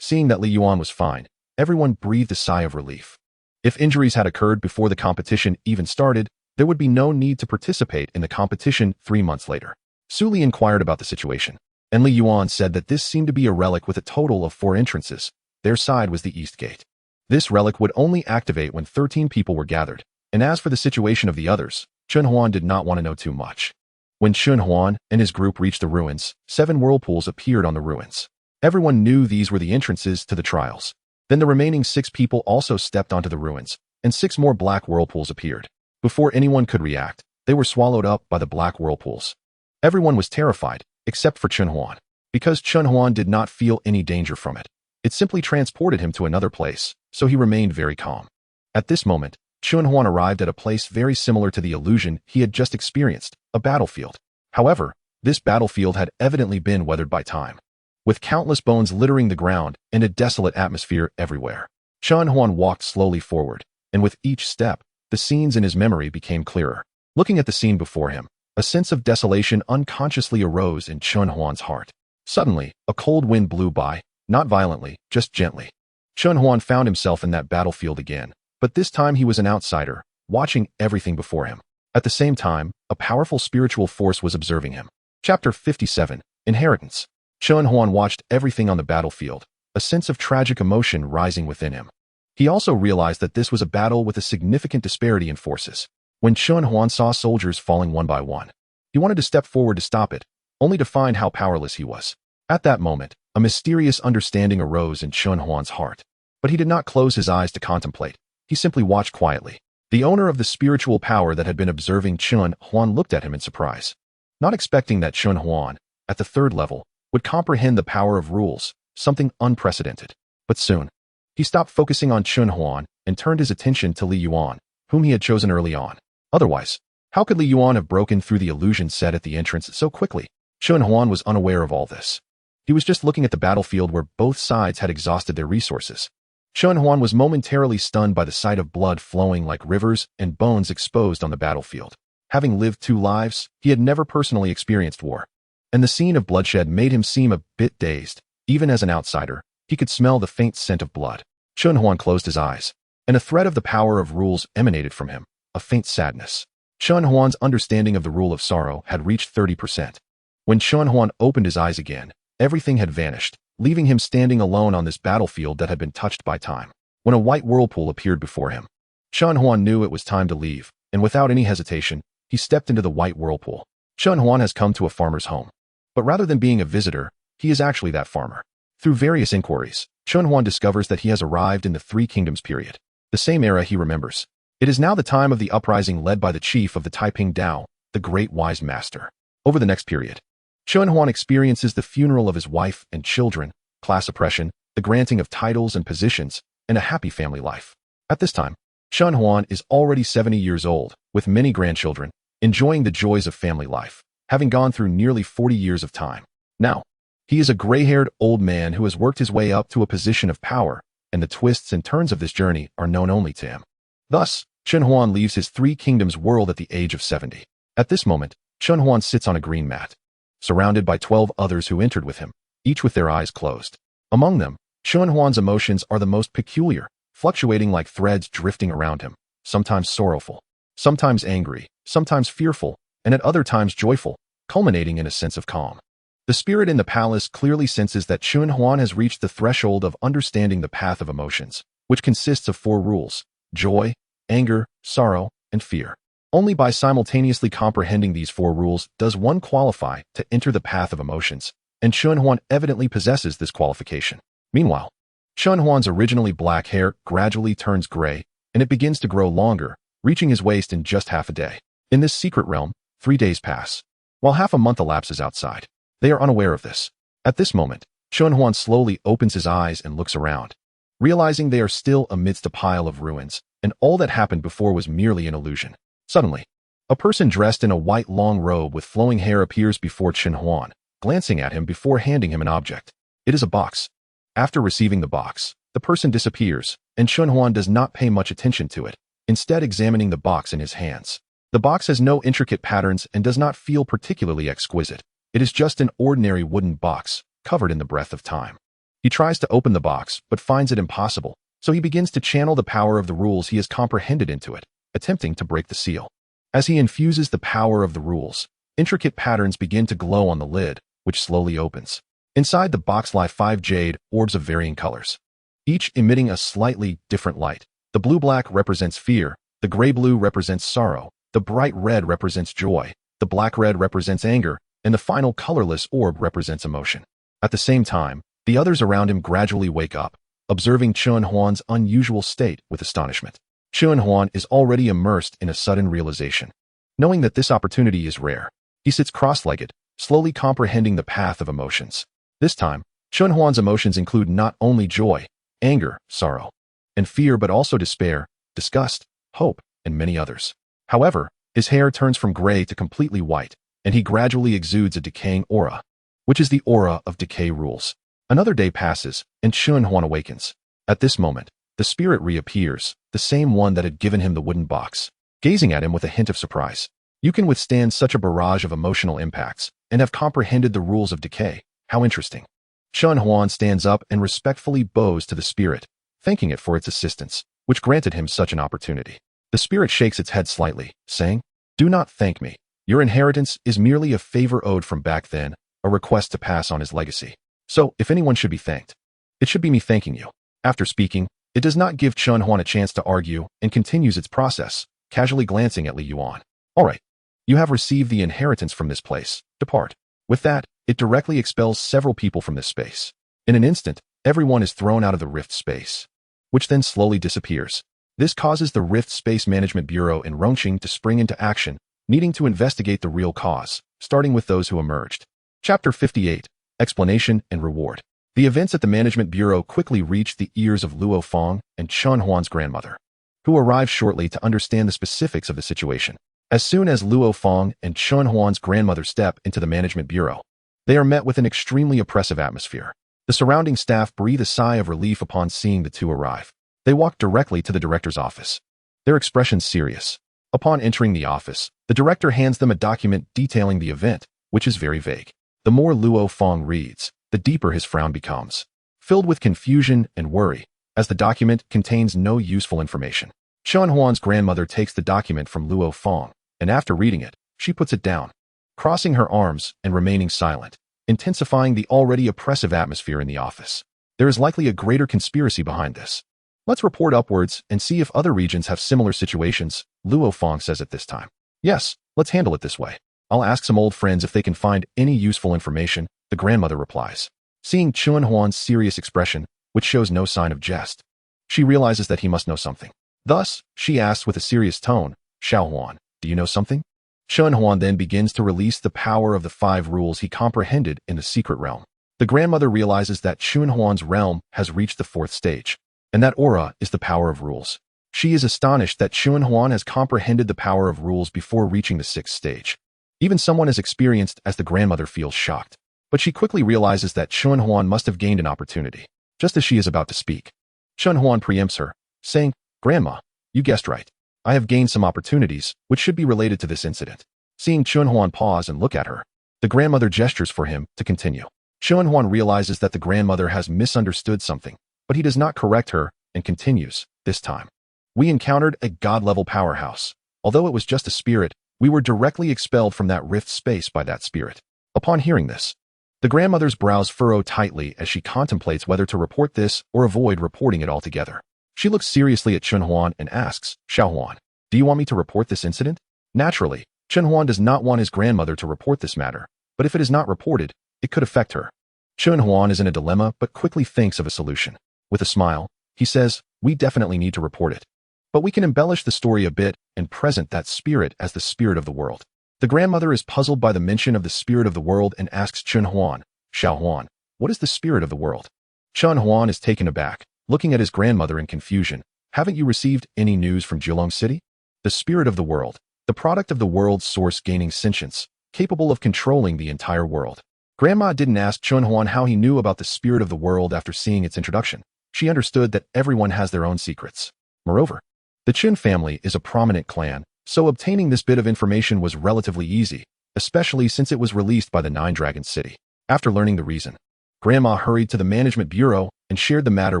seeing that Li Yuan was fine, everyone breathed a sigh of relief. If injuries had occurred before the competition even started, there would be no need to participate in the competition 3 months later. Su Li inquired about the situation, and Li Yuan said that this seemed to be a relic with a total of 4 entrances. Their side was the east gate. This relic would only activate when 13 people were gathered, and as for the situation of the others, Chen Huan did not want to know too much. When Chen Huan and his group reached the ruins, 7 whirlpools appeared on the ruins. Everyone knew these were the entrances to the trials. Then the remaining 6 people also stepped onto the ruins, and 6 more black whirlpools appeared. Before anyone could react, they were swallowed up by the black whirlpools. Everyone was terrified, except for Chen Huan. Because Chen Huan did not feel any danger from it, it simply transported him to another place, so he remained very calm. At this moment, Chen Huan arrived at a place very similar to the illusion he had just experienced, a battlefield. However, this battlefield had evidently been weathered by time, with countless bones littering the ground and a desolate atmosphere everywhere. Chen Huan walked slowly forward, and with each step, the scenes in his memory became clearer. Looking at the scene before him, a sense of desolation unconsciously arose in Chen Huan's heart. Suddenly, a cold wind blew by, not violently, just gently. Chen Huan found himself in that battlefield again, but this time he was an outsider, watching everything before him. At the same time, a powerful spiritual force was observing him. Chapter 57, Inheritance. Chen Huan watched everything on the battlefield, a sense of tragic emotion rising within him. He also realized that this was a battle with a significant disparity in forces. When Chen Huan saw soldiers falling one by one, he wanted to step forward to stop it, only to find how powerless he was. At that moment, a mysterious understanding arose in Chen Huan's heart. But he did not close his eyes to contemplate. He simply watched quietly. The owner of the spiritual power that had been observing Chen Huan looked at him in surprise. Not expecting that Chen Huan, at the 3rd level, would comprehend the power of rules, something unprecedented. But soon, he stopped focusing on Chen Huan and turned his attention to Li Yuan, whom he had chosen early on. Otherwise, how could Li Yuan have broken through the illusion set at the entrance so quickly? Chen Huan was unaware of all this. He was just looking at the battlefield where both sides had exhausted their resources. Chen Huan was momentarily stunned by the sight of blood flowing like rivers and bones exposed on the battlefield. Having lived 2 lives, he had never personally experienced war, and the scene of bloodshed made him seem a bit dazed. Even as an outsider, he could smell the faint scent of blood. Chen Huan closed his eyes, and a thread of the power of rules emanated from him, a faint sadness. Chen Huan's understanding of the rule of sorrow had reached 30%. When Chen Huan opened his eyes again, everything had vanished, leaving him standing alone on this battlefield that had been touched by time. When a white whirlpool appeared before him, Chen Huan knew it was time to leave, and without any hesitation, he stepped into the white whirlpool. Chen Huan has come to a farmer's home. But rather than being a visitor, he is actually that farmer. Through various inquiries, Chen Huan discovers that he has arrived in the 3 Kingdoms period, the same era he remembers. It is now the time of the uprising led by the chief of the Taiping Dao, the great wise master. Over the next period, Chen Huan experiences the funeral of his wife and children, class oppression, the granting of titles and positions, and a happy family life. At this time, Chen Huan is already 70 years old, with many grandchildren, enjoying the joys of family life, having gone through nearly 40 years of time. Now, he is a gray-haired old man who has worked his way up to a position of power, and the twists and turns of this journey are known only to him. Thus, Chen Huan leaves his three kingdoms world at the age of 70. At this moment, Chen Huan sits on a green mat, surrounded by 12 others who entered with him, each with their eyes closed. Among them, Chen Huan's emotions are the most peculiar, fluctuating like threads drifting around him, sometimes sorrowful, sometimes angry, sometimes fearful, and at other times joyful, culminating in a sense of calm. The spirit in the palace clearly senses that Chen Huan has reached the threshold of understanding the path of emotions, which consists of 4 rules: joy, anger, sorrow, and fear. Only by simultaneously comprehending these 4 rules does one qualify to enter the path of emotions, and Chen Huan evidently possesses this qualification. Meanwhile, Chen Huan's originally black hair gradually turns gray, and it begins to grow longer, reaching his waist in just half a day. In this secret realm, 3 days pass, while half a month elapses outside. They are unaware of this. At this moment, Chen Huan slowly opens his eyes and looks around, realizing they are still amidst a pile of ruins, and all that happened before was merely an illusion. Suddenly, a person dressed in a white long robe with flowing hair appears before Chen Huan, glancing at him before handing him an object. It is a box. After receiving the box, the person disappears, and Chen Huan does not pay much attention to it, instead examining the box in his hands. The box has no intricate patterns and does not feel particularly exquisite. It is just an ordinary wooden box, covered in the breath of time. He tries to open the box, but finds it impossible, so he begins to channel the power of the rules he has comprehended into it, attempting to break the seal. As he infuses the power of the rules, intricate patterns begin to glow on the lid, which slowly opens. Inside the box lie 5 jade orbs of varying colors, each emitting a slightly different light. The blue-black represents fear, the gray-blue represents sorrow, the bright red represents joy, the black-red represents anger, and the final colorless orb represents emotion. At the same time, the others around him gradually wake up, observing Chen Huan's unusual state with astonishment. Chen Huan is already immersed in a sudden realization. Knowing that this opportunity is rare, he sits cross-legged, slowly comprehending the path of emotions. This time, Chen Huan's emotions include not only joy, anger, sorrow, and fear but also despair, disgust, hope, and many others. However, his hair turns from gray to completely white, and he gradually exudes a decaying aura, which is the aura of decay rules. Another day passes, and Chen Huan awakens. At this moment, the spirit reappears, the same one that had given him the wooden box, gazing at him with a hint of surprise. You can withstand such a barrage of emotional impacts, and have comprehended the rules of decay. How interesting. Chen Huan stands up and respectfully bows to the spirit, thanking it for its assistance, which granted him such an opportunity. The spirit shakes its head slightly, saying, "Do not thank me. Your inheritance is merely a favor owed from back then, a request to pass on his legacy. So, if anyone should be thanked, it should be me thanking you." After speaking, it does not give Chen Huan a chance to argue and continues its process, casually glancing at Li Yuan. "All right, you have received the inheritance from this place. Depart." With that, it directly expels several people from this space. In an instant, everyone is thrown out of the rift space, which then slowly disappears. This causes the Rift Space Management Bureau in Rongqing to spring into action, needing to investigate the real cause, starting with those who emerged. Chapter 58, Explanation and Reward. The events at the Management Bureau quickly reached the ears of Luo Fong and Chen Huan's grandmother, who arrived shortly to understand the specifics of the situation. As soon as Luo Fong and Chen Huan's grandmother step into the Management Bureau, they are met with an extremely oppressive atmosphere. The surrounding staff breathe a sigh of relief upon seeing the two arrive. They walk directly to the director's office, their expressions serious. Upon entering the office, the director hands them a document detailing the event, which is very vague. The more Luo Fong reads, the deeper his frown becomes, filled with confusion and worry, as the document contains no useful information. Chen Huan's grandmother takes the document from Luo Fong, and after reading it, she puts it down, crossing her arms and remaining silent, intensifying the already oppressive atmosphere in the office. There is likely a greater conspiracy behind this. "Let's report upwards and see if other regions have similar situations," Luo Fong says at this time. "Yes, let's handle it this way. I'll ask some old friends if they can find any useful information," the grandmother replies. Seeing Chen Huan's serious expression, which shows no sign of jest, she realizes that he must know something. Thus, she asks with a serious tone, Xiao Huan, do you know something? Chen Huan then begins to release the power of the 5 rules he comprehended in the secret realm. The grandmother realizes that Chen Huan's realm has reached the 4th stage, and that aura is the power of rules. She is astonished that Chen Huan has comprehended the power of rules before reaching the 6th stage. Even someone as experienced as the grandmother feels shocked. But she quickly realizes that Chen Huan must have gained an opportunity. Just as she is about to speak, Chen Huan preempts her, saying, Grandma, you guessed right. I have gained some opportunities, which should be related to this incident. Seeing Chen Huan pause and look at her, the grandmother gestures for him to continue. Chen Huan realizes that the grandmother has misunderstood something, but he does not correct her and continues, this time. We encountered a god-level powerhouse. Although it was just a spirit, we were directly expelled from that rift space by that spirit. Upon hearing this, the grandmother's brows furrow tightly as she contemplates whether to report this or avoid reporting it altogether. She looks seriously at Chen Huan and asks, Xiao Huan, do you want me to report this incident? Naturally, Chen Huan does not want his grandmother to report this matter, but if it is not reported, it could affect her. Chen Huan is in a dilemma but quickly thinks of a solution. With a smile, he says, we definitely need to report it. But we can embellish the story a bit and present that spirit as the spirit of the world. The grandmother is puzzled by the mention of the spirit of the world and asks Chen Huan, Xiao Huan, what is the spirit of the world? Chen Huan is taken aback, looking at his grandmother in confusion. Haven't you received any news from Jilong City? The spirit of the world, the product of the world's source gaining sentience, capable of controlling the entire world. Grandma didn't ask Chen Huan how he knew about the spirit of the world after seeing its introduction. She understood that everyone has their own secrets. Moreover, the Qin family is a prominent clan, so obtaining this bit of information was relatively easy, especially since it was released by the Nine Dragons City. After learning the reason, Grandma hurried to the management bureau and shared the matter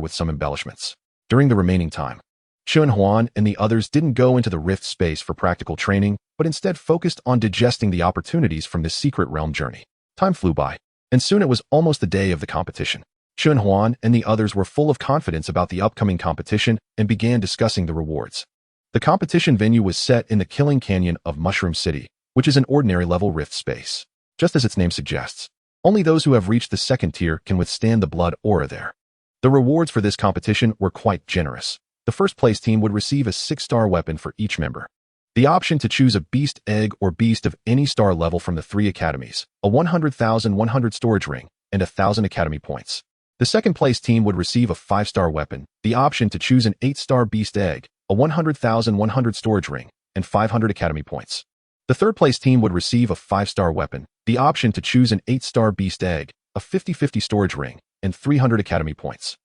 with some embellishments. During the remaining time, Chen Huan and the others didn't go into the rift space for practical training, but instead focused on digesting the opportunities from this secret realm journey. Time flew by, and soon it was almost the day of the competition. Chen Huan and the others were full of confidence about the upcoming competition and began discussing the rewards. The competition venue was set in the Killing Canyon of Mushroom City, which is an ordinary level rift space. Just as its name suggests, only those who have reached the 2nd tier can withstand the blood aura there. The rewards for this competition were quite generous. The 1st place team would receive a 6-star weapon for each member, the option to choose a beast egg or beast of any star level from the 3 academies, a 100,100 storage ring, and 1,000 academy points. The 2nd place team would receive a 5-star weapon, the option to choose an 8-star beast egg, a 100,100 storage ring, and 500 academy points. The 3rd place team would receive a 5-star weapon, the option to choose an 8-star beast egg, a 50/50 storage ring, and 300 academy points.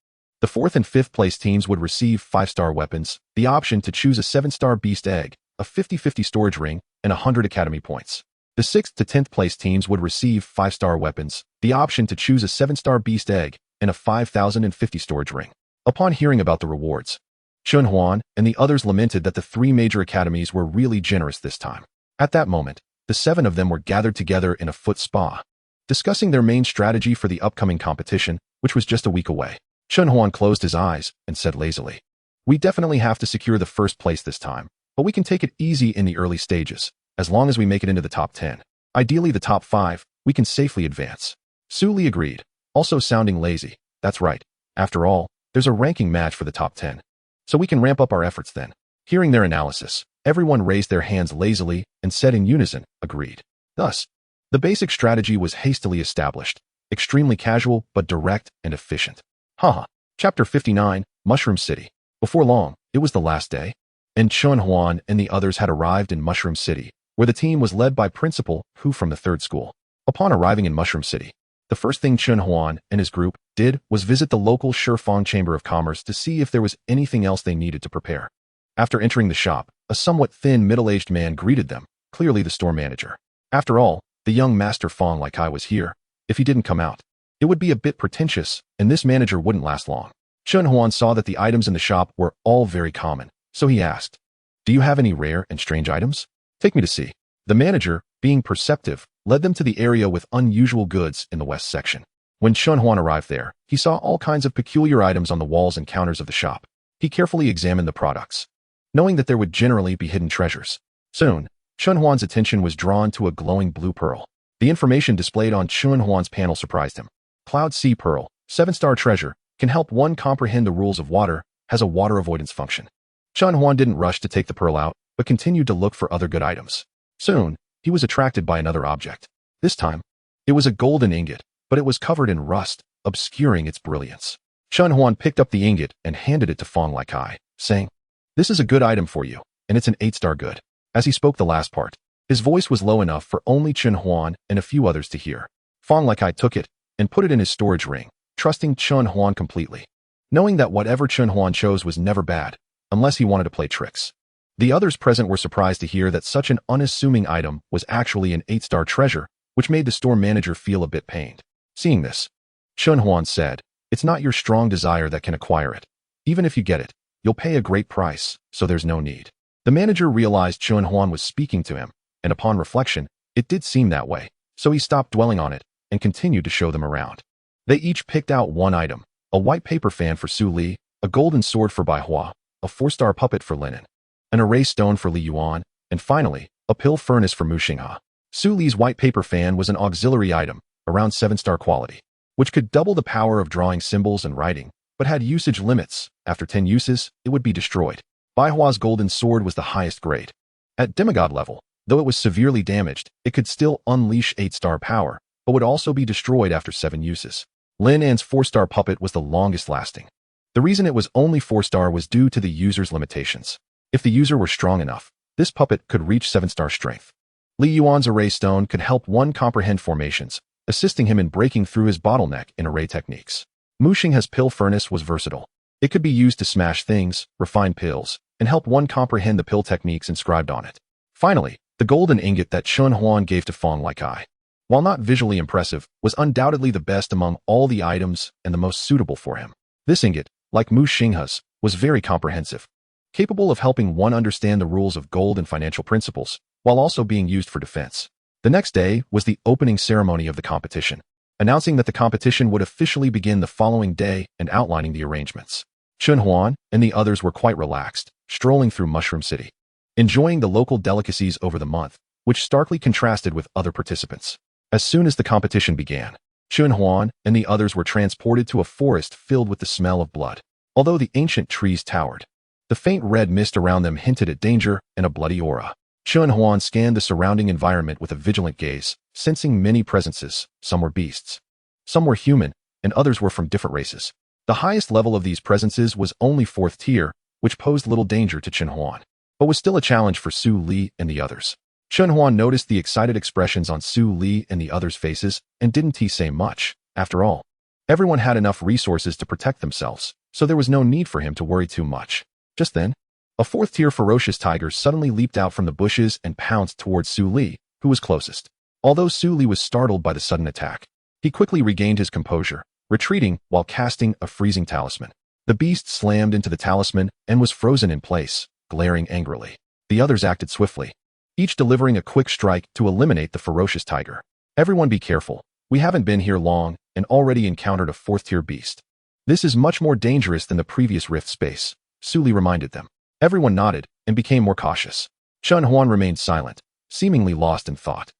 The 4th and 5th place teams would receive 5-star weapons, the option to choose a 7-star beast egg, a 50/50 storage ring, and 100 academy points. The 6th to 10th place teams would receive 5-star weapons, the option to choose a 7-star beast egg, and a 5,050 storage ring. Upon hearing about the rewards, Chen Huan and the others lamented that the 3 major academies were really generous this time. At that moment, the 7 of them were gathered together in a foot spa, discussing their main strategy for the upcoming competition, which was just a week away. Chen Huan closed his eyes and said lazily, we definitely have to secure the 1st place this time, but we can take it easy in the early stages, as long as we make it into the top 10. Ideally the top 5, we can safely advance. Su Li agreed, also sounding lazy. That's right. After all, there's a ranking match for the top 10. So we can ramp up our efforts then. Hearing their analysis, everyone raised their hands lazily and said in unison, agreed. Thus, the basic strategy was hastily established, extremely casual but direct and efficient. Haha. Chapter 59, Mushroom City. Before long, it was the last day, and Chen Huan and the others had arrived in Mushroom City, where the team was led by Principal Hu from the 3rd school. Upon arriving in Mushroom City, the first thing Chen Huan and his group did was visit the local Shifeng Chamber of Commerce to see if there was anything else they needed to prepare. After entering the shop, a somewhat thin, middle-aged man greeted them, clearly the store manager. After all, the young Master Fong like I was here. If he didn't come out, it would be a bit pretentious, and this manager wouldn't last long. Chen Huan saw that the items in the shop were all very common, so he asked, do you have any rare and strange items? Take me to see. The manager, being perceptive, led them to the area with unusual goods in the west section. When Chen Huan arrived there, he saw all kinds of peculiar items on the walls and counters of the shop. He carefully examined the products, knowing that there would generally be hidden treasures. Soon, Chen Huan's attention was drawn to a glowing blue pearl. The information displayed on Chen Huan's panel surprised him. Cloud Sea Pearl, 7-star treasure, can help one comprehend the rules of water, has a water avoidance function. Chun Huan didn't rush to take the pearl out, but continued to look for other good items. Soon, he was attracted by another object. This time, it was a golden ingot, but it was covered in rust, obscuring its brilliance. Chun Huan picked up the ingot and handed it to Fong Likai, saying, "This is a good item for you, and it's an 8-star good." As he spoke the last part, his voice was low enough for only Chun Huan and a few others to hear. Fong Likai took it and put it in his storage ring, trusting Chun Huan completely, knowing that whatever Chun Huan chose was never bad, unless he wanted to play tricks. The others present were surprised to hear that such an unassuming item was actually an 8-star treasure, which made the store manager feel a bit pained. Seeing this, Chun Huan said, "It's not your strong desire that can acquire it. Even if you get it, you'll pay a great price, so there's no need." The manager realized Chun Huan was speaking to him, and upon reflection, it did seem that way, so he stopped dwelling on it and continued to show them around. They each picked out one item: a white paper fan for Su Li, a golden sword for Bai Hua, a 4-star puppet for Linen, an array stone for Li Yuan, and finally, a pill furnace for Mu Xinghe. Su Li's white paper fan was an auxiliary item, around 7-star quality, which could double the power of drawing symbols and writing, but had usage limits. After 10 uses, it would be destroyed. Bai Hua's golden sword was the highest grade. At demigod level, though it was severely damaged, it could still unleash 8-star power, but would also be destroyed after 7 uses. Lin An's 4-star puppet was the longest lasting. The reason it was only 4-star was due to the user's limitations. If the user were strong enough, this puppet could reach 7-star strength. Li Yuan's array stone could help one comprehend formations, assisting him in breaking through his bottleneck in array techniques. Mu Xinghe's pill furnace was versatile. It could be used to smash things, refine pills, and help one comprehend the pill techniques inscribed on it. Finally, the golden ingot that Chun Huan gave to Fong Likai, while not visually impressive, was undoubtedly the best among all the items and the most suitable for him. This ingot, like Mu Xinghe's, was very comprehensive, capable of helping one understand the rules of gold and financial principles, while also being used for defense. The next day was the opening ceremony of the competition, announcing that the competition would officially begin the following day and outlining the arrangements. Chun Huan and the others were quite relaxed, strolling through Mushroom City, enjoying the local delicacies over the month, which starkly contrasted with other participants. As soon as the competition began, Chun Huan and the others were transported to a forest filled with the smell of blood. Although the ancient trees towered, the faint red mist around them hinted at danger and a bloody aura. Chun Huan scanned the surrounding environment with a vigilant gaze, sensing many presences. Some were beasts, some were human, and others were from different races. The highest level of these presences was only 4th tier, which posed little danger to Chun Huan, but was still a challenge for Su Li and the others. Chun Huan noticed the excited expressions on Su Li and the others' faces, and didn't he say much. After all, everyone had enough resources to protect themselves, so there was no need for him to worry too much. Just then, a 4th-tier ferocious tiger suddenly leaped out from the bushes and pounced towards Su Li, who was closest. Although Su Li was startled by the sudden attack, he quickly regained his composure, retreating while casting a freezing talisman. The beast slammed into the talisman and was frozen in place, glaring angrily. The others acted swiftly, each delivering a quick strike to eliminate the ferocious tiger. "Everyone be careful. We haven't been here long and already encountered a 4th-tier beast. This is much more dangerous than the previous rift space," Su Li reminded them. Everyone nodded and became more cautious. Chun Huan remained silent, seemingly lost in thought.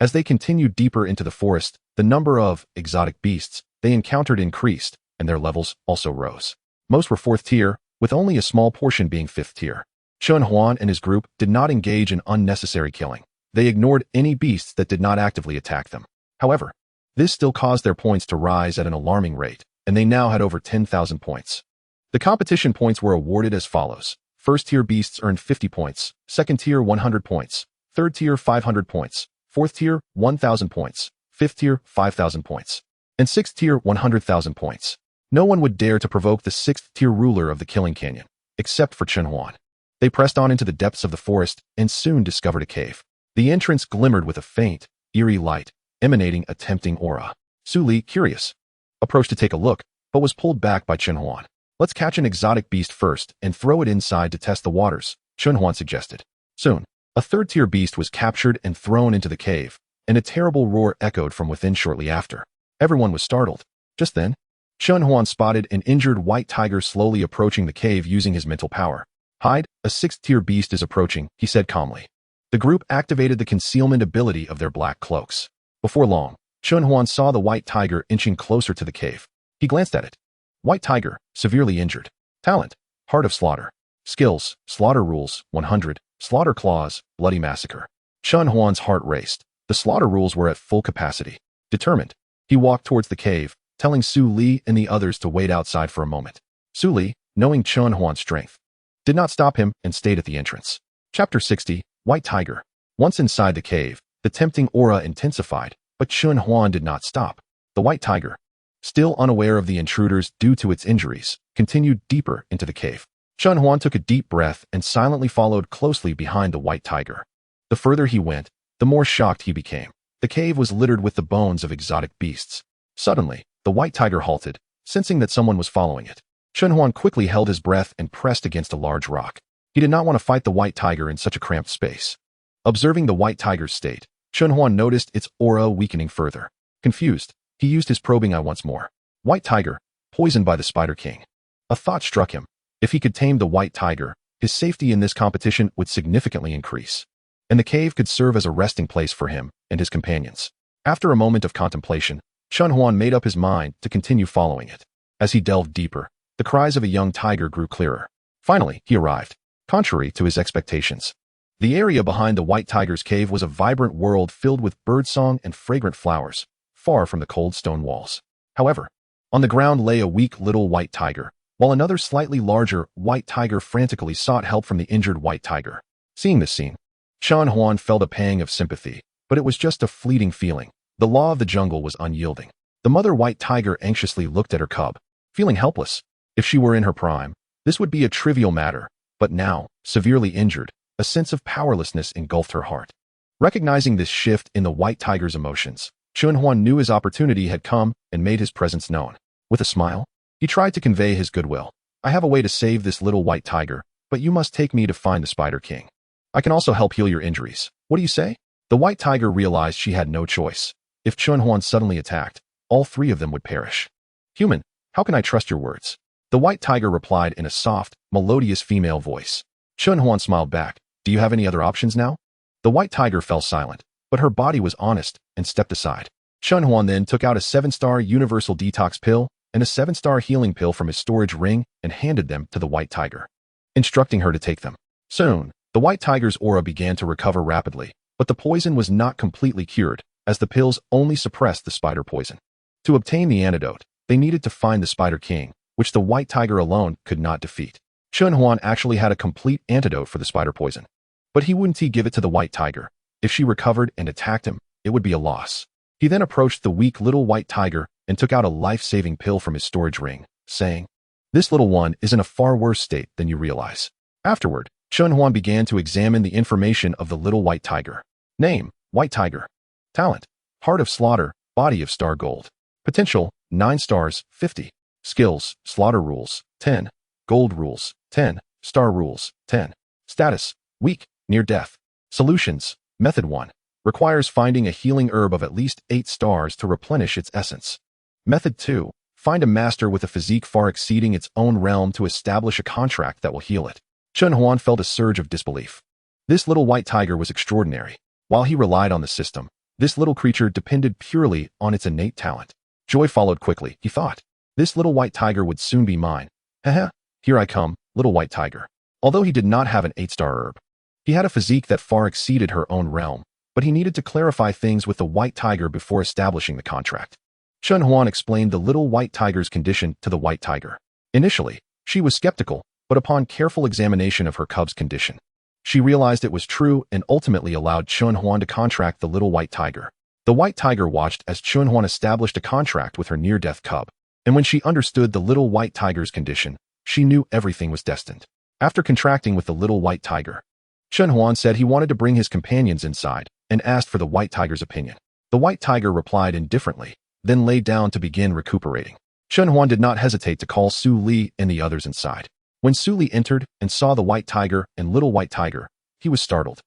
As they continued deeper into the forest, the number of exotic beasts they encountered increased, and their levels also rose. Most were 4th tier, with only a small portion being 5th tier. Chun Huan and his group did not engage in unnecessary killing. They ignored any beasts that did not actively attack them. However, this still caused their points to rise at an alarming rate, and they now had over 10,000 points. The competition points were awarded as follows. 1st tier beasts earned 50 points, 2nd tier 100 points, 3rd tier 500 points, 4th tier 1,000 points, 5th tier 5,000 points, and 6th tier 100,000 points. No one would dare to provoke the 6th tier ruler of the Killing Canyon, except for Chun Huan. They pressed on into the depths of the forest and soon discovered a cave. The entrance glimmered with a faint, eerie light, emanating a tempting aura. Su Li, curious, approached to take a look, but was pulled back by Chun Huan. "Let's catch an exotic beast first and throw it inside to test the waters," Chun Huan suggested. Soon, a 3rd-tier beast was captured and thrown into the cave, and a terrible roar echoed from within shortly after. Everyone was startled. Just then, Chun Huan spotted an injured white tiger slowly approaching the cave using his mental power. "Hide, a 6th-tier beast is approaching," he said calmly. The group activated the concealment ability of their black cloaks. Before long, Chun Huan saw the white tiger inching closer to the cave. He glanced at it. White tiger, severely injured. Talent, Heart of Slaughter. Skills, Slaughter Rules, 100, Slaughter Clause, Bloody Massacre. Chun Huan's heart raced. The slaughter rules were at full capacity. Determined, he walked towards the cave, telling Su Li and the others to wait outside for a moment. Su Li, knowing Chun Huan's strength, did not stop him and stayed at the entrance. Chapter 60, White Tiger. Once inside the cave, the tempting aura intensified, but Chun Huan did not stop. The White Tiger, still unaware of the intruders due to its injuries, continued deeper into the cave. Chun Huan took a deep breath and silently followed closely behind the White Tiger. The further he went, the more shocked he became. The cave was littered with the bones of exotic beasts. Suddenly, the White Tiger halted, sensing that someone was following it. Chun Huan quickly held his breath and pressed against a large rock. He did not want to fight the White Tiger in such a cramped space. Observing the White Tiger's state, Chun Huan noticed its aura weakening further. Confused, he used his probing eye once more. White Tiger, poisoned by the Spider King. A thought struck him. If he could tame the White Tiger, his safety in this competition would significantly increase, and the cave could serve as a resting place for him and his companions. After a moment of contemplation, Chun Huan made up his mind to continue following it. As he delved deeper, the cries of a young tiger grew clearer. Finally, he arrived. Contrary to his expectations, the area behind the White Tiger's cave was a vibrant world filled with birdsong and fragrant flowers, far from the cold stone walls. However, on the ground lay a weak little White Tiger, while another slightly larger White Tiger frantically sought help from the injured White Tiger. Seeing this scene, Chun Huan felt a pang of sympathy, but it was just a fleeting feeling. The law of the jungle was unyielding. The mother White Tiger anxiously looked at her cub, feeling helpless. If she were in her prime, this would be a trivial matter, but now, severely injured, a sense of powerlessness engulfed her heart. Recognizing this shift in the White Tiger's emotions, Chun Huan knew his opportunity had come and made his presence known. With a smile, he tried to convey his goodwill. I have a way to save this little White Tiger, but you must take me to find the Spider King. I can also help heal your injuries. What do you say? The White Tiger realized she had no choice. If Chun Huan suddenly attacked, all three of them would perish. Human, how can I trust your words? The White Tiger replied in a soft, melodious female voice. Chun Huan smiled back. Do you have any other options now? The White Tiger fell silent, but her body was honest and stepped aside. Chun Huan then took out a 7-star universal detox pill and a 7-star healing pill from his storage ring and handed them to the White Tiger, instructing her to take them. Soon, the White Tiger's aura began to recover rapidly, but the poison was not completely cured, as the pills only suppressed the spider poison. To obtain the antidote, they needed to find the Spider King, which the White Tiger alone could not defeat. Chun Huan actually had a complete antidote for the spider poison, but he wouldn't give it to the White Tiger. If she recovered and attacked him, it would be a loss. He then approached the weak little White Tiger and took out a life-saving pill from his storage ring, saying, "This little one is in a far worse state than you realize." Afterward, Chun Huan began to examine the information of the little White Tiger. Name, White Tiger. Talent, Heart of Slaughter, Body of Star Gold. Potential, 9 stars, 50. Skills, Slaughter Rules, 10. Gold Rules, 10. Star Rules, 10. Status, Weak, Near Death. Solutions, Method 1. Requires finding a healing herb of at least 8 stars to replenish its essence. Method 2. Find a master with a physique far exceeding its own realm to establish a contract that will heal it. Chun Huan felt a surge of disbelief. This little White Tiger was extraordinary. While he relied on the system, this little creature depended purely on its innate talent. Joy followed quickly, he thought. This little White Tiger would soon be mine. Haha, here I come, little White Tiger. Although he did not have an 8-star herb, he had a physique that far exceeded her own realm, but he needed to clarify things with the White Tiger before establishing the contract. Chun Huan explained the little White Tiger's condition to the White Tiger. Initially, she was skeptical, but upon careful examination of her cub's condition, she realized it was true and ultimately allowed Chun Huan to contract the little White Tiger. The White Tiger watched as Chun Huan established a contract with her near-death cub, and when she understood the little White Tiger's condition, she knew everything was destined. After contracting with the little White Tiger, Chun Huan said he wanted to bring his companions inside and asked for the White Tiger's opinion. The White Tiger replied indifferently, then lay down to begin recuperating. Chun Huan did not hesitate to call Su Li and the others inside. When Su Li entered and saw the White Tiger and little White Tiger, he was startled,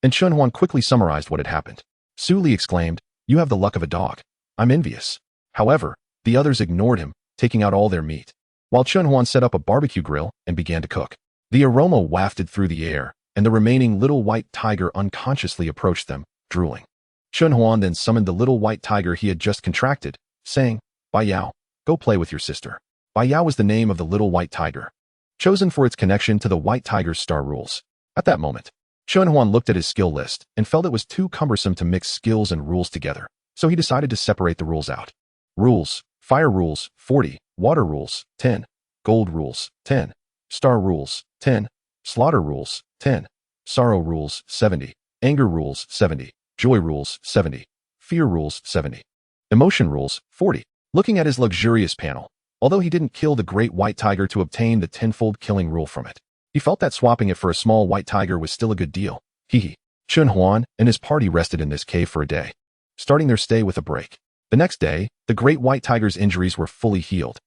and Chun Huan quickly summarized what had happened. Su Li exclaimed, "You have the luck of a dog. I'm envious." However, the others ignored him, taking out all their meat, while Chun Huan set up a barbecue grill and began to cook. The aroma wafted through the air, and the remaining little White Tiger unconsciously approached them, drooling. Chun Huan then summoned the little White Tiger he had just contracted, saying, "Bai Yao, go play with your sister." Bai Yao was the name of the little White Tiger. chosen for its connection to the white tiger's star rules. At that moment, Chunhuan looked at his skill list and felt it was too cumbersome to mix skills and rules together, so he decided to separate the rules out. Rules: Fire rules, 40, Water rules, 10, Gold rules, 10, Star rules, 10, Slaughter rules, 10, Sorrow rules, 70, Anger rules, 70, Joy rules, 70, Fear rules, 70, Emotion rules, 40. Looking at his luxurious panel, although he didn't kill the great white tiger to obtain the tenfold killing rule from it, he felt that swapping it for a small white tiger was still a good deal. Hee. Chunhuan and his party rested in this cave for a day, starting their stay with a break. The next day, the great white tiger's injuries were fully healed,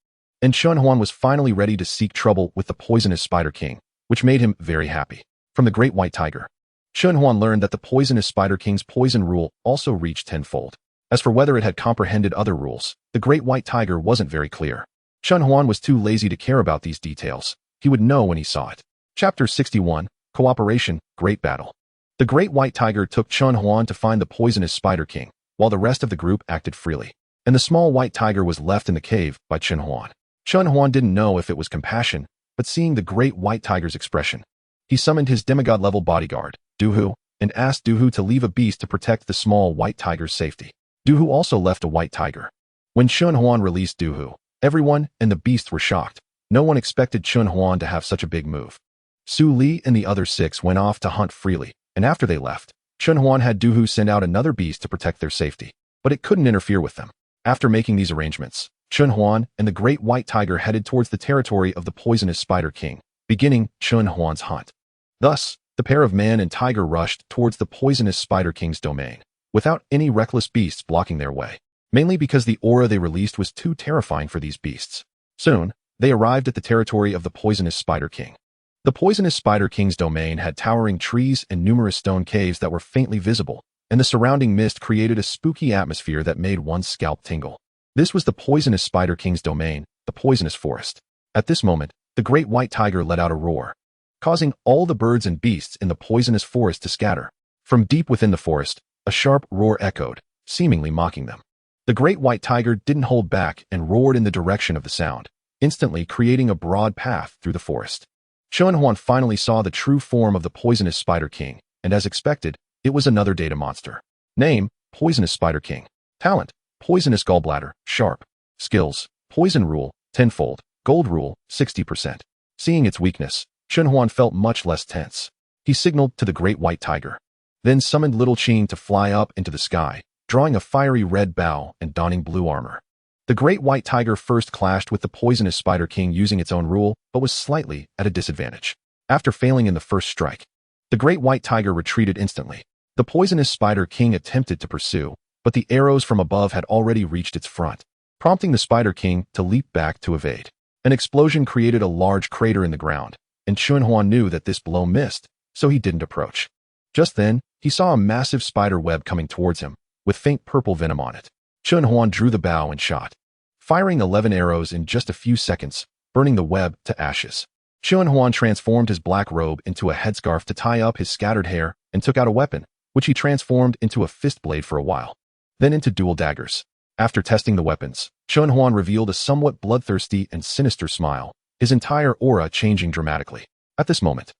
and Chunhuan was finally ready to seek trouble with the poisonous Spider King, which made him very happy. From the great white tiger, Chunhuan learned that the poisonous Spider King's poison rule also reached tenfold. As for whether it had comprehended other rules, the great white tiger wasn't very clear. Chunhuan was too lazy to care about these details. He would know when he saw it. Chapter 61, Cooperation, Great Battle. The great white tiger took Chunhuan to find the poisonous Spider King, while the rest of the group acted freely, and the small white tiger was left in the cave by Chunhuan. Chunhuan didn't know if it was compassion, but seeing the great white tiger's expression, he summoned his demigod-level bodyguard, Duhu, and asked Duhu to leave a beast to protect the small white tiger's safety. Duhu also left a white tiger. When Chunhuan released Duhu, everyone and the beast were shocked. No one expected Chunhuan to have such a big move. Su Li and the other 6 went off to hunt freely, and after they left, Chunhuan had Duhu send out another beast to protect their safety, but it couldn't interfere with them. After making these arrangements, Chunhuan and the great white tiger headed towards the territory of the poisonous Spider King, beginning Chunhuan's hunt. Thus, the pair of man and tiger rushed towards the poisonous Spider King's domain, without any reckless beasts blocking their way, mainly because the aura they released was too terrifying for these beasts. Soon, they arrived at the territory of the poisonous Spider King. The poisonous Spider King's domain had towering trees and numerous stone caves that were faintly visible, and the surrounding mist created a spooky atmosphere that made one's scalp tingle. This was the poisonous Spider King's domain, the poisonous forest. At this moment, the great white tiger let out a roar, causing all the birds and beasts in the poisonous forest to scatter. From deep within the forest, a sharp roar echoed, seemingly mocking them. The great white tiger didn't hold back and roared in the direction of the sound, instantly creating a broad path through the forest. Chunhuan finally saw the true form of the poisonous Spider King, and as expected, it was another data monster. Name: Poisonous Spider King. Talent: Poisonous Gallbladder, Sharp. Skills: Poison Rule, tenfold. Gold Rule, 60%. Seeing its weakness, Chunhuan felt much less tense. He signaled to the great white tiger, then summoned Little Qing to fly up into the sky, drawing a fiery red bow and donning blue armor. The great white tiger first clashed with the poisonous Spider King using its own rule, but was slightly at a disadvantage. After failing in the first strike, the great white tiger retreated instantly. The poisonous Spider King attempted to pursue, but the arrows from above had already reached its front, prompting the Spider King to leap back to evade. An explosion created a large crater in the ground, and Chunhuan knew that this blow missed, so he didn't approach. Just then, he saw a massive spider web coming towards him, with faint purple venom on it. Chunhuan drew the bow and shot, firing 11 arrows in just a few seconds, burning the web to ashes. Chunhuan transformed his black robe into a headscarf to tie up his scattered hair and took out a weapon, which he transformed into a fist blade for a while, then into dual daggers. After testing the weapons, Chunhuan revealed a somewhat bloodthirsty and sinister smile, his entire aura changing dramatically. At this moment,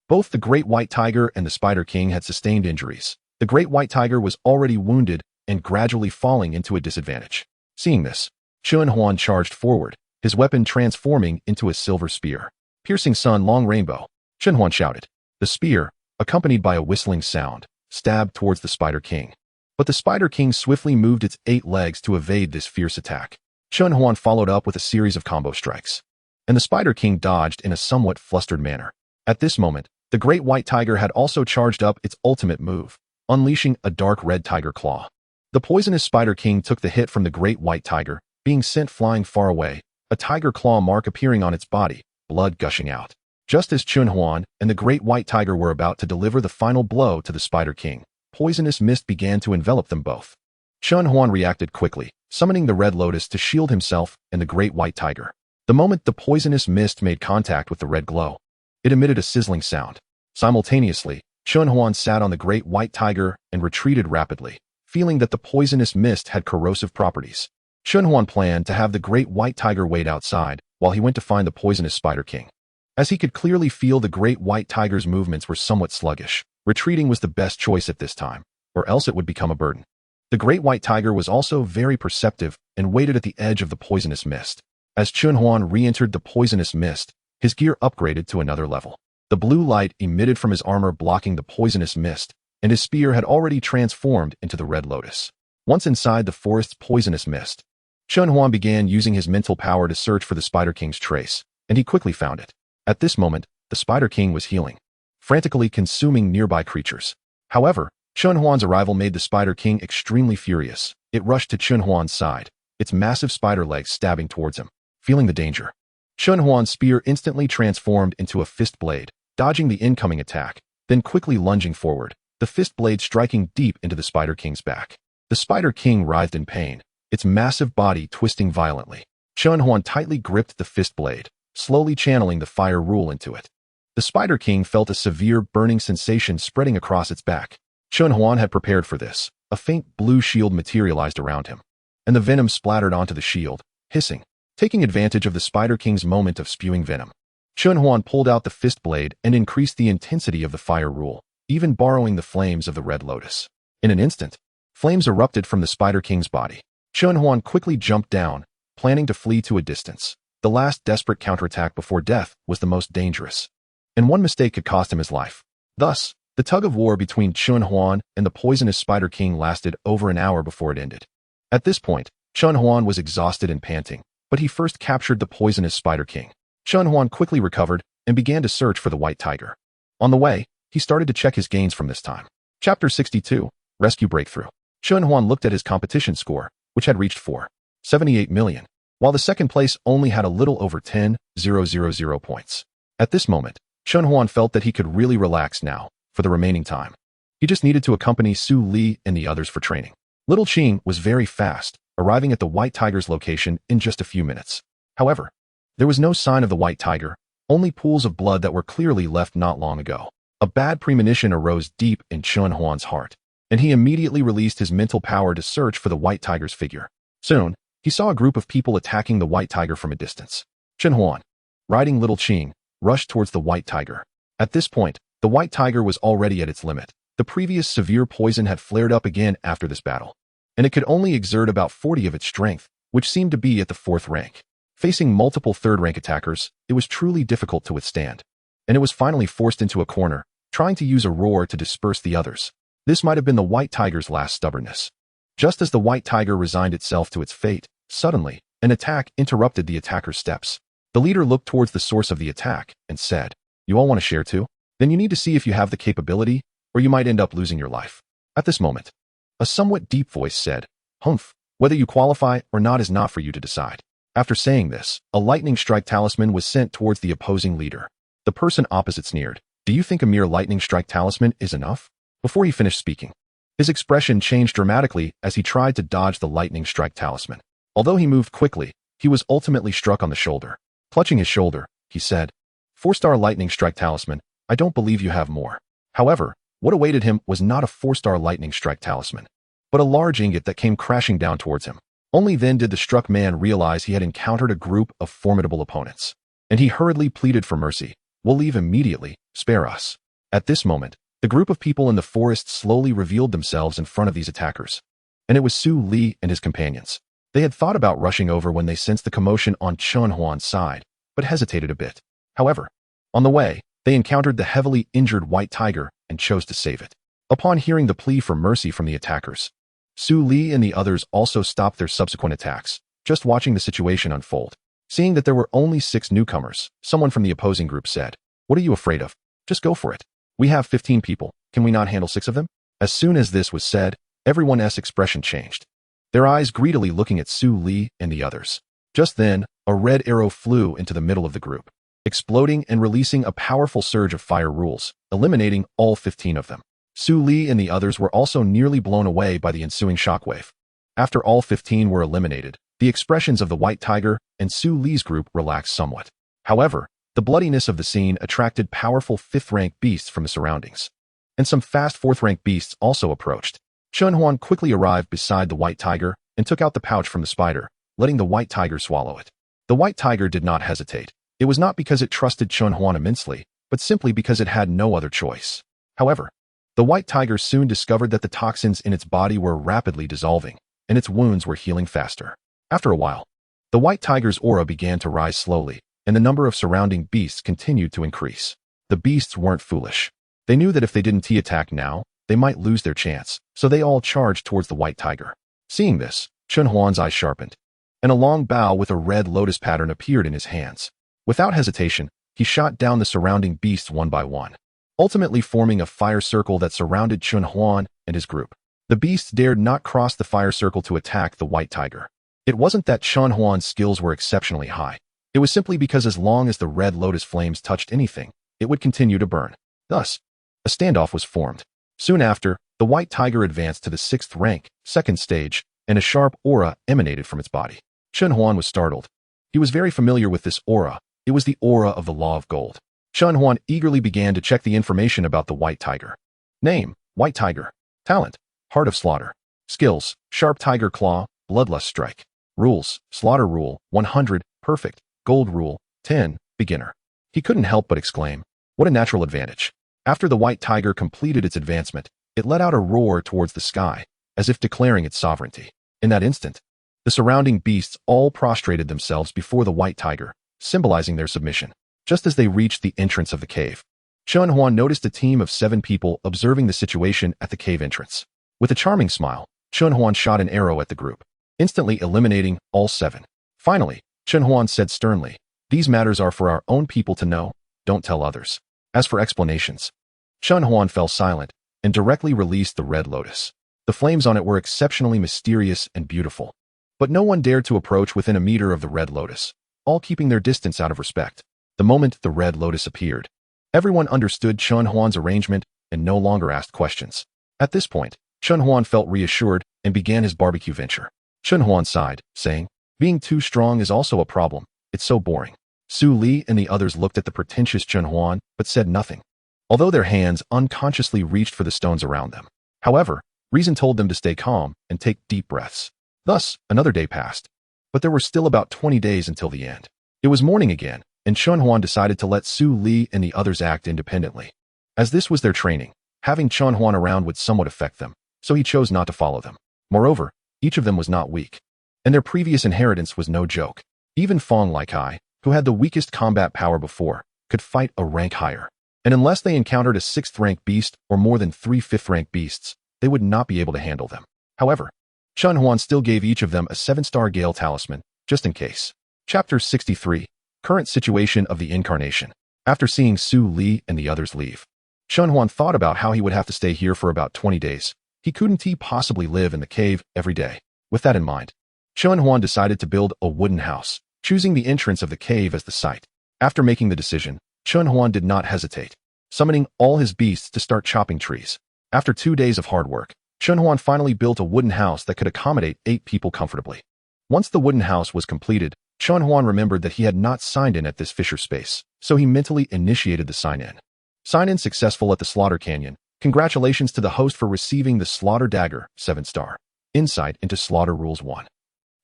both the great white tiger and the Spider King had sustained injuries. The great white tiger was already wounded and gradually falling into a disadvantage. Seeing this, Chunhuan charged forward, his weapon transforming into a silver spear. Piercing Sun Long Rainbow, Chunhuan shouted. The spear, accompanied by a whistling sound, stabbed towards the Spider King. But the Spider King swiftly moved its 8 legs to evade this fierce attack. Chunhuan followed up with a series of combo strikes, and the Spider King dodged in a somewhat flustered manner. At this moment, the great white tiger had also charged up its ultimate move, unleashing a dark red tiger claw. The poisonous Spider King took the hit from the great white tiger, being sent flying far away, a tiger claw mark appearing on its body, blood gushing out. Just as Chunhuan and the great white tiger were about to deliver the final blow to the Spider King, poisonous mist began to envelop them both. Chunhuan reacted quickly, summoning the Red Lotus to shield himself and the great white tiger. The moment the poisonous mist made contact with the red glow, it emitted a sizzling sound. Simultaneously, Chunhuan sat on the great white tiger and retreated rapidly, feeling that the poisonous mist had corrosive properties. Chunhuan planned to have the great white tiger wait outside while he went to find the poisonous Spider King. As he could clearly feel the great white tiger's movements were somewhat sluggish, retreating was the best choice at this time, or else it would become a burden. The great white tiger was also very perceptive and waited at the edge of the poisonous mist. As Chunhuan re-entered the poisonous mist, his gear upgraded to another level. The blue light emitted from his armor blocking the poisonous mist, and his spear had already transformed into the red lotus. Once inside the forest's poisonous mist, Chunhuan began using his mental power to search for the Spider King's trace, and he quickly found it. At this moment, the Spider King was healing, frantically consuming nearby creatures. However, Chunhuan's arrival made the Spider King extremely furious. It rushed to Chunhuan's side, its massive spider legs stabbing towards him. Feeling the danger, Chunhuan's spear instantly transformed into a fist blade, dodging the incoming attack, then quickly lunging forward, the fist blade striking deep into the Spider King's back. The Spider King writhed in pain, its massive body twisting violently. Chunhuan tightly gripped the fist blade, slowly channeling the fire rule into it. The Spider King felt a severe burning sensation spreading across its back. Chunhuan had prepared for this. A faint blue shield materialized around him, and the venom splattered onto the shield, hissing. Taking advantage of the Spider King's moment of spewing venom, Chunhuan pulled out the fist blade and increased the intensity of the fire rule, even borrowing the flames of the red lotus. In an instant, flames erupted from the Spider King's body. Chunhuan quickly jumped down, planning to flee to a distance. The last desperate counterattack before death was the most dangerous, and one mistake could cost him his life. Thus, the tug-of-war between Chunhuan and the poisonous Spider King lasted over an hour before it ended. At this point, Chunhuan was exhausted and panting, but he first captured the poisonous Spider King. Chunhuan quickly recovered and began to search for the white tiger. On the way, he started to check his gains from this time. Chapter 62, Rescue Breakthrough. Chunhuan looked at his competition score, which had reached 478 million, while the second place only had a little over 10,000 points. At this moment, Chunhuan felt that he could really relax now, for the remaining time. He just needed to accompany Su Li and the others for training. Little Qing was very fast, arriving at the white tiger's location in just a few minutes. However, there was no sign of the white tiger, only pools of blood that were clearly left not long ago. A bad premonition arose deep in Chunhuan's heart, and he immediately released his mental power to search for the white tiger's figure. Soon, he saw a group of people attacking the white tiger from a distance. Chunhuan, riding Little Qing, rushed towards the white tiger. At this point, the white tiger was already at its limit. The previous severe poison had flared up again after this battle, and it could only exert about 40 of its strength, which seemed to be at the 4th rank. Facing multiple 3rd-rank attackers, it was truly difficult to withstand, and it was finally forced into a corner, trying to use a roar to disperse the others. This might have been the white tiger's last stubbornness. Just as the white tiger resigned itself to its fate, suddenly, an attack interrupted the attacker's steps. The leader looked towards the source of the attack and said, "You all want to share too? Then you need to see if you have the capability, or you might end up losing your life." At this moment, a somewhat deep voice said, "Humph, whether you qualify or not is not for you to decide." After saying this, a lightning strike talisman was sent towards the opposing leader. The person opposite sneered, "Do you think a mere lightning strike talisman is enough?" Before he finished speaking, his expression changed dramatically as he tried to dodge the lightning strike talisman. Although he moved quickly, he was ultimately struck on the shoulder. Clutching his shoulder, he said, "4-star lightning strike talisman, I don't believe you have more." However, what awaited him was not a 4-star lightning strike talisman, but a large ingot that came crashing down towards him. Only then did the struck man realize he had encountered a group of formidable opponents, and he hurriedly pleaded for mercy. "We'll leave immediately, spare us." At this moment, the group of people in the forest slowly revealed themselves in front of these attackers, and it was Su Li and his companions. They had thought about rushing over when they sensed the commotion on Chunhuan's side, but hesitated a bit. However, on the way, they encountered the heavily injured white tiger and chose to save it. Upon hearing the plea for mercy from the attackers, Su Li and the others also stopped their subsequent attacks, just watching the situation unfold. Seeing that there were only 6 newcomers, someone from the opposing group said, "What are you afraid of? Just go for it. We have 15 people, can we not handle 6 of them?" As soon as this was said, everyone's expression changed, their eyes greedily looking at Su Li and the others. Just then, a red arrow flew into the middle of the group, exploding and releasing a powerful surge of fire rules, eliminating all 15 of them. Su Li and the others were also nearly blown away by the ensuing shockwave. After all 15 were eliminated, the expressions of the white tiger and Su Li's group relaxed somewhat. However, the bloodiness of the scene attracted powerful 5th-rank beasts from the surroundings, and some fast 4th-rank beasts also approached. Chunhuan quickly arrived beside the white tiger and took out the pouch from the spider, letting the white tiger swallow it. The white tiger did not hesitate. It was not because it trusted Chun Huan immensely, but simply because it had no other choice. However, the white tiger soon discovered that the toxins in its body were rapidly dissolving, and its wounds were healing faster. After a while, the white tiger's aura began to rise slowly, and the number of surrounding beasts continued to increase. The beasts weren't foolish. They knew that if they didn't T-attack now, they might lose their chance, so they all charged towards the white tiger. Seeing this, Chun Huan's eyes sharpened, and a long bow with a red lotus pattern appeared in his hands. Without hesitation, he shot down the surrounding beasts one by one, ultimately forming a fire circle that surrounded Chun Huan and his group. The beasts dared not cross the fire circle to attack the white tiger. It wasn't that Chun Huan's skills were exceptionally high. It was simply because as long as the red lotus flames touched anything, it would continue to burn. Thus, a standoff was formed. Soon after, the white tiger advanced to the 6th rank, 2nd stage, and a sharp aura emanated from its body. Chun Huan was startled. He was very familiar with this aura. It was the aura of the Law of Gold. Chun Huan eagerly began to check the information about the white tiger. Name: White Tiger. Talent: Heart of Slaughter. Skills: Sharp Tiger Claw, Bloodlust Strike. Rules: Slaughter Rule, 100, Perfect. Gold Rule, 10, Beginner. He couldn't help but exclaim, "What a natural advantage." After the white tiger completed its advancement, it let out a roar towards the sky, as if declaring its sovereignty. In that instant, the surrounding beasts all prostrated themselves before the white tiger, symbolizing their submission. Just as they reached the entrance of the cave, Chun Huan noticed a team of 7 people observing the situation at the cave entrance. With a charming smile, Chun Huan shot an arrow at the group, instantly eliminating all 7. Finally, Chun Huan said sternly, "These matters are for our own people to know, don't tell others." As for explanations, Chun Huan fell silent and directly released the red lotus. The flames on it were exceptionally mysterious and beautiful, but no one dared to approach within a meter of the red lotus, all keeping their distance out of respect. The moment the red lotus appeared, everyone understood Chun Huan's arrangement and no longer asked questions. At this point, Chun Huan felt reassured and began his barbecue venture. Chun Huan sighed, saying, "Being too strong is also a problem. It's so boring." Su Li and the others looked at the pretentious Chun Huan, but said nothing, although their hands unconsciously reached for the stones around them. However, reason told them to stay calm and take deep breaths. Thus, another day passed, but there were still about 20 days until the end. It was morning again, and Chun Huan decided to let Su Li and the others act independently. As this was their training, having Chun Huan around would somewhat affect them, so he chose not to follow them. Moreover, each of them was not weak, and their previous inheritance was no joke. Even Fong Lai Kai, who had the weakest combat power before, could fight a rank higher. And unless they encountered a 6th rank beast or more than 3 5th rank beasts, they would not be able to handle them. However, Chun Huan still gave each of them a 7-star Gale talisman, just in case. Chapter 63. Current Situation of the Incarnation. After seeing Su Li and the others leave, Chun Huan thought about how he would have to stay here for about 20 days. He couldn't possibly live in the cave every day. With that in mind, Chun Huan decided to build a wooden house, choosing the entrance of the cave as the site. After making the decision, Chun Huan did not hesitate, summoning all his beasts to start chopping trees. After 2 days of hard work, Chun Huan finally built a wooden house that could accommodate 8 people comfortably. Once the wooden house was completed, Chun Huan remembered that he had not signed in at this Fisher space, so he mentally initiated the sign-in. Sign-in successful at the Slaughter Canyon. Congratulations to the host for receiving the Slaughter Dagger, 7-star. Insight into Slaughter Rules 1.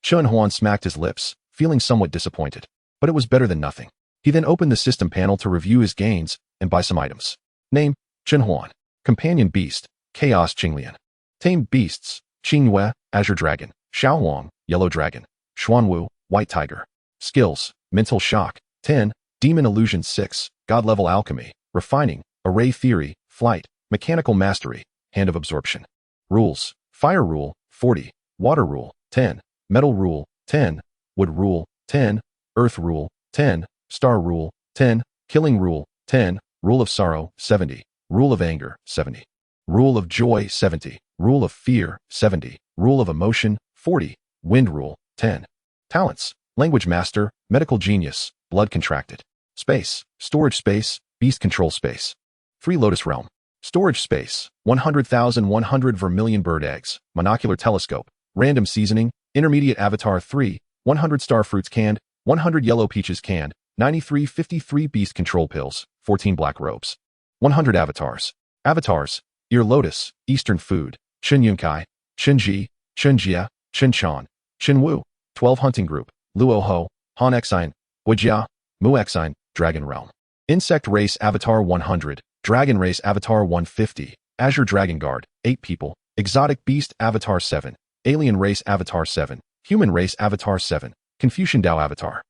Chun Huan smacked his lips, feeling somewhat disappointed, but it was better than nothing. He then opened the system panel to review his gains and buy some items. Name: Chun Huan. Companion Beast: Chaos Qinglian. Tame Beasts: Qingyue, Azure Dragon; Xiaohuang, Yellow Dragon; Xuanwu, White Tiger. Skills: Mental Shock, 10, Demon Illusion 6, God Level Alchemy, Refining, Array Theory, Flight, Mechanical Mastery, Hand of Absorption. Rules: Fire Rule, 40, Water Rule, 10, Metal Rule, 10, Wood Rule, 10, Earth Rule, 10, Star Rule, 10, Killing Rule, 10, Rule of Sorrow, 70, Rule of Anger, 70, Rule of Joy, 70, Rule of Fear, 70, Rule of Emotion, 40, Wind Rule, 10. Talents: Language Master, Medical Genius, Blood Contracted. Space: Storage Space, Beast Control Space. Free Lotus Realm. Storage Space: 100,100 Vermilion Bird Eggs, Monocular Telescope, Random Seasoning, Intermediate Avatar 3, 100 Star Fruits canned, 100 Yellow Peaches canned, 9353 Beast Control Pills, 14 Black Robes. 100 Avatars. Avatars: Ear Lotus, Eastern Food, Chen Yunkai, Chen Ji, Chen Jia, Chen Chan, Chen Wu. 12 Hunting Group: Luo Ho, Han Xian, Guijia, Muexine, Dragon Realm. Insect Race Avatar 100, Dragon Race Avatar 150, Azure Dragon Guard, 8 people, Exotic Beast Avatar 7, Alien Race Avatar 7, Human Race Avatar 7, Confucian Dao Avatar,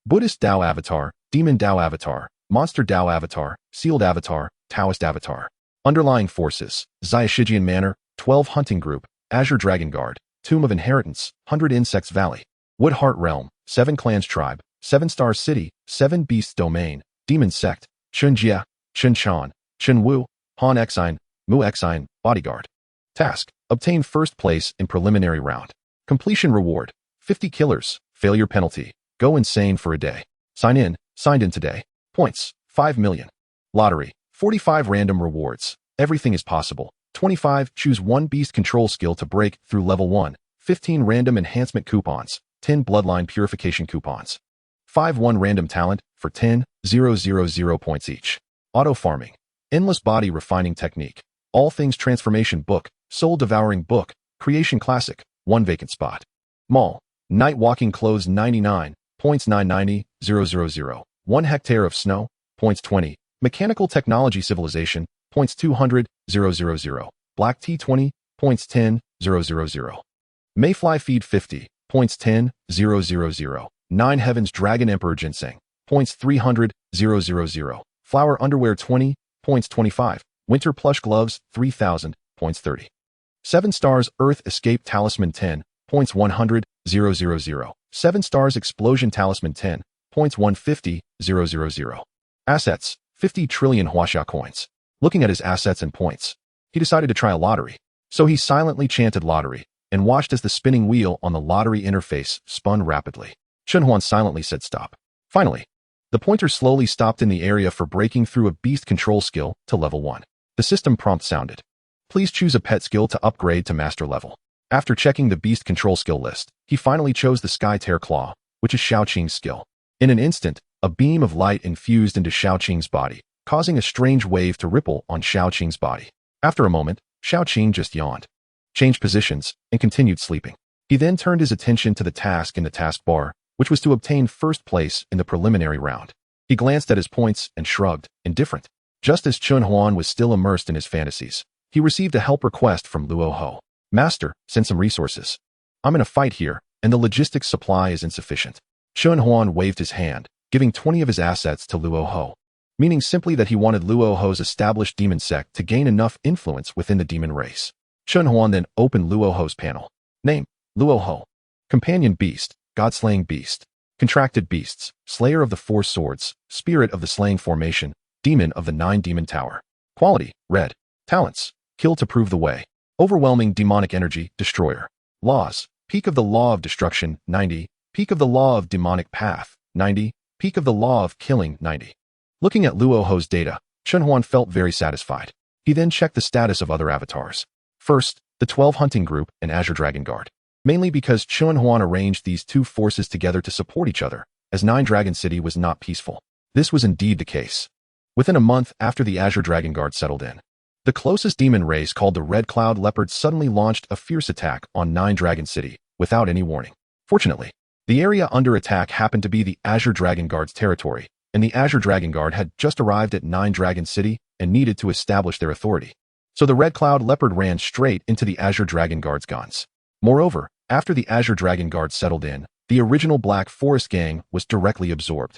Buddhist Dao Avatar, Demon Dao Avatar, Monster Dao Avatar, Sealed Avatar, Taoist Avatar. Underlying Forces, Xiashijian Manor, 12 Hunting Group, Azure Dragon Guard, Tomb of Inheritance, 100 Insects Valley, Woodheart Realm, 7 Clans Tribe, 7 Stars City, 7 Beasts Domain, Demon Sect, Chunjia, Chunchan, Chunwu, Han Exine, Mu Exine, Bodyguard. Task: obtain first place in preliminary round. Completion reward: 50 killers. Failure penalty: go insane for a day. Signed in today. Points: 5 million. Lottery: 45 random rewards. Everything is possible. 25 choose 1 beast control skill to break through level 1. 15 random enhancement coupons. 10 bloodline purification coupons. 5 1 random talent for 10,000 points each. Auto farming. Endless body refining technique. All things transformation book. Soul devouring book. Creation classic. 1 vacant spot. Mall. Night walking clothes 99. Points 990, 000. 1 hectare of snow. Points 20. Mechanical technology civilization. Points 200, 000. Black tea 20. Points 10, 000. Mayfly feed 50. Points 10, 000. 9 heavens dragon emperor ginseng. Points 300, 000. Flower underwear 20. Points 25. Winter plush gloves 3000. Points 30. 7 stars earth escape talisman 10. Points 100, 000. 7 stars explosion talisman 10. Points 150, 000. Assets: 50 trillion huaxia coins. Looking at his assets and points, he decided to try a lottery. So he silently chanted lottery and watched as the spinning wheel on the lottery interface spun rapidly. Chunhuan silently said stop. Finally, the pointer slowly stopped in the area for breaking through a beast control skill to level 1. The system prompt sounded. Please choose a pet skill to upgrade to master level. After checking the beast control skill list, he finally chose the Sky Tear Claw, which is Xiaoqing's skill. In an instant, a beam of light infused into Xiaoqing's body, causing a strange wave to ripple on Xiaoqing's body. After a moment, Xiaoqing just yawned, changed positions, and continued sleeping. He then turned his attention to the task in the taskbar, which was to obtain first place in the preliminary round. He glanced at his points and shrugged, indifferent. Just as Chunhuan was still immersed in his fantasies, he received a help request from Luo Ho. Master, send some resources. I'm in a fight here, and the logistics supply is insufficient. Chunhuan waved his hand, giving 20 of his assets to Luo Ho, meaning simply that he wanted Luo Ho's established demon sect to gain enough influence within the demon race. Chunhuan then opened Luo Ho's panel. Name: Luo Ho. Companion beast: God-slaying beast. Contracted beasts: Slayer of the 4 swords, Spirit of the slaying formation, Demon of the 9 demon tower. Quality: red. Talents: Kill to prove the way. Overwhelming demonic energy, Destroyer. Laws: Peak of the law of destruction, 90. Peak of the law of demonic path, 90. Peak of the law of killing, 90. Looking at Luo Ho's data, Chunhuan felt very satisfied. He then checked the status of other avatars. First, the 12 Hunting Group and Azure Dragon Guard. Mainly because Chunhuan arranged these 2 forces together to support each other, as 9 Dragon City was not peaceful. This was indeed the case. Within a month after the Azure Dragon Guard settled in, the closest demon race called the Red Cloud Leopard suddenly launched a fierce attack on 9 Dragon City, without any warning. Fortunately, the area under attack happened to be the Azure Dragon Guard's territory, and the Azure Dragon Guard had just arrived at 9 Dragon City and needed to establish their authority. So the Red Cloud Leopard ran straight into the Azure Dragon Guard's guns. Moreover, after the Azure Dragon Guard settled in, the original Black Forest Gang was directly absorbed,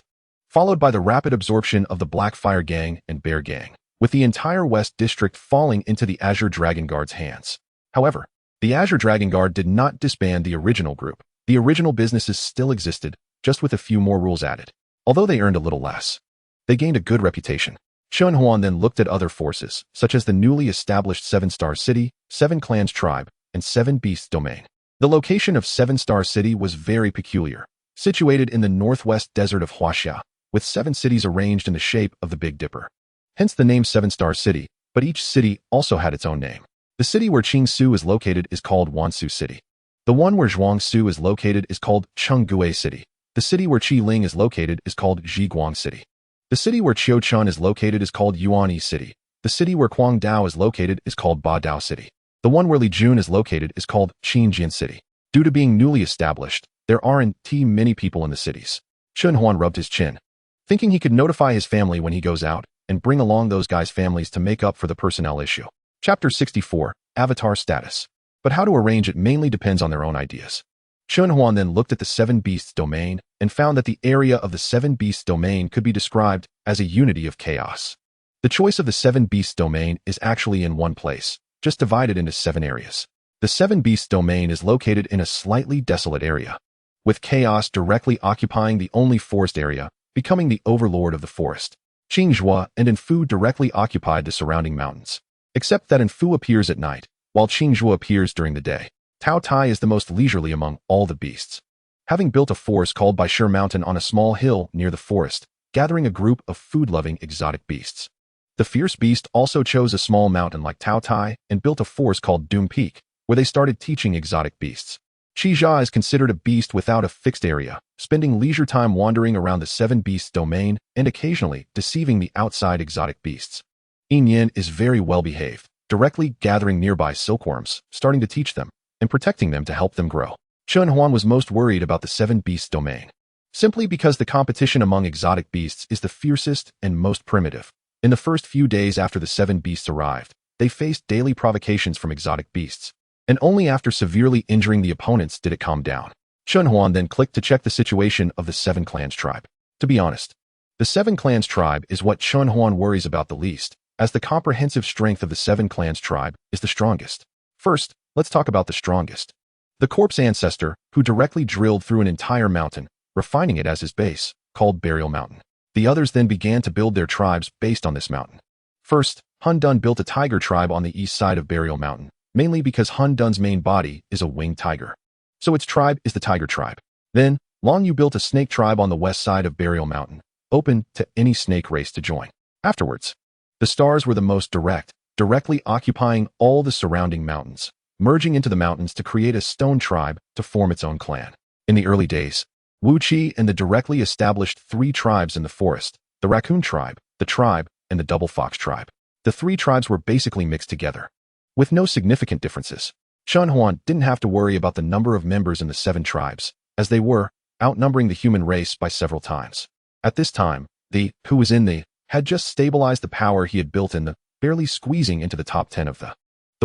followed by the rapid absorption of the Black Fire Gang and Bear Gang, with the entire West District falling into the Azure Dragon Guard's hands. However, the Azure Dragon Guard did not disband the original group. The original businesses still existed, just with a few more rules added. Although they earned a little less, they gained a good reputation. Chunhuan then looked at other forces, such as the newly established 7-Star City, 7 Clans Tribe, and 7 Beasts Domain. The location of 7-Star City was very peculiar, situated in the northwest desert of Huaxia, with 7 cities arranged in the shape of the Big Dipper. Hence the name 7-Star City, but each city also had its own name. The city where Qingsu is located is called Wansu City. The one where Zhuangsu is located is called Chengguo City. The city where Qiling is located is called Zhiguang City. The city where Qiuchun is located is called Yuanyi City. The city where Guangdao is located is called Badao City. The one where Lijun is located is called Qingjian City. Due to being newly established, there aren't many people in the cities. Chunhuan rubbed his chin. thinking he could notify his family when he goes out and bring along those guys' families to make up for the personnel issue. Chapter 64, Avatar Status. But how to arrange it mainly depends on their own ideas. Chun Huan then looked at the Seven Beasts domain and found that the area of the Seven Beasts domain could be described as a unity of chaos. The choice of the Seven Beasts domain is actually in one place, just divided into 7 areas. The Seven Beasts domain is located in a slightly desolate area, with chaos directly occupying the only forest area, becoming the overlord of the forest. Qingzhua and Enfu directly occupied the surrounding mountains, except that Enfu appears at night, while Qingzhua appears during the day. Tao Tai is the most leisurely among all the beasts, having built a forest called by Sure Mountain on a small hill near the forest, gathering a group of food-loving exotic beasts. The fierce beast also chose a small mountain like Tao Tai and built a forest called Doom Peak, where they started teaching exotic beasts. Qijia is considered a beast without a fixed area, spending leisure time wandering around the Seven Beasts domain and occasionally deceiving the outside exotic beasts. Yin Yin is very well behaved, directly gathering nearby silkworms, starting to teach them, and protecting them to help them grow. Chun Huan was most worried about the Seven Beasts domain, simply because the competition among exotic beasts is the fiercest and most primitive. In the first few days after the Seven Beasts arrived, they faced daily provocations from exotic beasts, and only after severely injuring the opponents did it calm down. Chun Huan then clicked to check the situation of the Seven Clans tribe. To be honest, the Seven Clans tribe is what Chun Huan worries about the least, as the comprehensive strength of the Seven Clans tribe is the strongest. First, let's talk about the strongest. The corpse ancestor, who directly drilled through an entire mountain, refining it as his base, called Burial Mountain. The others then began to build their tribes based on this mountain. First, Hun Dun built a tiger tribe on the east side of Burial Mountain, mainly because Hun Dun's main body is a winged tiger, so its tribe is the tiger tribe. Then, Long Yu built a snake tribe on the west side of Burial Mountain, open to any snake race to join. Afterwards, the stars were the most direct, directly occupying all the surrounding mountains, merging into the mountains to create a stone tribe to form its own clan. In the early days, Wu Qi and the directly established 3 tribes in the forest, the Raccoon tribe, the tribe, and the Double Fox tribe. The 3 tribes were basically mixed together, with no significant differences. Chun Huan didn't have to worry about the number of members in the 7 tribes, as they were outnumbering the human race by several times. At this time, the who was in the had just stabilized the power he had built in the, barely squeezing into the top 10 of the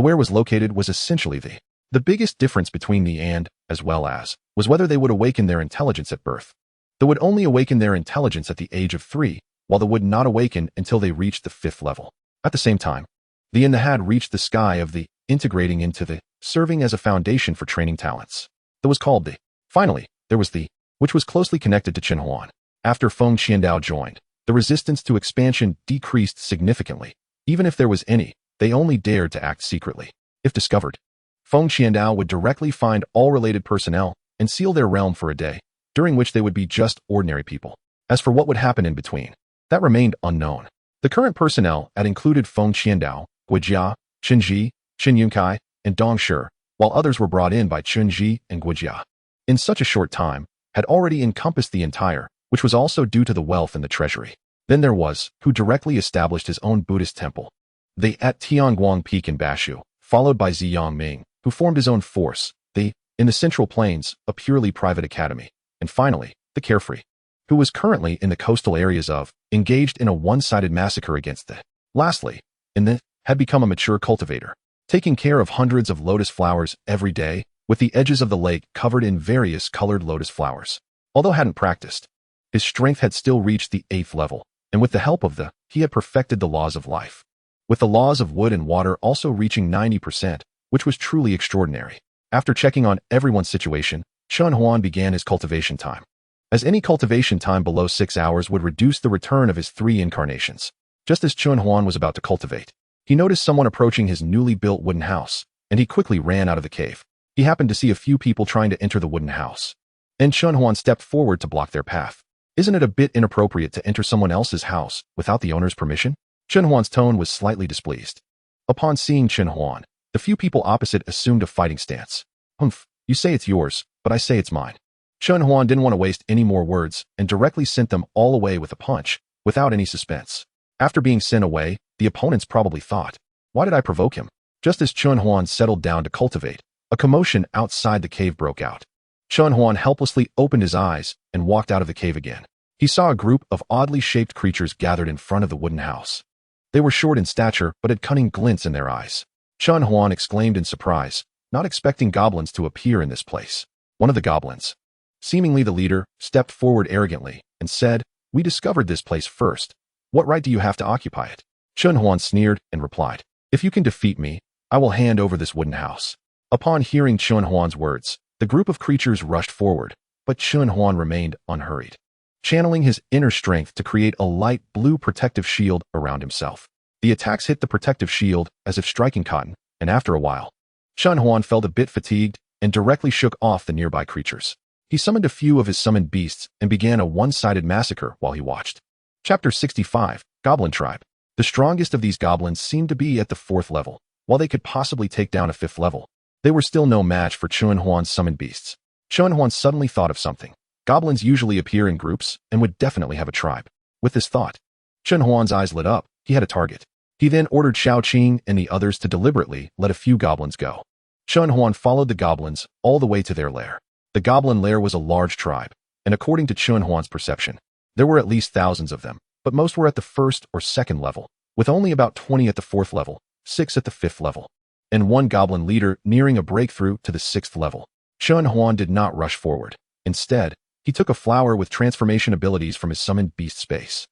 where was located was essentially the biggest difference between the and, as well as, was whether they would awaken their intelligence at birth. They would only awaken their intelligence at the age of 3, while they would not awaken until they reached the 5th level. At the same time, the and the had reached the sky of the, integrating into the, serving as a foundation for training talents. That was called the. Finally, there was the, which was closely connected to Chen Huan. After Feng Qiandao joined, the resistance to expansion decreased significantly. Even if there was any, they only dared to act secretly. If discovered, Feng Qiandao would directly find all related personnel and seal their realm for a day, during which they would be just ordinary people. As for what would happen in between, that remained unknown. The current personnel had included Feng Qiandao, Guijia, Qinji, Qin Yunkai, and Dong Shi, while others were brought in by Qinji and Guijia. In such a short time, had already encompassed the entire, which was also due to the wealth in the treasury. Then there was, who directly established his own Buddhist temple. They at Tianguang Peak in Bashu, followed by Ziyang Ming, who formed his own force. The, in the Central Plains, a purely private academy. And finally, the Carefree, who was currently in the coastal areas of, engaged in a one-sided massacre against the. Lastly, in the, had become a mature cultivator, taking care of hundreds of lotus flowers every day, with the edges of the lake covered in various colored lotus flowers. Although hadn't practiced, his strength had still reached the 8th level, and with the help of the, he had perfected the laws of life, with the laws of wood and water also reaching 90%, which was truly extraordinary. After checking on everyone's situation, Chun Huan began his cultivation time, as any cultivation time below 6 hours would reduce the return of his 3 incarnations. Just as Chun Huan was about to cultivate, he noticed someone approaching his newly built wooden house, and he quickly ran out of the cave. He happened to see a few people trying to enter the wooden house, and Chun Huan stepped forward to block their path. Isn't it a bit inappropriate to enter someone else's house without the owner's permission? Chun Huan's tone was slightly displeased. Upon seeing Chun Huan, the few people opposite assumed a fighting stance. Humph, you say it's yours, but I say it's mine. Chun Huan didn't want to waste any more words and directly sent them all away with a punch, without any suspense. After being sent away, the opponents probably thought, why did I provoke him? Just as Chun Huan settled down to cultivate, a commotion outside the cave broke out. Chun Huan helplessly opened his eyes and walked out of the cave again. He saw a group of oddly shaped creatures gathered in front of the wooden house. They were short in stature but had cunning glints in their eyes. Chun Huan exclaimed in surprise, not expecting goblins to appear in this place. One of the goblins, seemingly the leader, stepped forward arrogantly and said, "We discovered this place first. What right do you have to occupy it?" Chun Huan sneered and replied, "If you can defeat me, I will hand over this wooden house." Upon hearing Chun Huan's words, the group of creatures rushed forward, but Chun Huan remained unhurried, channeling his inner strength to create a light blue protective shield around himself. The attacks hit the protective shield as if striking cotton, and after a while, Chun Huan felt a bit fatigued and directly shook off the nearby creatures. He summoned a few of his summoned beasts and began a one-sided massacre while he watched. Chapter 65, Goblin Tribe. The strongest of these goblins seemed to be at the 4th level. While they could possibly take down a 5th level, they were still no match for Chun Huan's summoned beasts. Chun Huan suddenly thought of something. Goblins usually appear in groups and would definitely have a tribe. With this thought, Chun Huan's eyes lit up. He had a target. He then ordered Xiao Qing and the others to deliberately let a few goblins go. Chun Huan followed the goblins all the way to their lair. The goblin lair was a large tribe, and according to Chun Huan's perception, there were at least thousands of them, but most were at the 1st or 2nd level, with only about 20 at the 4th level, 6 at the 5th level, and one goblin leader nearing a breakthrough to the 6th level. Chun Huan did not rush forward. Instead, he took a flower with transformation abilities from his summoned beast space,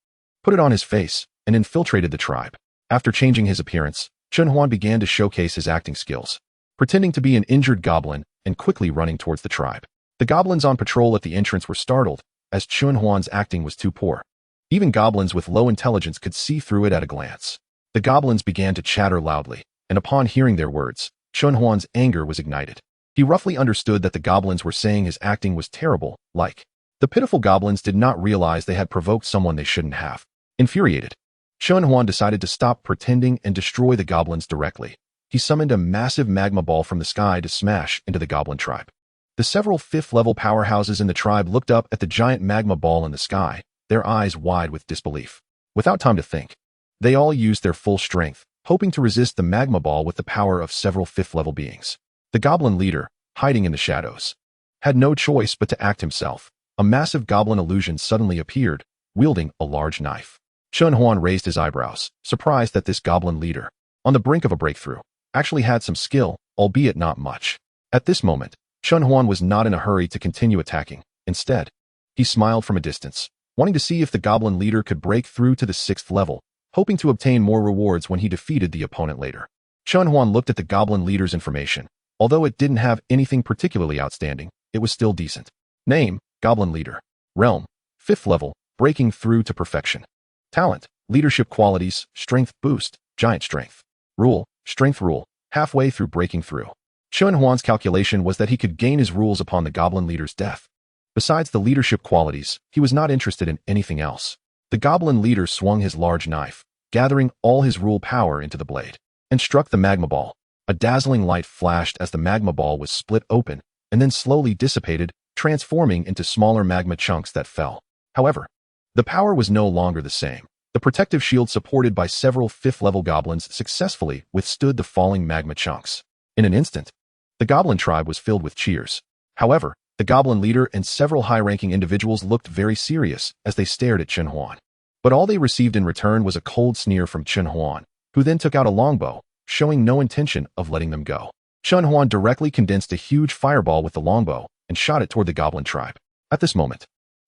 put it on his face, and infiltrated the tribe. After changing his appearance, Chun Huan began to showcase his acting skills, pretending to be an injured goblin and quickly running towards the tribe. The goblins on patrol at the entrance were startled, as Chun Huan's acting was too poor. Even goblins with low intelligence could see through it at a glance. The goblins began to chatter loudly, and upon hearing their words, Chun Huan's anger was ignited. He roughly understood that the goblins were saying his acting was terrible, like. The pitiful goblins did not realize they had provoked someone they shouldn't have. Infuriated, Chun Huan decided to stop pretending and destroy the goblins directly. He summoned a massive magma ball from the sky to smash into the goblin tribe. The several 5th-level powerhouses in the tribe looked up at the giant magma ball in the sky, their eyes wide with disbelief. Without time to think, they all used their full strength, hoping to resist the magma ball with the power of several 5th-level beings. The goblin leader, hiding in the shadows, had no choice but to act himself. A massive goblin illusion suddenly appeared, wielding a large knife. Chun Huan raised his eyebrows, surprised that this goblin leader, on the brink of a breakthrough, actually had some skill, albeit not much. At this moment, Chun Huan was not in a hurry to continue attacking. Instead, he smiled from a distance, wanting to see if the goblin leader could break through to the 6th level, hoping to obtain more rewards when he defeated the opponent later. Chun Huan looked at the goblin leader's information. Although it didn't have anything particularly outstanding, it was still decent. Name, Goblin Leader. Realm, 5th level, breaking through to perfection. Talent, leadership qualities, strength boost, giant strength. Rule, strength rule, halfway through breaking through. Chun Huan's calculation was that he could gain his rules upon the goblin leader's death. Besides the leadership qualities, he was not interested in anything else. The goblin leader swung his large knife, gathering all his rule power into the blade, and struck the magma ball. A dazzling light flashed as the magma ball was split open and then slowly dissipated, transforming into smaller magma chunks that fell. However, the power was no longer the same. The protective shield supported by several 5th-level goblins successfully withstood the falling magma chunks. In an instant, the goblin tribe was filled with cheers. However, the goblin leader and several high-ranking individuals looked very serious as they stared at Chun Huan. But all they received in return was a cold sneer from Chun Huan, who then took out a longbow, showing no intention of letting them go. Chun Huan directly condensed a huge fireball with the longbow and shot it toward the goblin tribe. At this moment,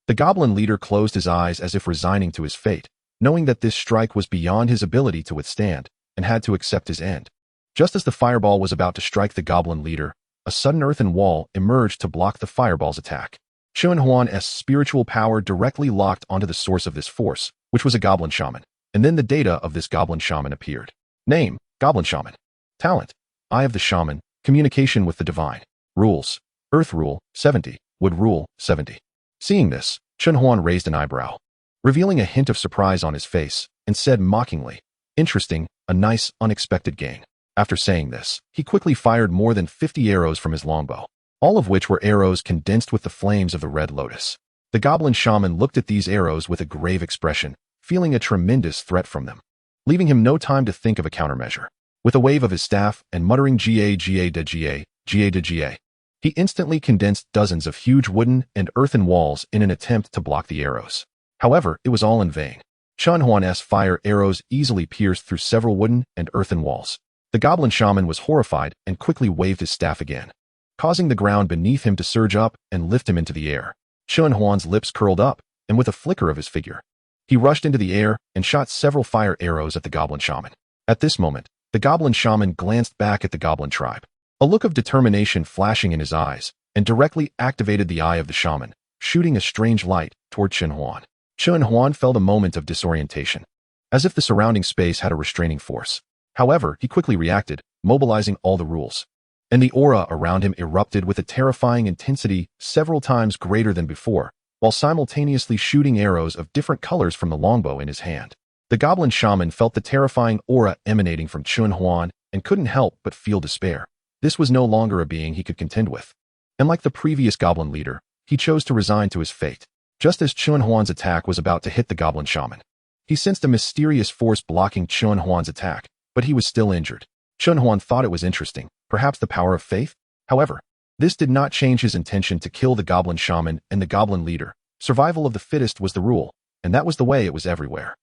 the goblin leader closed his eyes as if resigning to his fate, knowing that this strike was beyond his ability to withstand and had to accept his end. Just as the fireball was about to strike the goblin leader, a sudden earthen wall emerged to block the fireball's attack. Chun Huan's spiritual power directly locked onto the source of this force, which was a goblin shaman, and then the data of this goblin shaman appeared. Name, Goblin Shaman. Talent, Eye of the Shaman, communication with the divine. Rules, Earth Rule, 70, Wood Rule, 70. Seeing this, Chun Huan raised an eyebrow, revealing a hint of surprise on his face, and said mockingly, "Interesting, a nice, unexpected gain." After saying this, he quickly fired more than 50 arrows from his longbow, all of which were arrows condensed with the flames of the red lotus. The goblin shaman looked at these arrows with a grave expression, feeling a tremendous threat from them, leaving him no time to think of a countermeasure. With a wave of his staff and muttering "Ga Ga da Ga, Ga da Ga," he instantly condensed dozens of huge wooden and earthen walls in an attempt to block the arrows. However, it was all in vain. Chun Huan's fire arrows easily pierced through several wooden and earthen walls. The goblin shaman was horrified and quickly waved his staff again, causing the ground beneath him to surge up and lift him into the air. Chun Huan's lips curled up, and with a flicker of his figure, he rushed into the air and shot several fire arrows at the goblin shaman. At this moment, the goblin shaman glanced back at the goblin tribe, a look of determination flashing in his eyes, and directly activated the eye of the shaman, shooting a strange light toward Chun Huan. Chun Huan felt a moment of disorientation, as if the surrounding space had a restraining force. However, he quickly reacted, mobilizing all the rules, and the aura around him erupted with a terrifying intensity several times greater than before, while simultaneously shooting arrows of different colors from the longbow in his hand. The goblin shaman felt the terrifying aura emanating from Chun Huan and couldn't help but feel despair. This was no longer a being he could contend with. And like the previous goblin leader, he chose to resign to his fate. Just as Chun Huan's attack was about to hit the goblin shaman, he sensed a mysterious force blocking Chun Huan's attack, but he was still injured. Chun Huan thought it was interesting, perhaps the power of faith? However, this did not change his intention to kill the goblin shaman and the goblin leader. Survival of the fittest was the rule, and that was the way it was everywhere.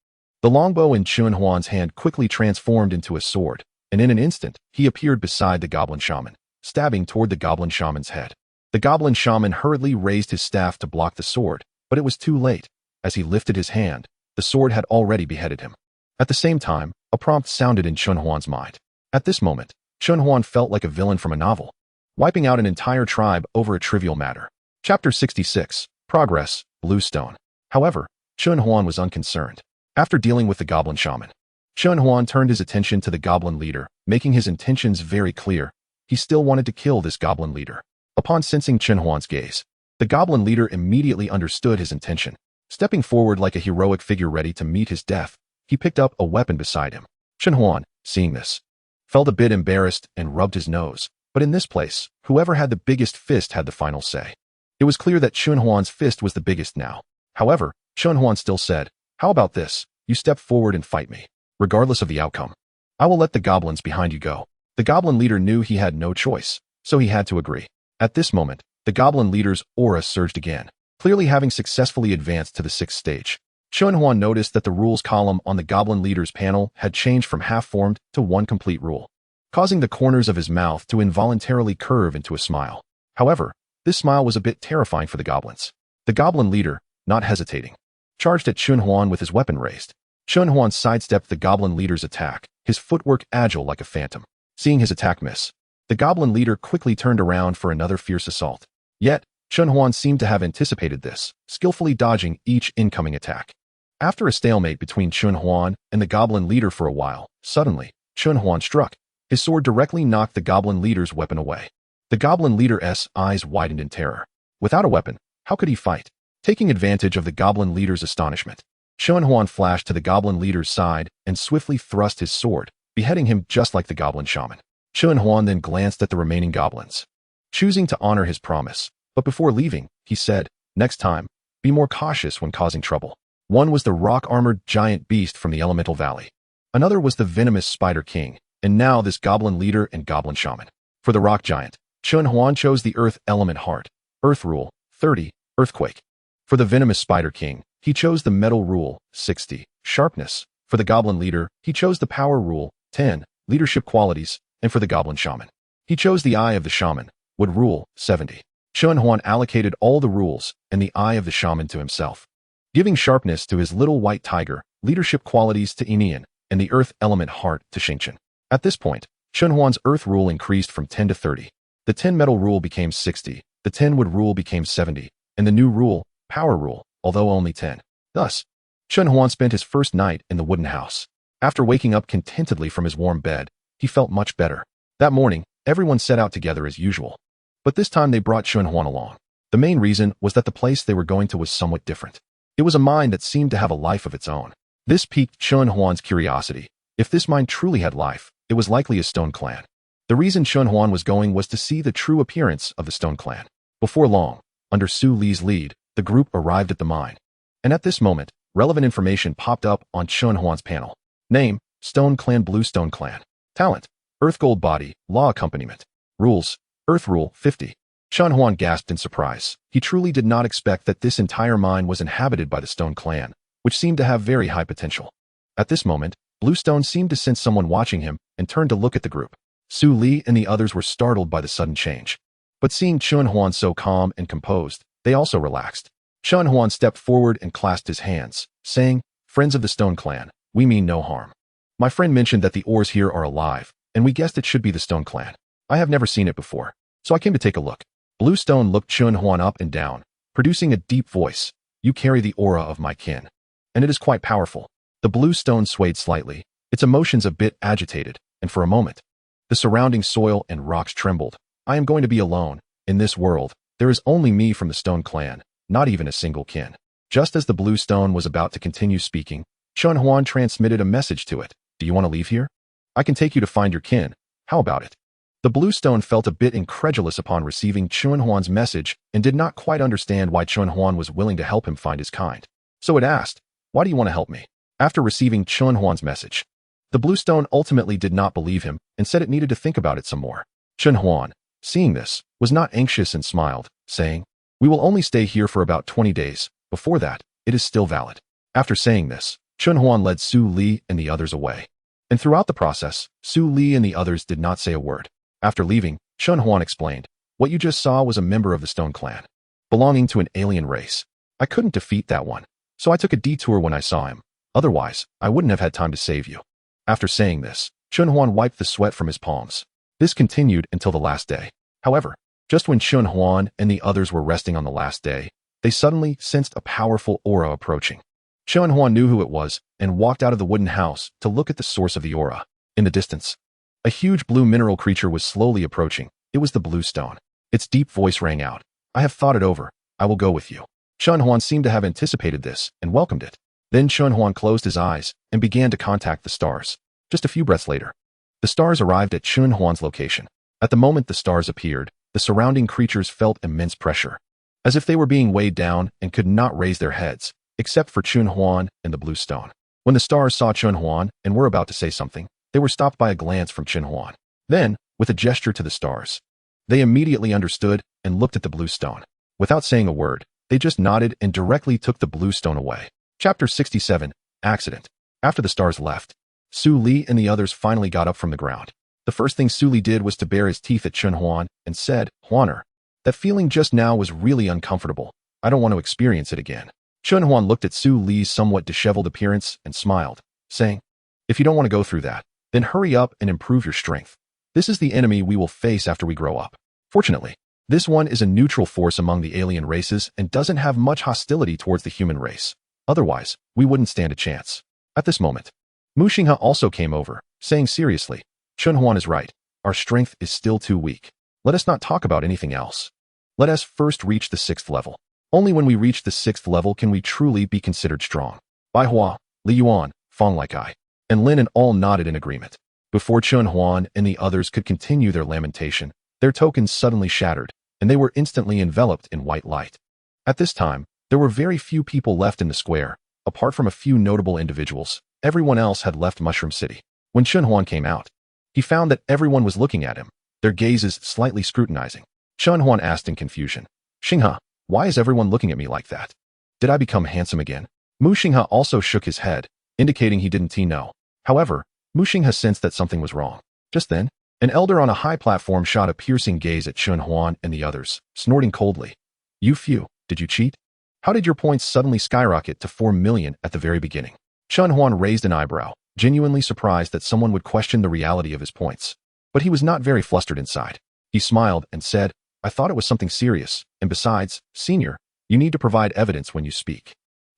The longbow in Chun Huan's hand quickly transformed into a sword, and in an instant, he appeared beside the goblin shaman, stabbing toward the goblin shaman's head. The goblin shaman hurriedly raised his staff to block the sword, but it was too late. As he lifted his hand, the sword had already beheaded him. At the same time, a prompt sounded in Chun Huan's mind. At this moment, Chun Huan felt like a villain from a novel, wiping out an entire tribe over a trivial matter. Chapter 66. Progress, Bluestone. However, Chun Huan was unconcerned. After dealing with the goblin shaman, Chun Huan turned his attention to the goblin leader, making his intentions very clear. He still wanted to kill this goblin leader. Upon sensing Chun Huan's gaze, the goblin leader immediately understood his intention. Stepping forward like a heroic figure ready to meet his death, he picked up a weapon beside him. Chun Huan, seeing this, felt a bit embarrassed and rubbed his nose. But in this place, whoever had the biggest fist had the final say. It was clear that Chun Huan's fist was the biggest now. However, Chun Huan still said, "How about this? You step forward and fight me. Regardless of the outcome, I will let the goblins behind you go." The goblin leader knew he had no choice, so he had to agree. At this moment, the goblin leader's aura surged again, clearly having successfully advanced to the 6th stage. Chun Huan noticed that the rules column on the goblin leader's panel had changed from half-formed to one complete rule, causing the corners of his mouth to involuntarily curve into a smile. However, this smile was a bit terrifying for the goblins. The goblin leader, not hesitating, charged at Chun Huan with his weapon raised. Chun Huan sidestepped the goblin leader's attack, his footwork agile like a phantom. Seeing his attack miss, the goblin leader quickly turned around for another fierce assault. Yet, Chun Huan seemed to have anticipated this, skillfully dodging each incoming attack. After a stalemate between Chun Huan and the goblin leader for a while, suddenly, Chun Huan struck. His sword directly knocked the goblin leader's weapon away. The goblin leader's eyes widened in terror. Without a weapon, how could he fight? Taking advantage of the goblin leader's astonishment, Chun Huan flashed to the goblin leader's side and swiftly thrust his sword, beheading him just like the goblin shaman. Chun Huan then glanced at the remaining goblins, choosing to honor his promise. But before leaving, he said, "Next time, be more cautious when causing trouble." One was the rock-armored giant beast from the Elemental Valley. Another was the venomous Spider King, and now this goblin leader and goblin shaman. For the rock giant, Chun Huan chose the earth element heart, earth rule, 30, earthquake. For the venomous Spider King, he chose the metal rule, 60, sharpness. For the goblin leader, he chose the power rule, 10, leadership qualities, and for the goblin shaman, he chose the eye of the shaman, wood rule, 70. Chun Huan allocated all the rules and the eye of the shaman to himself, giving sharpness to his little white tiger, leadership qualities to Inian, and the earth element heart to Xingchen. At this point, Chun Huan's earth rule increased from 10 to 30. The 10 metal rule became 60, the 10 wood rule became 70, and the new rule, power rule, although only 10. Thus, Chun Huan spent his first night in the wooden house. After waking up contentedly from his warm bed, he felt much better. That morning, everyone set out together as usual. But this time they brought Chun Huan along. The main reason was that the place they were going to was somewhat different. It was a mine that seemed to have a life of its own. This piqued Chun Huan's curiosity. If this mine truly had life, it was likely a stone clan. The reason Chun Huan was going was to see the true appearance of the stone clan. Before long, under Su Li's lead, the group arrived at the mine. And at this moment, relevant information popped up on Chun Huan's panel. Name, Stone Clan Bluestone Clan. Talent, Earth Gold Body, Law Accompaniment. Rules, Earth Rule, 50. Chen Huan gasped in surprise. He truly did not expect that this entire mine was inhabited by the Stone Clan, which seemed to have very high potential. At this moment, Bluestone seemed to sense someone watching him and turned to look at the group. Su Li and the others were startled by the sudden change. But seeing Chen Huan so calm and composed, they also relaxed. Chen Huan stepped forward and clasped his hands, saying, "Friends of the Stone Clan, we mean no harm. My friend mentioned that the ores here are alive, and we guessed it should be the Stone Clan. I have never seen it before, so I came to take a look." Bluestone looked Chen Huan up and down, producing a deep voice. "You carry the aura of my kin, and it is quite powerful." The Bluestone swayed slightly, its emotions a bit agitated, and for a moment, the surrounding soil and rocks trembled. "I am going to be alone. In this world, there is only me from the Stone Clan, not even a single kin." Just as the Bluestone was about to continue speaking, Chen Huan transmitted a message to it. "Do you want to leave here? I can take you to find your kin. How about it?" The Bluestone felt a bit incredulous upon receiving Chen Huan's message and did not quite understand why Chen Huan was willing to help him find his kind. So it asked, "Why do you want to help me?" After receiving Chen Huan's message, the Bluestone ultimately did not believe him and said it needed to think about it some more. Chen Huan, seeing this, was not anxious and smiled, saying, "We will only stay here for about 20 days. Before that, it is still valid." After saying this, Chen Huan led Su Li and the others away. And throughout the process, Su Li and the others did not say a word. After leaving, Chen Huan explained, "What you just saw was a member of the Stone Clan, belonging to an alien race. I couldn't defeat that one, so I took a detour when I saw him. Otherwise, I wouldn't have had time to save you." After saying this, Chen Huan wiped the sweat from his palms. This continued until the last day. However, just when Chen Huan and the others were resting on the last day, they suddenly sensed a powerful aura approaching. Chen Huan knew who it was and walked out of the wooden house to look at the source of the aura. In the distance, a huge blue mineral creature was slowly approaching. It was the Bluestone. Its deep voice rang out, "I have thought it over. I will go with you." Chen Huan seemed to have anticipated this and welcomed it. Then Chen Huan closed his eyes and began to contact the stars. Just a few breaths later, the stars arrived at Chen Huan's location. At the moment the stars appeared, the surrounding creatures felt immense pressure, as if they were being weighed down and could not raise their heads, except for Chen Huan and the Bluestone. When the stars saw Chen Huan and were about to say something, they were stopped by a glance from Chen Huan. Then, with a gesture to the stars, they immediately understood and looked at the Bluestone. Without saying a word, they just nodded and directly took the Bluestone away. Chapter 67, Accident. After the stars left, Su Li and the others finally got up from the ground. The first thing Su Li did was to bare his teeth at Chen Huan and said, "Huaner, that feeling just now was really uncomfortable. I don't want to experience it again." Chen Huan looked at Su Li's somewhat disheveled appearance and smiled, saying, "If you don't want to go through that, then hurry up and improve your strength. This is the enemy we will face after we grow up. Fortunately, this one is a neutral force among the alien races and doesn't have much hostility towards the human race. Otherwise, we wouldn't stand a chance." At this moment, Mu Xinghe also came over, saying seriously, "Chen Huan is right. Our strength is still too weak. Let us not talk about anything else. Let us first reach the 6th level. Only when we reach the 6th level can we truly be considered strong." Bai Hua, Li Yuan, Fang Likai, and Lin and all nodded in agreement. Before Chen Huan and the others could continue their lamentation, their tokens suddenly shattered, and they were instantly enveloped in white light. At this time, there were very few people left in the square. Apart from a few notable individuals, everyone else had left Mushroom City. When Chen Huan came out, he found that everyone was looking at him, their gazes slightly scrutinizing. Chen Huan asked in confusion, "Xinghe, why is everyone looking at me like that? Did I become handsome again?" Mu Xinghe also shook his head, indicating he didn't know. However, Mu Xinghe sensed that something was wrong. Just then, an elder on a high platform shot a piercing gaze at Chen Huan and the others, snorting coldly. "You few, did you cheat? How did your points suddenly skyrocket to 4 million at the very beginning?" Chen Huan raised an eyebrow, genuinely surprised that someone would question the reality of his points. But he was not very flustered inside. He smiled and said, "I thought it was something serious, and besides, senior, you need to provide evidence when you speak."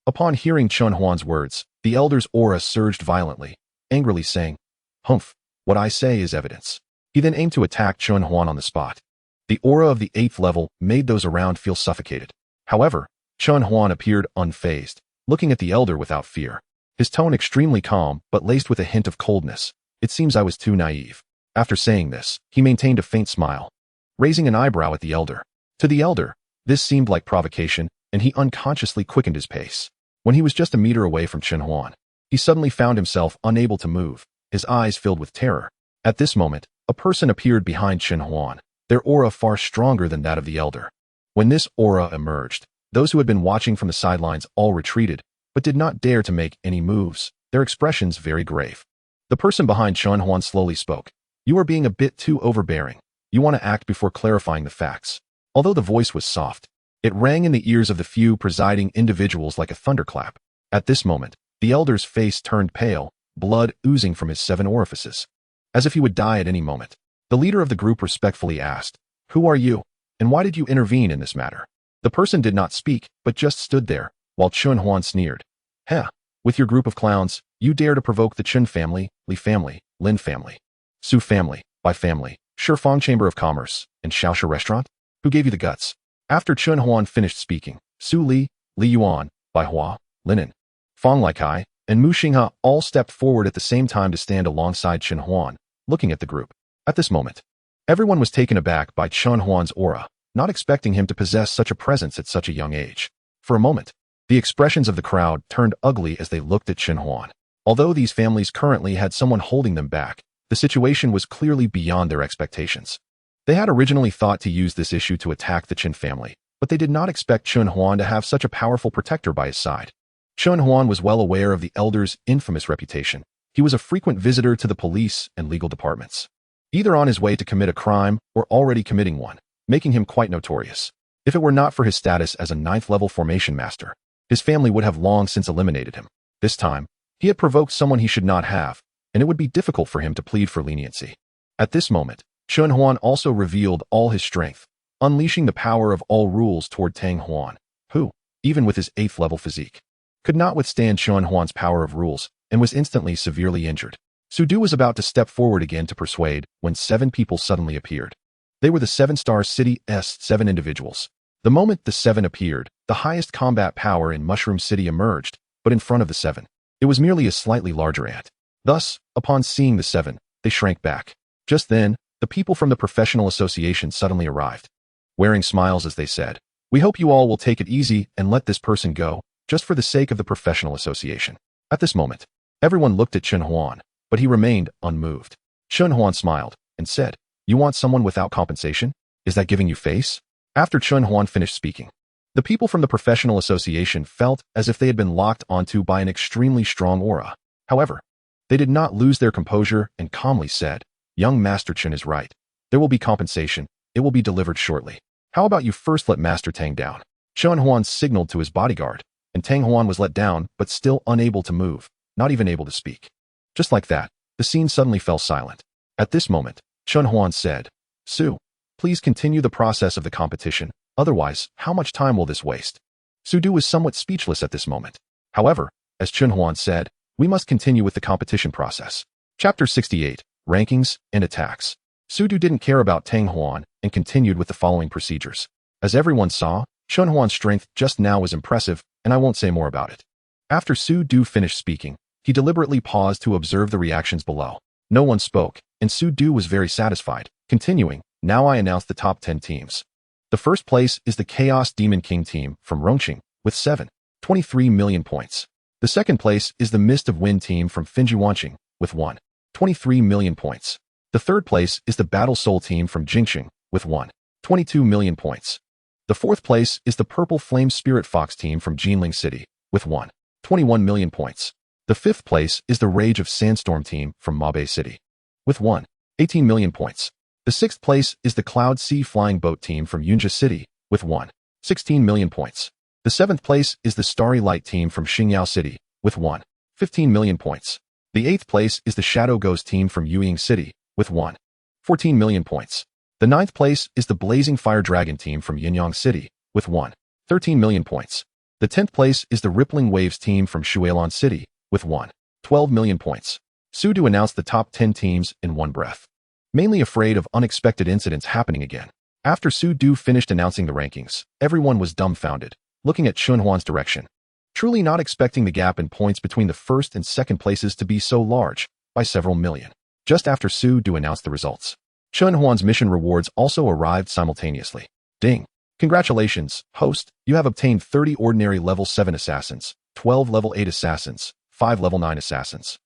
Upon hearing Chen Huan's words, the elder's aura surged violently, angrily saying, "Humph, what I say is evidence." He then aimed to attack Chen Huan on the spot. The aura of the 8th level made those around feel suffocated. However, Chen Huan appeared unfazed, looking at the elder without fear. His tone extremely calm, but laced with a hint of coldness. "It seems I was too naive." After saying this, he maintained a faint smile, raising an eyebrow at the elder. To the elder, this seemed like provocation, and he unconsciously quickened his pace. When he was just a meter away from Chen Huan, he suddenly found himself unable to move, his eyes filled with terror. At this moment, a person appeared behind Chen Huan. their aura far stronger than that of the elder. When this aura emerged, those who had been watching from the sidelines all retreated, but did not dare to make any moves, their expressions very grave. The person behind Chen Huan slowly spoke. You are being a bit too overbearing. You want to act before clarifying the facts. Although the voice was soft, it rang in the ears of the few presiding individuals like a thunderclap. At this moment, the elder's face turned pale, blood oozing from his 7 orifices. As if he would die at any moment. The leader of the group respectfully asked, Who are you, and why did you intervene in this matter? The person did not speak, but just stood there, while Chen Huan sneered. Heh, with your group of clowns, you dare to provoke the Chen family, Li family, Lin family, Su family, Bai family, Shifang Chamber of Commerce, and Shaoxia Restaurant? Who gave you the guts? After Chen Huan finished speaking, Su Li, Li Yuan, Bai Hua, Linen, Fang Laikai, and Mu Xinghe all stepped forward at the same time to stand alongside Chen Huan, looking at the group. At this moment, everyone was taken aback by Chen Huan's aura, not expecting him to possess such a presence at such a young age. For a moment, the expressions of the crowd turned ugly as they looked at Chen Huan. Although these families currently had someone holding them back, the situation was clearly beyond their expectations. They had originally thought to use this issue to attack the Chen family, but they did not expect Chen Huan to have such a powerful protector by his side. Chen Huan was well aware of the elder's infamous reputation. He was a frequent visitor to the police and legal departments, either on his way to commit a crime or already committing one, making him quite notorious. If it were not for his status as a 9th-level formation master, his family would have long since eliminated him. This time, he had provoked someone he should not have, and it would be difficult for him to plead for leniency. At this moment, Chen Huan also revealed all his strength, unleashing the power of all rules toward Tang Huan, who, even with his 8th-level physique, could not withstand Chen Huan's power of rules and was instantly severely injured. Su Du was about to step forward again to persuade when 7 people suddenly appeared. They were the 7-star city's 7 individuals. The moment the 7 appeared, the highest combat power in Mushroom City emerged, but in front of the 7, it was merely a slightly larger ant. Thus, upon seeing the 7, they shrank back. Just then, the people from the professional association suddenly arrived, wearing smiles as they said, We hope you all will take it easy and let this person go, just for the sake of the professional association. At this moment, everyone looked at Chen Huan, but he remained unmoved. Chen Huan smiled and said, You want someone without compensation? Is that giving you face? After Chen Huan finished speaking, the people from the professional association felt as if they had been locked onto by an extremely strong aura. However, they did not lose their composure and calmly said, Young Master Chen is right. There will be compensation. It will be delivered shortly. How about you first let Master Tang down? Chen Huan signaled to his bodyguard, and Tang Huan was let down but still unable to move, not even able to speak. Just like that, the scene suddenly fell silent. At this moment, Chen Huan said, Su, please continue the process of the competition, otherwise, how much time will this waste? Su Du was somewhat speechless at this moment. However, as Chen Huan said, we must continue with the competition process. Chapter 68, Rankings and Attacks. Su Du didn't care about Tang Huan and continued with the following procedures. As everyone saw, Chen Huan's strength just now was impressive, and I won't say more about it. After Su Du finished speaking, he deliberately paused to observe the reactions below. No one spoke, and Su Du was very satisfied. Continuing, now I announce the top 10 teams. The first place is the Chaos Demon King team from Rongqing with 7.23 million points. The second place is the Mist of Wind team from Finjuanqing with 1.23 million points. The third place is the Battle Soul team from Jingqing with 1.22 million points. The fourth place is the Purple Flame Spirit Fox team from Jinling City with 1.21 million points. The fifth place is the Rage of Sandstorm team from Mabe City with 1.18 million points. The sixth place is the Cloud Sea Flying Boat team from Yunjia City with 1.16 million points. The seventh place is the Starry Light team from Xingyao City with 1.15 million points. The eighth place is the Shadow Ghost team from Yuying City with 1.14 million points. The ninth place is the Blazing Fire Dragon team from Yinyang City with 1.13 million points. The 10th place is the Rippling Waves team from Shuilin City with 1.12 million points. Su Du announced the top 10 teams in one breath, mainly afraid of unexpected incidents happening again. After Su Du finished announcing the rankings, everyone was dumbfounded, looking at Chen Huan's direction, truly not expecting the gap in points between the first and second places to be so large, by several million. Just after Su Du announced the results, Chen Huan's mission rewards also arrived simultaneously. Ding! Congratulations, host, you have obtained 30 ordinary level 7 assassins, 12 level 8 assassins, 5 level 9 assassins,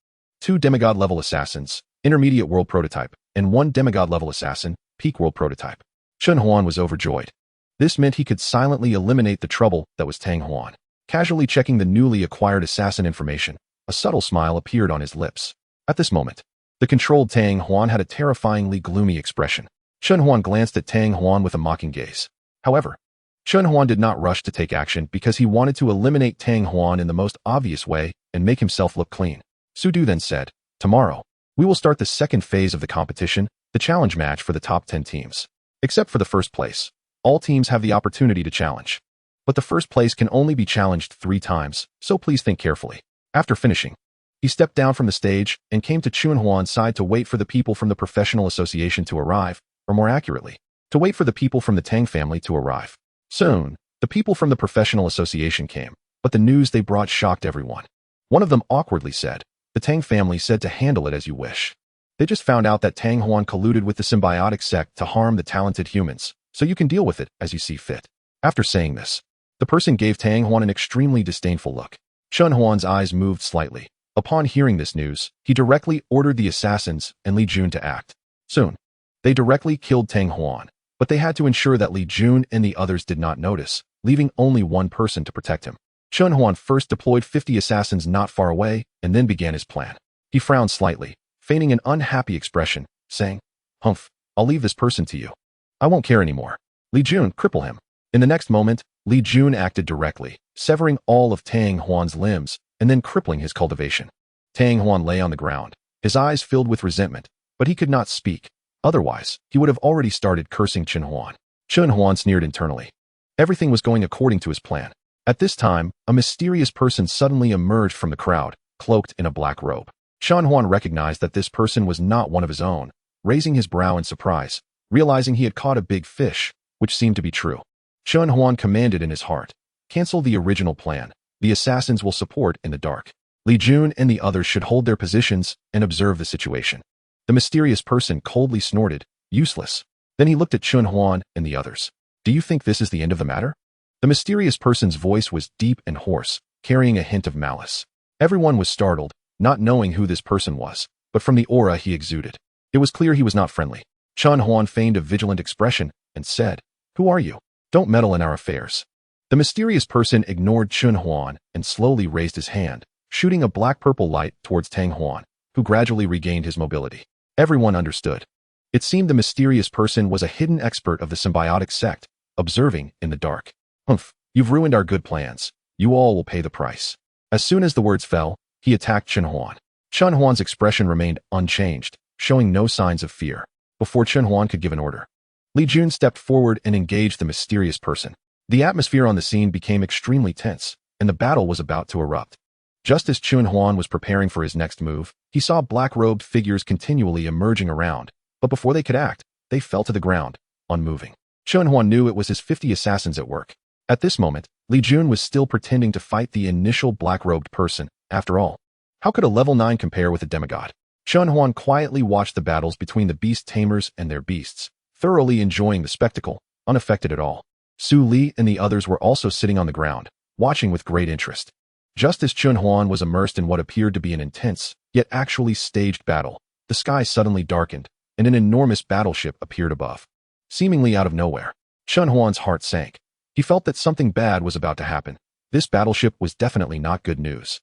2 demigod level assassins, intermediate world prototype, and 1 demigod level assassin, peak world prototype. Chun Huan was overjoyed. This meant he could silently eliminate the trouble that was Tang Huan. Casually checking the newly acquired assassin information, a subtle smile appeared on his lips. At this moment, the controlled Tang Huan had a terrifyingly gloomy expression. Chun Huan glanced at Tang Huan with a mocking gaze. However, Chun Huan did not rush to take action because he wanted to eliminate Tang Huan in the most obvious way and make himself look clean. Su Du then said, "Tomorrow, we will start the second phase of the competition, the challenge match for the top 10 teams. Except for the first place, all teams have the opportunity to challenge. But the first place can only be challenged 3 times, so please think carefully." After finishing, he stepped down from the stage and came to Chun Huan's side to wait for the people from the professional association to arrive, or more accurately, to wait for the people from the Tang family to arrive. Soon, the people from the professional association came, but the news they brought shocked everyone. One of them awkwardly said, "The Tang family said to handle it as you wish. They just found out that Tang Huan colluded with the symbiotic sect to harm the talented humans, so you can deal with it as you see fit." After saying this, the person gave Tang Huan an extremely disdainful look. Chun Huan's eyes moved slightly. Upon hearing this news, he directly ordered the assassins and Li Jun to act. Soon, they directly killed Tang Huan, but they had to ensure that Li Jun and the others did not notice, leaving only one person to protect him. Chun Huan first deployed 50 assassins not far away and then began his plan. He frowned slightly, feigning an unhappy expression, saying, "Humph, I'll leave this person to you. I won't care anymore. Li Jun, cripple him." In the next moment, Li Jun acted directly, severing all of Tang Huan's limbs and then crippling his cultivation. Tang Huan lay on the ground, his eyes filled with resentment, but he could not speak. Otherwise, he would have already started cursing Chun Huan. Chun Huan sneered internally. Everything was going according to his plan. At this time, a mysterious person suddenly emerged from the crowd, cloaked in a black robe. Chun Huan recognized that this person was not one of his own, raising his brow in surprise, realizing he had caught a big fish, which seemed to be true. Chun Huan commanded in his heart, "Cancel the original plan. The assassins will support in the dark. Li Jun and the others should hold their positions and observe the situation." The mysterious person coldly snorted, "Useless." Then he looked at Chun Huan and the others. "Do you think this is the end of the matter?" The mysterious person's voice was deep and hoarse, carrying a hint of malice. Everyone was startled, not knowing who this person was, but from the aura he exuded, it was clear he was not friendly. Chun Huan feigned a vigilant expression and said, "Who are you? Don't meddle in our affairs." The mysterious person ignored Chun Huan and slowly raised his hand, shooting a black-purple light towards Tang Huan, who gradually regained his mobility. Everyone understood. It seemed the mysterious person was a hidden expert of the symbiotic sect, observing in the dark. "Humph, you've ruined our good plans. You all will pay the price." As soon as the words fell, he attacked Chun Huan. Chun Huan's expression remained unchanged, showing no signs of fear. Before Chun Huan could give an order, Li Jun stepped forward and engaged the mysterious person. The atmosphere on the scene became extremely tense, and the battle was about to erupt. Just as Chun Huan was preparing for his next move, he saw black-robed figures continually emerging around, but before they could act, they fell to the ground, unmoving. Chun Huan knew it was his 50 assassins at work. At this moment, Li Jun was still pretending to fight the initial black-robed person. After all, how could a level 9 compare with a demigod? Chun Huan quietly watched the battles between the beast tamers and their beasts, thoroughly enjoying the spectacle, unaffected at all. Su Li and the others were also sitting on the ground, watching with great interest. Just as Chun Huan was immersed in what appeared to be an intense, yet actually staged battle, the sky suddenly darkened, and an enormous battleship appeared above. Seemingly out of nowhere, Chun Huan's heart sank. He felt that something bad was about to happen. This battleship was definitely not good news.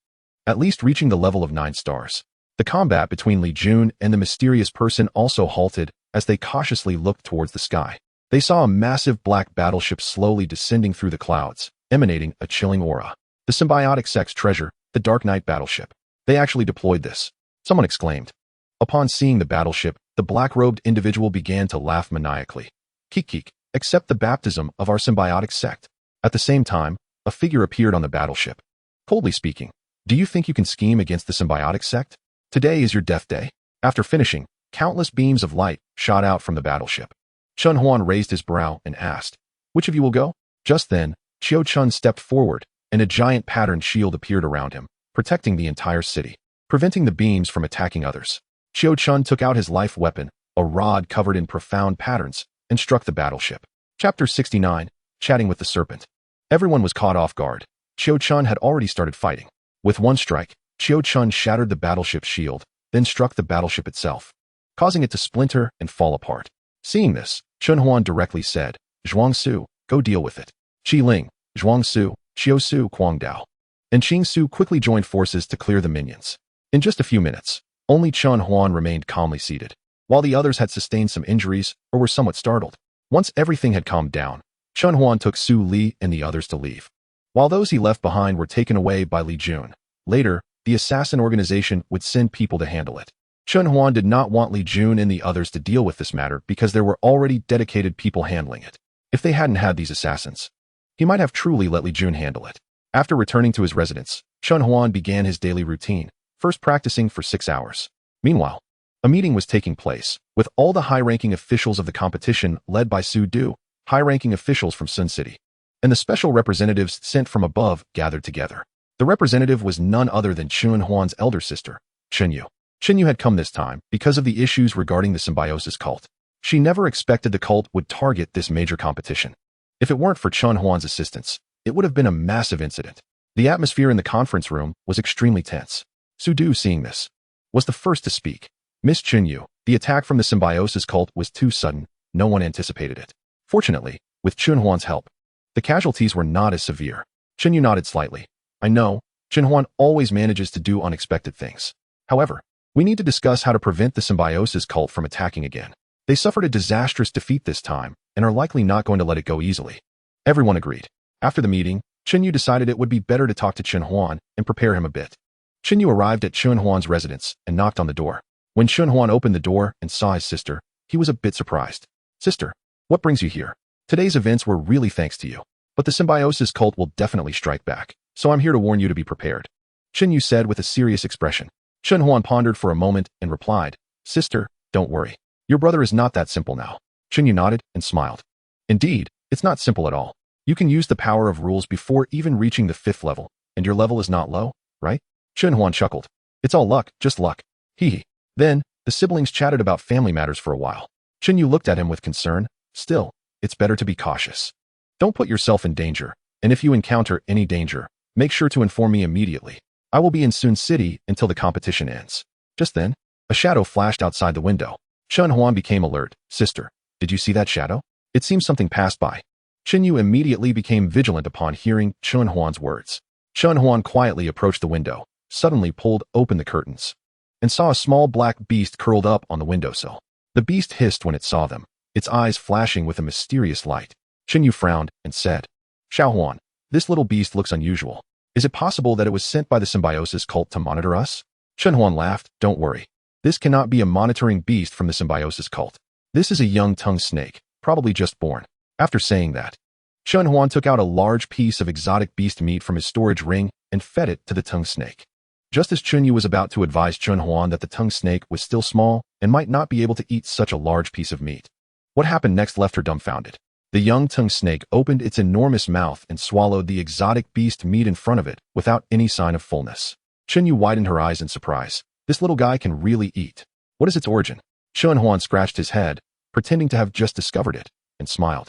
At least reaching the level of 9 stars. The combat between Li Jun and the mysterious person also halted as they cautiously looked towards the sky. They saw a massive black battleship slowly descending through the clouds, emanating a chilling aura. The symbiotic sect's treasure, the Dark Knight battleship. They actually deployed this, someone exclaimed. Upon seeing the battleship, the black-robed individual began to laugh maniacally. "Kik, accept the baptism of our symbiotic sect." At the same time, a figure appeared on the battleship. Coldly speaking, "Do you think you can scheme against the symbiotic sect? Today is your death day." After finishing, countless beams of light shot out from the battleship. Chun Huan raised his brow and asked, "Which of you will go?" Just then, Chiu Chun stepped forward, and a giant patterned shield appeared around him, protecting the entire city, preventing the beams from attacking others. Chiu Chun took out his life weapon, a rod covered in profound patterns, and struck the battleship. Chapter 69, Chatting with the Serpent. Everyone was caught off guard. Chiu Chun had already started fighting. With one strike, Chiu Chun shattered the battleship's shield, then struck the battleship itself, causing it to splinter and fall apart. Seeing this, Chun Huan directly said, Zhuang Su, go deal with it. Qi Ling, Zhuang Su, Xiao Su Kuang Dao. And Qing Su quickly joined forces to clear the minions. In just a few minutes, only Chun Huan remained calmly seated, while the others had sustained some injuries or were somewhat startled. Once everything had calmed down, Chun Huan took Su Li and the others to leave, while those he left behind were taken away by Li Jun. Later, the assassin organization would send people to handle it. Chun Huan did not want Li Jun and the others to deal with this matter because there were already dedicated people handling it. If they hadn't had these assassins, he might have truly let Li Jun handle it. After returning to his residence, Chun Huan began his daily routine, first practicing for 6 hours. Meanwhile, a meeting was taking place, with all the high-ranking officials of the competition led by Su Du, high-ranking officials from Sun City, and the special representatives sent from above gathered together. The representative was none other than Chun Huan's elder sister, Chen Yu. Chen Yu had come this time because of the issues regarding the symbiosis cult. She never expected the cult would target this major competition. If it weren't for Chun Huan's assistance, it would have been a massive incident. The atmosphere in the conference room was extremely tense. Su Du, seeing this, was the first to speak. Miss Chen Yu, the attack from the symbiosis cult was too sudden, no one anticipated it. Fortunately, with Chun Huan's help, the casualties were not as severe. Chen Yu nodded slightly. I know, Chun Huan always manages to do unexpected things. However, we need to discuss how to prevent the symbiosis cult from attacking again. They suffered a disastrous defeat this time and are likely not going to let it go easily. Everyone agreed. After the meeting, Chen Yu decided it would be better to talk to Chun Huan and prepare him a bit. Chen Yu arrived at Chun Huan's residence and knocked on the door. When Chun Huan opened the door and saw his sister, he was a bit surprised. Sister, what brings you here? Today's events were really thanks to you, but the symbiosis cult will definitely strike back, so I'm here to warn you to be prepared. Chen Yu said with a serious expression. Chun Huan pondered for a moment and replied, Sister, don't worry. Your brother is not that simple now. Chen Yu nodded and smiled. Indeed, it's not simple at all. You can use the power of rules before even reaching the 5th level, and your level is not low, right? Chun Huan chuckled. It's all luck, just luck. Hee. Then, the siblings chatted about family matters for a while. Chen Yu looked at him with concern. Still, it's better to be cautious. Don't put yourself in danger, and if you encounter any danger, make sure to inform me immediately. I will be in Sun City until the competition ends. Just then, a shadow flashed outside the window. Chun Huan became alert. Sister, did you see that shadow? It seems something passed by. Chen Yu immediately became vigilant upon hearing Chun Huan's words. Chun Huan quietly approached the window, suddenly pulled open the curtains, and saw a small black beast curled up on the windowsill. The beast hissed when it saw them, its eyes flashing with a mysterious light. Chen Yu frowned and said, Xiao Huan, this little beast looks unusual. Is it possible that it was sent by the symbiosis cult to monitor us? Chun Huan laughed. Don't worry. This cannot be a monitoring beast from the symbiosis cult. This is a young tongue snake, probably just born. After saying that, Chun Huan took out a large piece of exotic beast meat from his storage ring and fed it to the tongue snake. Just as Chen Yu was about to advise Chun Huan that the tongue snake was still small and might not be able to eat such a large piece of meat, what happened next left her dumbfounded. The young tongue snake opened its enormous mouth and swallowed the exotic beast meat in front of it without any sign of fullness. Chen Yu widened her eyes in surprise. This little guy can really eat. What is its origin? Chun Huan scratched his head, pretending to have just discovered it, and smiled.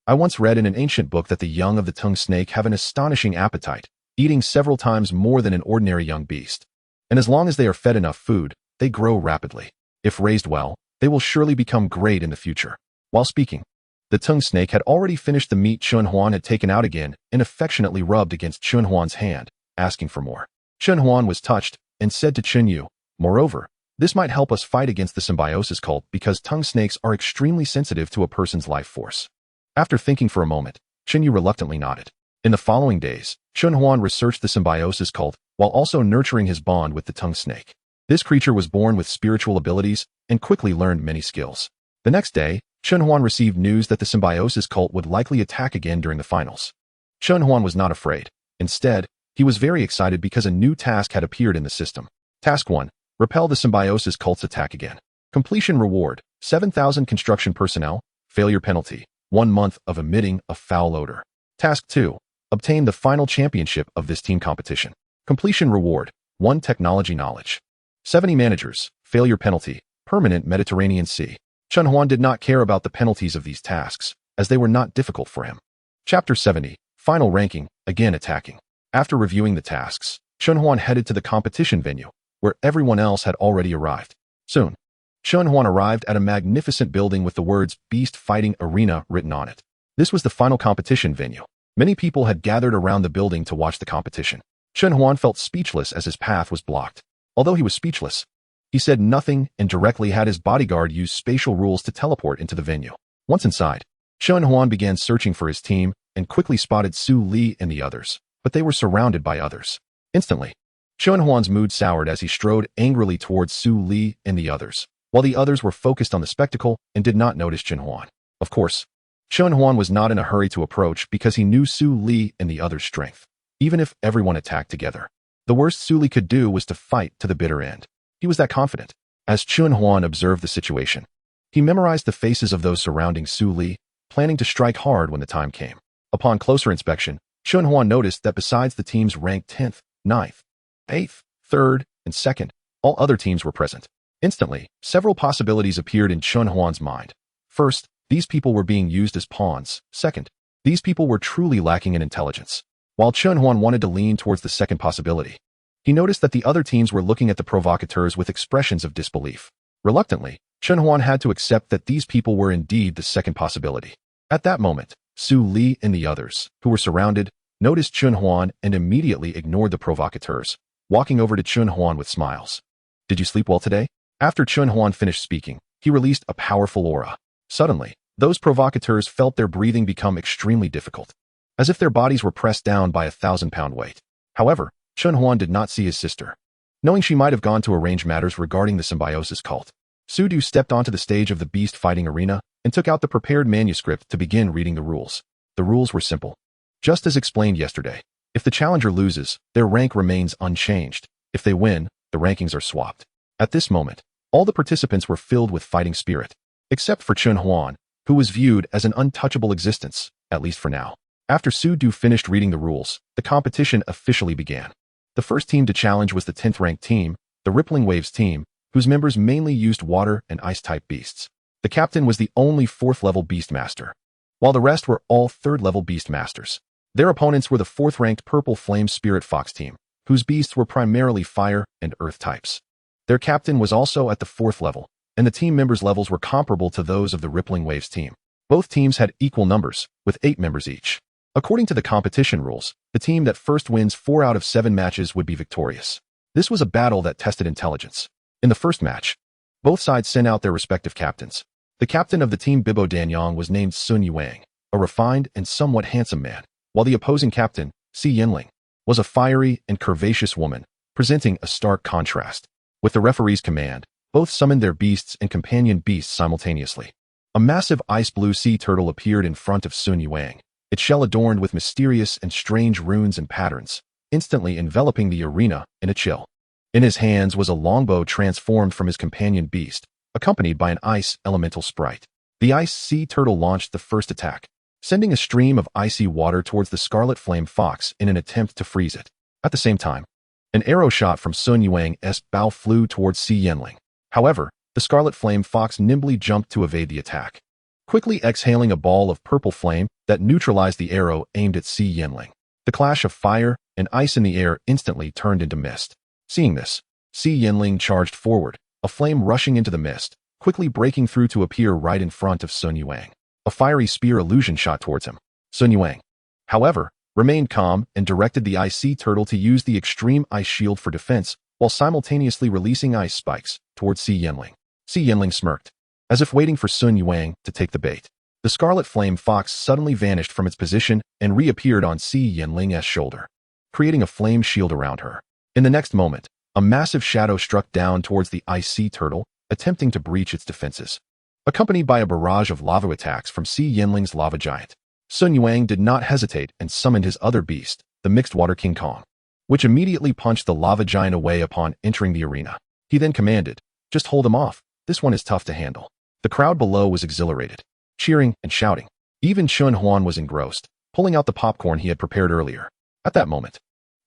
I once read in an ancient book that the young of the tongue snake have an astonishing appetite, eating several times more than an ordinary young beast. And as long as they are fed enough food, they grow rapidly. If raised well, they will surely become great in the future. While speaking, the tongue snake had already finished the meat Chun Huan had taken out again and affectionately rubbed against Chun Huan's hand, asking for more. Chun Huan was touched and said to Chen Yu, moreover, this might help us fight against the symbiosis cult because tongue snakes are extremely sensitive to a person's life force. After thinking for a moment, Chen Yu reluctantly nodded. In the following days, Chun Huan researched the symbiosis cult while also nurturing his bond with the tongue snake. This creature was born with spiritual abilities and quickly learned many skills. The next day, Chun Huan received news that the symbiosis cult would likely attack again during the finals. Chun Huan was not afraid. Instead, he was very excited because a new task had appeared in the system. Task 1. Repel the symbiosis cult's attack again. Completion reward, 7,000 construction personnel. Failure penalty, 1 month of emitting a foul odor. Task 2. Obtain the final championship of this team competition. Completion reward, 1 technology knowledge. 70 managers. Failure penalty, permanent Mediterranean Sea. Chun Huan did not care about the penalties of these tasks, as they were not difficult for him. Chapter 70. Final ranking, again attacking. After reviewing the tasks, Chun Huan headed to the competition venue, where everyone else had already arrived. Soon, Chun Huan arrived at a magnificent building with the words Beast Fighting Arena written on it. This was the final competition venue. Many people had gathered around the building to watch the competition. Chun Huan felt speechless as his path was blocked. Although he was speechless, he said nothing and directly had his bodyguard use spatial rules to teleport into the venue. Once inside, Chun Huan began searching for his team and quickly spotted Su Li and the others, but they were surrounded by others. Instantly, Chun Huan's mood soured as he strode angrily towards Su Li and the others, while the others were focused on the spectacle and did not notice Chun Huan. Of course, Chun Huan was not in a hurry to approach because he knew Su Li and the others' strength. Even if everyone attacked together, the worst Su Li could do was to fight to the bitter end. He was that confident. As Chun Huan observed the situation, he memorized the faces of those surrounding Su Li, planning to strike hard when the time came. Upon closer inspection, Chun Huan noticed that besides the teams ranked 10th, 9th, 8th, 3rd, and 2nd, all other teams were present. Instantly, several possibilities appeared in Chun Huan's mind. First, these people were being used as pawns. Second, these people were truly lacking in intelligence. While Chun Huan wanted to lean towards the second possibility, he noticed that the other teams were looking at the provocateurs with expressions of disbelief. Reluctantly, Chun Huan had to accept that these people were indeed the second possibility. At that moment, Su Li and the others, who were surrounded, noticed Chun Huan and immediately ignored the provocateurs, walking over to Chun Huan with smiles. "Did you sleep well today?" After Chun Huan finished speaking, he released a powerful aura. Suddenly, those provocateurs felt their breathing become extremely difficult, as if their bodies were pressed down by a 1,000-pound weight. However, Chun Huan did not see his sister. Knowing she might have gone to arrange matters regarding the symbiosis cult, Su Du stepped onto the stage of the beast fighting arena and took out the prepared manuscript to begin reading the rules. The rules were simple. Just as explained yesterday, if the challenger loses, their rank remains unchanged. If they win, the rankings are swapped. At this moment, all the participants were filled with fighting spirit, except for Chun Huan, who was viewed as an untouchable existence, at least for now. After Su Du finished reading the rules, the competition officially began. The first team to challenge was the 10th-ranked team, the Rippling Waves team, whose members mainly used water and ice-type beasts. The captain was the only 4th-level Beastmaster, while the rest were all 3rd-level Beastmasters. Their opponents were the 4th-ranked Purple Flame Spirit Fox team, whose beasts were primarily fire and earth types. Their captain was also at the 4th level, and the team members' levels were comparable to those of the Rippling Waves team. Both teams had equal numbers, with 8 members each. According to the competition rules, the team that first wins 4 out of 7 matches would be victorious. This was a battle that tested intelligence. In the first match, both sides sent out their respective captains. The captain of the team Bibo Danyang was named Sun Yuang, a refined and somewhat handsome man, while the opposing captain, Si Yinling, was a fiery and curvaceous woman, presenting a stark contrast. With the referee's command, both summoned their beasts and companion beasts simultaneously. A massive ice-blue sea turtle appeared in front of Sun Yuang, its shell adorned with mysterious and strange runes and patterns, instantly enveloping the arena in a chill. In his hands was a longbow transformed from his companion beast, accompanied by an ice elemental sprite. The ice sea turtle launched the first attack, sending a stream of icy water towards the scarlet flame fox in an attempt to freeze it. At the same time, an arrow shot from Sun Yuang's bow flew towards Si Yinling. However, the scarlet flame fox nimbly jumped to evade the attack, quickly exhaling a ball of purple flame that neutralized the arrow aimed at Si Yinling. The clash of fire and ice in the air instantly turned into mist. Seeing this, Si Yinling charged forward, a flame rushing into the mist, quickly breaking through to appear right in front of Sun Yuang. A fiery spear illusion shot towards him. Sun Yuang, however, remained calm and directed the ice sea turtle to use the extreme ice shield for defense while simultaneously releasing ice spikes towards Si Yinling. Si Yinling smirked, as if waiting for Sun Yuang to take the bait. The scarlet flame fox suddenly vanished from its position and reappeared on Si Yinling's shoulder, creating a flame shield around her. In the next moment, a massive shadow struck down towards the ice sea turtle, attempting to breach its defenses. Accompanied by a barrage of lava attacks from Si Yinling's lava giant, Sun Yuang did not hesitate and summoned his other beast, the mixed water King Kong, which immediately punched the lava giant away upon entering the arena. He then commanded, "Just hold him off, this one is tough to handle." The crowd below was exhilarated, cheering and shouting. Even Chun Huan was engrossed, pulling out the popcorn he had prepared earlier. At that moment,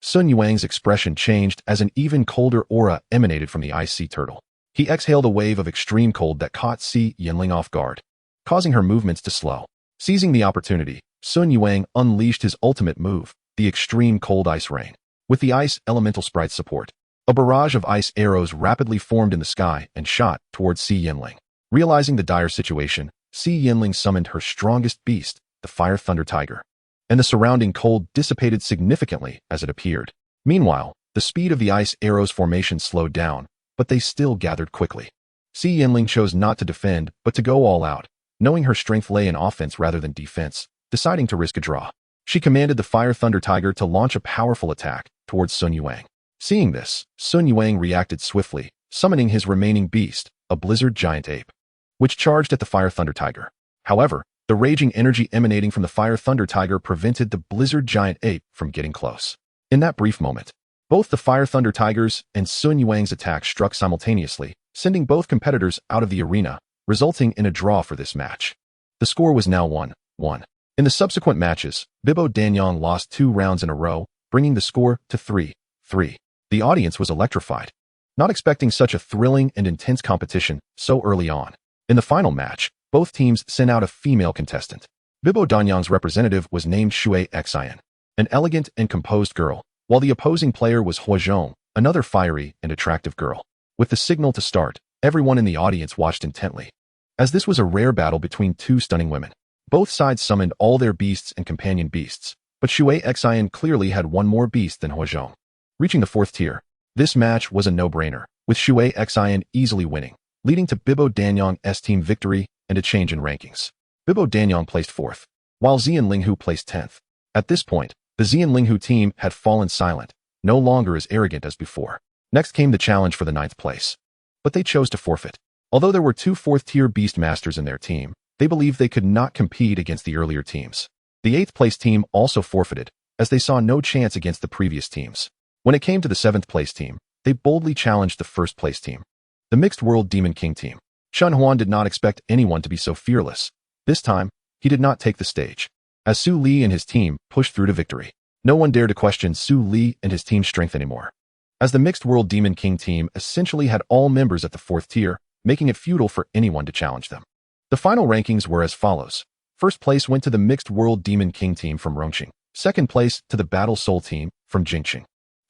Sun Yuang's expression changed as an even colder aura emanated from the ice sea turtle. He exhaled a wave of extreme cold that caught Si Yinling off guard, causing her movements to slow. Seizing the opportunity, Sun Yuang unleashed his ultimate move, the extreme cold ice rain. With the ice elemental sprite's support, A barrage of ice arrows rapidly formed in the sky and shot towards Si Yinling. Realizing the dire situation, Si Yinling summoned her strongest beast, the Fire Thunder Tiger, and the surrounding cold dissipated significantly as it appeared. Meanwhile, the speed of the ice arrows formation slowed down, but they still gathered quickly. Si Yinling chose not to defend, but to go all out, knowing her strength lay in offense rather than defense, deciding to risk a draw. She commanded the Fire Thunder Tiger to launch a powerful attack towards Sun Yuang. Seeing this, Sun Yuang reacted swiftly, summoning his remaining beast, a blizzard giant ape, which charged at the Fire Thunder Tiger. However, the raging energy emanating from the Fire Thunder Tiger prevented the blizzard giant ape from getting close. In that brief moment, both the Fire Thunder Tigers and Sun Yuang's attack struck simultaneously, sending both competitors out of the arena, resulting in a draw for this match. The score was now 1-1. In the subsequent matches, Bibo Danyang lost 2 rounds in a row, bringing the score to 3-3. The audience was electrified, not expecting such a thrilling and intense competition so early on. In the final match, both teams sent out a female contestant. Bibo Danyang's representative was named Shui Xian, an elegant and composed girl, while the opposing player was Huazhong, another fiery and attractive girl. With the signal to start, everyone in the audience watched intently. As this was a rare battle between 2 stunning women, both sides summoned all their beasts and companion beasts, but Shui Xian clearly had one more beast than Huazhong. Reaching the 4th tier, this match was a no-brainer, with Shui Xian easily winning, leading to Bibo Danyang's team victory and a change in rankings. Bibo Danyang placed 4th, while Xian Linghu placed 10th. At this point, the Xian Linghu team had fallen silent, no longer as arrogant as before. Next came the challenge for the 9th place, but they chose to forfeit. Although there were 2 4th-tier Beastmasters in their team, they believed they could not compete against the earlier teams. The 8th place team also forfeited, as they saw no chance against the previous teams. When it came to the 7th place team, they boldly challenged the 1st place team, the Mixed World Demon King team. Chun Huan did not expect anyone to be so fearless. This time, he did not take the stage. As Su Li and his team pushed through to victory, no one dared to question Su Li and his team's strength anymore. As the Mixed World Demon King team essentially had all members at the 4th tier, making it futile for anyone to challenge them. The final rankings were as follows. 1st place went to the Mixed World Demon King team from Rongqing. 2nd place to the Battle Soul team from Jingqing.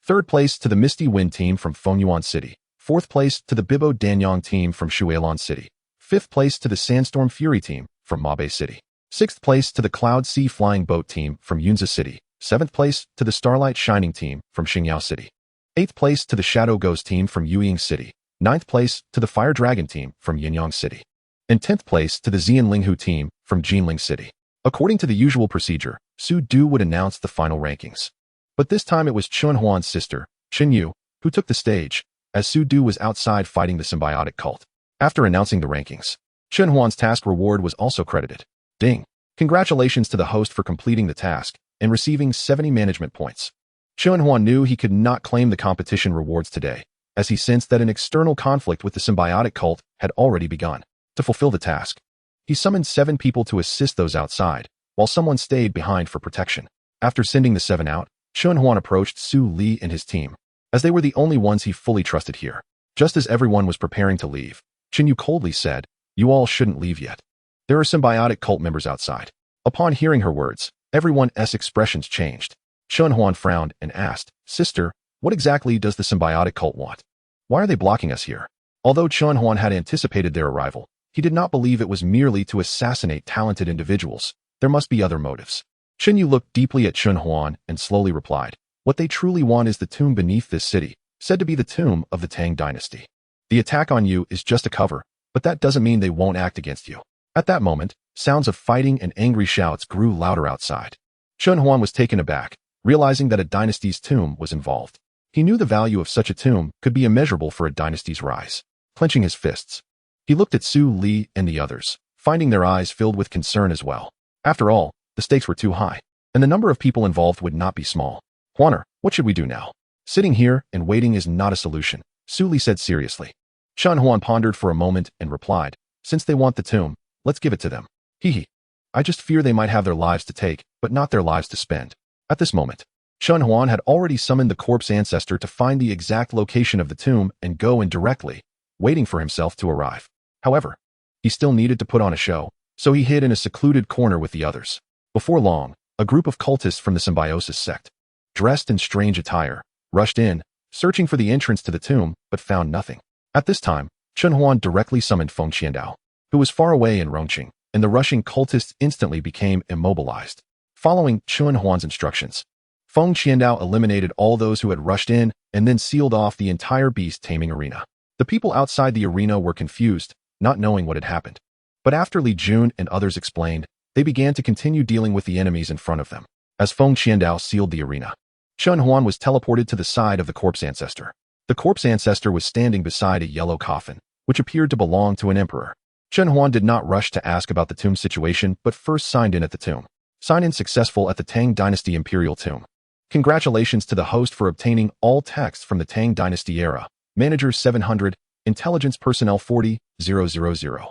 3rd place to the Misty Wind team from Fengyuan City. 4th place to the Bibo Danyang team from Shuilan City. 5th place to the Sandstorm Fury team from Mabe City. 6th place to the Cloud Sea Flying Boat team from Yunza City. 7th place to the Starlight Shining team from Xingyao City. 8th place to the Shadow Ghost team from Yuying City. 9th place to the Fire Dragon team from Yinyang City. And 10th place to the Xian Linghu team from Jinling City. According to the usual procedure, Su Du would announce the final rankings. But this time it was Chun Huan's sister, Chen Yu, who took the stage, as Su Du was outside fighting the symbiotic cult. After announcing the rankings, Chun Huan's task reward was also credited. Ding! Congratulations to the host for completing the task and receiving 70 management points. Chun Huan knew he could not claim the competition rewards today, as he sensed that an external conflict with the symbiotic cult had already begun. To fulfill the task, he summoned 7 people to assist those outside, while someone stayed behind for protection. After sending the 7 out, Chun Huan approached Su Li and his team, as they were the only ones he fully trusted here. Just as everyone was preparing to leave, Chen Yu coldly said, "You all shouldn't leave yet. There are symbiotic cult members outside." Upon hearing her words, everyone's expressions changed. Chun Huan frowned and asked, "Sister, what exactly does the symbiotic cult want? Why are they blocking us here?" Although Chun Huan had anticipated their arrival, he did not believe it was merely to assassinate talented individuals. There must be other motives. Chen Yu looked deeply at Chun Huan and slowly replied, "What they truly want is the tomb beneath this city, said to be the tomb of the Tang dynasty. The attack on you is just a cover, but that doesn't mean they won't act against you." At that moment, sounds of fighting and angry shouts grew louder outside. Chun Huan was taken aback, realizing that a dynasty's tomb was involved. He knew the value of such a tomb could be immeasurable for a dynasty's rise. Clenching his fists, he looked at Su Li and the others, finding their eyes filled with concern as well. After all, the stakes were too high, and the number of people involved would not be small. "Huaner, what should we do now? Sitting here and waiting is not a solution," Su Li said seriously. Chun Huan pondered for a moment and replied, "Since they want the tomb, let's give it to them. Hee. I just fear they might have their lives to take, but not their lives to spend." At this moment, Chun Huan had already summoned the corpse ancestor to find the exact location of the tomb and go in directly, waiting for himself to arrive. However, he still needed to put on a show, so he hid in a secluded corner with the others. Before long, a group of cultists from the Symbiosis sect, dressed in strange attire, rushed in, searching for the entrance to the tomb, but found nothing. At this time, Chen Huan directly summoned Feng Qiandao, who was far away in Rongqing, and the rushing cultists instantly became immobilized. Following Chen Huan's instructions, Feng Qiandao eliminated all those who had rushed in and then sealed off the entire beast taming arena. The people outside the arena were confused, not knowing what had happened. But after Li Jun and others explained, they began to continue dealing with the enemies in front of them. As Feng Qiandao sealed the arena, Chen Huan was teleported to the side of the corpse ancestor. The corpse ancestor was standing beside a yellow coffin, which appeared to belong to an emperor. Chen Huan did not rush to ask about the tomb situation, but first signed in at the tomb. Sign-in successful at the Tang Dynasty Imperial Tomb. Congratulations to the host for obtaining all texts from the Tang Dynasty era. Manager 700, Intelligence Personnel 40,000.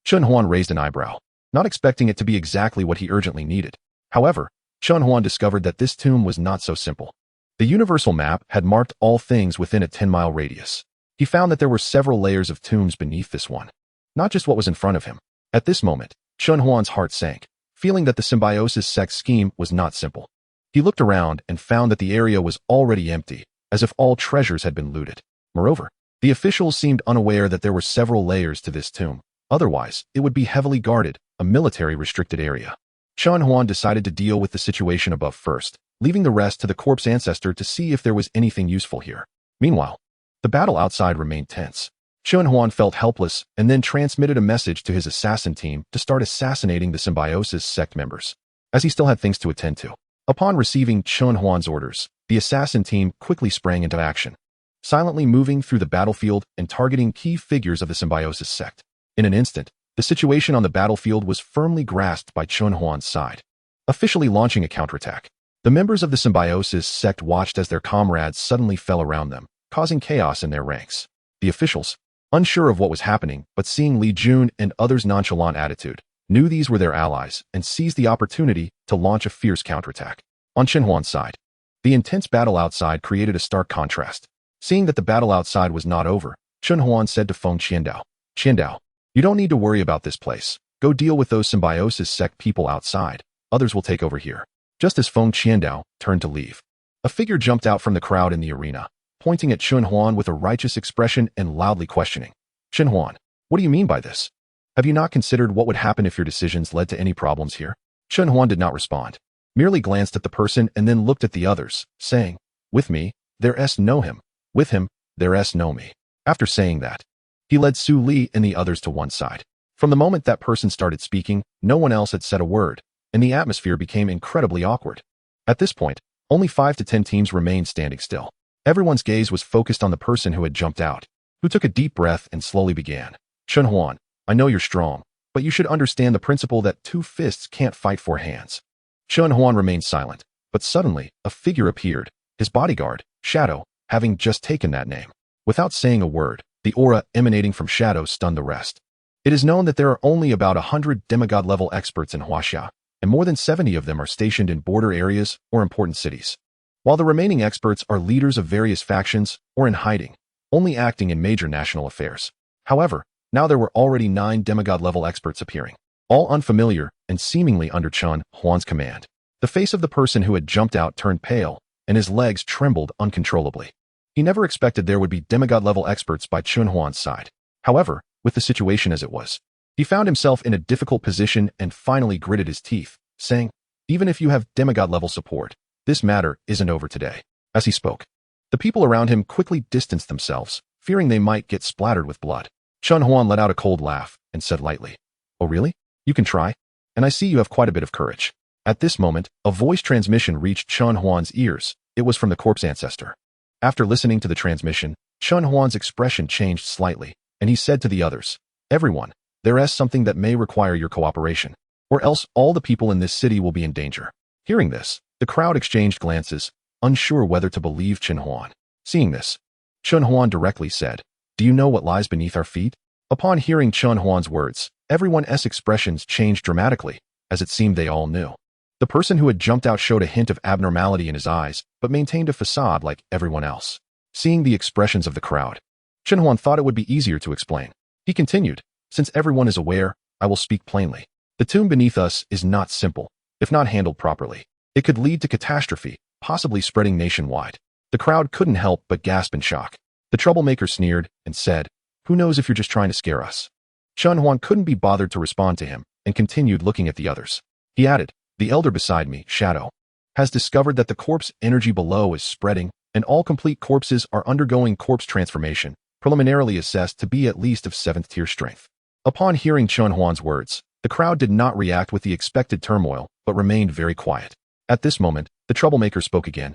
Chen Huan raised an eyebrow, not expecting it to be exactly what he urgently needed. However, Chen Huan discovered that this tomb was not so simple. The universal map had marked all things within a 10-mile radius. He found that there were several layers of tombs beneath this one, not just what was in front of him. At this moment, Chen Huan's heart sank, feeling that the symbiosis sect scheme was not simple. He looked around and found that the area was already empty, as if all treasures had been looted. Moreover, the officials seemed unaware that there were several layers to this tomb. Otherwise, it would be heavily guarded, a military-restricted area. Chen Huan decided to deal with the situation above first, leaving the rest to the corpse ancestor to see if there was anything useful here. Meanwhile, the battle outside remained tense. Chen Huan felt helpless and then transmitted a message to his assassin team to start assassinating the symbiosis sect members, as he still had things to attend to. Upon receiving Chen Huan's orders, the assassin team quickly sprang into action, silently moving through the battlefield and targeting key figures of the symbiosis sect. In an instant, the situation on the battlefield was firmly grasped by Chen Huan's side, officially launching a counterattack. The members of the symbiosis sect watched as their comrades suddenly fell around them, causing chaos in their ranks. The officials, unsure of what was happening but seeing Li Jun and others' nonchalant attitude, knew these were their allies and seized the opportunity to launch a fierce counterattack. On Chen Huan's side, the intense battle outside created a stark contrast. Seeing that the battle outside was not over, Chen Huan said to Feng Qiandao, "Qiandao, you don't need to worry about this place. Go deal with those symbiosis sect people outside. Others will take over here." Just as Feng Qiandao turned to leave, a figure jumped out from the crowd in the arena, pointing at Chen Huan with a righteous expression and loudly questioning. "Chen Huan, what do you mean by this? Have you not considered what would happen if your decisions led to any problems here?" Chen Huan did not respond, merely glanced at the person and then looked at the others, saying, "With me, their s know him. With him, their s know me." After saying that, he led Su Li and the others to one side. From the moment that person started speaking, no one else had said a word, and the atmosphere became incredibly awkward. At this point, only 5 to 10 teams remained standing still. Everyone's gaze was focused on the person who had jumped out, who took a deep breath and slowly began. "Chen Huan, I know you're strong, but you should understand the principle that 2 fists can't fight 4 hands." Chen Huan remained silent, but suddenly, a figure appeared, his bodyguard, Shadow, having just taken that name. Without saying a word, the aura emanating from Shadow stunned the rest. It is known that there are only about 100 demigod-level experts in Huaxia, and more than 70 of them are stationed in border areas or important cities, while the remaining experts are leaders of various factions or in hiding, only acting in major national affairs. However, now there were already 9 demigod-level experts appearing, all unfamiliar and seemingly under Chen Huan's command. The face of the person who had jumped out turned pale, and his legs trembled uncontrollably. He never expected there would be demigod-level experts by Chen Huan's side. However, with the situation as it was, he found himself in a difficult position and finally gritted his teeth, saying, "Even if you have demigod-level support, this matter isn't over today." As he spoke, the people around him quickly distanced themselves, fearing they might get splattered with blood. Chen Huan let out a cold laugh and said lightly, "Oh really? You can try? And I see you have quite a bit of courage." At this moment, a voice transmission reached Chen Huan's ears. It was from the corpse ancestor. After listening to the transmission, Chen Huan's expression changed slightly, and he said to the others, "Everyone, there is something that may require your cooperation, or else all the people in this city will be in danger." Hearing this, the crowd exchanged glances, unsure whether to believe Chen Huan. Seeing this, Chen Huan directly said, "Do you know what lies beneath our feet?" Upon hearing Chen Huan's words, everyone's expressions changed dramatically, as it seemed they all knew. The person who had jumped out showed a hint of abnormality in his eyes, but maintained a facade like everyone else. Seeing the expressions of the crowd, Chen Huan thought it would be easier to explain. He continued, "Since everyone is aware, I will speak plainly. The tomb beneath us is not simple. If not handled properly, it could lead to catastrophe, possibly spreading nationwide. The crowd couldn't help but gasp in shock. The troublemaker sneered and said, "Who knows if you're just trying to scare us?" Chun Huan couldn't be bothered to respond to him and continued looking at the others. He added, "The elder beside me, Shadow, has discovered that the corpse energy below is spreading and all complete corpses are undergoing corpse transformation, preliminarily assessed to be at least of 7th tier strength." Upon hearing Chun Huan's words, the crowd did not react with the expected turmoil, but remained very quiet. At this moment, the troublemaker spoke again.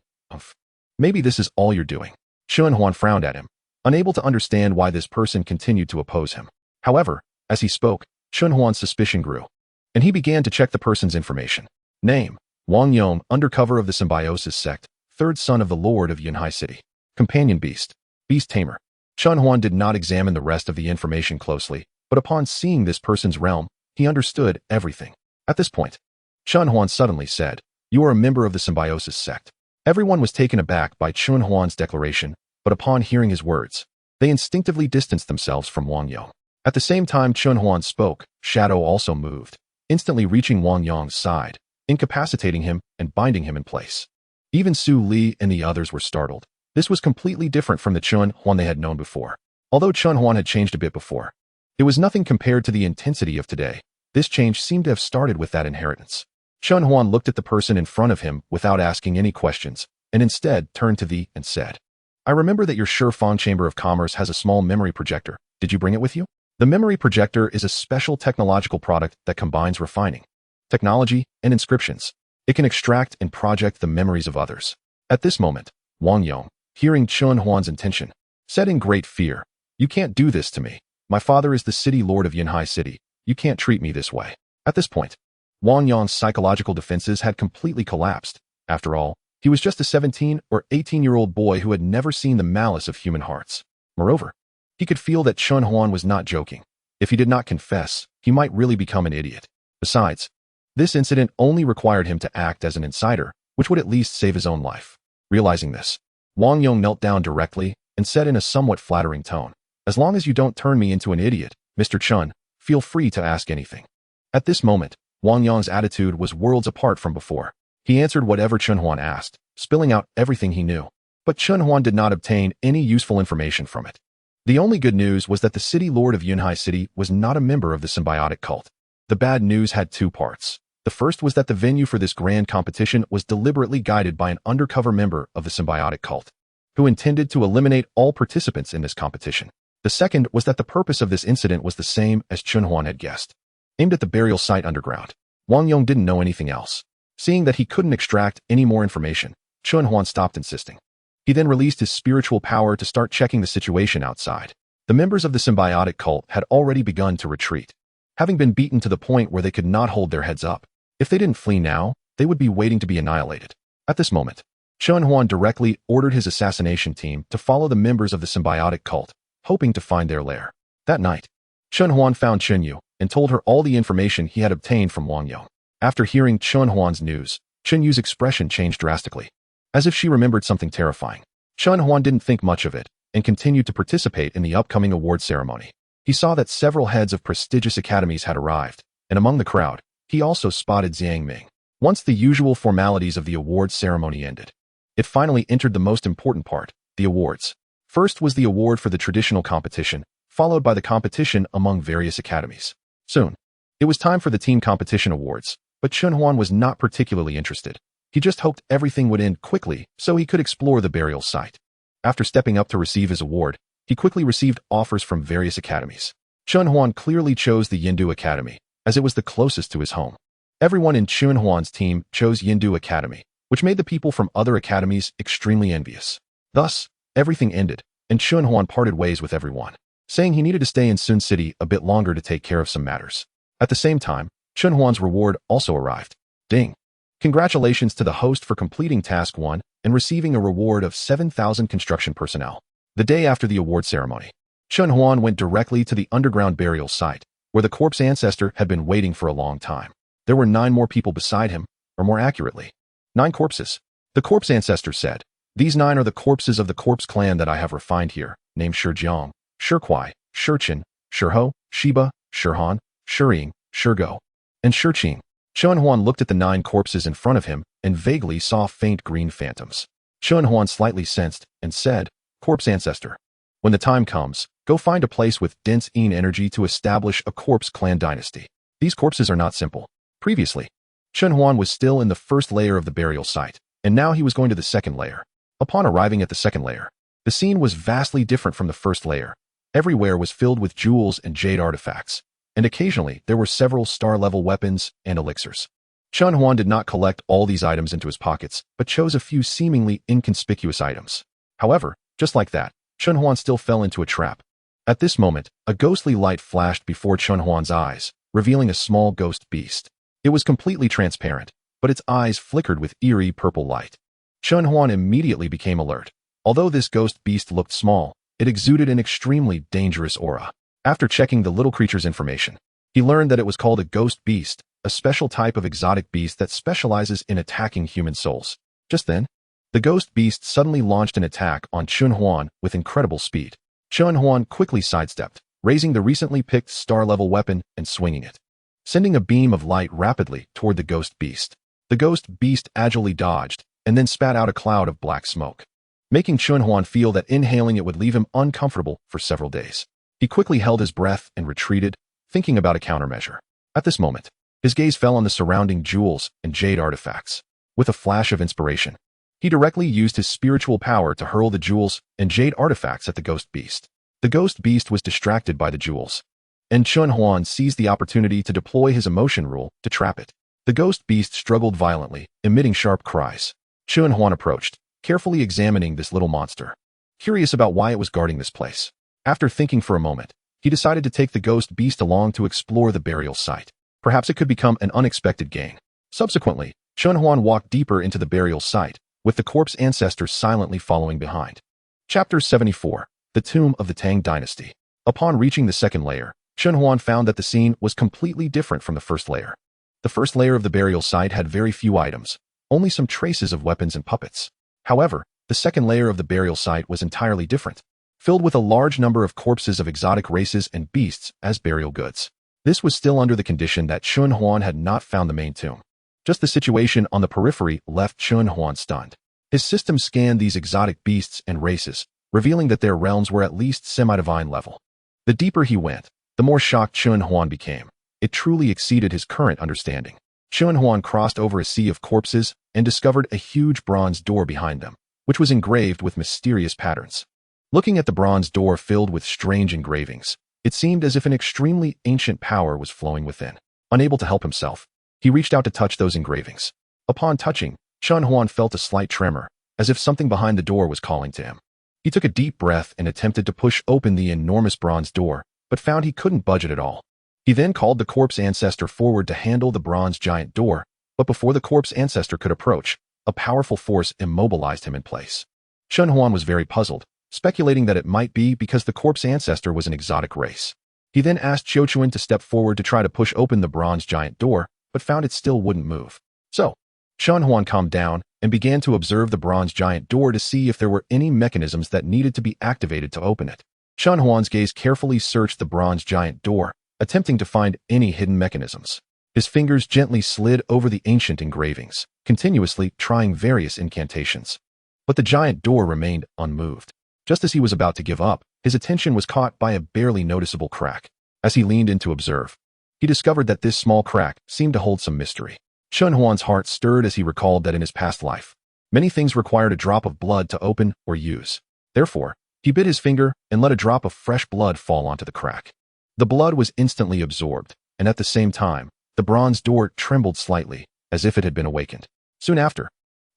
Maybe this is all you're doing." Chun Huan frowned at him, unable to understand why this person continued to oppose him. However, as he spoke, Chun Huan's suspicion grew, and he began to check the person's information. Name: Wang Yong, undercover of the Symbiosis sect, 3rd son of the Lord of Yunhai City. Companion beast: Beast Tamer. Chun Huan did not examine the rest of the information closely, but upon seeing this person's realm, he understood everything. At this point, Chun Huan suddenly said, "You are a member of the Symbiosis sect." Everyone was taken aback by Chun Huan's declaration, but upon hearing his words, they instinctively distanced themselves from Wang Yong. At the same time Chun Huan spoke, Shadow also moved, instantly reaching Wang Yong's side, incapacitating him and binding him in place. Even Su Li and the others were startled. This was completely different from the Chun Huan they had known before. Although Chun Huan had changed a bit before, it was nothing compared to the intensity of today. This change seemed to have started with that inheritance. Chun Huan looked at the person in front of him without asking any questions, and instead turned to the and said, "I remember that your Shifang Chamber of Commerce has a small memory projector. Did you bring it with you?" The memory projector is a special technological product that combines refining, technology, and inscriptions. It can extract and project the memories of others. At this moment, Wang Yong, hearing Chun Huan's intention, said in great fear, "You can't do this to me. My father is the city lord of Yunhai City. You can't treat me this way." At this point, Wang Yong's psychological defenses had completely collapsed. After all, he was just a 17 or 18-year-old boy who had never seen the malice of human hearts. Moreover, he could feel that Chun Huan was not joking. If he did not confess, he might really become an idiot. Besides, this incident only required him to act as an insider, which would at least save his own life. Realizing this, Wang Yong knelt down directly and said in a somewhat flattering tone, "As long as you don't turn me into an idiot, Mr. Chun, feel free to ask anything." At this moment, Wang Yong's attitude was worlds apart from before. He answered whatever Chun Huan asked, spilling out everything he knew. But Chun Huan did not obtain any useful information from it. The only good news was that the city lord of Yunhai City was not a member of the symbiotic cult. The bad news had two parts. The first was that the venue for this grand competition was deliberately guided by an undercover member of the symbiotic cult, who intended to eliminate all participants in this competition. The second was that the purpose of this incident was the same as Chun Huan had guessed, aimed at the burial site underground. Wang Yong didn't know anything else. Seeing that he couldn't extract any more information, Chun Huan stopped insisting. He then released his spiritual power to start checking the situation outside. The members of the symbiotic cult had already begun to retreat, having been beaten to the point where they could not hold their heads up. If they didn't flee now, they would be waiting to be annihilated. At this moment, Chun Huan directly ordered his assassination team to follow the members of the symbiotic cult, hoping to find their lair. That night, Chun Huan found Chen Yu and told her all the information he had obtained from Wang Yong. After hearing Chun Huan's news, Chen Yu's expression changed drastically, as if she remembered something terrifying. Chun Huan didn't think much of it and continued to participate in the upcoming award ceremony. He saw that several heads of prestigious academies had arrived, and among the crowd, he also spotted Jiang Ming. Once the usual formalities of the award ceremony ended, it finally entered the most important part, the awards. First was the award for the traditional competition, followed by the competition among various academies. Soon, it was time for the team competition awards, but Chun Huan was not particularly interested. He just hoped everything would end quickly so he could explore the burial site. After stepping up to receive his award, he quickly received offers from various academies. Chun Huan clearly chose the Yindu Academy, as it was the closest to his home. Everyone in Chun Huan's team chose Yindu Academy, which made the people from other academies extremely envious. Thus, everything ended, and Chun Huan parted ways with everyone, saying he needed to stay in Sun City a bit longer to take care of some matters. At the same time, Chun Huan's reward also arrived. Ding! Congratulations to the host for completing Task 1 and receiving a reward of 7,000 construction personnel. The day after the award ceremony, Chun Huan went directly to the underground burial site, where the corpse ancestor had been waiting for a long time. There were 9 more people beside him, or more accurately, 9 corpses. The corpse ancestor said, "These 9 are the corpses of the corpse clan that I have refined here, named Shijiang, Shirkwai, Shirchen, Shirho, Shiba, Shirhan, Shirying, Shirgo, and Shirqing." Chun Huan looked at the 9 corpses in front of him and vaguely saw faint green phantoms. Chun Huan slightly sensed and said, "Corpse ancestor. When the time comes, go find a place with dense Yin energy to establish a corpse clan dynasty. These corpses are not simple." Previously, Chun Huan was still in the first layer of the burial site, and now he was going to the second layer. Upon arriving at the second layer, the scene was vastly different from the first layer. Everywhere was filled with jewels and jade artifacts, and occasionally there were several star-level weapons and elixirs. Chun Huan did not collect all these items into his pockets, but chose a few seemingly inconspicuous items. However, just like that, Chun Huan still fell into a trap. At this moment, a ghostly light flashed before Chun Huan's eyes, revealing a small ghost beast. It was completely transparent, but its eyes flickered with eerie purple light. Chun Huan immediately became alert. Although this ghost beast looked small, it exuded an extremely dangerous aura. After checking the little creature's information, he learned that it was called a ghost beast, a special type of exotic beast that specializes in attacking human souls. Just then, the ghost beast suddenly launched an attack on Chun Huan with incredible speed. Chun Huan quickly sidestepped, raising the recently picked star-level weapon and swinging it, sending a beam of light rapidly toward the ghost beast. The ghost beast agilely dodged and then spat out a cloud of black smoke, making Chun Huan feel that inhaling it would leave him uncomfortable for several days. He quickly held his breath and retreated, thinking about a countermeasure. At this moment, his gaze fell on the surrounding jewels and jade artifacts. With a flash of inspiration, he directly used his spiritual power to hurl the jewels and jade artifacts at the ghost beast. The ghost beast was distracted by the jewels, and Chun Huan seized the opportunity to deploy his emotion rule to trap it. The ghost beast struggled violently, emitting sharp cries. Chun Huan approached, carefully examining this little monster, curious about why it was guarding this place. After thinking for a moment, he decided to take the ghost beast along to explore the burial site. Perhaps it could become an unexpected gain. Subsequently, Chun Huan walked deeper into the burial site, with the corpse ancestors silently following behind. Chapter 74. The Tomb of the Tang Dynasty. Upon reaching the second layer, Chun Huan found that the scene was completely different from the first layer. The first layer of the burial site had very few items, only some traces of weapons and puppets. However, the second layer of the burial site was entirely different, filled with a large number of corpses of exotic races and beasts as burial goods. This was still under the condition that Chun Huan had not found the main tomb. Just the situation on the periphery left Chun Huan stunned. His system scanned these exotic beasts and races, revealing that their realms were at least semi-divine level. The deeper he went, the more shocked Chun Huan became. It truly exceeded his current understanding. Chun Huan crossed over a sea of corpses and discovered a huge bronze door behind them, which was engraved with mysterious patterns. Looking at the bronze door filled with strange engravings, it seemed as if an extremely ancient power was flowing within. Unable to help himself, he reached out to touch those engravings. Upon touching, Chun Huan felt a slight tremor, as if something behind the door was calling to him. He took a deep breath and attempted to push open the enormous bronze door, but found he couldn't budge it at all. He then called the corpse ancestor forward to handle the bronze giant door, but before the corpse ancestor could approach, a powerful force immobilized him in place. Chun Huan was very puzzled, speculating that it might be because the corpse ancestor was an exotic race. He then asked Qiuquan to step forward to try to push open the bronze giant door, but found it still wouldn't move. So, Chun Huan calmed down and began to observe the bronze giant door to see if there were any mechanisms that needed to be activated to open it. Chun Huan's gaze carefully searched the bronze giant door, attempting to find any hidden mechanisms. His fingers gently slid over the ancient engravings, continuously trying various incantations. But the giant door remained unmoved. Just as he was about to give up, his attention was caught by a barely noticeable crack. As he leaned in to observe, he discovered that this small crack seemed to hold some mystery. Chun Huan's heart stirred as he recalled that in his past life, many things required a drop of blood to open or use. Therefore, he bit his finger and let a drop of fresh blood fall onto the crack. The blood was instantly absorbed, and at the same time, the bronze door trembled slightly, as if it had been awakened. Soon after,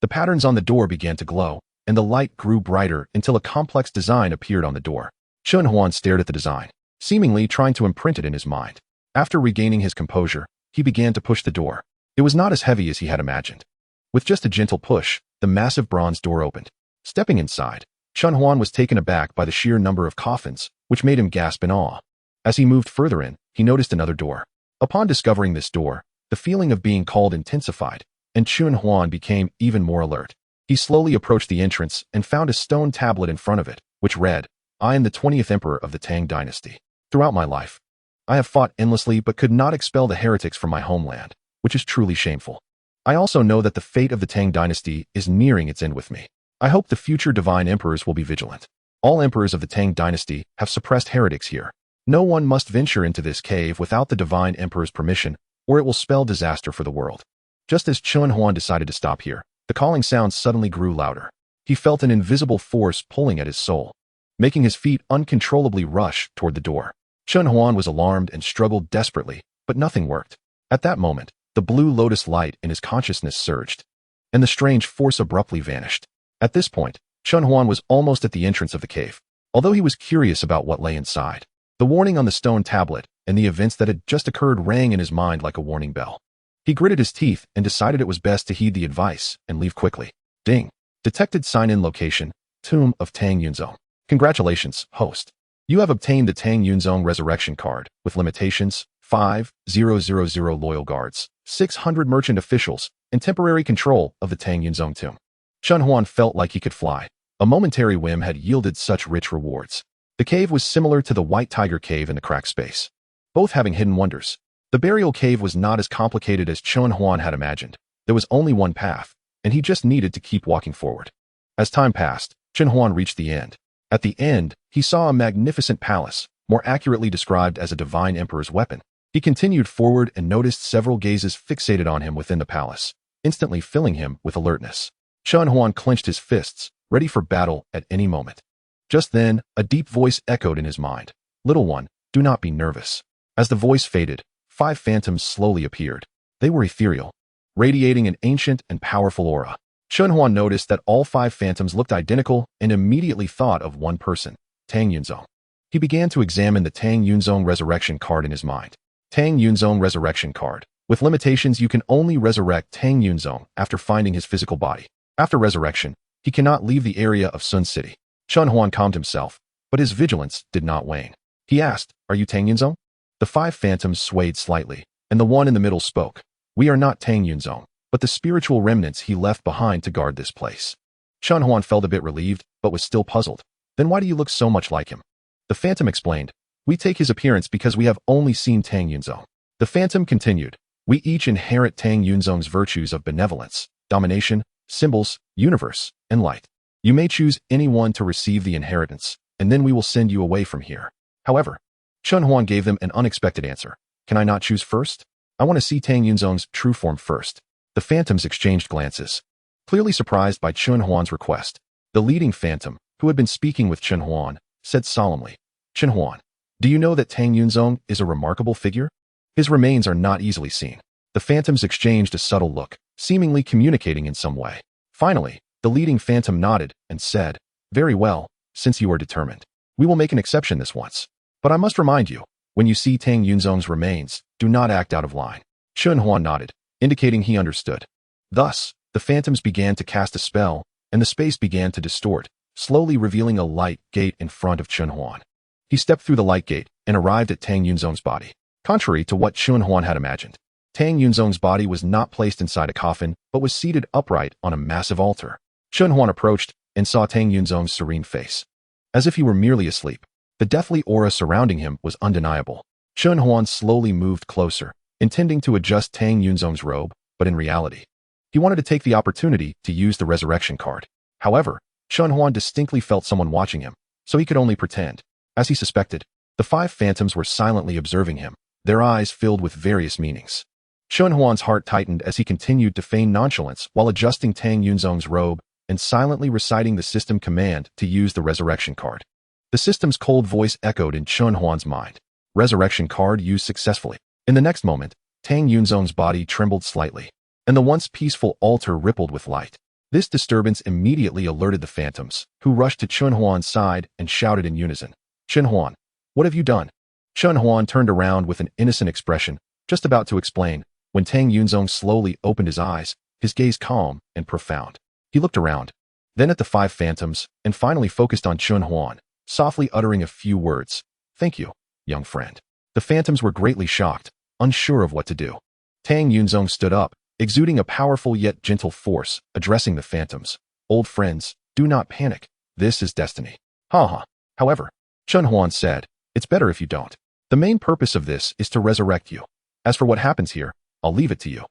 the patterns on the door began to glow, and the light grew brighter until a complex design appeared on the door. Chun Huan stared at the design, seemingly trying to imprint it in his mind. After regaining his composure, he began to push the door. It was not as heavy as he had imagined. With just a gentle push, the massive bronze door opened. Stepping inside, Chun Huan was taken aback by the sheer number of coffins, which made him gasp in awe. As he moved further in, he noticed another door. Upon discovering this door, the feeling of being called intensified, and Chun Huan became even more alert. He slowly approached the entrance and found a stone tablet in front of it, which read, "I am the 20th emperor of the Tang dynasty. Throughout my life, I have fought endlessly but could not expel the heretics from my homeland, which is truly shameful. I also know that the fate of the Tang dynasty is nearing its end with me. I hope the future divine emperors will be vigilant. All emperors of the Tang dynasty have suppressed heretics here. No one must venture into this cave without the divine emperor's permission, or it will spell disaster for the world. Just as Chun Huan decided to stop here, the calling sound suddenly grew louder. He felt an invisible force pulling at his soul, making his feet uncontrollably rush toward the door. Chun Huan was alarmed and struggled desperately, but nothing worked. At that moment, the blue lotus light in his consciousness surged, and the strange force abruptly vanished. At this point, Chun Huan was almost at the entrance of the cave. Although he was curious about what lay inside, the warning on the stone tablet and the events that had just occurred rang in his mind like a warning bell. He gritted his teeth and decided it was best to heed the advice and leave quickly. Ding. Detected sign-in location, Tomb of Tang Yunzong. Congratulations, host. You have obtained the Tang Yunzong resurrection card, with limitations, 5,000 loyal guards, 600 merchant officials, and temporary control of the Tang Yunzong tomb. Chun Huan felt like he could fly. A momentary whim had yielded such rich rewards. The cave was similar to the White Tiger Cave in the cracked space, both having hidden wonders. The burial cave was not as complicated as Chun Huan had imagined. There was only one path, and he just needed to keep walking forward. As time passed, Chun Huan reached the end. At the end, he saw a magnificent palace, more accurately described as a divine emperor's weapon. He continued forward and noticed several gazes fixated on him within the palace, instantly filling him with alertness. Chun Huan clenched his fists, ready for battle at any moment. Just then, a deep voice echoed in his mind. Little one, do not be nervous. As the voice faded, 5 phantoms slowly appeared. They were ethereal, radiating an ancient and powerful aura. Chun Huan noticed that all 5 phantoms looked identical and immediately thought of one person, Tang Yunzong. He began to examine the Tang Yunzong resurrection card in his mind. Tang Yunzong resurrection card. With limitations, you can only resurrect Tang Yunzong after finding his physical body. After resurrection, he cannot leave the area of Sun City. Chun Huan calmed himself, but his vigilance did not wane. He asked, "Are you Tang Yunzong?" The 5 phantoms swayed slightly, and the one in the middle spoke. "We are not Tang Yunzong, but the spiritual remnants he left behind to guard this place." Chun Huan felt a bit relieved, but was still puzzled. "Then why do you look so much like him?" The phantom explained, "We take his appearance because we have only seen Tang Yunzong." The phantom continued, "We each inherit Tang Yunzong's virtues of benevolence, domination, symbols, universe, and light. You may choose anyone to receive the inheritance, and then we will send you away from here." However, Chun Huan gave them an unexpected answer. "Can I not choose first? I want to see Tang Yunzong's true form first." The phantoms exchanged glances, clearly surprised by Chun Huan's request. The leading phantom, who had been speaking with Chun Huan, said solemnly, "Chun Huan, do you know that Tang Yunzong is a remarkable figure? His remains are not easily seen." The phantoms exchanged a subtle look, seemingly communicating in some way. Finally, the leading phantom nodded and said, "Very well, since you are determined. We will make an exception this once. But I must remind you, when you see Tang Yunzong's remains, do not act out of line." Chun Huan nodded, indicating he understood. Thus, the phantoms began to cast a spell, and the space began to distort, slowly revealing a light gate in front of Chun Huan. He stepped through the light gate and arrived at Tang Yunzong's body. Contrary to what Chun Huan had imagined, Tang Yunzong's body was not placed inside a coffin, but was seated upright on a massive altar. Chun Huan approached and saw Tang Yunzong's serene face. As if he were merely asleep, the deathly aura surrounding him was undeniable. Chun Huan slowly moved closer, intending to adjust Tang Yunzong's robe, but in reality, he wanted to take the opportunity to use the resurrection card. However, Chun Huan distinctly felt someone watching him, so he could only pretend. As he suspected, the 5 phantoms were silently observing him, their eyes filled with various meanings. Chun Huan's heart tightened as he continued to feign nonchalance while adjusting Tang Yunzong's robe and silently reciting the system command to use the resurrection card. The system's cold voice echoed in Chun Huan's mind. Resurrection card used successfully. In the next moment, Tang Yunzong's body trembled slightly, and the once peaceful altar rippled with light. This disturbance immediately alerted the phantoms, who rushed to Chun Huan's side and shouted in unison, "Chun Huan, what have you done?" Chun Huan turned around with an innocent expression, just about to explain, when Tang Yunzong slowly opened his eyes, his gaze calm and profound. He looked around, then at the 5 phantoms, and finally focused on Chun Huan, softly uttering a few words. "Thank you, young friend." The phantoms were greatly shocked, unsure of what to do. Tang Yunzong stood up, exuding a powerful yet gentle force, addressing the phantoms. "Old friends, do not panic. This is destiny." "Ha." However, Chun Huan said, "It's better if you don't. The main purpose of this is to resurrect you. As for what happens here, I'll leave it to you.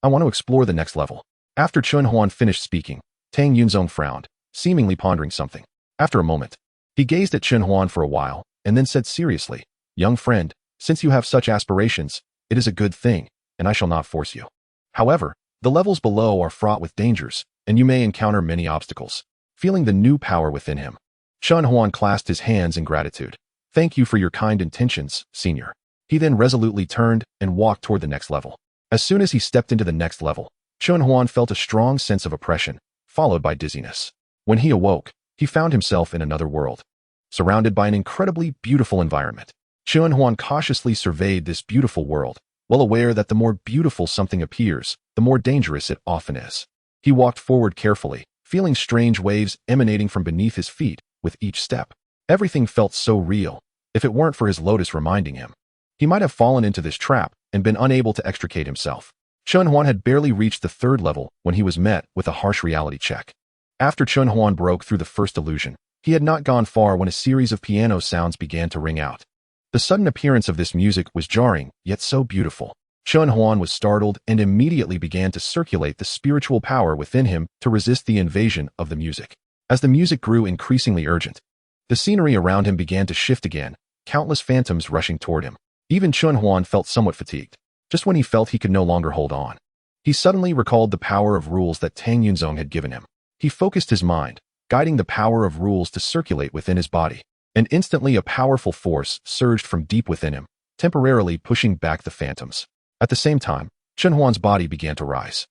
I want to explore the next level." After Chun Huan finished speaking, Tang Yunzong frowned. seemingly pondering something. After a moment, he gazed at Chen Huan for a while, and then said seriously, "Young friend, since you have such aspirations, it is a good thing, and I shall not force you. However, the levels below are fraught with dangers, and you may encounter many obstacles." Feeling the new power within him, Chen Huan clasped his hands in gratitude. "Thank you for your kind intentions, senior." He then resolutely turned and walked toward the next level. As soon as he stepped into the next level, Chen Huan felt a strong sense of oppression, followed by dizziness. When he awoke, he found himself in another world, surrounded by an incredibly beautiful environment. Chen Huan cautiously surveyed this beautiful world, well aware that the more beautiful something appears, the more dangerous it often is. He walked forward carefully, feeling strange waves emanating from beneath his feet with each step. Everything felt so real. If it weren't for his lotus reminding him, he might have fallen into this trap and been unable to extricate himself. Chen Huan had barely reached the third level when he was met with a harsh reality check. After Chen Huan broke through the first illusion, he had not gone far when a series of piano sounds began to ring out. The sudden appearance of this music was jarring, yet so beautiful. Chen Huan was startled and immediately began to circulate the spiritual power within him to resist the invasion of the music. As the music grew increasingly urgent, the scenery around him began to shift again, countless phantoms rushing toward him. Even Chen Huan felt somewhat fatigued. Just when he felt he could no longer hold on, he suddenly recalled the power of rules that Tang Yunzong had given him. He focused his mind, guiding the power of rules to circulate within his body, and instantly a powerful force surged from deep within him, temporarily pushing back the phantoms. At the same time, Chen Huan's body began to rise.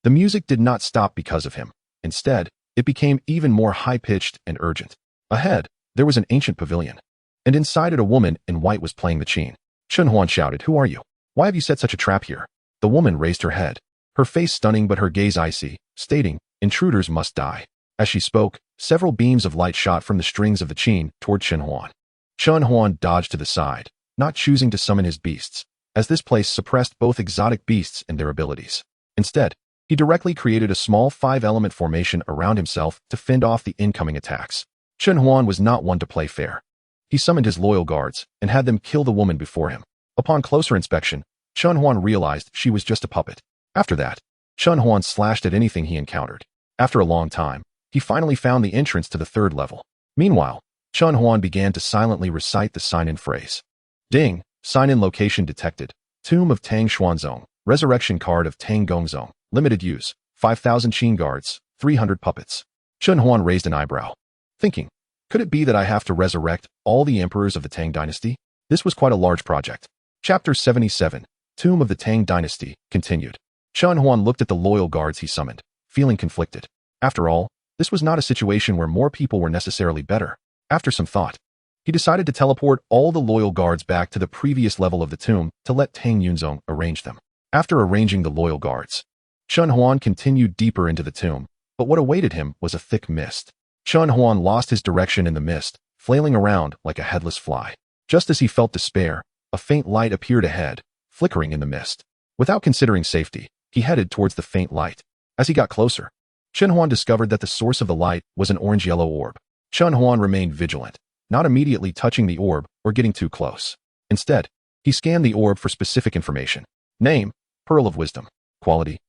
The music did not stop because of him. Instead, it became even more high-pitched and urgent. Ahead, there was an ancient pavilion, and inside it a woman in white was playing the qin. Chen Huan shouted, "Who are you? Why have you set such a trap here?" The woman raised her head, her face stunning but her gaze icy, stating, "Intruders must die." As she spoke, several beams of light shot from the strings of the qin toward Chen Huan. Chen Huan dodged to the side, not choosing to summon his beasts, as this place suppressed both exotic beasts and their abilities. Instead, he directly created a small 5-element formation around himself to fend off the incoming attacks. Chen Huan was not one to play fair. He summoned his loyal guards and had them kill the woman before him. Upon closer inspection, Chen Huan realized she was just a puppet. After that, Chen Huan slashed at anything he encountered. After a long time, he finally found the entrance to the third level. Meanwhile, Chen Huan began to silently recite the sign-in phrase. Ding, sign-in location detected. Tomb of Tang Xuanzong, resurrection card of Tang Gongzong, limited use, 5,000 qin guards, 300 puppets. Chen Huan raised an eyebrow, thinking, could it be that I have to resurrect all the emperors of the Tang dynasty? This was quite a large project. Chapter 77, Tomb of the Tang Dynasty, continued. Chen Huan looked at the loyal guards he summoned, feeling conflicted. After all, this was not a situation where more people were necessarily better. After some thought, he decided to teleport all the loyal guards back to the previous level of the tomb to let Tang Yunzong arrange them. After arranging the loyal guards, Chen Huan continued deeper into the tomb, but what awaited him was a thick mist. Chen Huan lost his direction in the mist, flailing around like a headless fly. Just as he felt despair, a faint light appeared ahead, flickering in the mist. Without considering safety, he headed towards the faint light. As he got closer, Chen Huan discovered that the source of the light was an orange-yellow orb. Chen Huan remained vigilant, not immediately touching the orb or getting too close. Instead, he scanned the orb for specific information. Name, Pearl of Wisdom. Quality.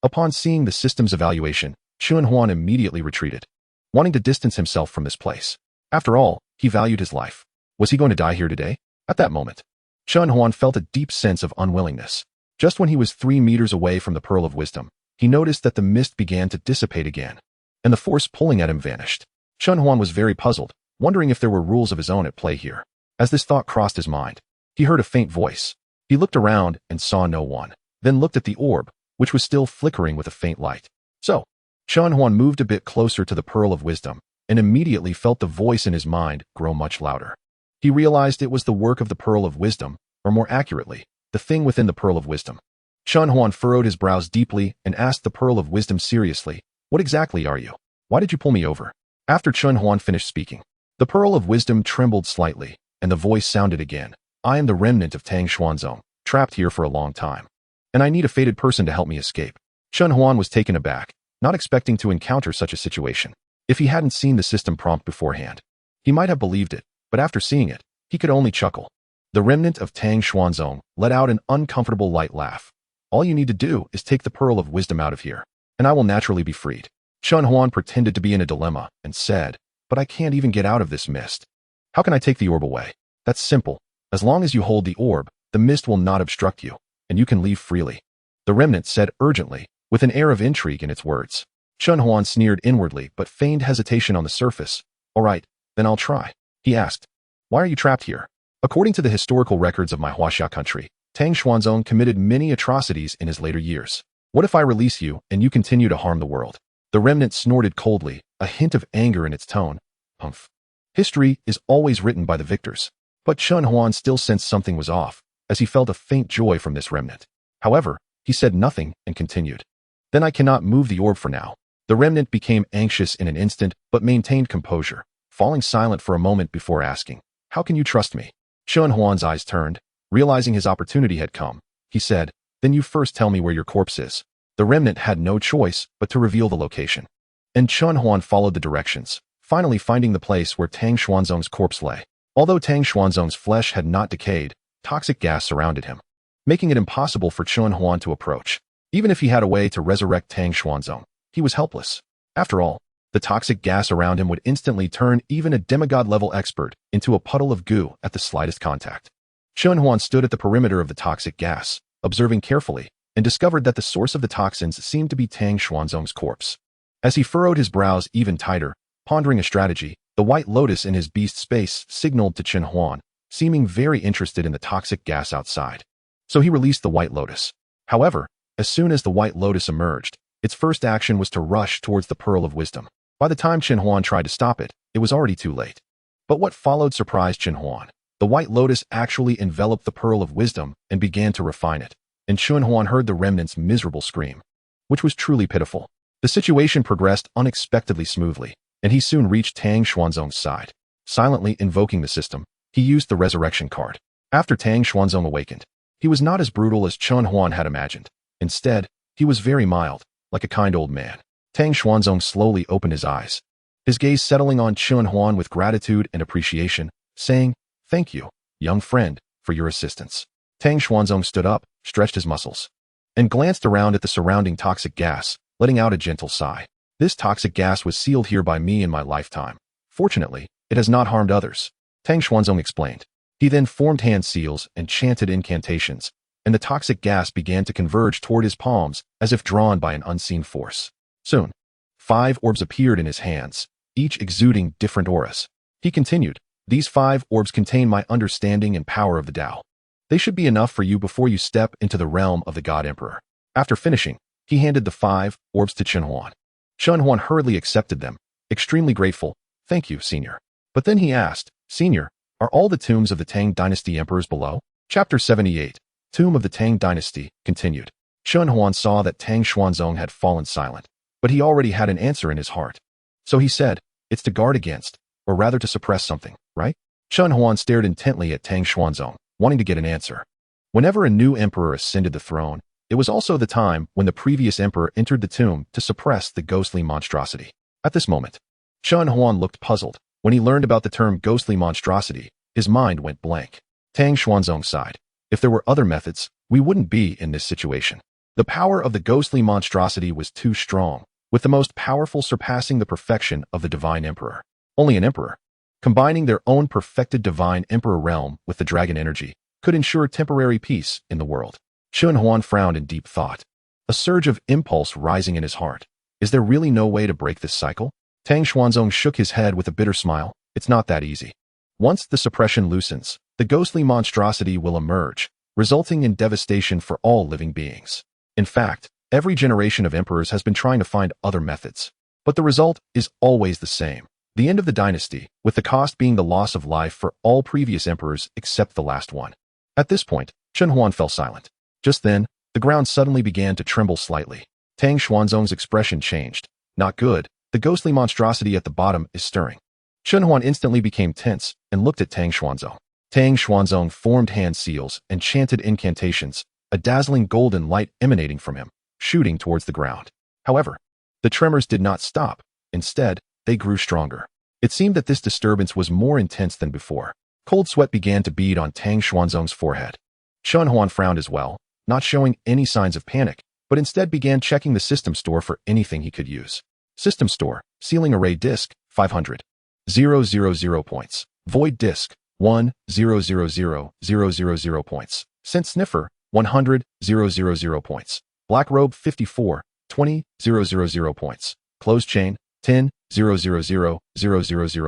Upon seeing the system's evaluation, Chen Huan immediately retreated, wanting to distance himself from this place. After all, he valued his life. Was he going to die here today? At that moment, Chen Huan felt a deep sense of unwillingness. Just when he was 3 meters away from the Pearl of Wisdom, he noticed that the mist began to dissipate again, and the force pulling at him vanished. Chen Huan was very puzzled, wondering if there were rules of his own at play here. As this thought crossed his mind, he heard a faint voice. He looked around and saw no one, then looked at the orb, which was still flickering with a faint light. So, Chen Huan moved a bit closer to the Pearl of Wisdom, and immediately felt the voice in his mind grow much louder. He realized it was the work of the Pearl of Wisdom, or more accurately, the thing within the Pearl of Wisdom. Chen Huan furrowed his brows deeply and asked the Pearl of Wisdom seriously, "What exactly are you? Why did you pull me over?" After Chen Huan finished speaking, the Pearl of Wisdom trembled slightly, and the voice sounded again. "I am the remnant of Tang Xuanzong, trapped here for a long time, and I need a fated person to help me escape." Chen Huan was taken aback, not expecting to encounter such a situation. If he hadn't seen the system prompt beforehand, he might have believed it, but after seeing it, he could only chuckle. The remnant of Tang Xuanzong let out an uncomfortable light laugh. "All you need to do is take the Pearl of Wisdom out of here, and I will naturally be freed." Chun Huan pretended to be in a dilemma and said, "But I can't even get out of this mist. How can I take the orb away?" "That's simple. As long as you hold the orb, the mist will not obstruct you, and you can leave freely," the remnant said urgently, with an air of intrigue in its words. Chun Huan sneered inwardly but feigned hesitation on the surface. "All right, then I'll try," he asked. "Why are you trapped here?" "According to the historical records of my Huaxia country, Tang Xuanzong committed many atrocities in his later years. What if I release you and you continue to harm the world?" The remnant snorted coldly, a hint of anger in its tone. "Humph. History is always written by the victors." But Chun Huan still sensed something was off, as he felt a faint joy from this remnant. However, he said nothing and continued. "Then I cannot move the orb for now." The remnant became anxious in an instant but maintained composure, falling silent for a moment before asking, "How can you trust me?" Chun Huan's eyes turned. Realizing his opportunity had come, he said, "Then you first tell me where your corpse is." The remnant had no choice but to reveal the location. And Chun Huan followed the directions, finally finding the place where Tang Xuanzong's corpse lay. Although Tang Xuanzong's flesh had not decayed, toxic gas surrounded him, making it impossible for Chun Huan to approach. Even if he had a way to resurrect Tang Xuanzong, he was helpless. After all, the toxic gas around him would instantly turn even a demigod-level expert into a puddle of goo at the slightest contact. Chun Huan stood at the perimeter of the toxic gas, observing carefully, and discovered that the source of the toxins seemed to be Tang Xuanzong's corpse. As he furrowed his brows even tighter, pondering a strategy, the white lotus in his beast space signaled to Chun Huan, seeming very interested in the toxic gas outside. So he released the white lotus. However, as soon as the white lotus emerged, its first action was to rush towards the pearl of wisdom. By the time Chun Huan tried to stop it, it was already too late. But what followed surprised Chun Huan. The white lotus actually enveloped the pearl of wisdom and began to refine it, and Chun Huan heard the remnant's miserable scream, which was truly pitiful. The situation progressed unexpectedly smoothly, and he soon reached Tang Xuanzong's side. Silently invoking the system, he used the resurrection card. After Tang Xuanzong awakened, he was not as brutal as Chun Huan had imagined. Instead, he was very mild, like a kind old man. Tang Xuanzong slowly opened his eyes, his gaze settling on Chun Huan with gratitude and appreciation, saying, "Thank you, young friend, for your assistance." Tang Xuanzong stood up, stretched his muscles, and glanced around at the surrounding toxic gas, letting out a gentle sigh. "This toxic gas was sealed here by me in my lifetime. Fortunately, it has not harmed others," Tang Xuanzong explained. He then formed hand seals and chanted incantations, and the toxic gas began to converge toward his palms as if drawn by an unseen force. Soon, 5 orbs appeared in his hands, each exuding different auras. He continued, "These 5 orbs contain my understanding and power of the Tao. They should be enough for you before you step into the realm of the God Emperor." After finishing, he handed the 5 orbs to Chun Huan. Chun Huan hurriedly accepted them, extremely grateful. "Thank you, Senior." But then he asked, "Senior, are all the tombs of the Tang Dynasty emperors below?" Chapter 78, Tomb of the Tang Dynasty, continued. Chun Huan saw that Tang Xuanzong had fallen silent, but he already had an answer in his heart. So he said, "It's to guard against, or rather to suppress something, right?" Chun Huan stared intently at Tang Xuanzong, wanting to get an answer. Whenever a new emperor ascended the throne, it was also the time when the previous emperor entered the tomb to suppress the ghostly monstrosity. At this moment, Chun Huan looked puzzled. When he learned about the term ghostly monstrosity, his mind went blank. Tang Xuanzong sighed. "If there were other methods, we wouldn't be in this situation." The power of the ghostly monstrosity was too strong, with the most powerful surpassing the perfection of the divine emperor. Only an emperor, combining their own perfected divine emperor realm with the dragon energy, could ensure temporary peace in the world. Chun Huan frowned in deep thought, a surge of impulse rising in his heart. Is there really no way to break this cycle? Tang Xuanzong shook his head with a bitter smile. "It's not that easy. Once the suppression loosens, the ghostly monstrosity will emerge, resulting in devastation for all living beings. In fact, every generation of emperors has been trying to find other methods, but the result is always the same. The end of the dynasty, with the cost being the loss of life for all previous emperors except the last one." At this point, Chun Huan fell silent. Just then, the ground suddenly began to tremble slightly. Tang Xuanzong's expression changed. "Not good. The ghostly monstrosity at the bottom is stirring." Chun Huan instantly became tense and looked at Tang Xuanzong. Tang Xuanzong formed hand seals and chanted incantations, a dazzling golden light emanating from him, shooting towards the ground. However, the tremors did not stop. Instead, they grew stronger. It seemed that this disturbance was more intense than before. Cold sweat began to bead on Tang Xuanzong's forehead. Chun Huan frowned as well, not showing any signs of panic, but instead began checking the system store for anything he could use. System Store, Ceiling Array Disk, 500. 000 points. Void Disk, 1,000,000 points. Scent Sniffer, 100, 000 points. Black Robe, 54, 20, 000 points. Closed Chain, 10, 000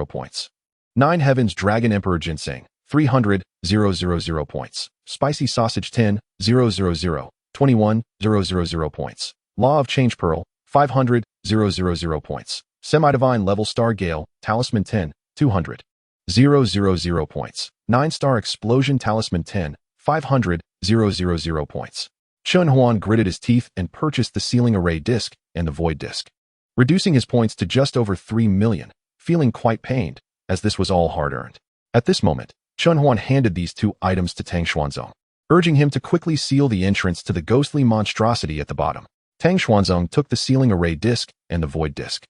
points. Nine Heavens Dragon Emperor Ginseng, 300, 000 points. Spicy Sausage 10, 000, 21, 000 points. Law of Change Pearl, 500, 000 points. Semi-Divine Level Star Gale, Talisman 10, 200, 000 points. 9-Star Explosion Talisman 10, 500, 000 points. Chun Huan gritted his teeth and purchased the Ceiling Array Disc and the Void Disc, reducing his points to just over 3 million, feeling quite pained, as this was all hard-earned. At this moment, Chun Huan handed these two items to Tang Xuanzong, urging him to quickly seal the entrance to the ghostly monstrosity at the bottom. Tang Xuanzong took the Ceiling Array Disc and the Void Disc,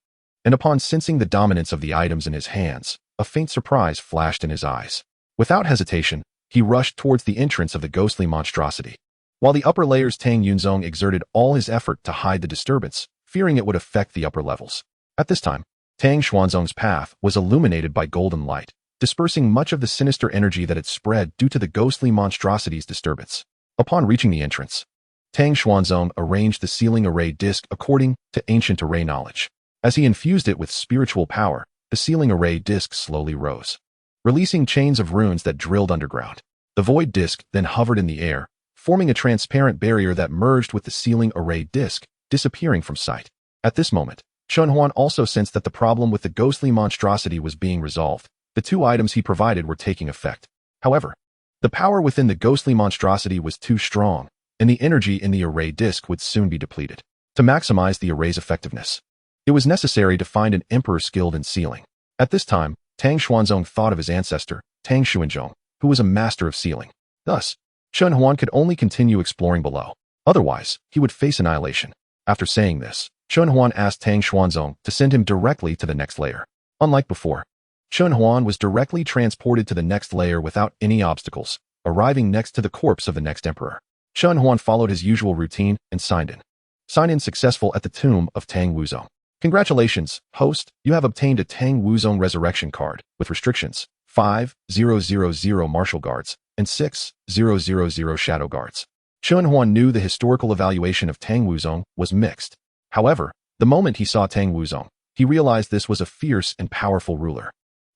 and upon sensing the dominance of the items in his hands, a faint surprise flashed in his eyes. Without hesitation, he rushed towards the entrance of the ghostly monstrosity. While the upper layers, Tang Yunzong exerted all his effort to hide the disturbance, fearing it would affect the upper levels. At this time, Tang Xuanzong's path was illuminated by golden light, dispersing much of the sinister energy that had spread due to the ghostly monstrosity's disturbance. Upon reaching the entrance, Tang Xuanzong arranged the Ceiling Array Disc according to ancient array knowledge. As he infused it with spiritual power, the Ceiling Array Disc slowly rose, releasing chains of runes that drilled underground. The Void Disc then hovered in the air, forming a transparent barrier that merged with the Ceiling Array Disc, disappearing from sight. At this moment, Chun Huan also sensed that the problem with the ghostly monstrosity was being resolved. The two items he provided were taking effect. However, the power within the ghostly monstrosity was too strong, and the energy in the array disc would soon be depleted. To maximize the array's effectiveness, it was necessary to find an emperor skilled in sealing. At this time, Tang Xuanzong thought of his ancestor, Tang Xuanzong, who was a master of sealing. Thus, Chun Huan could only continue exploring below. Otherwise, he would face annihilation. After saying this, Chun Huan asked Tang Xuanzong to send him directly to the next layer. Unlike before, Chun Huan was directly transported to the next layer without any obstacles, arriving next to the corpse of the next emperor. Chun Huan followed his usual routine and signed in. Sign in successful at the tomb of Tang Wuzong. Congratulations, host, you have obtained a Tang Wuzong resurrection card, with restrictions, 5,000 martial guards, and 6,000 shadow guards. Chun Huan knew the historical evaluation of Tang Wuzong was mixed. However, the moment he saw Tang Wuzong, he realized this was a fierce and powerful ruler.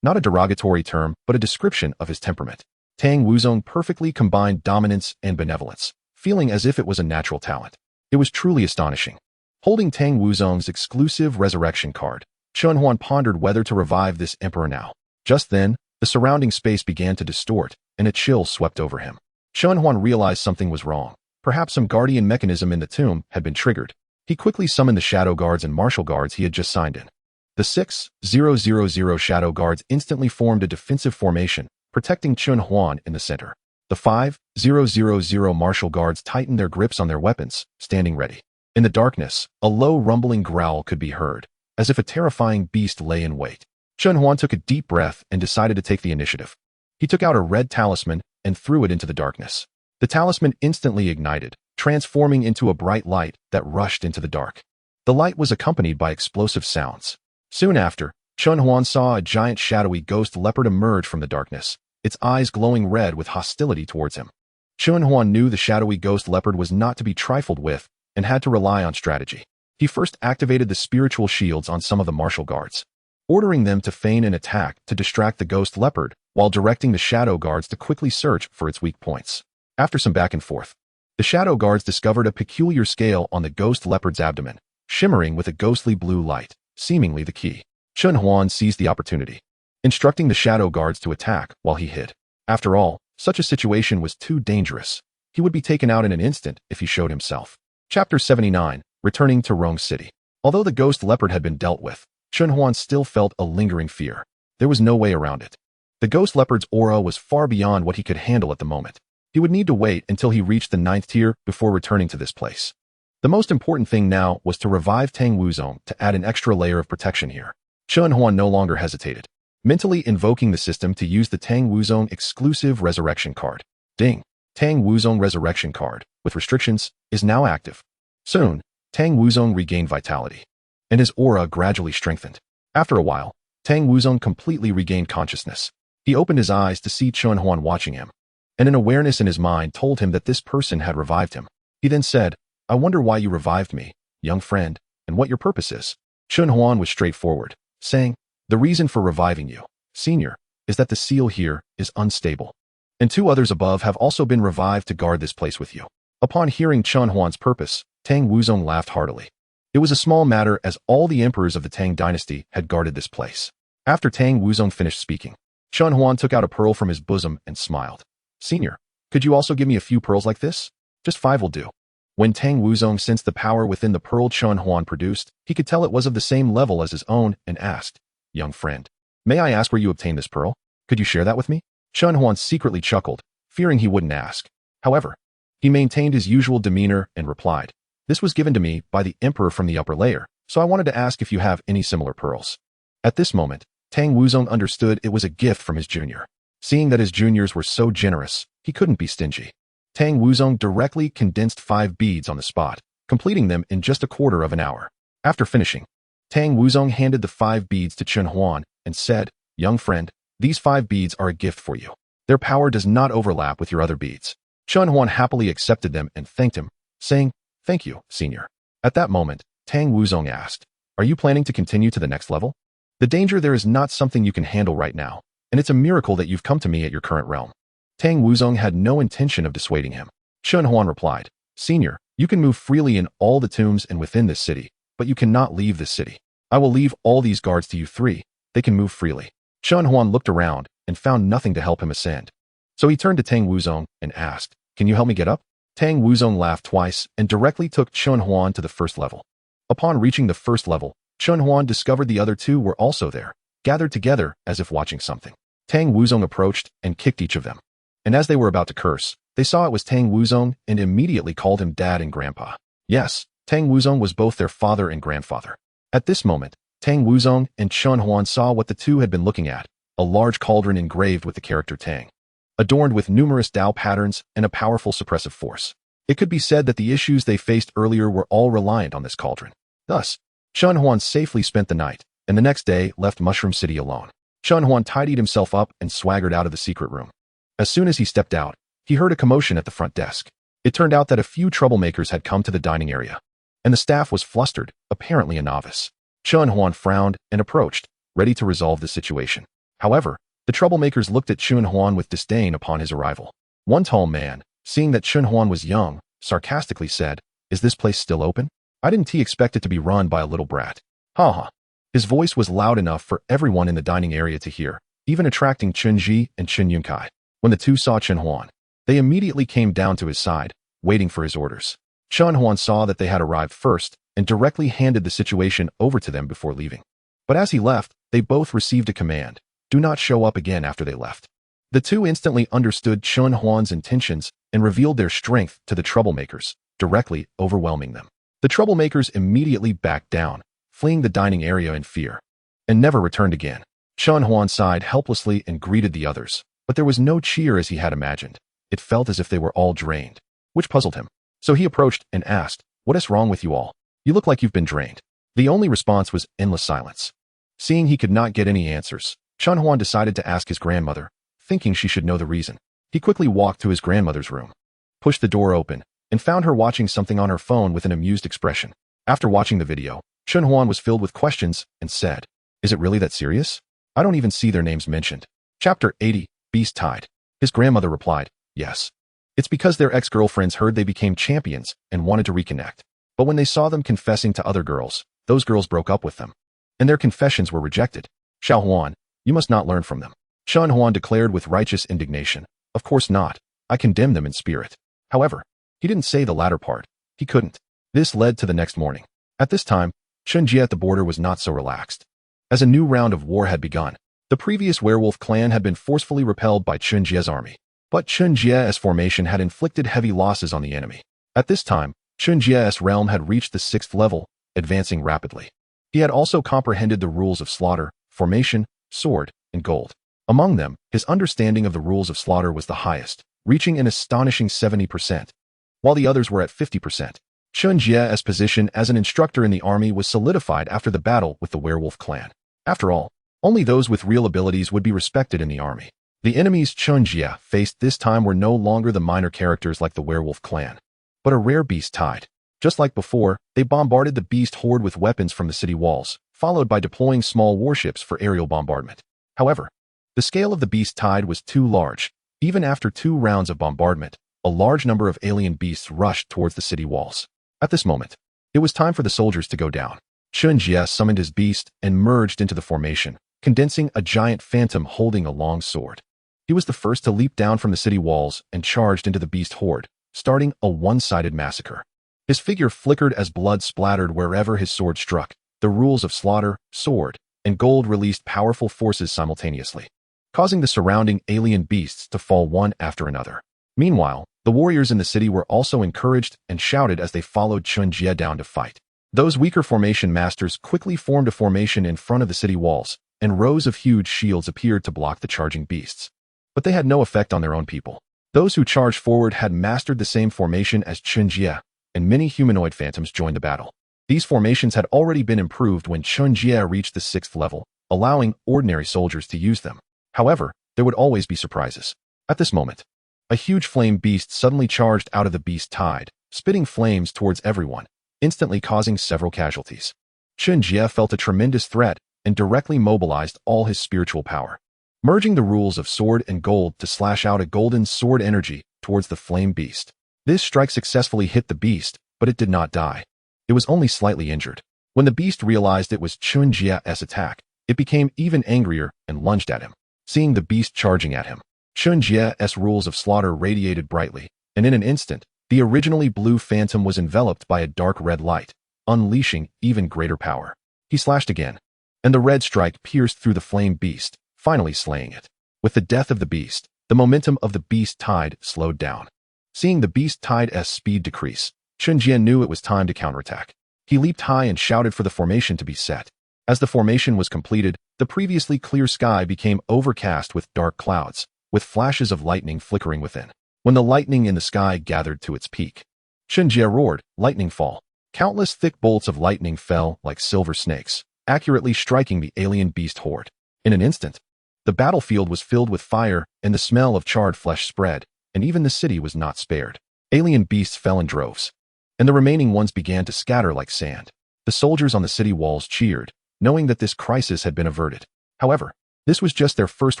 Not a derogatory term, but a description of his temperament. Tang Wuzong perfectly combined dominance and benevolence, feeling as if it was a natural talent. It was truly astonishing. Holding Tang Wuzong's exclusive resurrection card, Chun Huan pondered whether to revive this emperor now. Just then, the surrounding space began to distort, and a chill swept over him. Chun Huan realized something was wrong. Perhaps some guardian mechanism in the tomb had been triggered. He quickly summoned the shadow guards and martial guards he had just signed in. The 6,000 shadow guards instantly formed a defensive formation, protecting Chun Huan in the center. The 5,000 martial guards tightened their grips on their weapons, standing ready. In the darkness, a low rumbling growl could be heard, as if a terrifying beast lay in wait. Chun Huan took a deep breath and decided to take the initiative. He took out a red talisman and threw it into the darkness. The talisman instantly ignited, transforming into a bright light that rushed into the dark. The light was accompanied by explosive sounds. Soon after, Chun Huan saw a giant shadowy ghost leopard emerge from the darkness, its eyes glowing red with hostility towards him. Chun Huan knew the shadowy ghost leopard was not to be trifled with and had to rely on strategy. He first activated the spiritual shields on some of the martial guards, ordering them to feign an attack to distract the ghost leopard while directing the shadow guards to quickly search for its weak points. After some back and forth, the shadow guards discovered a peculiar scale on the ghost leopard's abdomen, shimmering with a ghostly blue light, seemingly the key. Chun Huan seized the opportunity, instructing the shadow guards to attack while he hid. After all, such a situation was too dangerous. He would be taken out in an instant if he showed himself. Chapter 79, Returning to Rong City. Although the ghost leopard had been dealt with, Chun Huan still felt a lingering fear. There was no way around it. The ghost leopard's aura was far beyond what he could handle at the moment. He would need to wait until he reached the 9th tier before returning to this place. The most important thing now was to revive Tang Wuzong to add an extra layer of protection here. Chun Huan no longer hesitated, mentally invoking the system to use the Tang Wuzong exclusive resurrection card. Ding! Tang Wuzong resurrection card, with restrictions, is now active. Soon, Tang Wuzong regained vitality. and his aura gradually strengthened. After a while, Tang Wuzong completely regained consciousness. He opened his eyes to see Chun Huan watching him, and an awareness in his mind told him that this person had revived him. He then said, "I wonder why you revived me, young friend, and what your purpose is." Chun Huan was straightforward, saying, "The reason for reviving you, senior, is that the seal here is unstable, and 2 others above have also been revived to guard this place with you." Upon hearing Chun Huan's purpose, Tang Wuzong laughed heartily. It was a small matter as all the emperors of the Tang dynasty had guarded this place. After Tang Wuzong finished speaking, Chun Huan took out a pearl from his bosom and smiled. "Senior, could you also give me a few pearls like this? Just 5 will do." When Tang Wuzong sensed the power within the pearl Chun Huan produced, he could tell it was of the same level as his own and asked, "Young friend, may I ask where you obtained this pearl? Could you share that with me?" Chun Huan secretly chuckled, fearing he wouldn't ask. However, he maintained his usual demeanor and replied, "This was given to me by the emperor from the upper layer, so I wanted to ask if you have any similar pearls." At this moment, Tang Wuzong understood it was a gift from his junior. Seeing that his juniors were so generous, he couldn't be stingy. Tang Wuzong directly condensed 5 beads on the spot, completing them in just a quarter of an hour. After finishing, Tang Wuzong handed the 5 beads to Chun Huan and said, "Young friend, these 5 beads are a gift for you. Their power does not overlap with your other beads." Chun Huan happily accepted them and thanked him, saying, "Thank you, senior." At that moment, Tang Wuzong asked, "Are you planning to continue to the next level? The danger there is not something you can handle right now, and it's a miracle that you've come to me at your current realm." Tang Wuzong had no intention of dissuading him. Chun Huan replied, "Senior, you can move freely in all the tombs and within this city, but you cannot leave this city. I will leave all these guards to you 3. They can move freely." Chun Huan looked around and found nothing to help him ascend. So he turned to Tang Wuzong and asked, "Can you help me get up?" Tang Wuzong laughed twice and directly took Chun Huan to the first level. Upon reaching the first level, Chun Huan discovered the other 2 were also there, gathered together as if watching something. Tang Wuzong approached and kicked each of them. And as they were about to curse, they saw it was Tang Wuzong and immediately called him Dad and Grandpa. Yes, Tang Wuzong was both their father and grandfather. At this moment, Tang Wuzong and Chun Huan saw what the 2 had been looking at, a large cauldron engraved with the character Tang, adorned with numerous Tao patterns and a powerful suppressive force. It could be said that the issues they faced earlier were all reliant on this cauldron. Thus, Chun Huan safely spent the night, and the next day left Mushroom City alone. Chun Huan tidied himself up and swaggered out of the secret room. As soon as he stepped out, he heard a commotion at the front desk. It turned out that a few troublemakers had come to the dining area, and the staff was flustered, apparently a novice. Chun Huan frowned and approached, ready to resolve the situation. However, the troublemakers looked at Chun Huan with disdain upon his arrival. One tall man, seeing that Chun Huan was young, sarcastically said, "Is this place still open? I didn't expect it to be run by a little brat." Ha ha. His voice was loud enough for everyone in the dining area to hear, even attracting Chun Ji and Chun Yunkai. When the 2 saw Chun Huan, they immediately came down to his side, waiting for his orders. Chun Huan saw that they had arrived first and directly handed the situation over to them before leaving. But as he left, they both received a command: do not show up again after they left. The 2 instantly understood Chun Huan's intentions and revealed their strength to the troublemakers, directly overwhelming them. The troublemakers immediately backed down, fleeing the dining area in fear, and never returned again. Chun Huan sighed helplessly and greeted the others, but there was no cheer as he had imagined. It felt as if they were all drained, which puzzled him. So he approached and asked, "What is wrong with you all? You look like you've been drained." The only response was endless silence. Seeing he could not get any answers, Chun Huan decided to ask his grandmother, thinking she should know the reason. He quickly walked to his grandmother's room, pushed the door open, and found her watching something on her phone with an amused expression. After watching the video, Chun Huan was filled with questions and said, "Is it really that serious? I don't even see their names mentioned." Chapter 80, Beast Tide. His grandmother replied, "Yes. It's because their ex-girlfriends heard they became champions and wanted to reconnect. But when they saw them confessing to other girls, those girls broke up with them, and their confessions were rejected. Xiao Huan, you must not learn from them." Chun Huan declared with righteous indignation, "Of course not. I condemn them in spirit." However, he didn't say the latter part. He couldn't. This led to the next morning. At this time, Chun Jie at the border was not so relaxed, as a new round of war had begun. The previous werewolf clan had been forcefully repelled by Chun Jie's army, but Chun Jie's formation had inflicted heavy losses on the enemy. At this time, Chun Jie's realm had reached the 6th level, advancing rapidly. He had also comprehended the rules of slaughter, formation, sword, and gold. Among them, his understanding of the rules of slaughter was the highest, reaching an astonishing 70%, while the others were at 50%. Chun Jie's position as an instructor in the army was solidified after the battle with the werewolf clan. After all, only those with real abilities would be respected in the army. The enemies Chun Jie faced this time were no longer the minor characters like the werewolf clan, but a rare beast tide. Just like before, they bombarded the beast horde with weapons from the city walls, followed by deploying small warships for aerial bombardment. However, the scale of the beast tide was too large. Even after 2 rounds of bombardment, a large number of alien beasts rushed towards the city walls. At this moment, it was time for the soldiers to go down. Chun Jie summoned his beast and merged into the formation, condensing a giant phantom holding a long sword. He was the first to leap down from the city walls and charged into the beast horde, starting a one-sided massacre. His figure flickered as blood splattered wherever his sword struck. The rules of slaughter, sword, and gold released powerful forces simultaneously, causing the surrounding alien beasts to fall one after another. Meanwhile, the warriors in the city were also encouraged and shouted as they followed Chun Jie down to fight. Those weaker formation masters quickly formed a formation in front of the city walls, and rows of huge shields appeared to block the charging beasts. But they had no effect on their own people. Those who charged forward had mastered the same formation as Chun Jie, and many humanoid phantoms joined the battle. These formations had already been improved when Chun Jie reached the 6th level, allowing ordinary soldiers to use them. However, there would always be surprises. At this moment, a huge flame beast suddenly charged out of the beast tide, spitting flames towards everyone, instantly causing several casualties. Chun Jie felt a tremendous threat and directly mobilized all his spiritual power, merging the rules of sword and gold to slash out a golden sword energy towards the flame beast. This strike successfully hit the beast, but it did not die. It was only slightly injured. When the beast realized it was Chun Jie's attack, it became even angrier and lunged at him. Seeing the beast charging at him, Chun Jie's rules of slaughter radiated brightly, and in an instant, the originally blue phantom was enveloped by a dark red light, unleashing even greater power. He slashed again, and the red strike pierced through the flame beast, finally slaying it. With the death of the beast, the momentum of the beast tide slowed down. Seeing the beast tide's speed decrease, Chun Jie knew it was time to counterattack. He leaped high and shouted for the formation to be set. As the formation was completed, the previously clear sky became overcast with dark clouds, with flashes of lightning flickering within. When the lightning in the sky gathered to its peak, Chun Jie roared, "Lightning fall." Countless thick bolts of lightning fell like silver snakes, accurately striking the alien beast horde. In an instant, the battlefield was filled with fire, and the smell of charred flesh spread, and even the city was not spared. Alien beasts fell in droves, and the remaining ones began to scatter like sand. The soldiers on the city walls cheered, knowing that this crisis had been averted. However, this was just their first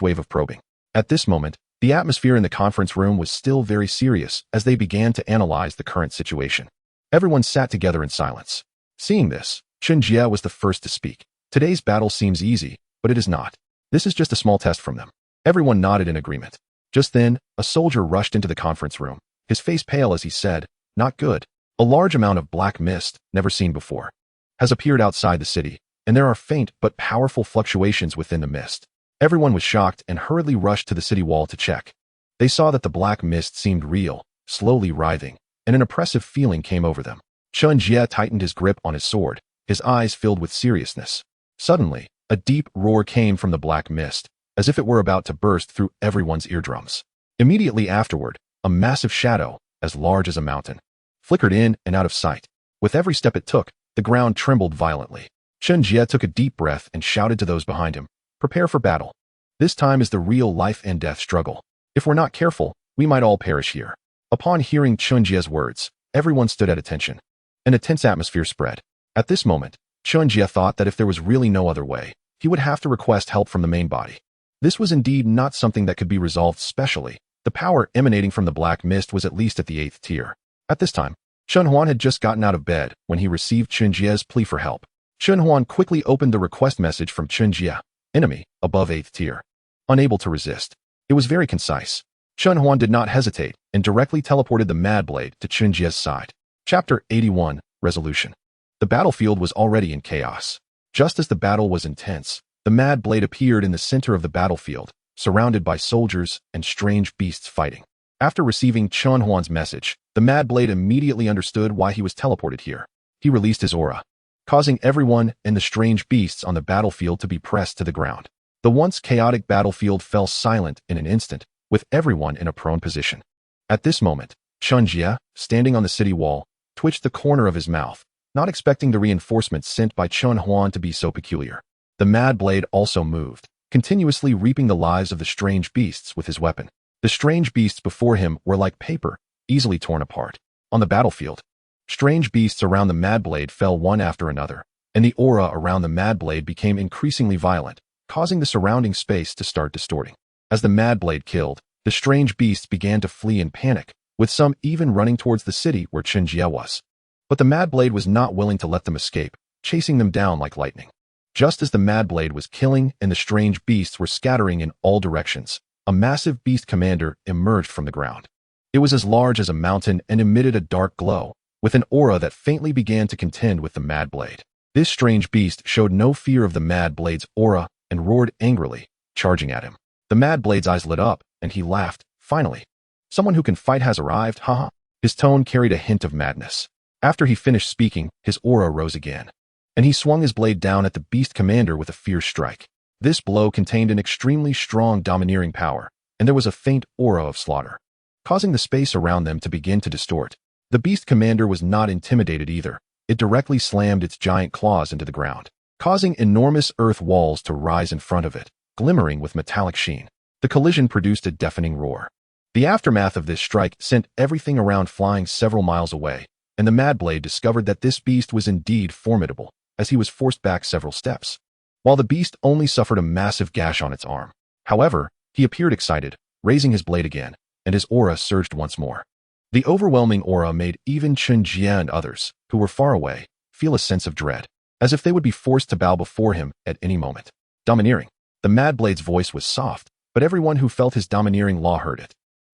wave of probing. At this moment, the atmosphere in the conference room was still very serious as they began to analyze the current situation. Everyone sat together in silence. Seeing this, Chun Jie was the first to speak. Today's battle seems easy, but it is not. This is just a small test from them. Everyone nodded in agreement. Just then, a soldier rushed into the conference room, his face pale as he said, "Not good. A large amount of black mist, never seen before, has appeared outside the city, and there are faint but powerful fluctuations within the mist." Everyone was shocked and hurriedly rushed to the city wall to check. They saw that the black mist seemed real, slowly writhing, and an oppressive feeling came over them. Chun Jie tightened his grip on his sword, his eyes filled with seriousness. Suddenly, a deep roar came from the black mist, as if it were about to burst through everyone's eardrums. Immediately afterward, a massive shadow, as large as a mountain, flickered in and out of sight. With every step it took, the ground trembled violently. Chun Jie took a deep breath and shouted to those behind him, "Prepare for battle. This time is the real life and death struggle. If we're not careful, we might all perish here." Upon hearing Chun Jie's words, everyone stood at attention, and a tense atmosphere spread. At this moment, Chun Jie thought that if there was really no other way, he would have to request help from the main body. This was indeed not something that could be resolved specially. The power emanating from the black mist was at least at the 8th tier. At this time, Chun Huan had just gotten out of bed when he received Chun Jie's plea for help. Chun Huan quickly opened the request message from Chun Jie, "Enemy, above 8th tier." Unable to resist. It was very concise. Chun Huan did not hesitate and directly teleported the Mad Blade to Chun Jie's side. Chapter 81, Resolution. The battlefield was already in chaos. Just as the battle was intense, the Mad Blade appeared in the center of the battlefield, surrounded by soldiers and strange beasts fighting. After receiving Chun Huan's message, the Mad Blade immediately understood why he was teleported here. He released his aura, causing everyone and the strange beasts on the battlefield to be pressed to the ground. The once chaotic battlefield fell silent in an instant, with everyone in a prone position. At this moment, Chun Jie, standing on the city wall, twitched the corner of his mouth, not expecting the reinforcements sent by Chun Huan to be so peculiar. The Mad Blade also moved, continuously reaping the lives of the strange beasts with his weapon. The strange beasts before him were like paper, easily torn apart. On the battlefield, strange beasts around the Mad Blade fell one after another, and the aura around the Mad Blade became increasingly violent, causing the surrounding space to start distorting. As the Mad Blade killed, the strange beasts began to flee in panic, with some even running towards the city where Chen Jie was. But the Mad Blade was not willing to let them escape, chasing them down like lightning. Just as the Mad Blade was killing and the strange beasts were scattering in all directions, a massive beast commander emerged from the ground. It was as large as a mountain and emitted a dark glow, with an aura that faintly began to contend with the Mad Blade. This strange beast showed no fear of the Mad Blade's aura and roared angrily, charging at him. The Mad Blade's eyes lit up, and he laughed. Finally, someone who can fight has arrived, haha. His tone carried a hint of madness. After he finished speaking, his aura rose again, and he swung his blade down at the beast commander with a fierce strike. This blow contained an extremely strong domineering power, and there was a faint aura of slaughter, causing the space around them to begin to distort. The beast commander was not intimidated either. It directly slammed its giant claws into the ground, causing enormous earth walls to rise in front of it, glimmering with metallic sheen. The collision produced a deafening roar. The aftermath of this strike sent everything around flying several miles away, and the Mad Blade discovered that this beast was indeed formidable, as he was forced back several steps, while the beast only suffered a massive gash on its arm. However, he appeared excited, raising his blade again, and his aura surged once more. The overwhelming aura made even Chen Jie and others, who were far away, feel a sense of dread, as if they would be forced to bow before him at any moment. Domineering. The Mad Blade's voice was soft, but everyone who felt his domineering law heard it.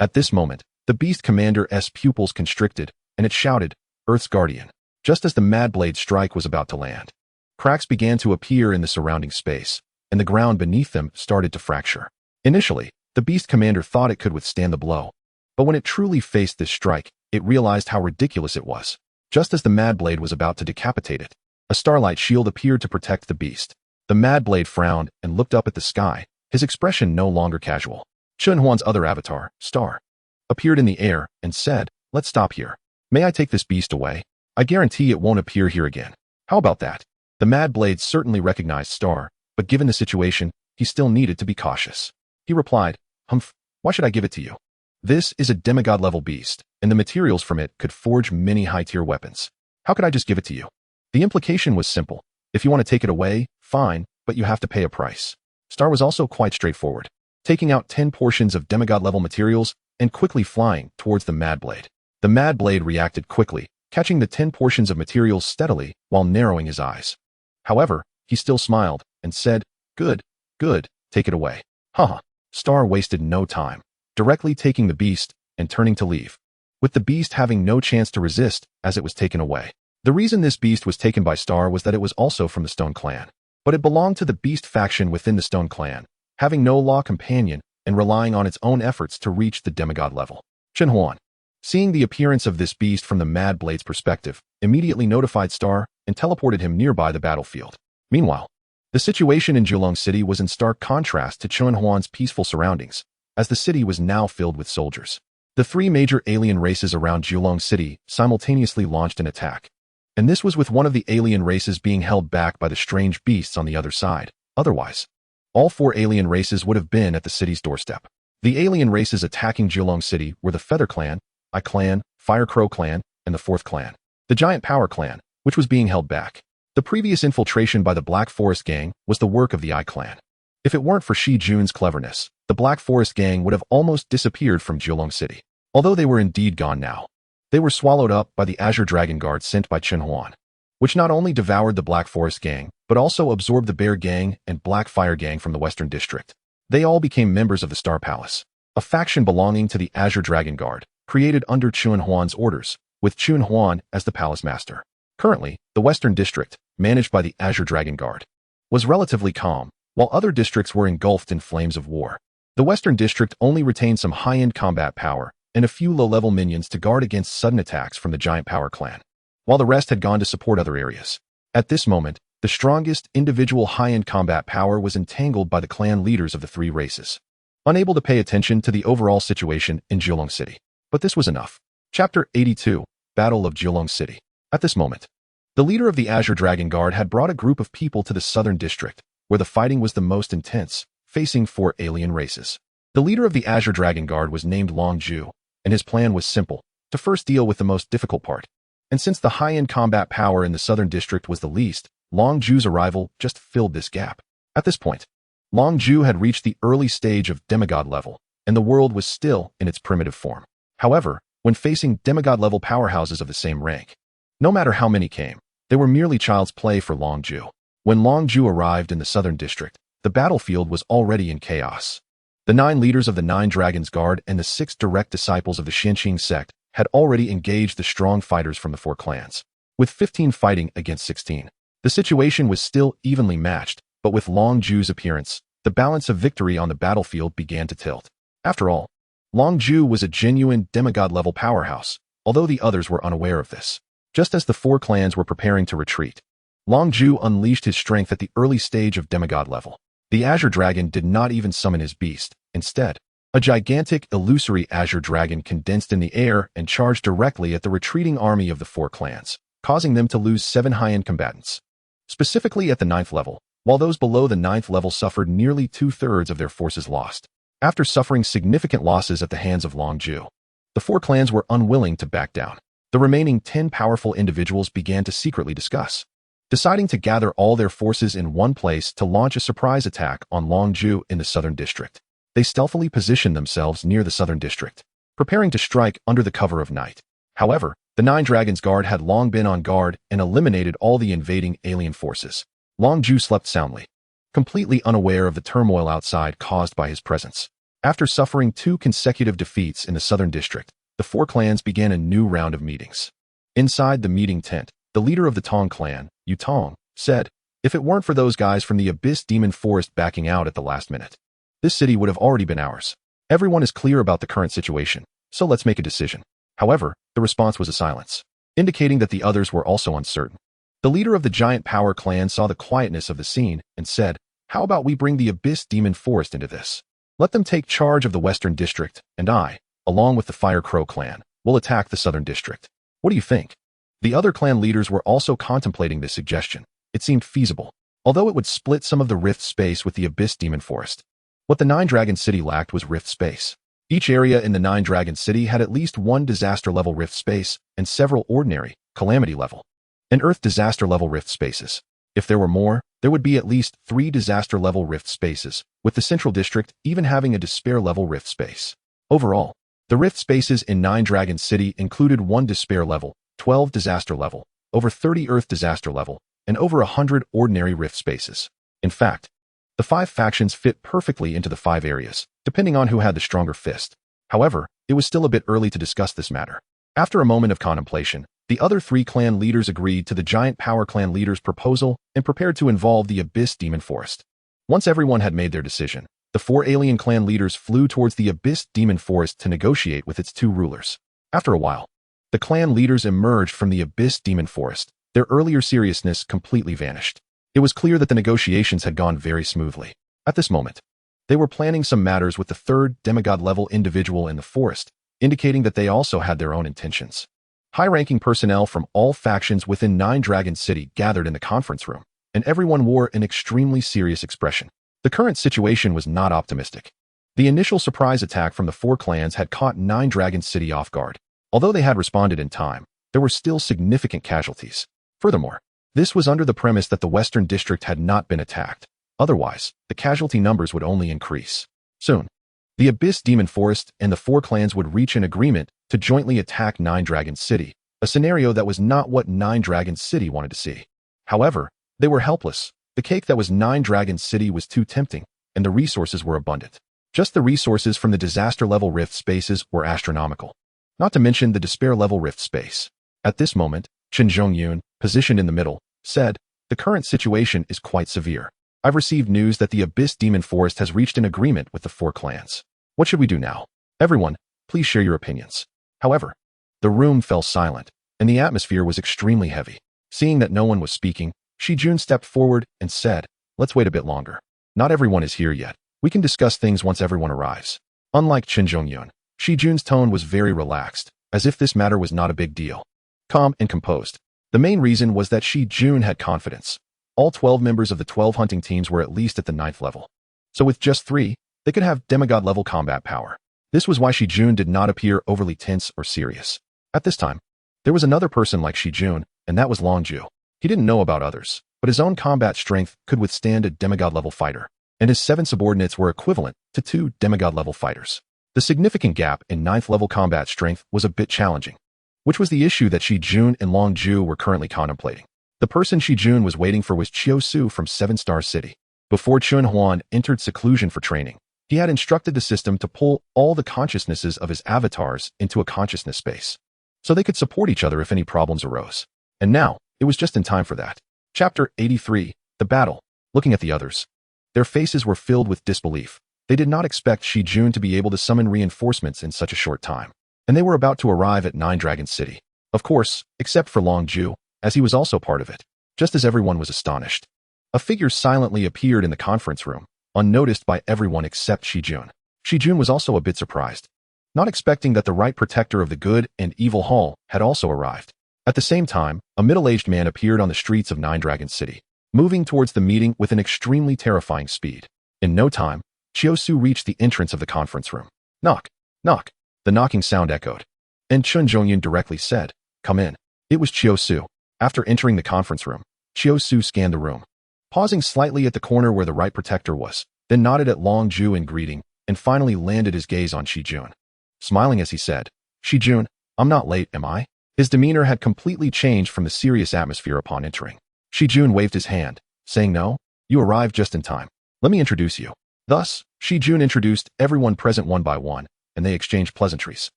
At this moment, the beast commander's pupils constricted, and it shouted, "Earth's Guardian." Just as the Mad Blade's strike was about to land, cracks began to appear in the surrounding space, and the ground beneath them started to fracture. Initially, the beast commander thought it could withstand the blow, but when it truly faced this strike, it realized how ridiculous it was. Just as the Mad Blade was about to decapitate it, a starlight shield appeared to protect the beast. The Mad Blade frowned and looked up at the sky, his expression no longer casual. Chun Huan's other avatar, Star, appeared in the air and said, "Let's stop here. May I take this beast away? I guarantee it won't appear here again. How about that?" The Mad Blade certainly recognized Star, but given the situation, he still needed to be cautious. He replied, "Humph, why should I give it to you? This is a demigod-level beast, and the materials from it could forge many high-tier weapons. How could I just give it to you?" The implication was simple. If you want to take it away, fine, but you have to pay a price. Star was also quite straightforward, taking out 10 portions of demigod-level materials and quickly flying towards the Mad Blade. The Mad Blade reacted quickly, catching the 10 portions of materials steadily while narrowing his eyes. However, he still smiled and said, "Good, good, take it away." Haha. Star wasted no time, directly taking the beast and turning to leave, with the beast having no chance to resist as it was taken away. The reason this beast was taken by Star was that it was also from the Stone Clan, but it belonged to the beast faction within the Stone Clan, having no law companion and relying on its own efforts to reach the demigod level. Chen Huan, seeing the appearance of this beast from the Mad Blade's perspective, immediately notified Star and teleported him nearby the battlefield. Meanwhile, the situation in Julong City was in stark contrast to Chun Huan's peaceful surroundings, as the city was now filled with soldiers. The 3 major alien races around Julong City simultaneously launched an attack, and this was with one of the alien races being held back by the strange beasts on the other side. Otherwise, all 4 alien races would have been at the city's doorstep. The alien races attacking Julong City were the Feather Clan, Eye Clan, Fire Crow Clan, and the 4th Clan, the Giant Power Clan, which was being held back. The previous infiltration by the Black Forest Gang was the work of the Eye Clan. If it weren't for Shi Jun's cleverness, the Black Forest Gang would have almost disappeared from Julong City. Although they were indeed gone now, they were swallowed up by the Azure Dragon Guard sent by Chen Huan, which not only devoured the Black Forest Gang, but also absorbed the Bear Gang and Black Fire Gang from the Western District. They all became members of the Star Palace, a faction belonging to the Azure Dragon Guard, created under Chun Huan's orders, with Chun Huan as the palace master. Currently, the Western District, managed by the Azure Dragon Guard, was relatively calm, while other districts were engulfed in flames of war. The Western District only retained some high-end combat power and a few low-level minions to guard against sudden attacks from the Giant Power Clan, while the rest had gone to support other areas. At this moment, the strongest individual high-end combat power was entangled by the clan leaders of the 3 races, unable to pay attention to the overall situation in Julong City. But this was enough. Chapter 82. Battle of Jiulong City. At this moment, the leader of the Azure Dragon Guard had brought a group of people to the southern district, where the fighting was the most intense, facing 4 alien races. The leader of the Azure Dragon Guard was named Long Ju, and his plan was simple, to first deal with the most difficult part. And since the high-end combat power in the southern district was the least, Long Ju's arrival just filled this gap. At this point, Long Ju had reached the early stage of demigod level, and the world was still in its primitive form. However, when facing demigod-level powerhouses of the same rank, no matter how many came, they were merely child's play for Long Ju. When Long Ju arrived in the southern district, the battlefield was already in chaos. The 9 leaders of the 9 Dragons Guard and the 6 direct disciples of the Xianqing sect had already engaged the strong fighters from the 4 clans, with 15 fighting against 16. The situation was still evenly matched, but with Long Ju's appearance, the balance of victory on the battlefield began to tilt. After all, Long Ju was a genuine demigod-level powerhouse, although the others were unaware of this. Just as the 4 clans were preparing to retreat, Long Ju unleashed his strength at the early stage of demigod level. The Azure Dragon did not even summon his beast. Instead, a gigantic, illusory Azure Dragon condensed in the air and charged directly at the retreating army of the 4 clans, causing them to lose 7 high-end combatants. Specifically at the 9th level, while those below the 9th level suffered nearly 2/3 of their forces lost. After suffering significant losses at the hands of Long Ju, the 4 clans were unwilling to back down. The remaining 10 powerful individuals began to secretly discuss, deciding to gather all their forces in one place to launch a surprise attack on Long Ju in the southern district. They stealthily positioned themselves near the southern district, preparing to strike under the cover of night. However, the 9 Dragons Guard had long been on guard and eliminated all the invading alien forces. Long Ju slept soundly, completely unaware of the turmoil outside caused by his presence. After suffering 2 consecutive defeats in the southern district, the 4 clans began a new round of meetings. Inside the meeting tent, the leader of the Tong clan, Yu Tong, said, "If it weren't for those guys from the Abyss Demon Forest backing out at the last minute, this city would have already been ours. Everyone is clear about the current situation, so let's make a decision." However, the response was a silence, indicating that the others were also uncertain. The leader of the Giant Power clan saw the quietness of the scene and said, "How about we bring the Abyss Demon Forest into this? Let them take charge of the western district, and I, along with the Fire Crow clan, will attack the southern district. What do you think?" The other clan leaders were also contemplating this suggestion. It seemed feasible, although it would split some of the rift space with the Abyss Demon Forest. What the 9 Dragon City lacked was rift space. Each area in the 9 Dragon City had at least 1 disaster-level rift space and several ordinary, calamity-level, and earth disaster-level rift spaces. If there were more, there would be at least 3 disaster-level rift spaces, with the central district even having a despair-level rift space. Overall, the rift spaces in 9 Dragon City included 1 despair level, 12 disaster level, over 30 earth disaster level, and over 100 ordinary rift spaces. In fact, the 5 factions fit perfectly into the 5 areas, depending on who had the stronger fist. However, it was still a bit early to discuss this matter. After a moment of contemplation, the other 3 clan leaders agreed to the Giant Power clan leader's proposal and prepared to involve the Abyss Demon Forest. Once everyone had made their decision, the 4 alien clan leaders flew towards the Abyss Demon Forest to negotiate with its 2 rulers. After a while, the clan leaders emerged from the Abyss Demon Forest. Their earlier seriousness completely vanished. It was clear that the negotiations had gone very smoothly. At this moment, they were planning some matters with the 3rd demigod-level individual in the forest, indicating that they also had their own intentions. High-ranking personnel from all factions within 9 Dragon City gathered in the conference room, and everyone wore an extremely serious expression. The current situation was not optimistic. The initial surprise attack from the 4 clans had caught 9 Dragon City off guard. Although they had responded in time, there were still significant casualties. Furthermore, this was under the premise that the western district had not been attacked. Otherwise, the casualty numbers would only increase. Soon, the Abyss Demon Forest and the 4 clans would reach an agreement to jointly attack 9 Dragon City, a scenario that was not what 9 Dragon City wanted to see. However, they were helpless. The cake that was 9 Dragon City was too tempting, and the resources were abundant. Just the resources from the disaster-level rift spaces were astronomical. Not to mention the despair-level rift space. At this moment, Chen Zhongyun, positioned in the middle, said, "The current situation is quite severe. I've received news that the Abyss Demon Forest has reached an agreement with the 4 clans. What should we do now? Everyone, please share your opinions." However, the room fell silent, and the atmosphere was extremely heavy. Seeing that no one was speaking, Shi Jun stepped forward and said, "Let's wait a bit longer. Not everyone is here yet. We can discuss things once everyone arrives." Unlike Chen Zhongyun, Shi Jun's tone was very relaxed, as if this matter was not a big deal. calm and composed. The main reason was that Shi Jun had confidence. All 12 members of the 12 hunting teams were at least at the 9th level. So with just 3, they could have demigod-level combat power. This was why Shi Jun did not appear overly tense or serious. At this time, there was another person like Shi Jun, and that was Long Ju. He didn't know about others, but his own combat strength could withstand a demigod-level fighter, and his 7 subordinates were equivalent to 2 demigod-level fighters. The significant gap in 9th-level combat strength was a bit challenging, which was the issue that Shi Jun and Long Ju were currently contemplating. The person Shi Jun was waiting for was Chiu Su from 7 Star City. Before Chun Huan entered seclusion for training, he had instructed the system to pull all the consciousnesses of his avatars into a consciousness space, so they could support each other if any problems arose. And now, it was just in time for that. Chapter 83, The Battle. Looking at the others, their faces were filled with disbelief. They did not expect Shi Jun to be able to summon reinforcements in such a short time, and they were about to arrive at Nine Dragon City. Of course, except for Long Ju, as he was also part of it. Just as everyone was astonished, a figure silently appeared in the conference room, unnoticed by everyone except Shi Jun. Shi Jun was also a bit surprised, not expecting that the right protector of the good and evil hall had also arrived. At the same time, a middle-aged man appeared on the streets of Nine Dragon City, moving towards the meeting with an extremely terrifying speed. In no time, Chiu Su reached the entrance of the conference room. Knock, knock. The knocking sound echoed, and Chun Zhongyun directly said, "Come in." It was Chiu Su. After entering the conference room, Chiu Su scanned the room, pausing slightly at the corner where the right protector was, then nodded at Long Ju in greeting, and finally landed his gaze on Shi Jun. Smiling as he said, "Shi Jun, I'm not late, am I?" His demeanor had completely changed from the serious atmosphere upon entering. Shi Jun waved his hand, saying, "No, you arrived just in time. Let me introduce you." Thus, Shi Jun introduced everyone present one by one, and they exchanged pleasantries.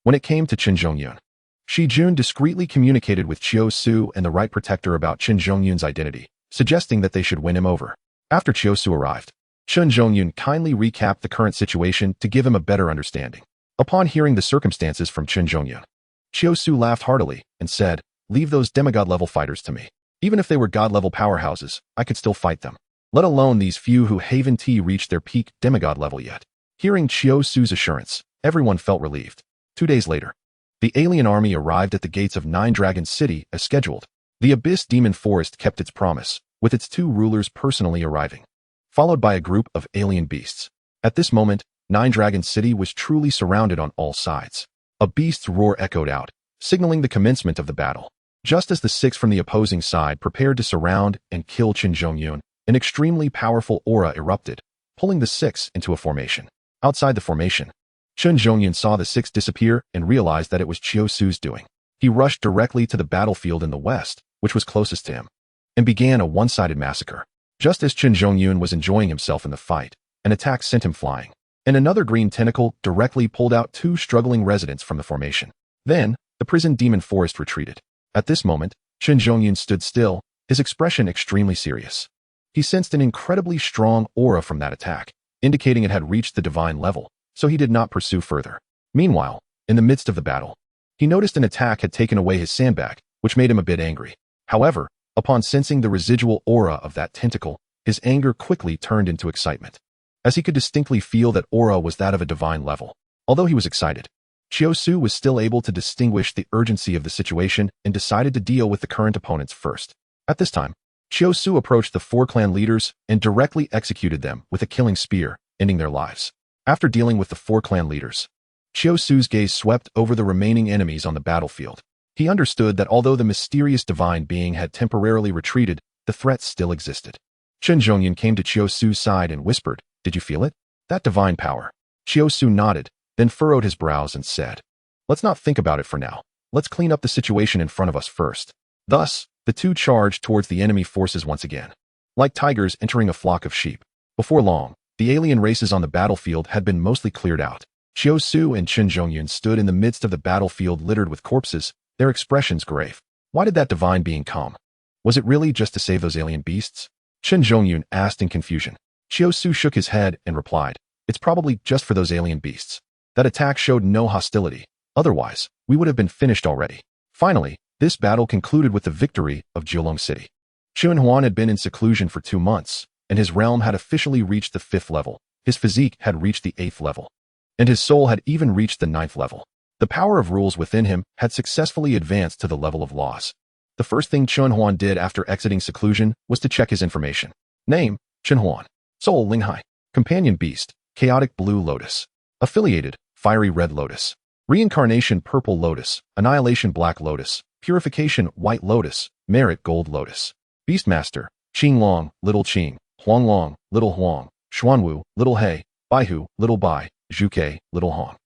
When it came to Qin Zhongyun, Shi Jun discreetly communicated with Chiu Su and the right protector about Qin Zhongyun's identity, suggesting that they should win him over. After Chiu Su arrived, Qin Zhongyun kindly recapped the current situation to give him a better understanding. Upon hearing the circumstances from Qin Zhongyun, Chiu Su laughed heartily and said, "Leave those demigod-level fighters to me. Even if they were god-level powerhouses, I could still fight them. Let alone these few who haven't reached their peak demigod level yet." Hearing Chiu Su's assurance, everyone felt relieved. 2 days later, the alien army arrived at the gates of Nine Dragon City as scheduled. The Abyss Demon Forest kept its promise, with its 2 rulers personally arriving, followed by a group of alien beasts. At this moment, Nine Dragon City was truly surrounded on all sides. A beast's roar echoed out, signaling the commencement of the battle. Just as the 6 from the opposing side prepared to surround and kill Qin Zhongyun, an extremely powerful aura erupted, pulling the 6 into a formation. Outside the formation, Qin Zhongyun saw the 6 disappear and realized that it was Chiu Su's doing. He rushed directly to the battlefield in the west, which was closest to him, and began a one-sided massacre. Just as Qin Zhongyun was enjoying himself in the fight, an attack sent him flying, and another green tentacle directly pulled out 2 struggling residents from the formation. Then, the prison demon forest retreated. At this moment, Qin Zhongyun stood still, his expression extremely serious. He sensed an incredibly strong aura from that attack, indicating it had reached the divine level, so he did not pursue further. Meanwhile, in the midst of the battle, he noticed an attack had taken away his sandbag, which made him a bit angry. However, upon sensing the residual aura of that tentacle, his anger quickly turned into excitement, as he could distinctly feel that aura was that of a divine level. Although he was excited, Chiu Su was still able to distinguish the urgency of the situation and decided to deal with the current opponents first. At this time, Chiu Su approached the 4 clan leaders and directly executed them with a killing spear, ending their lives. After dealing with the 4 clan leaders, Chiu Su's gaze swept over the remaining enemies on the battlefield. He understood that although the mysterious divine being had temporarily retreated, the threat still existed. Qin Zhongyun came to Chiu Su's side and whispered, "Did you feel it? That divine power?" Chiu Su nodded, then furrowed his brows and said, "Let's not think about it for now. Let's clean up the situation in front of us first." Thus, the 2 charged towards the enemy forces once again, like tigers entering a flock of sheep. Before long, the alien races on the battlefield had been mostly cleared out. Chiu Su and Qin Zhongyun stood in the midst of the battlefield littered with corpses, their expressions grave. Why did that divine being come? Was it really just to save those alien beasts? Qin Zhongyun asked in confusion. Chiu Su shook his head and replied, "It's probably just for those alien beasts. That attack showed no hostility. Otherwise, we would have been finished already." Finally, this battle concluded with the victory of Jiulong City. Chun Huan had been in seclusion for 2 months, and his realm had officially reached the 5th level. His physique had reached the 8th level, and his soul had even reached the 9th level. The power of rules within him had successfully advanced to the level of laws. The first thing Chen Huan did after exiting seclusion was to check his information. Name, Chen Huan. Soul, Linghai. Companion beast, chaotic blue lotus. Affiliated, fiery red lotus. Reincarnation, purple lotus. Annihilation, black lotus. Purification, white lotus. Merit, gold lotus. Beastmaster, Qing Long, little Qing. Huang Long, little Huang. Xuanwu, little He. Baihu, little Bai. Zhuke, little Hong.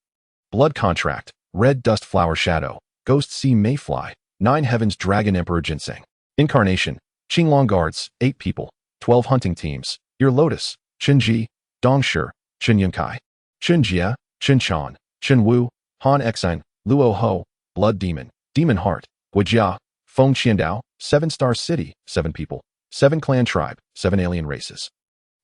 Blood contract, red dust flower shadow. Ghost sea mayfly. 9 heavens dragon emperor ginseng. Incarnation, Qing Long guards, 8 people. 12 hunting teams. Your lotus, Qinji, Dongshi, Qin Yunkai. Qin Jia, Qin Chan. Qin Wu, Han Exine, Luo Ho, Blood Demon, Demon Heart, Guijia, Feng Qiandao, 7-star city, 7 people, 7 clan tribe, 7 alien races.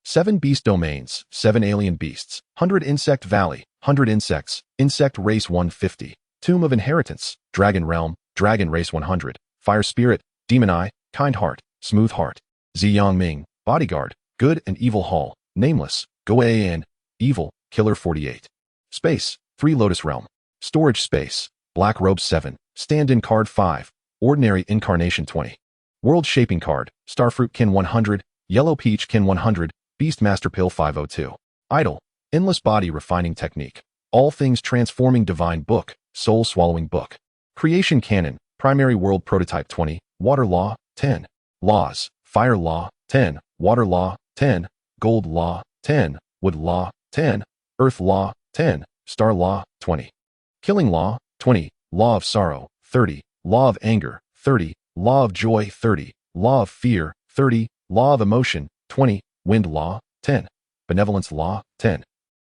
7 beast domains, 7 alien beasts, 100 insect valley, 100 insects, insect race 150, tomb of inheritance, dragon realm, dragon race 100, fire spirit, demon eye, kind heart, smooth heart. Ziyang Ming, bodyguard, good and evil hall, nameless, Goan, evil, killer 48. Space, 3 lotus realm. Storage space, black robe 7, stand-in card 5, ordinary incarnation 20. World shaping card, starfruit kin 100, yellow peach kin 100, beastmaster pill 502. Idol, endless body refining technique, all things transforming divine book, soul swallowing book. Creation canon, primary world prototype 20, water law 10. Laws, fire law 10, water law 10, gold law 10, wood law 10, earth law 10, star law 20. Killing law, 20, law of sorrow, 30, law of anger, 30, law of joy, 30, law of fear, 30, law of emotion, 20, wind law, 10, benevolence law, 10,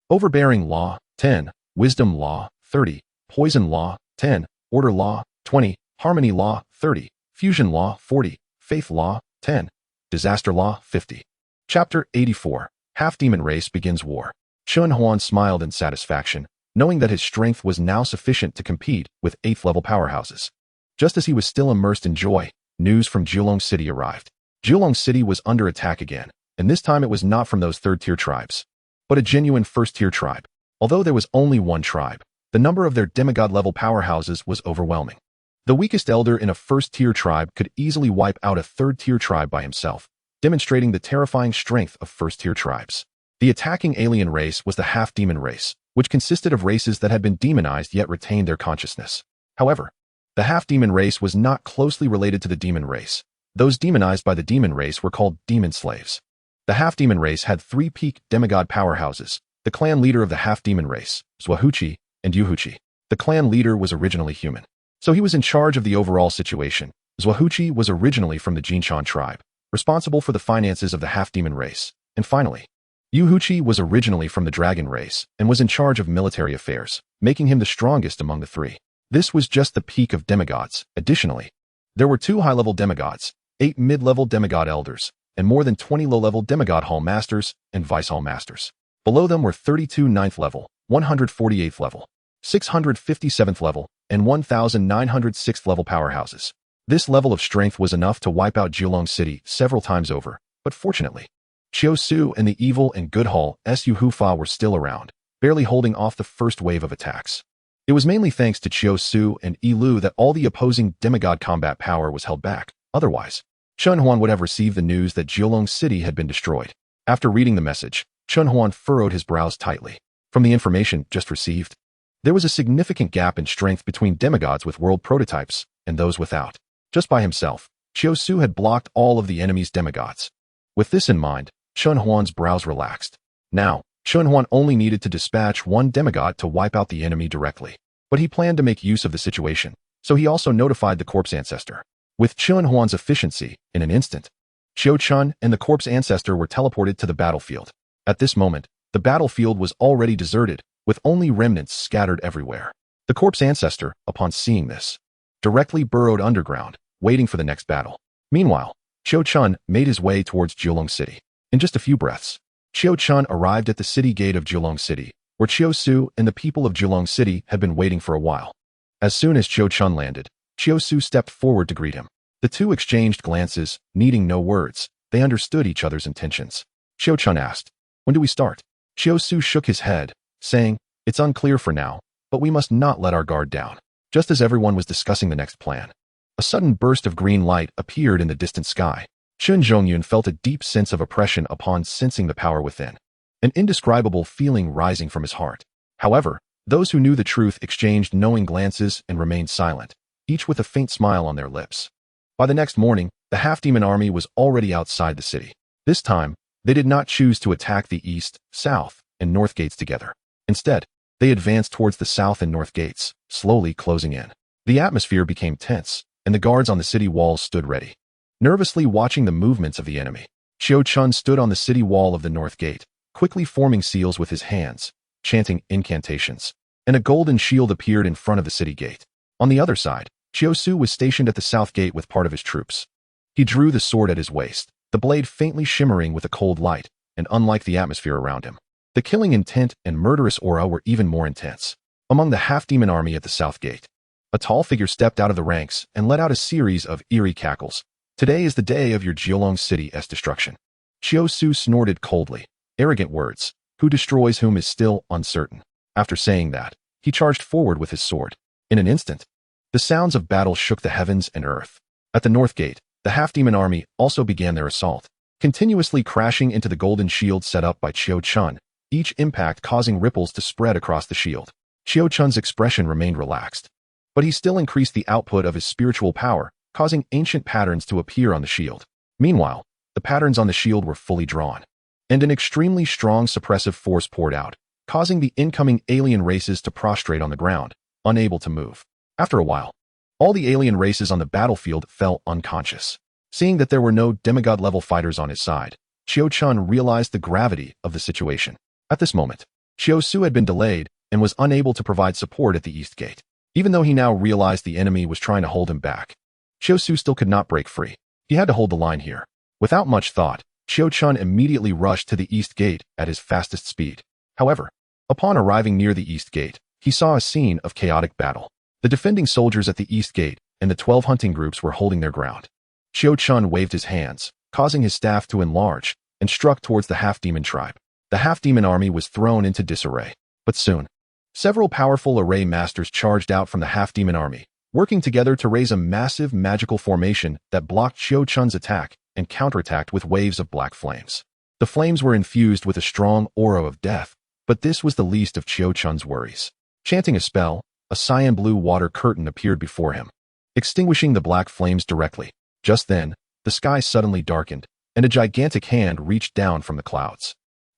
overbearing law, 10, wisdom law, 30, poison law, 10, order law, 20, harmony law, 30, fusion law, 40, faith law, 10, disaster law, 50. Chapter 84, Half-Demon Race Begins War. Chen Huan smiled in satisfaction, knowing that his strength was now sufficient to compete with 8th-level powerhouses. Just as he was still immersed in joy, news from Jiulong City arrived. Jiulong City was under attack again, and this time it was not from those 3rd-tier tribes, but a genuine 1st-tier tribe. Although there was only one tribe, the number of their demigod-level powerhouses was overwhelming. The weakest elder in a 1st-tier tribe could easily wipe out a 3rd-tier tribe by himself, demonstrating the terrifying strength of 1st-tier tribes. The attacking alien race was the half-demon race, which consisted of races that had been demonized yet retained their consciousness. However, the half-demon race was not closely related to the demon race. Those demonized by the demon race were called demon slaves. The half-demon race had 3 peak demigod powerhouses. The clan leader of the half-demon race, Zhuhuchi and Yuhuchi. The clan leader was originally human, so he was in charge of the overall situation. Zhuhuchi was originally from the Jinshan tribe, responsible for the finances of the half-demon race. And finally, Yuhuchi was originally from the dragon race and was in charge of military affairs, making him the strongest among the 3. This was just the peak of demigods. Additionally, there were 2 high-level demigods, 8 mid-level demigod elders, and more than 20 low-level demigod hall masters and vice hall masters. Below them were 32 9th level, 148th level, 657th level, and 1,906th level powerhouses. This level of strength was enough to wipe out Jiulong City several times over, but fortunately, Qiu Su and the evil and good Hall Su Hufa were still around, barely holding off the first wave of attacks. It was mainly thanks to Qiu Su and Yi Lu that all the opposing demigod combat power was held back. Otherwise, Chen Huan would have received the news that Jiulong City had been destroyed. After reading the message, Chen Huan furrowed his brows tightly. From the information just received, there was a significant gap in strength between demigods with world prototypes and those without. Just by himself, Qiu Su had blocked all of the enemy's demigods. With this in mind, Chen Huan's brows relaxed. Now, Chen Huan only needed to dispatch one demigod to wipe out the enemy directly. But he planned to make use of the situation, so he also notified the corpse ancestor. With Chen Huan's efficiency, in an instant, Qiu Chun and the corpse ancestor were teleported to the battlefield. At this moment, the battlefield was already deserted, with only remnants scattered everywhere. The corpse ancestor, upon seeing this, directly burrowed underground, waiting for the next battle. Meanwhile, Qiu Chun made his way towards Jiulong City. In just a few breaths, Qiu Chun arrived at the city gate of Jiulong City, where Qiu Su and the people of Jiulong City had been waiting for a while. As soon as Qiu Chun landed, Qiu Su stepped forward to greet him. The two exchanged glances, needing no words. They understood each other's intentions. Qiu Chun asked, "When do we start?" Qiu Su shook his head, saying, "It's unclear for now, but we must not let our guard down. Just as everyone was discussing the next plan, a sudden burst of green light appeared in the distant sky. Chun Zhongyun felt a deep sense of oppression upon sensing the power within, an indescribable feeling rising from his heart. However, those who knew the truth exchanged knowing glances and remained silent, each with a faint smile on their lips. By the next morning, the half-demon army was already outside the city. This time, they did not choose to attack the east, south, and north gates together. Instead, they advanced towards the south and north gates, slowly closing in. The atmosphere became tense, and the guards on the city walls stood ready, nervously watching the movements of the enemy. Qiu Chun stood on the city wall of the north gate, quickly forming seals with his hands, chanting incantations, and a golden shield appeared in front of the city gate. On the other side, Qiu Su was stationed at the south gate with part of his troops. He drew the sword at his waist, the blade faintly shimmering with a cold light, and unlike the atmosphere around him, the killing intent and murderous aura were even more intense. Among the half-demon army at the south gate, a tall figure stepped out of the ranks and let out a series of eerie cackles. Today is the day of your Jiulong city's destruction. Qiu Su snorted coldly. Arrogant words. Who destroys whom is still uncertain. After saying that, he charged forward with his sword. In an instant, the sounds of battle shook the heavens and earth. At the north gate, the half-demon army also began their assault, continuously crashing into the golden shield set up by Qiu Chun, each impact causing ripples to spread across the shield. Qiu Chun's expression remained relaxed, but he still increased the output of his spiritual power, causing ancient patterns to appear on the shield. Meanwhile, the patterns on the shield were fully drawn, and an extremely strong suppressive force poured out, causing the incoming alien races to prostrate on the ground, unable to move. After a while, all the alien races on the battlefield fell unconscious. Seeing that there were no demigod-level fighters on his side, Qiu Chun realized the gravity of the situation. At this moment, Qiu Su had been delayed and was unable to provide support at the east gate. Even though he now realized the enemy was trying to hold him back, Qiu Su still could not break free. He had to hold the line here. Without much thought, Qiu Chun immediately rushed to the east gate at his fastest speed. However, upon arriving near the east gate, he saw a scene of chaotic battle. The defending soldiers at the east gate and the 12 hunting groups were holding their ground. Qiu Chun waved his hands, causing his staff to enlarge, and struck towards the half-demon tribe. The half-demon army was thrown into disarray. But soon, several powerful array masters charged out from the half-demon army, working together to raise a massive magical formation that blocked Qiu Chun's attack and counterattacked with waves of black flames. The flames were infused with a strong aura of death, but this was the least of Qiu Chun's worries. Chanting a spell, a cyan blue water curtain appeared before him, extinguishing the black flames directly. Just then, the sky suddenly darkened, and a gigantic hand reached down from the clouds.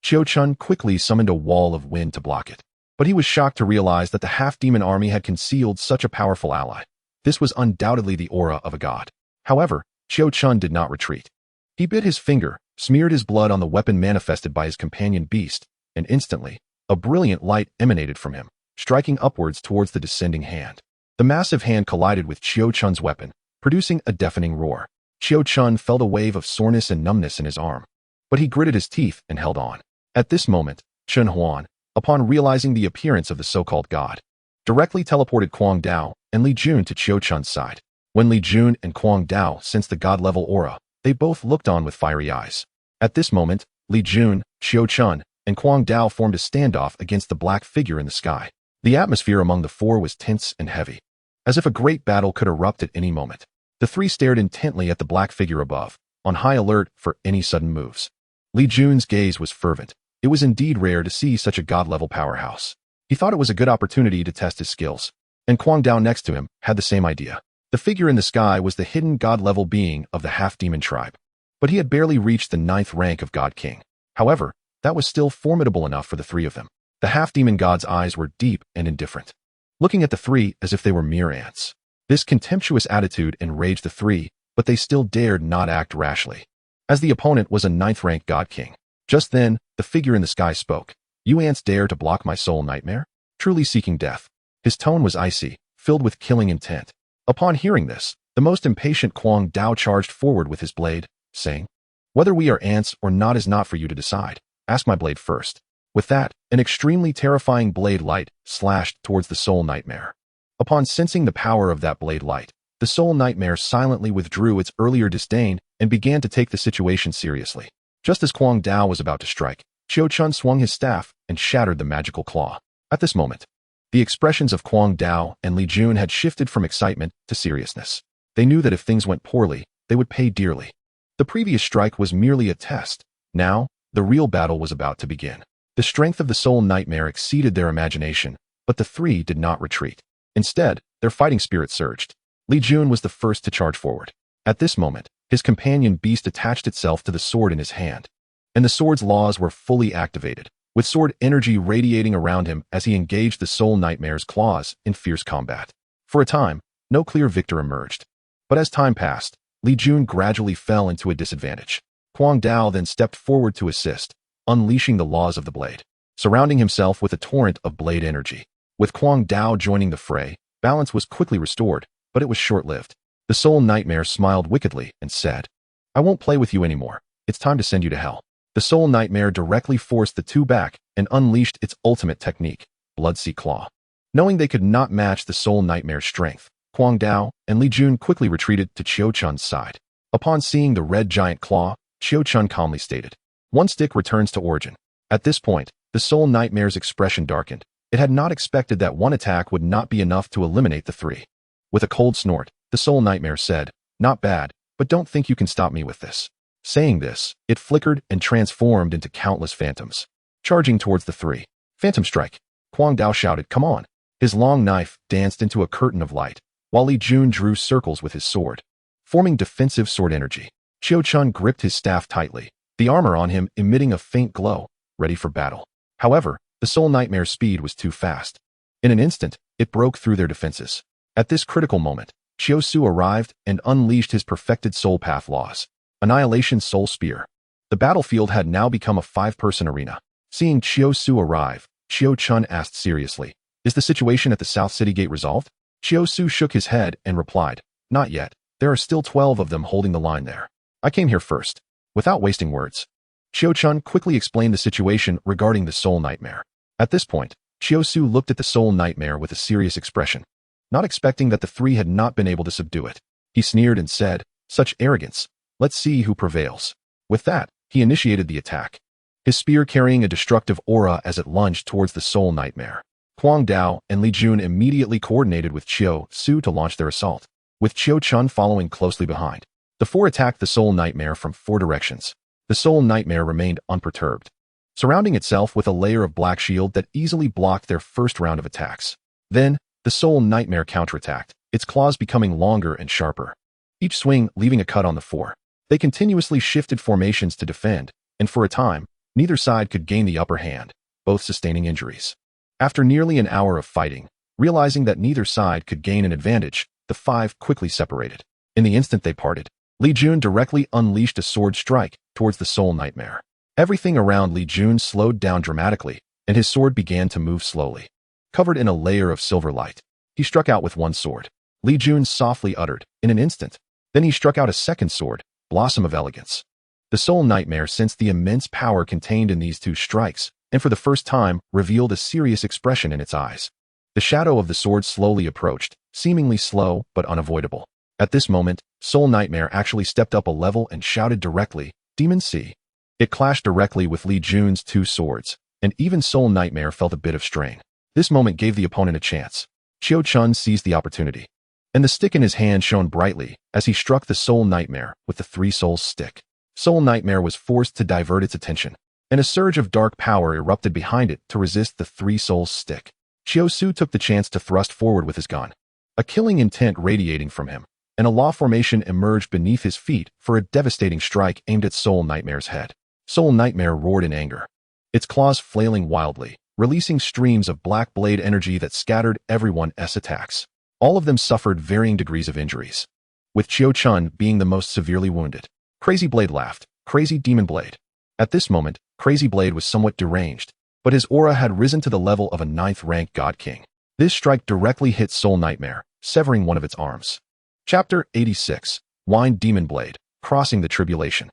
Qiu Chun quickly summoned a wall of wind to block it, but he was shocked to realize that the half-demon army had concealed such a powerful ally. This was undoubtedly the aura of a god. However, Qiu Chun did not retreat. He bit his finger, smeared his blood on the weapon manifested by his companion beast, and instantly, a brilliant light emanated from him, striking upwards towards the descending hand. The massive hand collided with Qiu Chun's weapon, producing a deafening roar. Qiu Chun felt a wave of soreness and numbness in his arm, but he gritted his teeth and held on. At this moment, Chen Huan, upon realizing the appearance of the so-called god, directly teleported Kuang Dao and Li Jun to Qiu Chun's side. When Li Jun and Kuang Dao sensed the god-level aura, they both looked on with fiery eyes. At this moment, Li Jun, Qiu Chun, and Kuang Dao formed a standoff against the black figure in the sky. The atmosphere among the four was tense and heavy, as if a great battle could erupt at any moment. The three stared intently at the black figure above, on high alert for any sudden moves. Li Jun's gaze was fervent. It was indeed rare to see such a god-level powerhouse. He thought it was a good opportunity to test his skills, and Kuang Dao next to him had the same idea. The figure in the sky was the hidden god-level being of the half-demon tribe, but he had barely reached the 9th rank of God King. However, that was still formidable enough for the three of them. The half-demon god's eyes were deep and indifferent, looking at the three as if they were mere ants. This contemptuous attitude enraged the three, but they still dared not act rashly, as the opponent was a 9th rank God King. Just then, the figure in the sky spoke. You ants dare to block my soul nightmare? Truly seeking death. His tone was icy, filled with killing intent. Upon hearing this, the most impatient Kuang Dao charged forward with his blade, saying, Whether we are ants or not is not for you to decide. Ask my blade first. With that, an extremely terrifying blade light slashed towards the soul nightmare. Upon sensing the power of that blade light, the soul nightmare silently withdrew its earlier disdain and began to take the situation seriously. Just as Kuang Dao was about to strike, Qiu Chun swung his staff and shattered the magical claw. At this moment, The expressions of Kwang Dao and Li Jun had shifted from excitement to seriousness. They knew that if things went poorly, they would pay dearly. The previous strike was merely a test. Now, the real battle was about to begin. The strength of the Soul Nightmare exceeded their imagination, but the three did not retreat. Instead, their fighting spirit surged. Li Jun was the first to charge forward. At this moment, his companion beast attached itself to the sword in his hand, and the sword's laws were fully activated, with sword energy radiating around him as he engaged the Soul Nightmare's claws in fierce combat. For a time, no clear victor emerged. But as time passed, Li Jun gradually fell into a disadvantage. Kwang Dao then stepped forward to assist, unleashing the laws of the blade, surrounding himself with a torrent of blade energy. With Kwang Dao joining the fray, balance was quickly restored, but it was short-lived. The Soul Nightmare smiled wickedly and said, "I won't play with you anymore. It's time to send you to hell." The Soul Nightmare directly forced the two back and unleashed its ultimate technique, Blood-Sea Claw. Knowing they could not match the Soul Nightmare's strength, Kwang Dao and Li Jun quickly retreated to Qiu Chun's side. Upon seeing the red giant claw, Qiu Chun calmly stated, "One stick returns to origin." At this point, the Soul Nightmare's expression darkened. It had not expected that one attack would not be enough to eliminate the three. With a cold snort, the Soul Nightmare said, "Not bad, but don't think you can stop me with this." Saying this, it flickered and transformed into countless phantoms, charging towards the three. "Phantom Strike!" Kwang Dao shouted, "Come on!" His long knife danced into a curtain of light, while Li Jun drew circles with his sword, forming defensive sword energy. Qiu Chun gripped his staff tightly, the armor on him emitting a faint glow, ready for battle. However, the Soul Nightmare's speed was too fast. In an instant, it broke through their defenses. At this critical moment, Qiu Su arrived and unleashed his perfected soul path laws. Annihilation Soul Spear. The battlefield had now become a 5-person arena. Seeing Qiu Su arrive, Qiu Chun asked seriously, "Is the situation at the South City Gate resolved?" Qiu Su shook his head and replied, "Not yet. There are still 12 of them holding the line there. I came here first." Without wasting words, Qiu Chun quickly explained the situation regarding the Soul Nightmare. At this point, Qiu Su looked at the Soul Nightmare with a serious expression, not expecting that the three had not been able to subdue it. He sneered and said, "Such arrogance. Let's see who prevails." With that, he initiated the attack, his spear carrying a destructive aura as it lunged towards the Soul Nightmare. Kwang Dao and Li Jun immediately coordinated with Qiu Su to launch their assault, with Qiu Chun following closely behind. The four attacked the Soul Nightmare from 4 directions. The Soul Nightmare remained unperturbed, surrounding itself with a layer of black shield that easily blocked their first round of attacks. Then, the Soul Nightmare counterattacked, its claws becoming longer and sharper, each swing leaving a cut on the 4. They continuously shifted formations to defend, and for a time, neither side could gain the upper hand, both sustaining injuries. After nearly an hour of fighting, realizing that neither side could gain an advantage, the 5 quickly separated. In the instant they parted, Li Jun directly unleashed a sword strike towards the Soul Nightmare. Everything around Li Jun slowed down dramatically, and his sword began to move slowly, covered in a layer of silver light. He struck out with one sword. Li Jun softly uttered, "In an instant." Then he struck out a second sword, Blossom of Elegance. The Soul Nightmare sensed the immense power contained in these 2 strikes, and for the first time revealed a serious expression in its eyes. The shadow of the sword slowly approached, seemingly slow but unavoidable. At this moment, Soul Nightmare actually stepped up a level and shouted directly, "Demon Sea." It clashed directly with Li Jun's 2 swords, and even Soul Nightmare felt a bit of strain. This moment gave the opponent a chance. Qiu Chun seized the opportunity, and the stick in his hand shone brightly as he struck the Soul Nightmare with the 3 Souls stick. Soul Nightmare was forced to divert its attention, and a surge of dark power erupted behind it to resist the 3 Souls stick. Qiu Su took the chance to thrust forward with his gun, a killing intent radiating from him, and a law formation emerged beneath his feet for a devastating strike aimed at Soul Nightmare's head. Soul Nightmare roared in anger, its claws flailing wildly, releasing streams of black blade energy that scattered everyone's attacks. All of them suffered varying degrees of injuries, with Qiu Chun being the most severely wounded. Crazy Blade laughed, "Crazy Demon Blade." At this moment, Crazy Blade was somewhat deranged, but his aura had risen to the level of a 9th-rank God King. This strike directly hit Soul Nightmare, severing one of its arms. Chapter 86. Wind Demon Blade, Crossing the Tribulation.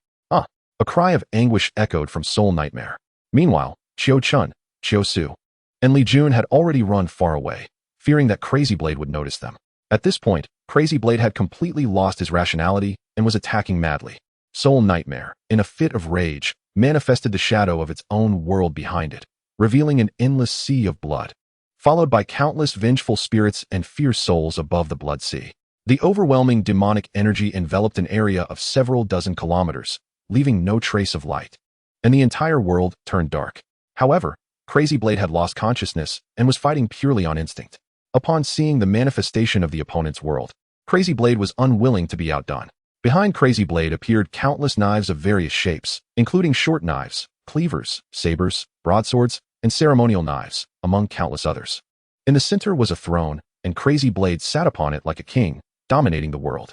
A cry of anguish echoed from Soul Nightmare. Meanwhile, Qiu Chun, Qiu Su, and Li Jun had already run far away, fearing that Crazy Blade would notice them. At this point, Crazy Blade had completely lost his rationality and was attacking madly. Soul Nightmare, in a fit of rage, manifested the shadow of its own world behind it, revealing an endless sea of blood. followed by countless vengeful spirits and fierce souls above the blood sea. The overwhelming demonic energy enveloped an area of several dozen kilometers, leaving no trace of light. And the entire world turned dark. However, Crazy Blade had lost consciousness and was fighting purely on instinct. Upon seeing the manifestation of the opponent's world, Crazy Blade was unwilling to be outdone. Behind Crazy Blade appeared countless knives of various shapes, including short knives, cleavers, sabers, broadswords, and ceremonial knives, among countless others. In the center was a throne, and Crazy Blade sat upon it like a king, dominating the world.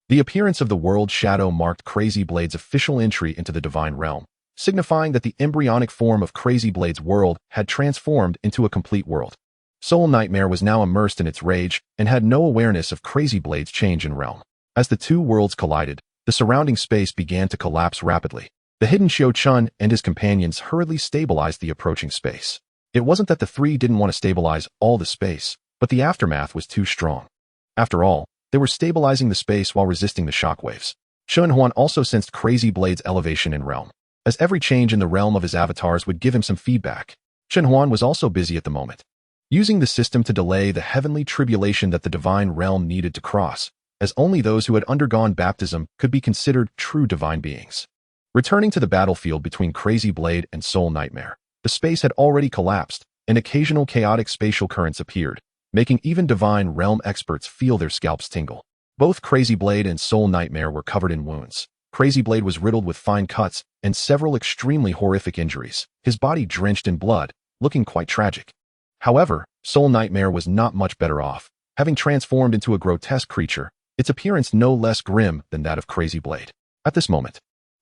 The appearance of the world shadow marked Crazy Blade's official entry into the divine realm, signifying that the embryonic form of Crazy Blade's world had transformed into a complete world. Soul Nightmare was now immersed in its rage and had no awareness of Crazy Blade's change in realm. As the two worlds collided, the surrounding space began to collapse rapidly. The hidden Xiao Chun and his companions hurriedly stabilized the approaching space. It wasn't that the three didn't want to stabilize all the space, but the aftermath was too strong. After all, they were stabilizing the space while resisting the shockwaves. Chun Huan also sensed Crazy Blade's elevation in realm, as every change in the realm of his avatars would give him some feedback. Chun Huan was also busy at the moment, using the system to delay the heavenly tribulation that the divine realm needed to cross, as only those who had undergone baptism could be considered true divine beings. Returning to the battlefield between Crazy Blade and Soul Nightmare, the space had already collapsed, and occasional chaotic spatial currents appeared, making even divine realm experts feel their scalps tingle. Both Crazy Blade and Soul Nightmare were covered in wounds. Crazy Blade was riddled with fine cuts and several extremely horrific injuries, his body drenched in blood, looking quite tragic. However, Soul Nightmare was not much better off, having transformed into a grotesque creature, its appearance no less grim than that of Crazy Blade. At this moment,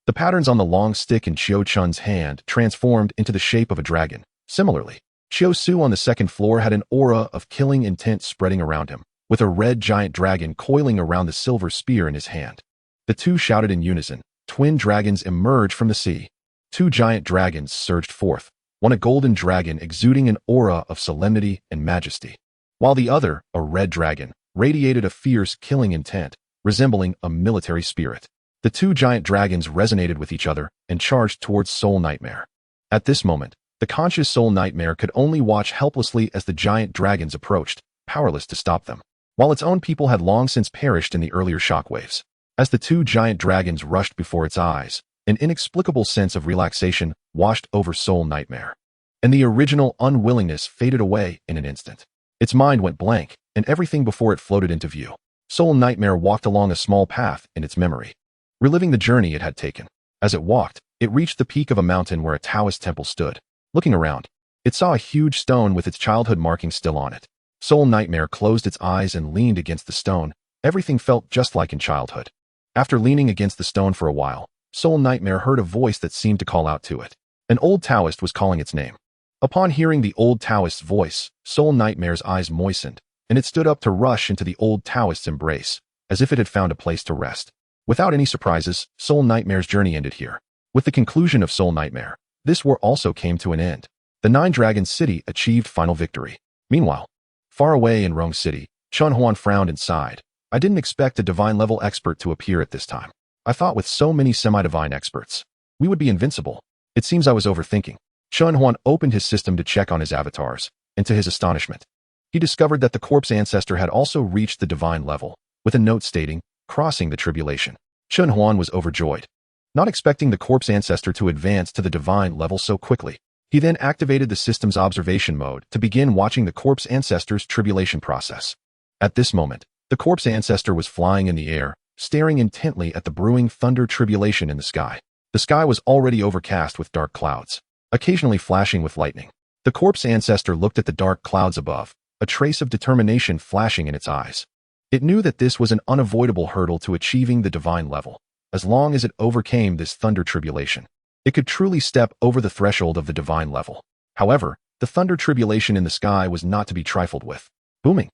the patterns on the long stick in Xiao Chun's hand transformed into the shape of a dragon. Similarly, Xiao Su on the second floor had an aura of killing intent spreading around him, with a red giant dragon coiling around the silver spear in his hand. The two shouted in unison. Twin dragons emerged from the sea. Two giant dragons surged forth, one a golden dragon exuding an aura of solemnity and majesty, while the other, a red dragon, radiated a fierce killing intent, resembling a military spirit. The two giant dragons resonated with each other and charged towards Soul Nightmare. At this moment, the conscious Soul Nightmare could only watch helplessly as the giant dragons approached, powerless to stop them, while its own people had long since perished in the earlier shockwaves. As the two giant dragons rushed before its eyes, an inexplicable sense of relaxation washed over Soul Nightmare, and the original unwillingness faded away in an instant. Its mind went blank, and everything before it floated into view. Soul Nightmare walked along a small path in its memory, reliving the journey it had taken. As it walked, it reached the peak of a mountain where a Taoist temple stood. Looking around, it saw a huge stone with its childhood marking still on it. Soul Nightmare closed its eyes and leaned against the stone. Everything felt just like in childhood. After leaning against the stone for a while, Soul Nightmare heard a voice that seemed to call out to it. An old Taoist was calling its name. Upon hearing the old Taoist's voice, Soul Nightmare's eyes moistened, and it stood up to rush into the old Taoist's embrace, as if it had found a place to rest. Without any surprises, Soul Nightmare's journey ended here. With the conclusion of Soul Nightmare, this war also came to an end. The Nine Dragons City achieved final victory. Meanwhile, far away in Rong City, Chun Huan frowned and sighed. I didn't expect a divine-level expert to appear at this time. I thought with so many semi-divine experts, we would be invincible. It seems I was overthinking. Chun Huan opened his system to check on his avatars, and to his astonishment, he discovered that the corpse ancestor had also reached the divine level, with a note stating, crossing the tribulation. Chun Huan was overjoyed, not expecting the corpse ancestor to advance to the divine level so quickly. He then activated the system's observation mode to begin watching the corpse ancestor's tribulation process. At this moment, the corpse ancestor was flying in the air, staring intently at the brewing thunder tribulation in the sky. The sky was already overcast with dark clouds, occasionally flashing with lightning. The corpse ancestor looked at the dark clouds above, a trace of determination flashing in its eyes. It knew that this was an unavoidable hurdle to achieving the divine level. As long as it overcame this thunder tribulation, it could truly step over the threshold of the divine level. However, the thunder tribulation in the sky was not to be trifled with. Booming.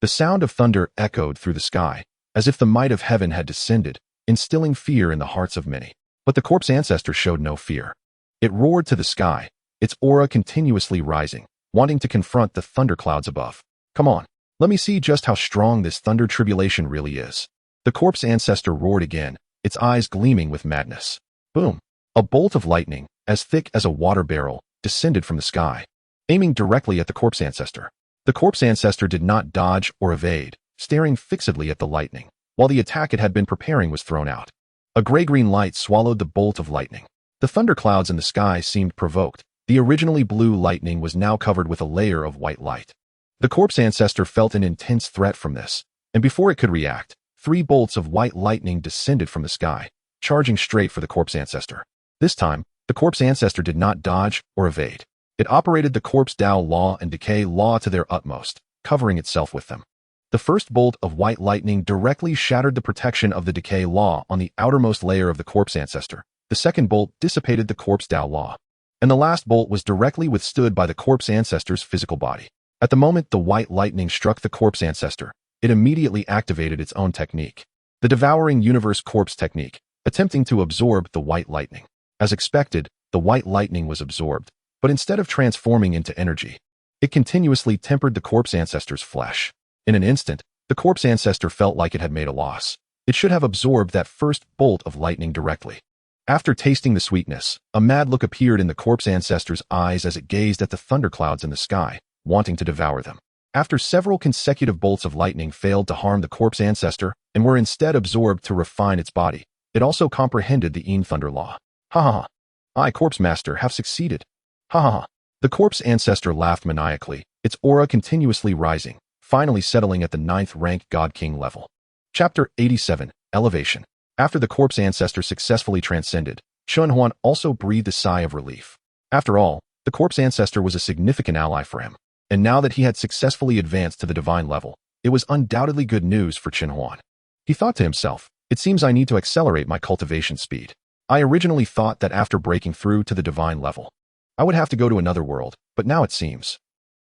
The sound of thunder echoed through the sky, as if the might of heaven had descended, instilling fear in the hearts of many. But the corpse ancestor showed no fear. It roared to the sky, its aura continuously rising, wanting to confront the thunderclouds above. Come on, let me see just how strong this thunder tribulation really is. The corpse ancestor roared again, its eyes gleaming with madness. Boom! A bolt of lightning, as thick as a water barrel, descended from the sky, aiming directly at the corpse ancestor. The corpse ancestor did not dodge or evade, staring fixedly at the lightning, while the attack it had been preparing was thrown out. A gray-green light swallowed the bolt of lightning. The thunderclouds in the sky seemed provoked. The originally blue lightning was now covered with a layer of white light. The corpse ancestor felt an intense threat from this, and before it could react, 3 bolts of white lightning descended from the sky, charging straight for the corpse ancestor. This time, the corpse ancestor did not dodge or evade. It operated the corpse Tao law and decay law to their utmost, covering itself with them. The first bolt of white lightning directly shattered the protection of the decay law on the outermost layer of the corpse ancestor. The second bolt dissipated the corpse Tao law. And the last bolt was directly withstood by the corpse ancestor's physical body. At the moment the white lightning struck the corpse ancestor, it immediately activated its own technique. The Devouring Universe Corpse technique, attempting to absorb the white lightning. As expected, the white lightning was absorbed, but instead of transforming into energy, it continuously tempered the corpse ancestor's flesh. In an instant, the corpse ancestor felt like it had made a loss. It should have absorbed that first bolt of lightning directly. After tasting the sweetness, a mad look appeared in the corpse ancestor's eyes as it gazed at the thunderclouds in the sky, wanting to devour them. After several consecutive bolts of lightning failed to harm the corpse ancestor and were instead absorbed to refine its body, it also comprehended the Een Thunder Law. Ha ha ha. I, Corpse Master, have succeeded. Ha ha ha. The corpse ancestor laughed maniacally, its aura continuously rising, finally settling at the 9th rank God King level. Chapter 87, Elevation. After the corpse ancestor successfully transcended, Chun Huan also breathed a sigh of relief. After all, the corpse ancestor was a significant ally for him, and now that he had successfully advanced to the divine level, it was undoubtedly good news for Chun Huan. He thought to himself, it seems I need to accelerate my cultivation speed. I originally thought that after breaking through to the divine level, I would have to go to another world, but now it seems.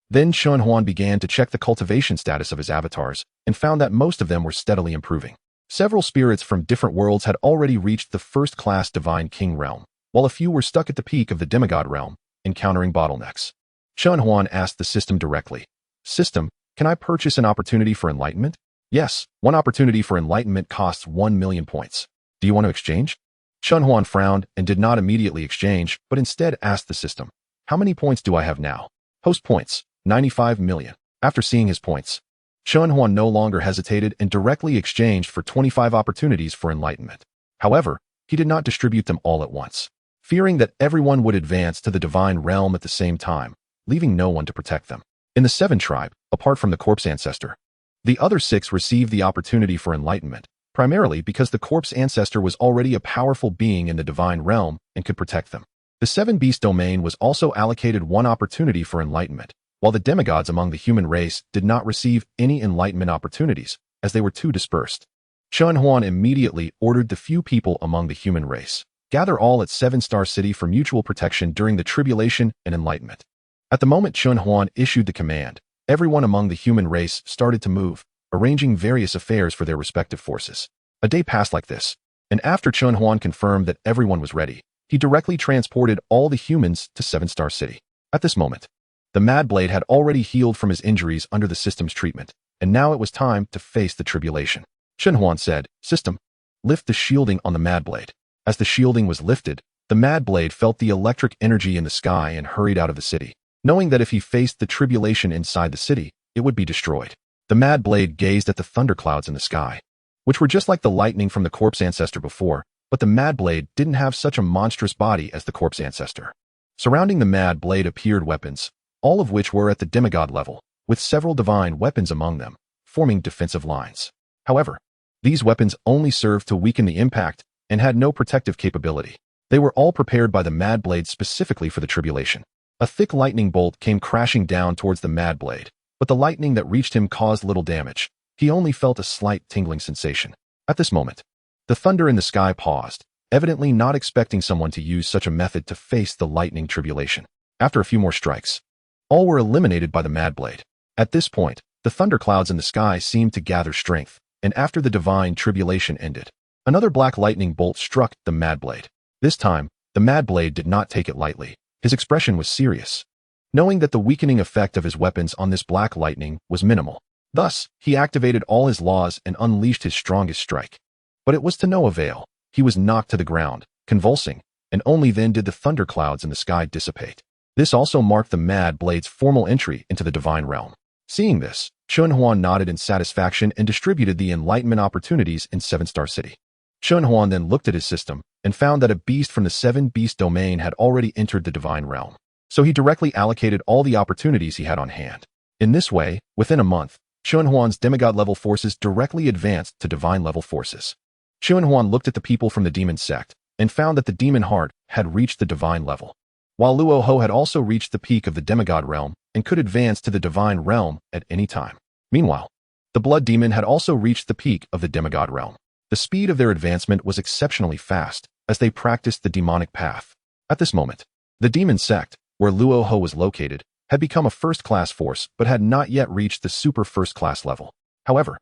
Then Chun Huan began to check the cultivation status of his avatars and found that most of them were steadily improving. Several spirits from different worlds had already reached the first-class Divine King realm, while a few were stuck at the peak of the demigod realm, encountering bottlenecks. Chun Huan asked the system directly, System, can I purchase an opportunity for enlightenment? Yes, one opportunity for enlightenment costs 1 million points. Do you want to exchange? Chun Huan frowned and did not immediately exchange, but instead asked the system, how many points do I have now? Host points, 95 million. After seeing his points, Chun Huan no longer hesitated and directly exchanged for 25 opportunities for enlightenment. However, he did not distribute them all at once, fearing that everyone would advance to the divine realm at the same time, leaving no one to protect them. In the 7 tribe, apart from the corpse ancestor, the other 6 received the opportunity for enlightenment, primarily because the corpse ancestor was already a powerful being in the divine realm and could protect them. The 7 beast domain was also allocated 1 opportunity for enlightenment, while the demigods among the human race did not receive any enlightenment opportunities, as they were too dispersed. Chun Huan immediately ordered the few people among the human race, gather all at 7-Star City for mutual protection during the tribulation and enlightenment. At the moment Chun Huan issued the command, everyone among the human race started to move, arranging various affairs for their respective forces. A day passed like this, and after Chun Huan confirmed that everyone was ready, he directly transported all the humans to 7-Star City. At this moment, the Mad Blade had already healed from his injuries under the system's treatment, and now it was time to face the tribulation. Chun Huan said, System, lift the shielding on the Mad Blade. As the shielding was lifted, the Mad Blade felt the electric energy in the sky and hurried out of the city, knowing that if he faced the tribulation inside the city, it would be destroyed. The Mad Blade gazed at the thunderclouds in the sky, which were just like the lightning from the corpse ancestor before, but the Mad Blade didn't have such a monstrous body as the corpse ancestor. Surrounding the Mad Blade appeared weapons, all of which were at the demigod level, with several divine weapons among them, forming defensive lines. However, these weapons only served to weaken the impact and had no protective capability. They were all prepared by the Mad Blade specifically for the tribulation. A thick lightning bolt came crashing down towards the Mad Blade, but the lightning that reached him caused little damage. He only felt a slight tingling sensation. At this moment, the thunder in the sky paused, evidently not expecting someone to use such a method to face the lightning tribulation. After a few more strikes, all were eliminated by the Mad Blade. At this point, the thunderclouds in the sky seemed to gather strength, and after the divine tribulation ended, another black lightning bolt struck the Mad Blade. This time, the Mad Blade did not take it lightly. His expression was serious, knowing that the weakening effect of his weapons on this black lightning was minimal. Thus, he activated all his laws and unleashed his strongest strike. But it was to no avail. He was knocked to the ground, convulsing, and only then did the thunderclouds in the sky dissipate. This also marked the Mad Blade's formal entry into the divine realm. Seeing this, Chun Huan nodded in satisfaction and distributed the enlightenment opportunities in 7-Star City. Chun Huan then looked at his system and found that a beast from the 7-Beast domain had already entered the divine realm. So he directly allocated all the opportunities he had on hand. In this way, within a month, Chun Huan's demigod-level forces directly advanced to divine-level forces. Chun Huan looked at the people from the demon sect and found that the demon heart had reached the divine level, while Luo Ho had also reached the peak of the demigod realm and could advance to the divine realm at any time. Meanwhile, the blood demon had also reached the peak of the demigod realm. The speed of their advancement was exceptionally fast as they practiced the demonic path. At this moment, the demon sect, where Luo Ho was located, had become a first-class force but had not yet reached the super first-class level. However,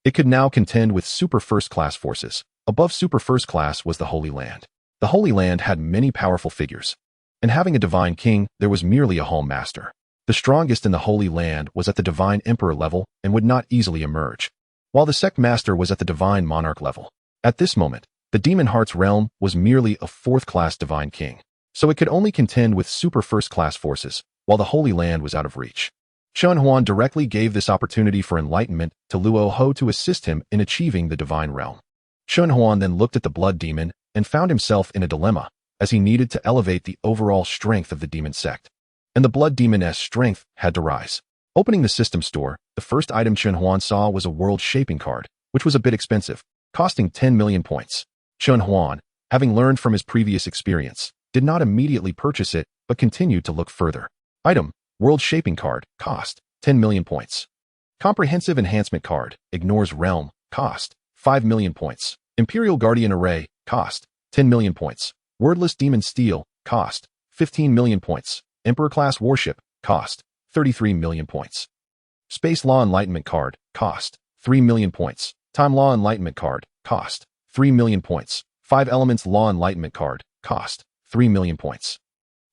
it could now contend with super first-class forces. Above super first-class was the Holy Land. The Holy Land had many powerful figures, and having a divine king, there was merely a hall master. The strongest in the Holy Land was at the divine emperor level and would not easily emerge, while the sect master was at the divine monarch level. At this moment, the demon heart's realm was merely a fourth-class divine king, so it could only contend with super first-class forces, while the Holy Land was out of reach. Chun Huan directly gave this opportunity for enlightenment to Luo Ho to assist him in achieving the divine realm. Chun Huan then looked at the blood demon and found himself in a dilemma, as he needed to elevate the overall strength of the demon sect, and the blood demon's strength had to rise. Opening the system store, the first item Chun Huan saw was a world-shaping card, which was a bit expensive, costing 10 million points. Chun Huan, having learned from his previous experience, did not immediately purchase it but continued to look further. Item, world-shaping card, cost 10 million points. Comprehensive enhancement card, ignores realm, cost 5 million points. Imperial Guardian Array, cost 10 million points. Wordless Demon Steel, cost 15 million points. Emperor-class Warship, cost 33 million points. Space Law Enlightenment card, cost 3 million points. Time Law Enlightenment card, cost 3 million points. 5 Elements Law Enlightenment card, cost 3 million points.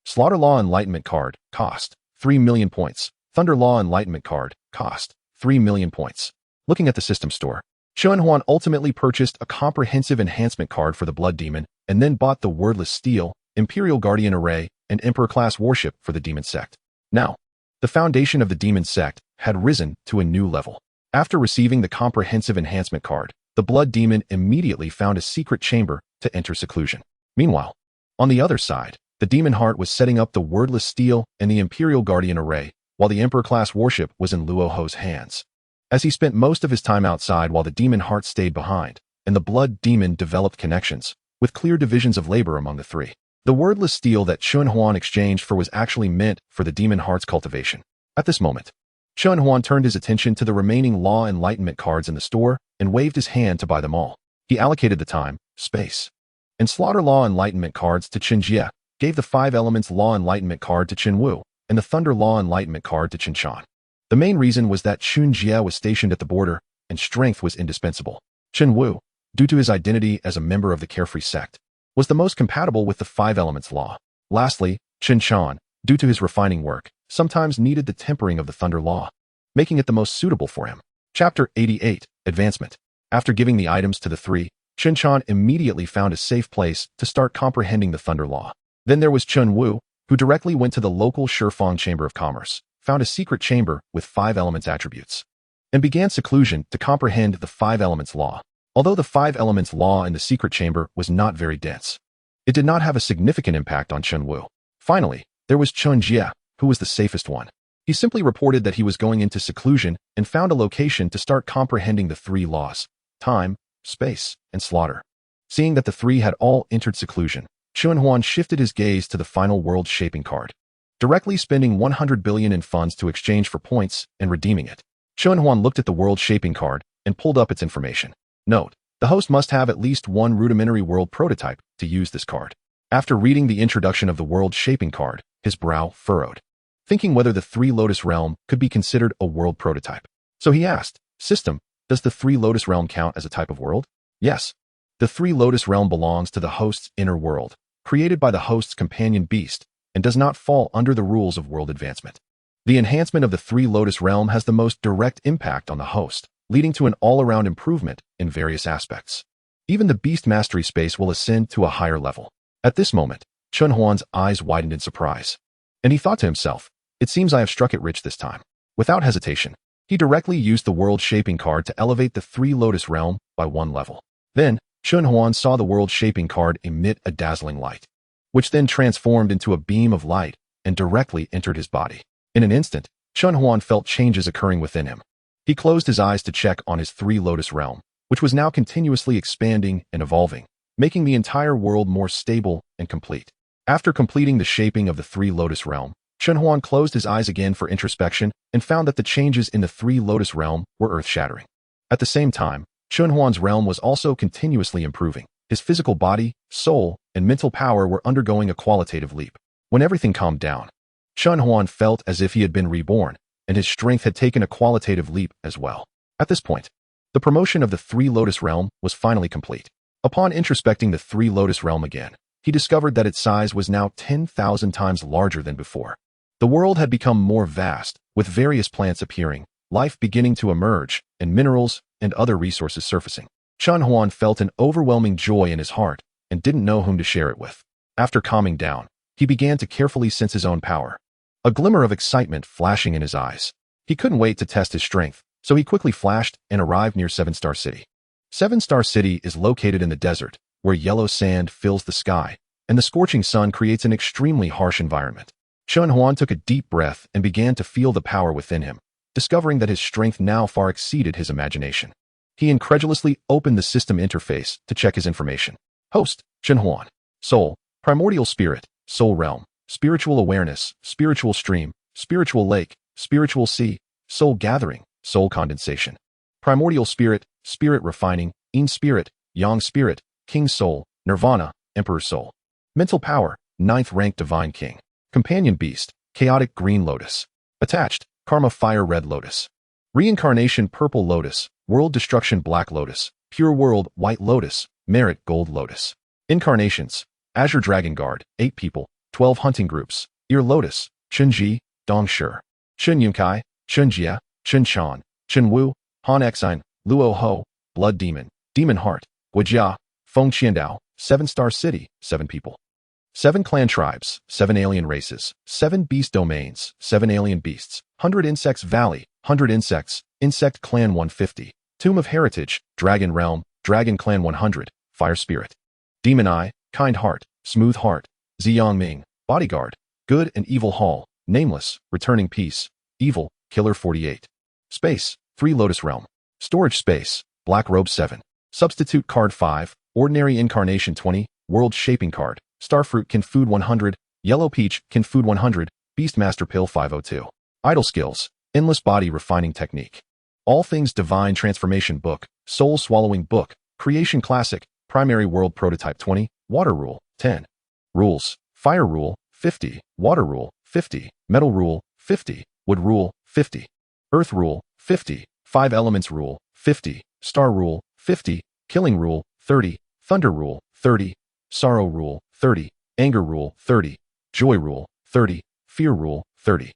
Slaughter Law Enlightenment card, cost 3 million points. Thunder Law Enlightenment card, cost 3 million points. Looking at the system store, Chun Huan ultimately purchased a comprehensive enhancement card for the Blood Demon and then bought the Wordless Steel, Imperial Guardian Array, and Emperor-class Warship for the Demon Sect. Now, the foundation of the Demon Sect had risen to a new level. After receiving the comprehensive enhancement card, the Blood Demon immediately found a secret chamber to enter seclusion. Meanwhile, on the other side, the Demon Heart was setting up the Wordless Steel and the Imperial Guardian Array, while the Emperor-class Warship was in Luo Ho's hands. As he spent most of his time outside while the Demon Heart stayed behind, and the Blood Demon developed connections, with clear divisions of labor among the three. The Wordless Steel that Chun Huan exchanged for was actually meant for the Demon Heart's cultivation. At this moment, Chun Huan turned his attention to the remaining Law Enlightenment cards in the store and waved his hand to buy them all. He allocated the time, space, and Slaughter Law Enlightenment cards to Qin Jie, gave the 5 Elements Law Enlightenment card to Qin Wu, and the Thunder Law Enlightenment card to Qin Shan. The main reason was that Qin Jie was stationed at the border, and strength was indispensable. Qin Wu, due to his identity as a member of the Carefree sect, was the most compatible with the 5 Elements Law. Lastly, Qin Shan, due to his refining work, sometimes needed the tempering of the Thunder Law, making it the most suitable for him. Chapter 88, Advancement. After giving the items to the three, Qin Shan immediately found a safe place to start comprehending the Thunder Law. Then there was Qin Wu, who directly went to the local Shifeng Chamber of Commerce, found a secret chamber with 5 Elements attributes, and began seclusion to comprehend the 5 Elements Law. Although the 5 Elements Law in the secret chamber was not very dense, it did not have a significant impact on Qin Wu. Finally, there was Qin Jie, who was the safest one. He simply reported that he was going into seclusion and found a location to start comprehending the 3 laws: time, space, and slaughter. Seeing that the 3 had all entered seclusion, Chun Huan shifted his gaze to the final world-shaping card, directly spending 100 billion in funds to exchange for points and redeeming it. Chun Huan looked at the world-shaping card and pulled up its information. Note: the host must have at least one rudimentary world prototype to use this card. After reading the introduction of the world-shaping card, his brow furrowed, thinking whether the 3 Lotus Realm could be considered a world prototype. So he asked, "System, does the 3 Lotus Realm count as a type of world?" Yes. The 3 Lotus Realm belongs to the host's inner world, created by the host's companion beast, and does not fall under the rules of world advancement. The enhancement of the 3 Lotus Realm has the most direct impact on the host, leading to an all-around improvement in various aspects. Even the beast mastery space will ascend to a higher level. At this moment, Chun Huan's eyes widened in surprise, and he thought to himself, "It seems I have struck it rich this time." Without hesitation, he directly used the world-shaping card to elevate the Three Lotus Realm by one level. Then, Chun Huan saw the world-shaping card emit a dazzling light, which then transformed into a beam of light and directly entered his body. In an instant, Chun Huan felt changes occurring within him. He closed his eyes to check on his Three Lotus Realm, which was now continuously expanding and evolving, making the entire world more stable and complete. After completing the shaping of the Three Lotus Realm, Chun Huan closed his eyes again for introspection and found that the changes in the Three Lotus Realm were earth-shattering. At the same time, Chun Huan's realm was also continuously improving. His physical body, soul, and mental power were undergoing a qualitative leap. When everything calmed down, Chun Huan felt as if he had been reborn, and his strength had taken a qualitative leap as well. At this point, the promotion of the Three Lotus Realm was finally complete. Upon introspecting the Three Lotus Realm again, he discovered that its size was now 10,000 times larger than before. The world had become more vast, with various plants appearing, life beginning to emerge, and minerals and other resources surfacing. Chun Huan felt an overwhelming joy in his heart and didn't know whom to share it with. After calming down, he began to carefully sense his own power, a glimmer of excitement flashing in his eyes. He couldn't wait to test his strength, so he quickly flashed and arrived near Seven Star City. Seven Star City is located in the desert, where yellow sand fills the sky, and the scorching sun creates an extremely harsh environment. Chun Huan took a deep breath and began to feel the power within him, discovering that his strength now far exceeded his imagination. He incredulously opened the system interface to check his information. Host, Chun Huan. Soul, primordial spirit, soul realm, spiritual awareness, spiritual stream, spiritual lake, spiritual sea, soul gathering, soul condensation. Primordial spirit, spirit refining, yin spirit, yang spirit, king soul, nirvana, emperor soul. Mental power, 9th rank divine king. Companion beast, chaotic green lotus. Attached, karma fire red lotus. Reincarnation purple lotus, world destruction black lotus, pure world white lotus, merit gold lotus. Incarnations, Azure Dragon Guard, 8 people, 12 hunting groups, Ear Lotus, Chunji, Dong Shi, Chun Yunkai, Chun Jia, Chun Chan, Chun Wu, Han Exine, Luo Ho, Blood Demon, Demon Heart, Guijia, Feng Qiandao, 7 Star City, 7 people. 7 clan tribes, 7 alien races, 7 beast domains, 7 alien beasts, 100 insects valley, 100 insects, insect clan 150, tomb of heritage, dragon realm, dragon clan 100, fire spirit. Demon eye, kind heart, smooth heart, Ziyang Ming, bodyguard, good and evil hall, nameless, returning peace, evil, killer 48. Space, 3 lotus realm. Storage space, black robe 7. Substitute card 5, ordinary incarnation 20, world shaping card. Starfruit can food 100, Yellow Peach can food 100, Beastmaster Pill 502. Idle skills, endless body refining technique. All things divine transformation book, soul swallowing book, creation classic, primary world prototype 20, water rule 10. Rules, fire rule 50, water rule 50, metal rule 50, wood rule 50, earth rule 50, 5 elements rule 50, star rule 50, killing rule 30, thunder rule 30, sorrow rule 30, anger rule 30, joy rule 30, fear rule 30,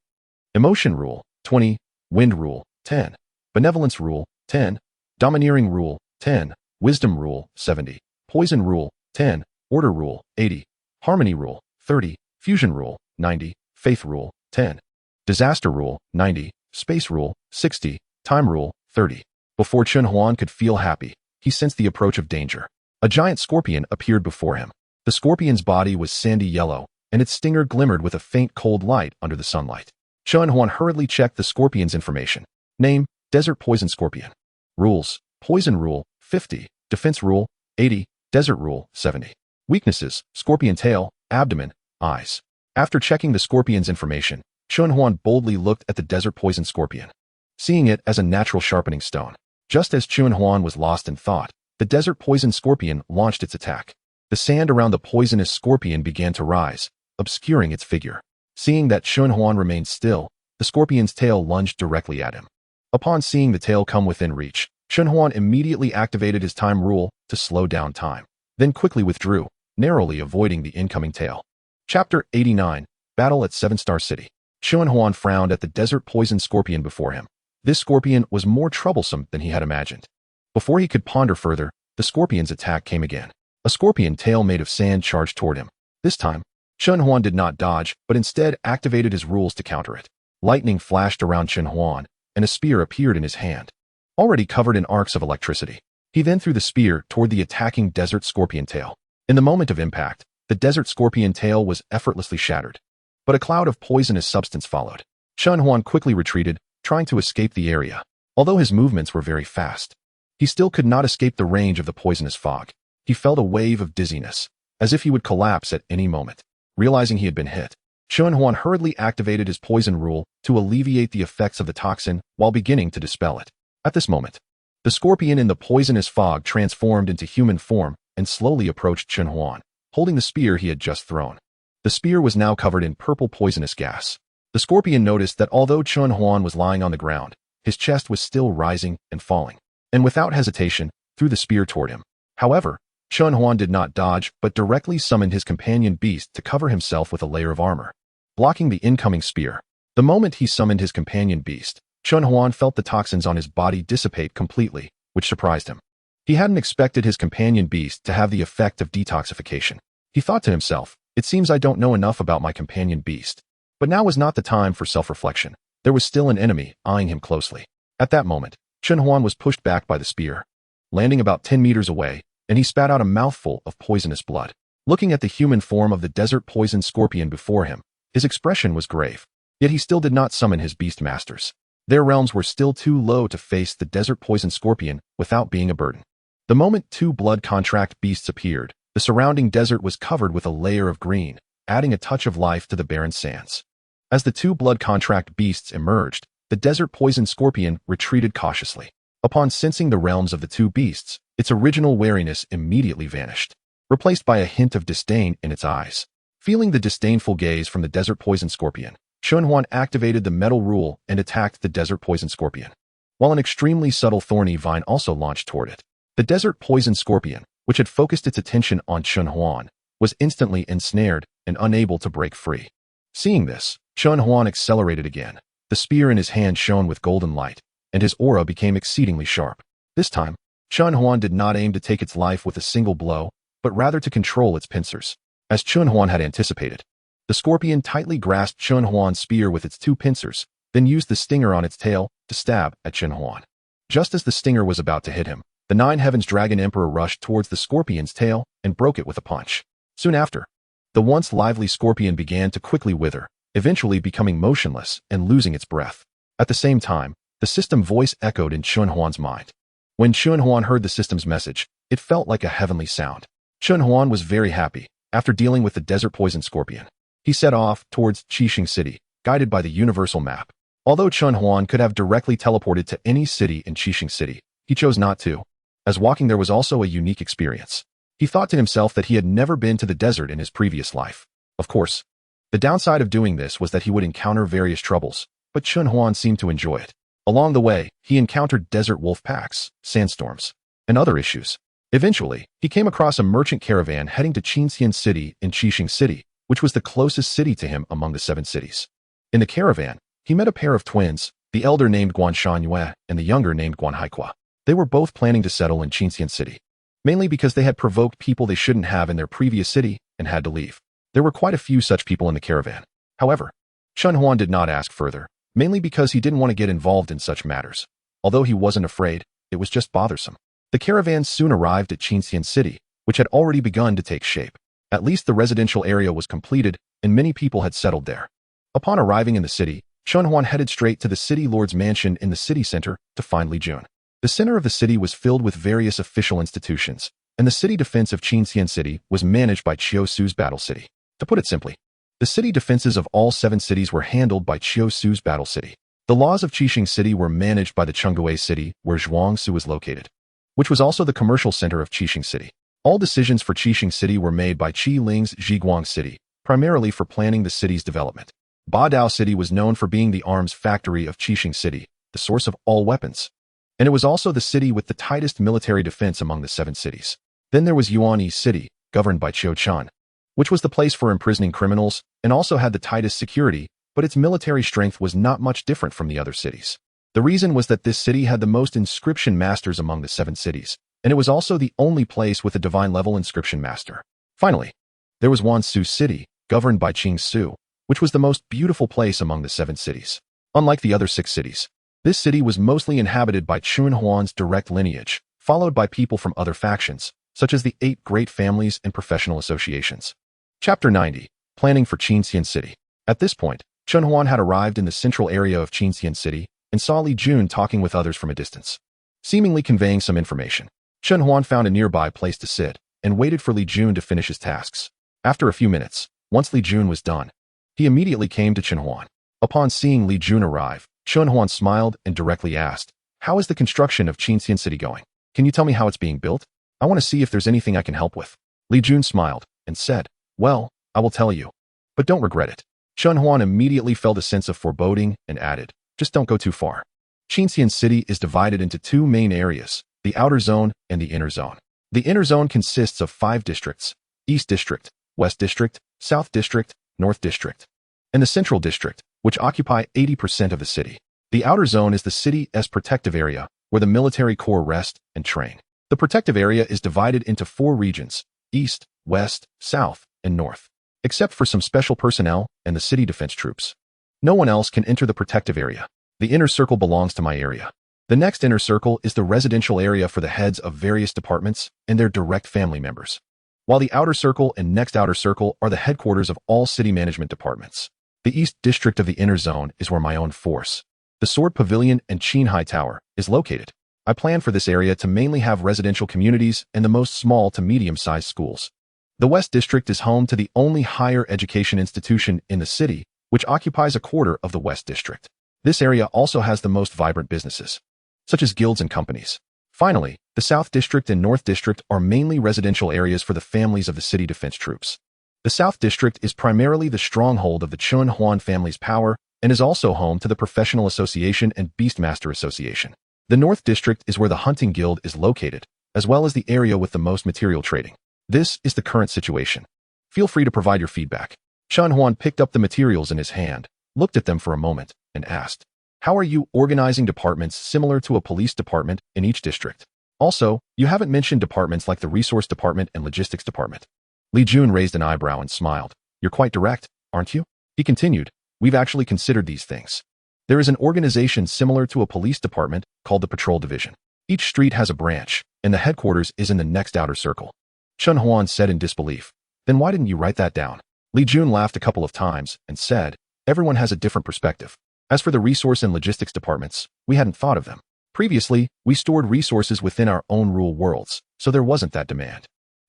emotion rule 20, wind rule 10, benevolence rule 10, domineering rule 10, wisdom rule 70, poison rule 10, order rule 80, harmony rule 30, fusion rule 90, faith rule 10, disaster rule 90, space rule 60, time rule 30. Before Chun Huan could feel happy, he sensed the approach of danger. A giant scorpion appeared before him. The scorpion's body was sandy yellow, and its stinger glimmered with a faint cold light under the sunlight. Chun Huan hurriedly checked the scorpion's information. Name, Desert Poison Scorpion. Rules, Poison Rule, 50, Defense Rule, 80, Desert Rule, 70. Weaknesses, Scorpion Tail, Abdomen, Eyes. After checking the scorpion's information, Chun Huan boldly looked at the Desert Poison Scorpion, seeing it as a natural sharpening stone. Just as Chun Huan was lost in thought, the Desert Poison Scorpion launched its attack. The sand around the poisonous scorpion began to rise, obscuring its figure. Seeing that Chun Huan remained still, the scorpion's tail lunged directly at him. Upon seeing the tail come within reach, Chun Huan immediately activated his time rule to slow down time, then quickly withdrew, narrowly avoiding the incoming tail. Chapter 89, Battle at 7 Star City. Chun Huan frowned at the Desert Poison Scorpion before him. This scorpion was more troublesome than he had imagined. Before he could ponder further, the scorpion's attack came again. A scorpion tail made of sand charged toward him. This time, Chun Huan did not dodge, but instead activated his rules to counter it. Lightning flashed around Chen Huan, and a spear appeared in his hand, already covered in arcs of electricity. He then threw the spear toward the attacking desert scorpion tail. In the moment of impact, the desert scorpion tail was effortlessly shattered. But a cloud of poisonous substance followed. Chen Huan quickly retreated, trying to escape the area. Although his movements were very fast, he still could not escape the range of the poisonous fog. He felt a wave of dizziness, as if he would collapse at any moment. Realizing he had been hit, Chen Huan hurriedly activated his poison rule to alleviate the effects of the toxin while beginning to dispel it. At this moment, the scorpion in the poisonous fog transformed into human form and slowly approached Chen Huan, holding the spear he had just thrown. The spear was now covered in purple poisonous gas. The scorpion noticed that although Chen Huan was lying on the ground, his chest was still rising and falling, and without hesitation, threw the spear toward him. However, Chen Huan did not dodge, but directly summoned his companion beast to cover himself with a layer of armor, blocking the incoming spear. The moment he summoned his companion beast, Chen Huan felt the toxins on his body dissipate completely, which surprised him. He hadn't expected his companion beast to have the effect of detoxification. He thought to himself, "It seems I don't know enough about my companion beast." But now was not the time for self-reflection. There was still an enemy eyeing him closely. At that moment, Chen Huan was pushed back by the spear, landing about 10 meters away, and he spat out a mouthful of poisonous blood. Looking at the human form of the desert poison scorpion before him, his expression was grave. Yet he still did not summon his beast masters. Their realms were still too low to face the desert poison scorpion without being a burden. The moment two blood contract beasts appeared, the surrounding desert was covered with a layer of green, adding a touch of life to the barren sands. As the two blood contract beasts emerged, the desert poison scorpion retreated cautiously. Upon sensing the realms of the two beasts, its original wariness immediately vanished, replaced by a hint of disdain in its eyes. Feeling the disdainful gaze from the desert poison scorpion, Chen Huan activated the metal rule and attacked the desert poison scorpion, while an extremely subtle thorny vine also launched toward it. The desert poison scorpion, which had focused its attention on Chen Huan, was instantly ensnared and unable to break free. Seeing this, Chen Huan accelerated again. The spear in his hand shone with golden light, and his aura became exceedingly sharp. This time, Chen Huan did not aim to take its life with a single blow, but rather to control its pincers. As Chen Huan had anticipated, the scorpion tightly grasped Chen Huan's spear with its two pincers, then used the stinger on its tail to stab at Chen Huan. Just as the stinger was about to hit him, the Nine Heavens Dragon Emperor rushed towards the scorpion's tail and broke it with a punch. Soon after, the once lively scorpion began to quickly wither, eventually becoming motionless and losing its breath. At the same time, the system voice echoed in Chen Huan's mind. When Chen Huan heard the system's message, it felt like a heavenly sound. Chen Huan was very happy. After dealing with the desert poison scorpion, he set off towards Qixing City, guided by the universal map. Although Chen Huan could have directly teleported to any city in Qixing City, he chose not to, as walking there was also a unique experience. He thought to himself that he had never been to the desert in his previous life. Of course, the downside of doing this was that he would encounter various troubles, but Chen Huan seemed to enjoy it. Along the way, he encountered desert wolf packs, sandstorms, and other issues. Eventually, he came across a merchant caravan heading to Qinxian City in Qixing City, which was the closest city to him among the 7 cities. In the caravan, he met a pair of twins, the elder named Guan Shangyue and the younger named Guan Haikua. They were both planning to settle in Qinxian City, mainly because they had provoked people they shouldn't have in their previous city and had to leave. There were quite a few such people in the caravan. However, Chen Huan did not ask further, mainly because he didn't want to get involved in such matters. Although he wasn't afraid, it was just bothersome. The caravan soon arrived at Qinxian City, which had already begun to take shape. At least the residential area was completed, and many people had settled there. Upon arriving in the city, Chen Huan headed straight to the city lord's mansion in the city center to find Li Jun. The center of the city was filled with various official institutions, and the city defense of Qinxian City was managed by Qiu Su's Battle City. To put it simply, the city defenses of all 7 cities were handled by Qiu Su's Battle City. The laws of Qixing City were managed by the Chengguo City, where Zhuangsu was located, which was also the commercial center of Qixing City. All decisions for Qixing City were made by Qi Ling's Zhiguang City, primarily for planning the city's development. Badao City was known for being the arms factory of Qixing City, the source of all weapons, and it was also the city with the tightest military defense among the 7 cities. Then there was Yuanyi City, governed by Qiu Chan, which was the place for imprisoning criminals and also had the tightest security, but its military strength was not much different from the other cities. The reason was that this city had the most inscription masters among the 7 cities, and it was also the only place with a divine-level inscription master. Finally, there was Wansu City, governed by Qing Su, which was the most beautiful place among the 7 cities. Unlike the other 6 cities, this city was mostly inhabited by Chun Huan's direct lineage, followed by people from other factions, such as the 8 great families and professional associations. Chapter 90. Planning for Qinxian City. At this point, Chun Huan had arrived in the central area of Qinxian City and saw Li Jun talking with others from a distance, seemingly conveying some information. Chun Huan found a nearby place to sit and waited for Li Jun to finish his tasks. After a few minutes, once Li Jun was done, he immediately came to Chun Huan. Upon seeing Li Jun arrive, Chun Huan smiled and directly asked, "How is the construction of Qinxian City going? Can you tell me how it's being built? I want to see if there's anything I can help with." Li Jun smiled and said, "Well, I will tell you, but don't regret it." Chun Huan immediately felt a sense of foreboding and added, "Just don't go too far." Qinxian City is divided into 2 main areas, the outer zone and the inner zone. The inner zone consists of 5 districts: East District, West District, South District, North District, and the Central District, which occupy 80% of the city. The outer zone is the city's protective area, where the military corps rest and train. The protective area is divided into 4 regions: East, West, South, and North. Except for some special personnel and the city defense troops, no one else can enter the protective area. The inner circle belongs to my area. The next inner circle is the residential area for the heads of various departments and their direct family members, while the outer circle and next outer circle are the headquarters of all city management departments. The East District of the inner zone is where my own force, the Sword Pavilion and Qinhai Tower, is located. I plan for this area to mainly have residential communities and the most small to medium-sized schools. The West District is home to the only higher education institution in the city, which occupies a quarter of the West District. This area also has the most vibrant businesses, such as guilds and companies. Finally, the South District and North District are mainly residential areas for the families of the city defense troops. The South District is primarily the stronghold of the Chun Huan family's power and is also home to the Professional Association and Beastmaster Association. The North District is where the Hunting Guild is located, as well as the area with the most material trading. This is the current situation. Feel free to provide your feedback. Chun Huan picked up the materials in his hand, looked at them for a moment, and asked, "How are you organizing departments similar to a police department in each district? Also, you haven't mentioned departments like the resource department and logistics department." Li Jun raised an eyebrow and smiled. "You're quite direct, aren't you?" He continued, "We've actually considered these things. There is an organization similar to a police department called the Patrol Division. Each street has a branch, and the headquarters is in the next outer circle." Chun Huan said in disbelief, "Then why didn't you write that down?" Li Jun laughed a couple of times and said, "Everyone has a different perspective. As for the resource and logistics departments, we hadn't thought of them. Previously, we stored resources within our own rule worlds, so there wasn't that demand."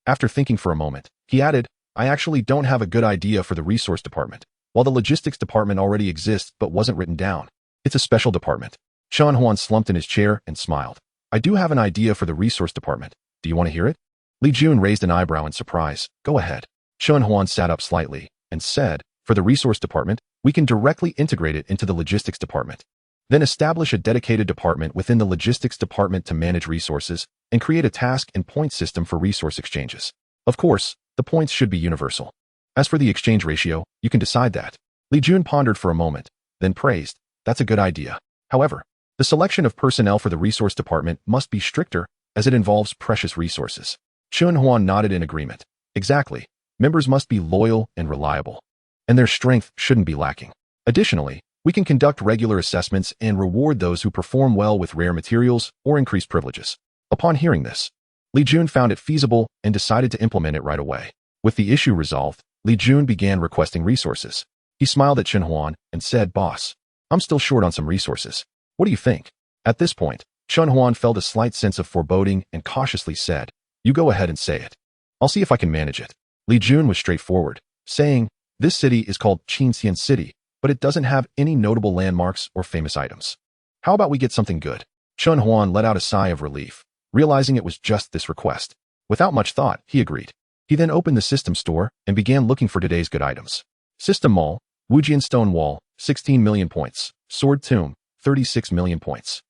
After thinking for a moment, he added, "I actually don't have a good idea for the resource department, while the logistics department already exists but wasn't written down. It's a special department." Chun Huan slumped in his chair and smiled. "I do have an idea for the resource department. Do you want to hear it?" Li Jun raised an eyebrow in surprise. "Go ahead." Chun Huan sat up slightly and said, "For the resource department, we can directly integrate it into the logistics department. Then establish a dedicated department within the logistics department to manage resources and create a task and point system for resource exchanges. Of course, the points should be universal. As for the exchange ratio, you can decide that." Li Jun pondered for a moment, then praised, "That's a good idea. However, the selection of personnel for the resource department must be stricter as it involves precious resources." Chun Huan nodded in agreement. "Exactly. Members must be loyal and reliable, and their strength shouldn't be lacking. Additionally, we can conduct regular assessments and reward those who perform well with rare materials or increased privileges." Upon hearing this, Li Jun found it feasible and decided to implement it right away. With the issue resolved, Li Jun began requesting resources. He smiled at Chun Huan and said, "Boss, I'm still short on some resources. What do you think?" At this point, Chun Huan felt a slight sense of foreboding and cautiously said, "You go ahead and say it. I'll see if I can manage it." Li Jun was straightforward, saying, "This city is called Qinxian City, but it doesn't have any notable landmarks or famous items. How about we get something good?" Chun Huan let out a sigh of relief, realizing it was just this request. Without much thought, he agreed. He then opened the system store and began looking for today's good items. System Mall, Wujian Stone Wall, 16 million points. Sword Tomb, 36 million points.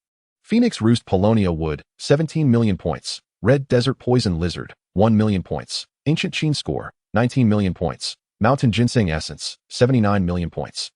Phoenix Roost Polonia Wood, 17 million points. Red Desert Poison Lizard, 1 million points. Ancient Qin Score, 19 million points. Mountain Ginseng Essence, 79 million points.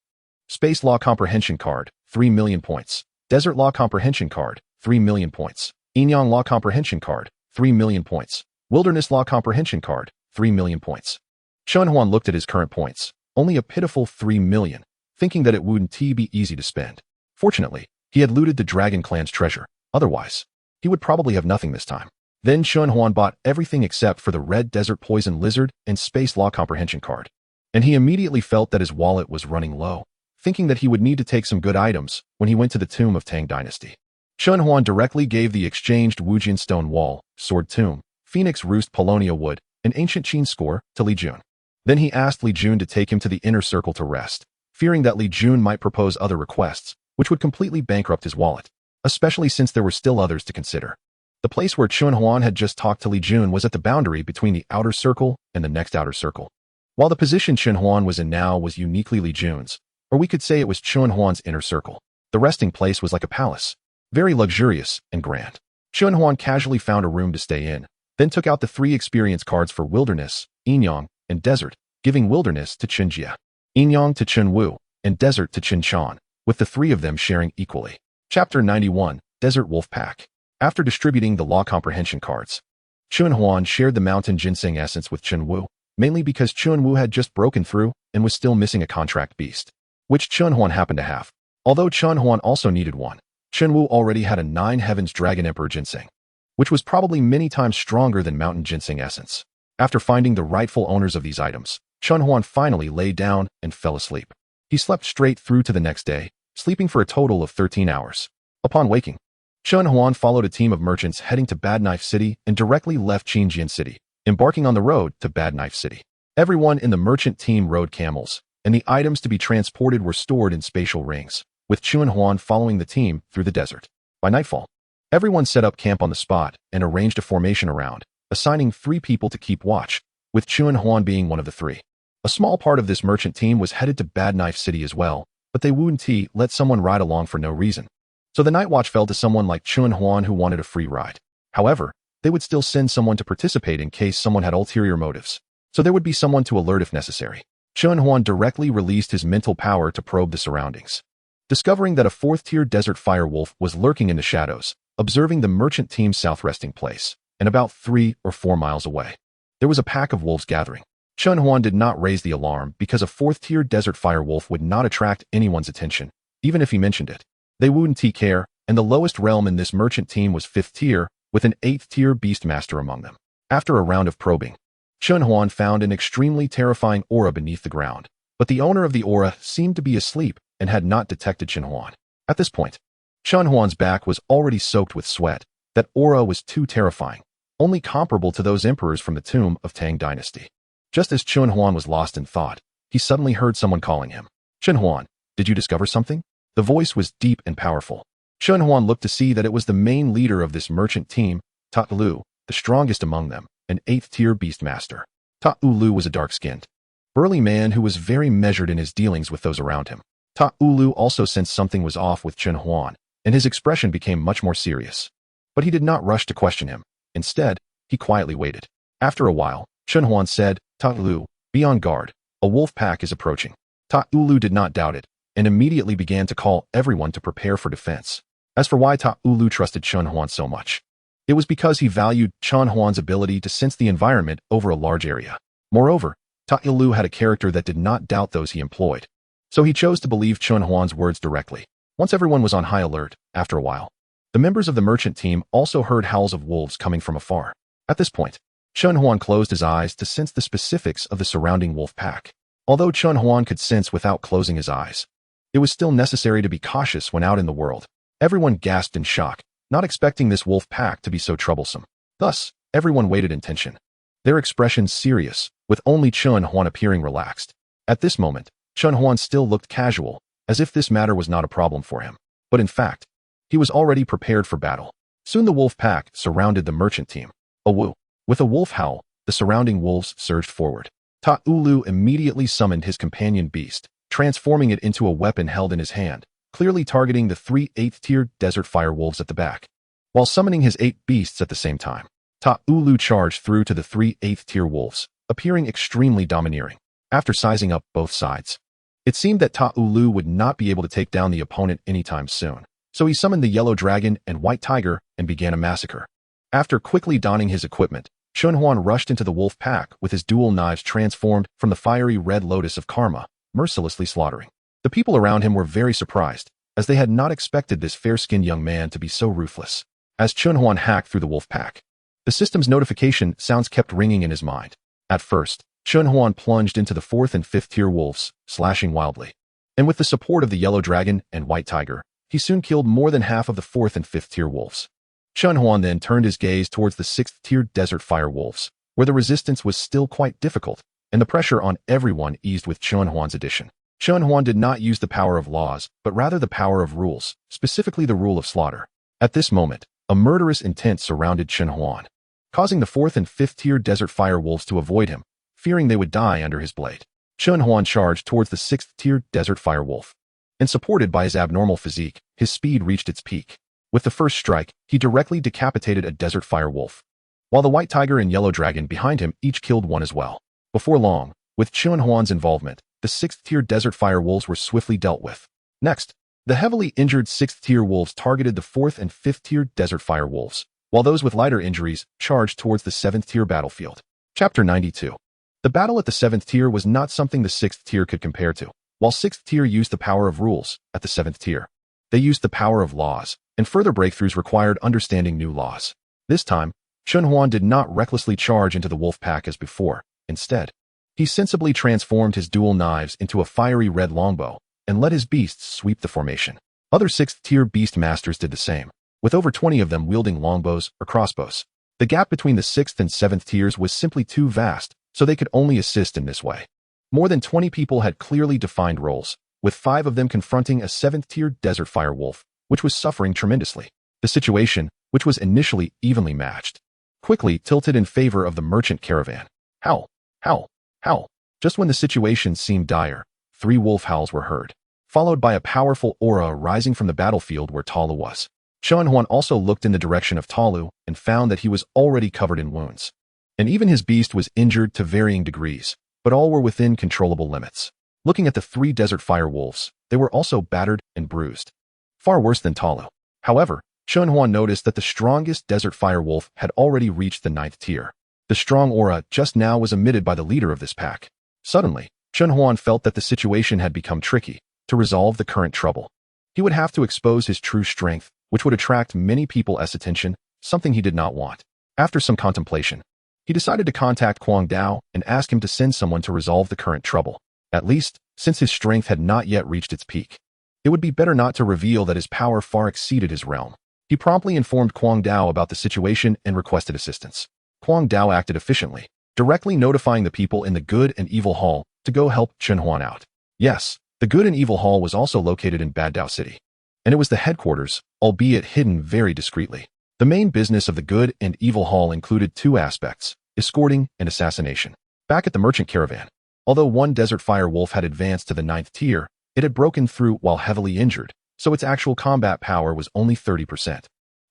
Space Law Comprehension Card, 3 million points. Desert Law Comprehension Card, 3 million points. Enyang Law Comprehension Card, 3 million points. Wilderness Law Comprehension Card, 3 million points. Chun Huan looked at his current points, only a pitiful 3 million, thinking that it wouldn't be easy to spend. Fortunately, he had looted the Dragon Clan's treasure. Otherwise, he would probably have nothing this time. Then Chun Huan bought everything except for the red desert poison lizard and space law comprehension card. And he immediately felt that his wallet was running low, thinking that he would need to take some good items when he went to the tomb of Tang Dynasty. Chun Huan directly gave the exchanged Wujian stone wall, sword tomb, phoenix roost Polonia wood, and ancient Qin score to Li Jun. Then he asked Li Jun to take him to the inner circle to rest, fearing that Li Jun might propose other requests, which would completely bankrupt his wallet, especially since there were still others to consider. The place where Chun Huan had just talked to Li Jun was at the boundary between the outer circle and the next outer circle. While the position Chun Huan was in now was uniquely Li Jun's, or we could say it was Chun Huan's inner circle, the resting place was like a palace, very luxurious and grand. Chun Huan casually found a room to stay in, then took out the 3 experience cards for Wilderness, Yinyang, and Desert, giving Wilderness to Chun Jia, Yinyang to Chun Wu, and Desert to Chun Chan, with the 3 of them sharing equally. Chapter 91, Desert Wolf Pack. After distributing the law comprehension cards, Chun Huan shared the mountain ginseng essence with Chun Wu, mainly because Chun Wu had just broken through and was still missing a contract beast, which Chun Huan happened to have. Although Chun Huan also needed one, Chun Wu already had a 9 Heavens Dragon Emperor ginseng, which was probably many times stronger than mountain ginseng essence. After finding the rightful owners of these items, Chun Huan finally lay down and fell asleep. He slept straight through to the next day, sleeping for a total of 13 hours. Upon waking, Chun Huan followed a team of merchants heading to Bad Knife City and directly left Qinjian City, embarking on the road to Bad Knife City. Everyone in the merchant team rode camels, and the items to be transported were stored in spatial rings, with Chun Huan following the team through the desert. By nightfall, everyone set up camp on the spot and arranged a formation around, assigning 3 people to keep watch, with Chun Huan being one of the 3. A small part of this merchant team was headed to Bad Knife City as well, but they wouldn't let someone ride along for no reason. So the night watch fell to someone like Chun Huan who wanted a free ride. However, they would still send someone to participate in case someone had ulterior motives. So there would be someone to alert if necessary. Chun Huan directly released his mental power to probe the surroundings, discovering that a 4th-tier desert fire wolf was lurking in the shadows, observing the merchant team's south resting place, and about 3 or 4 miles away. There was a pack of wolves gathering. Chun Huan did not raise the alarm because a 4th-tier desert fire wolf would not attract anyone's attention, even if he mentioned it. They wouldn't care, and the lowest realm in this merchant team was 5th tier, with an 8th-tier beastmaster among them. After a round of probing, Chun Huan found an extremely terrifying aura beneath the ground, but the owner of the aura seemed to be asleep and had not detected Chun Huan. At this point, Chun Huan's back was already soaked with sweat. That aura was too terrifying, only comparable to those emperors from the tomb of Tang Dynasty. Just as Chun Huan was lost in thought, he suddenly heard someone calling him. Chun Huan, did you discover something? The voice was deep and powerful. Chun Huan looked to see that it was the main leader of this merchant team, Ta Lu, the strongest among them, an 8th-tier beastmaster. Ta Lu was a dark-skinned, burly man who was very measured in his dealings with those around him. Ta Lu also sensed something was off with Chun Huan, and his expression became much more serious. But he did not rush to question him. Instead, he quietly waited. After a while, Chun Huan said, Ta Lu, be on guard. A wolf pack is approaching. Ta Lu did not doubt it, and immediately began to call everyone to prepare for defense. As for why Ta Lu trusted Chun Huan so much, it was because he valued Chun Huan's ability to sense the environment over a large area. Moreover, Ta Lu had a character that did not doubt those he employed, so he chose to believe Chun Huan's words directly. Once everyone was on high alert, after a while, the members of the merchant team also heard howls of wolves coming from afar. At this point, Chun Huan closed his eyes to sense the specifics of the surrounding wolf pack. Although Chun Huan could sense without closing his eyes, it was still necessary to be cautious when out in the world. Everyone gasped in shock, not expecting this wolf pack to be so troublesome. Thus, everyone waited in tension, their expressions serious, with only Chun Huan appearing relaxed. At this moment, Chun Huan still looked casual, as if this matter was not a problem for him. But in fact, he was already prepared for battle. Soon the wolf pack surrounded the merchant team. Awu. With a wolf howl, the surrounding wolves surged forward. Ta Lu immediately summoned his companion beast, transforming it into a weapon held in his hand, clearly targeting the 3 8th-tier desert fire wolves at the back. While summoning his 8 beasts at the same time, Ta Lu charged through to the 3 8th-tier wolves, appearing extremely domineering. After sizing up both sides, it seemed that Ta Lu would not be able to take down the opponent anytime soon, so he summoned the yellow dragon and white tiger and began a massacre. After quickly donning his equipment, Chun Huan rushed into the wolf pack with his dual knives transformed from the fiery red lotus of karma, mercilessly slaughtering. The people around him were very surprised, as they had not expected this fair-skinned young man to be so ruthless. As Chunhuan hacked through the wolf pack, the system's notification sounds kept ringing in his mind. At first, Chunhuan plunged into the 4th and 5th tier wolves, slashing wildly. And with the support of the yellow dragon and white tiger, he soon killed more than half of the 4th and 5th tier wolves. Chunhuan then turned his gaze towards the 6th tier desert fire wolves, where the resistance was still quite difficult, and the pressure on everyone eased with Chunhuan's addition. Chunhuan did not use the power of laws, but rather the power of rules, specifically the rule of slaughter. At this moment, a murderous intent surrounded Chunhuan, causing the 4th and 5th tier desert fire wolves to avoid him, fearing they would die under his blade. Chunhuan charged towards the 6th tier desert fire wolf, and supported by his abnormal physique, his speed reached its peak. With the first strike, he directly decapitated a desert fire wolf, while the white tiger and yellow dragon behind him each killed one as well. Before long, with Chunhuan's involvement, the 6th tier desert fire wolves were swiftly dealt with. Next, the heavily injured 6th tier wolves targeted the 4th and 5th tier desert fire wolves, while those with lighter injuries charged towards the 7th tier battlefield. Chapter 92. The battle at the 7th tier was not something the 6th tier could compare to. While 6th tier used the power of rules, at the 7th tier, they used the power of laws, and further breakthroughs required understanding new laws. This time, Chunhuan did not recklessly charge into the wolf pack as before. Instead, he sensibly transformed his dual knives into a fiery red longbow and let his beasts sweep the formation. Other 6th tier beast masters did the same, with over 20 of them wielding longbows or crossbows. The gap between the 6th and 7th tiers was simply too vast, so they could only assist in this way. More than 20 people had clearly defined roles, with 5 of them confronting a 7th tier desert fire wolf, which was suffering tremendously. The situation, which was initially evenly matched, quickly tilted in favor of the merchant caravan. Howl, howl, howl. Just when the situation seemed dire, 3 wolf howls were heard, followed by a powerful aura rising from the battlefield where Talu was. Chunhuan also looked in the direction of Talu and found that he was already covered in wounds. And even his beast was injured to varying degrees, but all were within controllable limits. Looking at the 3 desert fire wolves, they were also battered and bruised. Far worse than Talu. However, Chunhuan noticed that the strongest desert fire wolf had already reached the 9th tier. The strong aura just now was emitted by the leader of this pack. Suddenly, Chunhuan felt that the situation had become tricky. To resolve the current trouble, he would have to expose his true strength, which would attract many people's attention, something he did not want. After some contemplation, he decided to contact Kwang Dao and ask him to send someone to resolve the current trouble. At least, since his strength had not yet reached its peak, it would be better not to reveal that his power far exceeded his realm. He promptly informed Kwang Dao about the situation and requested assistance. Kwang Dao acted efficiently, directly notifying the people in the Good and Evil Hall to go help Chunhuan out. Yes, the Good and Evil Hall was also located in Bad Dao City, and it was the headquarters, albeit hidden very discreetly. The main business of the Good and Evil Hall included 2 aspects: escorting and assassination. Back at the merchant caravan, although one desert fire wolf had advanced to the 9th tier, it had broken through while heavily injured, so its actual combat power was only 30%.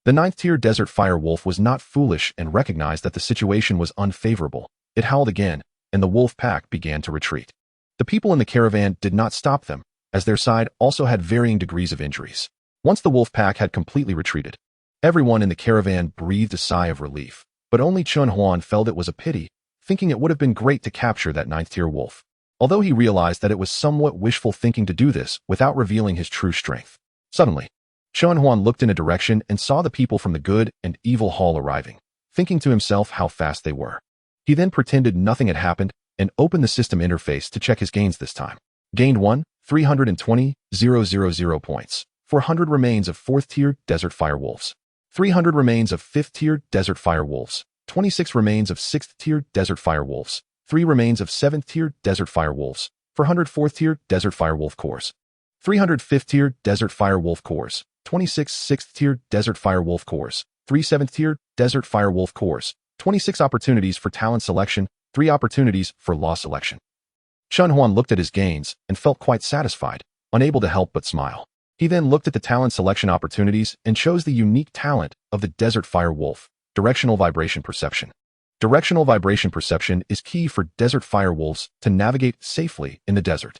The 9th tier desert fire wolf was not foolish and recognized that the situation was unfavorable. It howled again, and the wolf pack began to retreat. The people in the caravan did not stop them, as their side also had varying degrees of injuries. Once the wolf pack had completely retreated, everyone in the caravan breathed a sigh of relief, but only Chunhuan felt it was a pity, thinking it would have been great to capture that 9th tier wolf, although he realized that it was somewhat wishful thinking to do this without revealing his true strength. Suddenly, Chunhuan looked in a direction and saw the people from the Good and Evil Hall arriving, thinking to himself how fast they were. He then pretended nothing had happened and opened the system interface to check his gains this time. Gained 1,320,000 points. 400 remains of 4th tier desert fire wolves. 300 remains of 5th tier desert fire wolves. 26 remains of 6th tier desert fire wolves. 3 remains of 7th tier desert fire wolves. 400 4th tier desert fire wolf cores. 300 5th tier desert fire wolf cores. 26 6th tier desert fire wolf cores. 3 7th tier desert fire wolf cores. 26 opportunities for talent selection. 3 opportunities for law selection. Chunhuan looked at his gains and felt quite satisfied, unable to help but smile. He then looked at the talent selection opportunities and chose the unique talent of the Desert Fire Wolf, Directional Vibration Perception. Directional vibration perception is key for desert fire wolves to navigate safely in the desert,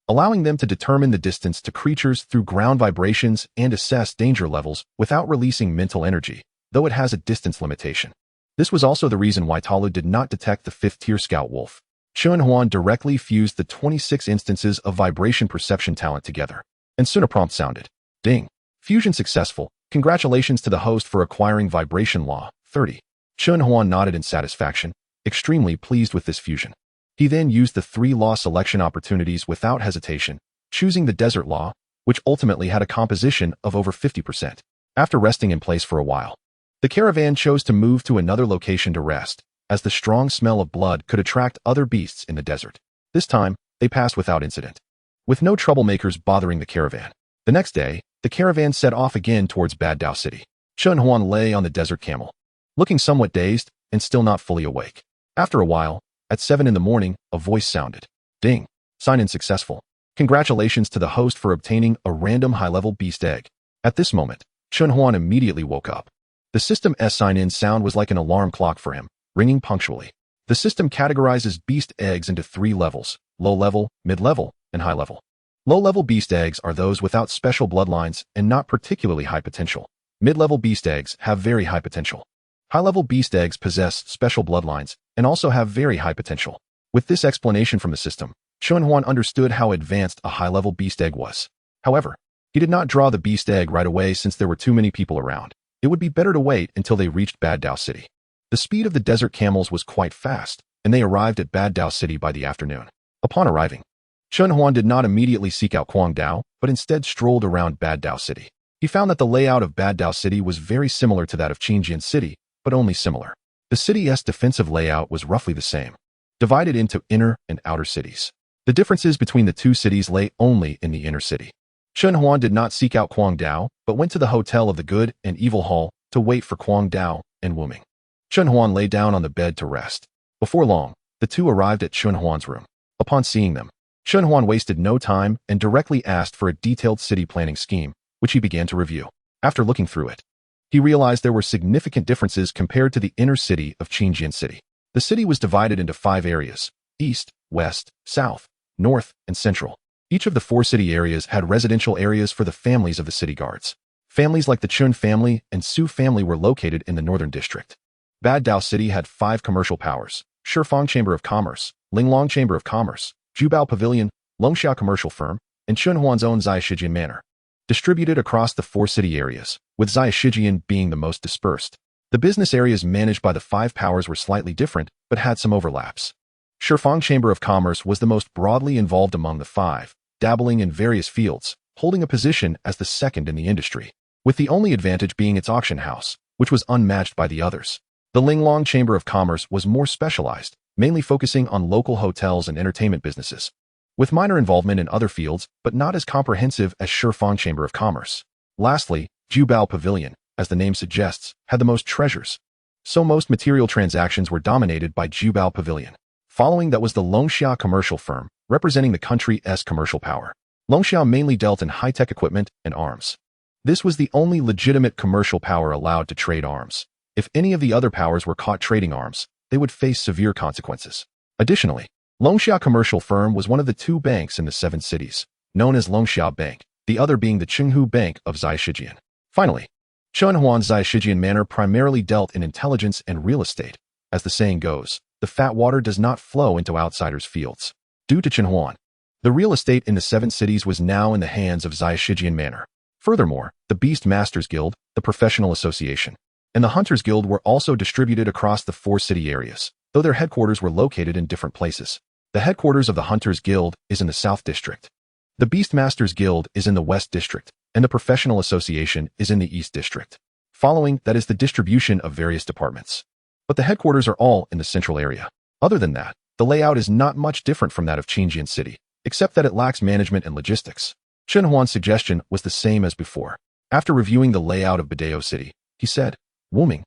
allowing them to determine the distance to creatures through ground vibrations and assess danger levels without releasing mental energy, though it has a distance limitation. This was also the reason why Talu did not detect the 5th tier scout wolf. Chunhuan directly fused the 26 instances of vibration perception talent together, and soon a prompt sounded. Ding. Fusion successful. Congratulations to the host for acquiring Vibration Law. 30. Chun Huan nodded in satisfaction, extremely pleased with this fusion. He then used the 3 law selection opportunities without hesitation, choosing the Desert Law, which ultimately had a composition of over 50%. After resting in place for a while, the caravan chose to move to another location to rest, as the strong smell of blood could attract other beasts in the desert. This time, they passed without incident, with no troublemakers bothering the caravan. The next day, the caravan set off again towards Bad Dao City. Chun Huan lay on the desert camel, looking somewhat dazed and still not fully awake. After a while, at 7 in the morning, a voice sounded. Ding. Sign-in successful. Congratulations to the host for obtaining a random high-level beast egg. At this moment, Chun Huan immediately woke up. The system's sign-in sound was like an alarm clock for him, ringing punctually. The system categorizes beast eggs into 3 levels: low-level, mid-level, and high-level. Low-level beast eggs are those without special bloodlines and not particularly high potential. Mid-level beast eggs have very high potential. High-level beast eggs possess special bloodlines and also have very high potential. With this explanation from the system, Chun Huan understood how advanced a high-level beast egg was. However, he did not draw the beast egg right away since there were too many people around. It would be better to wait until they reached Bad Dao City. The speed of the desert camels was quite fast, and they arrived at Bad Dao City by the afternoon. Upon arriving, Chun Huan did not immediately seek out Quang Dao, but instead strolled around Bad Dao City. He found that the layout of Bad Dao City was very similar to that of Qingjian City, but only similar. The city's defensive layout was roughly the same, divided into inner and outer cities. The differences between the 2 cities lay only in the inner city. Chun Huan did not seek out Quang Dao, but went to the Hotel of the Good and Evil Hall to wait for Quang Dao and Wu Ming. Chun Huan lay down on the bed to rest. Before long, the 2 arrived at Chun Huan's room. Upon seeing them, Chun Huan wasted no time and directly asked for a detailed city planning scheme, which he began to review. After looking through it, he realized there were significant differences compared to the inner city of Qingjian City. The city was divided into 5 areas: east, west, south, north, and central. Each of the 4 city areas had residential areas for the families of the city guards. Families like the Chun family and Su family were located in the northern district. Bad Dao City had 5 commercial powers: Shifang Chamber of Commerce, Linglong Chamber of Commerce, Jubao Pavilion, Longxia Commercial Firm, and Chun Huan's own Zai Shijian Manor, distributed across the 4 city areas, with Zai Shijian being the most dispersed. The business areas managed by the 5 powers were slightly different, but had some overlaps. Shifang Chamber of Commerce was the most broadly involved among the 5, dabbling in various fields, holding a position as the second in the industry, with the only advantage being its auction house, which was unmatched by the others. The Linglong Chamber of Commerce was more specialized, mainly focusing on local hotels and entertainment businesses, with minor involvement in other fields, but not as comprehensive as Shifang Chamber of Commerce. Lastly, Jubao Pavilion, as the name suggests, had the most treasures, so most material transactions were dominated by Jubao Pavilion. Following that was the Longxia Commercial Firm, representing the country's commercial power. Longxia mainly dealt in high-tech equipment and arms. This was the only legitimate commercial power allowed to trade arms. If any of the other powers were caught trading arms, they would face severe consequences. Additionally, Longxia Commercial Firm was one of the 2 banks in the 7 cities, known as Longxia Bank, the other being the Qinghu Bank of Zai Shijian. Finally, Chun Huan's Zai Shijian Manor primarily dealt in intelligence and real estate. As the saying goes, the fat water does not flow into outsiders' fields. Due to Chun Huan, the real estate in the 7 cities was now in the hands of Zai Shijian Manor. Furthermore, the Beast Masters Guild, the Professional Association, and the Hunters Guild were also distributed across the 4 city areas, though their headquarters were located in different places. The headquarters of the Hunters Guild is in the South District. The Beastmasters Guild is in the West District, and the Professional Association is in the East District. Following that is the distribution of various departments. But the headquarters are all in the central area. Other than that, the layout is not much different from that of Qingjian City, except that it lacks management and logistics. Chun Huan's suggestion was the same as before. After reviewing the layout of Badao City, he said, Wu Ming,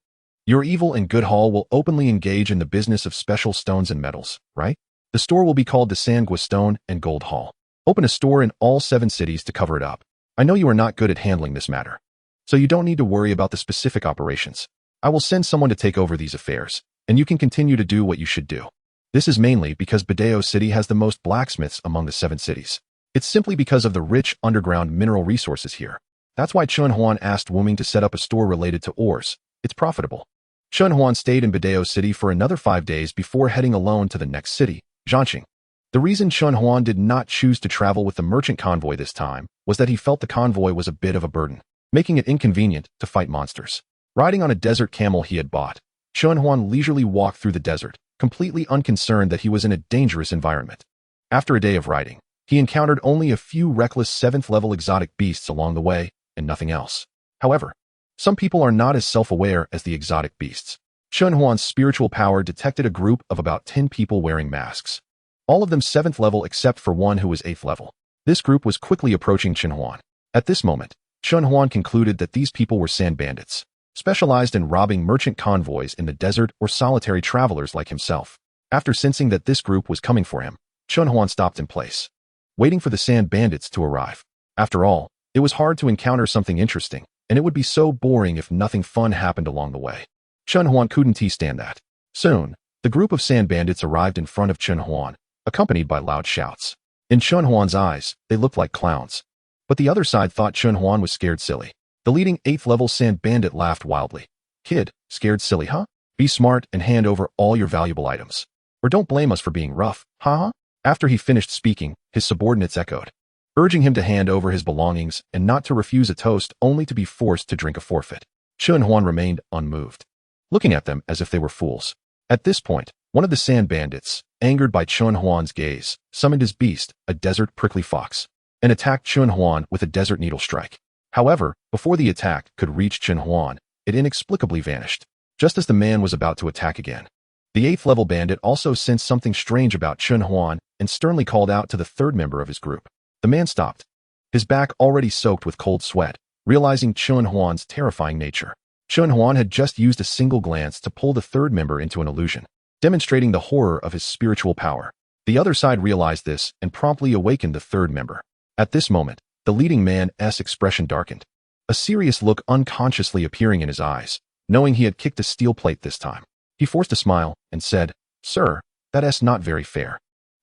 your evil and good hall will openly engage in the business of special stones and metals, right? The store will be called the Sangua Stone and Gold Hall. Open a store in all 7 cities to cover it up. I know you are not good at handling this matter, so you don't need to worry about the specific operations. I will send someone to take over these affairs, and you can continue to do what you should do. This is mainly because Badao City has the most blacksmiths among the 7 cities. It's simply because of the rich underground mineral resources here. That's why Chun Huan asked Wu Ming to set up a store related to ores. It's profitable. Chun Huan stayed in Badao City for another 5 days before heading alone to the next city, Zhanqing. The reason Chun Huan did not choose to travel with the merchant convoy this time was that he felt the convoy was a bit of a burden, making it inconvenient to fight monsters. Riding on a desert camel he had bought, Chun Huan leisurely walked through the desert, completely unconcerned that he was in a dangerous environment. After a day of riding, he encountered only a few reckless 7th-level exotic beasts along the way, and nothing else. However, some people are not as self-aware as the exotic beasts. Chun Huan's spiritual power detected a group of about 10 people wearing masks. All of them 7th level except for one who was 8th level. This group was quickly approaching Chun Huan. At this moment, Chun Huan concluded that these people were sand bandits, specialized in robbing merchant convoys in the desert or solitary travelers like himself. After sensing that this group was coming for him, Chun Huan stopped in place, waiting for the sand bandits to arrive. After all, it was hard to encounter something interesting, and it would be so boring if nothing fun happened along the way. Chun Huan couldn't stand that. Soon, the group of sand bandits arrived in front of Chun Huan, accompanied by loud shouts. In Chun Huan's eyes, they looked like clowns. But the other side thought Chun Huan was scared silly. The leading 8th-level sand bandit laughed wildly. "Kid, scared silly, huh? Be smart and hand over all your valuable items. Or don't blame us for being rough, huh?" After he finished speaking, his subordinates echoed, urging him to hand over his belongings and not to refuse a toast only to be forced to drink a forfeit. Chun Huan remained unmoved, looking at them as if they were fools. At this point, one of the sand bandits, angered by Chun Huan's gaze, summoned his beast, a desert prickly fox, and attacked Chun Huan with a desert needle strike. However, before the attack could reach Chun Huan, it inexplicably vanished, just as the man was about to attack again. The 8th-level bandit also sensed something strange about Chun Huan and sternly called out to the 3rd member of his group. The man stopped, his back already soaked with cold sweat, realizing Chun Huan's terrifying nature. Chun Huan had just used a single glance to pull the 3rd member into an illusion, demonstrating the horror of his spiritual power. The other side realized this and promptly awakened the 3rd member. At this moment, the leading man's expression darkened, a serious look unconsciously appearing in his eyes, knowing he had kicked a steel plate this time. He forced a smile and said, "Sir, that's not very fair.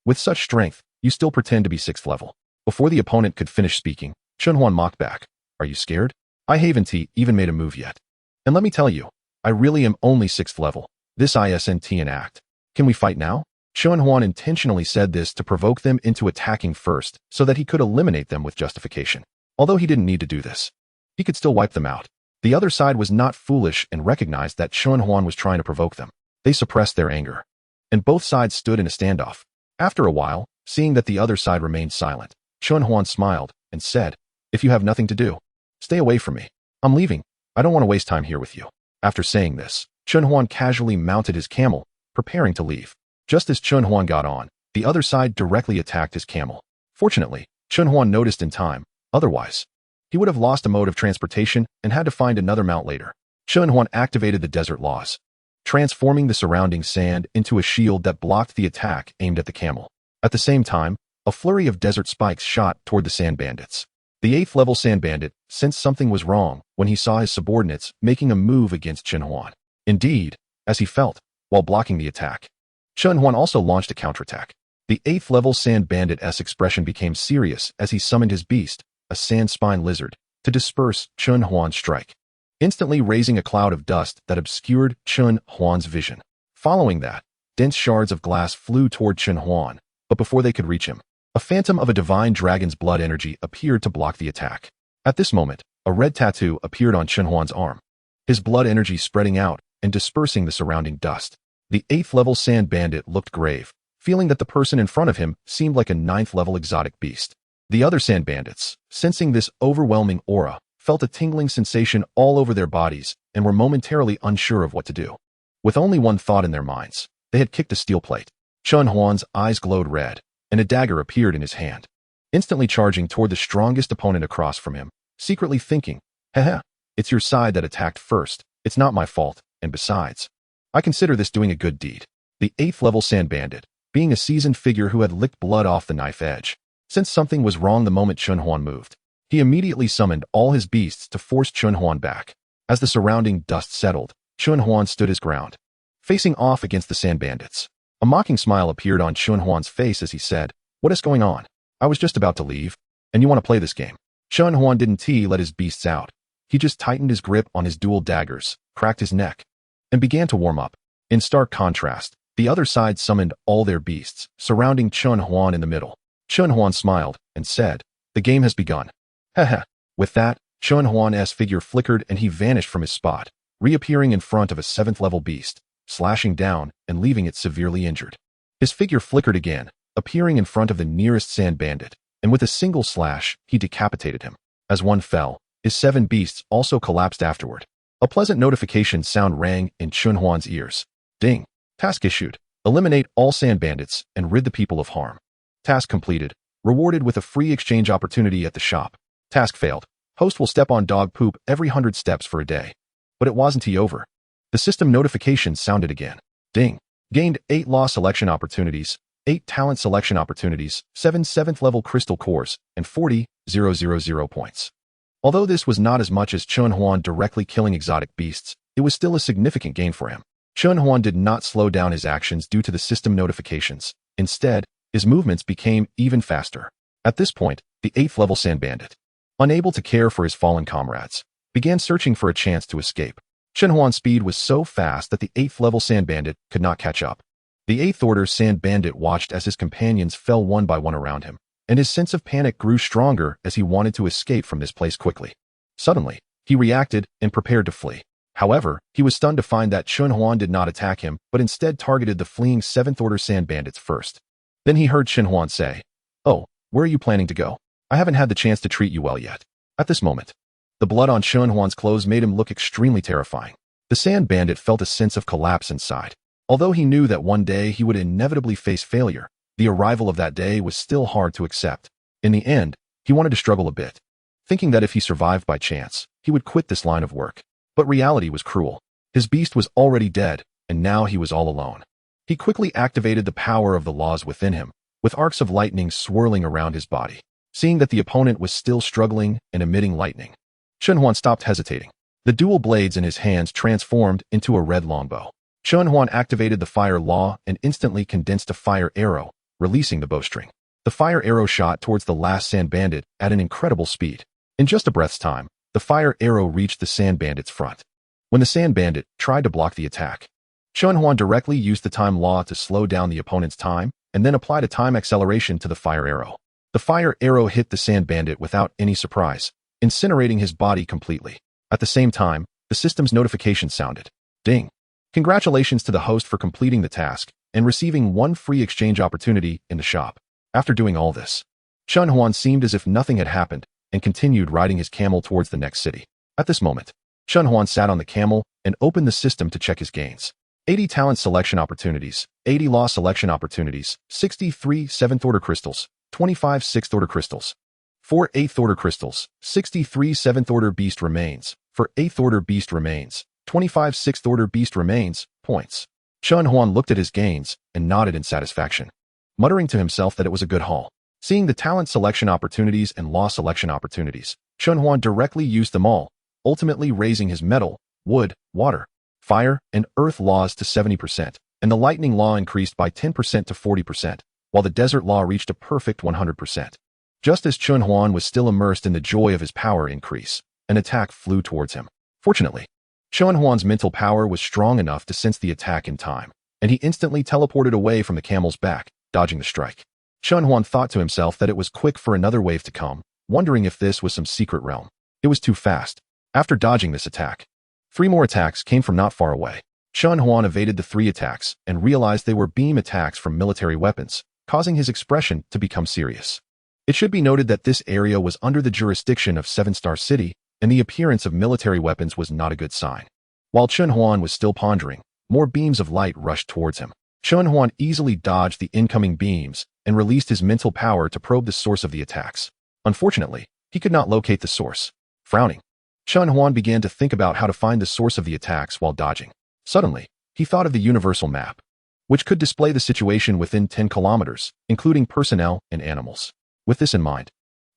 With such strength, you still pretend to be 6th level." Before the opponent could finish speaking, Chun Huan mocked back, "Are you scared? I haven't even made a move yet. And let me tell you, I really am only 6th level. This isn't an act. Can we fight now?" Chun Huan intentionally said this to provoke them into attacking first so that he could eliminate them with justification. Although he didn't need to do this, he could still wipe them out. The other side was not foolish and recognized that Chun Huan was trying to provoke them. They suppressed their anger, and both sides stood in a standoff. After a while, seeing that the other side remained silent, Chun Huan smiled and said, "If you have nothing to do, stay away from me. I'm leaving. I don't want to waste time here with you." After saying this, Chun Huan casually mounted his camel, preparing to leave. Just as Chun Huan got on, the other side directly attacked his camel. Fortunately, Chun Huan noticed in time. Otherwise, he would have lost a mode of transportation and had to find another mount later. Chun Huan activated the desert laws, transforming the surrounding sand into a shield that blocked the attack aimed at the camel. At the same time, a flurry of desert spikes shot toward the sand bandits. The 8th-level sand bandit sensed something was wrong when he saw his subordinates making a move against Chun Huan. Indeed, as he felt, while blocking the attack, Chun Huan also launched a counterattack. The 8th-level sand bandit's expression became serious as he summoned his beast, a sand spine lizard, to disperse Chun Huan's strike, instantly raising a cloud of dust that obscured Chun Huan's vision. Following that, dense shards of glass flew toward Chun Huan, but before they could reach him, a phantom of a divine dragon's blood energy appeared to block the attack. At this moment, a red tattoo appeared on Chun Huan's arm, his blood energy spreading out and dispersing the surrounding dust. The 8th-level sand bandit looked grave, feeling that the person in front of him seemed like a 9th-level exotic beast. The other sand bandits, sensing this overwhelming aura, felt a tingling sensation all over their bodies and were momentarily unsure of what to do. With only one thought in their minds, they had kicked a steel plate. Chun Huan's eyes glowed red, and a dagger appeared in his hand, instantly charging toward the strongest opponent across from him, secretly thinking, "Heh, it's your side that attacked first. It's not my fault, and besides, I consider this doing a good deed." The 8th-level sand bandit, being a seasoned figure who had licked blood off the knife edge, sensed something was wrong the moment Chun Huan moved. He immediately summoned all his beasts to force Chun Huan back. As the surrounding dust settled, Chun Huan stood his ground, facing off against the sand bandits. A mocking smile appeared on Chun Huan's face as he said, "What is going on? I was just about to leave, and you want to play this game?" Chun Huan didn't let his beasts out. He just tightened his grip on his dual daggers, cracked his neck, and began to warm up. In stark contrast, the other side summoned all their beasts, surrounding Chun Huan in the middle. Chun Huan smiled and said, "The game has begun. Haha. With that, Chun Huan's figure flickered and he vanished from his spot, reappearing in front of a 7th level beast, slashing down and leaving it severely injured. His figure flickered again, appearing in front of the nearest sand bandit, and with a single slash, he decapitated him. As one fell, his 7 beasts also collapsed afterward. A pleasant notification sound rang in Chun Huan's ears. Ding. Task issued. Eliminate all sand bandits and rid the people of harm. Task completed. Rewarded with a free exchange opportunity at the shop. Task failed. Host will step on dog poop every 100 steps for a day. But it wasn't over. The system notification sounded again. Ding. Gained 8 law selection opportunities, 8 talent selection opportunities, 7 7th level crystal cores, and 40,000 points. Although this was not as much as Chun Huan directly killing exotic beasts, it was still a significant gain for him. Chun Huan did not slow down his actions due to the system notifications. Instead, his movements became even faster. At this point, the 8th level sand bandit, unable to care for his fallen comrades, began searching for a chance to escape. Chun Huan's speed was so fast that the 8th level sand bandit could not catch up. The 8th order sand bandit watched as his companions fell one by one around him, and his sense of panic grew stronger as he wanted to escape from this place quickly. Suddenly, he reacted and prepared to flee. However, he was stunned to find that Chun Huan did not attack him, but instead targeted the fleeing 7th order sand bandits first. Then he heard Chun Huan say, "Oh, where are you planning to go? I haven't had the chance to treat you well yet." At this moment, the blood on Chun Huan's clothes made him look extremely terrifying. The sand bandit felt a sense of collapse inside. Although he knew that one day he would inevitably face failure, the arrival of that day was still hard to accept. In the end, he wanted to struggle a bit, thinking that if he survived by chance, he would quit this line of work. But reality was cruel. His beast was already dead, and now he was all alone. He quickly activated the power of the laws within him, with arcs of lightning swirling around his body. Seeing that the opponent was still struggling and emitting lightning, Chun Huan stopped hesitating. The dual blades in his hands transformed into a red longbow. Chun Huan activated the fire law and instantly condensed a fire arrow, releasing the bowstring. The fire arrow shot towards the last sand bandit at an incredible speed. In just a breath's time, the fire arrow reached the sand bandit's front. When the sand bandit tried to block the attack, Chun Huan directly used the time law to slow down the opponent's time and then applied a time acceleration to the fire arrow. The fire arrow hit the sand bandit without any surprise, incinerating his body completely. At the same time, the system's notification sounded. Ding. Congratulations to the host for completing the task and receiving 1 free exchange opportunity in the shop. After doing all this, Chun Huan seemed as if nothing had happened and continued riding his camel towards the next city. At this moment, Chun Huan sat on the camel and opened the system to check his gains. 80 talent selection opportunities, 80 law selection opportunities, 63 7th order crystals, 25 6th order crystals, 4 8th order crystals, 63 7th order beast remains, for 8th order beast remains, 25 6th order beast remains, points. Chun Huan looked at his gains and nodded in satisfaction, muttering to himself that it was a good haul. Seeing the talent selection opportunities and law selection opportunities, Chun Huan directly used them all, ultimately raising his metal, wood, water, fire, and earth laws to 70%, and the lightning law increased by 10% to 40%, while the desert law reached a perfect 100%. Just as Chun Huan was still immersed in the joy of his power increase, an attack flew towards him. Fortunately, Chun Huan's mental power was strong enough to sense the attack in time, and he instantly teleported away from the camel's back, dodging the strike. Chun Huan thought to himself that it was quick for another wave to come, wondering if this was some secret realm. It was too fast. After dodging this attack, 3 more attacks came from not far away. Chun Huan evaded the 3 attacks and realized they were beam attacks from military weapons, causing his expression to become serious. It should be noted that this area was under the jurisdiction of 7-Star City, and the appearance of military weapons was not a good sign. While Chun Huan was still pondering, more beams of light rushed towards him. Chun Huan easily dodged the incoming beams and released his mental power to probe the source of the attacks. Unfortunately, he could not locate the source. Frowning, Chun Huan began to think about how to find the source of the attacks while dodging. Suddenly, he thought of the universal map, which could display the situation within 10 kilometers, including personnel and animals. With this in mind,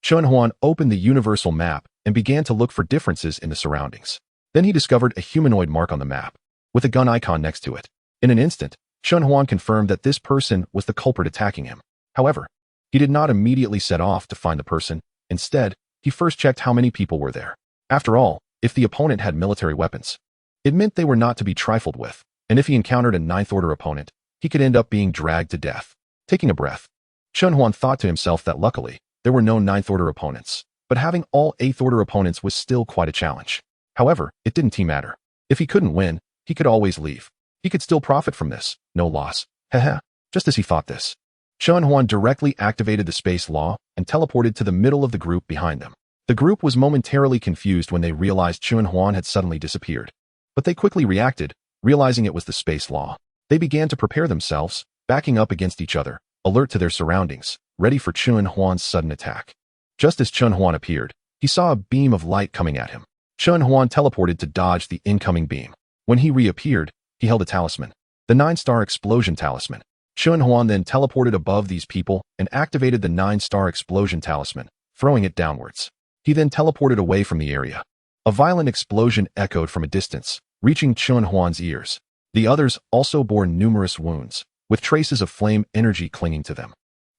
Chun Huan opened the universal map and began to look for differences in the surroundings. Then he discovered a humanoid mark on the map, with a gun icon next to it. In an instant, Chun Huan confirmed that this person was the culprit attacking him. However, he did not immediately set off to find the person. Instead, he first checked how many people were there. After all, if the opponent had military weapons, it meant they were not to be trifled with, and if he encountered a 9th order opponent, he could end up being dragged to death. Taking a breath, Chun Huan thought to himself that luckily, there were no 9th order opponents. but having all 8th order opponents was still quite a challenge. However, it didn't matter. If he couldn't win, he could always leave. He could still profit from this. No loss. Heh. Just as he thought this, Chunhuan directly activated the space law and teleported to the middle of the group behind them. The group was momentarily confused when they realized Chunhuan had suddenly disappeared. But they quickly reacted, realizing it was the space law. They began to prepare themselves, backing up against each other, alert to their surroundings, ready for Chunhuan's sudden attack. Just as Chunhuan appeared, he saw a beam of light coming at him. Chunhuan teleported to dodge the incoming beam. When he reappeared, he held a talisman, the 9-star explosion talisman. Chunhuan then teleported above these people and activated the 9-star explosion talisman, throwing it downwards. He then teleported away from the area. A violent explosion echoed from a distance, reaching Chunhuan's ears. The others also bore numerous wounds, with traces of flame energy clinging to them.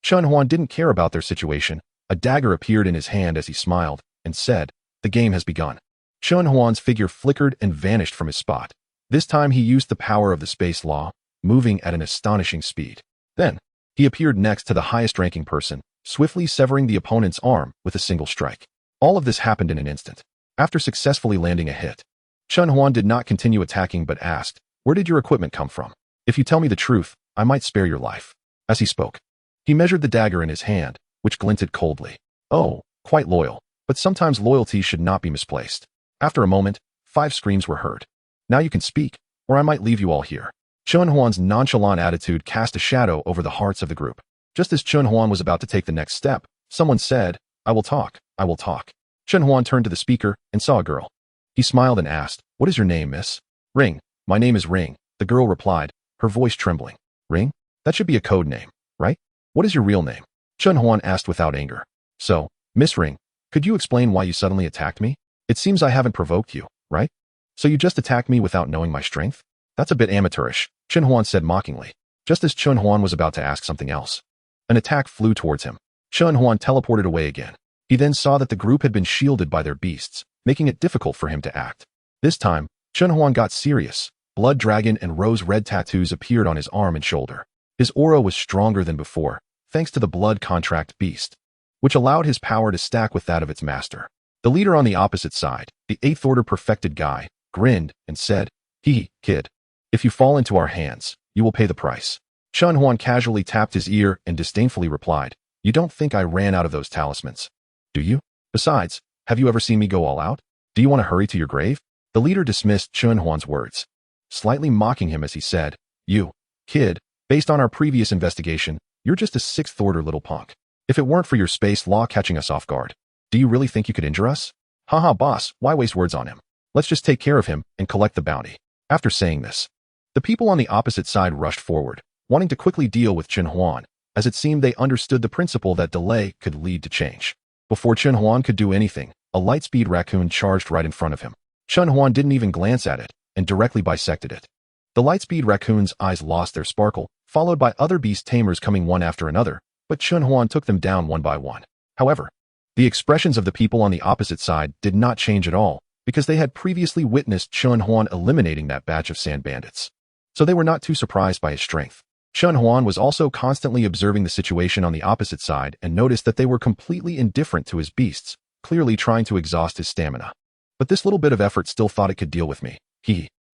Chunhuan didn't care about their situation. A dagger appeared in his hand as he smiled and said, "The game has begun." Chunhuan's figure flickered and vanished from his spot. This time he used the power of the space law, moving at an astonishing speed. Then, he appeared next to the highest-ranking person, swiftly severing the opponent's arm with a single strike. All of this happened in an instant. After successfully landing a hit, Chunhuan did not continue attacking but asked, "Where did your equipment come from? If you tell me the truth, I might spare your life." As he spoke, he measured the dagger in his hand, which glinted coldly. "Oh, quite loyal, but sometimes loyalty should not be misplaced." After a moment, 5 screams were heard. "Now you can speak, or I might leave you all here." Chunhuan's nonchalant attitude cast a shadow over the hearts of the group. Just as Chunhuan was about to take the next step, someone said, "I will talk, I will talk." Chunhuan turned to the speaker and saw a girl. He smiled and asked, "What is your name, miss?" "Ring. My name is Ring," the girl replied, her voice trembling. "Ring? That should be a code name, right? What is your real name?" Chunhuan asked without anger. "So, Miss Ring, could you explain why you suddenly attacked me? It seems I haven't provoked you, right? So you just attacked me without knowing my strength? That's a bit amateurish," Chunhuan said mockingly, just as Chunhuan was about to ask something else. An attack flew towards him. Chunhuan teleported away again. He then saw that the group had been shielded by their beasts, making it difficult for him to act. This time, Chunhuan got serious. Blood dragon and rose-red tattoos appeared on his arm and shoulder. His aura was stronger than before, thanks to the blood contract beast, which allowed his power to stack with that of its master. The leader on the opposite side, the 8th order perfected guy, grinned and said, Kid, if you fall into our hands, you will pay the price." Chunhuan casually tapped his ear and disdainfully replied, "You don't think I ran out of those talismans, do you? Besides, have you ever seen me go all out? Do you want to hurry to your grave?" The leader dismissed Chunhuan's words, slightly mocking him as he said, "You, kid, based on our previous investigation, you're just a 6th order little punk. If it weren't for your space law catching us off guard, do you really think you could injure us? Haha, boss, why waste words on him? Let's just take care of him and collect the bounty." After saying this, the people on the opposite side rushed forward, wanting to quickly deal with Chunhuan, as it seemed they understood the principle that delay could lead to change. Before Chunhuan could do anything, a lightspeed raccoon charged right in front of him. Chunhuan didn't even glance at it, and directly bisected it. The lightspeed raccoon's eyes lost their sparkle, followed by other beast tamers coming one after another, but Chunhuan took them down one by one. However, the expressions of the people on the opposite side did not change at all, because they had previously witnessed Chunhuan eliminating that batch of sand bandits. So they were not too surprised by his strength. Chunhuan was also constantly observing the situation on the opposite side and noticed that they were completely indifferent to his beasts, clearly trying to exhaust his stamina. But this little bit of effort still thought it could deal with me.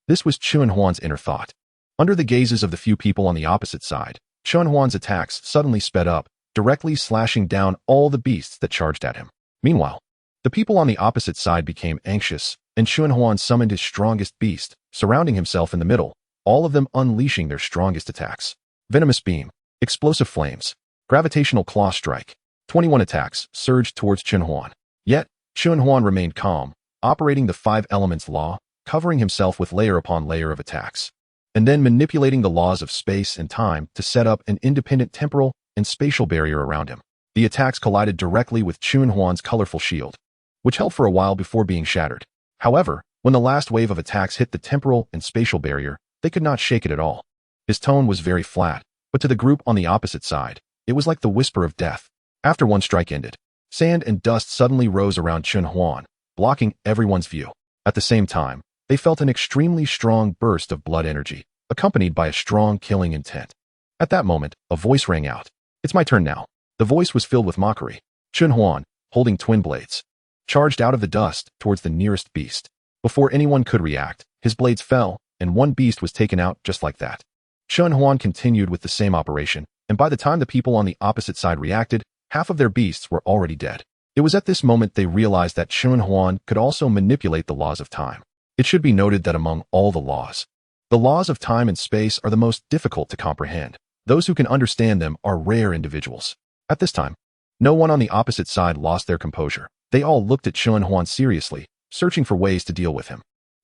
This was Chunhuan's inner thought. Under the gazes of the few people on the opposite side, Chunhuan's attacks suddenly sped up, directly slashing down all the beasts that charged at him. Meanwhile, the people on the opposite side became anxious, and Chunhuan summoned his strongest beast, surrounding himself in the middle, all of them unleashing their strongest attacks. Venomous Beam, Explosive Flames, Gravitational Claw Strike. 21 attacks surged towards Chunhuan. Yet, Chunhuan remained calm, operating the 5 elements law, covering himself with layer upon layer of attacks, and then manipulating the laws of space and time to set up an independent temporal and spatial barrier around him. The attacks collided directly with Chunhuan's colorful shield, which held for a while before being shattered. However, when the last wave of attacks hit the temporal and spatial barrier, they could not shake it at all. His tone was very flat, but to the group on the opposite side, it was like the whisper of death. After one strike ended, sand and dust suddenly rose around Chunhuan, blocking everyone's view. At the same time, they felt an extremely strong burst of blood energy, accompanied by a strong killing intent. At that moment, a voice rang out. "It's my turn now." The voice was filled with mockery. Chunhuan, holding twin blades, charged out of the dust towards the nearest beast. Before anyone could react, his blades fell, and one beast was taken out just like that. Chun Huan continued with the same operation, and by the time the people on the opposite side reacted, half of their beasts were already dead. It was at this moment they realized that Chun Huan could also manipulate the laws of time. It should be noted that among all the laws of time and space are the most difficult to comprehend. Those who can understand them are rare individuals. At this time, no one on the opposite side lost their composure. They all looked at Chun Huan seriously, searching for ways to deal with him.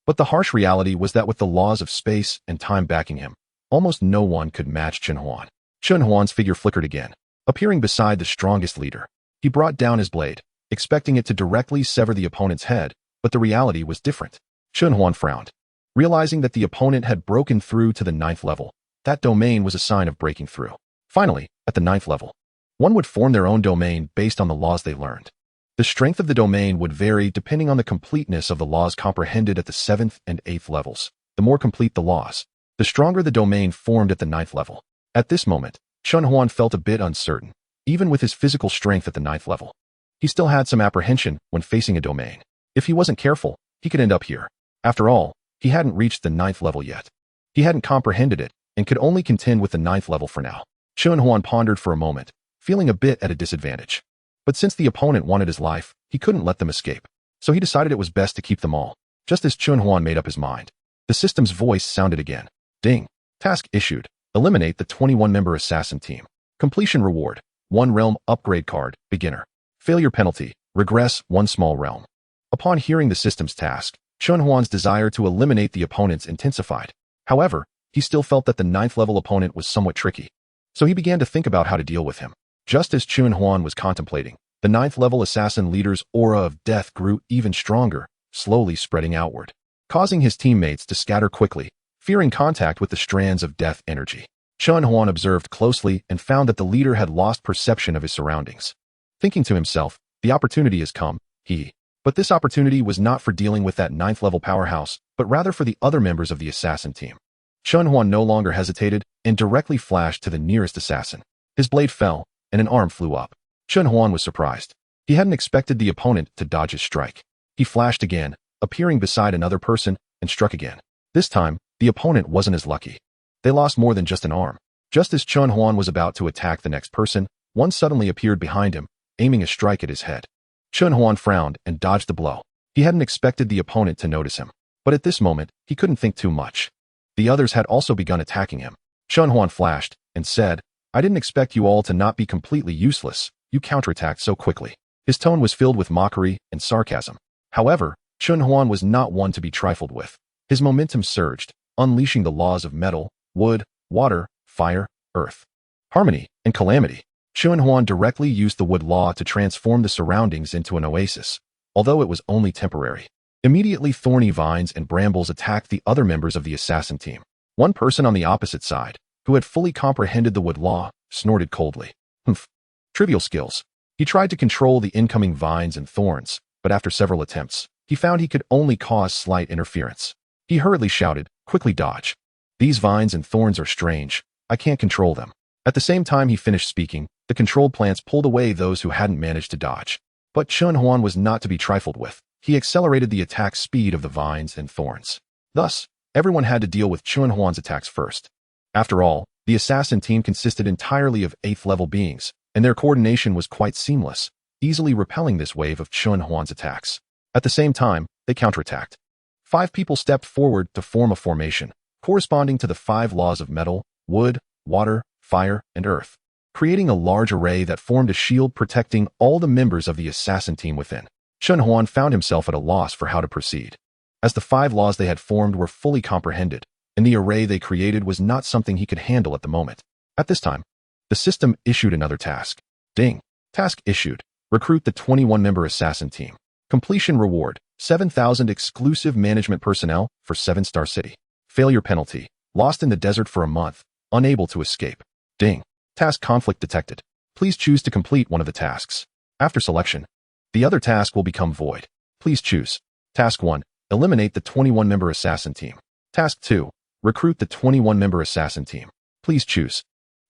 But the harsh reality was that with the laws of space and time backing him, almost no one could match Chun Huan. Chun Huan's figure flickered again, appearing beside the strongest leader. He brought down his blade, expecting it to directly sever the opponent's head, but the reality was different. Chun Huan frowned, realizing that the opponent had broken through to the 9th level. That domain was a sign of breaking through. Finally, at the 9th level, one would form their own domain based on the laws they learned. The strength of the domain would vary depending on the completeness of the laws comprehended at the 7th and 8th levels. The more complete the laws, the stronger the domain formed at the 9th level. At this moment, Chun Huan felt a bit uncertain, even with his physical strength at the 9th level. He still had some apprehension when facing a domain. If he wasn't careful, he could end up here. After all, he hadn't reached the 9th level yet. He hadn't comprehended it and could only contend with the 9th level for now. Chun Huan pondered for a moment, feeling a bit at a disadvantage. But since the opponent wanted his life, he couldn't let them escape. So he decided it was best to keep them all. Just as Chun Huan made up his mind, the system's voice sounded again. Ding. Task issued. Eliminate the 21-member assassin team. Completion reward. 1 realm upgrade card. Beginner. Failure penalty. Regress 1 small realm. Upon hearing the system's task, Chun Huan's desire to eliminate the opponents intensified. However, he still felt that the 9th level opponent was somewhat tricky. So he began to think about how to deal with him. Just as Chun Huan was contemplating, the 9th level assassin leader's aura of death grew even stronger, slowly spreading outward, causing his teammates to scatter quickly, fearing contact with the strands of death energy. Chun Huan observed closely and found that the leader had lost perception of his surroundings. Thinking to himself, the opportunity has come, But this opportunity was not for dealing with that 9th level powerhouse, but rather for the other members of the assassin team. Chun Huan no longer hesitated and directly flashed to the nearest assassin. His blade fell, and an arm flew up. Chun Huan was surprised. He hadn't expected the opponent to dodge his strike. He flashed again, appearing beside another person, and struck again. This time, the opponent wasn't as lucky. They lost more than just an arm. Just as Chun Huan was about to attack the next person, one suddenly appeared behind him, aiming a strike at his head. Chun Huan frowned and dodged the blow. He hadn't expected the opponent to notice him. But at this moment, he couldn't think too much. The others had also begun attacking him. Chun Huan flashed and said, "I didn't expect you all to not be completely useless. You counterattacked so quickly." His tone was filled with mockery and sarcasm. However, Chun Huan was not one to be trifled with. His momentum surged, unleashing the laws of metal, wood, water, fire, earth, harmony, and calamity. Chun Huan directly used the wood law to transform the surroundings into an oasis, although it was only temporary. Immediately, thorny vines and brambles attacked the other members of the assassin team. One person on the opposite side, who had fully comprehended the wood law, snorted coldly. Humph. Trivial skills. He tried to control the incoming vines and thorns, but after several attempts, he found he could only cause slight interference. He hurriedly shouted, "Quickly dodge. These vines and thorns are strange. I can't control them." At the same time he finished speaking, the controlled plants pulled away those who hadn't managed to dodge. But Chun Huan was not to be trifled with. He accelerated the attack speed of the vines and thorns. Thus, everyone had to deal with Chun Huan's attacks first. After all, the assassin team consisted entirely of 8th level beings, and their coordination was quite seamless, easily repelling this wave of Chun Huan's attacks. At the same time, they counterattacked. 5 people stepped forward to form a formation, corresponding to the 5 laws of metal, wood, water, fire, and earth, creating a large array that formed a shield protecting all the members of the assassin team within. Chun Huan found himself at a loss for how to proceed, as the 5 laws they had formed were fully comprehended, and the array they created was not something he could handle at the moment. At this time, the system issued another task. Ding. Task issued. Recruit the 21-member assassin team. Completion reward. 7,000 exclusive management personnel for 7-star city. Failure penalty. Lost in the desert for a month. Unable to escape. Ding. Task conflict detected. Please choose to complete one of the tasks. After selection, the other task will become void. Please choose. Task 1. Eliminate the 21-member assassin team. Task 2. Recruit the 21-member assassin team. Please choose.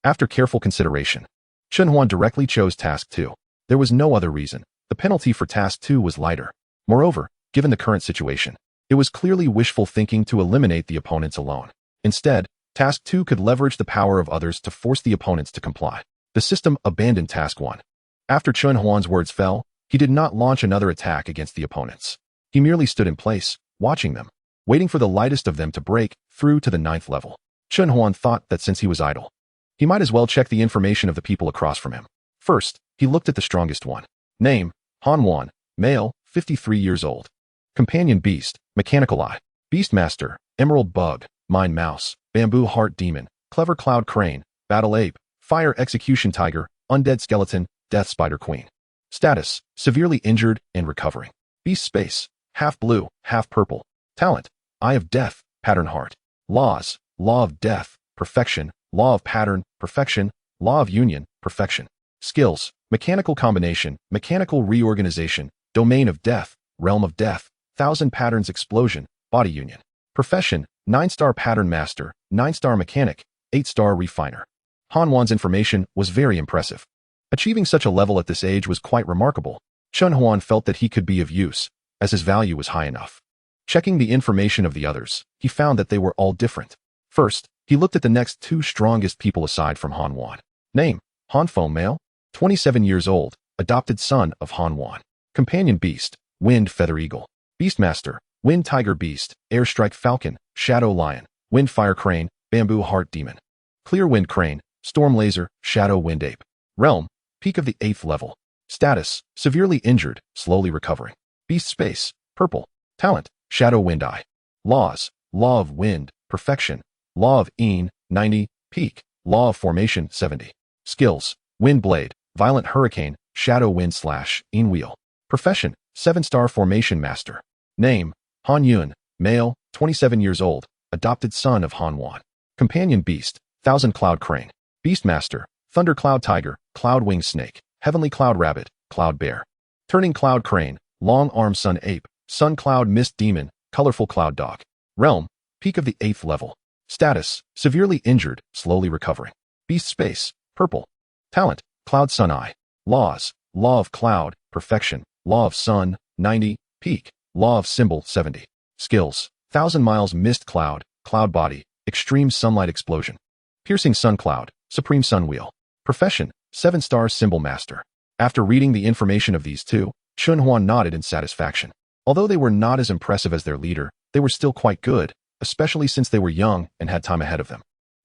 After careful consideration, Chun Huan directly chose Task 2. There was no other reason. The penalty for Task 2 was lighter. Moreover, given the current situation, it was clearly wishful thinking to eliminate the opponents alone. Instead, Task 2 could leverage the power of others to force the opponents to comply. The system abandoned Task 1. After Chun Huan's words fell, he did not launch another attack against the opponents. He merely stood in place, watching them, waiting for the lightest of them to break through to the 9th level. Chun Huan thought that since he was idle, he might as well check the information of the people across from him. First, he looked at the strongest one. Name, Han Wan, male, 53 years old. Companion beast, mechanical eye. Beastmaster, emerald bug, mind mouse, bamboo heart demon, clever cloud crane, battle ape, fire execution tiger, undead skeleton, death spider queen. Status, severely injured and recovering. Beast space, half blue, half purple. Talent, eye of death, pattern heart. Laws, law of death, perfection, law of pattern, perfection, law of union, perfection. Skills, mechanical combination, mechanical reorganization, domain of death, realm of death, 1000 patterns explosion, body union. Profession, 9-star pattern master, 9-star mechanic, 8-star refiner. Han Wan's information was very impressive. Achieving such a level at this age was quite remarkable. Chun Huan felt that he could be of use, as his value was high enough. Checking the information of the others, he found that they were all different. First, he looked at the next 2 strongest people aside from Han Wan. Name, Han Fo male, 27 years old, adopted son of Han Wan. Companion beast, wind feather eagle. Beastmaster, wind tiger beast, airstrike falcon, shadow lion, wind fire crane, bamboo heart demon. Clear wind crane, storm laser, shadow wind ape. Realm, peak of the 8th level. Status, severely injured, slowly recovering. Beast space, purple. Talent, shadow wind eye. Laws, law of wind, perfection. Law of Een, 90, peak. Law of formation, 70. Skills, wind blade, violent hurricane, shadow wind slash, Een wheel. Profession, 7-star formation master. Name, Han Yun, male, 27 years old, adopted son of Han Wan. Companion beast, 1000 cloud crane. Beastmaster, thunder cloud tiger, cloud winged snake, heavenly cloud rabbit, cloud bear. Turning cloud crane, long arm sun ape, sun cloud mist demon, colorful cloud dog. Realm, peak of the 8th level. Status, severely injured, slowly recovering. Beast space, purple. Talent, cloud sun eye. Laws, law of cloud, perfection. Law of sun, 90, peak. Law of symbol, 70. Skills, 1000 miles mist cloud, cloud body, extreme sunlight explosion. Piercing sun cloud, supreme sun wheel. Profession, 7-star symbol master. After reading the information of these 2, Chun Huan nodded in satisfaction. Although they were not as impressive as their leader, they were still quite good, especially since they were young and had time ahead of them.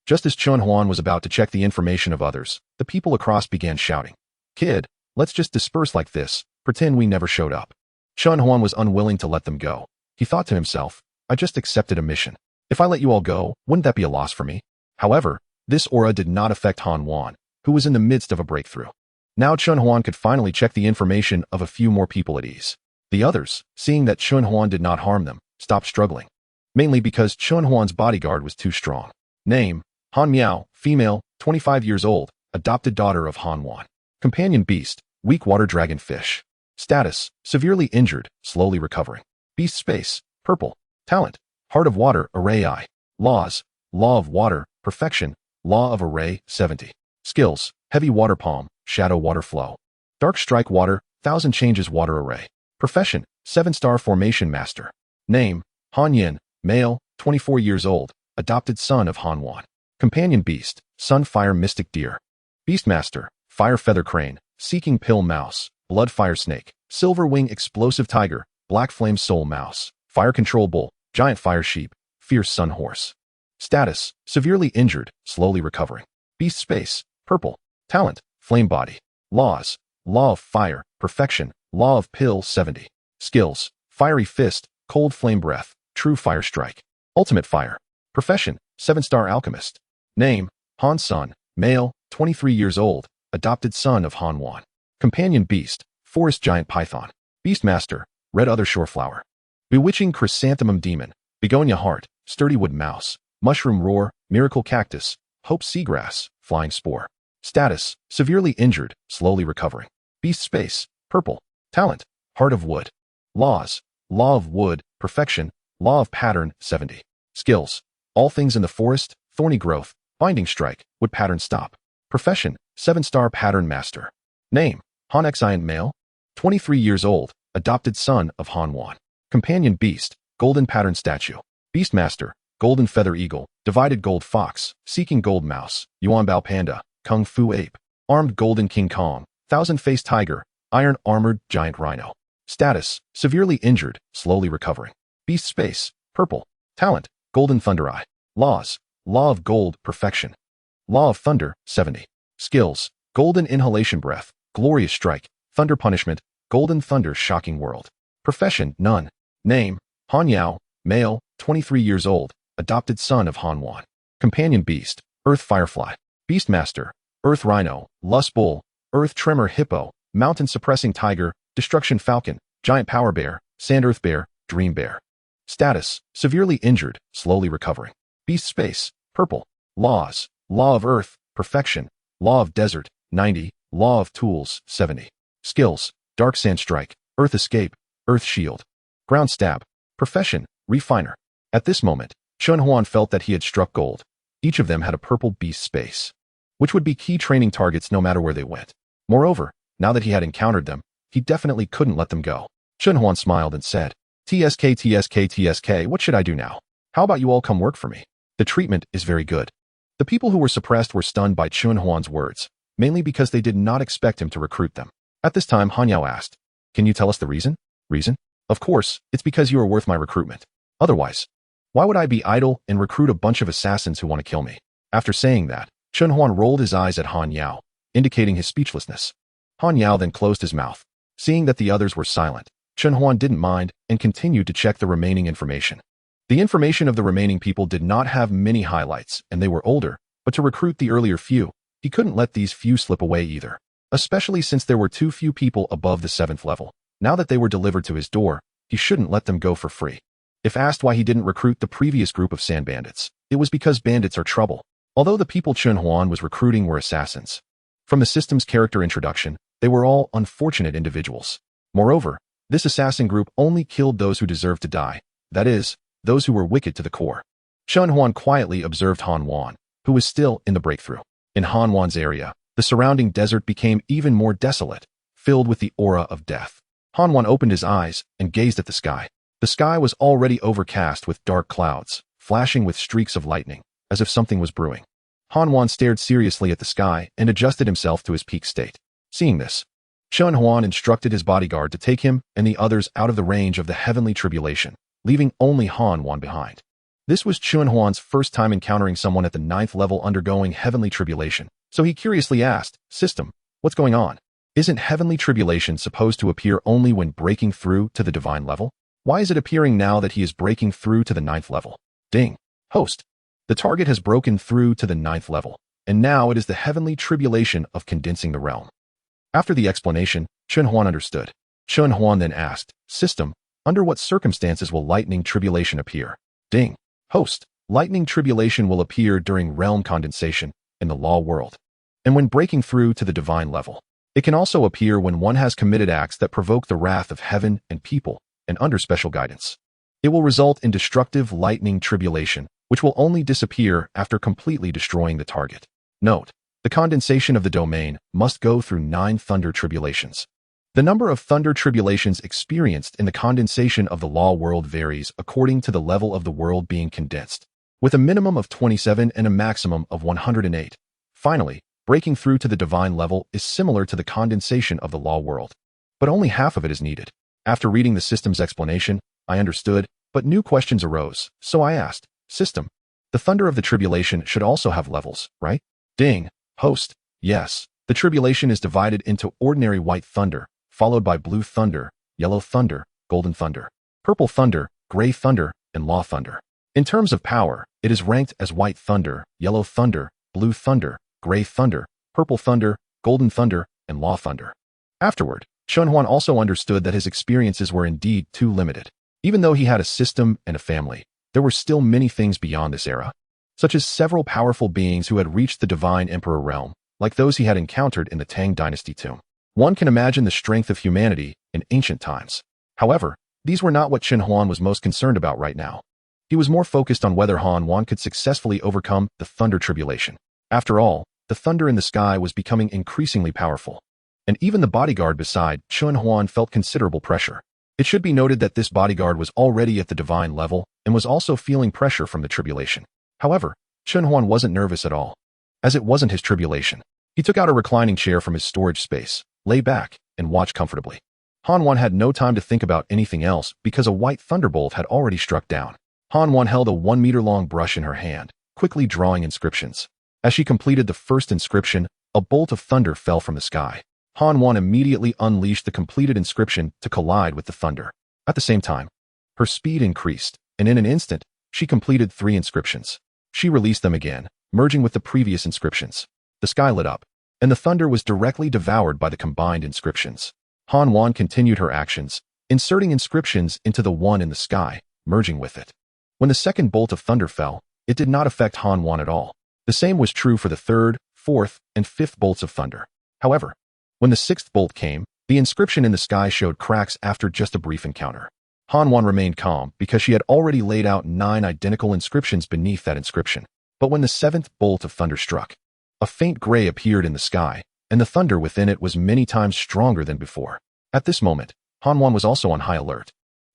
Just as Chun Huan was about to check the information of others, the people across began shouting, "Kid, let's just disperse like this, pretend we never showed up." Chun Huan was unwilling to let them go. He thought to himself, I just accepted a mission. If I let you all go, wouldn't that be a loss for me? However, this aura did not affect Han Wan, who was in the midst of a breakthrough. Now Chun Huan could finally check the information of a few more people at ease. The others, seeing that Chun Huan did not harm them, stopped struggling. Mainly because Chun Huan's bodyguard was too strong. Name, Han Miao, female, 25 years old, adopted daughter of Han Wan. Companion beast, weak water dragon fish. Status, severely injured, slowly recovering. Beast space, purple. Talent, heart of water, array eye. Laws, law of water, perfection. Law of array, 70. Skills, heavy water palm, shadow water flow. Dark strike water, 1000 changes water array. Profession, 7-star formation master. Name, Han Yin, male, 24 years old, adopted son of Han Wan. Companion beast, sunfire mystic deer. Beastmaster, fire feather crane, seeking pill mouse, blood fire snake, silver wing explosive tiger, black flame soul mouse, fire control bull, giant fire sheep, fierce sun horse. Status, severely injured, slowly recovering. Beast space, purple. Talent, flame body. Laws, law of fire, perfection. Law of pill, 70. Skills, fiery fist, cold flame breath, true fire strike. Ultimate fire. Profession, 7-star alchemist. Name, Han Sun, male, 23 years old, adopted son of Han Wan. Companion beast, forest giant python. Beastmaster, red other shore flower. Bewitching chrysanthemum demon, begonia heart, sturdy wood mouse, mushroom roar, miracle cactus, hope seagrass, flying spore. Status, severely injured, slowly recovering. Beast space, purple. Talent, heart of wood. Laws, law of wood, perfection. Law of pattern, 70. Skills, all things in the forest, thorny growth, binding strike, wood pattern stop. Profession, 7-star pattern master. Name, Han Xian male, 23 years old, adopted son of Han Wan. Companion beast, golden pattern statue. Beastmaster, golden feather eagle, divided gold fox, seeking gold mouse, yuanbao panda, kung fu ape, armed golden King Kong, thousand-faced tiger, iron armored giant rhino. Status, severely injured, slowly recovering. Beast space, purple. Talent, golden thunder eye. Laws, law of gold, perfection. Law of thunder, 70. Skills, golden inhalation breath, glorious strike, thunder punishment, golden thunder shocking world. Profession, none. Name, Han Yao, male, 23 years old, adopted son of Han Wan. Companion beast, earth firefly. Beastmaster, earth rhino, lust bull, earth tremor hippo, mountain suppressing tiger, destruction falcon, giant power bear, sand earth bear, dream bear. Status, severely injured, slowly recovering. Beast space, purple. Laws, law of earth, perfection. Law of desert, 90. Law of tools, 70. Skills, dark sand strike, earth escape, earth shield. Ground stab. Profession, refiner. At this moment, Chun Huan felt that he had struck gold. Each of them had a purple beast space, which would be key training targets no matter where they went. Moreover, now that he had encountered them, he definitely couldn't let them go. Chun Huan smiled and said, TSK, TSK, TSK, what should I do now? How about you all come work for me? The treatment is very good. The people who were suppressed were stunned by Chun Huan's words, mainly because they did not expect him to recruit them. At this time, Han Yao asked, can you tell us the reason? Reason? Of course, it's because you are worth my recruitment. Otherwise, why would I be idle and recruit a bunch of assassins who want to kill me? After saying that, Chun Huan rolled his eyes at Han Yao, indicating his speechlessness. Han Yao then closed his mouth. Seeing that the others were silent, Chun Huan didn't mind and continued to check the remaining information. The information of the remaining people did not have many highlights, and they were older, but to recruit the earlier few, he couldn't let these few slip away either, especially since there were too few people above the 7th level. Now that they were delivered to his door, he shouldn't let them go for free. If asked why he didn't recruit the previous group of sand bandits, it was because bandits are trouble. Although the people Chun Huan was recruiting were assassins. From the system's character introduction, they were all unfortunate individuals. Moreover, this assassin group only killed those who deserved to die, that is, those who were wicked to the core. Chun Huan quietly observed Han Wan, who was still in the breakthrough. In Han Wan's area, the surrounding desert became even more desolate, filled with the aura of death. Han Wan opened his eyes and gazed at the sky. The sky was already overcast with dark clouds, flashing with streaks of lightning, as if something was brewing. Han Wan stared seriously at the sky and adjusted himself to his peak state. Seeing this, Chun Huan instructed his bodyguard to take him and the others out of the range of the heavenly tribulation, leaving only Han Wan behind. This was Chun Huan's first time encountering someone at the 9th level undergoing heavenly tribulation, so he curiously asked, System, what's going on? Isn't heavenly tribulation supposed to appear only when breaking through to the divine level? Why is it appearing now that he is breaking through to the 9th level? Ding. Host. The target has broken through to the 9th level, and now it is the heavenly tribulation of condensing the realm. After the explanation, Chun Huan understood. Chun Huan then asked, System, under what circumstances will lightning tribulation appear? Ding. Host. Lightning tribulation will appear during realm condensation in the law world, and when breaking through to the divine level. It can also appear when one has committed acts that provoke the wrath of heaven and people, and under special guidance. It will result in destructive lightning tribulation, which will only disappear after completely destroying the target. Note, the condensation of the domain must go through 9 thunder tribulations. The number of thunder tribulations experienced in the condensation of the law world varies according to the level of the world being condensed, with a minimum of 27 and a maximum of 108. Finally, breaking through to the divine level is similar to the condensation of the law world, but only half of it is needed. After reading the system's explanation, I understood, but new questions arose, so I asked, System, the thunder of the tribulation should also have levels, right? Ding. Host. Yes, the tribulation is divided into ordinary white thunder, followed by blue thunder, yellow thunder, golden thunder, purple thunder, gray thunder, and law thunder. In terms of power, it is ranked as white thunder, yellow thunder, blue thunder, gray thunder, purple thunder, golden thunder, and law thunder. Afterward, Chun Huan also understood that his experiences were indeed too limited. Even though he had a system and a family, there were still many things beyond this era, such as several powerful beings who had reached the divine emperor realm, like those he had encountered in the Tang dynasty tomb. One can imagine the strength of humanity in ancient times. However, these were not what Chun Huan was most concerned about right now. He was more focused on whether Han Wan could successfully overcome the thunder tribulation. After all, the thunder in the sky was becoming increasingly powerful, and even the bodyguard beside Chun Huan felt considerable pressure. It should be noted that this bodyguard was already at the divine level and was also feeling pressure from the tribulation. However, Chun Huan wasn't nervous at all, as it wasn't his tribulation. He took out a reclining chair from his storage space, lay back, and watched comfortably. Han Wan had no time to think about anything else because a white thunderbolt had already struck down. Han Wan held a 1-meter-long brush in her hand, quickly drawing inscriptions. As she completed the first inscription, a bolt of thunder fell from the sky. Han Wan immediately unleashed the completed inscription to collide with the thunder. At the same time, her speed increased, and in an instant, she completed 3 inscriptions. She released them again, merging with the previous inscriptions. The sky lit up, and the thunder was directly devoured by the combined inscriptions. Han Wan continued her actions, inserting inscriptions into the one in the sky, merging with it. When the second bolt of thunder fell, it did not affect Han Wan at all. The same was true for the third, fourth, and fifth bolts of thunder. However, when the sixth bolt came, the inscription in the sky showed cracks after just a brief encounter. Han Wan remained calm because she had already laid out 9 identical inscriptions beneath that inscription. But when the seventh bolt of thunder struck, a faint gray appeared in the sky, and the thunder within it was many times stronger than before. At this moment, Han Wan was also on high alert.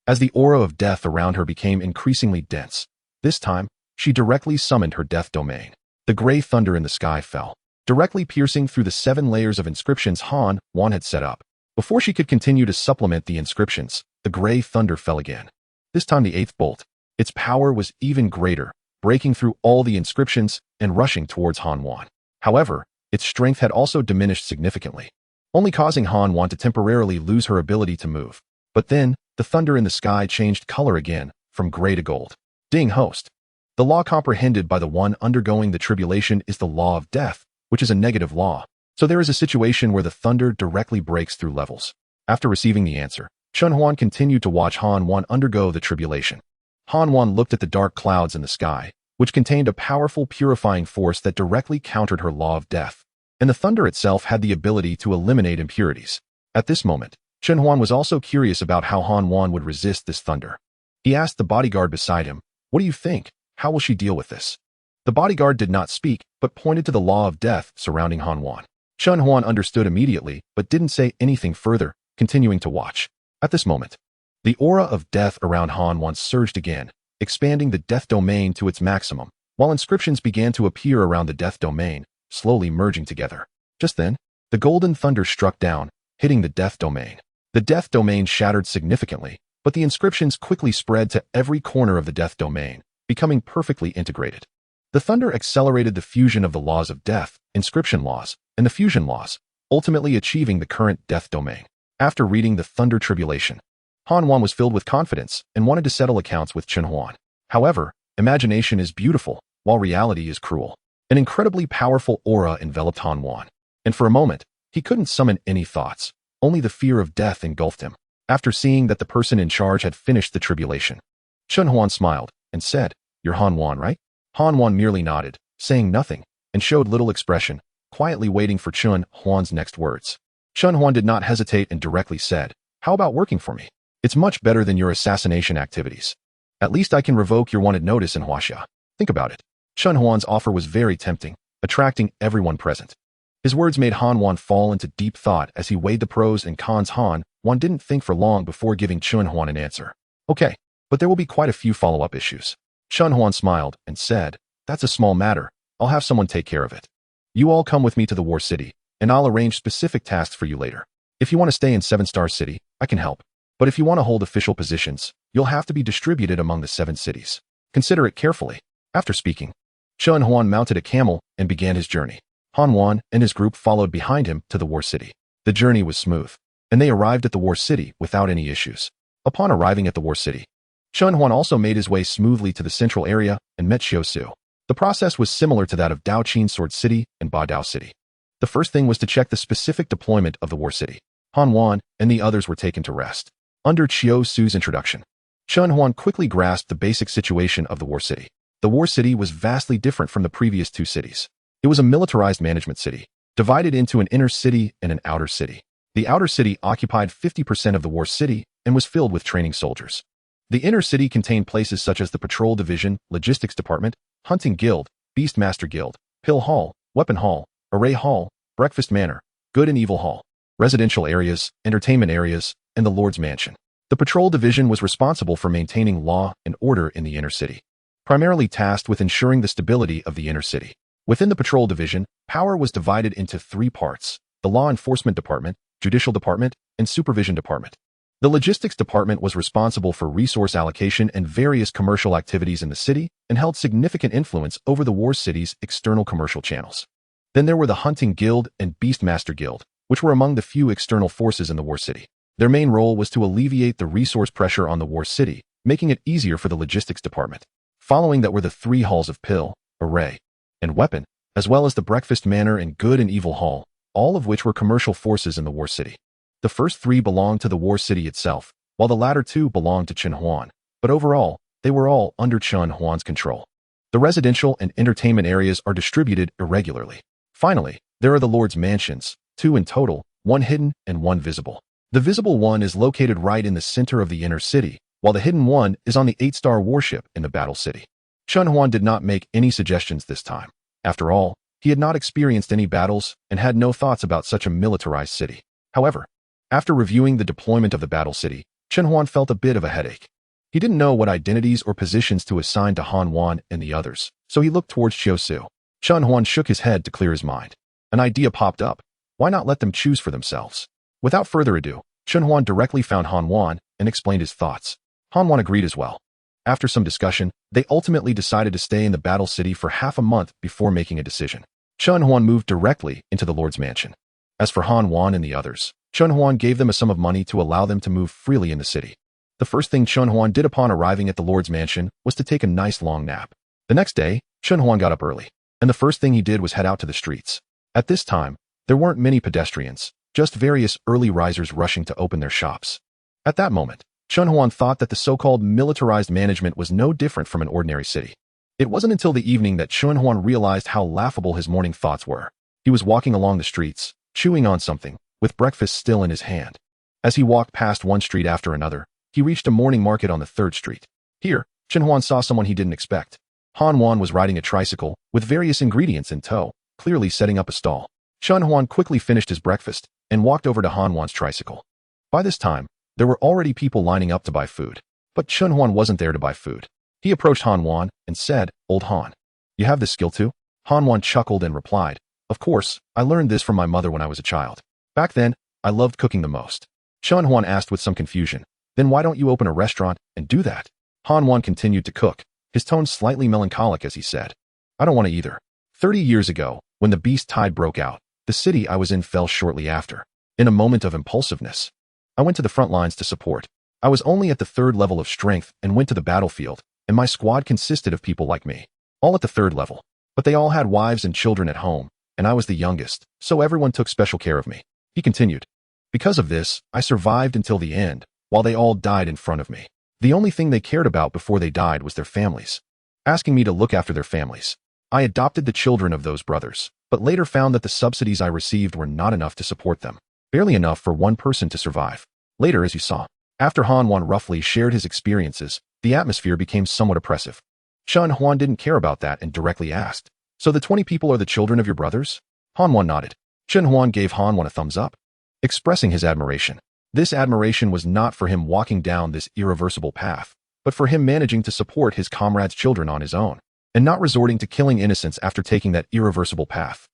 As the aura of death around her became increasingly dense, this time, she directly summoned her death domain. The gray thunder in the sky fell, directly piercing through the 7 layers of inscriptions Han Wan had set up. Before she could continue to supplement the inscriptions, the gray thunder fell again. This time the 8th bolt. Its power was even greater, breaking through all the inscriptions and rushing towards Han Wan. However, its strength had also diminished significantly, only causing Han Wan to temporarily lose her ability to move. But then, the thunder in the sky changed color again, from gray to gold. Ding host. The law comprehended by the one undergoing the tribulation is the law of death, which is a negative law. So there is a situation where the thunder directly breaks through levels. After receiving the answer, Chun Huan continued to watch Han Wan undergo the tribulation. Han Wan looked at the dark clouds in the sky, which contained a powerful purifying force that directly countered her law of death. And the thunder itself had the ability to eliminate impurities. At this moment, Chun Huan was also curious about how Han Wan would resist this thunder. He asked the bodyguard beside him, "What do you think? How will she deal with this?" The bodyguard did not speak, but pointed to the law of death surrounding Han Wan. Chun Huan understood immediately, but didn't say anything further, continuing to watch. At this moment, the aura of death around Han Wan surged again, expanding the death domain to its maximum, while inscriptions began to appear around the death domain, slowly merging together. Just then, the golden thunder struck down, hitting the death domain. The death domain shattered significantly, but the inscriptions quickly spread to every corner of the death domain, becoming perfectly integrated. The thunder accelerated the fusion of the laws of death, inscription laws, and the fusion laws, ultimately achieving the current death domain. After reading the thunder tribulation, Han Wan was filled with confidence and wanted to settle accounts with Chun Huan. However, imagination is beautiful, while reality is cruel. An incredibly powerful aura enveloped Han Wan, and for a moment, he couldn't summon any thoughts. Only the fear of death engulfed him. After seeing that the person in charge had finished the tribulation, Chun Huan smiled and said, "You're Han Wan, right?" Han Wan merely nodded, saying nothing, and showed little expression, quietly waiting for Chun Huan's next words. Chun Huan did not hesitate and directly said, "How about working for me? It's much better than your assassination activities. At least I can revoke your wanted notice in Huaxia. Think about it." Chun Huan's offer was very tempting, attracting everyone present. His words made Han Wan fall into deep thought as he weighed the pros and cons. Han Wan didn't think for long before giving Chun Huan an answer. "Okay, but there will be quite a few follow-up issues." Chun Huan smiled and said, "That's a small matter. I'll have someone take care of it. You all come with me to the War City, and I'll arrange specific tasks for you later. If you want to stay in 7-Star City, I can help. But if you want to hold official positions, you'll have to be distributed among the 7 cities. Consider it carefully." After speaking, Chun Huan mounted a camel and began his journey. Han Wan and his group followed behind him to the War City. The journey was smooth, and they arrived at the War City without any issues. Upon arriving at the War City, Chun Huan also made his way smoothly to the central area and met Xiu Su. The process was similar to that of Dao Qin Sword City and Ba Dao City. The first thing was to check the specific deployment of the War City. Han Wan and the others were taken to rest. Under Xiu Su's introduction, Chun Huan quickly grasped the basic situation of the War City. The War City was vastly different from the previous 2 cities. It was a militarized management city, divided into an inner city and an outer city. The outer city occupied 50% of the War City and was filled with training soldiers. The inner city contained places such as the Patrol Division, Logistics Department, Hunting Guild, Beastmaster Guild, Pill Hall, Weapon Hall, Array Hall, Breakfast Manor, Good and Evil Hall. residential areas, entertainment areas, and the Lord's Mansion. The patrol division was responsible for maintaining law and order in the inner city, primarily tasked with ensuring the stability of the inner city. Within the patrol division, power was divided into three parts: the law enforcement department, judicial department, and supervision department. The logistics department was responsible for resource allocation and various commercial activities in the city and held significant influence over the war city's external commercial channels. Then there were the Hunting Guild and Beastmaster Guild, which were among the few external forces in the war city. Their main role was to alleviate the resource pressure on the war city, making it easier for the logistics department. Following that were the three halls of Pill, Array, and Weapon, as well as the Breakfast Manor and Good and Evil Hall, all of which were commercial forces in the war city. The first three belonged to the war city itself, while the latter two belonged to Chen Huan, but overall, they were all under Chen Huan's control. The residential and entertainment areas are distributed irregularly. Finally, there are the Lord's Mansions, two in total, one hidden and one visible. The visible one is located right in the center of the inner city, while the hidden one is on the 8-star warship in the battle city. Chen Huan did not make any suggestions this time. After all, he had not experienced any battles and had no thoughts about such a militarized city. However, after reviewing the deployment of the battle city, Chen Huan felt a bit of a headache. He didn't know what identities or positions to assign to Han Wan and the others, so he looked towards Chiu Su. Chen Huan shook his head to clear his mind. An idea popped up. Why not let them choose for themselves? Without further ado, Chen Huan directly found Han Wan and explained his thoughts. Han Wan agreed as well. After some discussion, they ultimately decided to stay in the battle city for half a month before making a decision. Chen Huan moved directly into the Lord's Mansion. As for Han Wan and the others, Chen Huan gave them a sum of money to allow them to move freely in the city. The first thing Chen Huan did upon arriving at the Lord's Mansion was to take a nice long nap. The next day, Chen Huan got up early, and the first thing he did was head out to the streets. At this time, there weren't many pedestrians, just various early risers rushing to open their shops. At that moment, Chen Huan thought that the so-called militarized management was no different from an ordinary city. It wasn't until the evening that Chen Huan realized how laughable his morning thoughts were. He was walking along the streets, chewing on something, with breakfast still in his hand. As he walked past one street after another, he reached a morning market on the 3rd street. Here, Chen Huan saw someone he didn't expect. Han Wan was riding a tricycle with various ingredients in tow, clearly setting up a stall. Chen Huan quickly finished his breakfast and walked over to Han Wan's tricycle. By this time, there were already people lining up to buy food, but Chen Huan wasn't there to buy food. He approached Han Wan and said, "Old Han, you have this skill too?" Han Wan chuckled and replied, "Of course, I learned this from my mother when I was a child. Back then, I loved cooking the most." Chen Huan asked with some confusion, "Then why don't you open a restaurant and do that?" Han Wan continued to cook, his tone slightly melancholic as he said, "I don't want to either. 30 years ago, when the beast tide broke out, the city I was in fell shortly after. In a moment of impulsiveness, I went to the front lines to support. I was only at the 3rd level of strength and went to the battlefield, and my squad consisted of people like me, all at the 3rd level. But they all had wives and children at home, and I was the youngest, so everyone took special care of me." He continued, "Because of this, I survived until the end, while they all died in front of me. The only thing they cared about before they died was their families, asking me to look after their families. I adopted the children of those brothers, but later found that the subsidies I received were not enough to support them, barely enough for one person to survive. Later, as you saw, after Han Wan roughly shared his experiences, the atmosphere became somewhat oppressive. Chen Huan didn't care about that and directly asked, "So the 20 people are the children of your brothers?" Han Wan nodded. Chen Huan gave Han Wan a thumbs up, expressing his admiration. This admiration was not for him walking down this irreversible path, but for him managing to support his comrades' children on his own, and not resorting to killing innocents after taking that irreversible path.